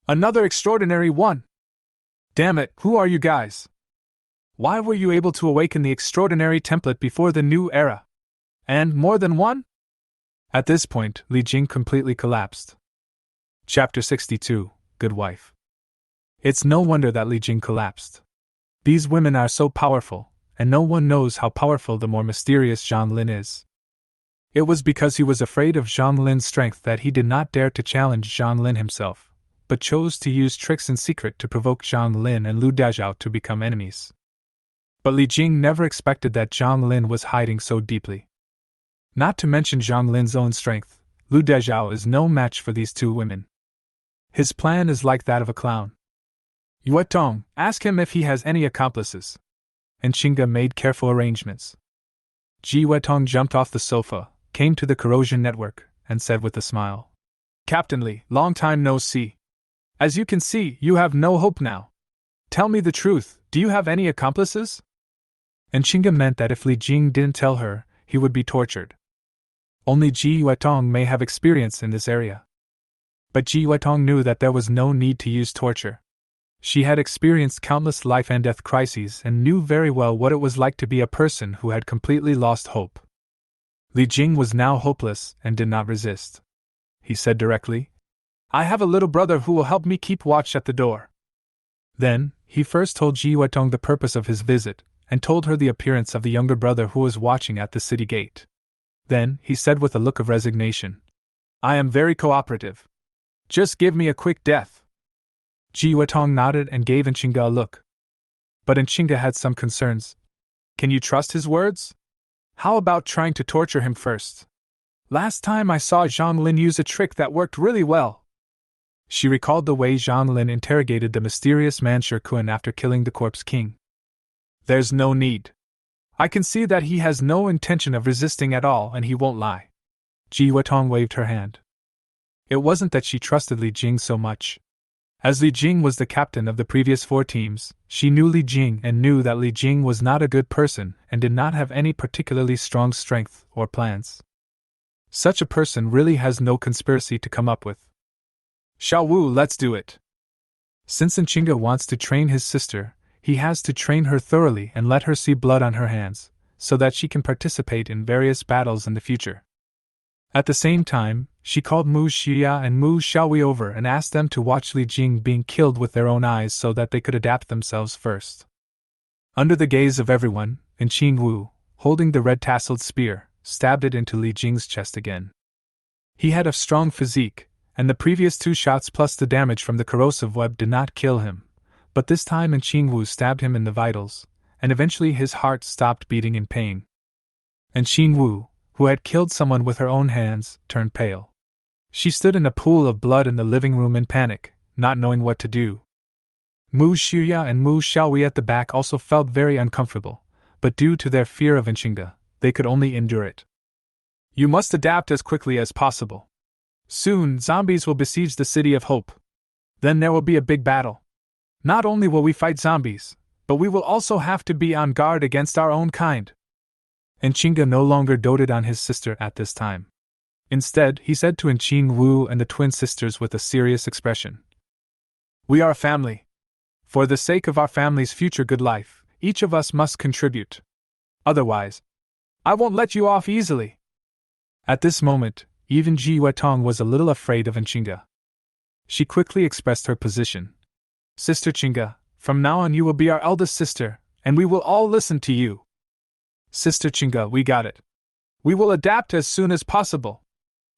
Another extraordinary one! Damn it, who are you guys? Why were you able to awaken the extraordinary template before the new era? And more than one? At this point, Li Jing completely collapsed. Chapter 62, Good Wife. It's no wonder that Li Jing collapsed. These women are so powerful, and no one knows how powerful the more mysterious Zhang Lin is. It was because he was afraid of Zhang Lin's strength that he did not dare to challenge Zhang Lin himself, but chose to use tricks in secret to provoke Zhang Lin and Lu Dazhao to become enemies. But Li Jing never expected that Zhang Lin was hiding so deeply. Not to mention Zhang Lin's own strength, Lu Dazhao is no match for these two women. His plan is like that of a clown. Yue Tong, ask him if he has any accomplices. And Enchinga made careful arrangements. Ji Wetong jumped off the sofa, came to the corrosion network, and said with a smile, Captain Li, long time no see. As you can see, you have no hope now. Tell me the truth, do you have any accomplices? And Enchinga meant that if Li Jing didn't tell her, he would be tortured. Only Ji Wetong may have experience in this area. But Ji Wetong knew that there was no need to use torture. She had experienced countless life and death crises and knew very well what it was like to be a person who had completely lost hope. Li Jing was now hopeless and did not resist. He said directly, I have a little brother who will help me keep watch at the door. Then, he first told Ji Wetong the purpose of his visit, and told her the appearance of the younger brother who was watching at the city gate. Then, he said with a look of resignation, I am very cooperative. Just give me a quick death. Ji Wetong nodded and gave Enchinga a look. But Enchinga had some concerns. Can you trust his words? How about trying to torture him first? Last time I saw Zhang Lin use a trick that worked really well. She recalled the way Zhang Lin interrogated the mysterious man Shirkun after killing the Corpse King. There's no need. I can see that he has no intention of resisting at all and he won't lie. Ji Wetong waved her hand. It wasn't that she trusted Li Jing so much. As Li Jing was the captain of the previous 4 teams, she knew Li Jing and knew that Li Jing was not a good person and did not have any particularly strong strength or plans. Such a person really has no conspiracy to come up with. Xiao Wu, let's do it. Since Enchinga wants to train his sister, he has to train her thoroughly and let her see blood on her hands, so that she can participate in various battles in the future. At the same time, she called Mu Xia and Mu Xiaowei over and asked them to watch Li Jing being killed with their own eyes so that they could adapt themselves first. Under the gaze of everyone, Qing Wu, holding the red-tasseled spear, stabbed it into Li Jing's chest again. He had a strong physique, and the previous 2 shots plus the damage from the corrosive web did not kill him, but this time Qing Wu stabbed him in the vitals, and eventually his heart stopped beating in pain. And Qing Wu, who had killed someone with her own hands, turned pale. She stood in a pool of blood in the living room in panic, not knowing what to do. Mu Xia and Mu Xiaowei at the back also felt very uncomfortable, but due to their fear of Enchinga, they could only endure it. You must adapt as quickly as possible. Soon, zombies will besiege the City of Hope. Then there will be a big battle. Not only will we fight zombies, but we will also have to be on guard against our own kind. Enchinga no longer doted on his sister at this time. Instead, he said to Qing Wu and the twin sisters with a serious expression, We are a family. For the sake of our family's future good life, each of us must contribute. Otherwise, I won't let you off easily. At this moment, even Ji Wetong was a little afraid of Enchinga. She quickly expressed her position. Sister Chinga, from now on you will be our eldest sister, and we will all listen to you. Sister Chinga, we got it. We will adapt as soon as possible.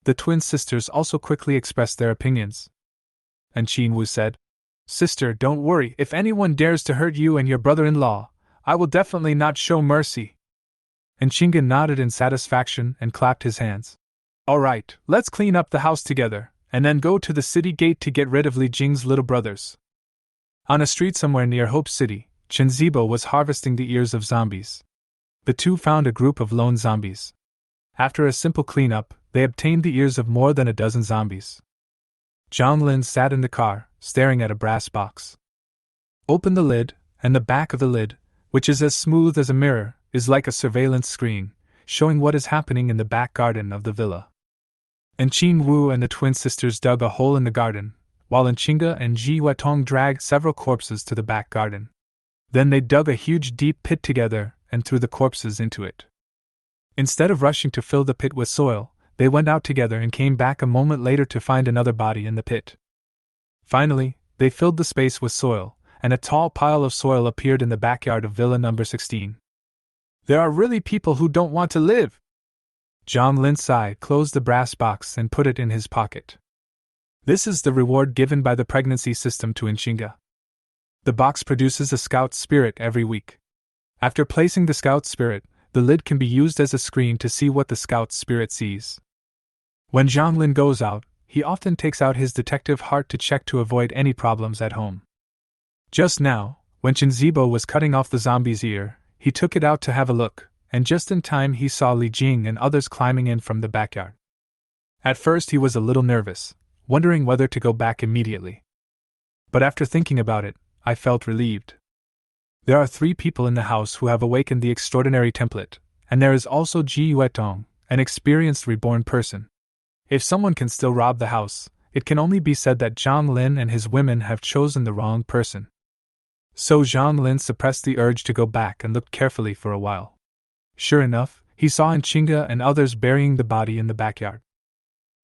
The twin sisters also quickly expressed their opinions. And Qin Wu said, Sister, don't worry, if anyone dares to hurt you and your brother-in-law, I will definitely not show mercy. And Enchinga nodded in satisfaction and clapped his hands. All right, let's clean up the house together, and then go to the city gate to get rid of Li Jing's little brothers. On a street somewhere near Hope City, Chen Zibo was harvesting the ears of zombies. The two found a group of lone zombies. After a simple cleanup, they obtained the ears of more than a dozen zombies. Zhang Lin sat in the car, staring at a brass box. Open the lid, and the back of the lid, which is as smooth as a mirror, is like a surveillance screen, showing what is happening in the back garden of the villa. Qing Wu and the twin sisters dug a hole in the garden, while Qingge and Ji Weitong dragged several corpses to the back garden. Then they dug a huge deep pit together and threw the corpses into it. Instead of rushing to fill the pit with soil, they went out together and came back a moment later to find another body in the pit. Finally, they filled the space with soil, and a tall pile of soil appeared in the backyard of Villa number 16. There are really people who don't want to live! Zhang Lin sighed, closed the brass box, and put it in his pocket. This is the reward given by the pregnancy system to Qingge. The box produces a scout spirit every week. After placing the scout spirit, the lid can be used as a screen to see what the scout spirit sees. When Zhang Lin goes out, he often takes out his detective heart to check to avoid any problems at home. Just now, when Chen Zibo was cutting off the zombie's ear, he took it out to have a look, and just in time he saw Li Jing and others climbing in from the backyard. At first he was a little nervous, wondering whether to go back immediately. But after thinking about it, I felt relieved. There are 3 people in the house who have awakened the extraordinary template, and there is also Ji Weitong, an experienced reborn person. If someone can still rob the house, it can only be said that Zhang Lin and his women have chosen the wrong person. So Zhang Lin suppressed the urge to go back and looked carefully for a while. Sure enough, he saw Qingge and others burying the body in the backyard.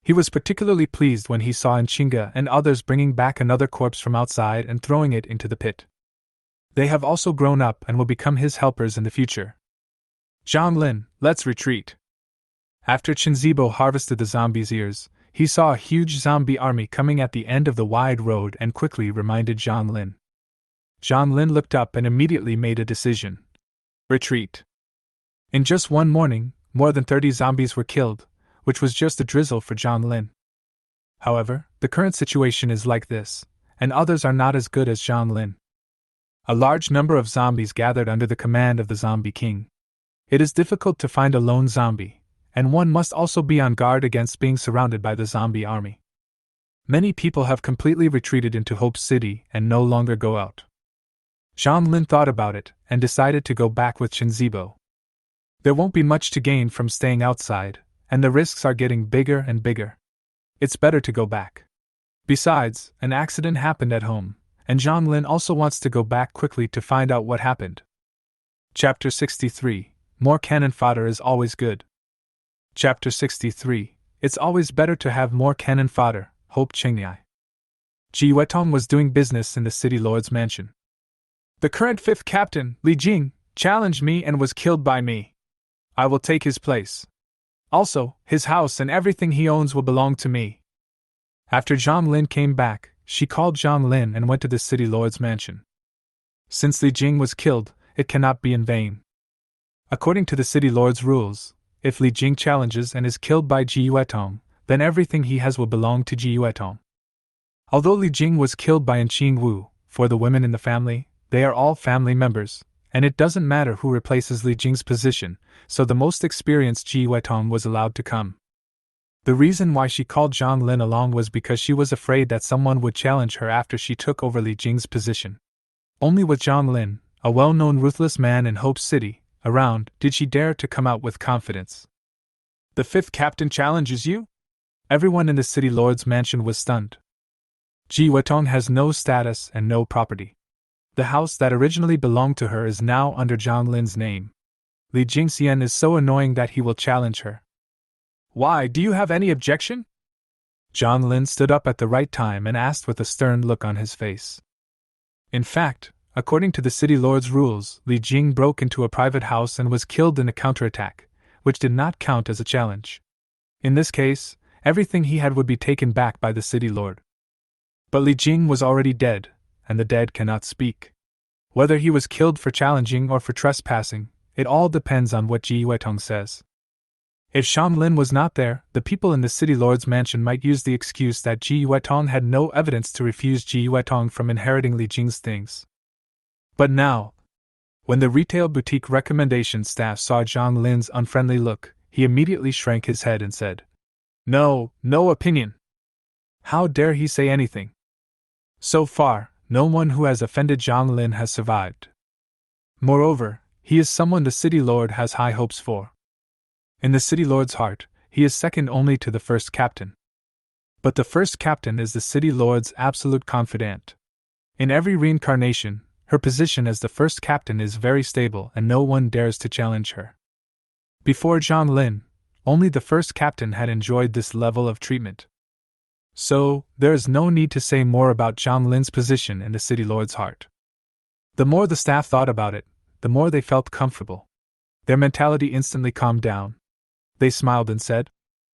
He was particularly pleased when he saw Qingge and others bringing back another corpse from outside and throwing it into the pit. They have also grown up and will become his helpers in the future. Zhang Lin, let's retreat. After Chen Zibo harvested the zombie's ears, he saw a huge zombie army coming at the end of the wide road and quickly reminded Zhang Lin. Zhang Lin looked up and immediately made a decision. Retreat. In just one morning, more than 30 zombies were killed, which was just a drizzle for Zhang Lin. However, the current situation is like this, and others are not as good as Zhang Lin. A large number of zombies gathered under the command of the Zombie King. It is difficult to find a lone zombie, and one must also be on guard against being surrounded by the zombie army. Many people have completely retreated into Hope City and no longer go out. Zhang Lin thought about it and decided to go back with Chen Zibo. There won't be much to gain from staying outside, and the risks are getting bigger and bigger. It's better to go back. Besides, an accident happened at home, and Zhang Lin also wants to go back quickly to find out what happened. Chapter 63. More cannon fodder is always good. Chapter 63. It's always better to have more cannon fodder, Hope Chengyai. Ji Weitong was doing business in the city lord's mansion. The current 5th captain, Li Jing, challenged me and was killed by me. I will take his place. Also, his house and everything he owns will belong to me. After Zhang Lin came back, she called Zhang Lin and went to the city lord's mansion. Since Li Jing was killed, it cannot be in vain. According to the city lord's rules, if Li Jing challenges and is killed by Ji Weitong, then everything he has will belong to Ji Weitong. Although Li Jing was killed by Qing Wu, for the women in the family, they are all family members, and it doesn't matter who replaces Li Jing's position, so the most experienced Ji Weitong was allowed to come. The reason why she called Zhang Lin along was because she was afraid that someone would challenge her after she took over Li Jing's position. Only with Zhang Lin, a well-known ruthless man in Hope City, around, did she dare to come out with confidence. The 5th captain challenges you? Everyone in the city lord's mansion was stunned. Ji Weitong has no status and no property. The house that originally belonged to her is now under Zhang Lin's name. Li Jingxian is so annoying that he will challenge her. Why, do you have any objection? Zhang Lin stood up at the right time and asked with a stern look on his face. In fact, according to the city lord's rules, Li Jing broke into a private house and was killed in a counterattack, which did not count as a challenge. In this case, everything he had would be taken back by the city lord. But Li Jing was already dead, and the dead cannot speak. Whether he was killed for challenging or for trespassing, it all depends on what Ji Weitong says. If Zhang Lin was not there, the people in the city lord's mansion might use the excuse that Ji Weitong had no evidence to refuse Ji Weitong from inheriting Li Jing's things. But now, When the retail boutique recommendation staff saw Zhang Lin's unfriendly look, he immediately shrank his head and said, "No, no opinion. How dare he say anything?" So far, no one who has offended Zhang Lin has survived. Moreover, he is someone the city lord has high hopes for. In the city lord's heart, he is second only to the first captain. But the first captain is the city lord's absolute confidant. In every reincarnation, her position as the first captain is very stable and no one dares to challenge her. Before Zhang Lin, only the first captain had enjoyed this level of treatment. So, there is no need to say more about Zhang Lin's position in the city lord's heart. The more the staff thought about it, the more they felt comfortable. Their mentality instantly calmed down. They smiled and said,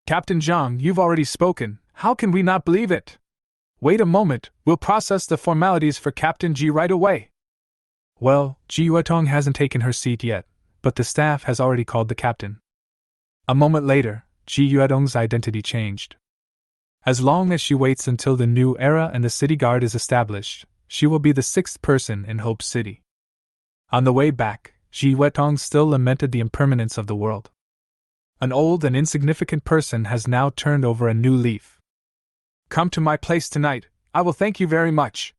"Captain Zhang, you've already spoken, how can we not believe it? Wait a moment, we'll process the formalities for Captain Ji right away." Well, Ji Yuetong hasn't taken her seat yet, but the staff has already called the captain. A moment later, Ji Yuetong's identity changed. As long as she waits until the new era and the city guard is established, she will be the sixth person in Hope City. On the way back, Ji Yuetong still lamented the impermanence of the world. An old and insignificant person has now turned over a new leaf. "Come to my place tonight, I will thank you very much."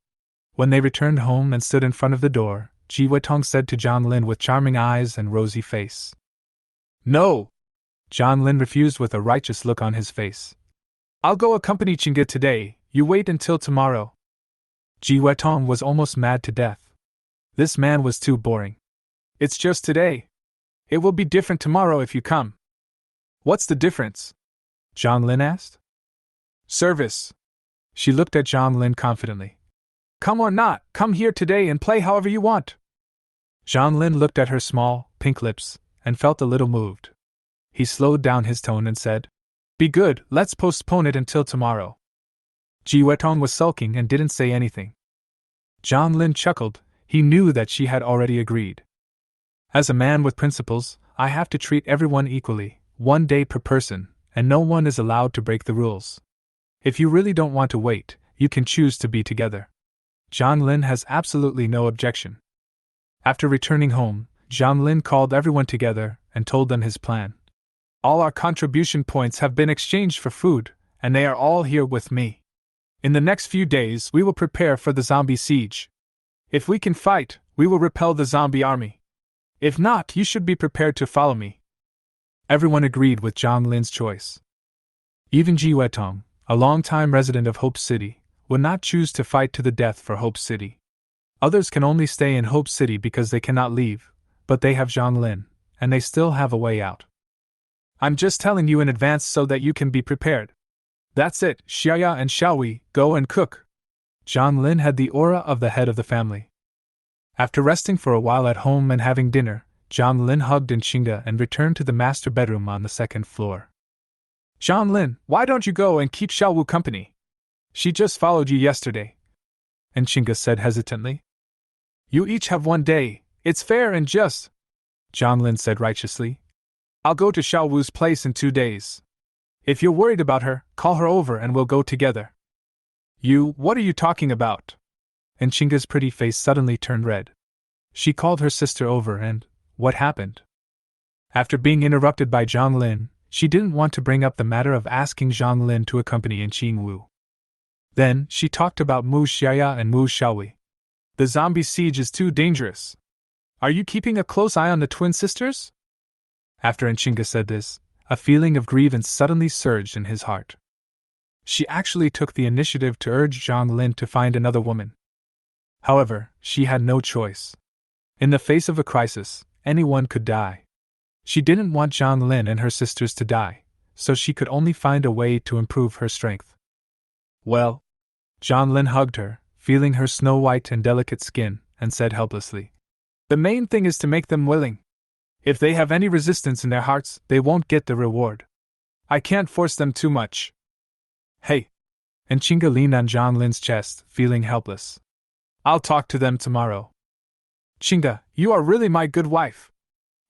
When they returned home and stood in front of the door, Ji Yuetong said to Zhang Lin with charming eyes and rosy face. "No!" Zhang Lin refused with a righteous look on his face. "I'll go accompany Qingge today, you wait until tomorrow." Ji Yuetong was almost mad to death. This man was too boring. "It's just today. It will be different tomorrow if you come." "What's the difference?" Zhang Lin asked. "Service." She looked at Zhang Lin confidently. "Come or not, come here today and play however you want." Zhang Lin looked at her small, pink lips, and felt a little moved. He slowed down his tone and said, "Be good, let's postpone it until tomorrow." Ji Yuetong was sulking and didn't say anything. Zhang Lin chuckled, he knew that she had already agreed. As a man with principles, I have to treat everyone equally, 1 day per person, and no one is allowed to break the rules. If you really don't want to wait, you can choose to be together. Zhang Lin has absolutely no objection. After returning home, Zhang Lin called everyone together and told them his plan. "All our contribution points have been exchanged for food, and they are all here with me. In the next few days, we will prepare for the zombie siege. If we can fight, we will repel the zombie army. If not, you should be prepared to follow me." Everyone agreed with Zhang Lin's choice. Even Ji Yuetong, a long-time resident of Hope City, would not choose to fight to the death for Hope City. Others can only stay in Hope City because they cannot leave, but they have Zhang Lin, and they still have a way out. "I'm just telling you in advance so that you can be prepared. That's it, Xiaya and Xiaohui, go and cook." Zhang Lin had the aura of the head of the family. After resting for a while at home and having dinner, Zhang Lin hugged Qingge and returned to the master bedroom on the second floor. "Zhang Lin, why don't you go and keep Xiaowu company? She just followed you yesterday." Qingge said hesitantly. "You each have 1 day, it's fair and just," Zhang Lin said righteously. "I'll go to Xiaowu's place in 2 days. If you're worried about her, call her over and we'll go together." What are you talking about?" Qingge's pretty face suddenly turned red. She called her sister over and, what happened? After being interrupted by Zhang Lin, she didn't want to bring up the matter of asking Zhang Lin to accompany Qingwu. Then, she talked about Mu Xiaya and Mu Xiaohui. "The zombie siege is too dangerous. Are you keeping a close eye on the twin sisters?" After Qingge said this, a feeling of grievance suddenly surged in his heart. She actually took the initiative to urge Zhang Lin to find another woman. However, she had no choice. In the face of a crisis, anyone could die. She didn't want Zhang Lin and her sisters to die, so she could only find a way to improve her strength. "Well," Zhang Lin hugged her, feeling her snow-white and delicate skin, and said helplessly, "The main thing is to make them willing. If they have any resistance in their hearts, they won't get the reward. I can't force them too much." "Hey!" Qingge leaned on Zhang Lin's chest, feeling helpless. "I'll talk to them tomorrow." "Qingge, you are really my good wife!"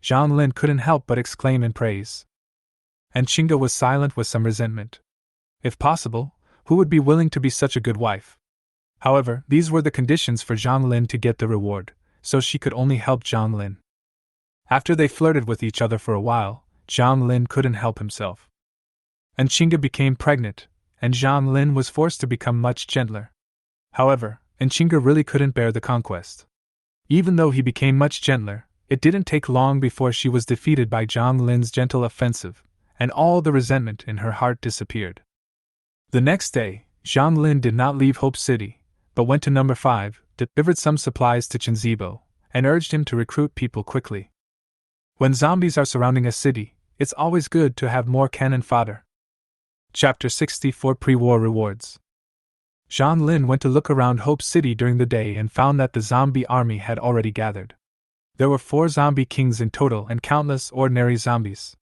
Zhang Lin couldn't help but exclaim in praise. Qingge was silent with some resentment. If possible, who would be willing to be such a good wife? However, these were the conditions for Zhang Lin to get the reward, so she could only help Zhang Lin. After they flirted with each other for a while, Zhang Lin couldn't help himself. And Chinga became pregnant, and Zhang Lin was forced to become much gentler. However, Chinga really couldn't bear the conquest. Even though he became much gentler, it didn't take long before she was defeated by Zhang Lin's gentle offensive, and all the resentment in her heart disappeared. The next day, Zhang Lin did not leave Hope City, but went to number 5, delivered some supplies to Chinzibo, and urged him to recruit people quickly. When zombies are surrounding a city, it's always good to have more cannon fodder. Chapter 64 Pre-War Rewards. Zhang Lin went to look around Hope City during the day and found that the zombie army had already gathered. There were 4 zombie kings in total and countless ordinary zombies.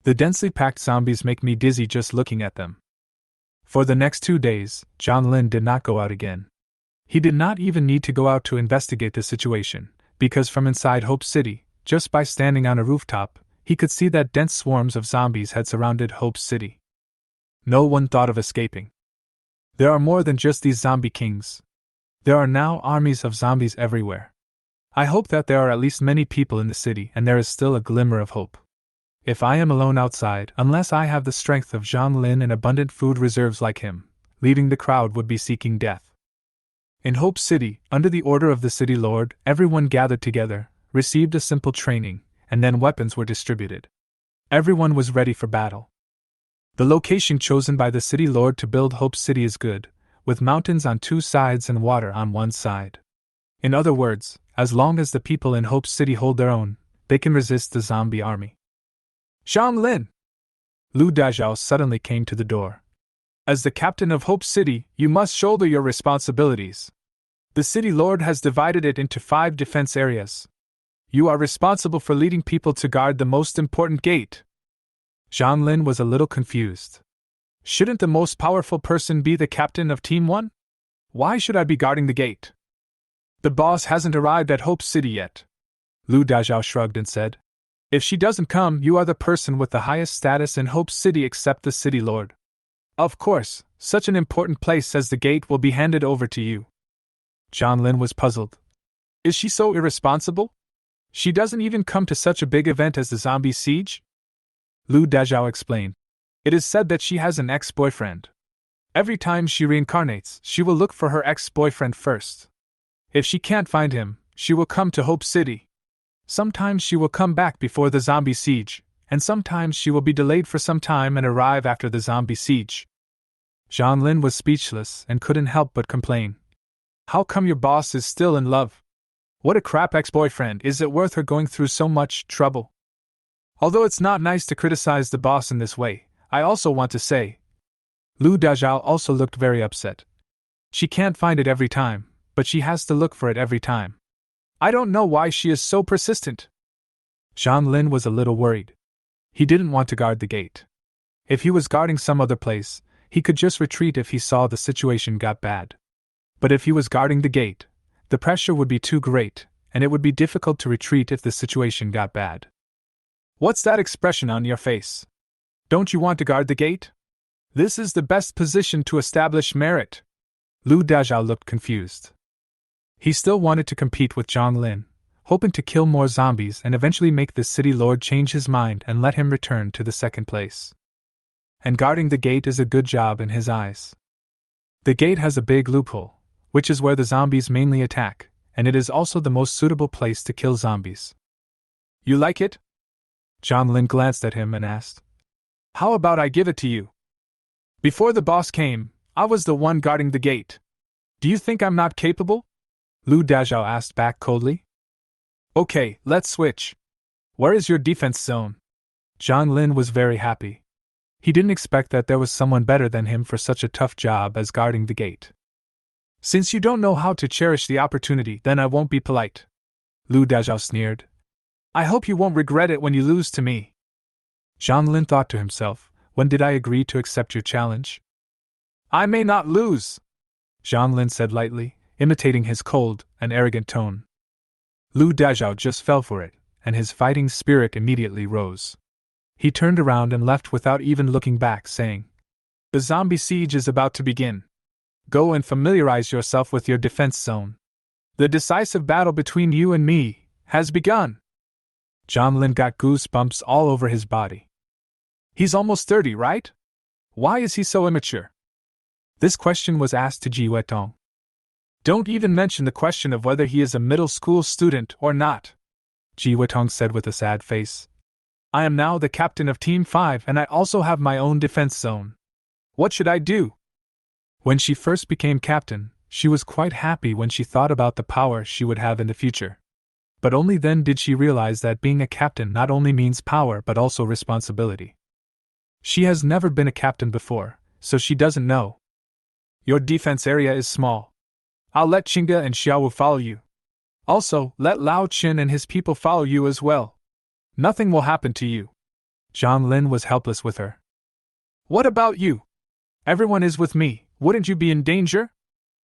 The densely packed zombies make me dizzy just looking at them. For the next 2 days, Zhang Lin did not go out again. He did not even need to go out to investigate the situation, because from inside Hope City, just by standing on a rooftop, he could see that dense swarms of zombies had surrounded Hope City. No one thought of escaping. There are more than just these zombie kings. There are now armies of zombies everywhere. I hope that there are at least many people in the city and there is still a glimmer of hope. If I am alone outside, unless I have the strength of Zhang Lin and abundant food reserves like him, leading the crowd would be seeking death. In Hope City, under the order of the city lord, everyone gathered together, received a simple training, and then weapons were distributed. Everyone was ready for battle. The location chosen by the city lord to build Hope City is good, with mountains on 2 sides and water on 1 side. In other words, as long as the people in Hope City hold their own, they can resist the zombie army. Zhang Lin! Lu Dazhao suddenly came to the door. As the captain of Hope City, you must shoulder your responsibilities. The city lord has divided it into 5 defense areas. You are responsible for leading people to guard the most important gate. Zhang Lin was a little confused. Shouldn't the most powerful person be the captain of Team 1? Why should I be guarding the gate? The boss hasn't arrived at Hope City yet. Lu Dazhao shrugged and said, If she doesn't come, you are the person with the highest status in Hope City except the city lord. Of course, such an important place as the gate will be handed over to you. Zhang Lin was puzzled. Is she so irresponsible? She doesn't even come to such a big event as the zombie siege? Lu Dazhao explained. It is said that she has an ex-boyfriend. Every time she reincarnates, she will look for her ex-boyfriend first. If she can't find him, she will come to Hope City. Sometimes she will come back before the zombie siege, and sometimes she will be delayed for some time and arrive after the zombie siege. Zhang Lin was speechless and couldn't help but complain. How come your boss is still in love? What a crap ex-boyfriend, is it worth her going through so much trouble? Although it's not nice to criticize the boss in this way, I also want to say. Lu Dazhao also looked very upset. She can't find it every time, but she has to look for it every time. I don't know why she is so persistent. Zhang Lin was a little worried. He didn't want to guard the gate. If he was guarding some other place, he could just retreat if he saw the situation got bad. But if he was guarding the gate, the pressure would be too great, and it would be difficult to retreat if the situation got bad. What's that expression on your face? Don't you want to guard the gate? This is the best position to establish merit. Lu Dazhao looked confused. He still wanted to compete with Zhang Lin, hoping to kill more zombies and eventually make the city lord change his mind and let him return to the second place. And guarding the gate is a good job in his eyes. The gate has a big loophole, which is where the zombies mainly attack, and it is also the most suitable place to kill zombies. You like it? Zhang Lin glanced at him and asked. How about I give it to you? Before the boss came, I was the one guarding the gate. Do you think I'm not capable? Lu Dazhao asked back coldly. Okay, let's switch. Where is your defense zone? Zhang Lin was very happy. He didn't expect that there was someone better than him for such a tough job as guarding the gate. Since you don't know how to cherish the opportunity, then I won't be polite. Lu Dazhao sneered. I hope you won't regret it when you lose to me. Zhang Lin thought to himself, when did I agree to accept your challenge? I may not lose, Zhang Lin said lightly, imitating his cold and arrogant tone. Lu Dazhao just fell for it, and his fighting spirit immediately rose. He turned around and left without even looking back, saying, The zombie siege is about to begin. Go and familiarize yourself with your defense zone. The decisive battle between you and me has begun. Zhang Lin got goosebumps all over his body. He's almost 30, right? Why is he so immature? This question was asked to Ji Weitong. Don't even mention the question of whether he is a middle school student or not, Ji Weitong said with a sad face. I am now the captain of Team 5 and I also have my own defense zone. What should I do? When she first became captain, she was quite happy when she thought about the power she would have in the future. But only then did she realize that being a captain not only means power but also responsibility. She has never been a captain before, so she doesn't know. Your defense area is small. I'll let Qingge and Xiaowu follow you. Also, let Lao Qin and his people follow you as well. Nothing will happen to you. Zhang Lin was helpless with her. What about you? Everyone is with me, wouldn't you be in danger?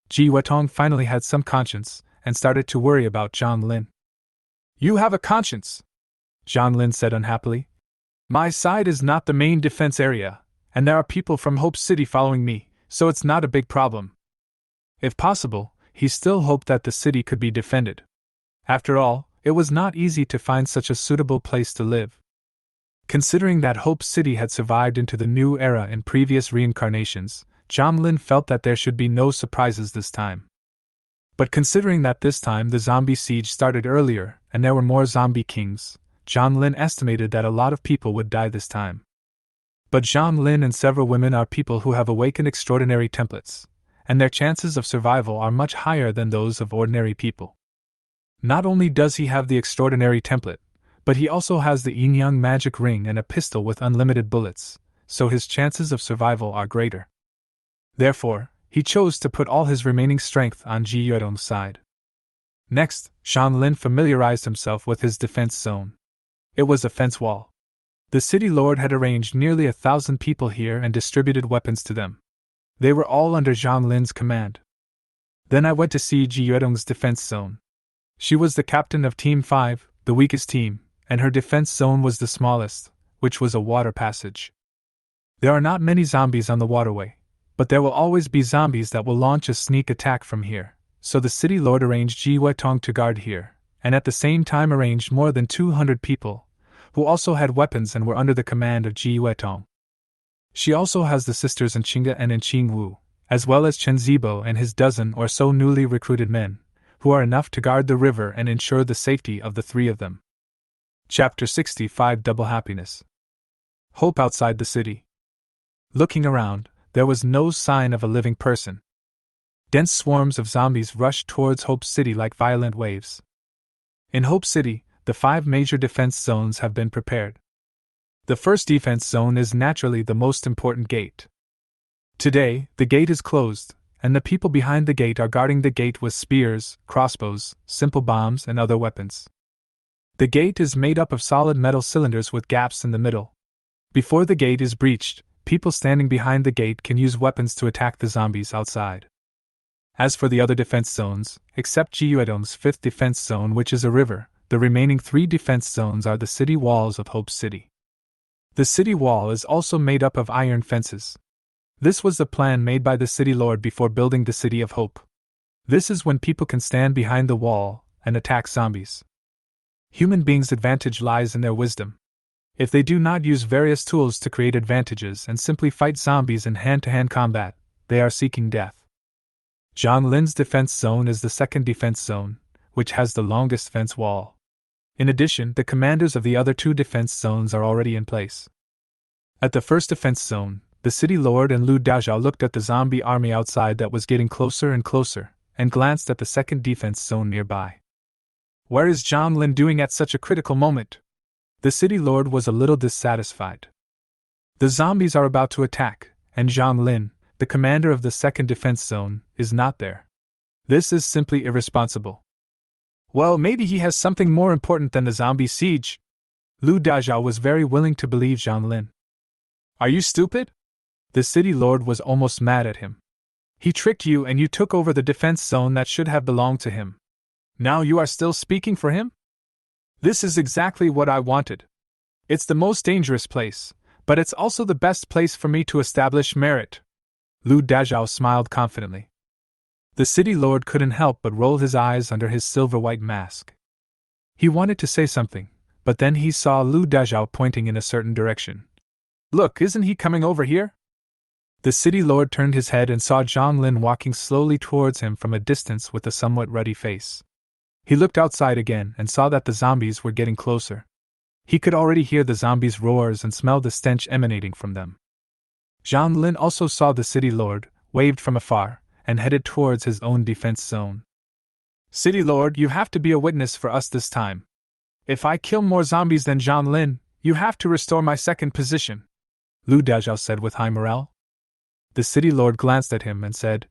Ji Weitong finally had some conscience, and started to worry about Zhang Lin. You have a conscience, Zhang Lin said unhappily. My side is not the main defense area, and there are people from Hope City following me, so it's not a big problem. If possible, he still hoped that the city could be defended. After all, it was not easy to find such a suitable place to live. Considering that Hope City had survived into the new era in previous reincarnations, Zhang Lin felt that there should be no surprises this time. But considering that this time the zombie siege started earlier and there were more zombie kings, Zhang Lin estimated that a lot of people would die this time. But Zhang Lin and several women are people who have awakened extraordinary templates, and their chances of survival are much higher than those of ordinary people. Not only does he have the extraordinary template, but he also has the yin-yang magic ring and a pistol with unlimited bullets, so his chances of survival are greater. Therefore, he chose to put all his remaining strength on Ji Weitong's side. Next, Zhang Lin familiarized himself with his defense zone. It was a fence wall. The city lord had arranged nearly 1,000 people here and distributed weapons to them. They were all under Zhang Lin's command. Then I went to see Ji Weitong's defense zone. She was the captain of Team 5, the weakest team, and her defense zone was the smallest, which was a water passage. There are not many zombies on the waterway, but there will always be zombies that will launch a sneak attack from here, so the city lord arranged Ji Weitong to guard here, and at the same time arranged more than 200 people, who also had weapons and were under the command of Ji Weitong. She also has the sisters in Qingge and in Qingwu, as well as Chen Zibo and his dozen or so newly recruited men, who are enough to guard the river and ensure the safety of the three of them. Chapter 65 Double Happiness. Hope outside the city. Looking around, there was no sign of a living person. Dense swarms of zombies rushed towards Hope City like violent waves. In Hope City, the 5 major defense zones have been prepared. The first defense zone is naturally the most important gate. Today, the gate is closed, and the people behind the gate are guarding the gate with spears, crossbows, simple bombs, and other weapons. The gate is made up of solid metal cylinders with gaps in the middle. Before the gate is breached, people standing behind the gate can use weapons to attack the zombies outside. As for the other defense zones, except Ji Weitong's 5th defense zone, which is a river, the remaining 3 defense zones are the city walls of Hope City. The city wall is also made up of iron fences. This was the plan made by the city lord before building the City of Hope. This is when people can stand behind the wall and attack zombies. Human beings' advantage lies in their wisdom. If they do not use various tools to create advantages and simply fight zombies in hand-to-hand combat, they are seeking death. Zhang Lin's defense zone is the 2nd defense zone, which has the longest fence wall. In addition, the commanders of the other 2 defense zones are already in place. At the first defense zone, the city lord and Lu Daozhao looked at the zombie army outside that was getting closer and closer, and glanced at the 2nd defense zone nearby. Where is Zhang Lin doing at such a critical moment? The city lord was a little dissatisfied. The zombies are about to attack, and Zhang Lin, the commander of the 2nd defense zone, is not there. This is simply irresponsible. Well, maybe he has something more important than the zombie siege. Lu Daozhao was very willing to believe Zhang Lin. Are you stupid? The city lord was almost mad at him. He tricked you and you took over the defense zone that should have belonged to him. Now you are still speaking for him? This is exactly what I wanted. It's the most dangerous place, but it's also the best place for me to establish merit. Lu Daozhao smiled confidently. The city lord couldn't help but roll his eyes under his silver-white mask. He wanted to say something, but then he saw Lu Dazhao pointing in a certain direction. Look, isn't he coming over here? The city lord turned his head and saw Zhang Lin walking slowly towards him from a distance with a somewhat ruddy face. He looked outside again and saw that the zombies were getting closer. He could already hear the zombies' roars and smell the stench emanating from them. Zhang Lin also saw the city lord, waved from afar, and headed towards his own defense zone. City lord, you have to be a witness for us this time. If I kill more zombies than Zhang Lin, you have to restore my second position, Lu Dazhao said with high morale. The city lord glanced at him and said,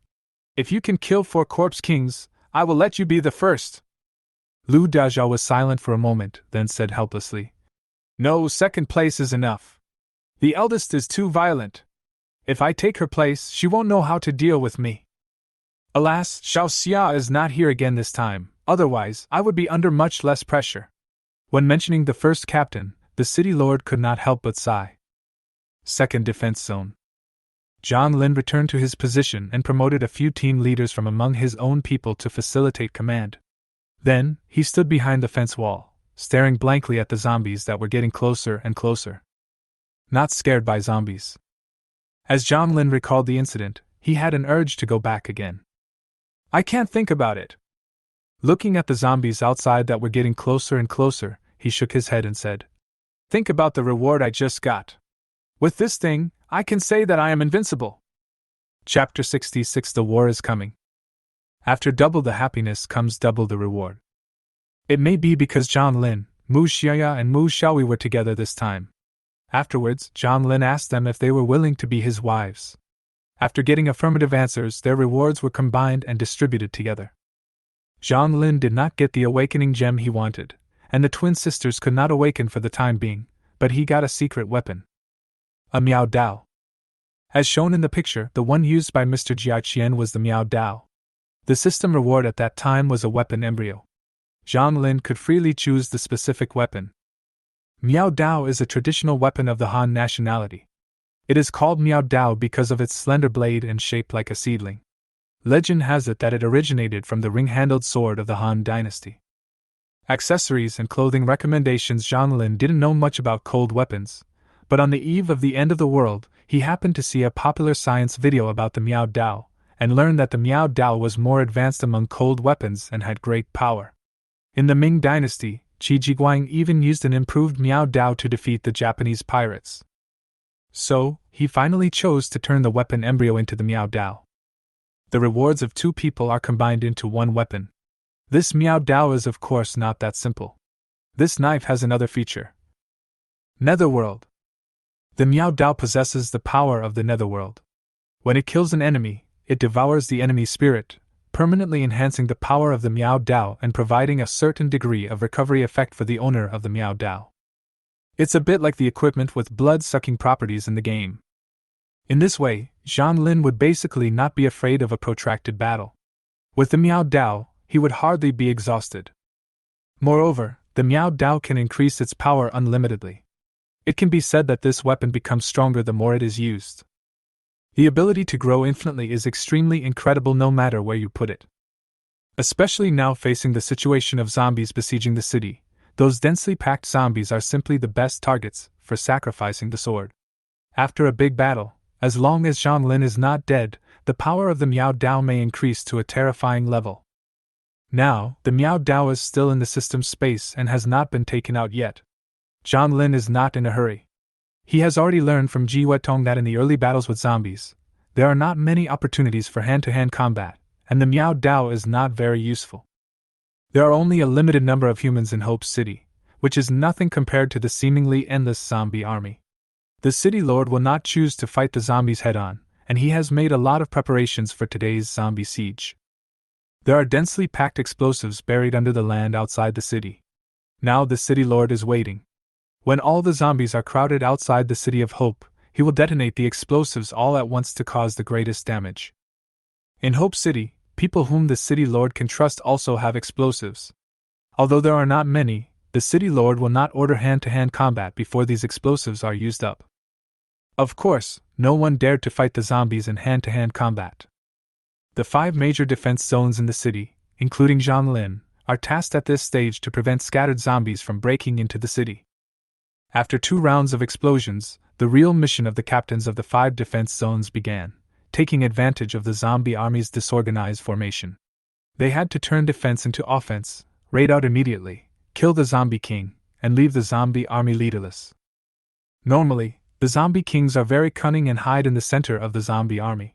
If you can kill 4 corpse kings, I will let you be the first. Lu Dazhao was silent for a moment, then said helplessly, No, second place is enough. The eldest is too violent. If I take her place, she won't know how to deal with me. Alas, Xiao Xia is not here again this time, otherwise I would be under much less pressure. When mentioning the first captain, the city lord could not help but sigh. Second defense zone. Zhang Lin returned to his position and promoted a few team leaders from among his own people to facilitate command. Then, he stood behind the fence wall, staring blankly at the zombies that were getting closer and closer. Not scared by zombies. As Zhang Lin recalled the incident, he had an urge to go back again. I can't think about it. Looking at the zombies outside that were getting closer and closer, he shook his head and said, Think about the reward I just got. With this thing, I can say that I am invincible. Chapter 66 The War is Coming. After double the happiness comes double the reward. It may be because Zhang Lin, Mu Xiaya and Mu Xiaoyi were together this time. Afterwards, Zhang Lin asked them if they were willing to be his wives. After getting affirmative answers, their rewards were combined and distributed together. Zhang Lin did not get the awakening gem he wanted, and the twin sisters could not awaken for the time being, but he got a secret weapon. A Miao Dao. As shown in the picture, the one used by Mr. Jiaqian was the Miao Dao. The system reward at that time was a weapon embryo. Zhang Lin could freely choose the specific weapon. Miao Dao is a traditional weapon of the Han nationality. It is called Miao Dao because of its slender blade and shape like a seedling. Legend has it that it originated from the ring-handled sword of the Han dynasty. Accessories and clothing recommendations. Zhang Lin didn't know much about cold weapons, but on the eve of the end of the world, he happened to see a popular science video about the Miao Dao, and learned that the Miao Dao was more advanced among cold weapons and had great power. In the Ming dynasty, Qi Jiguang even used an improved Miao Dao to defeat the Japanese pirates. So, he finally chose to turn the weapon embryo into the Miao Dao. The rewards of 2 people are combined into one weapon. This Miao Dao is of course not that simple. This knife has another feature. Netherworld. The Miao Dao possesses the power of the Netherworld. When it kills an enemy, it devours the enemy's spirit, permanently enhancing the power of the Miao Dao and providing a certain degree of recovery effect for the owner of the Miao Dao. It's a bit like the equipment with blood-sucking properties in the game. In this way, Zhang Lin would basically not be afraid of a protracted battle. With the Miao Dao, he would hardly be exhausted. Moreover, the Miao Dao can increase its power unlimitedly. It can be said that this weapon becomes stronger the more it is used. The ability to grow infinitely is extremely incredible no matter where you put it. Especially now facing the situation of zombies besieging the city, those densely packed zombies are simply the best targets for sacrificing the sword. After a big battle, as long as Zhang Lin is not dead, the power of the Miao Dao may increase to a terrifying level. Now, the Miao Dao is still in the system space and has not been taken out yet. Zhang Lin is not in a hurry. He has already learned from Ji Wetong that in the early battles with zombies, there are not many opportunities for hand-to-hand combat, and the Miao Dao is not very useful. There are only a limited number of humans in Hope City, which is nothing compared to the seemingly endless zombie army. The city lord will not choose to fight the zombies head-on, and he has made a lot of preparations for today's zombie siege. There are densely packed explosives buried under the land outside the city. Now the city lord is waiting. When all the zombies are crowded outside the City of Hope, he will detonate the explosives all at once to cause the greatest damage. In Hope City, people whom the City Lord can trust also have explosives. Although there are not many, the City Lord will not order hand-to-hand combat before these explosives are used up. Of course, no one dared to fight the zombies in hand-to-hand combat. The 5 major defense zones in the city, including Zhang Lin, are tasked at this stage to prevent scattered zombies from breaking into the city. After 2 rounds of explosions, the real mission of the captains of the 5 defense zones began, taking advantage of the zombie army's disorganized formation. They had to turn defense into offense, raid out immediately, kill the zombie king, and leave the zombie army leaderless. Normally, the zombie kings are very cunning and hide in the center of the zombie army.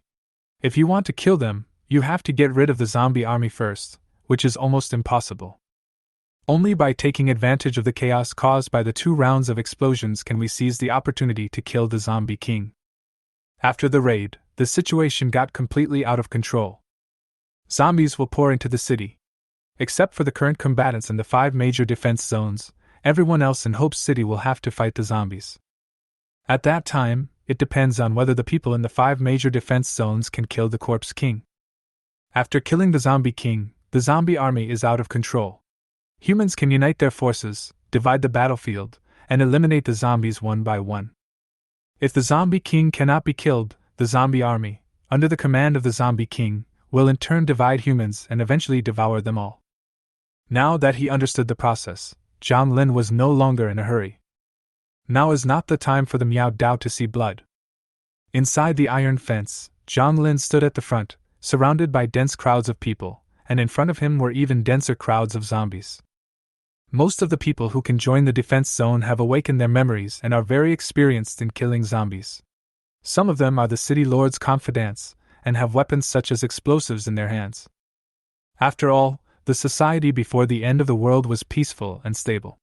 If you want to kill them, you have to get rid of the zombie army first, which is almost impossible. Only by taking advantage of the chaos caused by the 2 rounds of explosions can we seize the opportunity to kill the zombie king. After the raid, the situation got completely out of control. Zombies will pour into the city. Except for the current combatants in the 5 major defense zones, everyone else in Hope City will have to fight the zombies. At that time, it depends on whether the people in the 5 major defense zones can kill the corpse king. After killing the zombie king, the zombie army is out of control. Humans can unite their forces, divide the battlefield, and eliminate the zombies one by one. If the zombie king cannot be killed, the zombie army, under the command of the zombie king, will in turn divide humans and eventually devour them all. Now that he understood the process, Zhang Lin was no longer in a hurry. Now is not the time for the Miao Dao to see blood. Inside the iron fence, Zhang Lin stood at the front, surrounded by dense crowds of people, and in front of him were even denser crowds of zombies. Most of the people who can join the defense zone have awakened their memories and are very experienced in killing zombies. Some of them are the city lord's confidants, and have weapons such as explosives in their hands. After all, the society before the end of the world was peaceful and stable.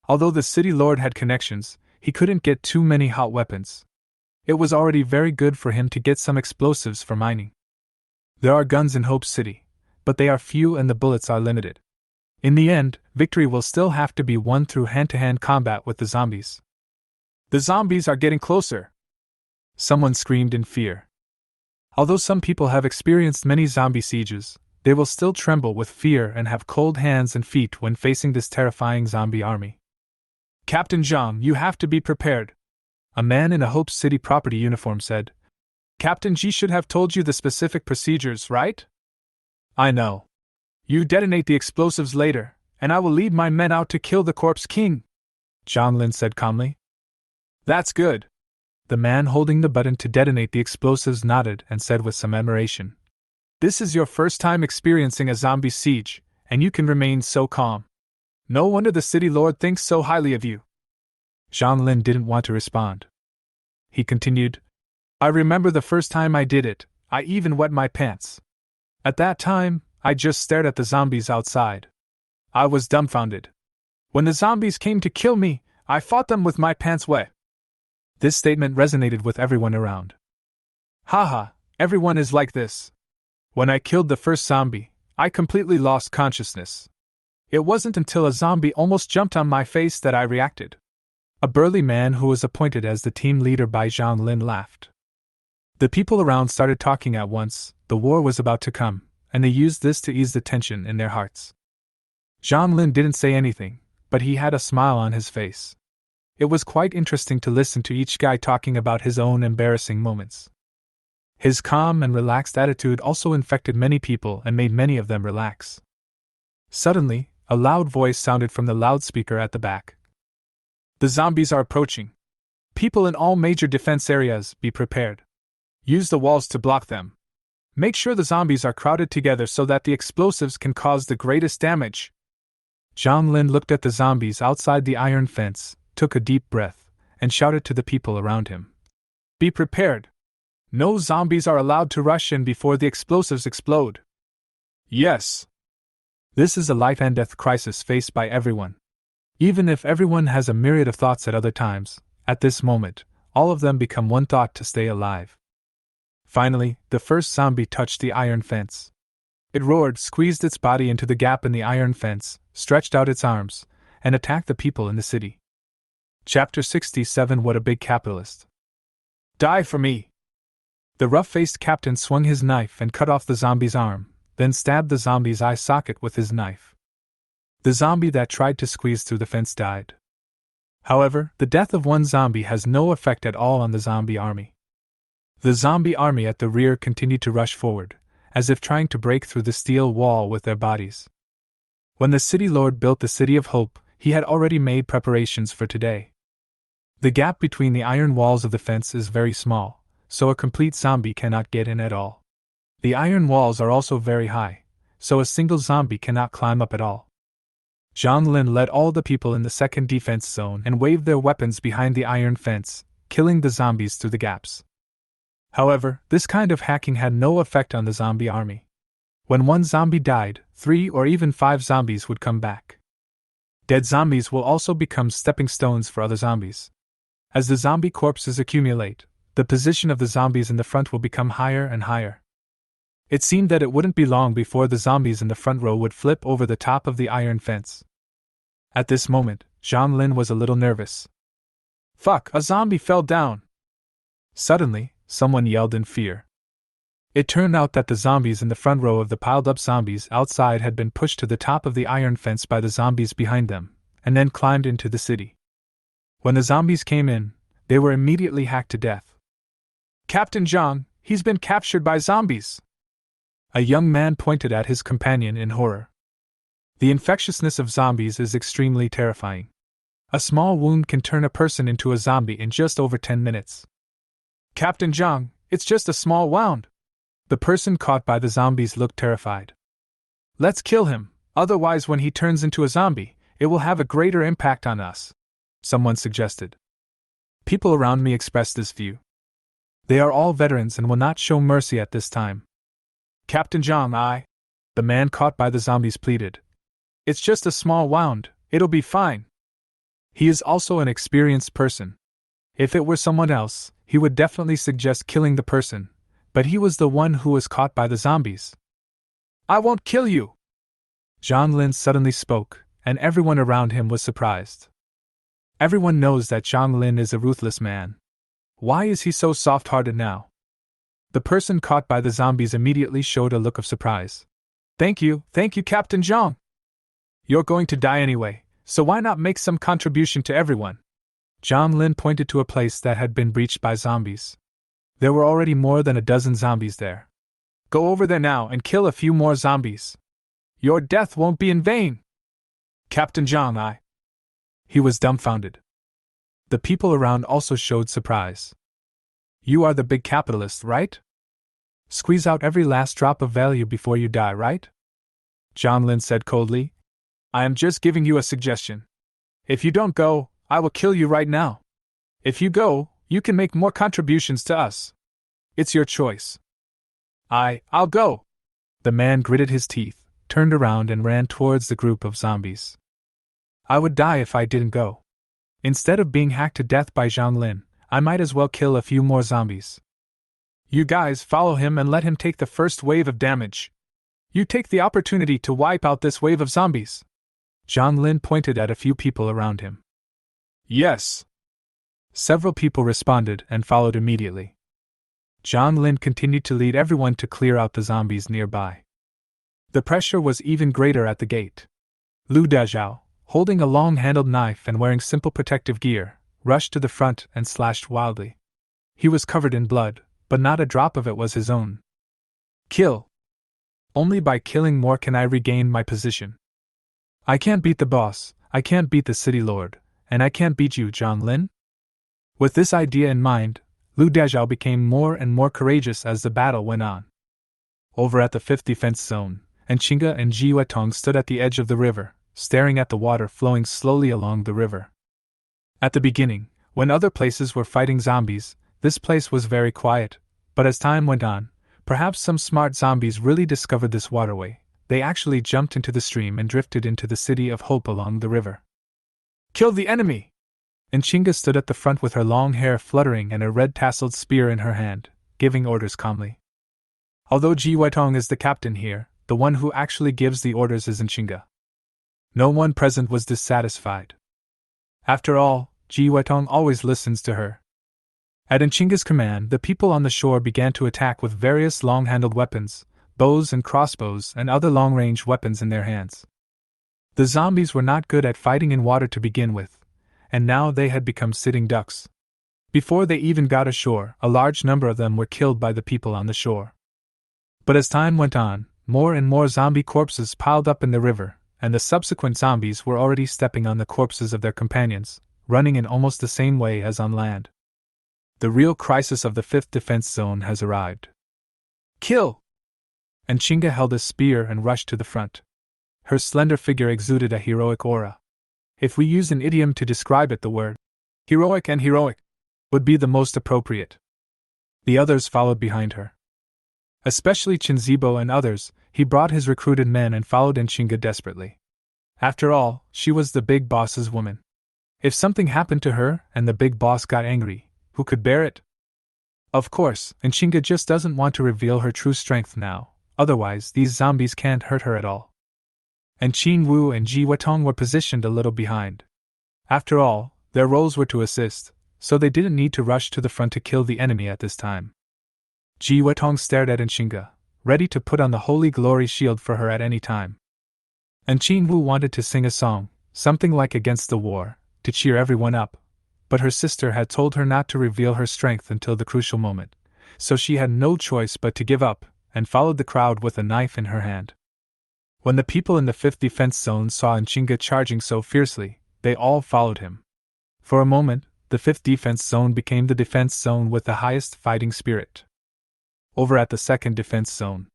Although the city lord had connections, he couldn't get too many hot weapons. It was already very good for him to get some explosives for mining. There are guns in Hope City, but they are few and the bullets are limited. In the end, victory will still have to be won through hand-to-hand combat with the zombies. The zombies are getting closer! Someone screamed in fear. Although some people have experienced many zombie sieges, they will still tremble with fear and have cold hands and feet when facing this terrifying zombie army. Captain Zhang, you have to be prepared, a man in a Hope City property uniform said. Captain Ji should have told you the specific procedures, right? I know. You detonate the explosives later, and I will lead my men out to kill the corpse king, Zhang Lin said calmly. That's good. The man holding the button to detonate the explosives nodded and said with some admiration. This is your first time experiencing a zombie siege, and you can remain so calm. No wonder the city lord thinks so highly of you. Zhang Lin didn't want to respond. He continued, I remember the first time I did it, I even wet my pants. At that time, I just stared at the zombies outside. I was dumbfounded. When the zombies came to kill me, I fought them with my pants wet. This statement resonated with everyone around. Haha, everyone is like this. When I killed the first zombie, I completely lost consciousness. It wasn't until a zombie almost jumped on my face that I reacted. A burly man who was appointed as the team leader by Zhang Lin laughed. The people around started talking at once. The war was about to come, and they used this to ease the tension in their hearts. Zhang Lin didn't say anything, but he had a smile on his face. It was quite interesting to listen to each guy talking about his own embarrassing moments. His calm and relaxed attitude also infected many people and made many of them relax. Suddenly, a loud voice sounded from the loudspeaker at the back. The zombies are approaching. People in all major defense areas, be prepared. Use the walls to block them. Make sure the zombies are crowded together so that the explosives can cause the greatest damage. Zhang Lin looked at the zombies outside the iron fence, took a deep breath, and shouted to the people around him. Be prepared. No zombies are allowed to rush in before the explosives explode. Yes. This is a life and death crisis faced by everyone. Even if everyone has a myriad of thoughts at other times, at this moment, all of them become one thought to stay alive. Finally, the first zombie touched the iron fence. It roared, squeezed its body into the gap in the iron fence, stretched out its arms, and attacked the people in the city. Chapter 67 What a Big Capitalist. Die for me! The rough-faced captain swung his knife and cut off the zombie's arm, then stabbed the zombie's eye socket with his knife. The zombie that tried to squeeze through the fence died. However, the death of one zombie has no effect at all on the zombie army. The zombie army at the rear continued to rush forward, as if trying to break through the steel wall with their bodies. When the city lord built the City of Hope, he had already made preparations for today. The gap between the iron walls of the fence is very small, so a complete zombie cannot get in at all. The iron walls are also very high, so a single zombie cannot climb up at all. Zhang Lin led all the people in the second defense zone and waved their weapons behind the iron fence, killing the zombies through the gaps. However, this kind of hacking had no effect on the zombie army. When one zombie died, 3 or even 5 zombies would come back. Dead zombies will also become stepping stones for other zombies. As the zombie corpses accumulate, the position of the zombies in the front will become higher and higher. It seemed that it wouldn't be long before the zombies in the front row would flip over the top of the iron fence. At this moment, Zhang Lin was a little nervous. "Fuck, a zombie fell down!" Suddenly, someone yelled in fear. It turned out that the zombies in the front row of the piled-up zombies outside had been pushed to the top of the iron fence by the zombies behind them, and then climbed into the city. When the zombies came in, they were immediately hacked to death. "Captain Zhang, he's been captured by zombies!" A young man pointed at his companion in horror. The infectiousness of zombies is extremely terrifying. A small wound can turn a person into a zombie in just over 10 minutes. "Captain Zhang, it's just a small wound." The person caught by the zombies looked terrified. "Let's kill him, otherwise when he turns into a zombie, it will have a greater impact on us," someone suggested. People around me expressed this view. They are all veterans and will not show mercy at this time. "Captain Zhang, the man caught by the zombies pleaded. "It's just a small wound, it'll be fine." He is also an experienced person. If it were someone else, he would definitely suggest killing the person, but he was the one who was caught by the zombies. "I won't kill you!" Zhang Lin suddenly spoke, and everyone around him was surprised. Everyone knows that Zhang Lin is a ruthless man. Why is he so soft-hearted now? The person caught by the zombies immediately showed a look of surprise. Thank you, Captain Zhang. "You're going to die anyway, so why not make some contribution to everyone?" Zhang Lin pointed to a place that had been breached by zombies. There were already more than a dozen zombies there. "Go over there now and kill a few more zombies. Your death won't be in vain." "Captain Zhang, He was dumbfounded. The people around also showed surprise. "You are the big capitalist, right? Squeeze out every last drop of value before you die, right?" Zhang Lin said coldly. "I am just giving you a suggestion. If you don't go, I will kill you right now. If you go, you can make more contributions to us. It's your choice." I'll go." The man gritted his teeth, turned around and ran towards the group of zombies. "I would die if I didn't go. Instead of being hacked to death by Zhang Lin, I might as well kill a few more zombies." "You guys follow him and let him take the first wave of damage. You take the opportunity to wipe out this wave of zombies." Zhang Lin pointed at a few people around him. "Yes." Several people responded and followed immediately. Zhang Lin continued to lead everyone to clear out the zombies nearby. The pressure was even greater at the gate. Lu Dazhao, holding a long-handled knife and wearing simple protective gear, rushed to the front and slashed wildly. He was covered in blood, but not a drop of it was his own. "Kill! Only by killing more can I regain my position. I can't beat the boss, I can't beat the city lord, and I can't beat you, Zhang Lin." With this idea in mind, Lu Dazhao became more and more courageous as the battle went on. Over at the 5th defense zone, Chinga and Ji Wetong stood at the edge of the river, staring at the water flowing slowly along the river. At the beginning, when other places were fighting zombies, this place was very quiet, but as time went on, perhaps some smart zombies really discovered this waterway. They actually jumped into the stream and drifted into the City of Hope along the river. "Kill the enemy!" Chinga stood at the front with her long hair fluttering and a red-tasseled spear in her hand, giving orders calmly. Although Ji Weitong is the captain here, the one who actually gives the orders is Chinga. No one present was dissatisfied. After all, Ji Weitong always listens to her. At Chinga's command, the people on the shore began to attack with various long-handled weapons, bows and crossbows and other long-range weapons in their hands. The zombies were not good at fighting in water to begin with, and now they had become sitting ducks. Before they even got ashore, a large number of them were killed by the people on the shore. But as time went on, more and more zombie corpses piled up in the river, and the subsequent zombies were already stepping on the corpses of their companions, running in almost the same way as on land. The real crisis of the 5th defense zone has arrived. Kill! And Chinga held a spear and rushed to the front. Her slender figure exuded a heroic aura. If we use an idiom to describe it, the word heroic and heroic would be the most appropriate. The others followed behind her. Especially Chinzibo and others, he brought his recruited men and followed in Chinga desperately. After all, she was the big boss's woman. If something happened to her and the big boss got angry, who could bear it? Of course, Chinga just doesn't want to reveal her true strength now, otherwise these zombies can't hurt her at all. And Qin Wu and Ji Wetong were positioned a little behind. After all, their roles were to assist, so they didn't need to rush to the front to kill the enemy at this time. Ji Wetong stared at Chinga, ready to put on the Holy Glory shield for her at any time. And Qin Wu wanted to sing a song, something like Against the War, to cheer everyone up, but her sister had told her not to reveal her strength until the crucial moment, so she had no choice but to give up, and followed the crowd with a knife in her hand. When the people in the 5th defense zone saw Chinga charging so fiercely, they all followed him. For a moment, the 5th defense zone became the defense zone with the highest fighting spirit. Over at the 2nd defense zone,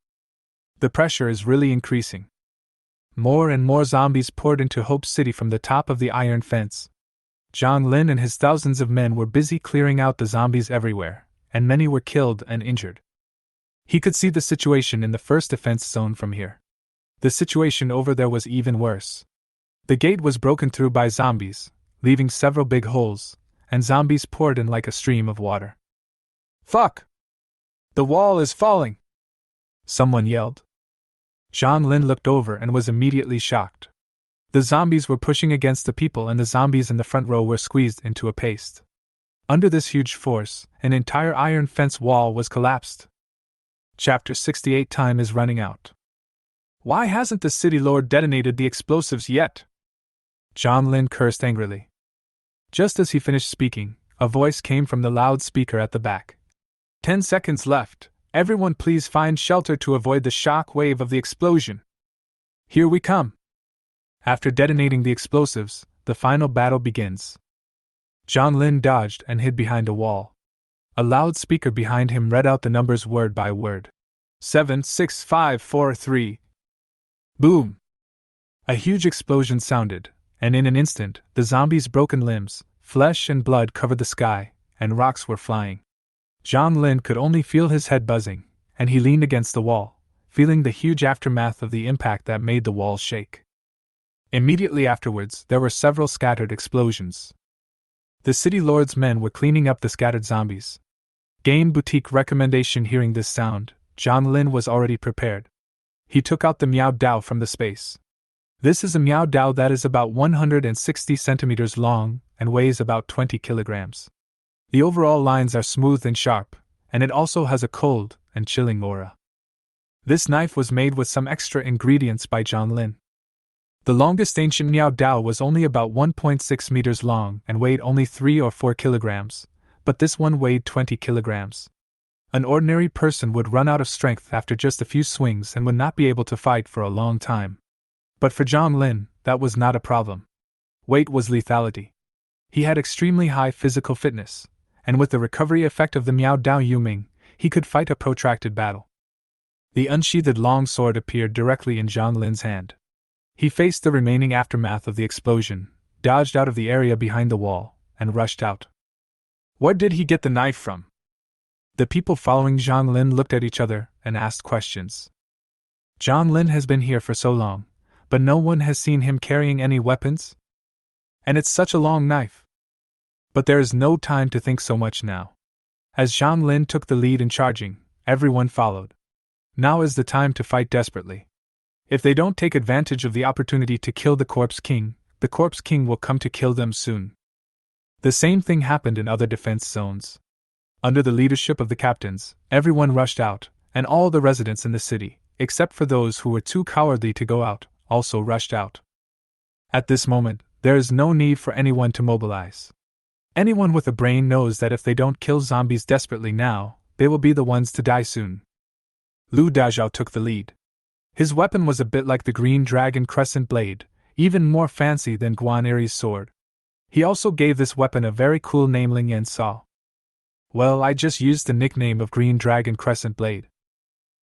the pressure is really increasing. More and more zombies poured into Hope City from the top of the iron fence. Zhang Lin and his thousands of men were busy clearing out the zombies everywhere, and many were killed and injured. He could see the situation in the 1st defense zone from here. The situation over there was even worse. The gate was broken through by zombies, leaving several big holes, and zombies poured in like a stream of water. Fuck! The wall is falling! Someone yelled. Zhang Lin looked over and was immediately shocked. The zombies were pushing against the people and the zombies in the front row were squeezed into a paste. Under this huge force, an entire iron fence wall was collapsed. Chapter 68 Time is running out. Why hasn't the city lord detonated the explosives yet? Zhang Lin cursed angrily. Just as he finished speaking, a voice came from the loudspeaker at the back. 10 seconds left. Everyone please find shelter to avoid the shock wave of the explosion. Here we come. After detonating the explosives, the final battle begins. Zhang Lin dodged and hid behind a wall. A loudspeaker behind him read out the numbers word by word. 7, 6, 5, 4, 3. Boom! A huge explosion sounded, and in an instant, the zombies' broken limbs, flesh and blood covered the sky, and rocks were flying. Zhang Lin could only feel his head buzzing, and he leaned against the wall, feeling the huge aftermath of the impact that made the wall shake. Immediately afterwards, there were several scattered explosions. The city lord's men were cleaning up the scattered zombies. Game boutique recommendation. Hearing this sound, Zhang Lin was already prepared. He took out the Miao Dao from the space. This is a Miao Dao that is about 160 centimeters long and weighs about 20 kilograms. The overall lines are smooth and sharp, and it also has a cold and chilling aura. This knife was made with some extra ingredients by Zhang Lin. The longest ancient Miao Dao was only about 1.6 meters long and weighed only 3 or 4 kilograms, but this one weighed 20 kilograms. An ordinary person would run out of strength after just a few swings and would not be able to fight for a long time. But for Zhang Lin, that was not a problem. Weight was lethality. He had extremely high physical fitness, and with the recovery effect of the Miao Dao Yuming, he could fight a protracted battle. The unsheathed long sword appeared directly in Zhang Lin's hand. He faced the remaining aftermath of the explosion, dodged out of the area behind the wall, and rushed out. Where did he get the knife from? The people following Zhang Lin looked at each other and asked questions. Zhang Lin has been here for so long, but no one has seen him carrying any weapons? And it's such a long knife. But there is no time to think so much now. As Zhang Lin took the lead in charging, everyone followed. Now is the time to fight desperately. If they don't take advantage of the opportunity to kill the Corpse King will come to kill them soon. The same thing happened in other defense zones. Under the leadership of the captains, everyone rushed out, and all the residents in the city, except for those who were too cowardly to go out, also rushed out. At this moment, there is no need for anyone to mobilize. Anyone with a brain knows that if they don't kill zombies desperately now, they will be the ones to die soon. Lu Dazhao took the lead. His weapon was a bit like the green dragon crescent blade, even more fancy than Guan Eri's sword. He also gave this weapon a very cool name, Ling Yan Sao. Well, I just used the nickname of Green Dragon Crescent Blade.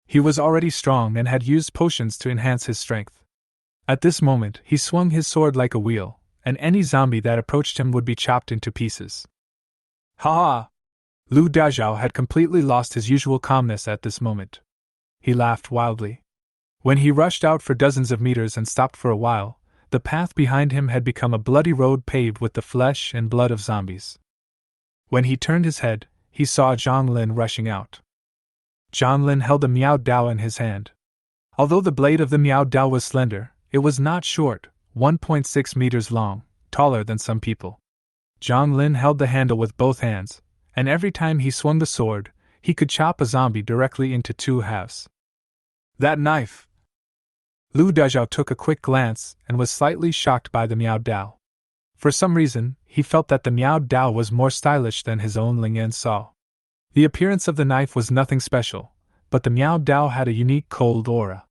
He was already strong and had used potions to enhance his strength. At this moment, he swung his sword like a wheel, and any zombie that approached him would be chopped into pieces. Ha ha! Lu Dazhao had completely lost his usual calmness at this moment. He laughed wildly. When he rushed out for dozens of meters and stopped for a while, the path behind him had become a bloody road paved with the flesh and blood of zombies. When he turned his head, he saw Zhang Lin rushing out. Zhang Lin held a Miao Dao in his hand. Although the blade of the Miao Dao was slender, it was not short, 1.6 meters long, taller than some people. Zhang Lin held the handle with both hands, and every time he swung the sword, he could chop a zombie directly into two halves. That knife! Lu Dazhao took a quick glance and was slightly shocked by the Miao Dao. For some reason, he felt that the Miao Dao was more stylish than his own Ling Yan Sao. The appearance of the knife was nothing special, but the Miao Dao had a unique cold aura.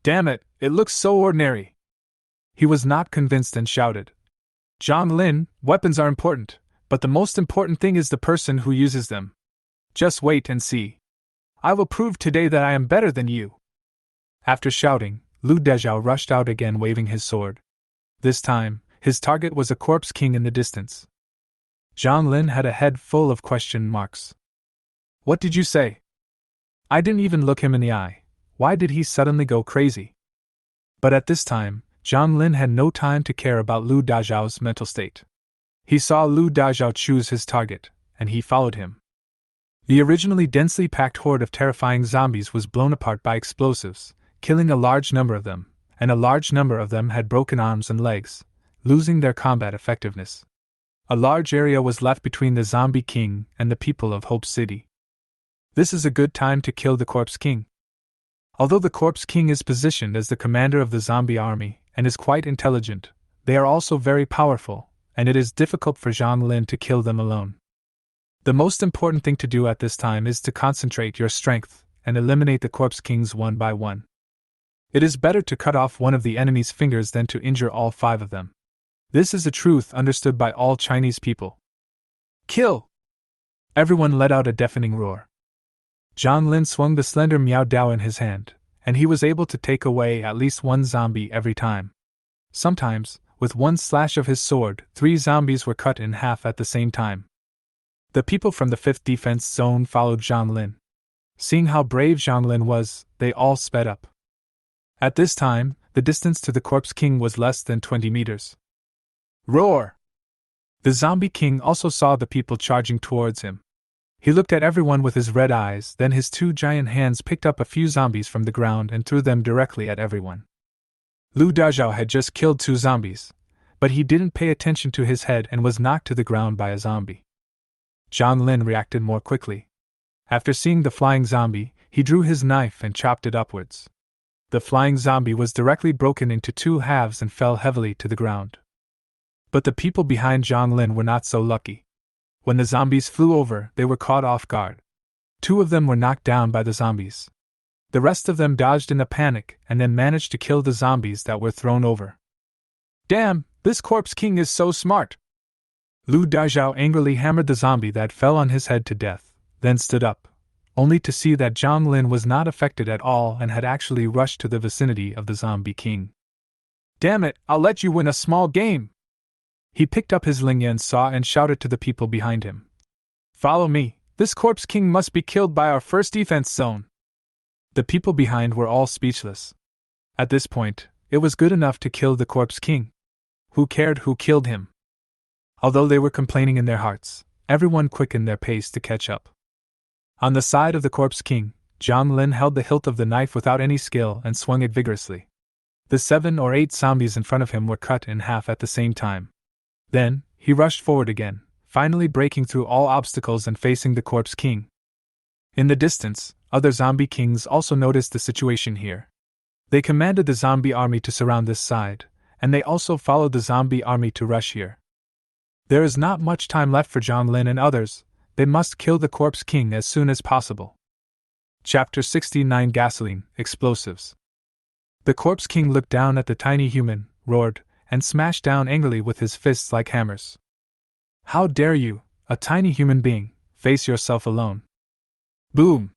Damn it, it looks so ordinary! He was not convinced and shouted. Zhang Lin, weapons are important, but the most important thing is the person who uses them. Just wait and see. I will prove today that I am better than you. After shouting, Lu Dazhao rushed out again waving his sword. This time, his target was a corpse king in the distance. Zhang Lin had a head full of question marks. What did you say? I didn't even look him in the eye. Why did he suddenly go crazy? But at this time, Zhang Lin had no time to care about Lu Dazhao's mental state. He saw Lu Dazhao choose his target, and he followed him. The originally densely packed horde of terrifying zombies was blown apart by explosives, killing a large number of them, and a large number of them had broken arms and legs, losing their combat effectiveness. A large area was left between the Zombie King and the people of Hope City. This is a good time to kill the Corpse King. Although the Corpse King is positioned as the commander of the zombie army and is quite intelligent, they are also very powerful, and it is difficult for Zhang Lin to kill them alone. The most important thing to do at this time is to concentrate your strength and eliminate the Corpse Kings one by one. It is better to cut off one of the enemy's fingers than to injure all 5 of them. This is a truth understood by all Chinese people. Kill! Everyone let out a deafening roar. Zhang Lin swung the slender Miao Dao in his hand, and he was able to take away at least one zombie every time. Sometimes, with one slash of his sword, 3 zombies were cut in half at the same time. The people from the 5th defense zone followed Zhang Lin. Seeing how brave Zhang Lin was, they all sped up. At this time, the distance to the Corpse King was less than 20 meters. Roar! The Zombie King also saw the people charging towards him. He looked at everyone with his red eyes, then his 2 giant hands picked up a few zombies from the ground and threw them directly at everyone. Lu Dazhao had just killed 2 zombies, but he didn't pay attention to his head and was knocked to the ground by a zombie. Zhang Lin reacted more quickly. After seeing the flying zombie, he drew his knife and chopped it upwards. The flying zombie was directly broken into 2 halves and fell heavily to the ground. But the people behind Zhang Lin were not so lucky. When the zombies flew over, they were caught off guard. 2 of them were knocked down by the zombies. The rest of them dodged in a panic and then managed to kill the zombies that were thrown over. Damn, this Corpse King is so smart! Lu Dazhao angrily hammered the zombie that fell on his head to death, then stood up, only to see that Zhang Lin was not affected at all and had actually rushed to the vicinity of the Zombie King. Damn it, I'll let you win a small game! He picked up his Ling Yan Saw and shouted to the people behind him. Follow me, this Corpse King must be killed by our 1st defense zone. The people behind were all speechless. At this point, it was good enough to kill the Corpse King. Who cared who killed him? Although they were complaining in their hearts, everyone quickened their pace to catch up. On the side of the Corpse King, Zhang Lin held the hilt of the knife without any skill and swung it vigorously. The 7 or 8 zombies in front of him were cut in half at the same time. Then, he rushed forward again, finally breaking through all obstacles and facing the Corpse King. In the distance, other zombie kings also noticed the situation here. They commanded the zombie army to surround this side, and they also followed the zombie army to rush here. There is not much time left for Zhang Lin and others, they must kill the Corpse King as soon as possible. Chapter 69 Gasoline, Explosives. The Corpse King looked down at the tiny human, roared, and smashed down angrily with his fists like hammers. How dare you, a tiny human being, face yourself alone? Boom!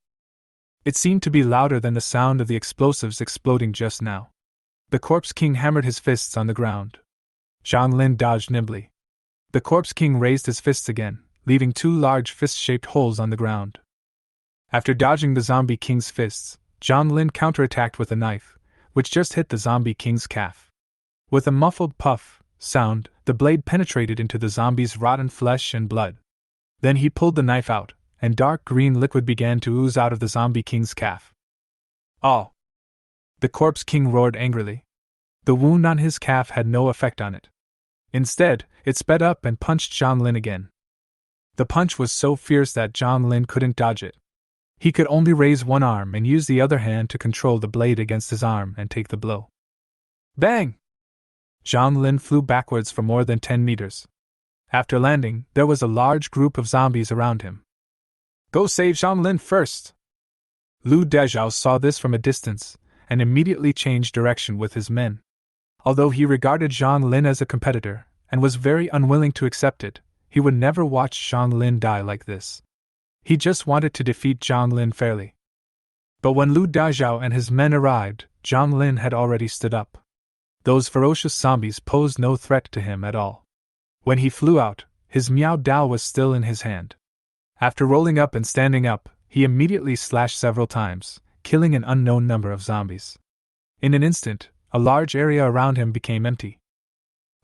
It seemed to be louder than the sound of the explosives exploding just now. The Corpse King hammered his fists on the ground. Zhang Lin dodged nimbly. The Corpse King raised his fists again, leaving 2 large fist-shaped holes on the ground. After dodging the Zombie King's fists, Zhang Lin counterattacked with a knife, which just hit the Zombie King's calf. With a muffled puff sound, the blade penetrated into the zombie's rotten flesh and blood. Then he pulled the knife out, and dark green liquid began to ooze out of the Zombie King's calf. Oh! The Corpse King roared angrily. The wound on his calf had no effect on it. Instead, it sped up and punched Zhang Lin again. The punch was so fierce that Zhang Lin couldn't dodge it. He could only raise one arm and use the other hand to control the blade against his arm and take the blow. Bang! Zhang Lin flew backwards for more than 10 meters. After landing, there was a large group of zombies around him. Go save Zhang Lin first! Lu Dezhao saw this from a distance, and immediately changed direction with his men. Although he regarded Zhang Lin as a competitor, and was very unwilling to accept it, he would never watch Zhang Lin die like this. He just wanted to defeat Zhang Lin fairly. But when Lu Dezhao and his men arrived, Zhang Lin had already stood up. Those ferocious zombies posed no threat to him at all. When he flew out, his Miao Dao was still in his hand. After rolling up and standing up, he immediately slashed several times, killing an unknown number of zombies. In an instant, a large area around him became empty.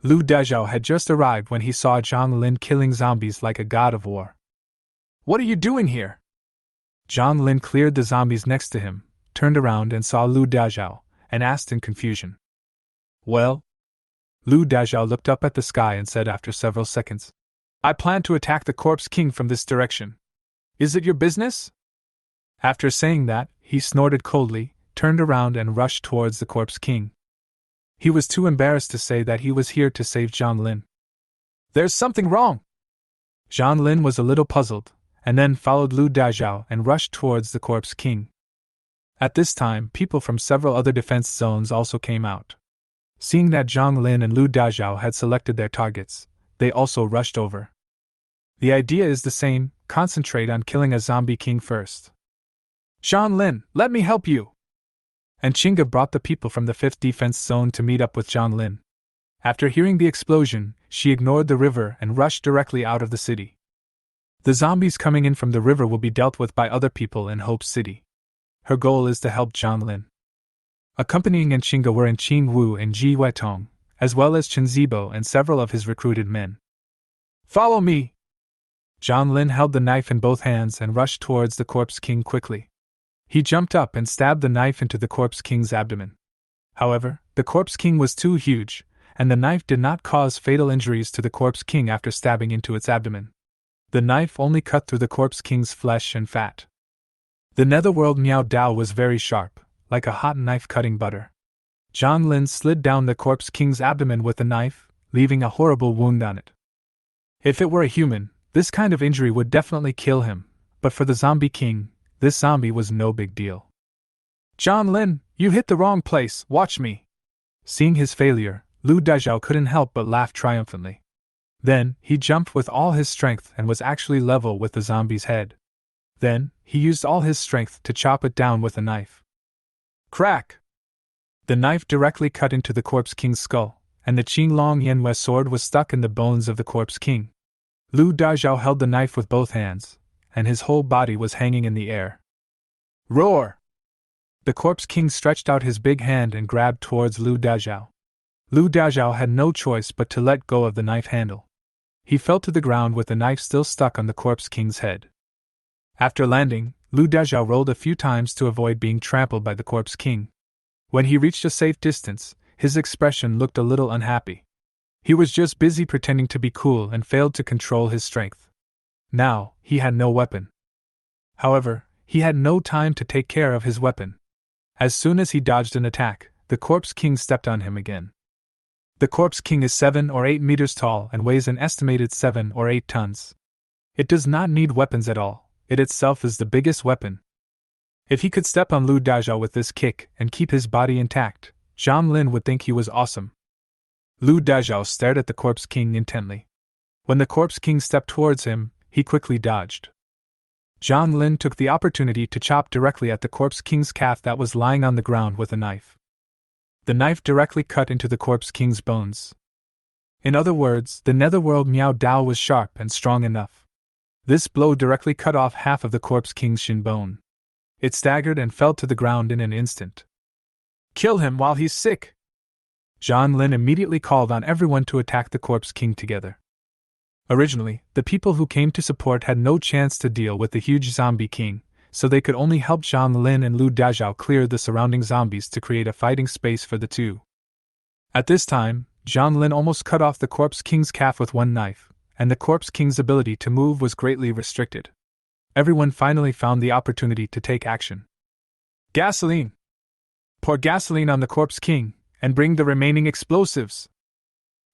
Lu Dezhao had just arrived when he saw Zhang Lin killing zombies like a god of war. What are you doing here? Zhang Lin cleared the zombies next to him, turned around and saw Lu Dezhao, and asked in confusion. Well? Lu Dezhao looked up at the sky and said after several seconds, I plan to attack the Corpse King from this direction. Is it your business? After saying that, he snorted coldly, turned around and rushed towards the Corpse King. He was too embarrassed to say that he was here to save Zhang Lin. There's something wrong! Zhang Lin was a little puzzled, and then followed Lu Dezhao and rushed towards the Corpse King. At this time, people from several other defense zones also came out. Seeing that Zhang Lin and Lu Dezhao had selected their targets, they also rushed over. The idea is the same, concentrate on killing a zombie king first. Zhang Lin, let me help you! And Chinga brought the people from the 5th defense zone to meet up with Zhang Lin. After hearing the explosion, she ignored the river and rushed directly out of the city. The zombies coming in from the river will be dealt with by other people in Hope City. Her goal is to help Zhang Lin. Accompanying Chinga were Qin Wu and Ji Weitong, as well as Chen Zibo and several of his recruited men. Follow me! Zhang Lin held the knife in both hands and rushed towards the Corpse King quickly. He jumped up and stabbed the knife into the Corpse King's abdomen. However, the Corpse King was too huge, and the knife did not cause fatal injuries to the Corpse King after stabbing into its abdomen. The knife only cut through the Corpse King's flesh and fat. The netherworld Miao Dao was very sharp, like a hot knife cutting butter. Zhang Lin slid down the Corpse King's abdomen with the knife, leaving a horrible wound on it. If it were a human, this kind of injury would definitely kill him, but for the Zombie King, this zombie was no big deal. Zhang Lin, you hit the wrong place, watch me! Seeing his failure, Lu Dezhao couldn't help but laugh triumphantly. Then, he jumped with all his strength and was actually level with the zombie's head. Then, he used all his strength to chop it down with a knife. Crack! The knife directly cut into the Corpse King's skull, and the Qinglong Yanhue sword was stuck in the bones of the Corpse King. Lu Dezhao held the knife with both hands, and his whole body was hanging in the air. Roar! The Corpse King stretched out his big hand and grabbed towards Lu Dezhao. Lu Dezhao had no choice but to let go of the knife handle. He fell to the ground with the knife still stuck on the Corpse King's head. After landing, Lu Dezhao rolled a few times to avoid being trampled by the Corpse King. When he reached a safe distance, his expression looked a little unhappy. He was just busy pretending to be cool and failed to control his strength. Now, he had no weapon. However, he had no time to take care of his weapon. As soon as he dodged an attack, the Corpse King stepped on him again. The Corpse King is 7 or 8 meters tall and weighs an estimated 7 or 8 tons. It does not need weapons at all, it itself is the biggest weapon. If he could step on Lu Dazhao with this kick and keep his body intact, Zhang Lin would think he was awesome. Lu Dazhao stared at the Corpse King intently. When the Corpse King stepped towards him, he quickly dodged. Zhang Lin took the opportunity to chop directly at the Corpse King's calf that was lying on the ground with a knife. The knife directly cut into the Corpse King's bones. In other words, the netherworld Miao Dao was sharp and strong enough. This blow directly cut off half of the Corpse King's shin bone. It staggered and fell to the ground in an instant. "Kill him while he's sick!" Zhang Lin immediately called on everyone to attack the Corpse King together. Originally, the people who came to support had no chance to deal with the huge zombie king, so they could only help Zhang Lin and Lu Dazhao clear the surrounding zombies to create a fighting space for the two. At this time, Zhang Lin almost cut off the Corpse King's calf with one knife, and the Corpse King's ability to move was greatly restricted. Everyone finally found the opportunity to take action. "Gasoline! Pour gasoline on the Corpse King, and bring the remaining explosives!"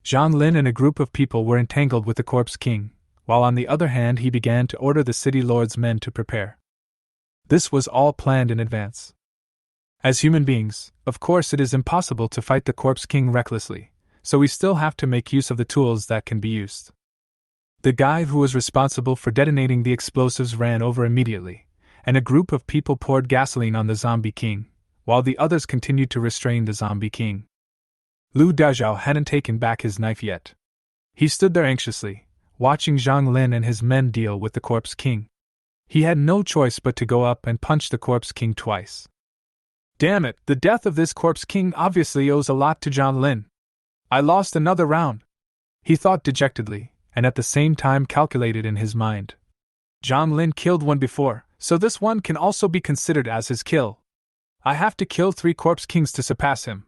Zhang Lin and a group of people were entangled with the Corpse King, while on the other hand he began to order the city lord's men to prepare. This was all planned in advance. As human beings, of course it is impossible to fight the Corpse King recklessly, so we still have to make use of the tools that can be used. The guy who was responsible for detonating the explosives ran over immediately, and a group of people poured gasoline on the zombie king, while the others continued to restrain the zombie king. Lu Dazhao hadn't taken back his knife yet. He stood there anxiously, watching Zhang Lin and his men deal with the Corpse King. He had no choice but to go up and punch the Corpse King twice. Damn it, the death of this Corpse King obviously owes a lot to Zhang Lin. I lost another round, he thought dejectedly, and at the same time calculated in his mind. Zhang Lin killed one before, so this one can also be considered as his kill. I have to kill 3 Corpse Kings to surpass him.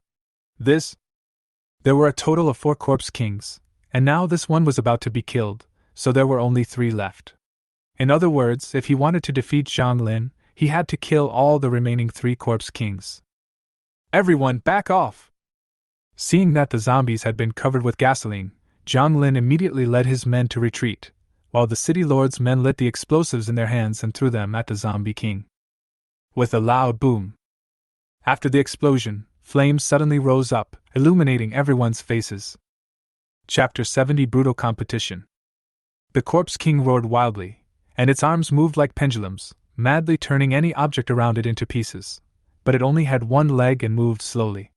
There were a total of 4 Corpse Kings, and now this one was about to be killed, so there were only 3 left. In other words, if he wanted to defeat Zhang Lin, he had to kill all the remaining 3 Corpse Kings. "Everyone, back off!" Seeing that the zombies had been covered with gasoline, Zhang Lin immediately led his men to retreat, while the city lord's men lit the explosives in their hands and threw them at the zombie king. With a loud boom. After the explosion, flames suddenly rose up, illuminating everyone's faces. Chapter 70 Brutal Competition. The Corpse King roared wildly, and its arms moved like pendulums, madly turning any object around it into pieces. But it only had one leg and moved slowly.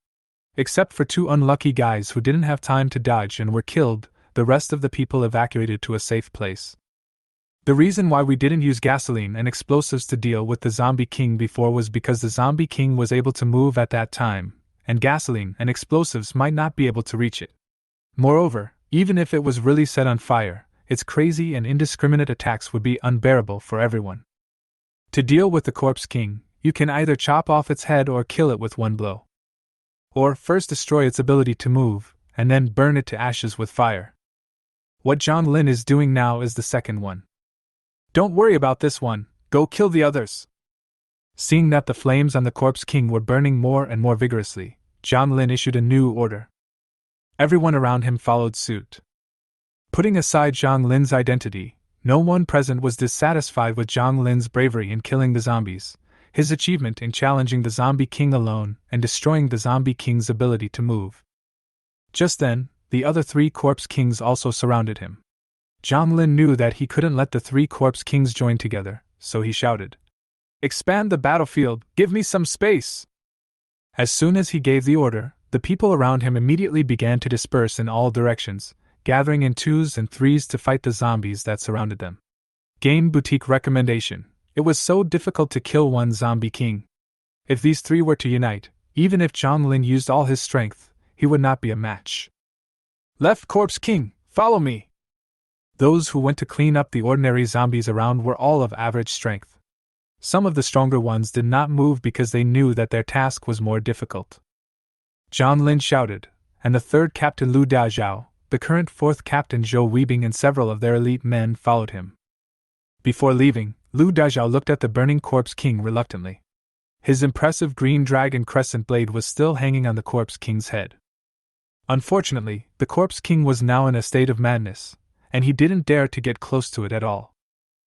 Except for 2 unlucky guys who didn't have time to dodge and were killed, the rest of the people evacuated to a safe place. The reason why we didn't use gasoline and explosives to deal with the zombie king before was because the zombie king was able to move at that time, and gasoline and explosives might not be able to reach it. Moreover, even if it was really set on fire, its crazy and indiscriminate attacks would be unbearable for everyone. To deal with the Corpse King, you can either chop off its head or kill it with one blow. Or first destroy its ability to move, and then burn it to ashes with fire. What Zhang Lin is doing now is the second one. "Don't worry about this one, go kill the others." Seeing that the flames on the Corpse King were burning more and more vigorously, Zhang Lin issued a new order. Everyone around him followed suit. Putting aside Zhang Lin's identity, no one present was dissatisfied with Zhang Lin's bravery in killing the zombies, his achievement in challenging the zombie king alone and destroying the zombie king's ability to move. Just then, the other 3 Corpse Kings also surrounded him. Zhang Lin knew that he couldn't let the 3 Corpse Kings join together, so he shouted, "Expand the battlefield, give me some space!" As soon as he gave the order, the people around him immediately began to disperse in all directions, gathering in 2s and 3s to fight the zombies that surrounded them. Game Boutique Recommendation. It was so difficult to kill one zombie king. If these 3 were to unite, even if Zhang Lin used all his strength, he would not be a match. "Left Corpse King, follow me!" Those who went to clean up the ordinary zombies around were all of average strength. Some of the stronger ones did not move because they knew that their task was more difficult. Zhang Lin shouted, and the 3rd Captain Lu Dazhao, the current 4th Captain Zhou Weibing and several of their elite men followed him. Before leaving, Lu Dazhao looked at the burning Corpse King reluctantly. His impressive green dragon crescent blade was still hanging on the Corpse King's head. Unfortunately, the Corpse King was now in a state of madness, and he didn't dare to get close to it at all.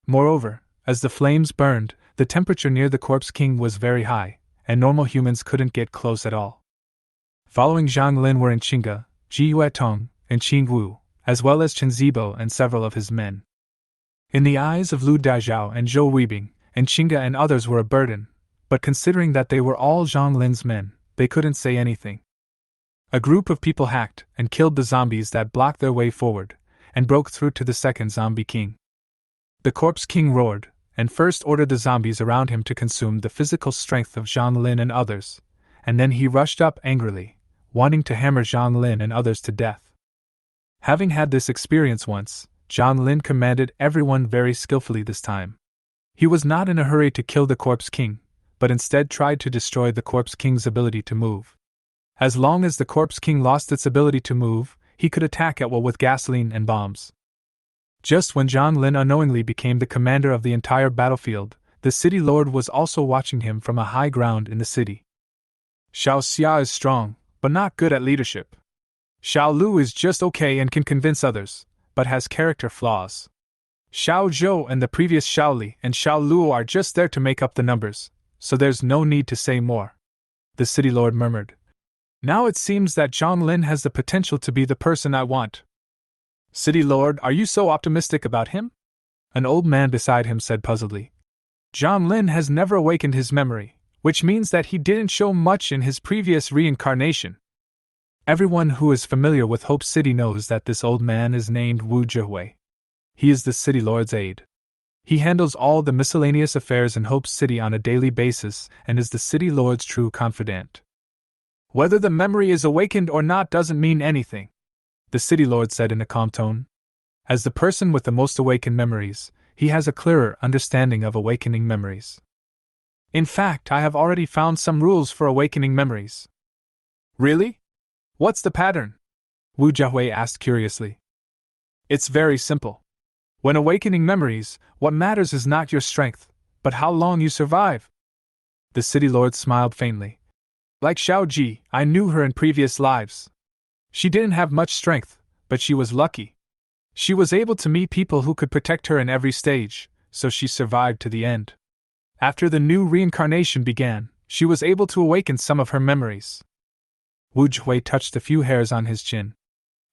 Moreover, as the flames burned, the temperature near the Corpse King was very high, and normal humans couldn't get close at all. Following Zhang Lin were Chinga, Ji Yuetong, and Qing Wu, as well as Chen Zibo and several of his men. In the eyes of Lu Daizhao and Zhou Weibing, Chinga and others were a burden, but considering that they were all Zhang Lin's men, they couldn't say anything. A group of people hacked and killed the zombies that blocked their way forward, and broke through to the second zombie king. The Corpse King roared, and first ordered the zombies around him to consume the physical strength of Zhang Lin and others, and then he rushed up angrily, wanting to hammer Zhang Lin and others to death. Having had this experience once, Zhang Lin commanded everyone very skillfully this time. He was not in a hurry to kill the Corpse King, but instead tried to destroy the Corpse King's ability to move. As long as the Corpse King lost its ability to move, he could attack at will with gasoline and bombs. Just when Zhang Lin unknowingly became the commander of the entire battlefield, the city lord was also watching him from a high ground in the city. Xiao Xia is strong, but not good at leadership. Xiao Lu is just okay and can convince others, but has character flaws. Xiao Zhou and the previous Xiao Li and Xiao Luo are just there to make up the numbers, so there's no need to say more. The city lord murmured. Now it seems that Zhang Lin has the potential to be the person I want. City lord, are you so optimistic about him? An old man beside him said puzzledly. Zhang Lin has never awakened his memory, which means that he didn't show much in his previous reincarnation. Everyone who is familiar with Hope City knows that this old man is named Wu Zhihui. He is the city lord's aide. He handles all the miscellaneous affairs in Hope City on a daily basis and is the city lord's true confidant. Whether the memory is awakened or not doesn't mean anything, the city lord said in a calm tone. As the person with the most awakened memories, he has a clearer understanding of awakening memories. In fact, I have already found some rules for awakening memories. Really? What's the pattern? Wu Zhihui asked curiously. It's very simple. When awakening memories, what matters is not your strength, but how long you survive. The city lord smiled faintly. Like Xiao Ji, I knew her in previous lives. She didn't have much strength, but she was lucky. She was able to meet people who could protect her in every stage, so she survived to the end. After the new reincarnation began, she was able to awaken some of her memories. Wu Zhihui touched a few hairs on his chin.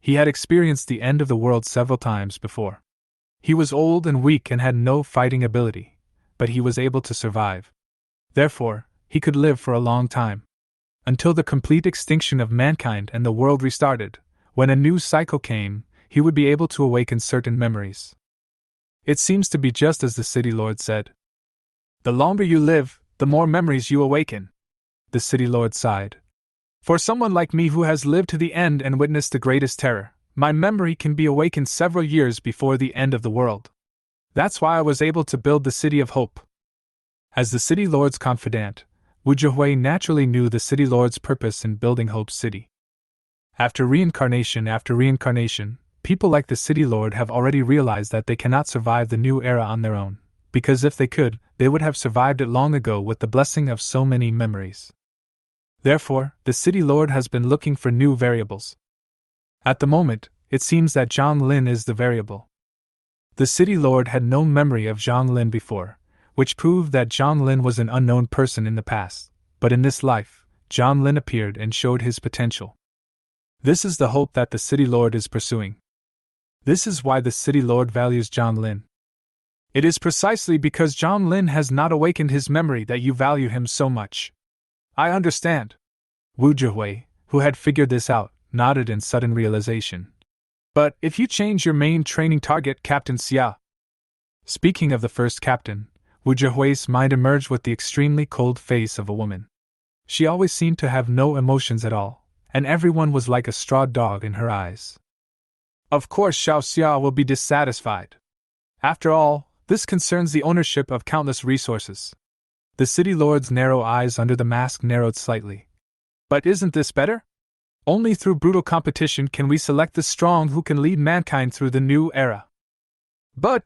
He had experienced the end of the world several times before. He was old and weak and had no fighting ability, but he was able to survive. Therefore, he could live for a long time. Until the complete extinction of mankind and the world restarted, when a new cycle came, he would be able to awaken certain memories. It seems to be just as the city lord said. The longer you live, the more memories you awaken. The city lord sighed. For someone like me who has lived to the end and witnessed the greatest terror, my memory can be awakened several years before the end of the world. That's why I was able to build the City of Hope. As the city lord's confidant, Wu Zhihui naturally knew the city lord's purpose in building Hope City. After reincarnation, people like the city lord have already realized that they cannot survive the new era on their own, because if they could, they would have survived it long ago with the blessing of so many memories. Therefore, the city lord has been looking for new variables. At the moment, it seems that Zhang Lin is the variable. The city lord had no memory of Zhang Lin before, which proved that Zhang Lin was an unknown person in the past, but in this life, Zhang Lin appeared and showed his potential. This is the hope that the city lord is pursuing. This is why the city lord values Zhang Lin. It is precisely because Zhang Lin has not awakened his memory that you value him so much. I understand. Wu Zhihui, who had figured this out, nodded in sudden realization. But if you change your main training target, Captain Xia. Speaking of the first captain, Wu Zhihui's mind emerged with the extremely cold face of a woman. She always seemed to have no emotions at all, and everyone was like a straw dog in her eyes. Of course Xiao Xia will be dissatisfied. After all, this concerns the ownership of countless resources. The city lord's narrow eyes under the mask narrowed slightly. But isn't this better? Only through brutal competition can we select the strong who can lead mankind through the new era. But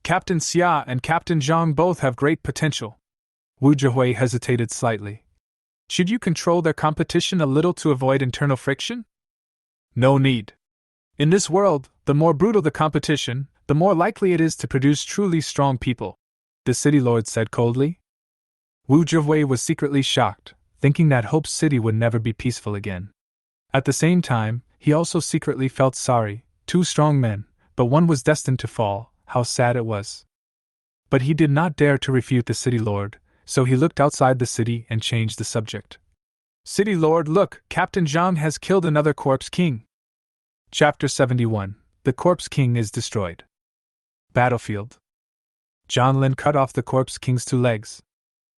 Captain Xia and Captain Zhang both have great potential. Wu Zhihui hesitated slightly. Should you control their competition a little to avoid internal friction? No need. In this world, the more brutal the competition, the more likely it is to produce truly strong people. the city lord said coldly. Wu Zhiwei was secretly shocked, thinking that Hope's city would never be peaceful again. At the same time, he also secretly felt sorry, two strong men, but one was destined to fall, how sad it was. But he did not dare to refute the city lord, so he looked outside the city and changed the subject. City lord, look, Captain Zhang has killed another corpse king. Chapter 71. The corpse king is destroyed. Battlefield. Zhang Lin cut off the corpse king's two legs.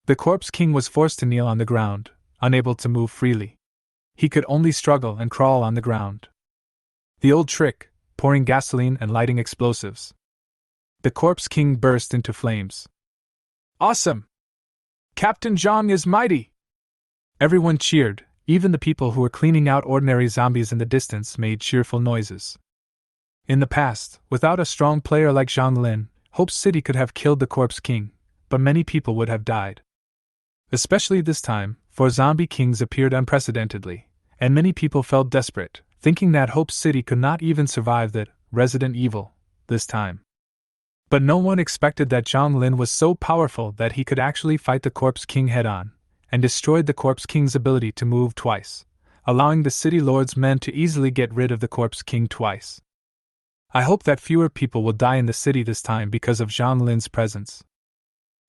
The corpse king was forced to kneel on the ground, unable to move freely. He could only struggle and crawl on the ground. The old trick, pouring gasoline and lighting explosives. The corpse king burst into flames. Awesome! Captain Zhang is mighty! Everyone cheered, even the people who were cleaning out ordinary zombies in the distance made cheerful noises. In the past, without a strong player like Zhang Lin, Hope City could have killed the corpse king, but many people would have died. Especially this time, for zombie kings appeared unprecedentedly, and many people felt desperate, thinking that Hope City could not even survive the Resident Evil this time. But no one expected that Zhang Lin was so powerful that he could actually fight the corpse king head-on, and destroyed the corpse king's ability to move twice, allowing the city lord's men to easily get rid of the corpse king twice. I hope that fewer people will die in the city this time because of Zhang Lin's presence.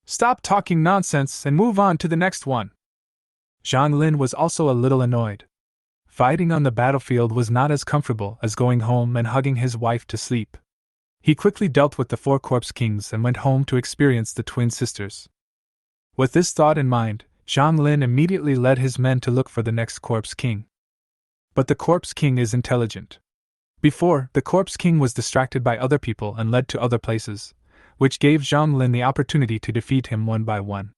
Stop talking nonsense and move on to the next one. Zhang Lin was also a little annoyed. Fighting on the battlefield was not as comfortable as going home and hugging his wife to sleep. He quickly dealt with the 4 corpse kings and went home to experience the twin sisters. With this thought in mind, Zhang Lin immediately led his men to look for the next corpse king. But the corpse king is intelligent. Before, the corpse king was distracted by other people and led to other places, which gave Zhang Lin the opportunity to defeat him one by one.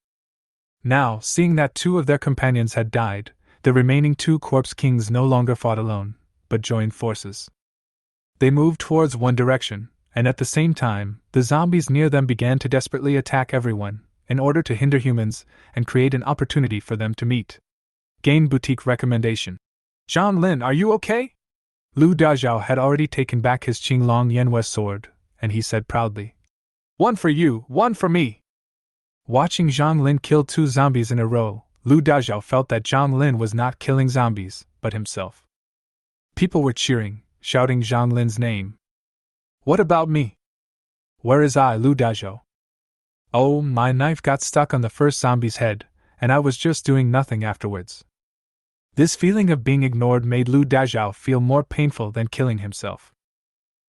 Now, seeing that 2 of their companions had died, the remaining 2 corpse kings no longer fought alone, but joined forces. They moved towards one direction, and at the same time, the zombies near them began to desperately attack everyone, in order to hinder humans and create an opportunity for them to meet. Gain boutique recommendation. Zhang Lin, are you okay? Lu Dazhao had already taken back his Qinglong Yanhua sword, and he said proudly, "One for you, one for me." Watching Zhang Lin kill 2 zombies in a row, Lu Dazhao felt that Zhang Lin was not killing zombies, but himself. People were cheering, shouting Zhang Lin's name. What about me? Where is Lu Dazhao? Oh, my knife got stuck on the first zombie's head, and I was just doing nothing afterwards. This feeling of being ignored made Lu Dazhao feel more painful than killing himself.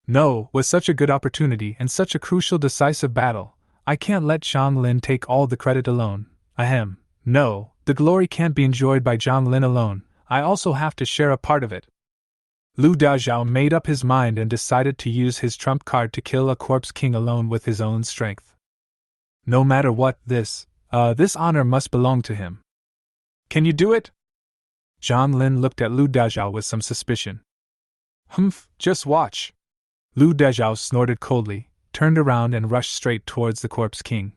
No, with such a good opportunity and such a crucial decisive battle, I can't let Zhang Lin take all the credit alone. Ahem. No, the glory can't be enjoyed by Zhang Lin alone, I also have to share a part of it. Lu Dazhao made up his mind and decided to use his trump card to kill a corpse king alone with his own strength. No matter what, this honor must belong to him. Can you do it? Zhang Lin looked at Lu Dazhao with some suspicion. Humph, just watch. Lu Dazhao snorted coldly, turned around and rushed straight towards the corpse king.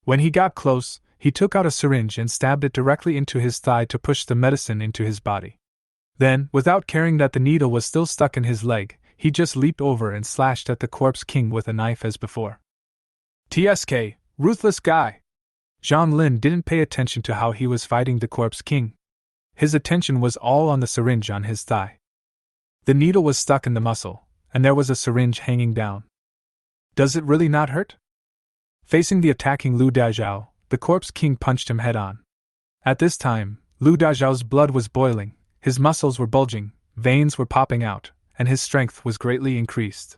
When he got close, he took out a syringe and stabbed it directly into his thigh to push the medicine into his body. Then, without caring that the needle was still stuck in his leg, he just leaped over and slashed at the corpse king with a knife as before. TSK, ruthless guy! Zhang Lin didn't pay attention to how he was fighting the corpse king. His attention was all on the syringe on his thigh. The needle was stuck in the muscle, and there was a syringe hanging down. Does it really not hurt? Facing the attacking Lu Dazhao, the corpse king punched him head-on. At this time, Lu Dazhao's blood was boiling, his muscles were bulging, veins were popping out, and his strength was greatly increased.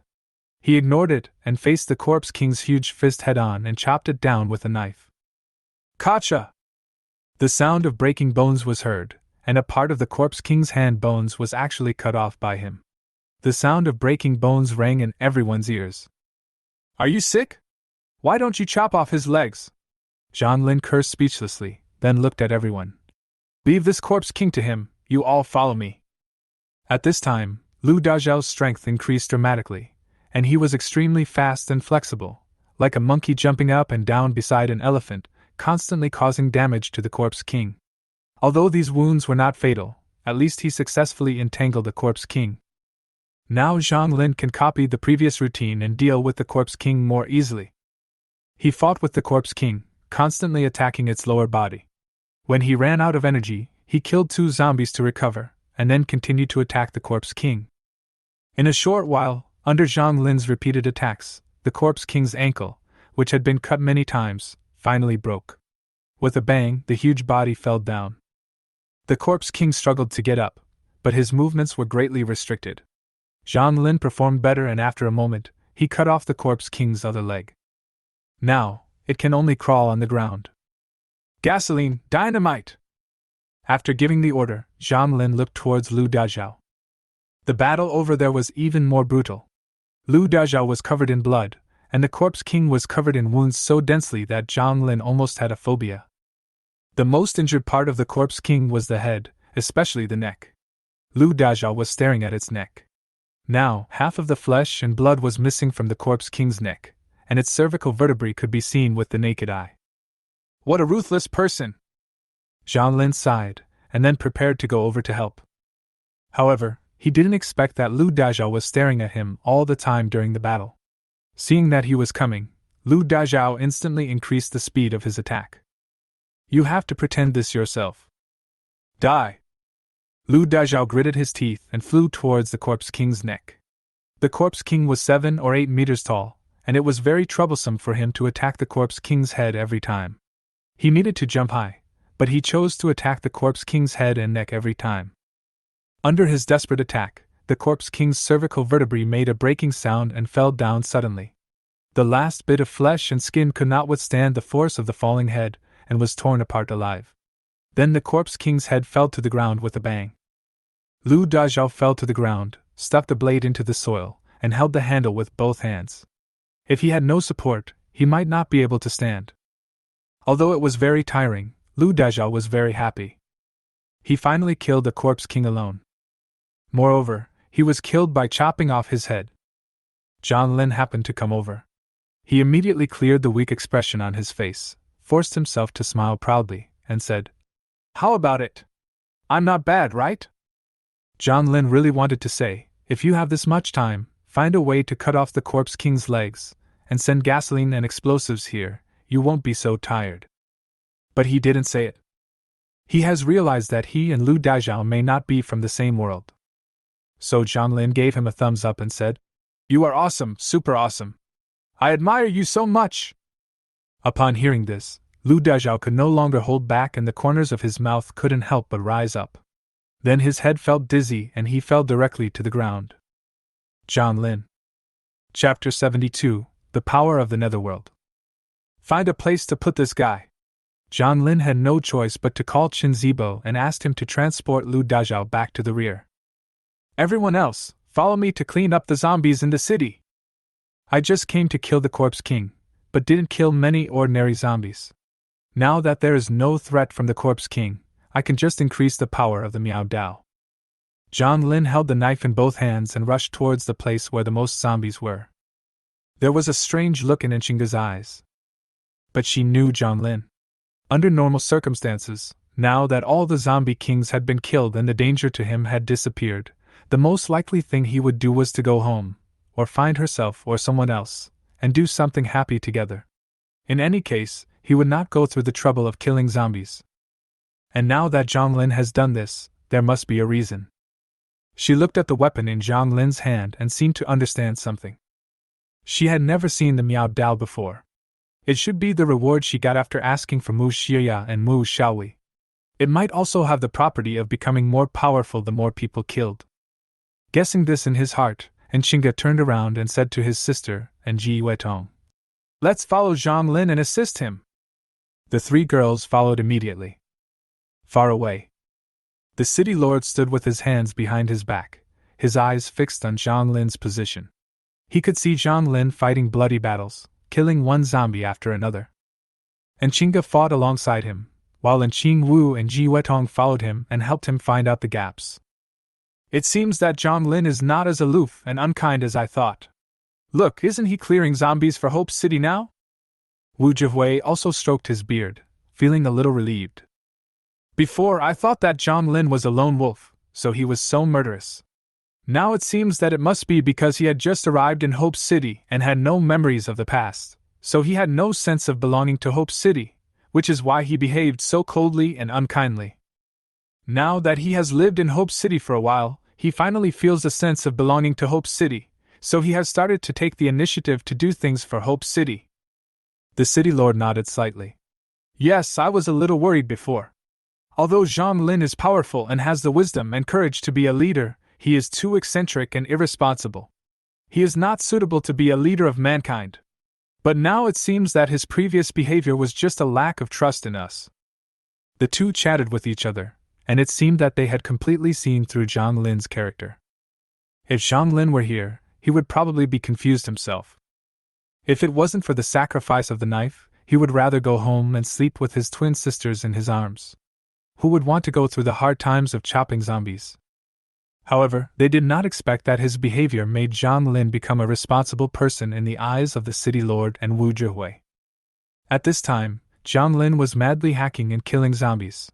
He ignored it and faced the corpse king's huge fist head-on and chopped it down with a knife. Kacha! The sound of breaking bones was heard, and a part of the corpse king's hand bones was actually cut off by him. The sound of breaking bones rang in everyone's ears. Are you sick? Why don't you chop off his legs? Zhang Lin cursed speechlessly, then looked at everyone. Leave this corpse king to him, you all follow me. At this time, Lu Dazhao's strength increased dramatically, and he was extremely fast and flexible, like a monkey jumping up and down beside an elephant, constantly causing damage to the corpse king. Although these wounds were not fatal, at least he successfully entangled the corpse king. Now Zhang Lin can copy the previous routine and deal with the corpse king more easily. He fought with the Corpse King, constantly attacking its lower body. When he ran out of energy, he killed 2 zombies to recover, and then continued to attack the Corpse King. In a short while, under Zhang Lin's repeated attacks, the Corpse King's ankle, which had been cut many times, finally broke. With a bang, the huge body fell down. The Corpse King struggled to get up, but his movements were greatly restricted. Zhang Lin performed better, and after a moment, he cut off the Corpse King's other leg. Now, it can only crawl on the ground. Gasoline, dynamite! After giving the order, Zhang Lin looked towards Lu Dazhao. The battle over there was even more brutal. Lu Dazhao was covered in blood, and the Corpse King was covered in wounds so densely that Zhang Lin almost had a phobia. The most injured part of the Corpse King was the head, especially the neck. Lu Dazhao was staring at its neck. Now, half of the flesh and blood was missing from the Corpse King's neck, and its cervical vertebrae could be seen with the naked eye. What a ruthless person! Zhang Lin sighed, and then prepared to go over to help. However, he didn't expect that Lu Dazhao was staring at him all the time during the battle. Seeing that he was coming, Lu Dazhao instantly increased the speed of his attack. You have to pretend this yourself. Die! Lu Dazhao gritted his teeth and flew towards the Corpse King's neck. The Corpse King was 7 or 8 meters tall, and it was very troublesome for him to attack the Corpse King's head every time. He needed to jump high, but he chose to attack the Corpse King's head and neck every time. Under his desperate attack, the Corpse King's cervical vertebrae made a breaking sound and fell down suddenly. The last bit of flesh and skin could not withstand the force of the falling head, and was torn apart alive. Then the Corpse King's head fell to the ground with a bang. Lu Dazhao fell to the ground, stuck the blade into the soil, and held the handle with both hands. If he had no support, he might not be able to stand. Although it was very tiring, Lu Dazhao was very happy. He finally killed the Corpse King alone. Moreover, he was killed by chopping off his head. Zhang Lin happened to come over. He immediately cleared the weak expression on his face, forced himself to smile proudly, and said, How about it? I'm not bad, right? Zhang Lin really wanted to say, if you have this much time, find a way to cut off the Corpse King's legs, and send gasoline and explosives here, you won't be so tired. But he didn't say it. He has realized that he and Lu Dazhao may not be from the same world. So Zhang Lin gave him a thumbs up and said, You are awesome, super awesome. I admire you so much. Upon hearing this, Lu Dazhao could no longer hold back, and the corners of his mouth couldn't help but rise up. Then his head felt dizzy and he fell directly to the ground. Zhang Lin. Chapter 72, The Power of the Netherworld. Find a place to put this guy. Zhang Lin had no choice but to call Qin Zibo and asked him to transport Lu Dazhao back to the rear. Everyone else, follow me to clean up the zombies in the city. I just came to kill the Corpse King, but didn't kill many ordinary zombies. Now that there is no threat from the Corpse King, I can just increase the power of the Miao Dao. Zhang Lin held the knife in both hands and rushed towards the place where the most zombies were. There was a strange look in Nchinga's eyes. But she knew Zhang Lin. Under normal circumstances, now that all the zombie kings had been killed and the danger to him had disappeared, the most likely thing he would do was to go home, or find herself or someone else, and do something happy together. In any case, he would not go through the trouble of killing zombies. And now that Zhang Lin has done this, there must be a reason. She looked at the weapon in Zhang Lin's hand and seemed to understand something. She had never seen the Miao Dao before. It should be the reward she got after asking for Mu Xiya and Mu Xiaowei. It might also have the property of becoming more powerful the more people killed. Guessing this in his heart, Nchinga turned around and said to his sister and Ji Weitong, Let's follow Zhang Lin and assist him. The 3 girls followed immediately. Far away, the city lord stood with his hands behind his back, his eyes fixed on Zhang Lin's position. He could see Zhang Lin fighting bloody battles, killing one zombie after another. Nchinga fought alongside him, while Nqing Wu and Ji Weitong followed him and helped him find out the gaps. It seems that Zhang Lin is not as aloof and unkind as I thought. Look, isn't he clearing zombies for Hope City now? Wu Jihui also stroked his beard, feeling a little relieved. Before, I thought that Zhang Lin was a lone wolf, so he was so murderous. Now it seems that it must be because he had just arrived in Hope City and had no memories of the past, so he had no sense of belonging to Hope City, which is why he behaved so coldly and unkindly. Now that he has lived in Hope City for a while, he finally feels a sense of belonging to Hope City, so he has started to take the initiative to do things for Hope City. The city lord nodded slightly. Yes, I was a little worried before. Although Zhang Lin is powerful and has the wisdom and courage to be a leader, he is too eccentric and irresponsible. He is not suitable to be a leader of mankind. But now it seems that his previous behavior was just a lack of trust in us. The two chatted with each other, and it seemed that they had completely seen through Zhang Lin's character. If Zhang Lin were here, he would probably be confused himself. If it wasn't for the sacrifice of the knife, he would rather go home and sleep with his twin sisters in his arms. Who would want to go through the hard times of chopping zombies? However, they did not expect that his behavior made Zhang Lin become a responsible person in the eyes of the city lord and Wu Zhihui. At this time, Zhang Lin was madly hacking and killing zombies.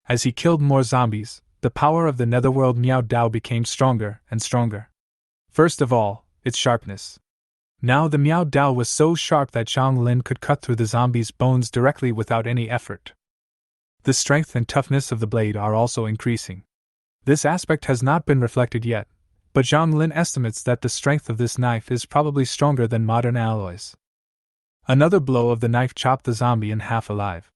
As he killed more zombies, the power of the netherworld Miao Dao became stronger and stronger. First of all, its sharpness. Now the Miao Dao was so sharp that Zhang Lin could cut through the zombies' bones directly without any effort. The strength and toughness of the blade are also increasing. This aspect has not been reflected yet, but Zhang Lin estimates that the strength of this knife is probably stronger than modern alloys. Another blow of the knife chopped the zombie in half alive.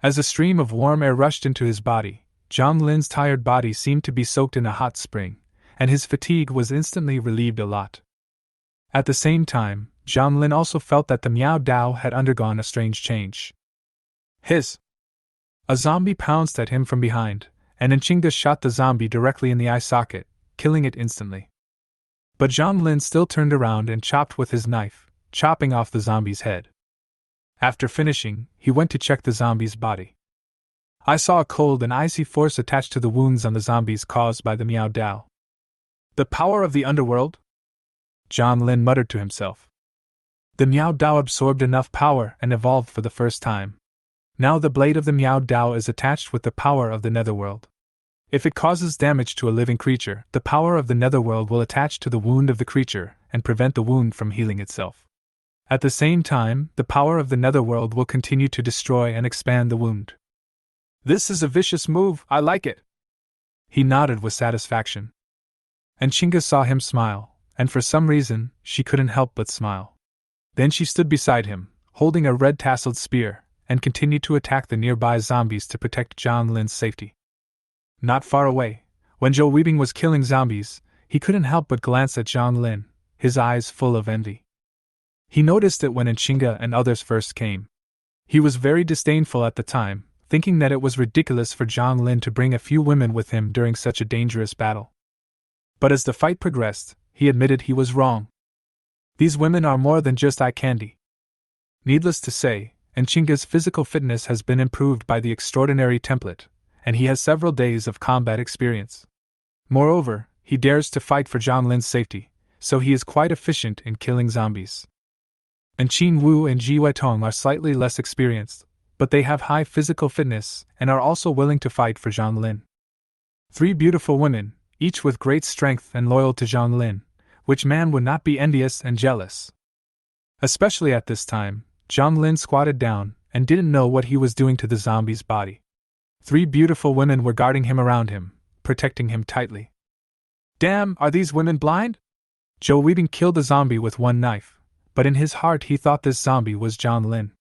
As a stream of warm air rushed into his body, Zhang Lin's tired body seemed to be soaked in a hot spring, and his fatigue was instantly relieved a lot. At the same time, Zhang Lin also felt that the Miao Dao had undergone a strange change. Hiss! A zombie pounced at him from behind, and Nchinga shot the zombie directly in the eye socket, killing it instantly. But Zhang Lin still turned around and chopped with his knife, chopping off the zombie's head. After finishing, he went to check the zombie's body. I saw a cold and icy force attached to the wounds on the zombies caused by the Miao Dao. The power of the underworld? Zhang Lin muttered to himself. The Miao Dao absorbed enough power and evolved for the first time. Now the blade of the Miao Dao is attached with the power of the netherworld. If it causes damage to a living creature, the power of the netherworld will attach to the wound of the creature and prevent the wound from healing itself. At the same time, the power of the netherworld will continue to destroy and expand the wound. This is a vicious move, I like it. He nodded with satisfaction. And Nchinga saw him smile, and for some reason, she couldn't help but smile. Then she stood beside him, holding a red-tasseled spear, and continued to attack the nearby zombies to protect Zhang Lin's safety. Not far away, when Zhou Weibing was killing zombies, he couldn't help but glance at Zhang Lin, his eyes full of envy. He noticed it when Nchinga and others first came. He was very disdainful at the time, thinking that it was ridiculous for Zhang Lin to bring a few women with him during such a dangerous battle. But as the fight progressed, he admitted he was wrong. These women are more than just eye candy. Needless to say, Nchinga's physical fitness has been improved by the extraordinary template, and he has several days of combat experience. Moreover, he dares to fight for Zhang Lin's safety, so he is quite efficient in killing zombies. And Qin Wu and Ji Weitong are slightly less experienced, but they have high physical fitness and are also willing to fight for Zhang Lin. 3 beautiful women, each with great strength and loyal to Zhang Lin, which man would not be envious and jealous? Especially at this time, Zhang Lin squatted down and didn't know what he was doing to the zombie's body. 3 beautiful women were guarding him around him, protecting him tightly. Damn, are these women blind? Zhou Weibing killed the zombie with one knife, but in his heart he thought this zombie was Zhang Lin.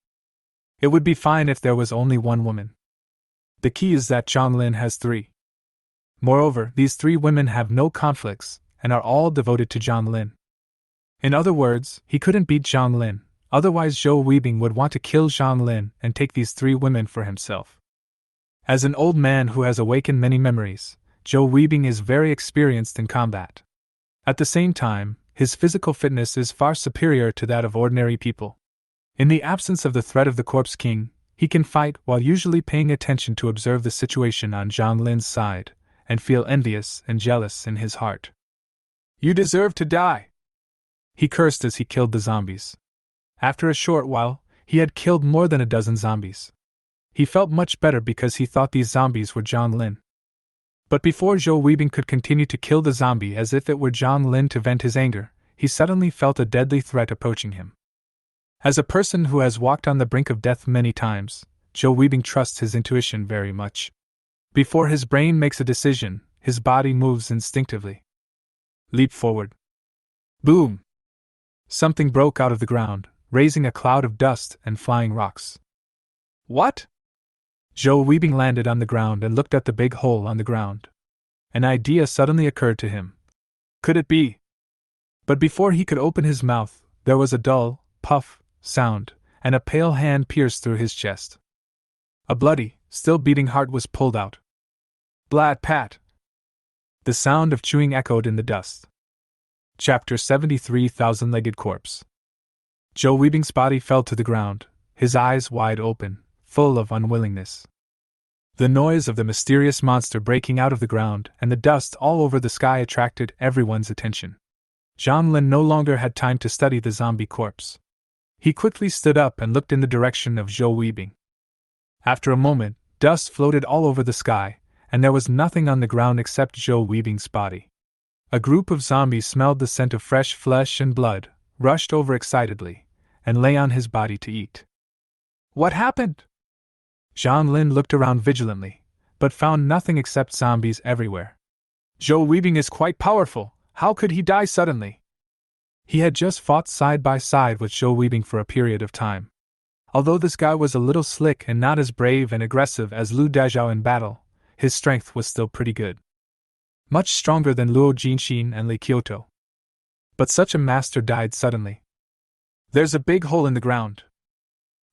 It would be fine if there was only one woman. The key is that Zhang Lin has 3. Moreover, these 3 women have no conflicts and are all devoted to Zhang Lin. In other words, he couldn't beat Zhang Lin, otherwise Zhou Weibing would want to kill Zhang Lin and take these 3 women for himself. As an old man who has awakened many memories, Zhou Weibing is very experienced in combat. At the same time, his physical fitness is far superior to that of ordinary people. In the absence of the threat of the Corpse King, he can fight while usually paying attention to observe the situation on Zhang Lin's side, and feel envious and jealous in his heart. You deserve to die! He cursed as he killed the zombies. After a short while, he had killed more than a dozen zombies. He felt much better because he thought these zombies were Zhang Lin. But before Zhou Weibing could continue to kill the zombie as if it were Zhang Lin to vent his anger, he suddenly felt a deadly threat approaching him. As a person who has walked on the brink of death many times, Joe Weebing trusts his intuition very much. Before his brain makes a decision, his body moves instinctively. Leap forward. Boom! Something broke out of the ground, raising a cloud of dust and flying rocks. What? Joe Weebing landed on the ground and looked at the big hole on the ground. An idea suddenly occurred to him. Could it be? But before he could open his mouth, there was a dull, puff, sound, and a pale hand pierced through his chest. A bloody, still beating heart was pulled out. Blat pat! The sound of chewing echoed in the dust. Chapter 73 Thousand-Legged Corpse. Joe Weebing's body fell to the ground, his eyes wide open, full of unwillingness. The noise of the mysterious monster breaking out of the ground and the dust all over the sky attracted everyone's attention. Zhang Lin no longer had time to study the zombie corpse. He quickly stood up and looked in the direction of Joe Weebing. After a moment, dust floated all over the sky, and there was nothing on the ground except Joe Weebing's body. A group of zombies smelled the scent of fresh flesh and blood, rushed over excitedly, and lay on his body to eat. What happened? Zhang Lin looked around vigilantly, but found nothing except zombies everywhere. Joe Weebing is quite powerful. How could he die suddenly? He had just fought side by side with Joe Weebing for a period of time. Although this guy was a little slick and not as brave and aggressive as Lu Dazhao in battle, his strength was still pretty good. Much stronger than Luo Jinxin and Li Kyoto. But such a master died suddenly. There's a big hole in the ground.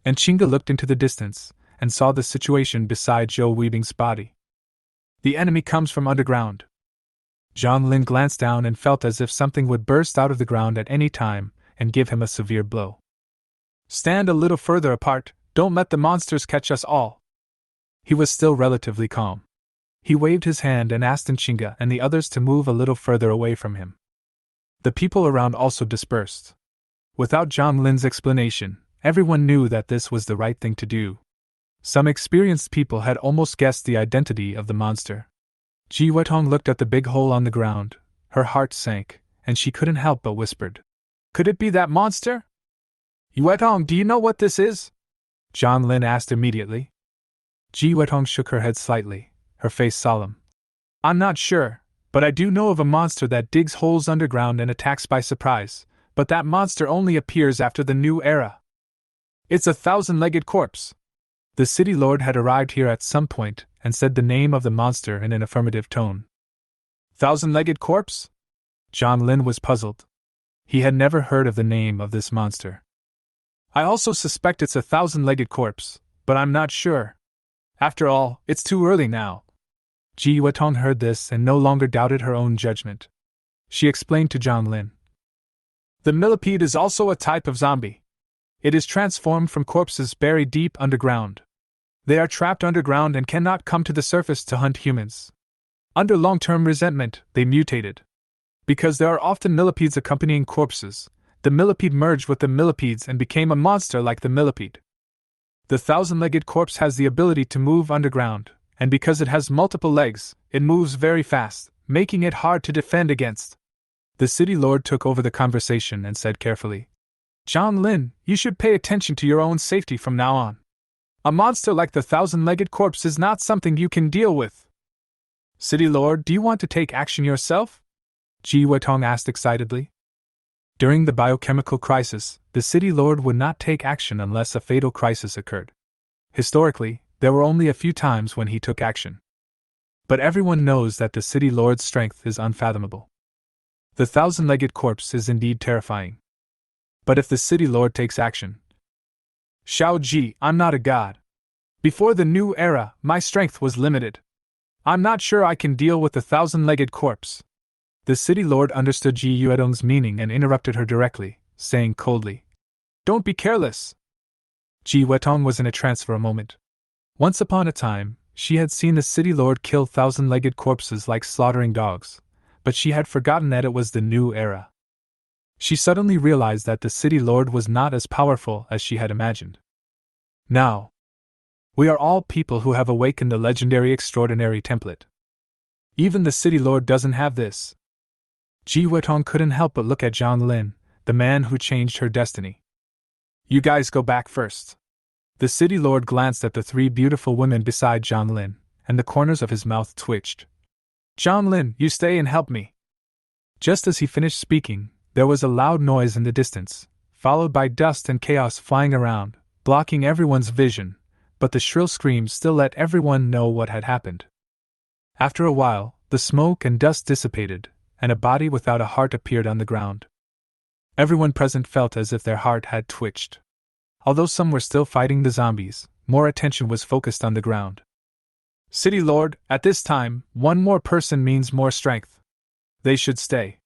And Chinga looked into the distance and saw the situation beside Joe Weebing's body. The enemy comes from underground. Zhang Lin glanced down and felt as if something would burst out of the ground at any time and give him a severe blow. Stand a little further apart, don't let the monsters catch us all. He was still relatively calm. He waved his hand and asked Chinga and the others to move a little further away from him. The people around also dispersed. Without Zhang Lin's explanation, everyone knew that this was the right thing to do. Some experienced people had almost guessed the identity of the monster. Ji Wetong looked at the big hole on the ground, her heart sank, and she couldn't help but whispered. Could it be that monster? Wetong, do you know what this is? Zhang Lin asked immediately. Ji Wetong shook her head slightly, her face solemn. I'm not sure, but I do know of a monster that digs holes underground and attacks by surprise, but that monster only appears after the new era. It's a thousand-legged corpse. The city lord had arrived here at some point and said the name of the monster in an affirmative tone. Thousand-legged corpse? Zhang Lin was puzzled. He had never heard of the name of this monster. I also suspect it's a thousand-legged corpse, but I'm not sure. After all, it's too early now. Ji Wetong heard this and no longer doubted her own judgment. She explained to Zhang Lin. The millipede is also a type of zombie. It is transformed from corpses buried deep underground. They are trapped underground and cannot come to the surface to hunt humans. Under long-term resentment, they mutated. Because there are often millipedes accompanying corpses, the millipede merged with the millipedes and became a monster like the millipede. The thousand-legged corpse has the ability to move underground, and because it has multiple legs, it moves very fast, making it hard to defend against. The city lord took over the conversation and said carefully, Zhang Lin, you should pay attention to your own safety from now on. A monster like the thousand-legged corpse is not something you can deal with. City lord, do you want to take action yourself? Ji Wetong asked excitedly. During the biochemical crisis, the city lord would not take action unless a fatal crisis occurred. Historically, there were only a few times when he took action. But everyone knows that the city lord's strength is unfathomable. The thousand-legged corpse is indeed terrifying. But if the city lord takes action... Xiao Ji, I'm not a god. Before the new era, my strength was limited. I'm not sure I can deal with the thousand-legged corpse. The city lord understood Ji Yuedong's meaning and interrupted her directly, saying coldly, Don't be careless. Ji Wetong was in a trance for a moment. Once upon a time, she had seen the city lord kill thousand-legged corpses like slaughtering dogs, but she had forgotten that it was the new era. She suddenly realized that the city lord was not as powerful as she had imagined. Now, we are all people who have awakened the legendary extraordinary template. Even the city lord doesn't have this. Ji Wetong couldn't help but look at Zhang Lin, the man who changed her destiny. You guys go back first. The city lord glanced at the three beautiful women beside Zhang Lin, and the corners of his mouth twitched. Zhang Lin, you stay and help me. Just as he finished speaking, there was a loud noise in the distance, followed by dust and chaos flying around, blocking everyone's vision, but the shrill screams still let everyone know what had happened. After a while, the smoke and dust dissipated, and a body without a heart appeared on the ground. Everyone present felt as if their heart had twitched. Although some were still fighting the zombies, more attention was focused on the ground. City Lord, at this time, one more person means more strength. They should stay.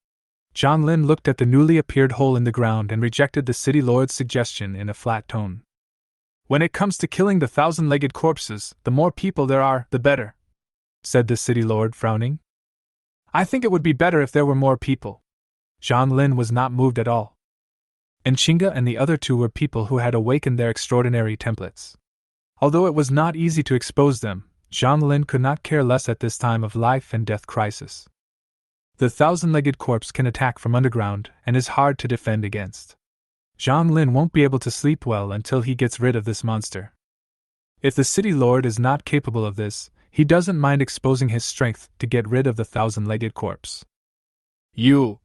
Zhang Lin looked at the newly appeared hole in the ground and rejected the City Lord's suggestion in a flat tone. When it comes to killing the thousand-legged corpses, the more people there are, the better, said the City Lord, frowning. I think it would be better if there were more people. Zhang Lin was not moved at all. And Chinga and the other two were people who had awakened their extraordinary templates. Although it was not easy to expose them, Zhang Lin could not care less at this time of life and death crisis. The thousand-legged corpse can attack from underground and is hard to defend against. Zhang Lin won't be able to sleep well until he gets rid of this monster. If the city lord is not capable of this, he doesn't mind exposing his strength to get rid of the thousand-legged corpse. You!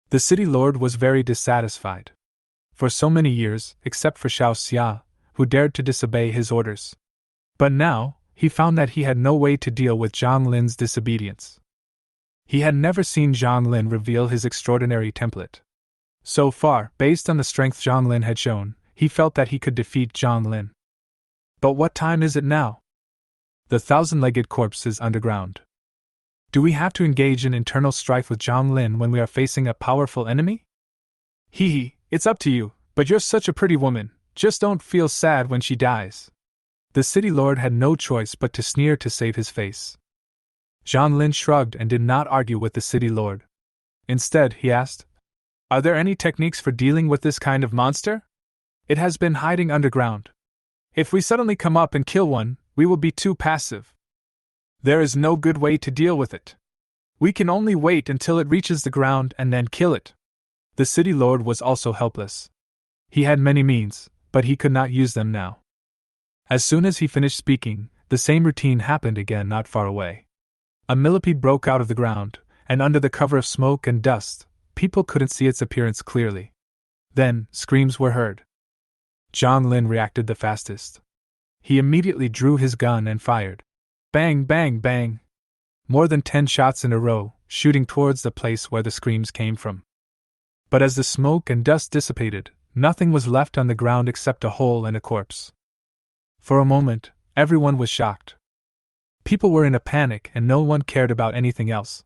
The city lord was very dissatisfied. For so many years, except for Xiao Xia, who dared to disobey his orders. But now, he found that he had no way to deal with Zhang Lin's disobedience. He had never seen Zhang Lin reveal his extraordinary template. So far, based on the strength Zhang Lin had shown, he felt that he could defeat Zhang Lin. But what time is it now? The thousand-legged corpse is underground. Do we have to engage in internal strife with Zhang Lin when we are facing a powerful enemy? Hee, it's up to you, but you're such a pretty woman, just don't feel sad when she dies. The city lord had no choice but to sneer to save his face. Zhang Lin shrugged and did not argue with the city lord. Instead, he asked, Are there any techniques for dealing with this kind of monster? It has been hiding underground. If we suddenly come up and kill one, we will be too passive. There is no good way to deal with it. We can only wait until it reaches the ground and then kill it. The city lord was also helpless. He had many means, but he could not use them now. As soon as he finished speaking, the same routine happened again not far away. A millipede broke out of the ground, and under the cover of smoke and dust, people couldn't see its appearance clearly. Then, screams were heard. Zhang Lin reacted the fastest. He immediately drew his gun and fired. Bang, bang, bang! More than 10 shots in a row, shooting towards the place where the screams came from. But as the smoke and dust dissipated, nothing was left on the ground except a hole and a corpse. For a moment, everyone was shocked. People were in a panic and no one cared about anything else.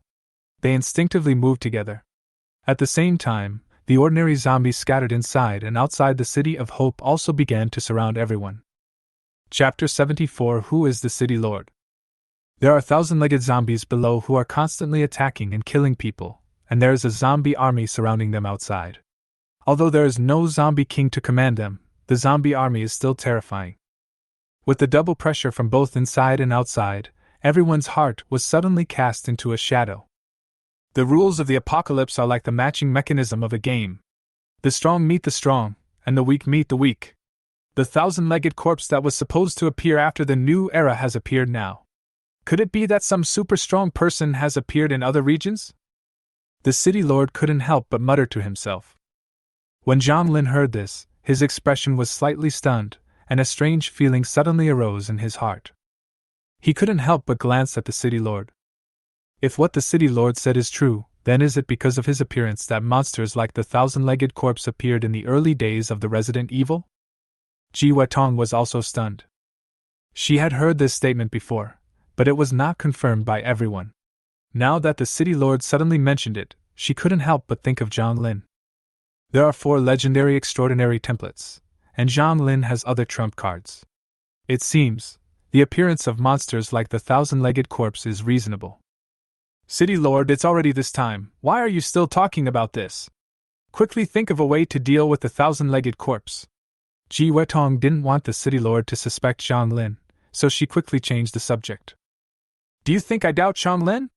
They instinctively moved together. At the same time, the ordinary zombies scattered inside and outside the City of Hope also began to surround everyone. Chapter 74 Who is the City Lord? There are thousand-legged zombies below who are constantly attacking and killing people, and there is a zombie army surrounding them outside. Although there is no zombie king to command them, the zombie army is still terrifying. With the double pressure from both inside and outside, everyone's heart was suddenly cast into a shadow. The rules of the apocalypse are like the matching mechanism of a game. The strong meet the strong, and the weak meet the weak. The thousand-legged corpse that was supposed to appear after the new era has appeared now. Could it be that some super-strong person has appeared in other regions? The city lord couldn't help but mutter to himself. When Zhang Lin heard this, his expression was slightly stunned, and a strange feeling suddenly arose in his heart. He couldn't help but glance at the city lord. If what the city lord said is true, then is it because of his appearance that monsters like the thousand-legged corpse appeared in the early days of the Resident Evil? Ji Wetong was also stunned. She had heard this statement before, but it was not confirmed by everyone. Now that the city lord suddenly mentioned it, she couldn't help but think of Zhang Lin. There are 4 legendary extraordinary templates, and Zhang Lin has other trump cards. It seems, the appearance of monsters like the thousand-legged corpse is reasonable. City Lord, it's already this time, why are you still talking about this? Quickly think of a way to deal with the thousand-legged corpse. Ji Wetong didn't want the City Lord to suspect Zhang Lin, so she quickly changed the subject. Do you think I doubt Zhang Lin?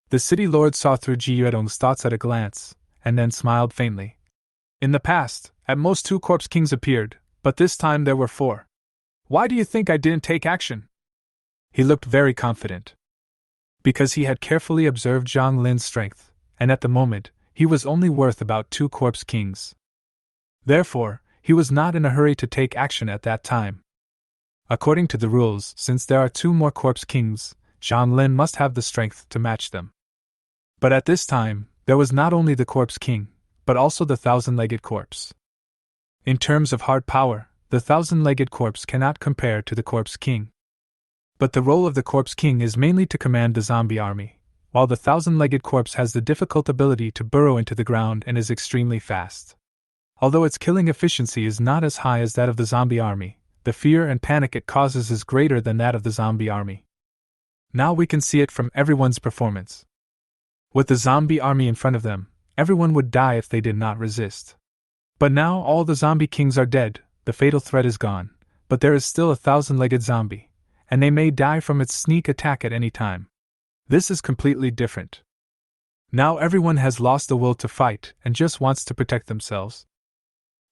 The City Lord saw through Ji Wetong's thoughts at a glance, and then smiled faintly. In the past, at most 2 corpse kings appeared, but this time there were 4. Why do you think I didn't take action? He looked very confident. Because he had carefully observed Zhang Lin's strength, and at the moment, he was only worth about 2 corpse kings. Therefore, he was not in a hurry to take action at that time. According to the rules, since there are 2 more corpse kings, Zhang Lin must have the strength to match them. But at this time, there was not only the corpse king, but also the 1,000-legged corpse. In terms of hard power, the 1,000-legged corpse cannot compare to the corpse king. But the role of the corpse king is mainly to command the zombie army, while the 1,000-legged corpse has the difficult ability to burrow into the ground and is extremely fast. Although its killing efficiency is not as high as that of the zombie army, the fear and panic it causes is greater than that of the zombie army. Now we can see it from everyone's performance. With the zombie army in front of them, everyone would die if they did not resist. But now all the zombie kings are dead, the fatal threat is gone, but there is still a 1,000-legged zombie, and they may die from its sneak attack at any time. This is completely different. Now everyone has lost the will to fight and just wants to protect themselves.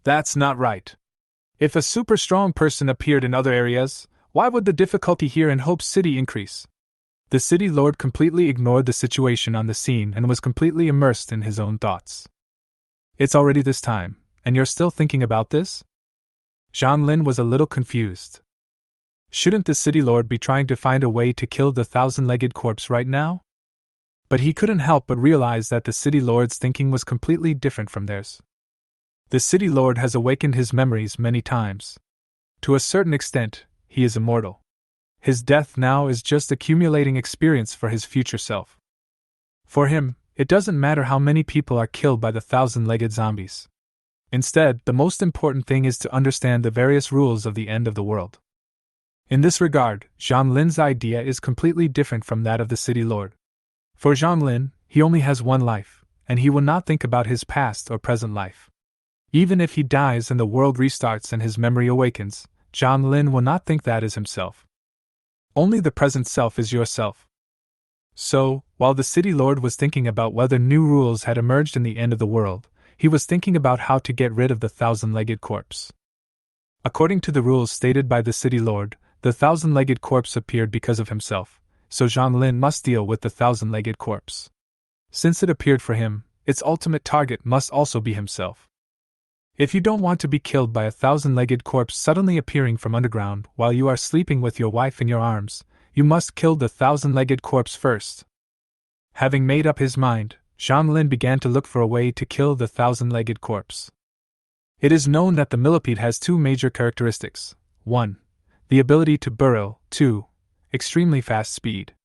That's not right. If a super strong person appeared in other areas, why would the difficulty here in Hope City increase? The city lord completely ignored the situation on the scene and was completely immersed in his own thoughts. It's already this time, and you're still thinking about this? Zhang Lin was a little confused. Shouldn't the city lord be trying to find a way to kill the 1,000-legged corpse right now? But he couldn't help but realize that the city lord's thinking was completely different from theirs. The city lord has awakened his memories many times. To a certain extent, he is immortal. His death now is just accumulating experience for his future self. For him, it doesn't matter how many people are killed by the 1,000-legged zombies. Instead, the most important thing is to understand the various rules of the end of the world. In this regard, Zhang Lin's idea is completely different from that of the city lord. For Zhang Lin, he only has one life, and he will not think about his past or present life. Even if he dies and the world restarts and his memory awakens, Zhang Lin will not think that is himself. Only the present self is yourself. So, while the city lord was thinking about whether new rules had emerged in the end of the world, he was thinking about how to get rid of the 1,000-legged corpse. According to the rules stated by the city lord, the 1,000-legged corpse appeared because of himself, so Zhang Lin must deal with the 1,000-legged corpse. Since it appeared for him, its ultimate target must also be himself. If you don't want to be killed by a 1,000-legged corpse suddenly appearing from underground while you are sleeping with your wife in your arms, you must kill the 1,000-legged corpse first. Having made up his mind, Zhang Lin began to look for a way to kill the 1,000-legged corpse. It is known that the millipede has 2 major characteristics. 1. The ability to burrow. 2. Extremely fast speed.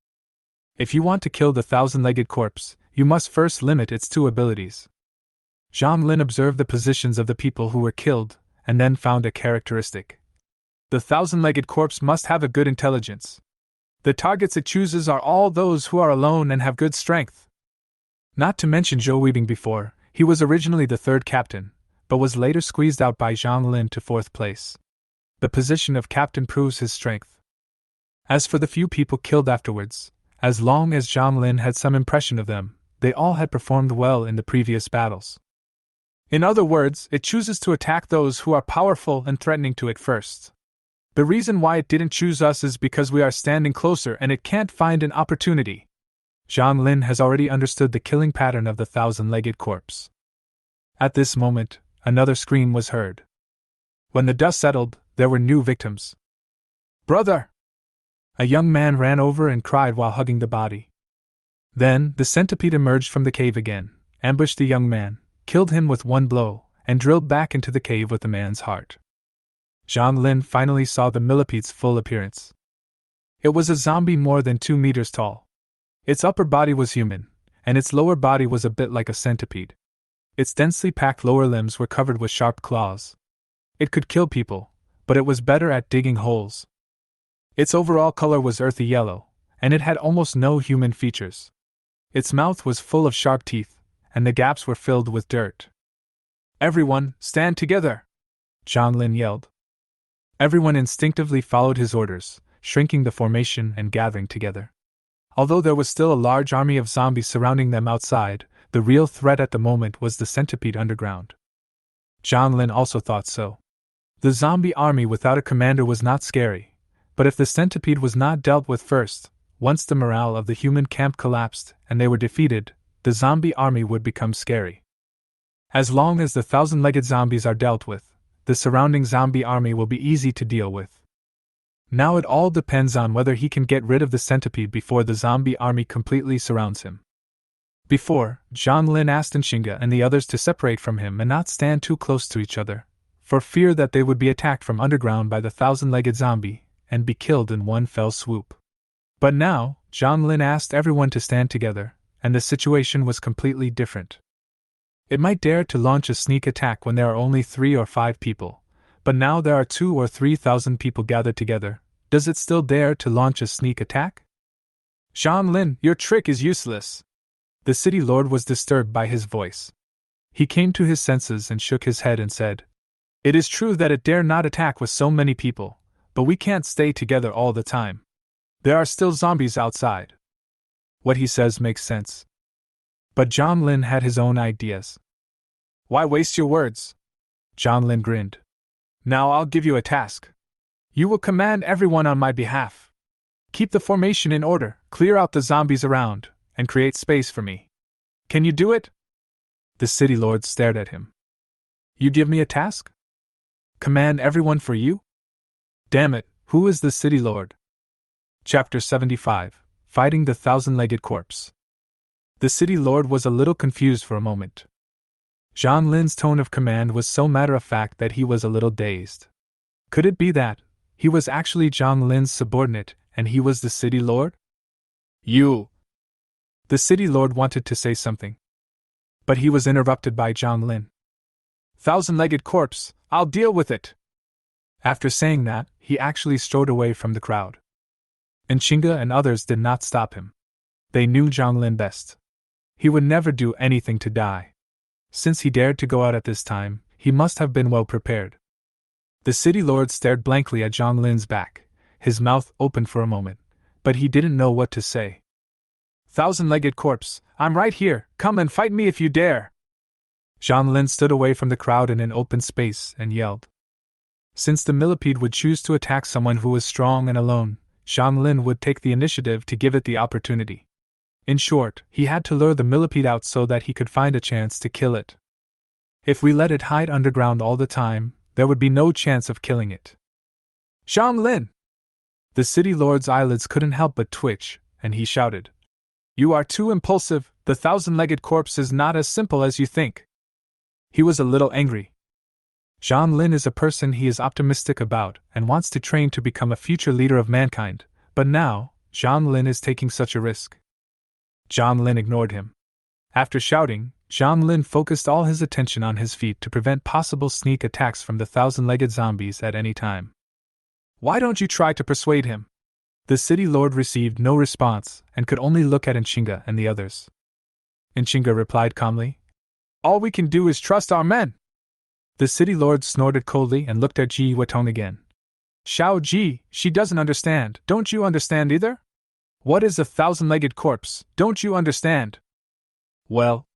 If you want to kill the 1,000-legged corpse, you must first limit its 2 abilities. Zhang Lin observed the positions of the people who were killed, and then found a characteristic. The 1,000-legged corpse must have a good intelligence. The targets it chooses are all those who are alone and have good strength. Not to mention Zhou Weibing before, he was originally the 3rd captain, but was later squeezed out by Zhang Lin to 4th place. The position of captain proves his strength. As for the few people killed afterwards, as long as Zhang Lin had some impression of them, they all had performed well in the previous battles. In other words, it chooses to attack those who are powerful and threatening to it first. The reason why it didn't choose us is because we are standing closer and it can't find an opportunity. Zhang Lin has already understood the killing pattern of the 1,000-legged corpse. At this moment, another scream was heard. When the dust settled, there were new victims. "Brother!" A young man ran over and cried while hugging the body. Then, the centipede emerged from the cave again, ambushed the young man, killed him with one blow, and drilled back into the cave with the man's heart. Zhang Lin finally saw the millipede's full appearance. It was a zombie more than 2 meters tall. Its upper body was human, and its lower body was a bit like a centipede. Its densely packed lower limbs were covered with sharp claws. It could kill people, but it was better at digging holes. Its overall color was earthy yellow, and it had almost no human features. Its mouth was full of sharp teeth, and the gaps were filled with dirt. "Everyone, stand together!" Zhang Lin yelled. Everyone instinctively followed his orders, shrinking the formation and gathering together. Although there was still a large army of zombies surrounding them outside, the real threat at the moment was the centipede underground. Zhang Lin also thought so. The zombie army without a commander was not scary, but if the centipede was not dealt with first, once the morale of the human camp collapsed and they were defeated, the zombie army would become scary. As long as the thousand-legged zombies are dealt with, the surrounding zombie army will be easy to deal with. Now it all depends on whether he can get rid of the centipede before the zombie army completely surrounds him. Before, Zhang Lin asked Nshinga and the others to separate from him and not stand too close to each other, for fear that they would be attacked from underground by the thousand-legged zombie and be killed in one fell swoop. But now, Zhang Lin asked everyone to stand together, and the situation was completely different. It might dare to launch a sneak attack when there are only 3 or 5 people, but now there are 2 or 3,000 people gathered together. Does it still dare to launch a sneak attack? Zhang Lin, your trick is useless. The city lord was disturbed by his voice. He came to his senses and shook his head and said, "It is true that it dare not attack with so many people, but we can't stay together all the time. There are still zombies outside." What he says makes sense. But Zhang Lin had his own ideas. "Why waste your words?" Zhang Lin grinned. "Now I'll give you a task. You will command everyone on my behalf. Keep the formation in order, clear out the zombies around, and create space for me. Can you do it?" The city lord stared at him. "You give me a task? Command everyone for you? Damn it, who is the city lord?" Chapter 75, Fighting the Thousand-Legged Corpse. The city lord was a little confused for a moment. Zhang Lin's tone of command was so matter-of-fact that he was a little dazed. Could it be that he was actually Zhang Lin's subordinate and he was the city lord? "You!" The city lord wanted to say something, but he was interrupted by Zhang Lin. "Thousand-legged corpse, I'll deal with it!" After saying that, he actually strode away from the crowd. Nshinga and others did not stop him. They knew Zhang Lin best. He would never do anything to die. Since he dared to go out at this time, he must have been well prepared. The city lord stared blankly at Zhang Lin's back, his mouth open for a moment, but he didn't know what to say. "Thousand-legged corpse, I'm right here, come and fight me if you dare!" Zhang Lin stood away from the crowd in an open space and yelled. Since the millipede would choose to attack someone who was strong and alone, Zhang Lin would take the initiative to give it the opportunity. In short, he had to lure the millipede out so that he could find a chance to kill it. If we let it hide underground all the time, there would be no chance of killing it. "Zhang Lin!" The city lord's eyelids couldn't help but twitch, and he shouted, "You are too impulsive, the thousand-legged corpse is not as simple as you think." He was a little angry. Zhang Lin is a person he is optimistic about and wants to train to become a future leader of mankind, but now, Zhang Lin is taking such a risk. Zhang Lin ignored him. After shouting, Zhang Lin focused all his attention on his feet to prevent possible sneak attacks from the thousand-legged zombies at any time. "Why don't you try to persuade him?" The city lord received no response and could only look at Nshinga and the others. Nshinga replied calmly, "All we can do is trust our men." The city lord snorted coldly and looked at Ji Wetong again. "Xiao Ji, she doesn't understand, don't you understand either? What is a thousand-legged corpse, don't you understand?" "Well,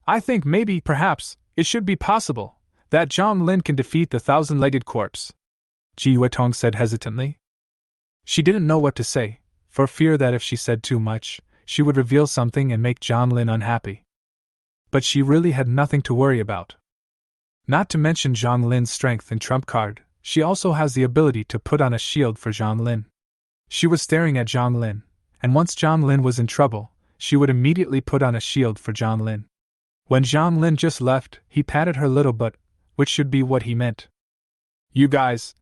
I think maybe, perhaps, it should be possible that Zhang Lin can defeat the thousand-legged corpse," Ji Wetong said hesitantly. She didn't know what to say, for fear that if she said too much, she would reveal something and make Zhang Lin unhappy. But she really had nothing to worry about. Not to mention Zhang Lin's strength and trump card, she also has the ability to put on a shield for Zhang Lin. She was staring at Zhang Lin, and once Zhang Lin was in trouble, she would immediately put on a shield for Zhang Lin. When Zhang Lin just left, he patted her little butt, which should be what he meant. "You guys!"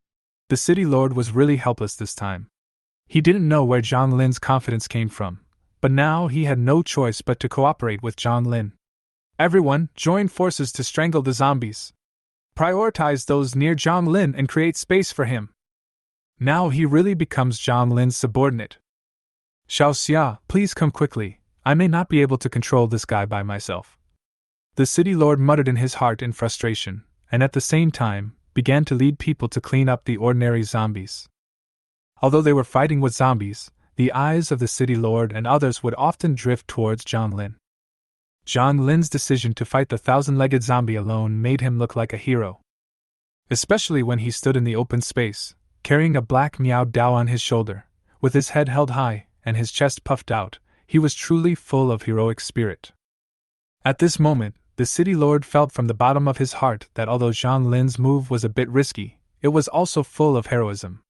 The city lord was really helpless this time. He didn't know where Zhang Lin's confidence came from, but now he had no choice but to cooperate with Zhang Lin. "Everyone, join forces to strangle the zombies. Prioritize those near Zhang Lin and create space for him." Now he really becomes Zhang Lin's subordinate. "Xiao Xia, please come quickly, I may not be able to control this guy by myself." The city lord muttered in his heart in frustration, and at the same time, began to lead people to clean up the ordinary zombies. Although they were fighting with zombies, the eyes of the city lord and others would often drift towards Zhang Lin. Zhang Lin's decision to fight the thousand-legged zombie alone made him look like a hero. Especially when he stood in the open space, carrying a black Miao Dao on his shoulder, with his head held high and his chest puffed out, he was truly full of heroic spirit. At this moment, the city lord felt from the bottom of his heart that although Zhang Lin's move was a bit risky, it was also full of heroism.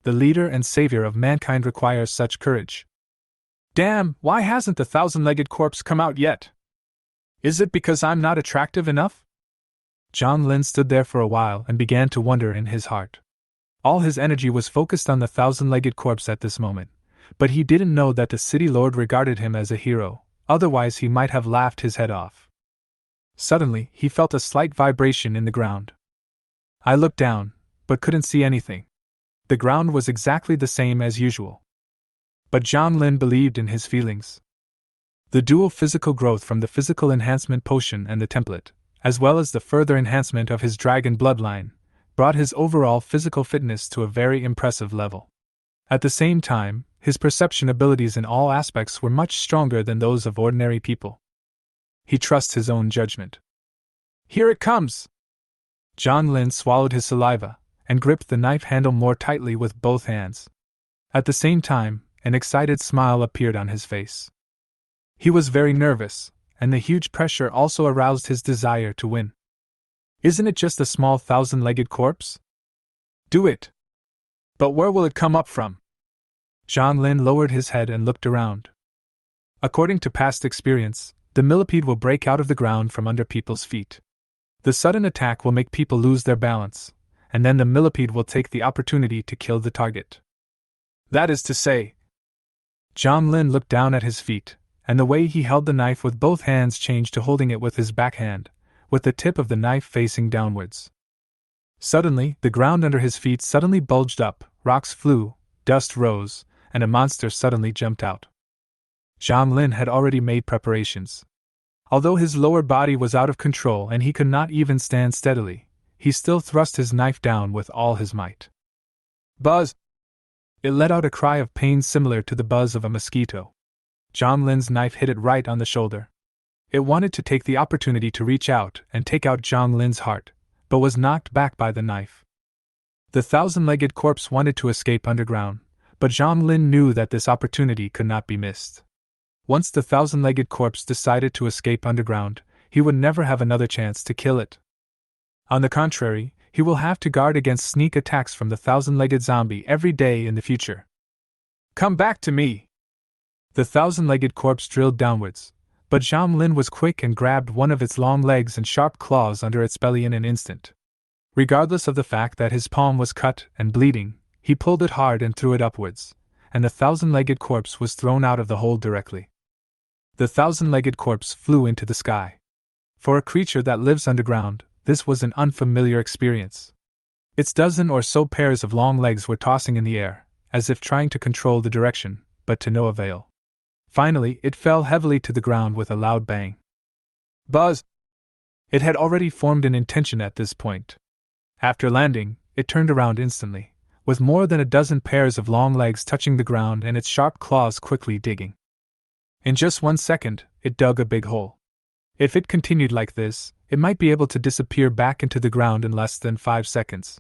The leader and savior of mankind requires such courage. Damn, why hasn't the thousand-legged corpse come out yet? Is it because I'm not attractive enough? Zhang Lin stood there for a while and began to wonder in his heart. All his energy was focused on the thousand-legged corpse at this moment, but he didn't know that the city lord regarded him as a hero, otherwise he might have laughed his head off. Suddenly, he felt a slight vibration in the ground. I looked down, but couldn't see anything. The ground was exactly the same as usual. But Zhang Lin believed in his feelings. The dual physical growth from the physical enhancement potion and the template, as well as the further enhancement of his dragon bloodline, brought his overall physical fitness to a very impressive level. At the same time, his perception abilities in all aspects were much stronger than those of ordinary people. He trusts his own judgment. Here it comes! Zhang Lin swallowed his saliva and gripped the knife handle more tightly with both hands. At the same time, an excited smile appeared on his face. He was very nervous, and the huge pressure also aroused his desire to win. Isn't it just a small thousand-legged corpse? Do it! But where will it come up from? Zhang Lin lowered his head and looked around. According to past experience, the millipede will break out of the ground from under people's feet. The sudden attack will make people lose their balance, and then the millipede will take the opportunity to kill the target. That is to say, Zhang Lin looked down at his feet, and the way he held the knife with both hands changed to holding it with his backhand, with the tip of the knife facing downwards. Suddenly, the ground under his feet suddenly bulged up, rocks flew, dust rose, and a monster suddenly jumped out. Zhang Lin had already made preparations. Although his lower body was out of control and he could not even stand steadily, he still thrust his knife down with all his might. Buzz! It let out a cry of pain similar to the buzz of a mosquito. Zhang Lin's knife hit it right on the shoulder. It wanted to take the opportunity to reach out and take out Zhang Lin's heart, but was knocked back by the knife. The thousand-legged corpse wanted to escape underground, but Zhang Lin knew that this opportunity could not be missed. Once the thousand-legged corpse decided to escape underground, he would never have another chance to kill it. On the contrary, he will have to guard against sneak attacks from the thousand-legged zombie every day in the future. Come back to me! The thousand-legged corpse drilled downwards, but Zhang Lin was quick and grabbed one of its long legs and sharp claws under its belly in an instant. Regardless of the fact that his palm was cut and bleeding, he pulled it hard and threw it upwards, and the thousand-legged corpse was thrown out of the hole directly. The thousand-legged corpse flew into the sky. For a creature that lives underground, this was an unfamiliar experience. Its dozen or so pairs of long legs were tossing in the air, as if trying to control the direction, but to no avail. Finally, it fell heavily to the ground with a loud bang. Buzz! It had already formed an intention at this point. After landing, it turned around instantly, with more than a dozen pairs of long legs touching the ground and its sharp claws quickly digging. In just 1 second, it dug a big hole. If it continued like this, it might be able to disappear back into the ground in less than 5 seconds.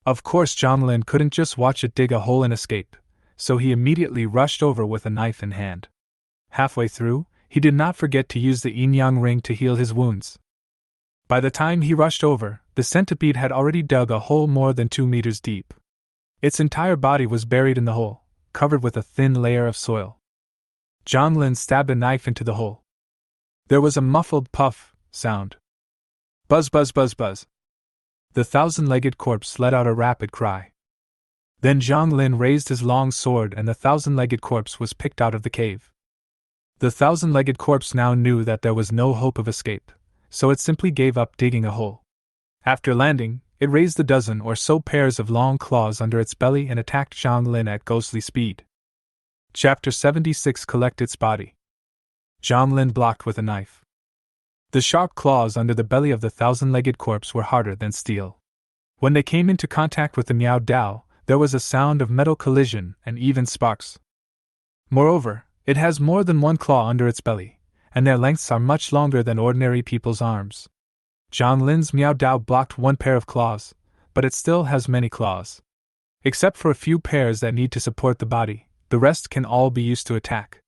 Of course, Zhang Lin couldn't just watch it dig a hole and escape, so he immediately rushed over with a knife in hand. Halfway through, he did not forget to use the yin-yang ring to heal his wounds. By the time he rushed over, the centipede had already dug a hole more than 2 meters deep. Its entire body was buried in the hole, covered with a thin layer of soil. Zhang Lin stabbed a knife into the hole. There was a muffled puff sound. Buzz, buzz, buzz, buzz. The thousand-legged corpse let out a rapid cry. Then Zhang Lin raised his long sword and the thousand-legged corpse was picked out of the cave. The thousand-legged corpse now knew that there was no hope of escape, so it simply gave up digging a hole. After landing, it raised a dozen or so pairs of long claws under its belly and attacked Zhang Lin at ghostly speed. Chapter 76 Collect its body. Zhang Lin blocked with a knife. The sharp claws under the belly of the thousand-legged corpse were harder than steel. When they came into contact with the Miao Dao, there was a sound of metal collision and even sparks. Moreover, it has more than one claw under its belly, and their lengths are much longer than ordinary people's arms. Zhang Lin's Meow Dao blocked one pair of claws, but it still has many claws. Except for a few pairs that need to support the body, the rest can all be used to attack.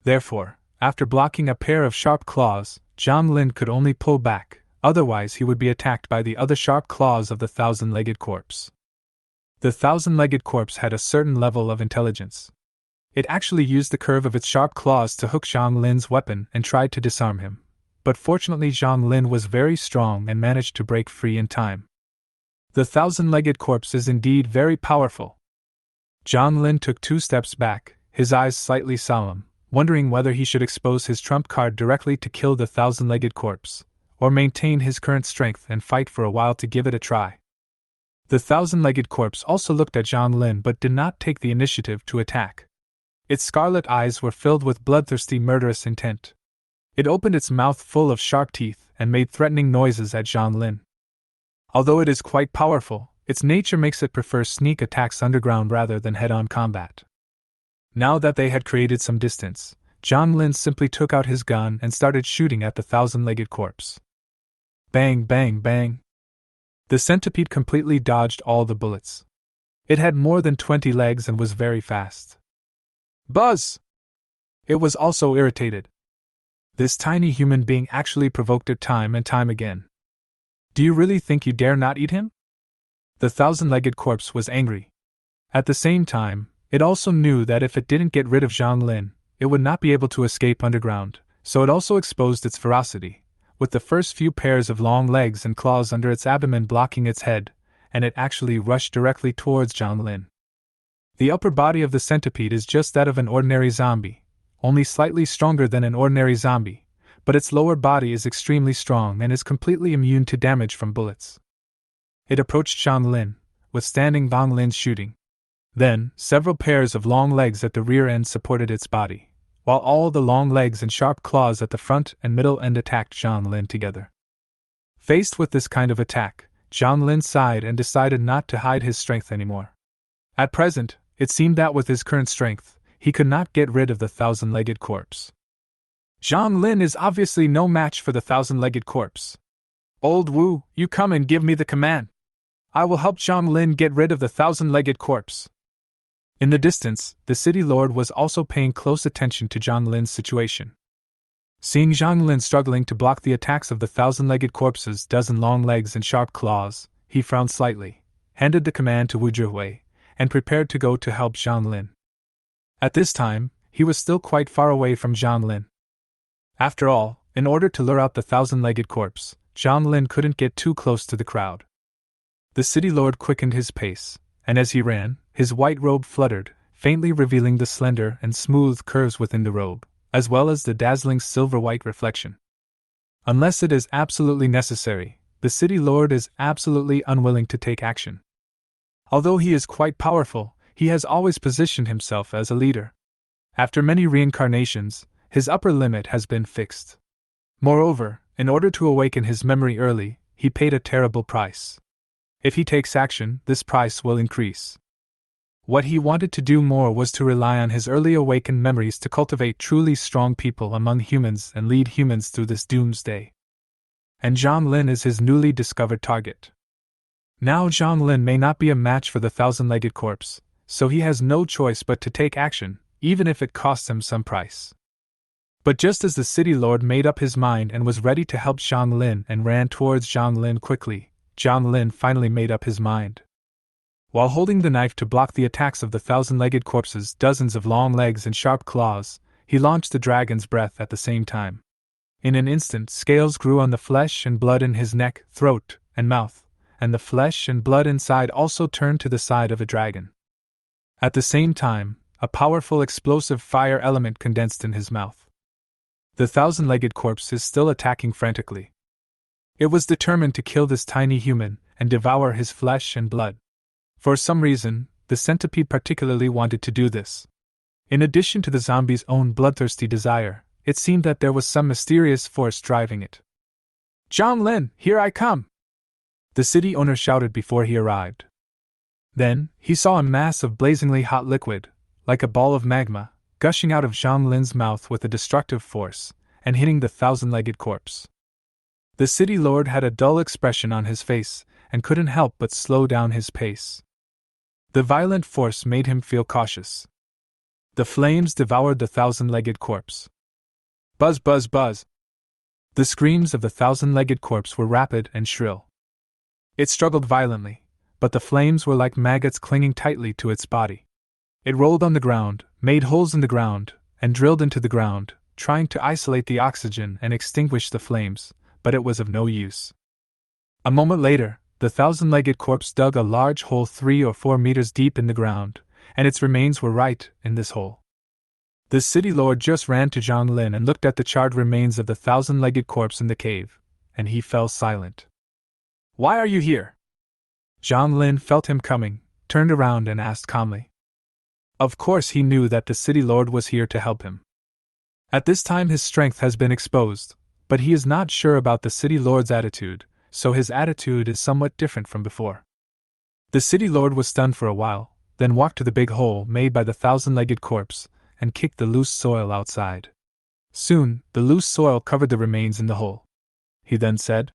Therefore, after blocking a pair of sharp claws, Zhang Lin could only pull back, otherwise he would be attacked by the other sharp claws of the thousand-legged corpse. The thousand-legged corpse had a certain level of intelligence. It actually used the curve of its sharp claws to hook Zhang Lin's weapon and tried to disarm him. But fortunately Zhang Lin was very strong and managed to break free in time. The thousand-legged corpse is indeed very powerful. Zhang Lin took 2 steps back, his eyes slightly solemn, wondering whether he should expose his trump card directly to kill the thousand-legged corpse, or maintain his current strength and fight for a while to give it a try. The thousand-legged corpse also looked at Zhang Lin but did not take the initiative to attack. Its scarlet eyes were filled with bloodthirsty murderous intent. It opened its mouth full of sharp teeth and made threatening noises at Zhang Lin. Although it is quite powerful, its nature makes it prefer sneak attacks underground rather than head-on combat. Now that they had created some distance, Zhang Lin simply took out his gun and started shooting at the thousand-legged corpse. Bang, bang, bang. The centipede completely dodged all the bullets. It had more than 20 legs and was very fast. Buzz! It was also irritated. This tiny human being actually provoked it time and time again. Do you really think you dare not eat him? The thousand-legged corpse was angry. At the same time, it also knew that if it didn't get rid of Zhang Lin, it would not be able to escape underground, so it also exposed its ferocity, with the first few pairs of long legs and claws under its abdomen blocking its head, and it actually rushed directly towards Zhang Lin. The upper body of the centipede is just that of an ordinary zombie, only slightly stronger than an ordinary zombie, but its lower body is extremely strong and is completely immune to damage from bullets. It approached Zhang Lin, withstanding Zhang Lin's shooting. Then, several pairs of long legs at the rear end supported its body, while all the long legs and sharp claws at the front and middle end attacked Zhang Lin together. Faced with this kind of attack, Zhang Lin sighed and decided not to hide his strength anymore. At present, it seemed that with his current strength, he could not get rid of the thousand-legged corpse. Zhang Lin is obviously no match for the thousand-legged corpse. Old Wu, you come and give me the command. I will help Zhang Lin get rid of the thousand-legged corpse. In the distance, the city lord was also paying close attention to Zhang Lin's situation. Seeing Zhang Lin struggling to block the attacks of the thousand-legged corpse's dozen long legs and sharp claws, he frowned slightly, handed the command to Wu Zhihui, and prepared to go to help Zhang Lin. At this time, he was still quite far away from Zhang Lin. After all, in order to lure out the thousand-legged corpse, Zhang Lin couldn't get too close to the crowd. The city lord quickened his pace, and as he ran, his white robe fluttered, faintly revealing the slender and smooth curves within the robe, as well as the dazzling silver-white reflection. Unless it is absolutely necessary, the city lord is absolutely unwilling to take action. Although he is quite powerful, he has always positioned himself as a leader. After many reincarnations, his upper limit has been fixed. Moreover, in order to awaken his memory early, he paid a terrible price. If he takes action, this price will increase. What he wanted to do more was to rely on his early awakened memories to cultivate truly strong people among humans and lead humans through this doomsday. And Zhang Lin is his newly discovered target. Now Zhang Lin may not be a match for the thousand-legged corpse, so he has no choice but to take action, even if it costs him some price. But just as the city lord made up his mind and was ready to help Zhang Lin and ran towards Zhang Lin quickly, Zhang Lin finally made up his mind. While holding the knife to block the attacks of the thousand-legged corpse's dozens of long legs and sharp claws, he launched the dragon's breath at the same time. In an instant, scales grew on the flesh and blood in his neck, throat, and mouth, and the flesh and blood inside also turned to the side of a dragon. At the same time, a powerful explosive fire element condensed in his mouth. The thousand-legged corpse is still attacking frantically. It was determined to kill this tiny human and devour his flesh and blood. For some reason, the centipede particularly wanted to do this. In addition to the zombie's own bloodthirsty desire, it seemed that there was some mysterious force driving it. Zhang Lin, here I come! The city owner shouted before he arrived. Then, he saw a mass of blazingly hot liquid, like a ball of magma, gushing out of Zhang Lin's mouth with a destructive force, and hitting the thousand-legged corpse. The city lord had a dull expression on his face and couldn't help but slow down his pace. The violent force made him feel cautious. The flames devoured the thousand-legged corpse. Buzz, buzz, buzz! The screams of the thousand-legged corpse were rapid and shrill. It struggled violently, but the flames were like maggots clinging tightly to its body. It rolled on the ground, made holes in the ground, and drilled into the ground, trying to isolate the oxygen and extinguish the flames, but it was of no use. A moment later, the thousand-legged corpse dug a large hole 3 or 4 meters deep in the ground, and its remains were right in this hole. The city lord just ran to Zhang Lin and looked at the charred remains of the thousand-legged corpse in the cave, and he fell silent. "Why are you here?" Zhang Lin felt him coming, turned around and asked calmly. Of course he knew that the city lord was here to help him. At this time his strength has been exposed, but he is not sure about the city lord's attitude, so his attitude is somewhat different from before. The city lord was stunned for a while, then walked to the big hole made by the thousand-legged corpse, and kicked the loose soil outside. Soon, the loose soil covered the remains in the hole. He then said,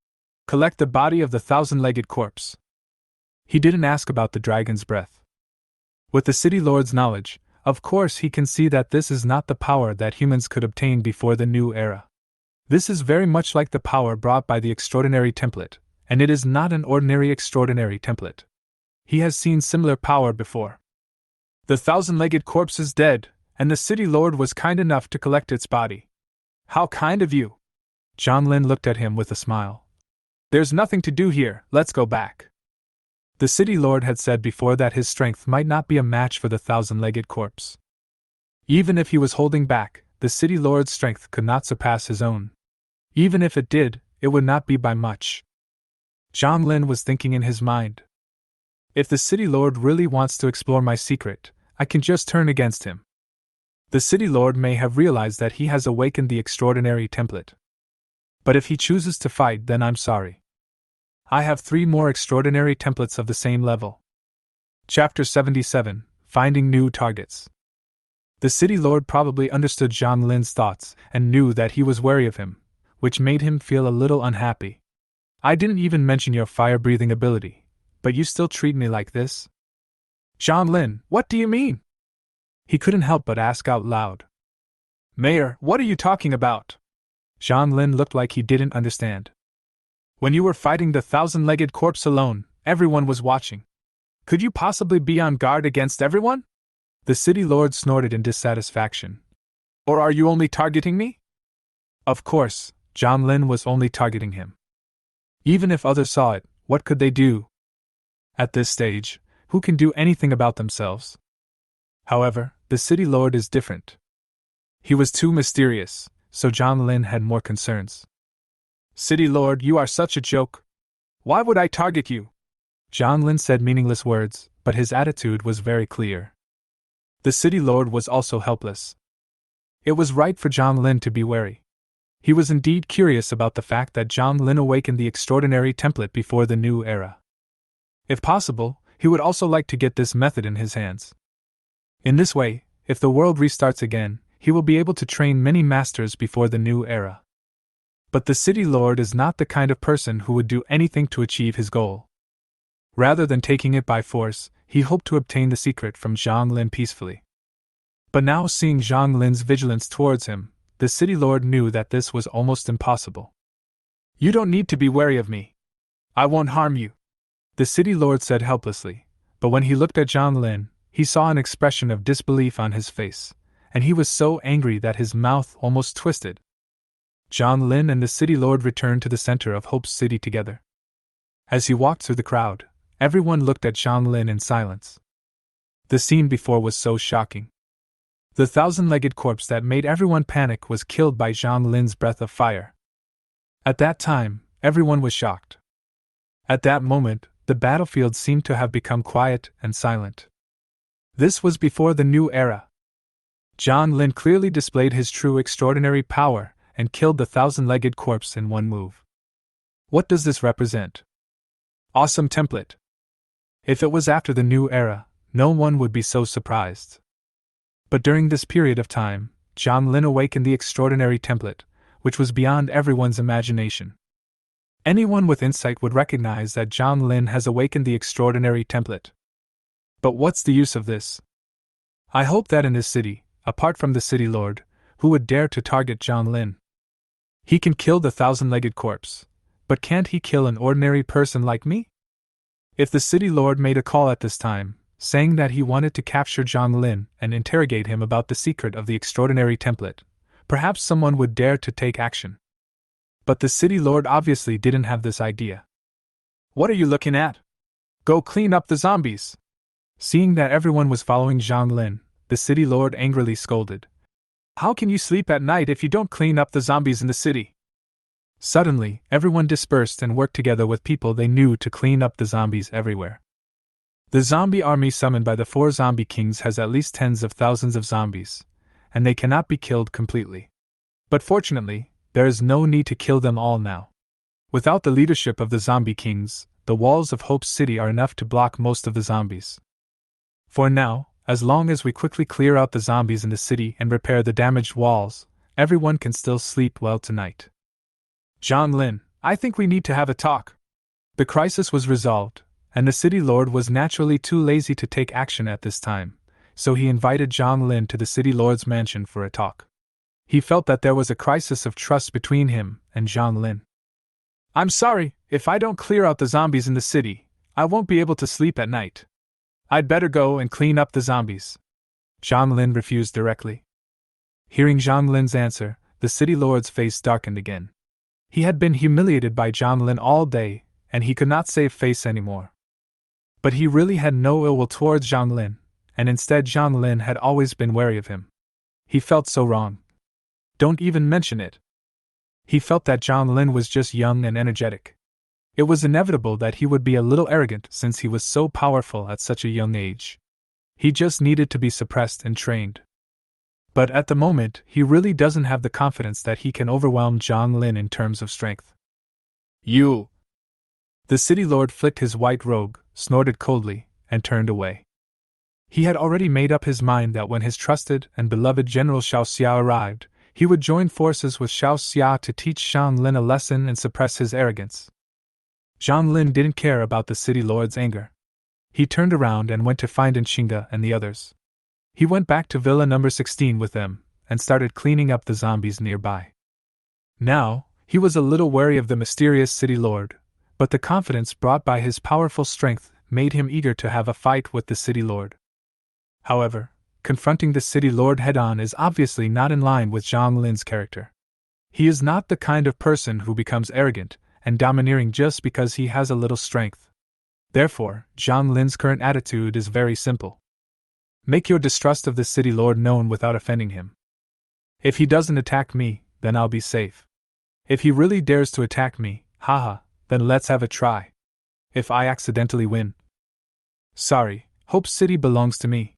"Collect the body of the thousand-legged corpse." He didn't ask about the dragon's breath. With the city lord's knowledge, of course he can see that this is not the power that humans could obtain before the new era. This is very much like the power brought by the extraordinary template, and it is not an ordinary extraordinary template. He has seen similar power before. The thousand-legged corpse is dead, and the city lord was kind enough to collect its body. How kind of you! Zhang Lin looked at him with a smile. There's nothing to do here, let's go back. The city lord had said before that his strength might not be a match for the thousand-legged corpse. Even if he was holding back, the city lord's strength could not surpass his own. Even if it did, it would not be by much. Zhang Lin was thinking in his mind. If the city lord really wants to explore my secret, I can just turn against him. The city lord may have realized that he has awakened the extraordinary template. But if he chooses to fight, then I'm sorry. I have 3 more extraordinary templates of the same level. Chapter 77, Finding New Targets. The city lord probably understood Zhang Lin's thoughts and knew that he was wary of him, which made him feel a little unhappy. I didn't even mention your fire-breathing ability, but you still treat me like this? Zhang Lin, what do you mean? He couldn't help but ask out loud. Mayor, what are you talking about? Zhang Lin looked like he didn't understand. When you were fighting the thousand-legged corpse alone, everyone was watching. Could you possibly be on guard against everyone? The city lord snorted in dissatisfaction. Or are you only targeting me? Of course, Zhang Lin was only targeting him. Even if others saw it, what could they do? At this stage, who can do anything about themselves? However, the city lord is different. He was too mysterious, so Zhang Lin had more concerns. City lord, you are such a joke. Why would I target you? Zhang Lin said meaningless words, but his attitude was very clear. The city lord was also helpless. It was right for Zhang Lin to be wary. He was indeed curious about the fact that Zhang Lin awakened the extraordinary template before the new era. If possible, he would also like to get this method in his hands. In this way, if the world restarts again, he will be able to train many masters before the new era. But the city lord is not the kind of person who would do anything to achieve his goal. Rather than taking it by force, he hoped to obtain the secret from Zhang Lin peacefully. But now seeing Zhang Lin's vigilance towards him, the city lord knew that this was almost impossible. You don't need to be wary of me. I won't harm you, the city lord said helplessly, but when he looked at Zhang Lin, he saw an expression of disbelief on his face, and he was so angry that his mouth almost twisted. Zhang Lin and the city lord returned to the center of Hope's city together. As he walked through the crowd, everyone looked at Zhang Lin in silence. The scene before was so shocking. The thousand-legged corpse that made everyone panic was killed by Zhang Lin's breath of fire. At that time, everyone was shocked. At that moment, the battlefield seemed to have become quiet and silent. This was before the new era. Zhang Lin clearly displayed his true extraordinary power and killed the thousand-legged corpse in one move. What does this represent? Awesome template. If it was after the new era, no one would be so surprised. But during this period of time, Zhang Lin awakened the extraordinary template, which was beyond everyone's imagination. Anyone with insight would recognize that Zhang Lin has awakened the extraordinary template. But what's the use of this? I hope that in this city, apart from the city lord, who would dare to target Zhang Lin? He can kill the thousand-legged corpse, but can't he kill an ordinary person like me? If the city lord made a call at this time, saying that he wanted to capture Zhang Lin and interrogate him about the secret of the extraordinary template, perhaps someone would dare to take action. But the city lord obviously didn't have this idea. What are you looking at? Go clean up the zombies! Seeing that everyone was following Zhang Lin, the city lord angrily scolded. How can you sleep at night if you don't clean up the zombies in the city? Suddenly, everyone dispersed and worked together with people they knew to clean up the zombies everywhere. The zombie army summoned by the 4 zombie kings has at least tens of thousands of zombies, and they cannot be killed completely. But fortunately, there is no need to kill them all now. Without the leadership of the zombie kings, the walls of Hope City are enough to block most of the zombies. For now, as long as we quickly clear out the zombies in the city and repair the damaged walls, everyone can still sleep well tonight. Zhang Lin, I think we need to have a talk. The crisis was resolved, and the city lord was naturally too lazy to take action at this time, so he invited Zhang Lin to the city lord's mansion for a talk. He felt that there was a crisis of trust between him and Zhang Lin. I'm sorry, if I don't clear out the zombies in the city, I won't be able to sleep at night. I'd better go and clean up the zombies. Zhang Lin refused directly. Hearing Zhang Lin's answer, the city lord's face darkened again. He had been humiliated by Zhang Lin all day, and he could not save face anymore. But he really had no ill will towards Zhang Lin, and instead Zhang Lin had always been wary of him. He felt so wrong. Don't even mention it. He felt that Zhang Lin was just young and energetic. It was inevitable that he would be a little arrogant since he was so powerful at such a young age. He just needed to be suppressed and trained. But at the moment, he really doesn't have the confidence that he can overwhelm Zhang Lin in terms of strength. You! The city lord flicked his white robe, snorted coldly, and turned away. He had already made up his mind that when his trusted and beloved General Xiao Xia arrived, he would join forces with Xiao Xia to teach Zhang Lin a lesson and suppress his arrogance. Zhang Lin didn't care about the city lord's anger. He turned around and went to find Xinga and the others. He went back to Villa number 16 with them, and started cleaning up the zombies nearby. Now, he was a little wary of the mysterious city lord, but the confidence brought by his powerful strength made him eager to have a fight with the city lord. However, confronting the city lord head-on is obviously not in line with Zhang Lin's character. He is not the kind of person who becomes arrogant and domineering just because he has a little strength. Therefore, Zhang Lin's current attitude is very simple. Make your distrust of the city lord known without offending him. If he doesn't attack me, then I'll be safe. If he really dares to attack me, haha, then let's have a try. If I accidentally win. Sorry, Hope City belongs to me.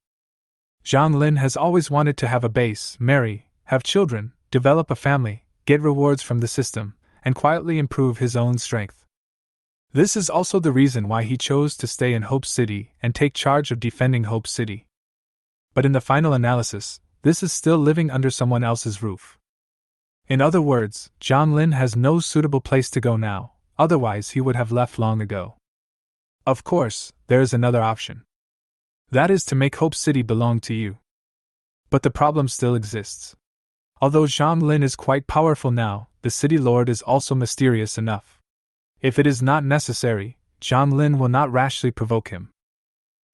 Zhang Lin has always wanted to have a base, marry, have children, develop a family, get rewards from the system, and quietly improve his own strength. This is also the reason why he chose to stay in Hope City and take charge of defending Hope City. But in the final analysis, this is still living under someone else's roof. In other words, Zhang Lin has no suitable place to go now, otherwise he would have left long ago. Of course, there is another option. That is to make Hope City belong to you. But the problem still exists. Although Zhang Lin is quite powerful now, the city lord is also mysterious enough. If it is not necessary, Zhang Lin will not rashly provoke him.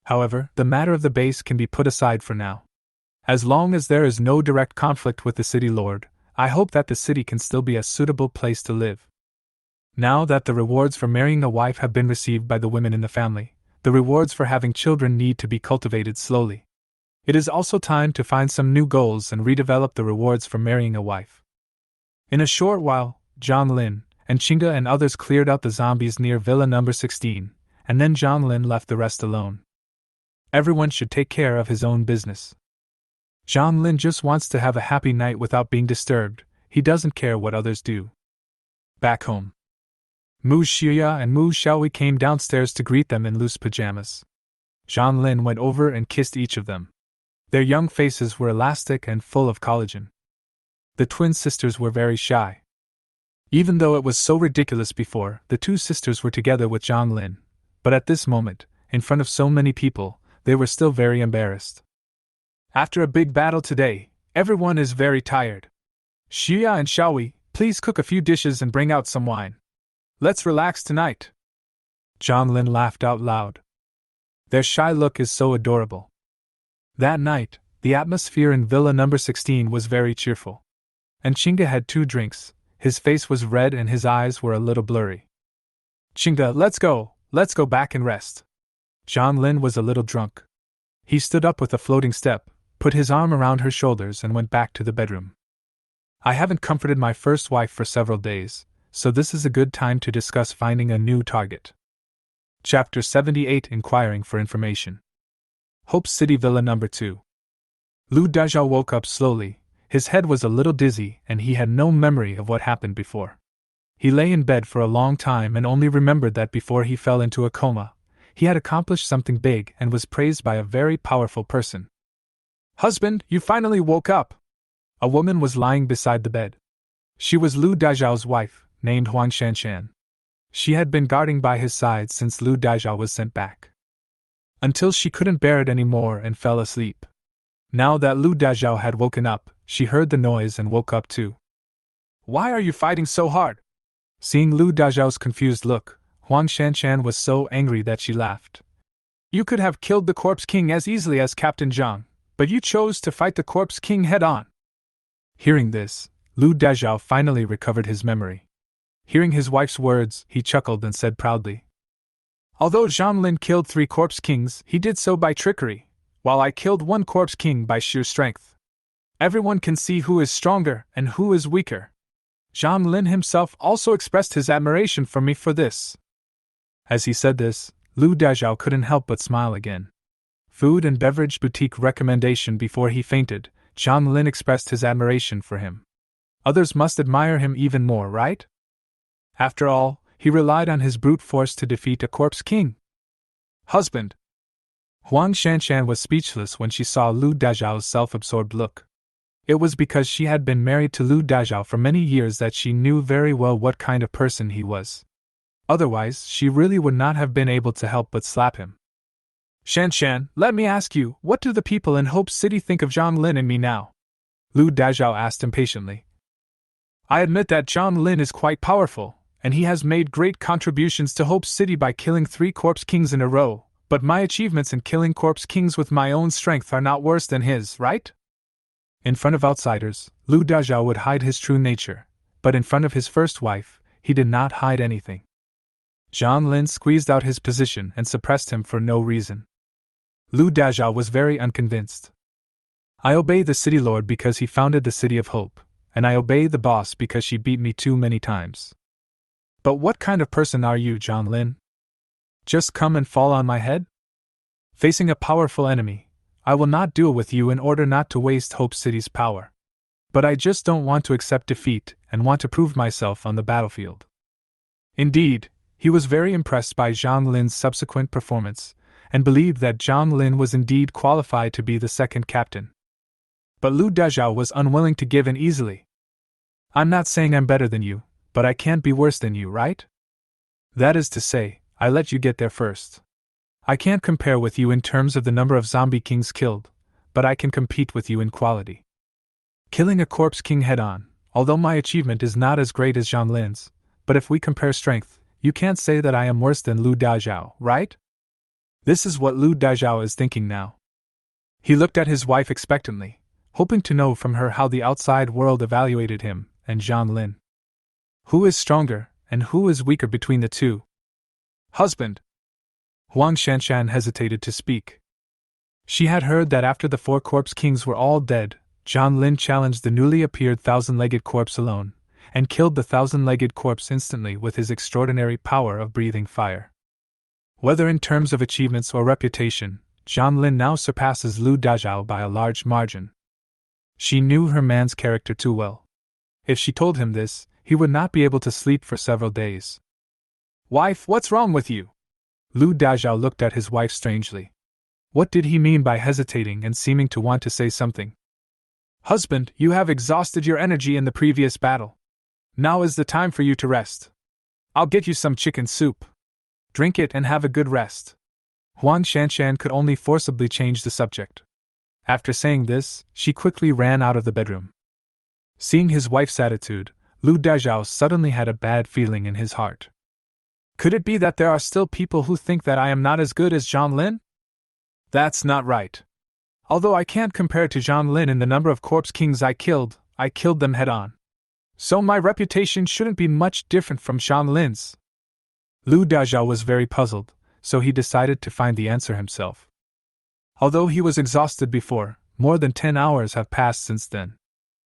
However, the matter of the base can be put aside for now. As long as there is no direct conflict with the city lord, I hope that the city can still be a suitable place to live. Now that the rewards for marrying a wife have been received by the women in the family, the rewards for having children need to be cultivated slowly. It is also time to find some new goals and redevelop the rewards for marrying a wife. In a short while, Zhang Lin and Xinga and others cleared out the zombies near Villa number 16, and then Zhang Lin left the rest alone. Everyone should take care of his own business. Zhang Lin just wants to have a happy night without being disturbed. He doesn't care what others do. Back home, Mu Xia and Mu Xiaowei came downstairs to greet them in loose pajamas. Zhang Lin went over and kissed each of them. Their young faces were elastic and full of collagen. The twin sisters were very shy. Even though it was so ridiculous before, the two sisters were together with Zhang Lin, but at this moment, in front of so many people, they were still very embarrassed. After a big battle today, everyone is very tired. Xia and Xiaoyi, please cook a few dishes and bring out some wine. Let's relax tonight. Zhang Lin laughed out loud. Their shy look is so adorable. That night, the atmosphere in Villa number 16 was very cheerful. And Chinga had 2 drinks, his face was red and his eyes were a little blurry. Chinga, let's go back and rest. Zhang Lin was a little drunk. He stood up with a floating step, put his arm around her shoulders and went back to the bedroom. I haven't comforted my first wife for several days, so this is a good time to discuss finding a new target. Chapter 78 Inquiring for Information. Hope City Villa number 2. Lu Dazhao woke up slowly, his head was a little dizzy and he had no memory of what happened before. He lay in bed for a long time and only remembered that before he fell into a coma, he had accomplished something big and was praised by a very powerful person. Husband, you finally woke up! A woman was lying beside the bed. She was Lu Dazhao's wife, named Huang Shanshan. She had been guarding by his side since Lu Dazhao was sent back. Until she couldn't bear it anymore and fell asleep. Now that Lu Dazhao had woken up, she heard the noise and woke up too. Why are you fighting so hard? Seeing Lu Dazhao's confused look, Huang Shanshan was so angry that she laughed. You could have killed the Corpse King as easily as Captain Zhang, but you chose to fight the Corpse King head-on. Hearing this, Lu Dazhao finally recovered his memory. Hearing his wife's words, he chuckled and said proudly, Although Zhang Lin killed 3 Corpse Kings, he did so by trickery, while I killed 1 Corpse King by sheer strength. Everyone can see who is stronger and who is weaker. Zhang Lin himself also expressed his admiration for me for this. As he said this, Lu Dazhao couldn't help but smile again. Food and beverage boutique recommendation before he fainted, Zhang Lin expressed his admiration for him. Others must admire him even more, right? After all, he relied on his brute force to defeat a Corpse King. Husband! Huang Shanshan was speechless when she saw Lu Dazhao's self-absorbed look. It was because she had been married to Lu Dazhao for many years that she knew very well what kind of person he was. Otherwise, she really would not have been able to help but slap him. Shanshan, let me ask you, what do the people in Hope City think of Zhang Lin and me now? Lu Dazhao asked impatiently. I admit that Zhang Lin is quite powerful, and he has made great contributions to Hope City by killing 3 Corpse Kings in a row, but my achievements in killing Corpse Kings with my own strength are not worse than his, right? In front of outsiders, Lu Dazhao would hide his true nature, but in front of his first wife, he did not hide anything. Zhang Lin squeezed out his position and suppressed him for no reason. Lu Dazhao was very unconvinced. I obey the city lord because he founded the City of Hope, and I obey the boss because she beat me too many times. But what kind of person are you, Zhang Lin? Just come and fall on my head? Facing a powerful enemy, I will not duel with you in order not to waste Hope City's power. But I just don't want to accept defeat and want to prove myself on the battlefield. Indeed, he was very impressed by Zhang Lin's subsequent performance, and believed that Zhang Lin was indeed qualified to be the second captain. But Lu Dazhao was unwilling to give in easily. I'm not saying I'm better than you, but I can't be worse than you, right? That is to say, I let you get there first. I can't compare with you in terms of the number of zombie kings killed, but I can compete with you in quality. Killing a Corpse King head-on, although my achievement is not as great as Zhang Lin's, but if we compare strength, you can't say that I am worse than Lu Dazhao, right? This is what Lu Dazhao is thinking now. He looked at his wife expectantly, hoping to know from her how the outside world evaluated him and Zhang Lin. Who is stronger, and who is weaker between the two? Husband! Huang Shanshan hesitated to speak. She had heard that after the 4 Corpse Kings were all dead, Zhang Lin challenged the newly appeared 1,000-legged corpse alone, and killed the 1,000-legged corpse instantly with his extraordinary power of breathing fire. Whether in terms of achievements or reputation, Zhang Lin now surpasses Lu Dazhao by a large margin. She knew her man's character too well. If she told him this, he would not be able to sleep for several days. Wife, what's wrong with you? Lu Dazhao looked at his wife strangely. What did he mean by hesitating and seeming to want to say something? Husband, you have exhausted your energy in the previous battle. Now is the time for you to rest. I'll get you some chicken soup. Drink it and have a good rest. Huang Shanshan could only forcibly change the subject. After saying this, she quickly ran out of the bedroom. Seeing his wife's attitude, Lu Dazhao suddenly had a bad feeling in his heart. Could it be that there are still people who think that I am not as good as Zhang Lin? That's not right. Although I can't compare to Zhang Lin in the number of corpse kings I killed them head on. So my reputation shouldn't be much different from Zhang Lin's. Lu Dazhao was very puzzled, so he decided to find the answer himself. Although he was exhausted before, more than 10 hours have passed since then.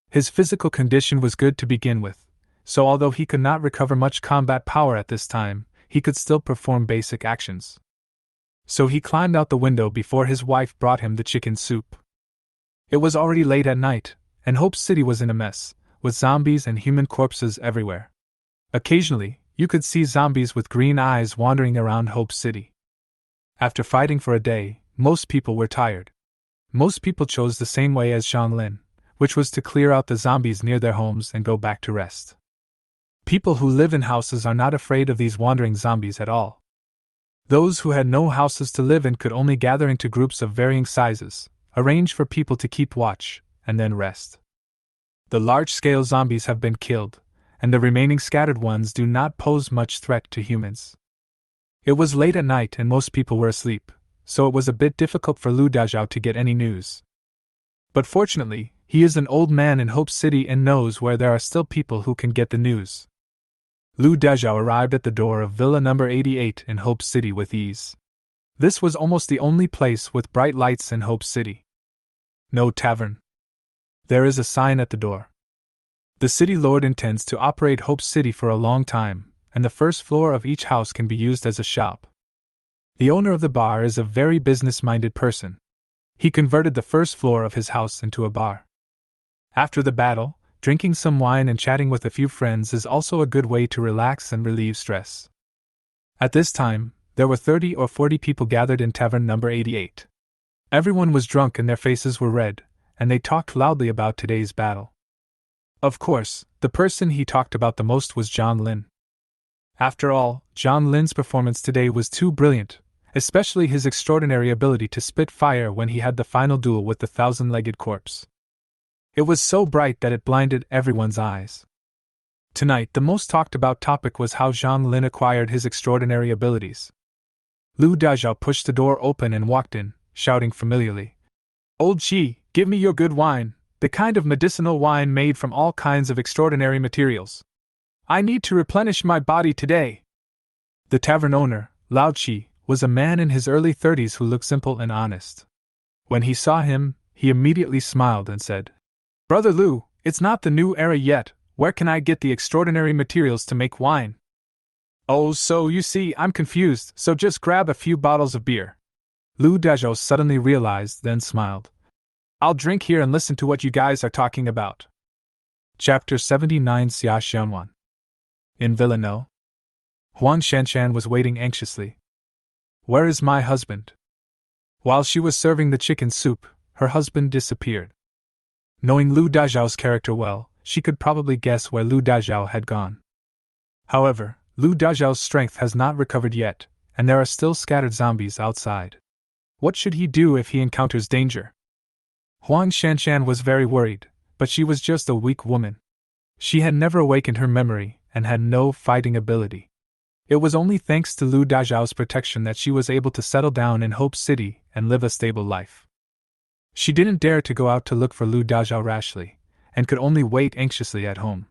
His physical condition was good to begin with, so although he could not recover much combat power at this time, he could still perform basic actions. So he climbed out the window before his wife brought him the chicken soup. It was already late at night, and Hope City was in a mess, with zombies and human corpses everywhere. Occasionally, you could see zombies with green eyes wandering around Hope City. After fighting for a day, most people were tired. Most people chose the same way as Zhang Lin, which was to clear out the zombies near their homes and go back to rest. People who live in houses are not afraid of these wandering zombies at all. Those who had no houses to live in could only gather into groups of varying sizes, arrange for people to keep watch, and then rest. The large-scale zombies have been killed, and the remaining scattered ones do not pose much threat to humans. It was late at night and most people were asleep, so it was a bit difficult for Lu Dazhao to get any news. But fortunately, he is an old man in Hope City and knows where there are still people who can get the news. Lu Dazhao arrived at the door of Villa number 88 in Hope City with ease. This was almost the only place with bright lights in Hope City. No tavern. There is a sign at the door. The city lord intends to operate Hope City for a long time, and the first floor of each house can be used as a shop. The owner of the bar is a very business-minded person. He converted the first floor of his house into a bar. After the battle, drinking some wine and chatting with a few friends is also a good way to relax and relieve stress. At this time, there were 30 or 40 people gathered in tavern number 88. Everyone was drunk and their faces were red, and they talked loudly about today's battle. Of course, the person he talked about the most was Zhang Lin. After all, Zhang Lin's performance today was too brilliant, especially his extraordinary ability to spit fire when he had the final duel with the thousand-legged corpse. It was so bright that it blinded everyone's eyes. Tonight, the most talked about topic was how Zhang Lin acquired his extraordinary abilities. Lu Dazhao pushed the door open and walked in, shouting familiarly, "Old Chi, give me your good wine, the kind of medicinal wine made from all kinds of extraordinary materials. I need to replenish my body today." The tavern owner, Lao Chi, was a man in his early 30s who looked simple and honest. When he saw him, he immediately smiled and said, "Brother Lu, it's not the new era yet, where can I get the extraordinary materials to make wine?" "Oh, so you see, I'm confused, so just grab a few bottles of beer." Lu Dazhao suddenly realized, then smiled. "I'll drink here and listen to what you guys are talking about." Chapter 79 Xia Xianwan. In Villa No. Huang Shanshan was waiting anxiously. "Where is my husband?" While she was serving the chicken soup, her husband disappeared. Knowing Lu Dazhao's character well, she could probably guess where Lu Dazhao had gone. However, Lu Dazhao's strength has not recovered yet, and there are still scattered zombies outside. What should he do if he encounters danger? Huang Shanshan was very worried, but she was just a weak woman. She had never awakened her memory, and had no fighting ability. It was only thanks to Lu Dazhao's protection that she was able to settle down in Hope City and live a stable life. She didn't dare to go out to look for Lu Dazhao rashly, and could only wait anxiously at home.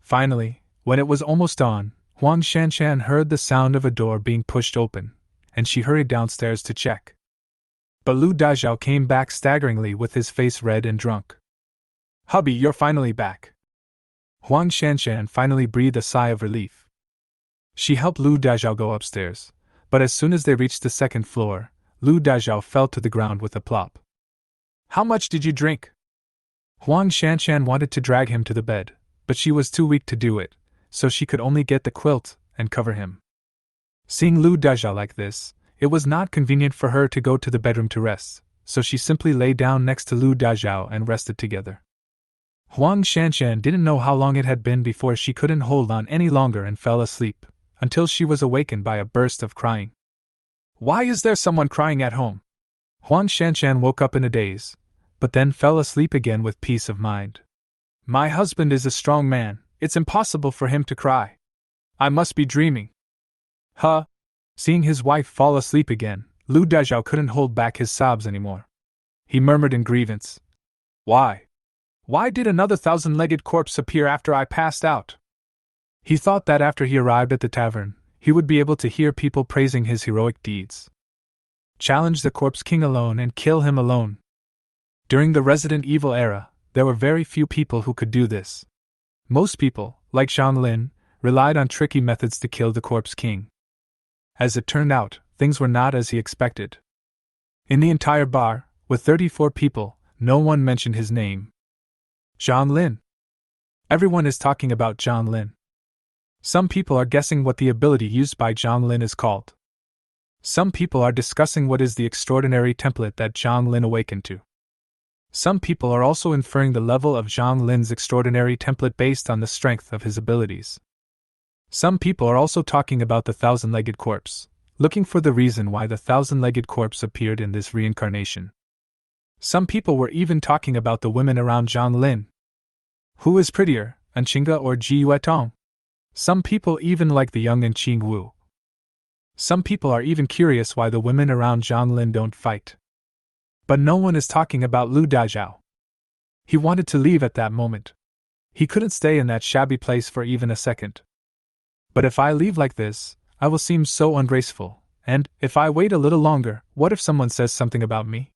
Finally, when it was almost dawn, Huang Shanshan heard the sound of a door being pushed open, and she hurried downstairs to check. But Lu Dazhao came back staggeringly with his face red and drunk. "Hubby, you're finally back." Huang Shanshan finally breathed a sigh of relief. She helped Lu Dazhao go upstairs, but as soon as they reached the second floor, Lu Dazhao fell to the ground with a plop. "How much did you drink?" Huang Shanshan wanted to drag him to the bed, but she was too weak to do it, so she could only get the quilt and cover him. Seeing Lu Dazhao like this, it was not convenient for her to go to the bedroom to rest, so she simply lay down next to Lu Dazhao and rested together. Huang Shanshan didn't know how long it had been before she couldn't hold on any longer and fell asleep, until she was awakened by a burst of crying. Why is there someone crying at home? Huang Shanshan woke up in a daze, but then fell asleep again with peace of mind. My husband is a strong man, it's impossible for him to cry. I must be dreaming. Huh? Seeing his wife fall asleep again, Lu Dazhao couldn't hold back his sobs anymore. He murmured in grievance. Why? Why did another thousand-legged corpse appear after I passed out? He thought that after he arrived at the tavern, he would be able to hear people praising his heroic deeds. Challenge the Corpse King alone and kill him alone. During the Resident Evil era, there were very few people who could do this. Most people, like Zhang Lin, relied on tricky methods to kill the Corpse King. As it turned out, things were not as he expected. In the entire bar, with 34 people, no one mentioned his name. Zhang Lin. Everyone is talking about Zhang Lin. Some people are guessing what the ability used by Zhang Lin is called. Some people are discussing what is the extraordinary template that Zhang Lin awakened to. Some people are also inferring the level of Zhang Lin's extraordinary template based on the strength of his abilities. Some people are also talking about the thousand-legged corpse, looking for the reason why the thousand-legged corpse appeared in this reincarnation. Some people were even talking about the women around Zhang Lin. Who is prettier, Anqinga or Ji Yuetong? Some people even like the young Anqing Wu. Some people are even curious why the women around Zhang Lin don't fight. But no one is talking about Lu Dazhao. He wanted to leave at that moment. He couldn't stay in that shabby place for even a second. But if I leave like this, I will seem so ungraceful, and, if I wait a little longer, what if someone says something about me?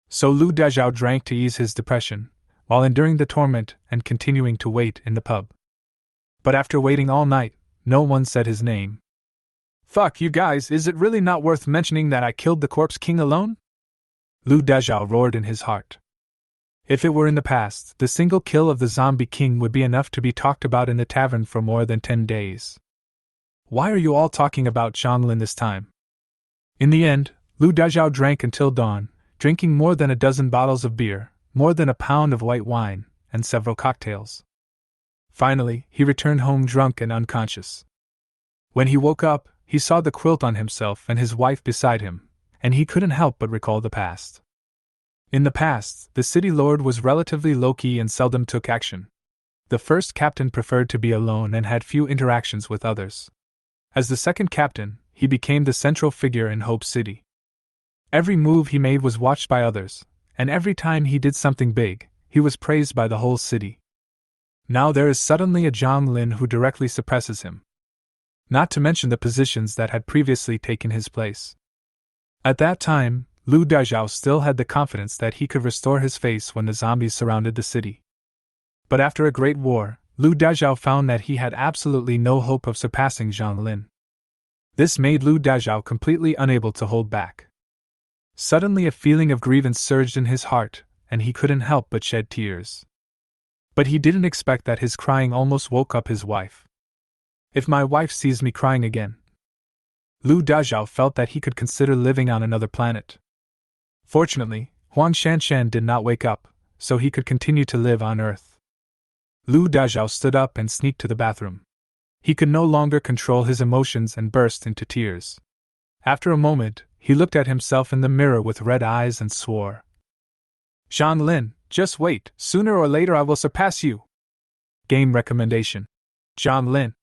So Lu Dazhao drank to ease his depression, while enduring the torment and continuing to wait in the pub. But after waiting all night, no one said his name. Fuck you guys, is it really not worth mentioning that I killed the Corpse King alone? Lu Dazhao roared in his heart. If it were in the past, the single kill of the Zombie King would be enough to be talked about in the tavern for more than 10 days. Why are you all talking about Zhang Lin this time? In the end, Lu Dazhao drank until dawn, drinking more than a dozen bottles of beer, more than a pound of white wine, and several cocktails. Finally, he returned home drunk and unconscious. When he woke up, he saw the quilt on himself and his wife beside him, and he couldn't help but recall the past. In the past, the city lord was relatively low-key and seldom took action. The first captain preferred to be alone and had few interactions with others. As the second captain, he became the central figure in Hope City. Every move he made was watched by others, and every time he did something big, he was praised by the whole city. Now there is suddenly a Zhang Lin who directly suppresses him. Not to mention the positions that had previously taken his place. At that time, Lu Dazhao still had the confidence that he could restore his face when the zombies surrounded the city. But after a great war, Lu Dazhao found that he had absolutely no hope of surpassing Zhang Lin. This made Lu Dazhao completely unable to hold back. Suddenly a feeling of grievance surged in his heart, and he couldn't help but shed tears. But he didn't expect that his crying almost woke up his wife. If my wife sees me crying again, Lu Dazhao felt that he could consider living on another planet. Fortunately, Huang Shanshan did not wake up, so he could continue to live on Earth. Lu Dazhao stood up and sneaked to the bathroom. He could no longer control his emotions and burst into tears. After a moment, he looked at himself in the mirror with red eyes and swore. Zhang Lin, just wait, sooner or later I will surpass you. Game recommendation. Zhang Lin.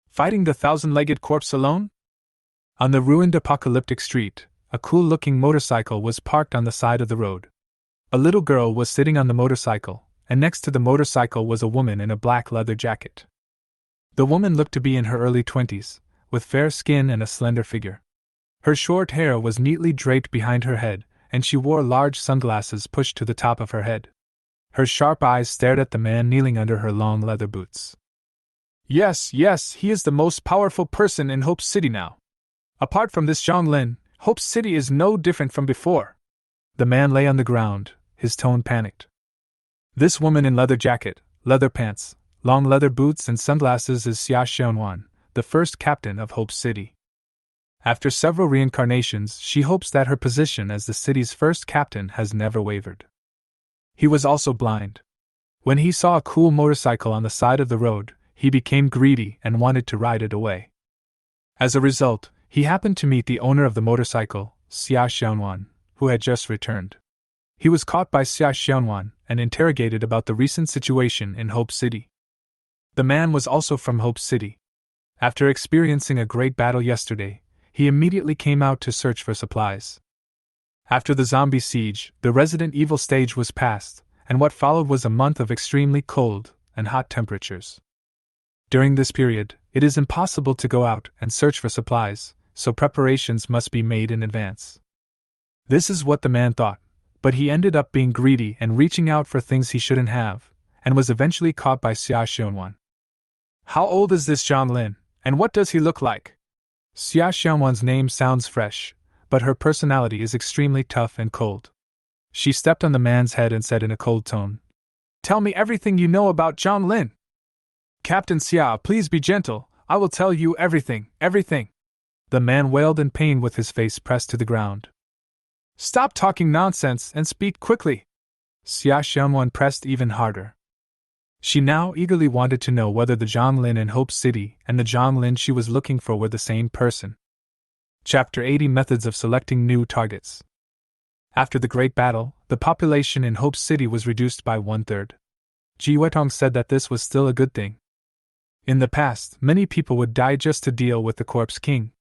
Fighting the thousand-legged corpse alone? On the ruined apocalyptic street, a cool-looking motorcycle was parked on the side of the road. A little girl was sitting on the motorcycle, and next to the motorcycle was a woman in a black leather jacket. The woman looked to be in her early 20s, with fair skin and a slender figure. Her short hair was neatly draped behind her head, and she wore large sunglasses pushed to the top of her head. Her sharp eyes stared at the man kneeling under her long leather boots. Yes, he is the most powerful person in Hope City now. Apart from this Zhang Lin, Hope City is no different from before. The man lay on the ground, his tone panicked. This woman in leather jacket, leather pants, long leather boots and sunglasses is Xia Xianwan, the first captain of Hope City. After several reincarnations, she hopes that her position as the city's first captain has never wavered. He was also blind. When he saw a cool motorcycle on the side of the road, he became greedy and wanted to ride it away. As a result, he happened to meet the owner of the motorcycle, Xia Xiaonuan, who had just returned. He was caught by Xia Xiaonuan and interrogated about the recent situation in Hope City. The man was also from Hope City. After experiencing a great battle yesterday, he immediately came out to search for supplies. After the zombie siege, the Resident Evil stage was passed, and what followed was a month of extremely cold and hot temperatures. During this period, it is impossible to go out and search for supplies, so preparations must be made in advance. This is what the man thought, but he ended up being greedy and reaching out for things he shouldn't have, and was eventually caught by Xia Xiaonuan. How old is this Zhang Lin, and what does he look like? Xia Xiaonuan's name sounds fresh, but her personality is extremely tough and cold. She stepped on the man's head and said in a cold tone, "Tell me everything you know about Zhang Lin." "Captain Xia, please be gentle, I will tell you everything, everything." The man wailed in pain with his face pressed to the ground. "Stop talking nonsense and speak quickly." Xia Xiaonuan pressed even harder. She now eagerly wanted to know whether the Zhang Lin in Hope City and the Zhang Lin she was looking for were the same person. Chapter 80 Methods of Selecting New Targets. After the Great Battle, the population in Hope City was reduced by 1/3. Ji Wetong said that this was still a good thing. In the past, many people would die just to deal with the Corpse King.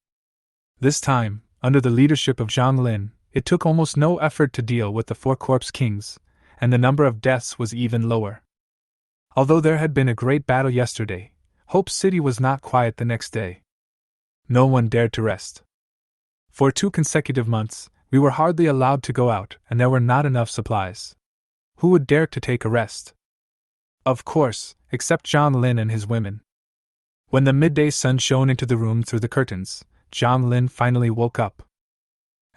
This time, under the leadership of Zhang Lin, it took almost no effort to deal with the 4 Corpse Kings, and the number of deaths was even lower. Although there had been a great battle yesterday, Hope City was not quiet the next day. No one dared to rest. For 2 consecutive months, we were hardly allowed to go out, and there were not enough supplies. Who would dare to take a rest? Of course, except Zhang Lin and his women. When the midday sun shone into the room through the curtains, Zhang Lin finally woke up.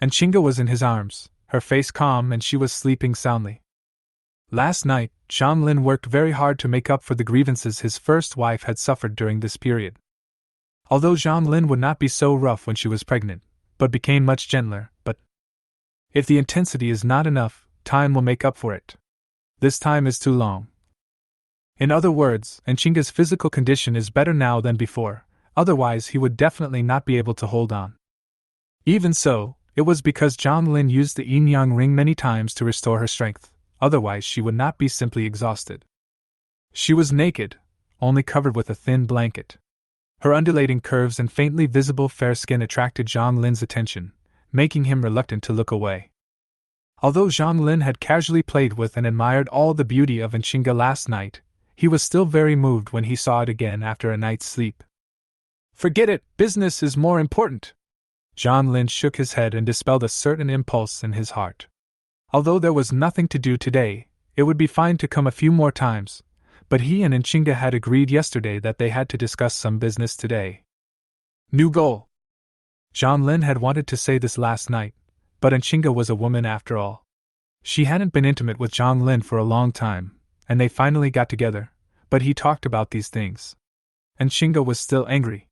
And Chinga was in his arms, her face calm, and she was sleeping soundly. Last night, Zhang Lin worked very hard to make up for the grievances his first wife had suffered during this period. Although Zhang Lin would not be so rough when she was pregnant, but became much gentler, but if the intensity is not enough, time will make up for it. This time is too long. In other words, Enchinga's physical condition is better now than before, otherwise he would definitely not be able to hold on. Even so, it was because Zhang Lin used the yin-yang ring many times to restore her strength, otherwise she would not be simply exhausted. She was naked, only covered with a thin blanket. Her undulating curves and faintly visible fair skin attracted Zhang Lin's attention, making him reluctant to look away. Although Zhang Lin had casually played with and admired all the beauty of Enchinga last night, he was still very moved when he saw it again after a night's sleep. "Forget it, business is more important." Zhang Lin shook his head and dispelled a certain impulse in his heart. Although there was nothing to do today, it would be fine to come a few more times, but he and Enchinga had agreed yesterday that they had to discuss some business today. New goal. Zhang Lin had wanted to say this last night, but Enchinga was a woman after all. She hadn't been intimate with Zhang Lin for a long time, and they finally got together, but he talked about these things. Enchinga was still angry.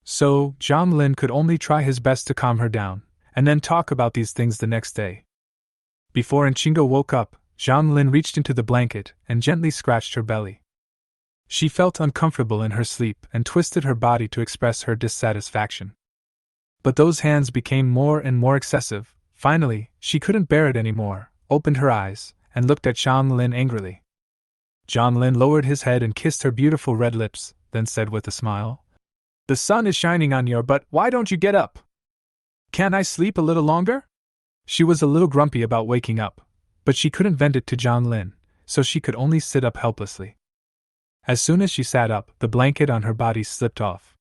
So, Zhang Lin could only try his best to calm her down, and then talk about these things the next day. Before Enchinga woke up, Zhang Lin reached into the blanket and gently scratched her belly. She felt uncomfortable in her sleep and twisted her body to express her dissatisfaction. But those hands became more and more excessive. Finally, she couldn't bear it anymore, opened her eyes, and looked at Zhang Lin angrily. Zhang Lin lowered his head and kissed her beautiful red lips, then said with a smile, "The sun is shining on your butt, why don't you get up? Can't I sleep a little longer?" She was a little grumpy about waking up, but she couldn't vent it to Zhang Lin, so she could only sit up helplessly. As soon as she sat up, the blanket on her body slipped off.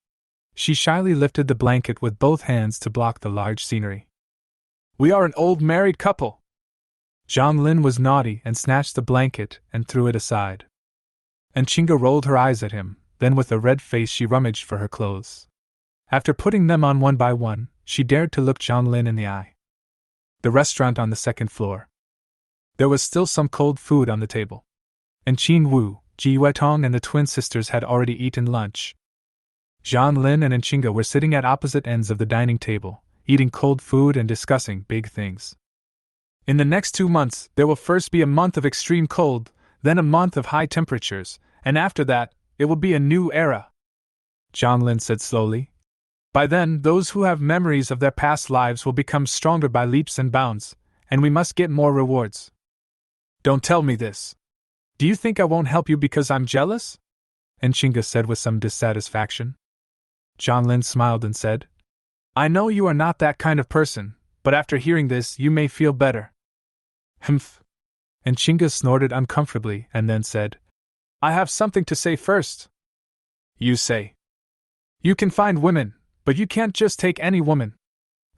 She shyly lifted the blanket with both hands to block the large scenery. "We are an old married couple." Zhang Lin was naughty and snatched the blanket and threw it aside. Enchinga rolled her eyes at him, then with a red face she rummaged for her clothes. After putting them on one by one, she dared to look Zhang Lin in the eye. The restaurant on the 2nd floor. There was still some cold food on the table. And Qin Wu, Ji Wetong and the twin sisters had already eaten lunch. Zhang Lin and Enchinga were sitting at opposite ends of the dining table, eating cold food and discussing big things. "In the next 2 months, there will first be a month of extreme cold, then a month of high temperatures, and after that, it will be a new era. Zhang Lin said slowly. By then, those who have memories of their past lives will become stronger by leaps and bounds, and we must get more rewards. Don't tell me this. Do you think I won't help you because I'm jealous? Enchinga said with some dissatisfaction. Zhang Lin smiled and said, I know you are not that kind of person, but after hearing this, you may feel better. Humph. Enchinga snorted uncomfortably and then said, I have something to say first. You say. You can find women, but you can't just take any woman.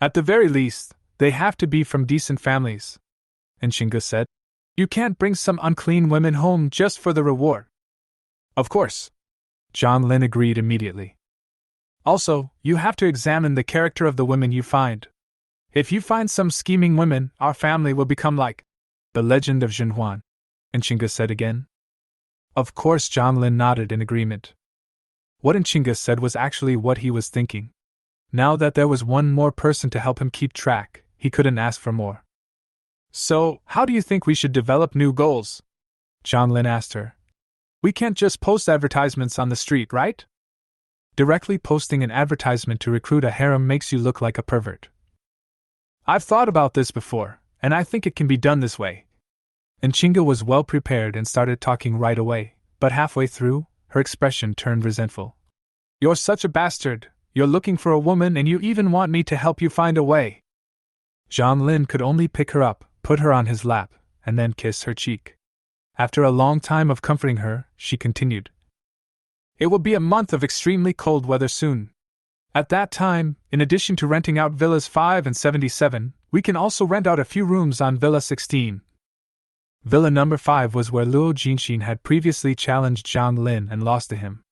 At the very least, they have to be from decent families. Enchinga said. You can't bring some unclean women home just for the reward. Of course. Zhang Lin agreed immediately. Also, you have to examine the character of the women you find. If you find some scheming women, our family will become like the legend of Zhenhuan, Enchinga said again. Of course, Zhang Lin nodded in agreement. What Enchinga said was actually what he was thinking. Now that there was one more person to help him keep track, he couldn't ask for more. So, how do you think we should develop new goals? Zhang Lin asked her. We can't just post advertisements on the street, right? Directly posting an advertisement to recruit a harem makes you look like a pervert. I've thought about this before, and I think it can be done this way. Enchinga was well prepared and started talking right away, but halfway through, her expression turned resentful. You're such a bastard, you're looking for a woman and you even want me to help you find a way. Zhang Lin could only pick her up, put her on his lap, and then kiss her cheek. After a long time of comforting her, she continued. It will be a month of extremely cold weather soon. At that time, in addition to renting out Villas 5 and 77, we can also rent out a few rooms on Villa 16. Villa number 5 was where Luo Jinxin had previously challenged Zhang Lin and lost to him.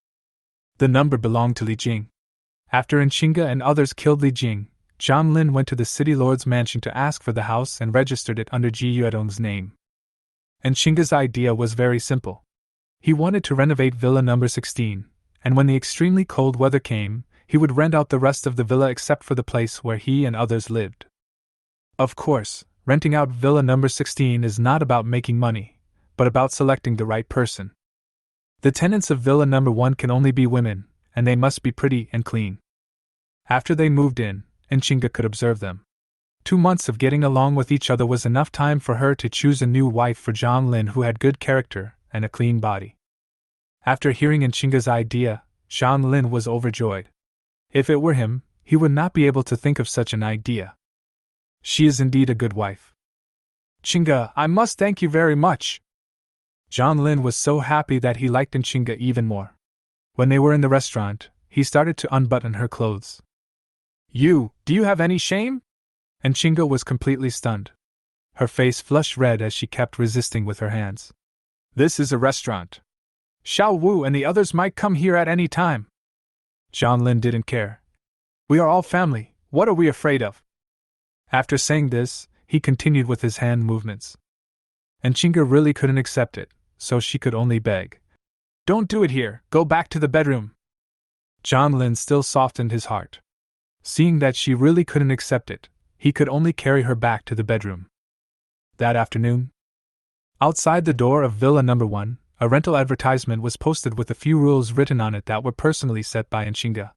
The number belonged to Li Jing. After Enchinga and others killed Li Jing, Zhang Lin went to the city lord's mansion to ask for the house and registered it under Ji Yuedong's name. Enchinga's idea was very simple. He wanted to renovate Villa number 16, and when the extremely cold weather came, he would rent out the rest of the villa except for the place where he and others lived. Of course, renting out Villa number 16 is not about making money, but about selecting the right person. The tenants of Villa number 1 can only be women, and they must be pretty and clean. After they moved in, Enchinga could observe them. 2 months of getting along with each other was enough time for her to choose a new wife for Zhang Lin who had good character and a clean body. After hearing Enchinga's idea, Zhang Lin was overjoyed. If it were him, he would not be able to think of such an idea. She is indeed a good wife. Enchinga, I must thank you very much. Zhang Lin was so happy that he liked Enchinga even more. When they were in the restaurant, he started to unbutton her clothes. Do you have any shame? Enchinga was completely stunned. Her face flushed red as she kept resisting with her hands. This is a restaurant. Xiao Wu and the others might come here at any time. Zhang Lin didn't care. We are all family, what are we afraid of? After saying this, he continued with his hand movements. Enchinga really couldn't accept it, so she could only beg. Don't do it here, go back to the bedroom. Zhang Lin still softened his heart. Seeing that she really couldn't accept it, he could only carry her back to the bedroom. That afternoon, outside the door of Villa number 1, a rental advertisement was posted with a few rules written on it that were personally set by Enchinga.